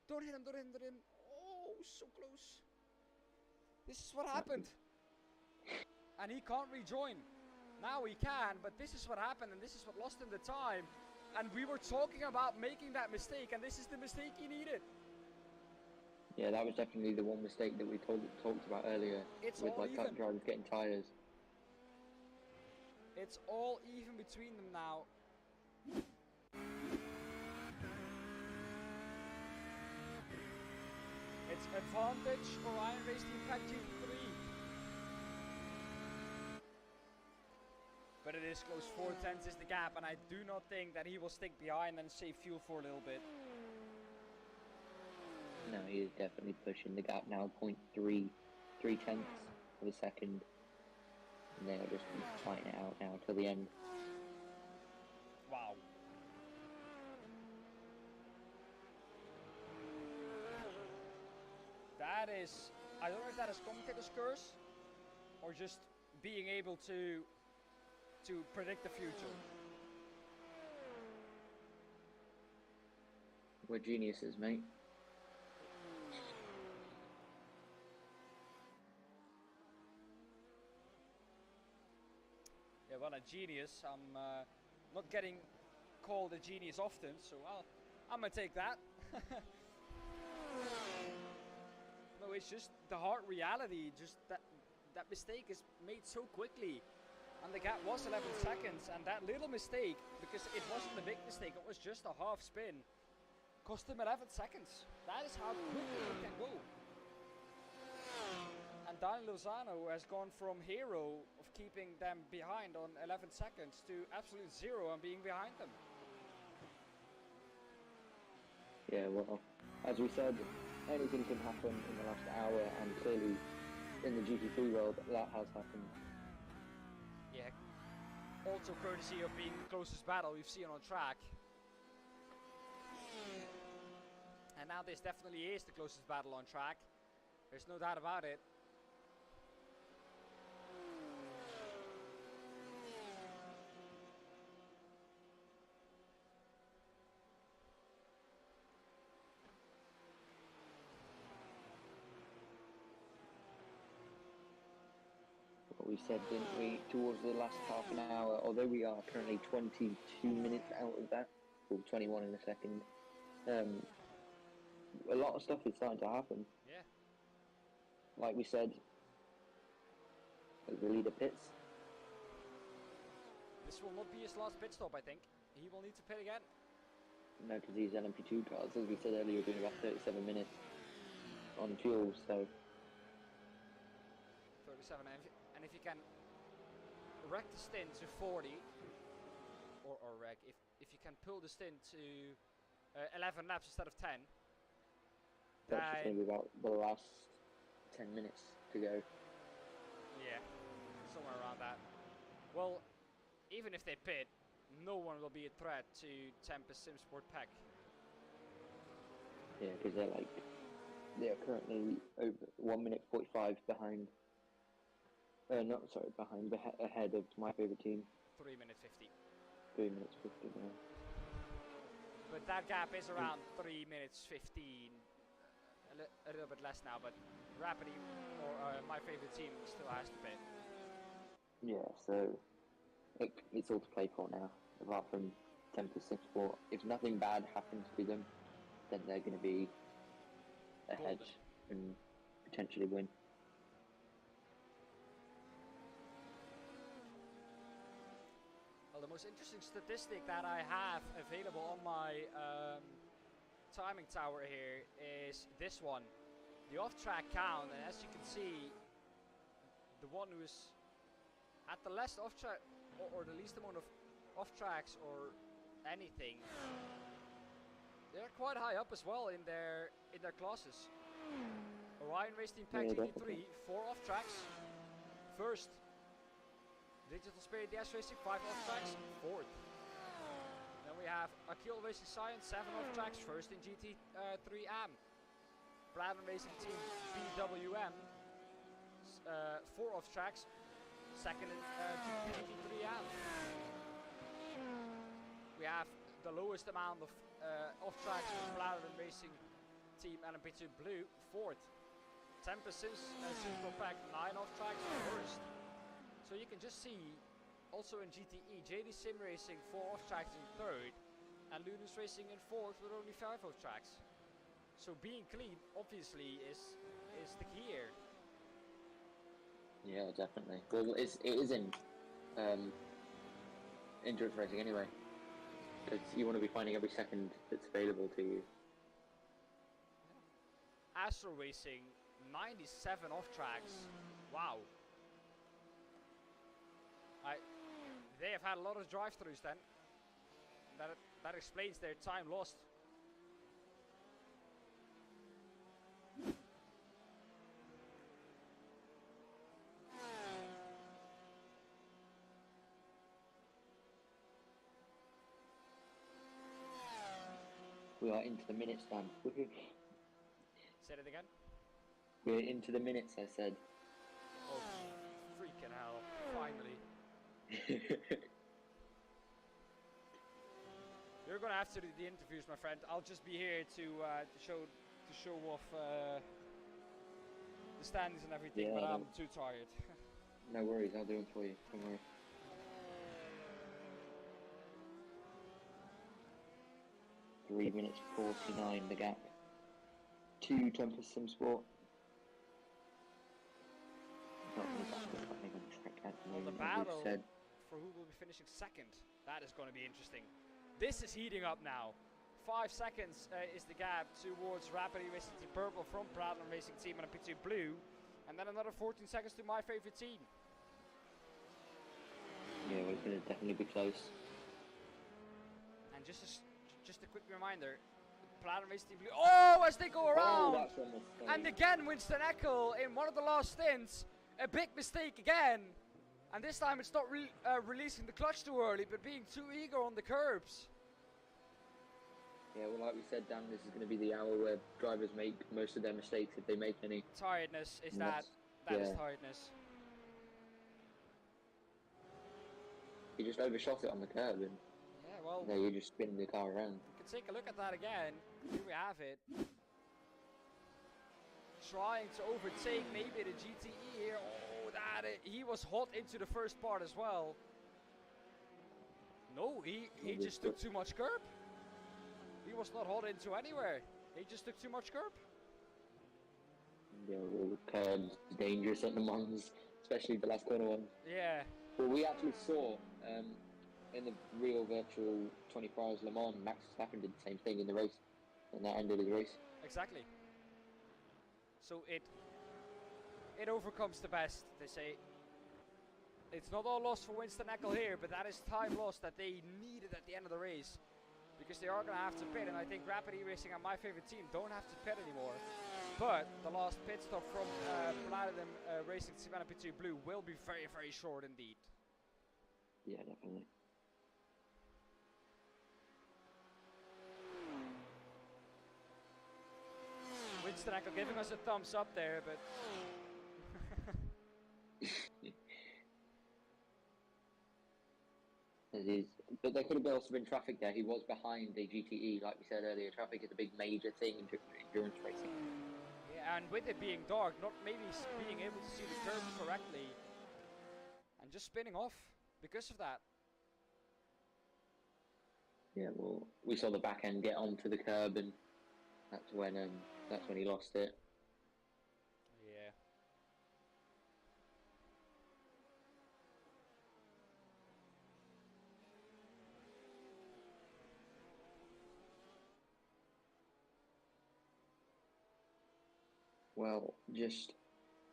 Don't hit him, don't hit him, don't hit him. Oh, so close. This is what happened. And he can't rejoin. Now he can, but this is what happened, and this is what lost him the time. And we were talking about making that mistake, and this is the mistake he needed. Yeah, that was definitely the one mistake that we talked about earlier. It's with all like even. drivers getting tyres. It's all even between them now. It's advantage Orion Race Team Pack GT3. But it is close. 4/10 is the gap, and I do not think that he will stick behind and save fuel for a little bit. No, he is definitely pushing the gap now. 0.3 of a second. And they'll just be fighting it out now till the end. Wow. That is, I don't know if that is commentator's curse or just being able to predict the future. We're geniuses, mate. Yeah, well, a genius. I'm not getting called a genius often, so I'm gonna take that. No, it's just the hard reality. Just that mistake is made so quickly, and the gap was 11 seconds. And that little mistake, because it wasn't a big mistake, it was just a half spin, cost him 11 seconds. That is how quickly it can go. And Daniel Lozano has gone from hero of keeping them behind on 11 seconds to absolute zero and being behind them. Yeah, well, as we said, anything can happen in the last hour, and clearly in the GT3 world, that has happened. Yeah, also courtesy of being the closest battle we've seen on track. And now this definitely is the closest battle on track. There's no doubt about it. We said, didn't we, towards the last half an hour, although we are currently 22 minutes out of that, or 21 in a second, a lot of stuff is starting to happen. Yeah. Like we said, as the leader pits. This will not be his last pit stop, I think. He will need to pit again. No, because these LMP2 cars, as we said earlier, are doing about 37 minutes on fuel, so 37, and if you can wreck the stint to 40, or wreck, if you can pull the stint to 11 laps instead of 10, that's just going to be about the last 10 minutes to go. Yeah, somewhere around that. Well, even if they pit, no one will be a threat to Tempest Simsport Pack. Yeah, because they're currently over 1 minute 45 behind. Ahead of my favourite team. 3 minute 50. 3 minutes 50 now. But that gap is around 3 minutes 15. A little bit less now, but Rapidly, or my favourite team, still has to pit. Yeah, so it's all to play for now. Apart from Tempest Simsport, if nothing bad happens to them, then they're going to be ahead and potentially win. Well, the most interesting statistic that I have available on my timing tower here is this one, the off-track count. And as you can see, the one who's at the least off-track or the least amount of off-tracks or anything, they're quite high up as well in their classes. Orion Race Team Pack GT3, 4 off-tracks. First, Digital Spirit DS Racing, 5 off-tracks, 4th. Then we have Akil Racing Science, 7 off-tracks, first in GT3 AM. Brandon Racing Team BWM, 4 off-tracks, second in GT3 AM. We have the lowest amount of off-tracks for Brandon Racing Team LMP2 Blue, 4th. Tempest Simsport Pack, 9 off-tracks, 1st. So you can just see, also in GTE, JD Sim Racing 4 off-tracks in 3rd, and Lunus Racing in 4th with only 5 off-tracks. So being clean, obviously, is the key here. Yeah, definitely. Well, it is in endurance racing anyway. Because you want to be finding every second that's available to you. Astro Racing, 97 off-tracks. Wow. They have had a lot of drive-thrus then. That explains their time lost. We are into the minutes, Dan. Say that again? We're into the minutes, I said. Oh, freaking hell. Finally. You're gonna have to do the interviews, my friend. I'll just be here to show off the standings and everything, Yeah, but I'm too tired. No worries, I'll do it for you. Don't worry. Three minutes 49 the gap. 2 Tempest Simsport. Not really on track at the Well, the moment, as we've battle said. for who will be finishing second, that is going to be interesting. This is heating up now. 5 seconds is the gap towards Rapidly Racing Team Purple from Bradland Racing Team and P2 Blue, and then another 14 seconds to my favorite team. Yeah, well, it's going to definitely be close. And just a quick reminder, Bradland Racing Team Blue. Oh, as they go around! Oh, that's a mistake. And again, Winston Eckel in one of the last stints, a big mistake again. And this time it's not releasing the clutch too early, but being too eager on the curbs. Yeah, well, like we said, Dan, this is going to be the hour where drivers make most of their mistakes, if they make any. Tiredness is And that. That is yeah. tiredness. You just overshot it on the curb, and Yeah, well, there you just spin the car around. we can take a look at that again. Here we have it. Trying to overtake maybe the GTE here. Oh, he was hot into the first part as well. No, he just took too much curb. He was not hot into anywhere. He just took too much curb. Yeah, well, the curb's dangerous at Le Mans, especially the last corner ones. Yeah. Well, we actually saw in the real virtual 24 Hours Le Mans, Max Verstappen did the same thing in the race, and that ended his race. Exactly. So it overcomes the best, they say. It's not all lost for Winston Eckel here, but that is time lost that they needed at the end of the race. Because they are going to have to pit, and I think Rapid E-Racing and my favorite team don't have to pit anymore. But the last pit stop from Platinum Racing Team LMP2 Blue will be very, very short indeed. Yeah, definitely. Winston Eckel giving us a thumbs up there, but But there could have also been traffic there. He was behind the GTE, like we said earlier. Traffic is a big major thing in endurance racing. yeah, and with it being dark, not maybe being able to see the curve correctly, and just spinning off because of that. Yeah, well, we saw the back end get onto the curb, and that's when he lost it. Yeah. Well, just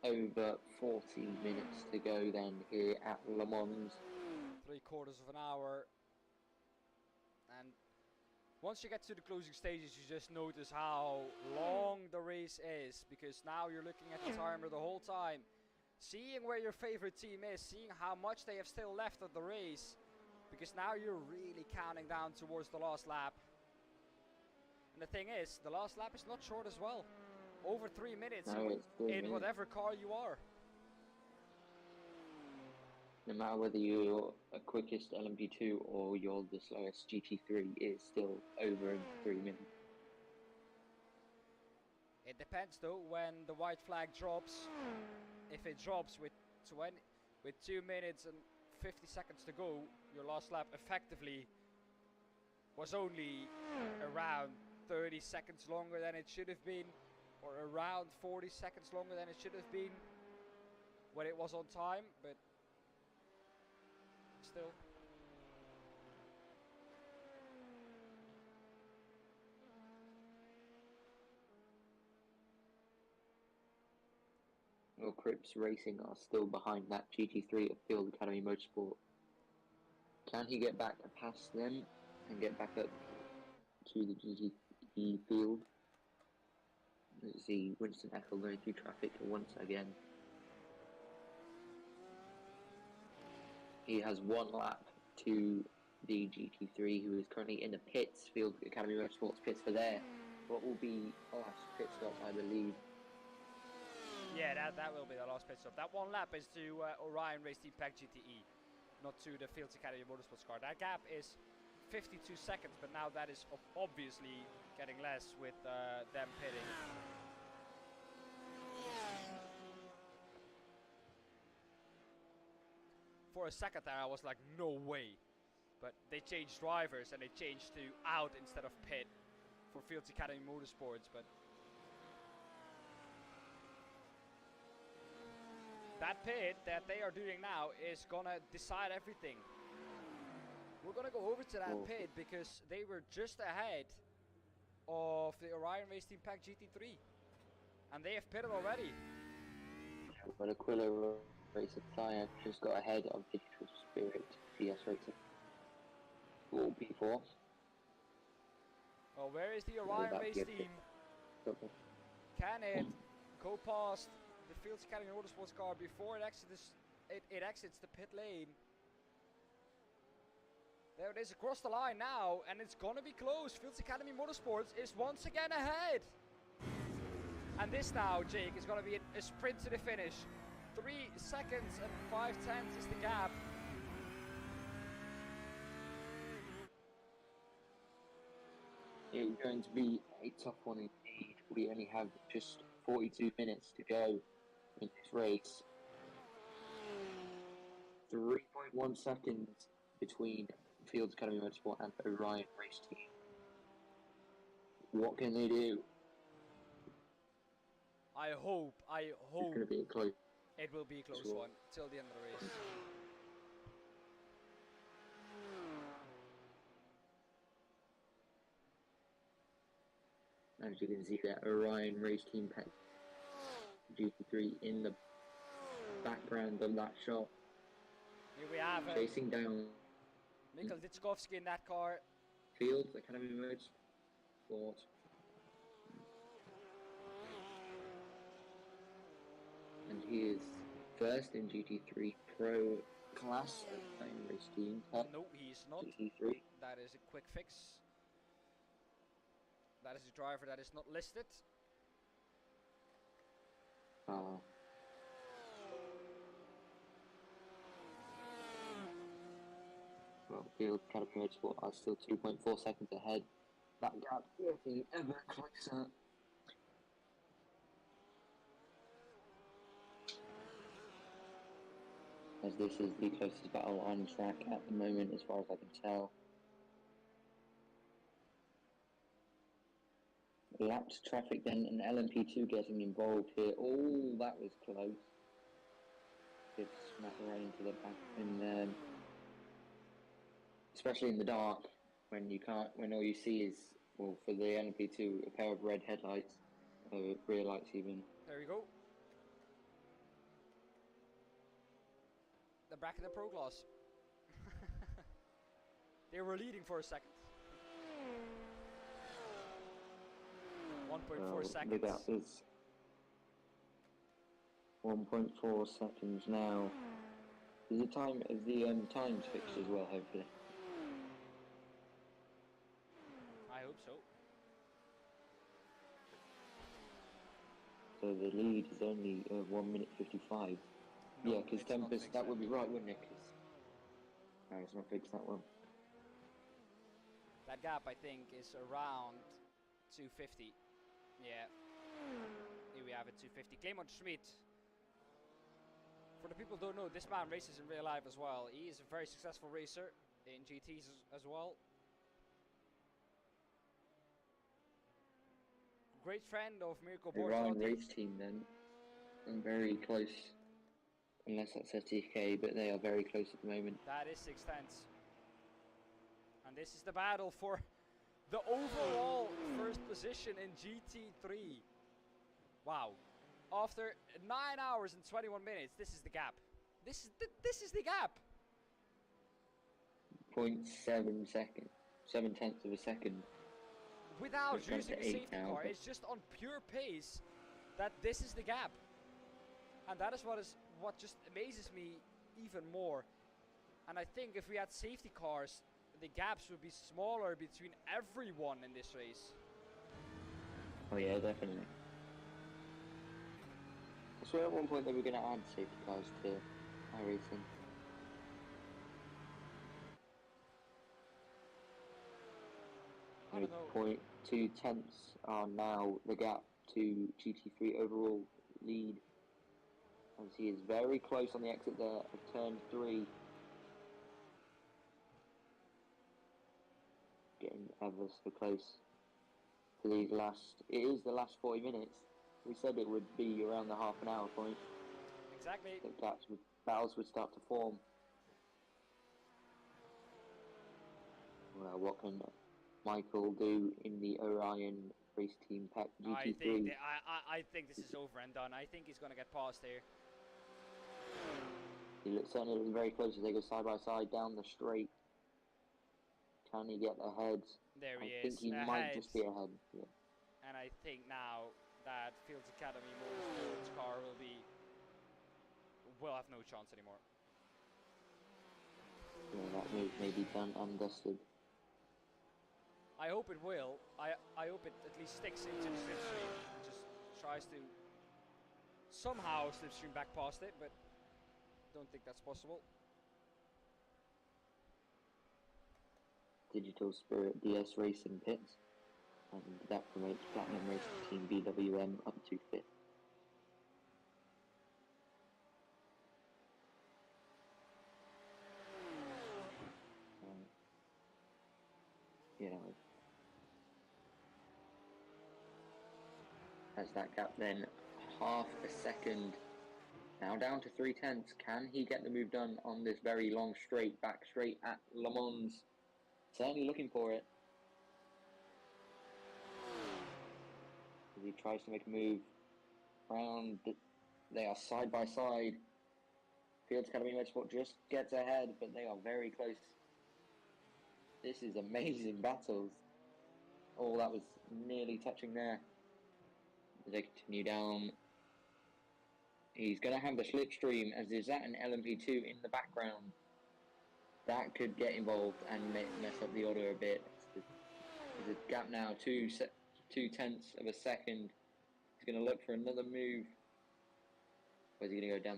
over 40 minutes to go then here at Le Mans. 3/4 of an hour. And once you get to the closing stages, you just notice how long the race is, because now you're looking at the timer the whole time, seeing where your favorite team is, seeing how much they have still left of the race, because now you're really counting down towards the last lap. And the thing is, the last lap is not short as well. Over 3 minutes No, it's 3 in minutes. whatever car you are. No matter whether you're a quickest LMP2 or you're the slowest GT3, it's still over in 3 minutes. It depends though when the white flag drops. If it drops with 2 minutes and 50 seconds to go, your last lap effectively was only around 30 seconds longer than it should have been, or around 40 seconds longer than it should have been when it was on time, but still. Well, Crips Racing are still behind that GT3 of Field Academy Motorsport. Can he get back past them and get back up to the GT field? Let's see, Winston Eckel going through traffic once again. He has 1 lap to the GT3, who is currently in the pits, Field Academy Motorsports pits, for there. What will be last pit stop, I believe. Yeah, that will be the last pit stop. That 1 lap is to Orion Race Team Pack GTE, not to the Fields Academy Motorsports car. That gap is 52 seconds, but now that is obviously getting less with them pitting. For a second there, I was like, no way. But they changed drivers and they changed to out instead of pit for Fields Academy Motorsports. But that pit that they are doing now is gonna decide everything. We're gonna go over to that pit because they were just ahead of the Orion Race Team Pack GT3, and they have pitted already. But Aquila Racer Tire just got ahead of Digital Spirit CS Racing. All P4. Well, where is the Orion Race Team? Can it go past the Fields Academy Motorsports car before it exits the pit lane? There it is across the line now, and it's gonna be close. Fields Academy Motorsports is once again ahead. And this now, Jake, is gonna be a sprint to the finish. 3 seconds and 5/10 is the gap. It's going to be a tough one indeed. We only have just 42 minutes to go in this race. 3.1 seconds between Fields Academy Motorsport and Orion Race Team. What can they do? I hope. It's going to be a close It will be a close Sure. one till the end of the race. As you can see, that Orion Race Team Pet GT3 in the background of that shot, Here we have chasing down Mikkel Ditschkowski in that car. Fields, Academy Motorsport. And he is first in GT3 Pro class at Orion Race Team Pet No, he's not. GT3. That is a quick fix. That is a driver that is not listed. Uh, well, Field Academy Motorsport are still 2.4 seconds ahead. That gap getting ever closer. As this is the closest battle on track at the moment, as far as I can tell. Lapped traffic then, and LMP2 getting involved here. Oh, that was close. Good smack right into the back, and especially in the dark, when you can't, when all you see is, well, for the LMP2, a pair of red headlights, rear lights even. There we go. They're back in the pro class. They were leading for a second. 1.4 seconds. The gap is 1.4 seconds now. Is the time, times fixed as well, hopefully? I hope so. So the lead is only 1 minute 55. No, Yeah, because it's not Tempest, fixed that yet. would be right, wouldn't it? 'Cause no, it's not fixed, that one. That gap, I think, is around 250. Yeah. Here we have it, 250. Clement Schmid. For the people who don't know, this man races in real life as well. He is a very successful racer in GTs as well. Great friend of Mirko The Ryan Bortotti. race team then, and very close, unless that's STK, but they are very close at the moment. That is 6/10. And this is the battle for the overall first position in GT3. Wow. After 9 hours and 21 minutes, this is the gap. This is the gap. 0.7 seconds, 7/10 of a second. Without It's down using to a 8 safety now, car, but- it's just on pure pace that this is the gap. And that is what just amazes me even more. And I think if we had safety cars, the gaps would be smaller between everyone in this race. Oh yeah, definitely. I swear at one point they were going to add safety cars to iRacing. I don't know. 0.2 tenths are now the gap to GT3 overall lead. As he is very close on the exit there of turn 3. Getting ever so close to these last, it is the last 40 minutes. We said it would be around the half an hour point. Exactly. The battles would start to form. Well, what can Michael do in the Orion race team pack GT3? I think this is over and done. I think he's gonna get past here. He looks certainly very close as they go side by side down the straight. Can he get ahead? There he I is. think he might just be ahead. Yeah. And I think now that Fields Academy Motorsports car will have no chance anymore. Yeah, that move may be done and dusted. I hope it will. I hope it at least sticks into the slipstream and just tries to somehow slipstream back past it, but don't think that's possible. Digital Spirit DS Racing pits, and that promotes Platinum Racing Team BWM up to 5th. You know, as that gap then half a second Now down to 3/10. Can he get the move done on this very long straight, back straight at Le Mans? Certainly looking for it. As he tries to make a move round, they are side by side. Fields Academy Motorsport just gets ahead, but they are very close. This is amazing battles. Oh, that was nearly touching there. As they continue down. He's going to have the slipstream, as there's that an LMP2 in the background. That could get involved and mess up the order a bit. There's a gap now, 2/10 of a second. He's going to look for another move. Where's he going to go down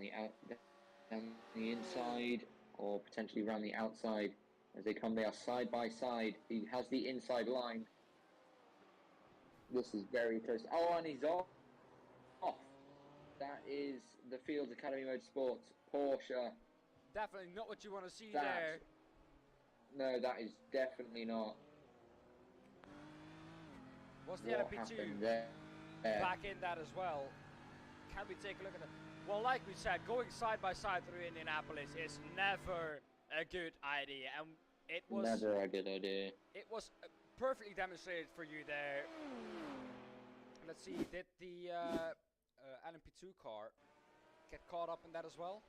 the inside, or potentially around the outside? As they come, they are side by side. He has the inside line. This is very close. Oh, and he's off. That is the Fields Academy Motorsports Porsche. Definitely not what you want to see there. No, that is definitely not. Was the what LMP2 happened there? back in that as well? Can we take a look at that? Well, like we said, going side by side through Indianapolis is never a good idea, and it was never a good idea. It was perfectly demonstrated for you there. Let's see, did the LMP2 car get caught up in that as well?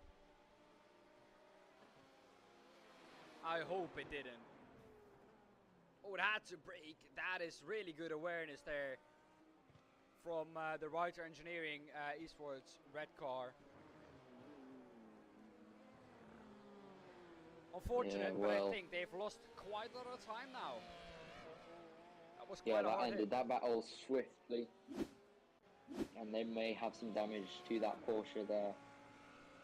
I hope it didn't. Oh, it had to brake. That is really good awareness there from the Writer Engineering Eastwards red car. Unfortunate, Yeah, well, but I think they've lost quite a lot of time now. That was quite yeah, a that hard ended hit. that battle swiftly, and they may have some damage to that Porsche there.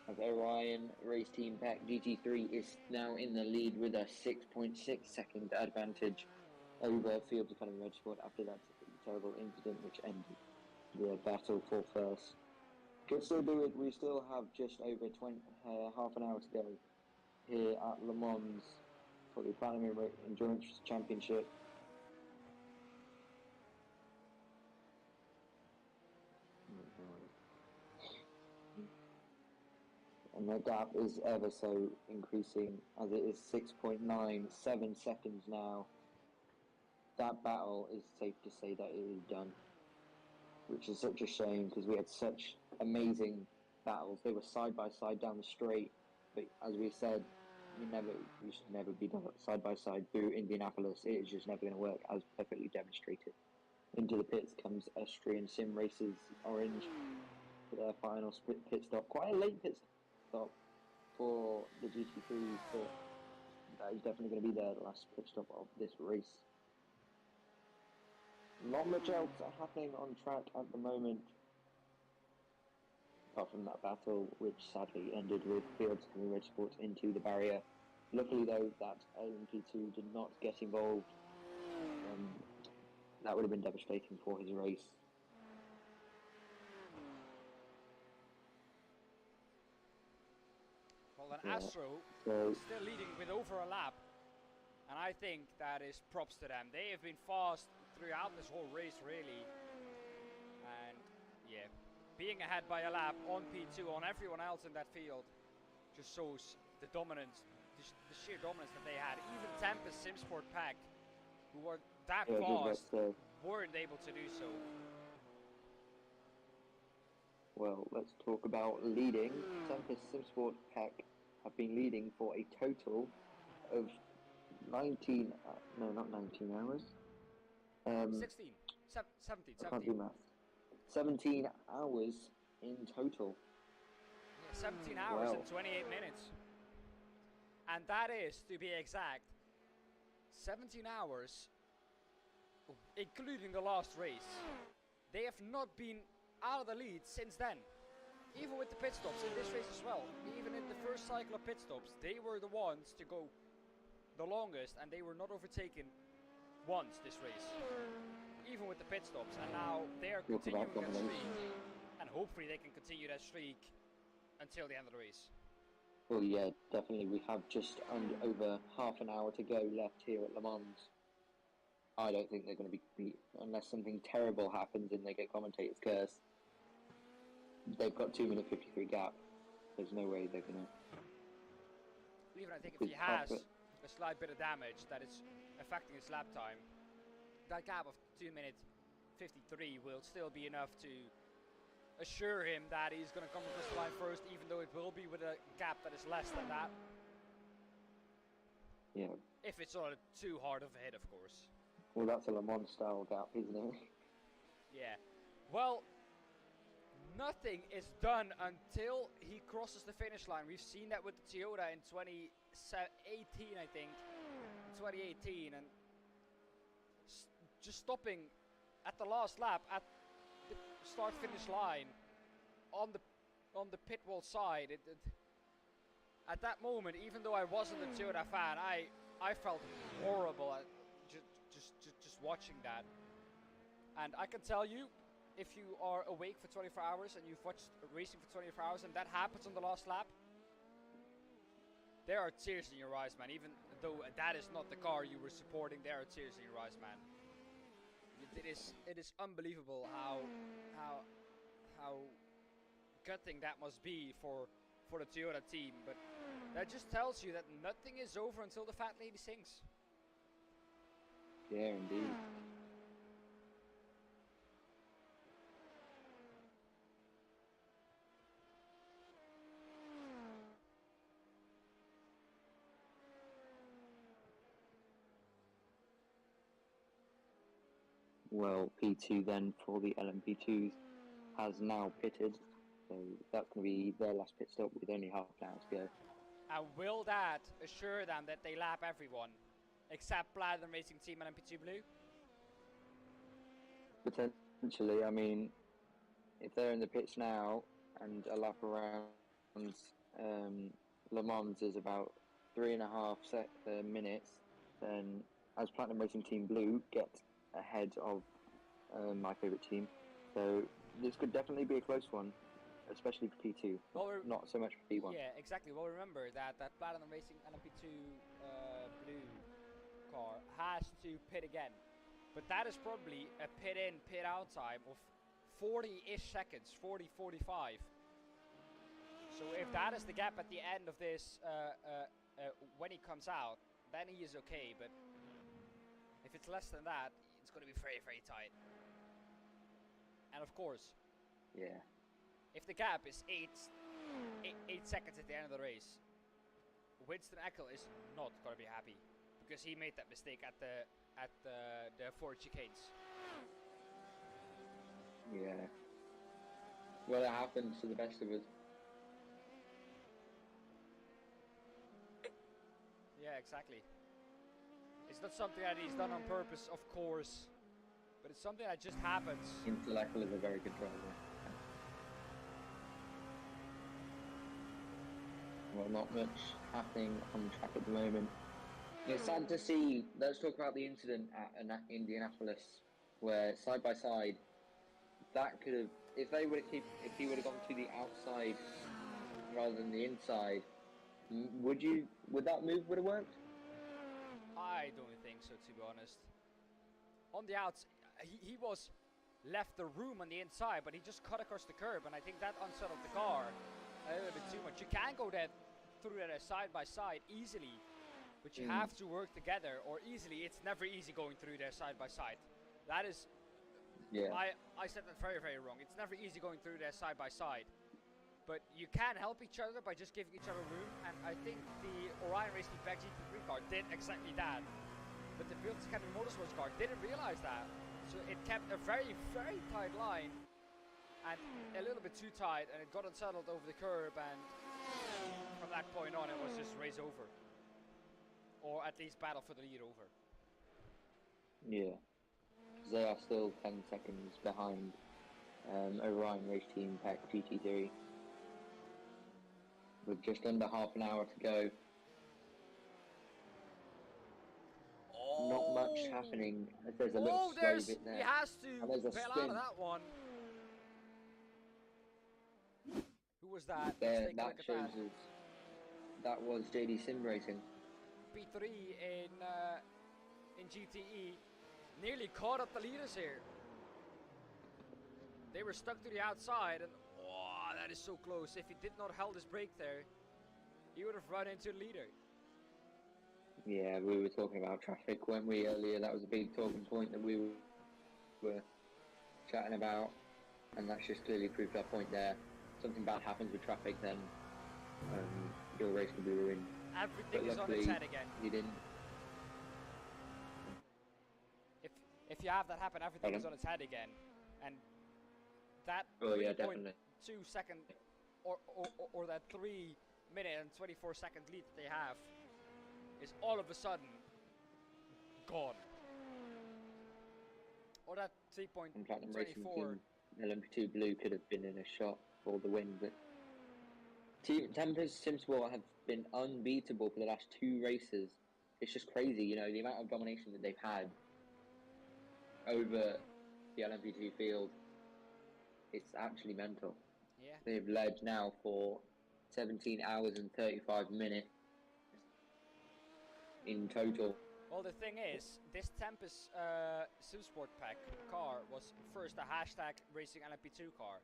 As Orion Race Team Pack GT3 is now in the lead with a 6.6 second advantage over Fields Academy Motorsport after that terrible incident which ended the battle for first. Could still do it. We still have just over half an hour to go here at Le Mans for the Platinum Endurance Championship. And the gap is ever so increasing, as it is 6.97 seconds now. That battle is safe to say that it is done, which is such a shame because we had such amazing battles. They were side by side down the straight, but as we said, we should never be side by side through Indianapolis. It is just never going to work, as perfectly demonstrated. Into the pits comes Austrian Sim Racers Orange for their final pit stop. Quite a late pit stop for the GT3, but that is definitely going to be their last pit stop of this race. Not much else happening on track at the moment, apart from that battle, which sadly ended with Fields Academy Motorsport into the barrier. Luckily, though, that LMP2 did not get involved. That would have been devastating for his race. Well, then Yeah, Astro so still leading with over a lap, and I think that is props to them. They have been fast throughout this whole race, really, and yeah, being ahead by a lap on P2 on everyone else in that field just shows the dominance, the sheer dominance that they had. Even Tempest Simsport Pack, who were that fast, weren't able to do so. Well, let's talk about leading. Tempest Simsport Pack have been leading for a total of 19, no, not 19 hours. 16, 17, I can't do math. 17 hours in total. Yeah, 17 hours and 28 minutes. And that is, to be exact, 17 hours, including the last race. They have not been out of the lead since then. Even with the pit stops in this race as well. Even in the first cycle of pit stops, they were the ones to go the longest, and they were not overtaken once this race. Even with the pit stops, and now they are continuing that streak, and hopefully they can continue that streak until the end of the race. Well, yeah, definitely. We have just over half an hour to go left here at Le Mans. I don't think they're going to be beat unless something terrible happens and they get commentator's curse. They've got 2 minute 53 gap. There's no way they're gonna. Even I think if Good he has comfort. a slight bit of damage that is affecting his lap time, that gap of 2 minutes 53 will still be enough to assure him that he's going to come across the line first, even though it will be with a gap that is less than that. Yeah. If it's not too hard of a hit, of course. Well, that's a Le Mans style gap, isn't it? Yeah. Well, nothing is done until he crosses the finish line. We've seen that with the Toyota in 2018, I think. In 2018, and just stopping at the last lap at the start-finish line on the pit wall side. At that moment, even though I wasn't a Toyota fan, I felt horrible at just watching that. And I can tell you, if you are awake for 24 hours and you've watched racing for 24 hours and that happens on the last lap, there are tears in your eyes, man. Even though that is not the car you were supporting, there are tears in your eyes, man. It is unbelievable how gutting that must be for the Toyota team, but that just tells you that nothing is over until the fat lady sings. Yeah, indeed. Well, P2 then for the LMP2s has now pitted, so that's going to be their last pit stop with only half an hour to go. And will that assure them that they lap everyone except Platinum Racing Team and LMP2 Blue? Potentially, I mean, if they're in the pits now and a lap around Le Mans is about 3.5 minutes, then as Platinum Racing Team Blue get ahead of my favourite team. So this could definitely be a close one, especially for P2, well, not so much for P1. Yeah, exactly. Well, remember that Platinum Racing LMP2 Blue car has to pit again. But that is probably a pit in, pit out time of 40-ish seconds, 40, 45. So if that is the gap at the end of this, when he comes out, then he is okay. But if it's less than that, it's going to be very, very tight. And of course, yeah, if the gap is 8 seconds at the end of the race, Winston Eckel is not going to be happy because he made that mistake at the Ford chicanes. Yeah. Well, it happens to the best of us. Yeah, exactly. It's not something that he's done on purpose, of course, but it's something that just happens. Intellectual is a very good driver. Well, not much happening on track at the moment. It's sad to see. Let's talk about the incident at Indianapolis, where side by side, that could have, if he would have gone to the outside rather than the inside, would that move would have worked? I don't think so, to be honest. On the outs, he was left the room on the inside, but he just cut across the curb, and I think that unsettled the car a little bit too much. You can go that through that side by side easily, but you have to work together, or easily. It's never easy going through there side by side. That is, yeah. I said that very, very wrong. It's never easy going through there side by side. But you can help each other by just giving each other room, and I think the Orion Racing Pack GP3 car did exactly that. But the Field Academy Motorsports car didn't realize that. So it kept a very, very tight line, and a little bit too tight, and it got unsettled over the curb, and from that point on it was just race over. Or at least battle for the lead over. Yeah. They are still 10 seconds behind Orion Race Team Pack GT3. With just under half an hour to go. Not much happening. There's a little slow bit there. He has to And there's a bail spin. out of that one. Who was that? There, Let's take a that look at shows us that was JD Sim Racing. P3 in GTE nearly caught up the leaders here. They were stuck to the outside, and that is so close. If he did not held his brake there, he would have run into the leader. Yeah, we were talking about traffic, weren't we, earlier? That was a big talking point that we were chatting about, and that's just clearly proved our point there. Something bad happens with traffic, then your race can be ruined. Everything is on its head again. You didn't. If you have that happen, everything is on its head again, and that yeah, 3.2 definitely. second or that 3-minute and 24-second lead that they have is all of a sudden gone. Or that 3.24. LMP2 Blue could have been in a shot for the win, but Team Tempest Simsport have been unbeatable for the last 2 races. It's just crazy, you know, the amount of domination that they've had over the LMP2 field. It's actually mental. Yeah. They've led now for 17 hours and 35 minutes in total. Well, the thing is, this Tempest Simsport pack car was first a hashtag racing LMP2 car.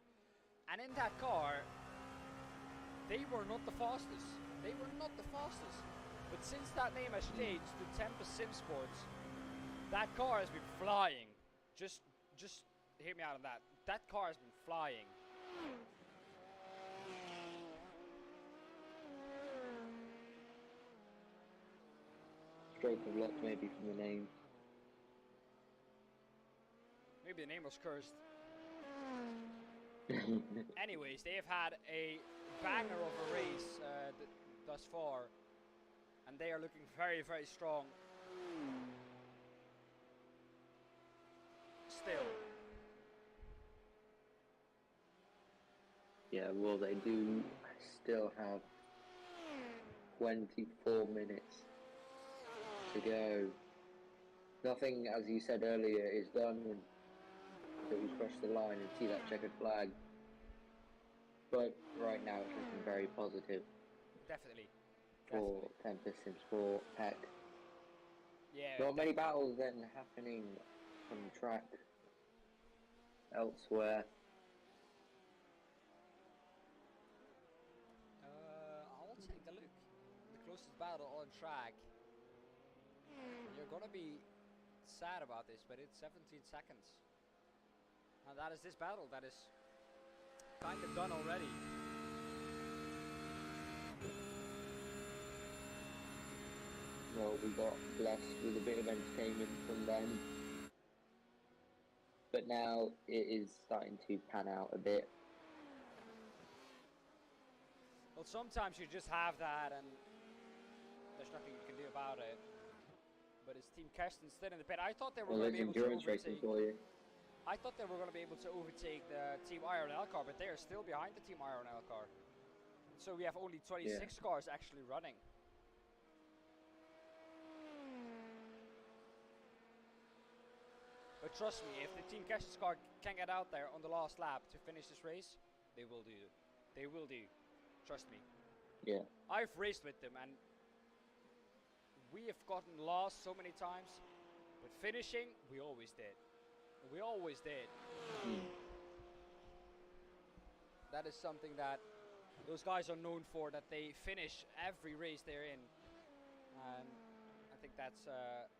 And in that car, they were not the fastest. They were not the fastest. But since that name has changed to Tempest Simsports, that car has been flying. Just hear me out on that. That car has been flying. Stroke of luck, maybe, from the name. Maybe the name was cursed. Anyways, they have had a banger of a race thus far, and they are looking very, very strong. Still. Yeah, well, they do still have 24 minutes to go. Nothing, as you said earlier, is done until we cross the line and see that checkered flag. But right now, it's looking very positive. Definitely. For Tempest Simsport Pack. Yeah. Not many battles then happening on the track elsewhere. I'll take a look. The closest battle on track. You're gonna be sad about this, but it's 17 seconds. And that is this battle. That is kind of done already. Well, we got blessed with a bit of entertainment from them. But now it is starting to pan out a bit. Well, sometimes you just have that and there's nothing you can do about it. But it's Team Kersten still in the pit. I thought they were going to be able to overtake. I thought they were going to be able to overtake the Team IRL car, but they are still behind the Team IRL car. So we have only 26 cars actually running. But trust me, if the Team Kersten's car can get out there on the last lap to finish this race, they will do. They will do. Trust me. Yeah. I've raced with them and we have gotten lost so many times, but finishing, we always did. We always did. That is something that those guys are known for, that they finish every race they're in. And I think that's a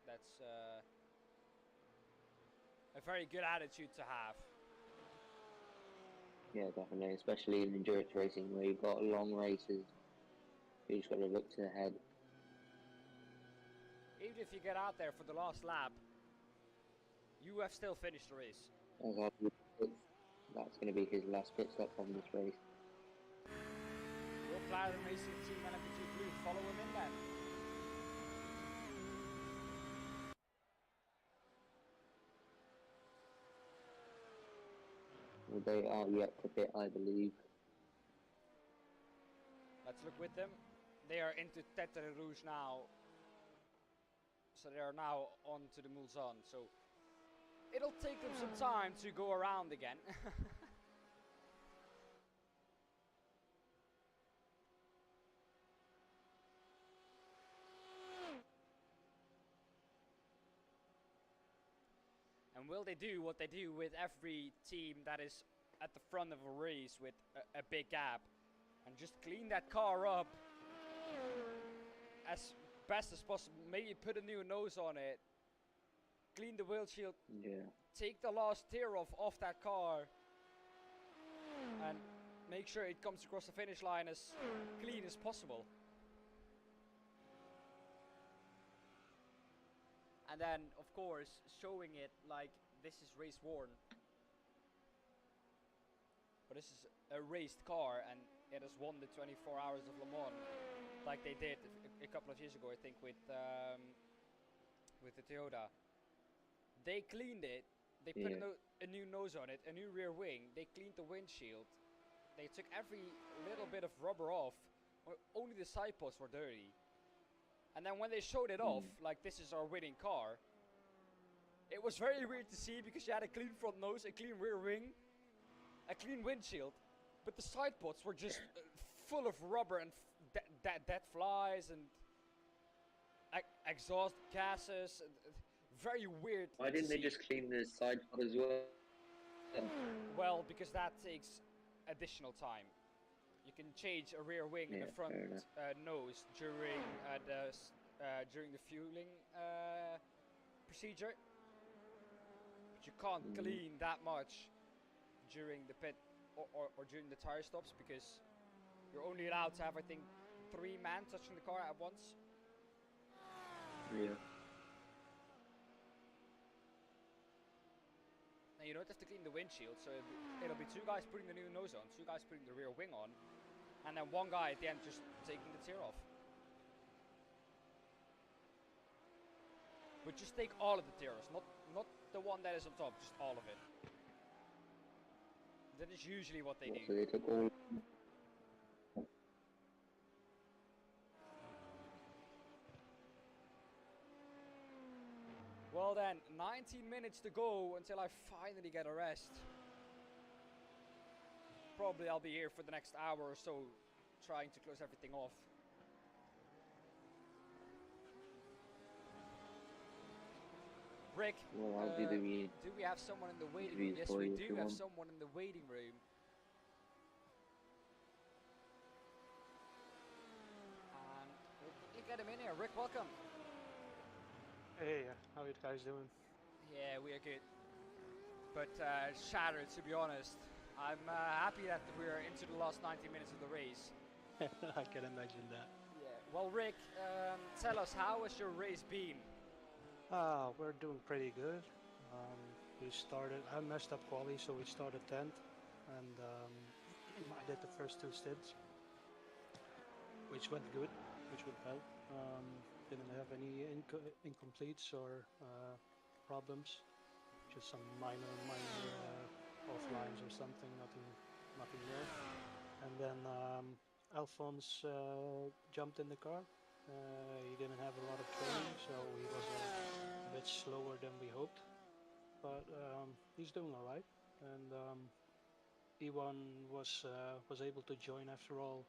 very good attitude to have. Yeah, definitely, especially in endurance racing where you've got long races. You just got to look to the head. Even if you get out there for the last lap, you have still finished the race. That's going to be his last pit stop on this race. Will Platinum Racing Team LMP2 Blue follow him in then? Well, they are yet to pit, I believe. Let's look with them. They are into Tête Rouge now. So they are now on to the Mulsanne. So it'll take them some time to go around again. And will they do what they do with every team that is at the front of a race with a big gap and just clean that car up as best as possible. Maybe put a new nose on it, clean the windshield, take the last tear off that car, and make sure it comes across the finish line as clean as possible. And then, of course, showing it like this is race worn. But this is a raced car, and it has won the 24 Hours of Le Mans, like they did a couple of years ago, I think, with the Toyota. They cleaned it. They put a new nose on it, a new rear wing. They cleaned the windshield. They took every little bit of rubber off. Only the side posts were dirty. And then when they showed it off, like this is our winning car, it was very weird to see because you had a clean front nose, a clean rear wing, a clean windshield, but the side pods were just full of rubber and dead flies and exhaust gases. Very weird. Why didn't they just clean the side pod as well? Well, because that takes additional time. You can change a rear wing and a front nose during the fueling procedure, but you can't clean that much during the pit or during the tire stops because you're only allowed to have, I think, 3 men touching the car at once. Yeah. And you don't have to clean the windshield, so it'll be 2 guys putting the new nose on, 2 guys putting the rear wing on, and then 1 guy at the end just taking the tear off. But just take all of the tears, not the one that is on top, just all of it. That is usually what they do. So they took all. Well then, 19 minutes to go until I finally get a rest. Probably I'll be here for the next hour or so, trying to close everything off. Rick, Well, I'll do we have someone in the waiting room? Yes, we do have someone in the waiting room. And we'll quickly get him in here. Rick, welcome. Hey, how are you guys doing? Yeah, we are good. But shattered, to be honest. I'm happy that we're into the last 90 minutes of the race. I can imagine that. Yeah. Well, Rick, tell us, how has your race been? We're doing pretty good. I messed up quali, so we started 10th, and I did the first 2 stints, which went good, which went well. Didn't have any incompletes or problems, just some minor offlines or something, nothing there. And then Alphonse jumped in the car. He didn't have a lot of training, so he was a bit slower than we hoped, but he's doing all right. And Iwan was able to join after all,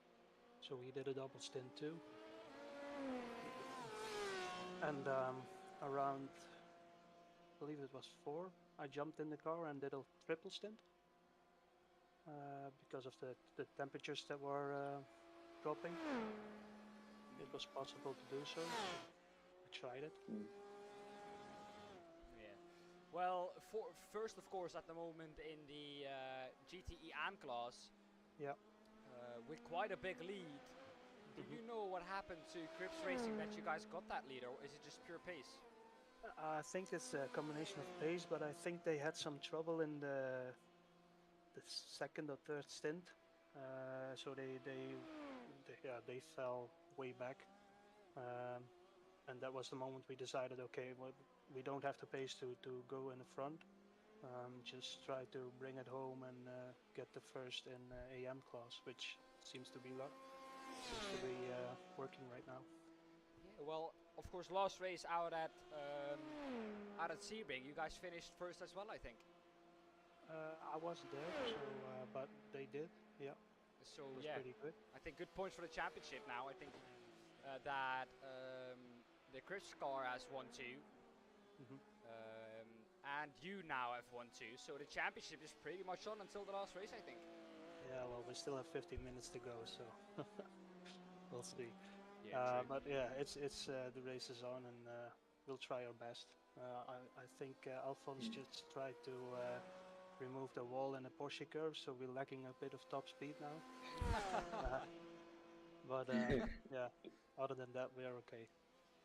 so he did a double stint too. And around, I believe it was 4, I jumped in the car and did a triple stint because of the temperatures that were dropping. It was possible to do so. I tried it. Yeah. Well, first, of course, at the moment in the GTE AM class, with quite a big lead. Do you know what happened to Crips Racing that you guys got that lead, or is it just pure pace? I think it's a combination of pace, but I think they had some trouble in the 2nd or 3rd stint, so they fell way back, and that was the moment we decided, okay, well, we don't have to pace to go in the front, just try to bring it home and get the first in AM class, which seems to be working right now. Yeah, well, of course, last race out at Sebring, you guys finished first as well, I think. I wasn't there, so but they did, yeah. So it was yeah, pretty good. I think good points for the championship now. I think that the Chris car has won 2, and you now have won 2. So the championship is pretty much on until the last race, I think. Yeah, well, we still have 15 minutes to go, so we'll see. Yeah, true. But yeah, it's the race is on, and we'll try our best. I think Alphonse just tried to remove the wall in the Porsche curve, so we're lacking a bit of top speed now. But yeah, other than that, we are okay.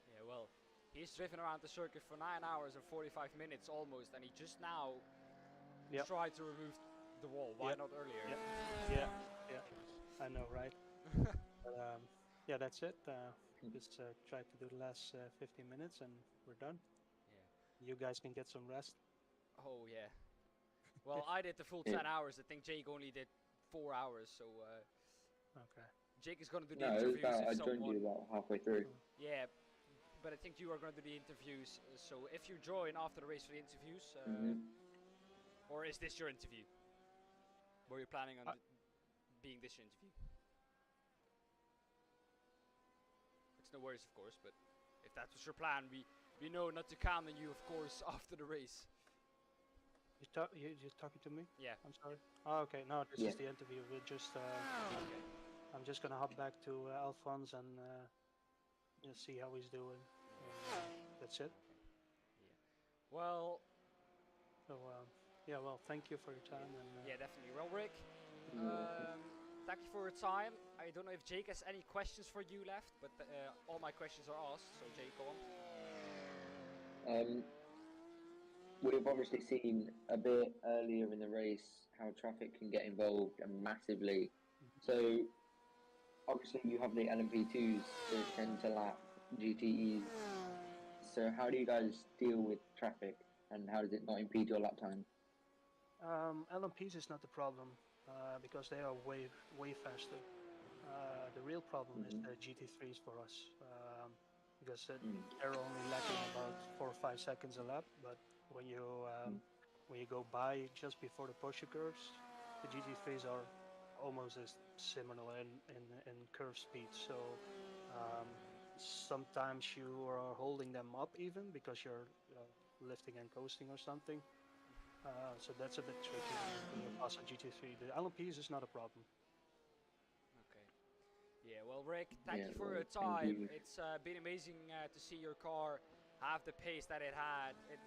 Yeah, well, he's driven around the circuit for 9 hours and 45 minutes almost, and he just now tried to remove the wall. Why not earlier? Yeah. I know, right? But yeah, that's it. Just try to do the last 15 minutes, and we're done. Yeah. You guys can get some rest. Oh yeah. Well, I did the full 10 hours. I think Jake only did 4 hours, so Okay. Jake is going to do the No, it was interviews. about, if I joined someone... you about halfway through. Yeah, but I think you are going to do the interviews. So if you join after the race for the interviews, or is this your interview? Were you planning on being this your interview? It's no worries, of course, but if that was your plan, we know not to count on you, of course, after the race. You're talking to me? Yeah. I'm sorry. Oh, okay. No, this is the interview. We're just. Okay. I'm just gonna hop back to Alphonse and just see how he's doing. That's it. Yeah. Well. So yeah. Well, thank you for your time. And, yeah, definitely. Well, Rick, thank you for your time. I don't know if Jake has any questions for you left, but all my questions are asked. So Jake, go on. We've obviously seen a bit earlier in the race how traffic can get involved and massively. So obviously you have the LMP2s, the 10 to lap GTEs. So how do you guys deal with traffic, and how does it not impede your lap time? LMPs is not the problem because they are way faster. The real problem is the GT3s for us because they're only lacking about 4 or 5 seconds a lap. But when you go by just before the Porsche curves, the GT3s are almost as similar in curve speed. So sometimes you are holding them up even because you're lifting and coasting or something. So that's a bit tricky when you pass a GT3. The LMPs is not a problem. Okay. Yeah, well, Rick, thank you for your time. It's been amazing to see your car have the pace that it had. It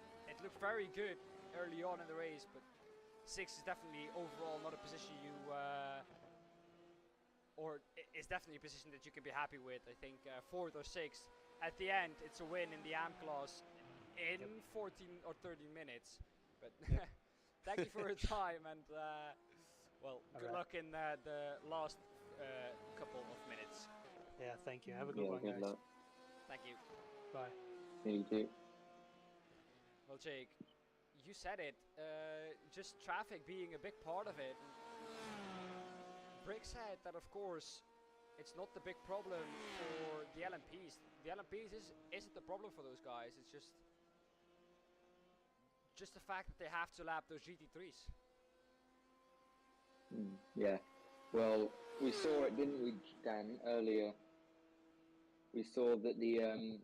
looked very good early on in the race, but 6 is definitely overall not a position you... or is definitely a position that you can be happy with. I think 4th or 6th. At the end, it's a win in the AM class in 14 or 13 minutes. But thank you for your time, and well, good luck in the last couple of minutes. Yeah, thank you. Have a good one, guys. Luck. Thank you. Bye. You too. Well, Jake, you said it. Just traffic being a big part of it. Rick said that, of course, it's not the big problem for the LMPs. The LMPs isn't the problem for those guys. It's just the fact that they have to lap those GT3s. Yeah. Well, we saw it, didn't we, Dan, earlier? We saw that the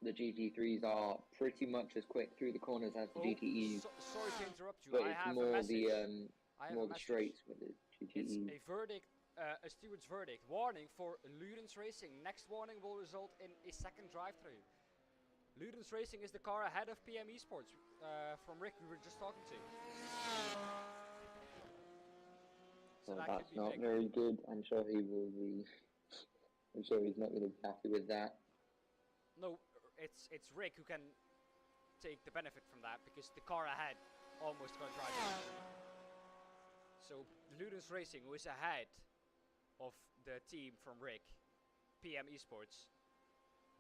GT3s are pretty much as quick through the corners as the GTEs. Sorry to interrupt you. But I it's have more a message. more the straights with the GTEs. It's a verdict, a steward's verdict. Warning for Loucos Racing. Next warning will result in a second drive-through. Loucos Racing is the car ahead of PM Esports. From Rick, we were just talking to. So that's not very good. I'm sure he will be. I'm sure he's not going to be happy with that. No, it's Rick who can take the benefit from that because the car ahead almost got drive. So Loucos Racing, who is ahead of the team from Rick, PM Esports,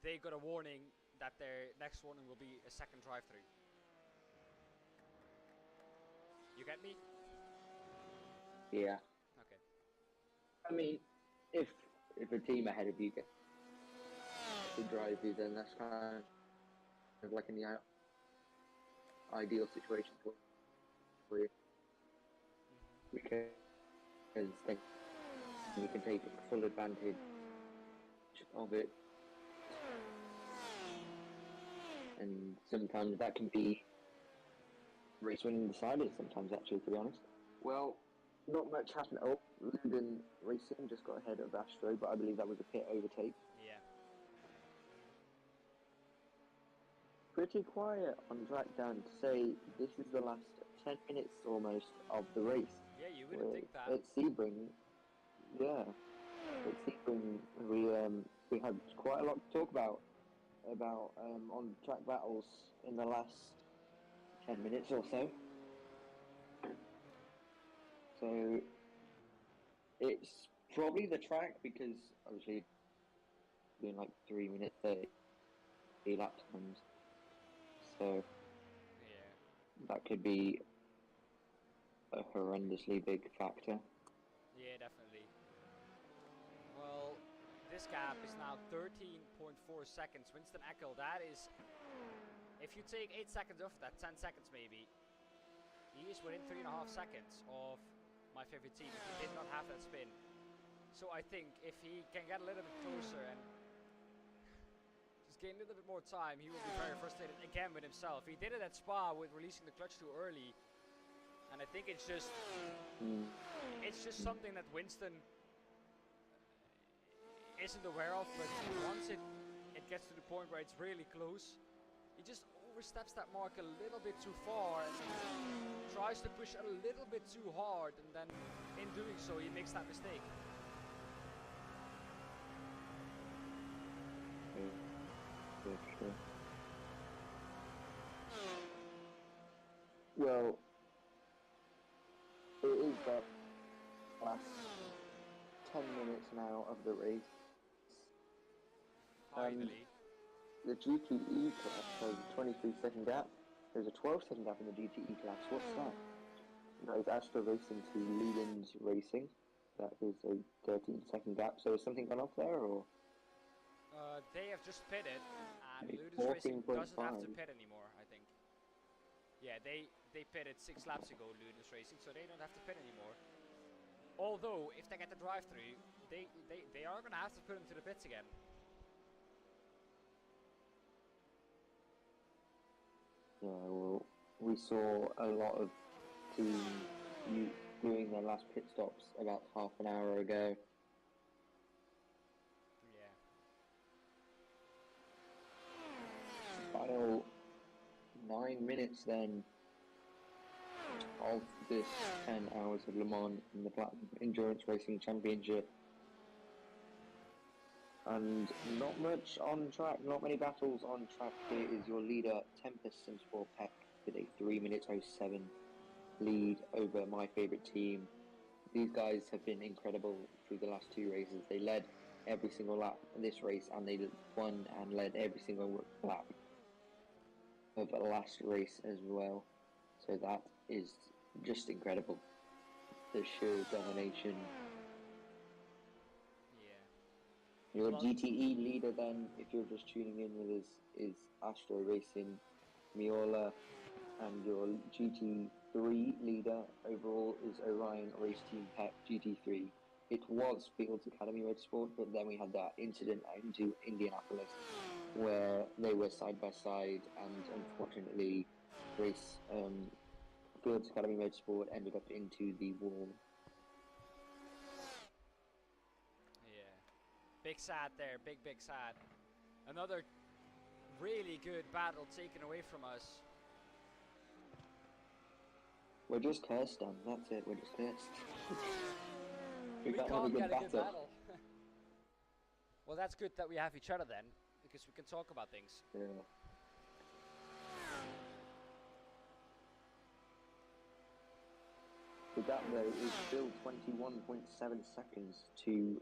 they got a warning that their next warning will be a second drive-through. You get me? Yeah. Okay. I mean, if a team ahead of you gets to drive you, then that's kind of like in the ideal situation for you. Because then you can take full advantage of it. And sometimes that can be race winning decided sometimes, actually, to be honest. Well, not much happened. Oh, Luden Racing just got ahead of Astro, but I believe that was a pit overtake. Yeah. Pretty quiet on track, Dan, to say this is the last 10 minutes almost of the race. Yeah, you wouldn't think that. At Sebring, yeah. At Sebring, we had quite a lot to talk about on track battles in the last 10 minutes or so. So it's probably the track, because obviously doing like 3 minutes 30 lap times. So Yeah. that could be a horrendously big factor. Yeah, definitely. Well, this gap is now 13.4 seconds. Winston Eckel, that is, if you take 8 seconds off that, 10 seconds maybe, he is within 3.5 seconds of my favorite team. He did not have that spin. So I think if he can get a little bit closer and just gain a little bit more time, he will be very frustrated again with himself. He did it at Spa with releasing the clutch too early. And I think it's just something that Winston isn't aware of, but once it gets to the point where it's really close, he just oversteps that mark a little bit too far and tries to push a little bit too hard, and then in doing so he makes that mistake. Well, it is the last 10 minutes now of the race. Finally. The GTE class has a 23-second gap. There's a 12-second gap in the GTE class. What's that? That is Astro Racing to Ludens Racing. That is a 13-second gap. So has something gone off there, or? They have just pitted, and Ludens Racing doesn't have to pit anymore, I think. Yeah, they pitted 6 laps ago, Ludens Racing, so they don't have to pit anymore. Although, if they get the drive-through, they are going to have to put them to the pits again. Yeah, well, we saw a lot of teams doing their last pit stops about half an hour ago. Yeah. Final 9 minutes then of this 10 hours of Le Mans in the Platinum Endurance Racing Championship. And not much on track, not many battles on track. Here is your leader, Tempest and Sport Peck, with a 3:07 lead over my favourite team. These guys have been incredible through the last 2 races. They led every single lap in this race, and they won and led every single lap of the last race as well. So that is just incredible. The sheer domination. Your GTE leader then, if you're just tuning in with us, is Astro Racing Miola, and your GT3 leader overall is Orion Race Team Pep GT3. It was Fields Academy Red Sport, but then we had that incident into Indianapolis where they were side by side, and unfortunately Fields Academy Red Sport ended up into the wall. Big sad there, big sad. Another really good battle taken away from us. We're just cursed, Dan. That's it, we're just cursed. we can't have a good get a battle. good battle. Well, that's good that we have each other then, because we can talk about things. Yeah. The gap though is still 21.7 seconds to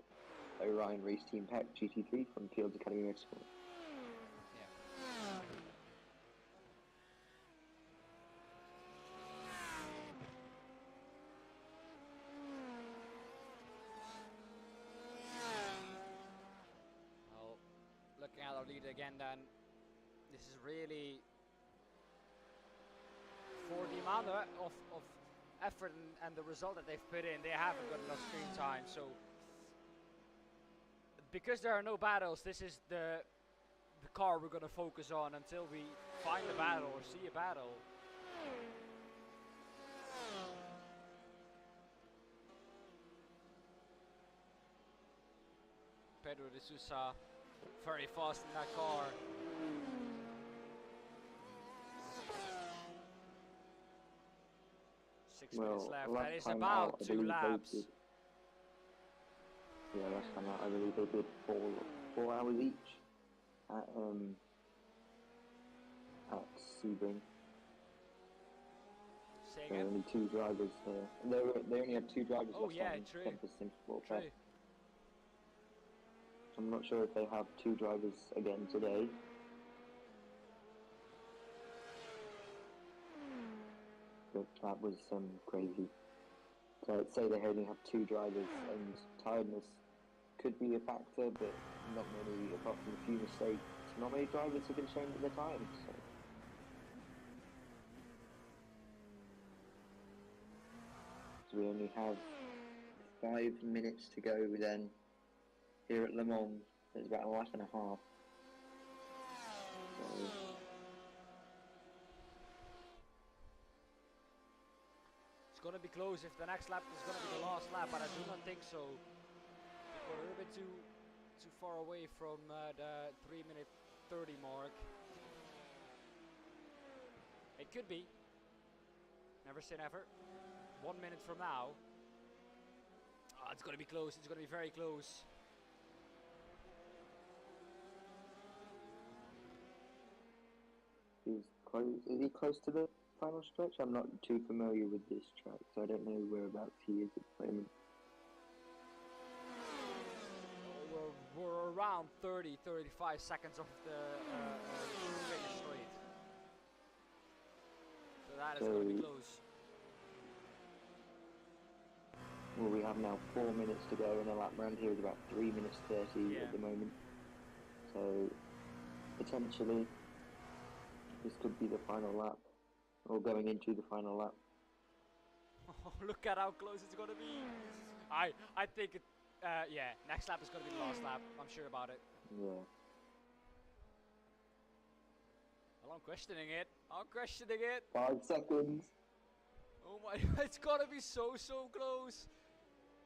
Orion Race Team Pep GT3 from Fields Academy Red Sport. Well, looking at our leader again then, this is really, for the amount of effort and the result that they've put in, they haven't got enough screen time, so because there are no battles, this is the car we're going to focus on until we find a battle or see a battle. Pedro de Sousa very fast in that car. Six minutes left. That is about 2 laps. Yeah, last time out, I believe they did 4 hours each at Sebring. Say There were again? only 2 drivers there. And they only had 2 drivers Oh last yeah, time. true. Except for Simsport True. Pep. I'm not sure if they have 2 drivers again today. But that was crazy. So I'd say they only have 2 drivers, and tiredness could be a factor, but not many, apart from a few mistakes, not many drivers have been shown at their times. So we only have 5 minutes to go then. Here at Le Mans, there's about a lap and a half. So It's going to be close if the next lap is going to be the last lap, but I do not think so. We're a little bit too far away from the 3-minute 30 mark. It could be. Never say never. 1 minute from now. Oh, it's going to be close. It's going to be very close. he's close. Is he close to the final stretch? I'm not too familiar with this track, so I don't know whereabouts he is at the moment. We're around 35 seconds off the finish straight. So that is going to be close. Well, we have now 4 minutes to go, and the lap round here is about 3 minutes 30 at the moment. So potentially this could be the final lap, or going into the final lap. Oh, look at how close it's going to be. I think it. Yeah, next lap is going to be the last lap. I'm sure about it. Yeah. Well, I'm questioning it. I'm questioning it. 5 seconds. Oh my, it's going to be so close.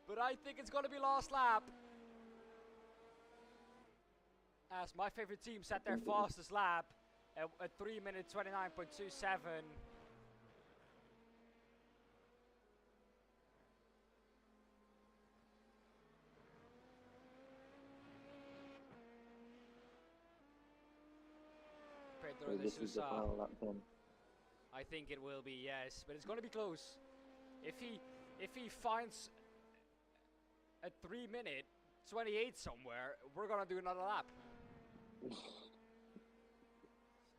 But I think it's going to be last lap. As my favorite team set their fastest lap at 3 minutes 29.27. So this is the final lap then. I think it will be, yes, but it's going to be close. If he finds a 3 minute 28 somewhere, we're going to do another lap.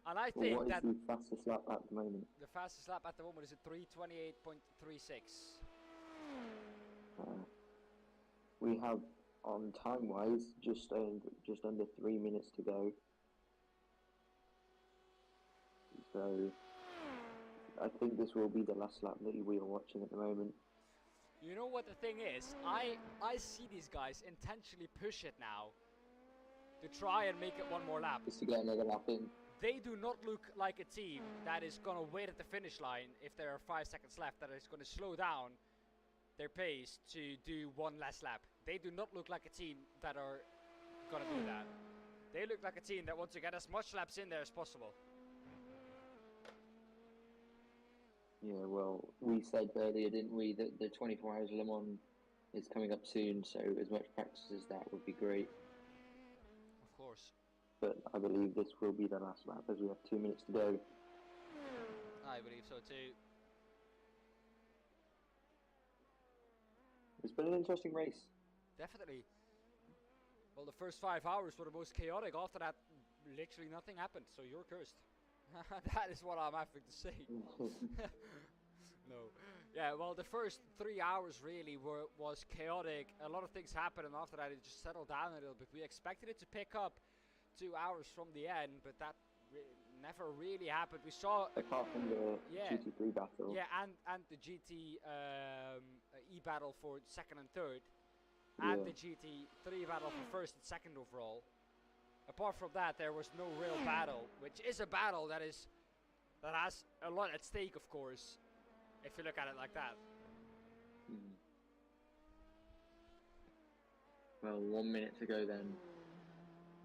And I think What that is the fastest lap at the moment? the fastest lap at the moment is a 3:28.36. We have, on time-wise, just under 3 minutes to go. So I think this will be the last lap that we are watching at the moment. You know what the thing is? I see these guys intentionally push it now to try and make it one more lap. Just to get another lap in. They do not look like a team that is going to wait at the finish line if there are 5 seconds left, that is going to slow down their pace to do one last lap. They do not look like a team that are going to do that. They look like a team that wants to get as much laps in there as possible. Yeah, well, we said earlier, didn't we, that the 24 Hours Le Mans is coming up soon, so as much practice as that would be great. Of course. But I believe this will be the last lap, as we have 2 minutes to go. I believe so too. It's been an interesting race. Definitely. Well, the first 5 hours were the most chaotic. After that, literally nothing happened, so you're cursed. That is what I'm having to say. No. Yeah, well, the first 3 hours really was chaotic. A lot of things happened, and after that it just settled down a little bit. We expected it to pick up 2 hours from the end, but that never really happened. We saw... Apart from the GT3 battle. Yeah, and the GT E-battle for second and third. And the GT3 battle for first and second overall. Apart from that, there was no real battle, which is a battle that has a lot at stake, of course. if you look at it like that. Hmm. Well, 1 minute to go then.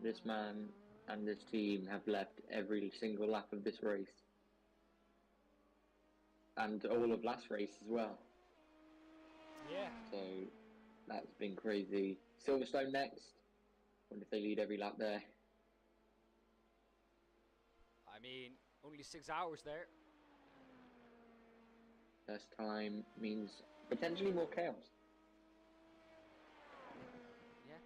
This man and this team have left every single lap of this race. And all of last race as well. Yeah. So that's been crazy. Silverstone next. Wonder if they lead every lap there. I mean, only 6 hours there. Less time means potentially more chaos. Yeah.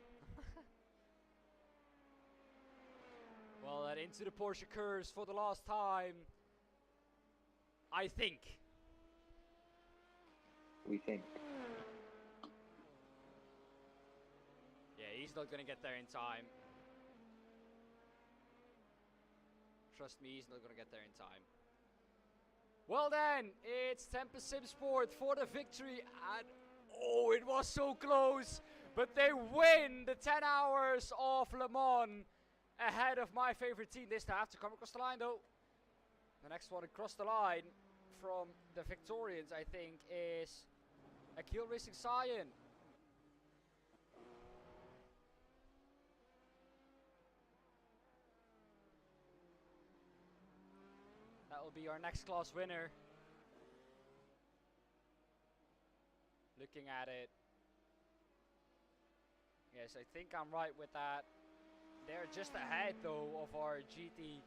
Well, and into the Porsche curves for the last time. I think. We think. Yeah, he's not gonna get there in time. Trust me, he's not gonna get there in time. Well then, it's Tempest Sim Sport for the victory, and oh, it was so close, but they win the 10 hours of Le Mans ahead of my favorite team. This time have to come across the line though. The next one across the line from the Victorians, I think, is Akil Racing Cyan. That will be our next class winner. Looking at it. Yes, I think I'm right with that. They're just ahead though of our GT3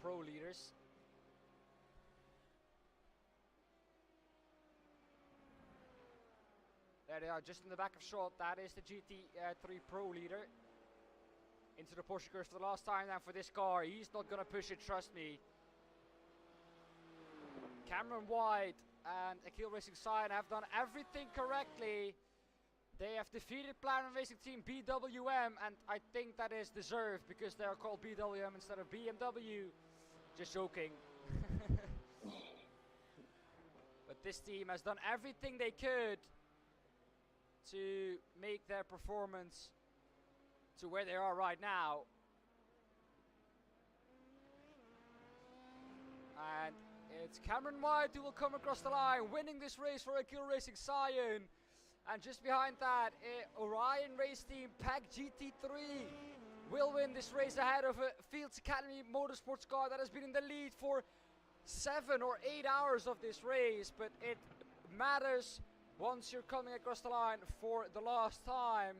Pro leaders. There they are, just in the back of shot. That is the GT3 Pro leader. Into the Porsche curve for the last time now for this car. He's not going to push it, trust me. Cameron White and Akil Racing Cyan have done everything correctly. They have defeated Platinum Racing Team BWM, and I think that is deserved because they are called BWM instead of BMW. Just joking. But this team has done everything they could to make their performance to where they are right now. And it's Cameron White who will come across the line, winning this race for Akil Racing Cyan. And just behind that, Orion Race Team Pack GT3 will win this race ahead of a Fields Academy Motorsports car that has been in the lead for 7 or 8 hours of this race. But it matters once you're coming across the line for the last time.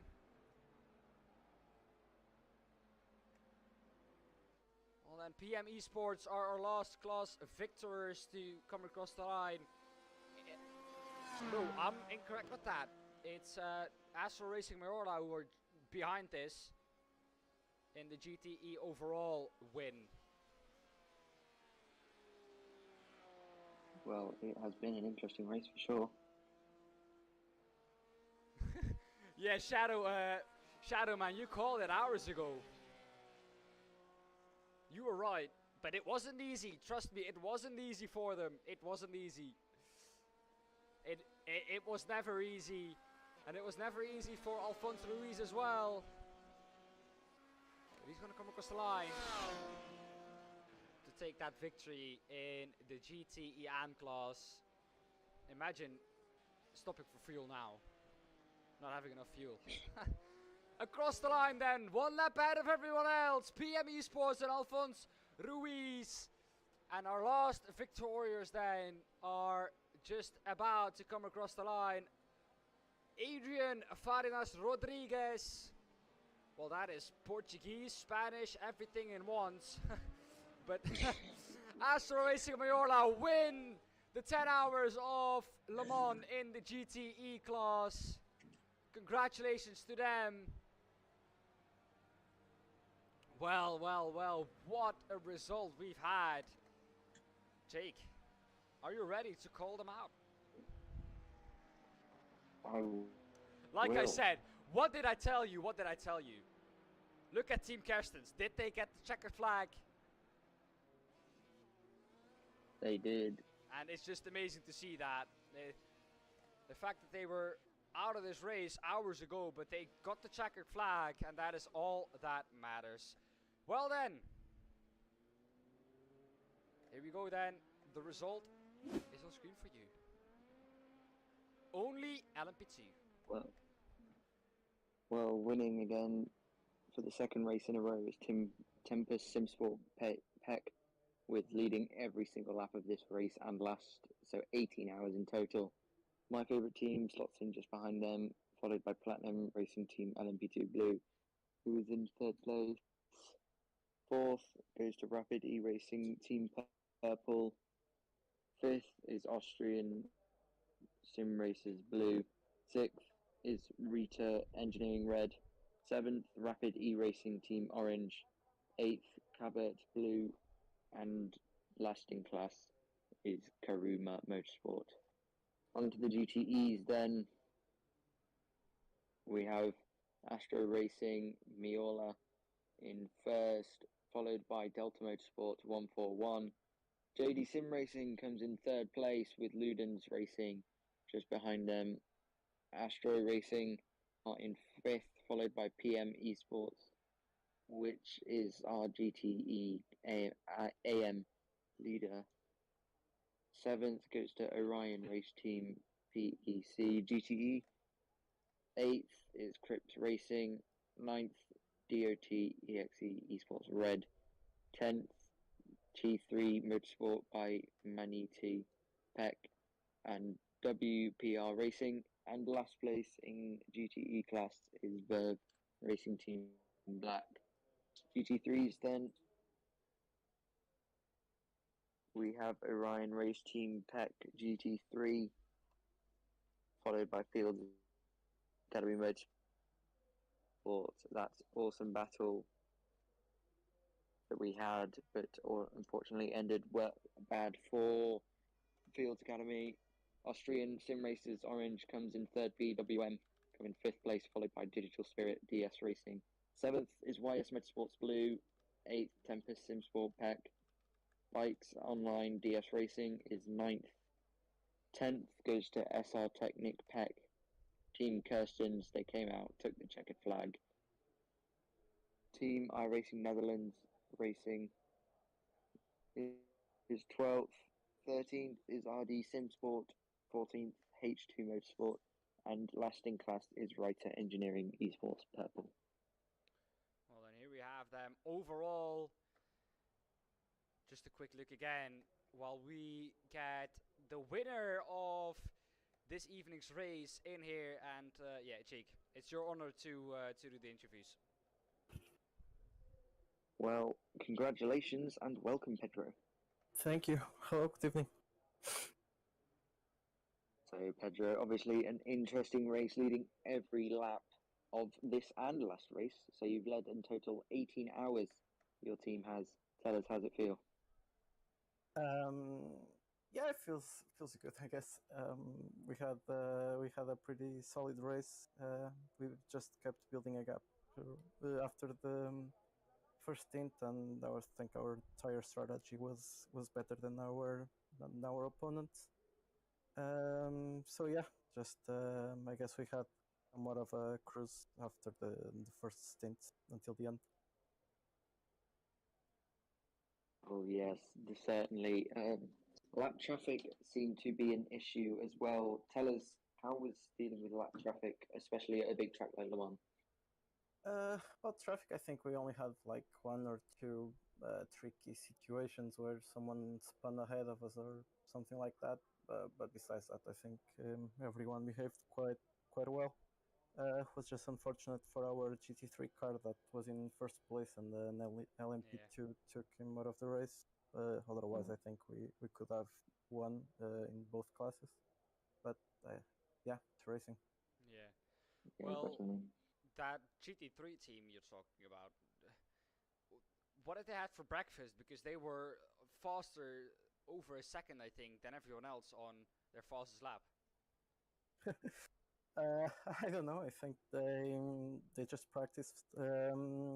Well then, PM Esports are our last class victors to come across the line. No, I'm incorrect with that. It's Astro Racing Mayorla who are behind this in the GTE overall win. Well, it has been an interesting race for sure. Yeah, Shadow man, you called it hours ago. You were right, but it wasn't easy. Trust me, it wasn't easy for them. It wasn't easy. It was never easy, and it was never easy for Alfonso Ruiz as well. But he's going to come across the line to take that victory in the GTE AM class. Imagine stopping for fuel now, not having enough fuel. Across the line then, 1 lap ahead of everyone else, PM Esports and Alfonso Ruiz. And our last victorious then are just about to come across the line. Adrian Farinas Rodriguez. Well, that is Portuguese, Spanish, everything in once. But Astro Racing Mayorla win the 10 hours of Le Mans in the GTE class. Congratulations to them. Well, well, well, what a result we've had. Jake, are you ready to call them out? Like I said, what did I tell you? What did I tell you? Look at Team Kerstens. Did they get the checkered flag? They did. And it's just amazing to see that. The fact that they were out of this race hours ago, but they got the checkered flag, and that is all that matters. Well then, here we go then. The result is on screen for you. Only LMP2. Well, winning again for the second race in a row is Tempus Simsport Peck, with leading every single lap of this race and last, so 18 hours in total. My favourite team slots in just behind them, followed by Platinum Racing Team LMP2 Blue, who is in third place. Fourth goes to Rapid E-Racing Team Purple. Fifth is Austrian Sim Racers Blue. Sixth is Rita Engineering Red. Seventh, Rapid E-Racing Team Orange. Eighth, Cabot Blue. And last in class is Karuma Motorsport. On to the GTEs then. We have Astro Racing Miola in first, followed by Delta Motorsport 141. JD Sim Racing comes in third place with Ludens Racing just behind them. Astro Racing are in fifth, followed by PM Esports, which is our GTE AM leader. Seventh goes to Orion Race Team PEC GTE. Eighth is Crypt Racing. Ninth, DOT EXE Esports Red. 10th, T3 Motorsport by Maniti Peck and WPR Racing. And last place in GTE class is Verve Racing Team Black. GT3s then. We have Orion Race Team Peck GT3, followed by Fields Academy Motorsport. That's awesome battle that we had, but unfortunately ended bad for Fields Academy. Austrian Sim Racers Orange comes in third, BWM come in fifth place, followed by Digital Spirit DS Racing. Seventh is YS Motorsports Blue. Eighth, Tempest Simsport Peck. Bikes Online DS Racing is ninth. 10th goes to SR Technic Peck. Team Kirstens, they came out, took the checkered flag. Team iRacing Netherlands Racing is 12th. 13th is RD Simsport. 14th, H2 Motorsport. And last in class is Writer Engineering Esports Purple. Well, then here we have them overall. Just a quick look again while we get the winner of this evening's race in here. And yeah, Jake, it's your honor to do the interviews. Well, congratulations and welcome, Pedro. Thank you. Hello, good evening. So, Pedro, obviously an interesting race leading every lap of this and last race. So you've led in total 18 hours. Your team has. Tell us, how's it feel? Yeah, it feels good, I guess. We had a pretty solid race. We just kept building a gap after the first stint, and I think our tire strategy was better than our opponents. So yeah, just I guess we had somewhat of a cruise after the first stint until the end. Oh yes, certainly. Lap traffic seemed to be an issue as well. Tell us, how was dealing with lap traffic, especially at a big track like Le Mans? About traffic, I think we only had like one or two tricky situations where someone spun ahead of us or something like that. But besides that, I think everyone behaved quite well. It was just unfortunate for our GT3 car that was in first place, and then LMP2 took him out of the race. Otherwise, I think we could have won in both classes. But yeah, it's racing. Yeah. Yeah, Well, definitely. that GT3 team you're talking about, what did they have for breakfast? Because they were faster over a second, I think, than everyone else on their fastest lap. I don't know. I think they just practiced 12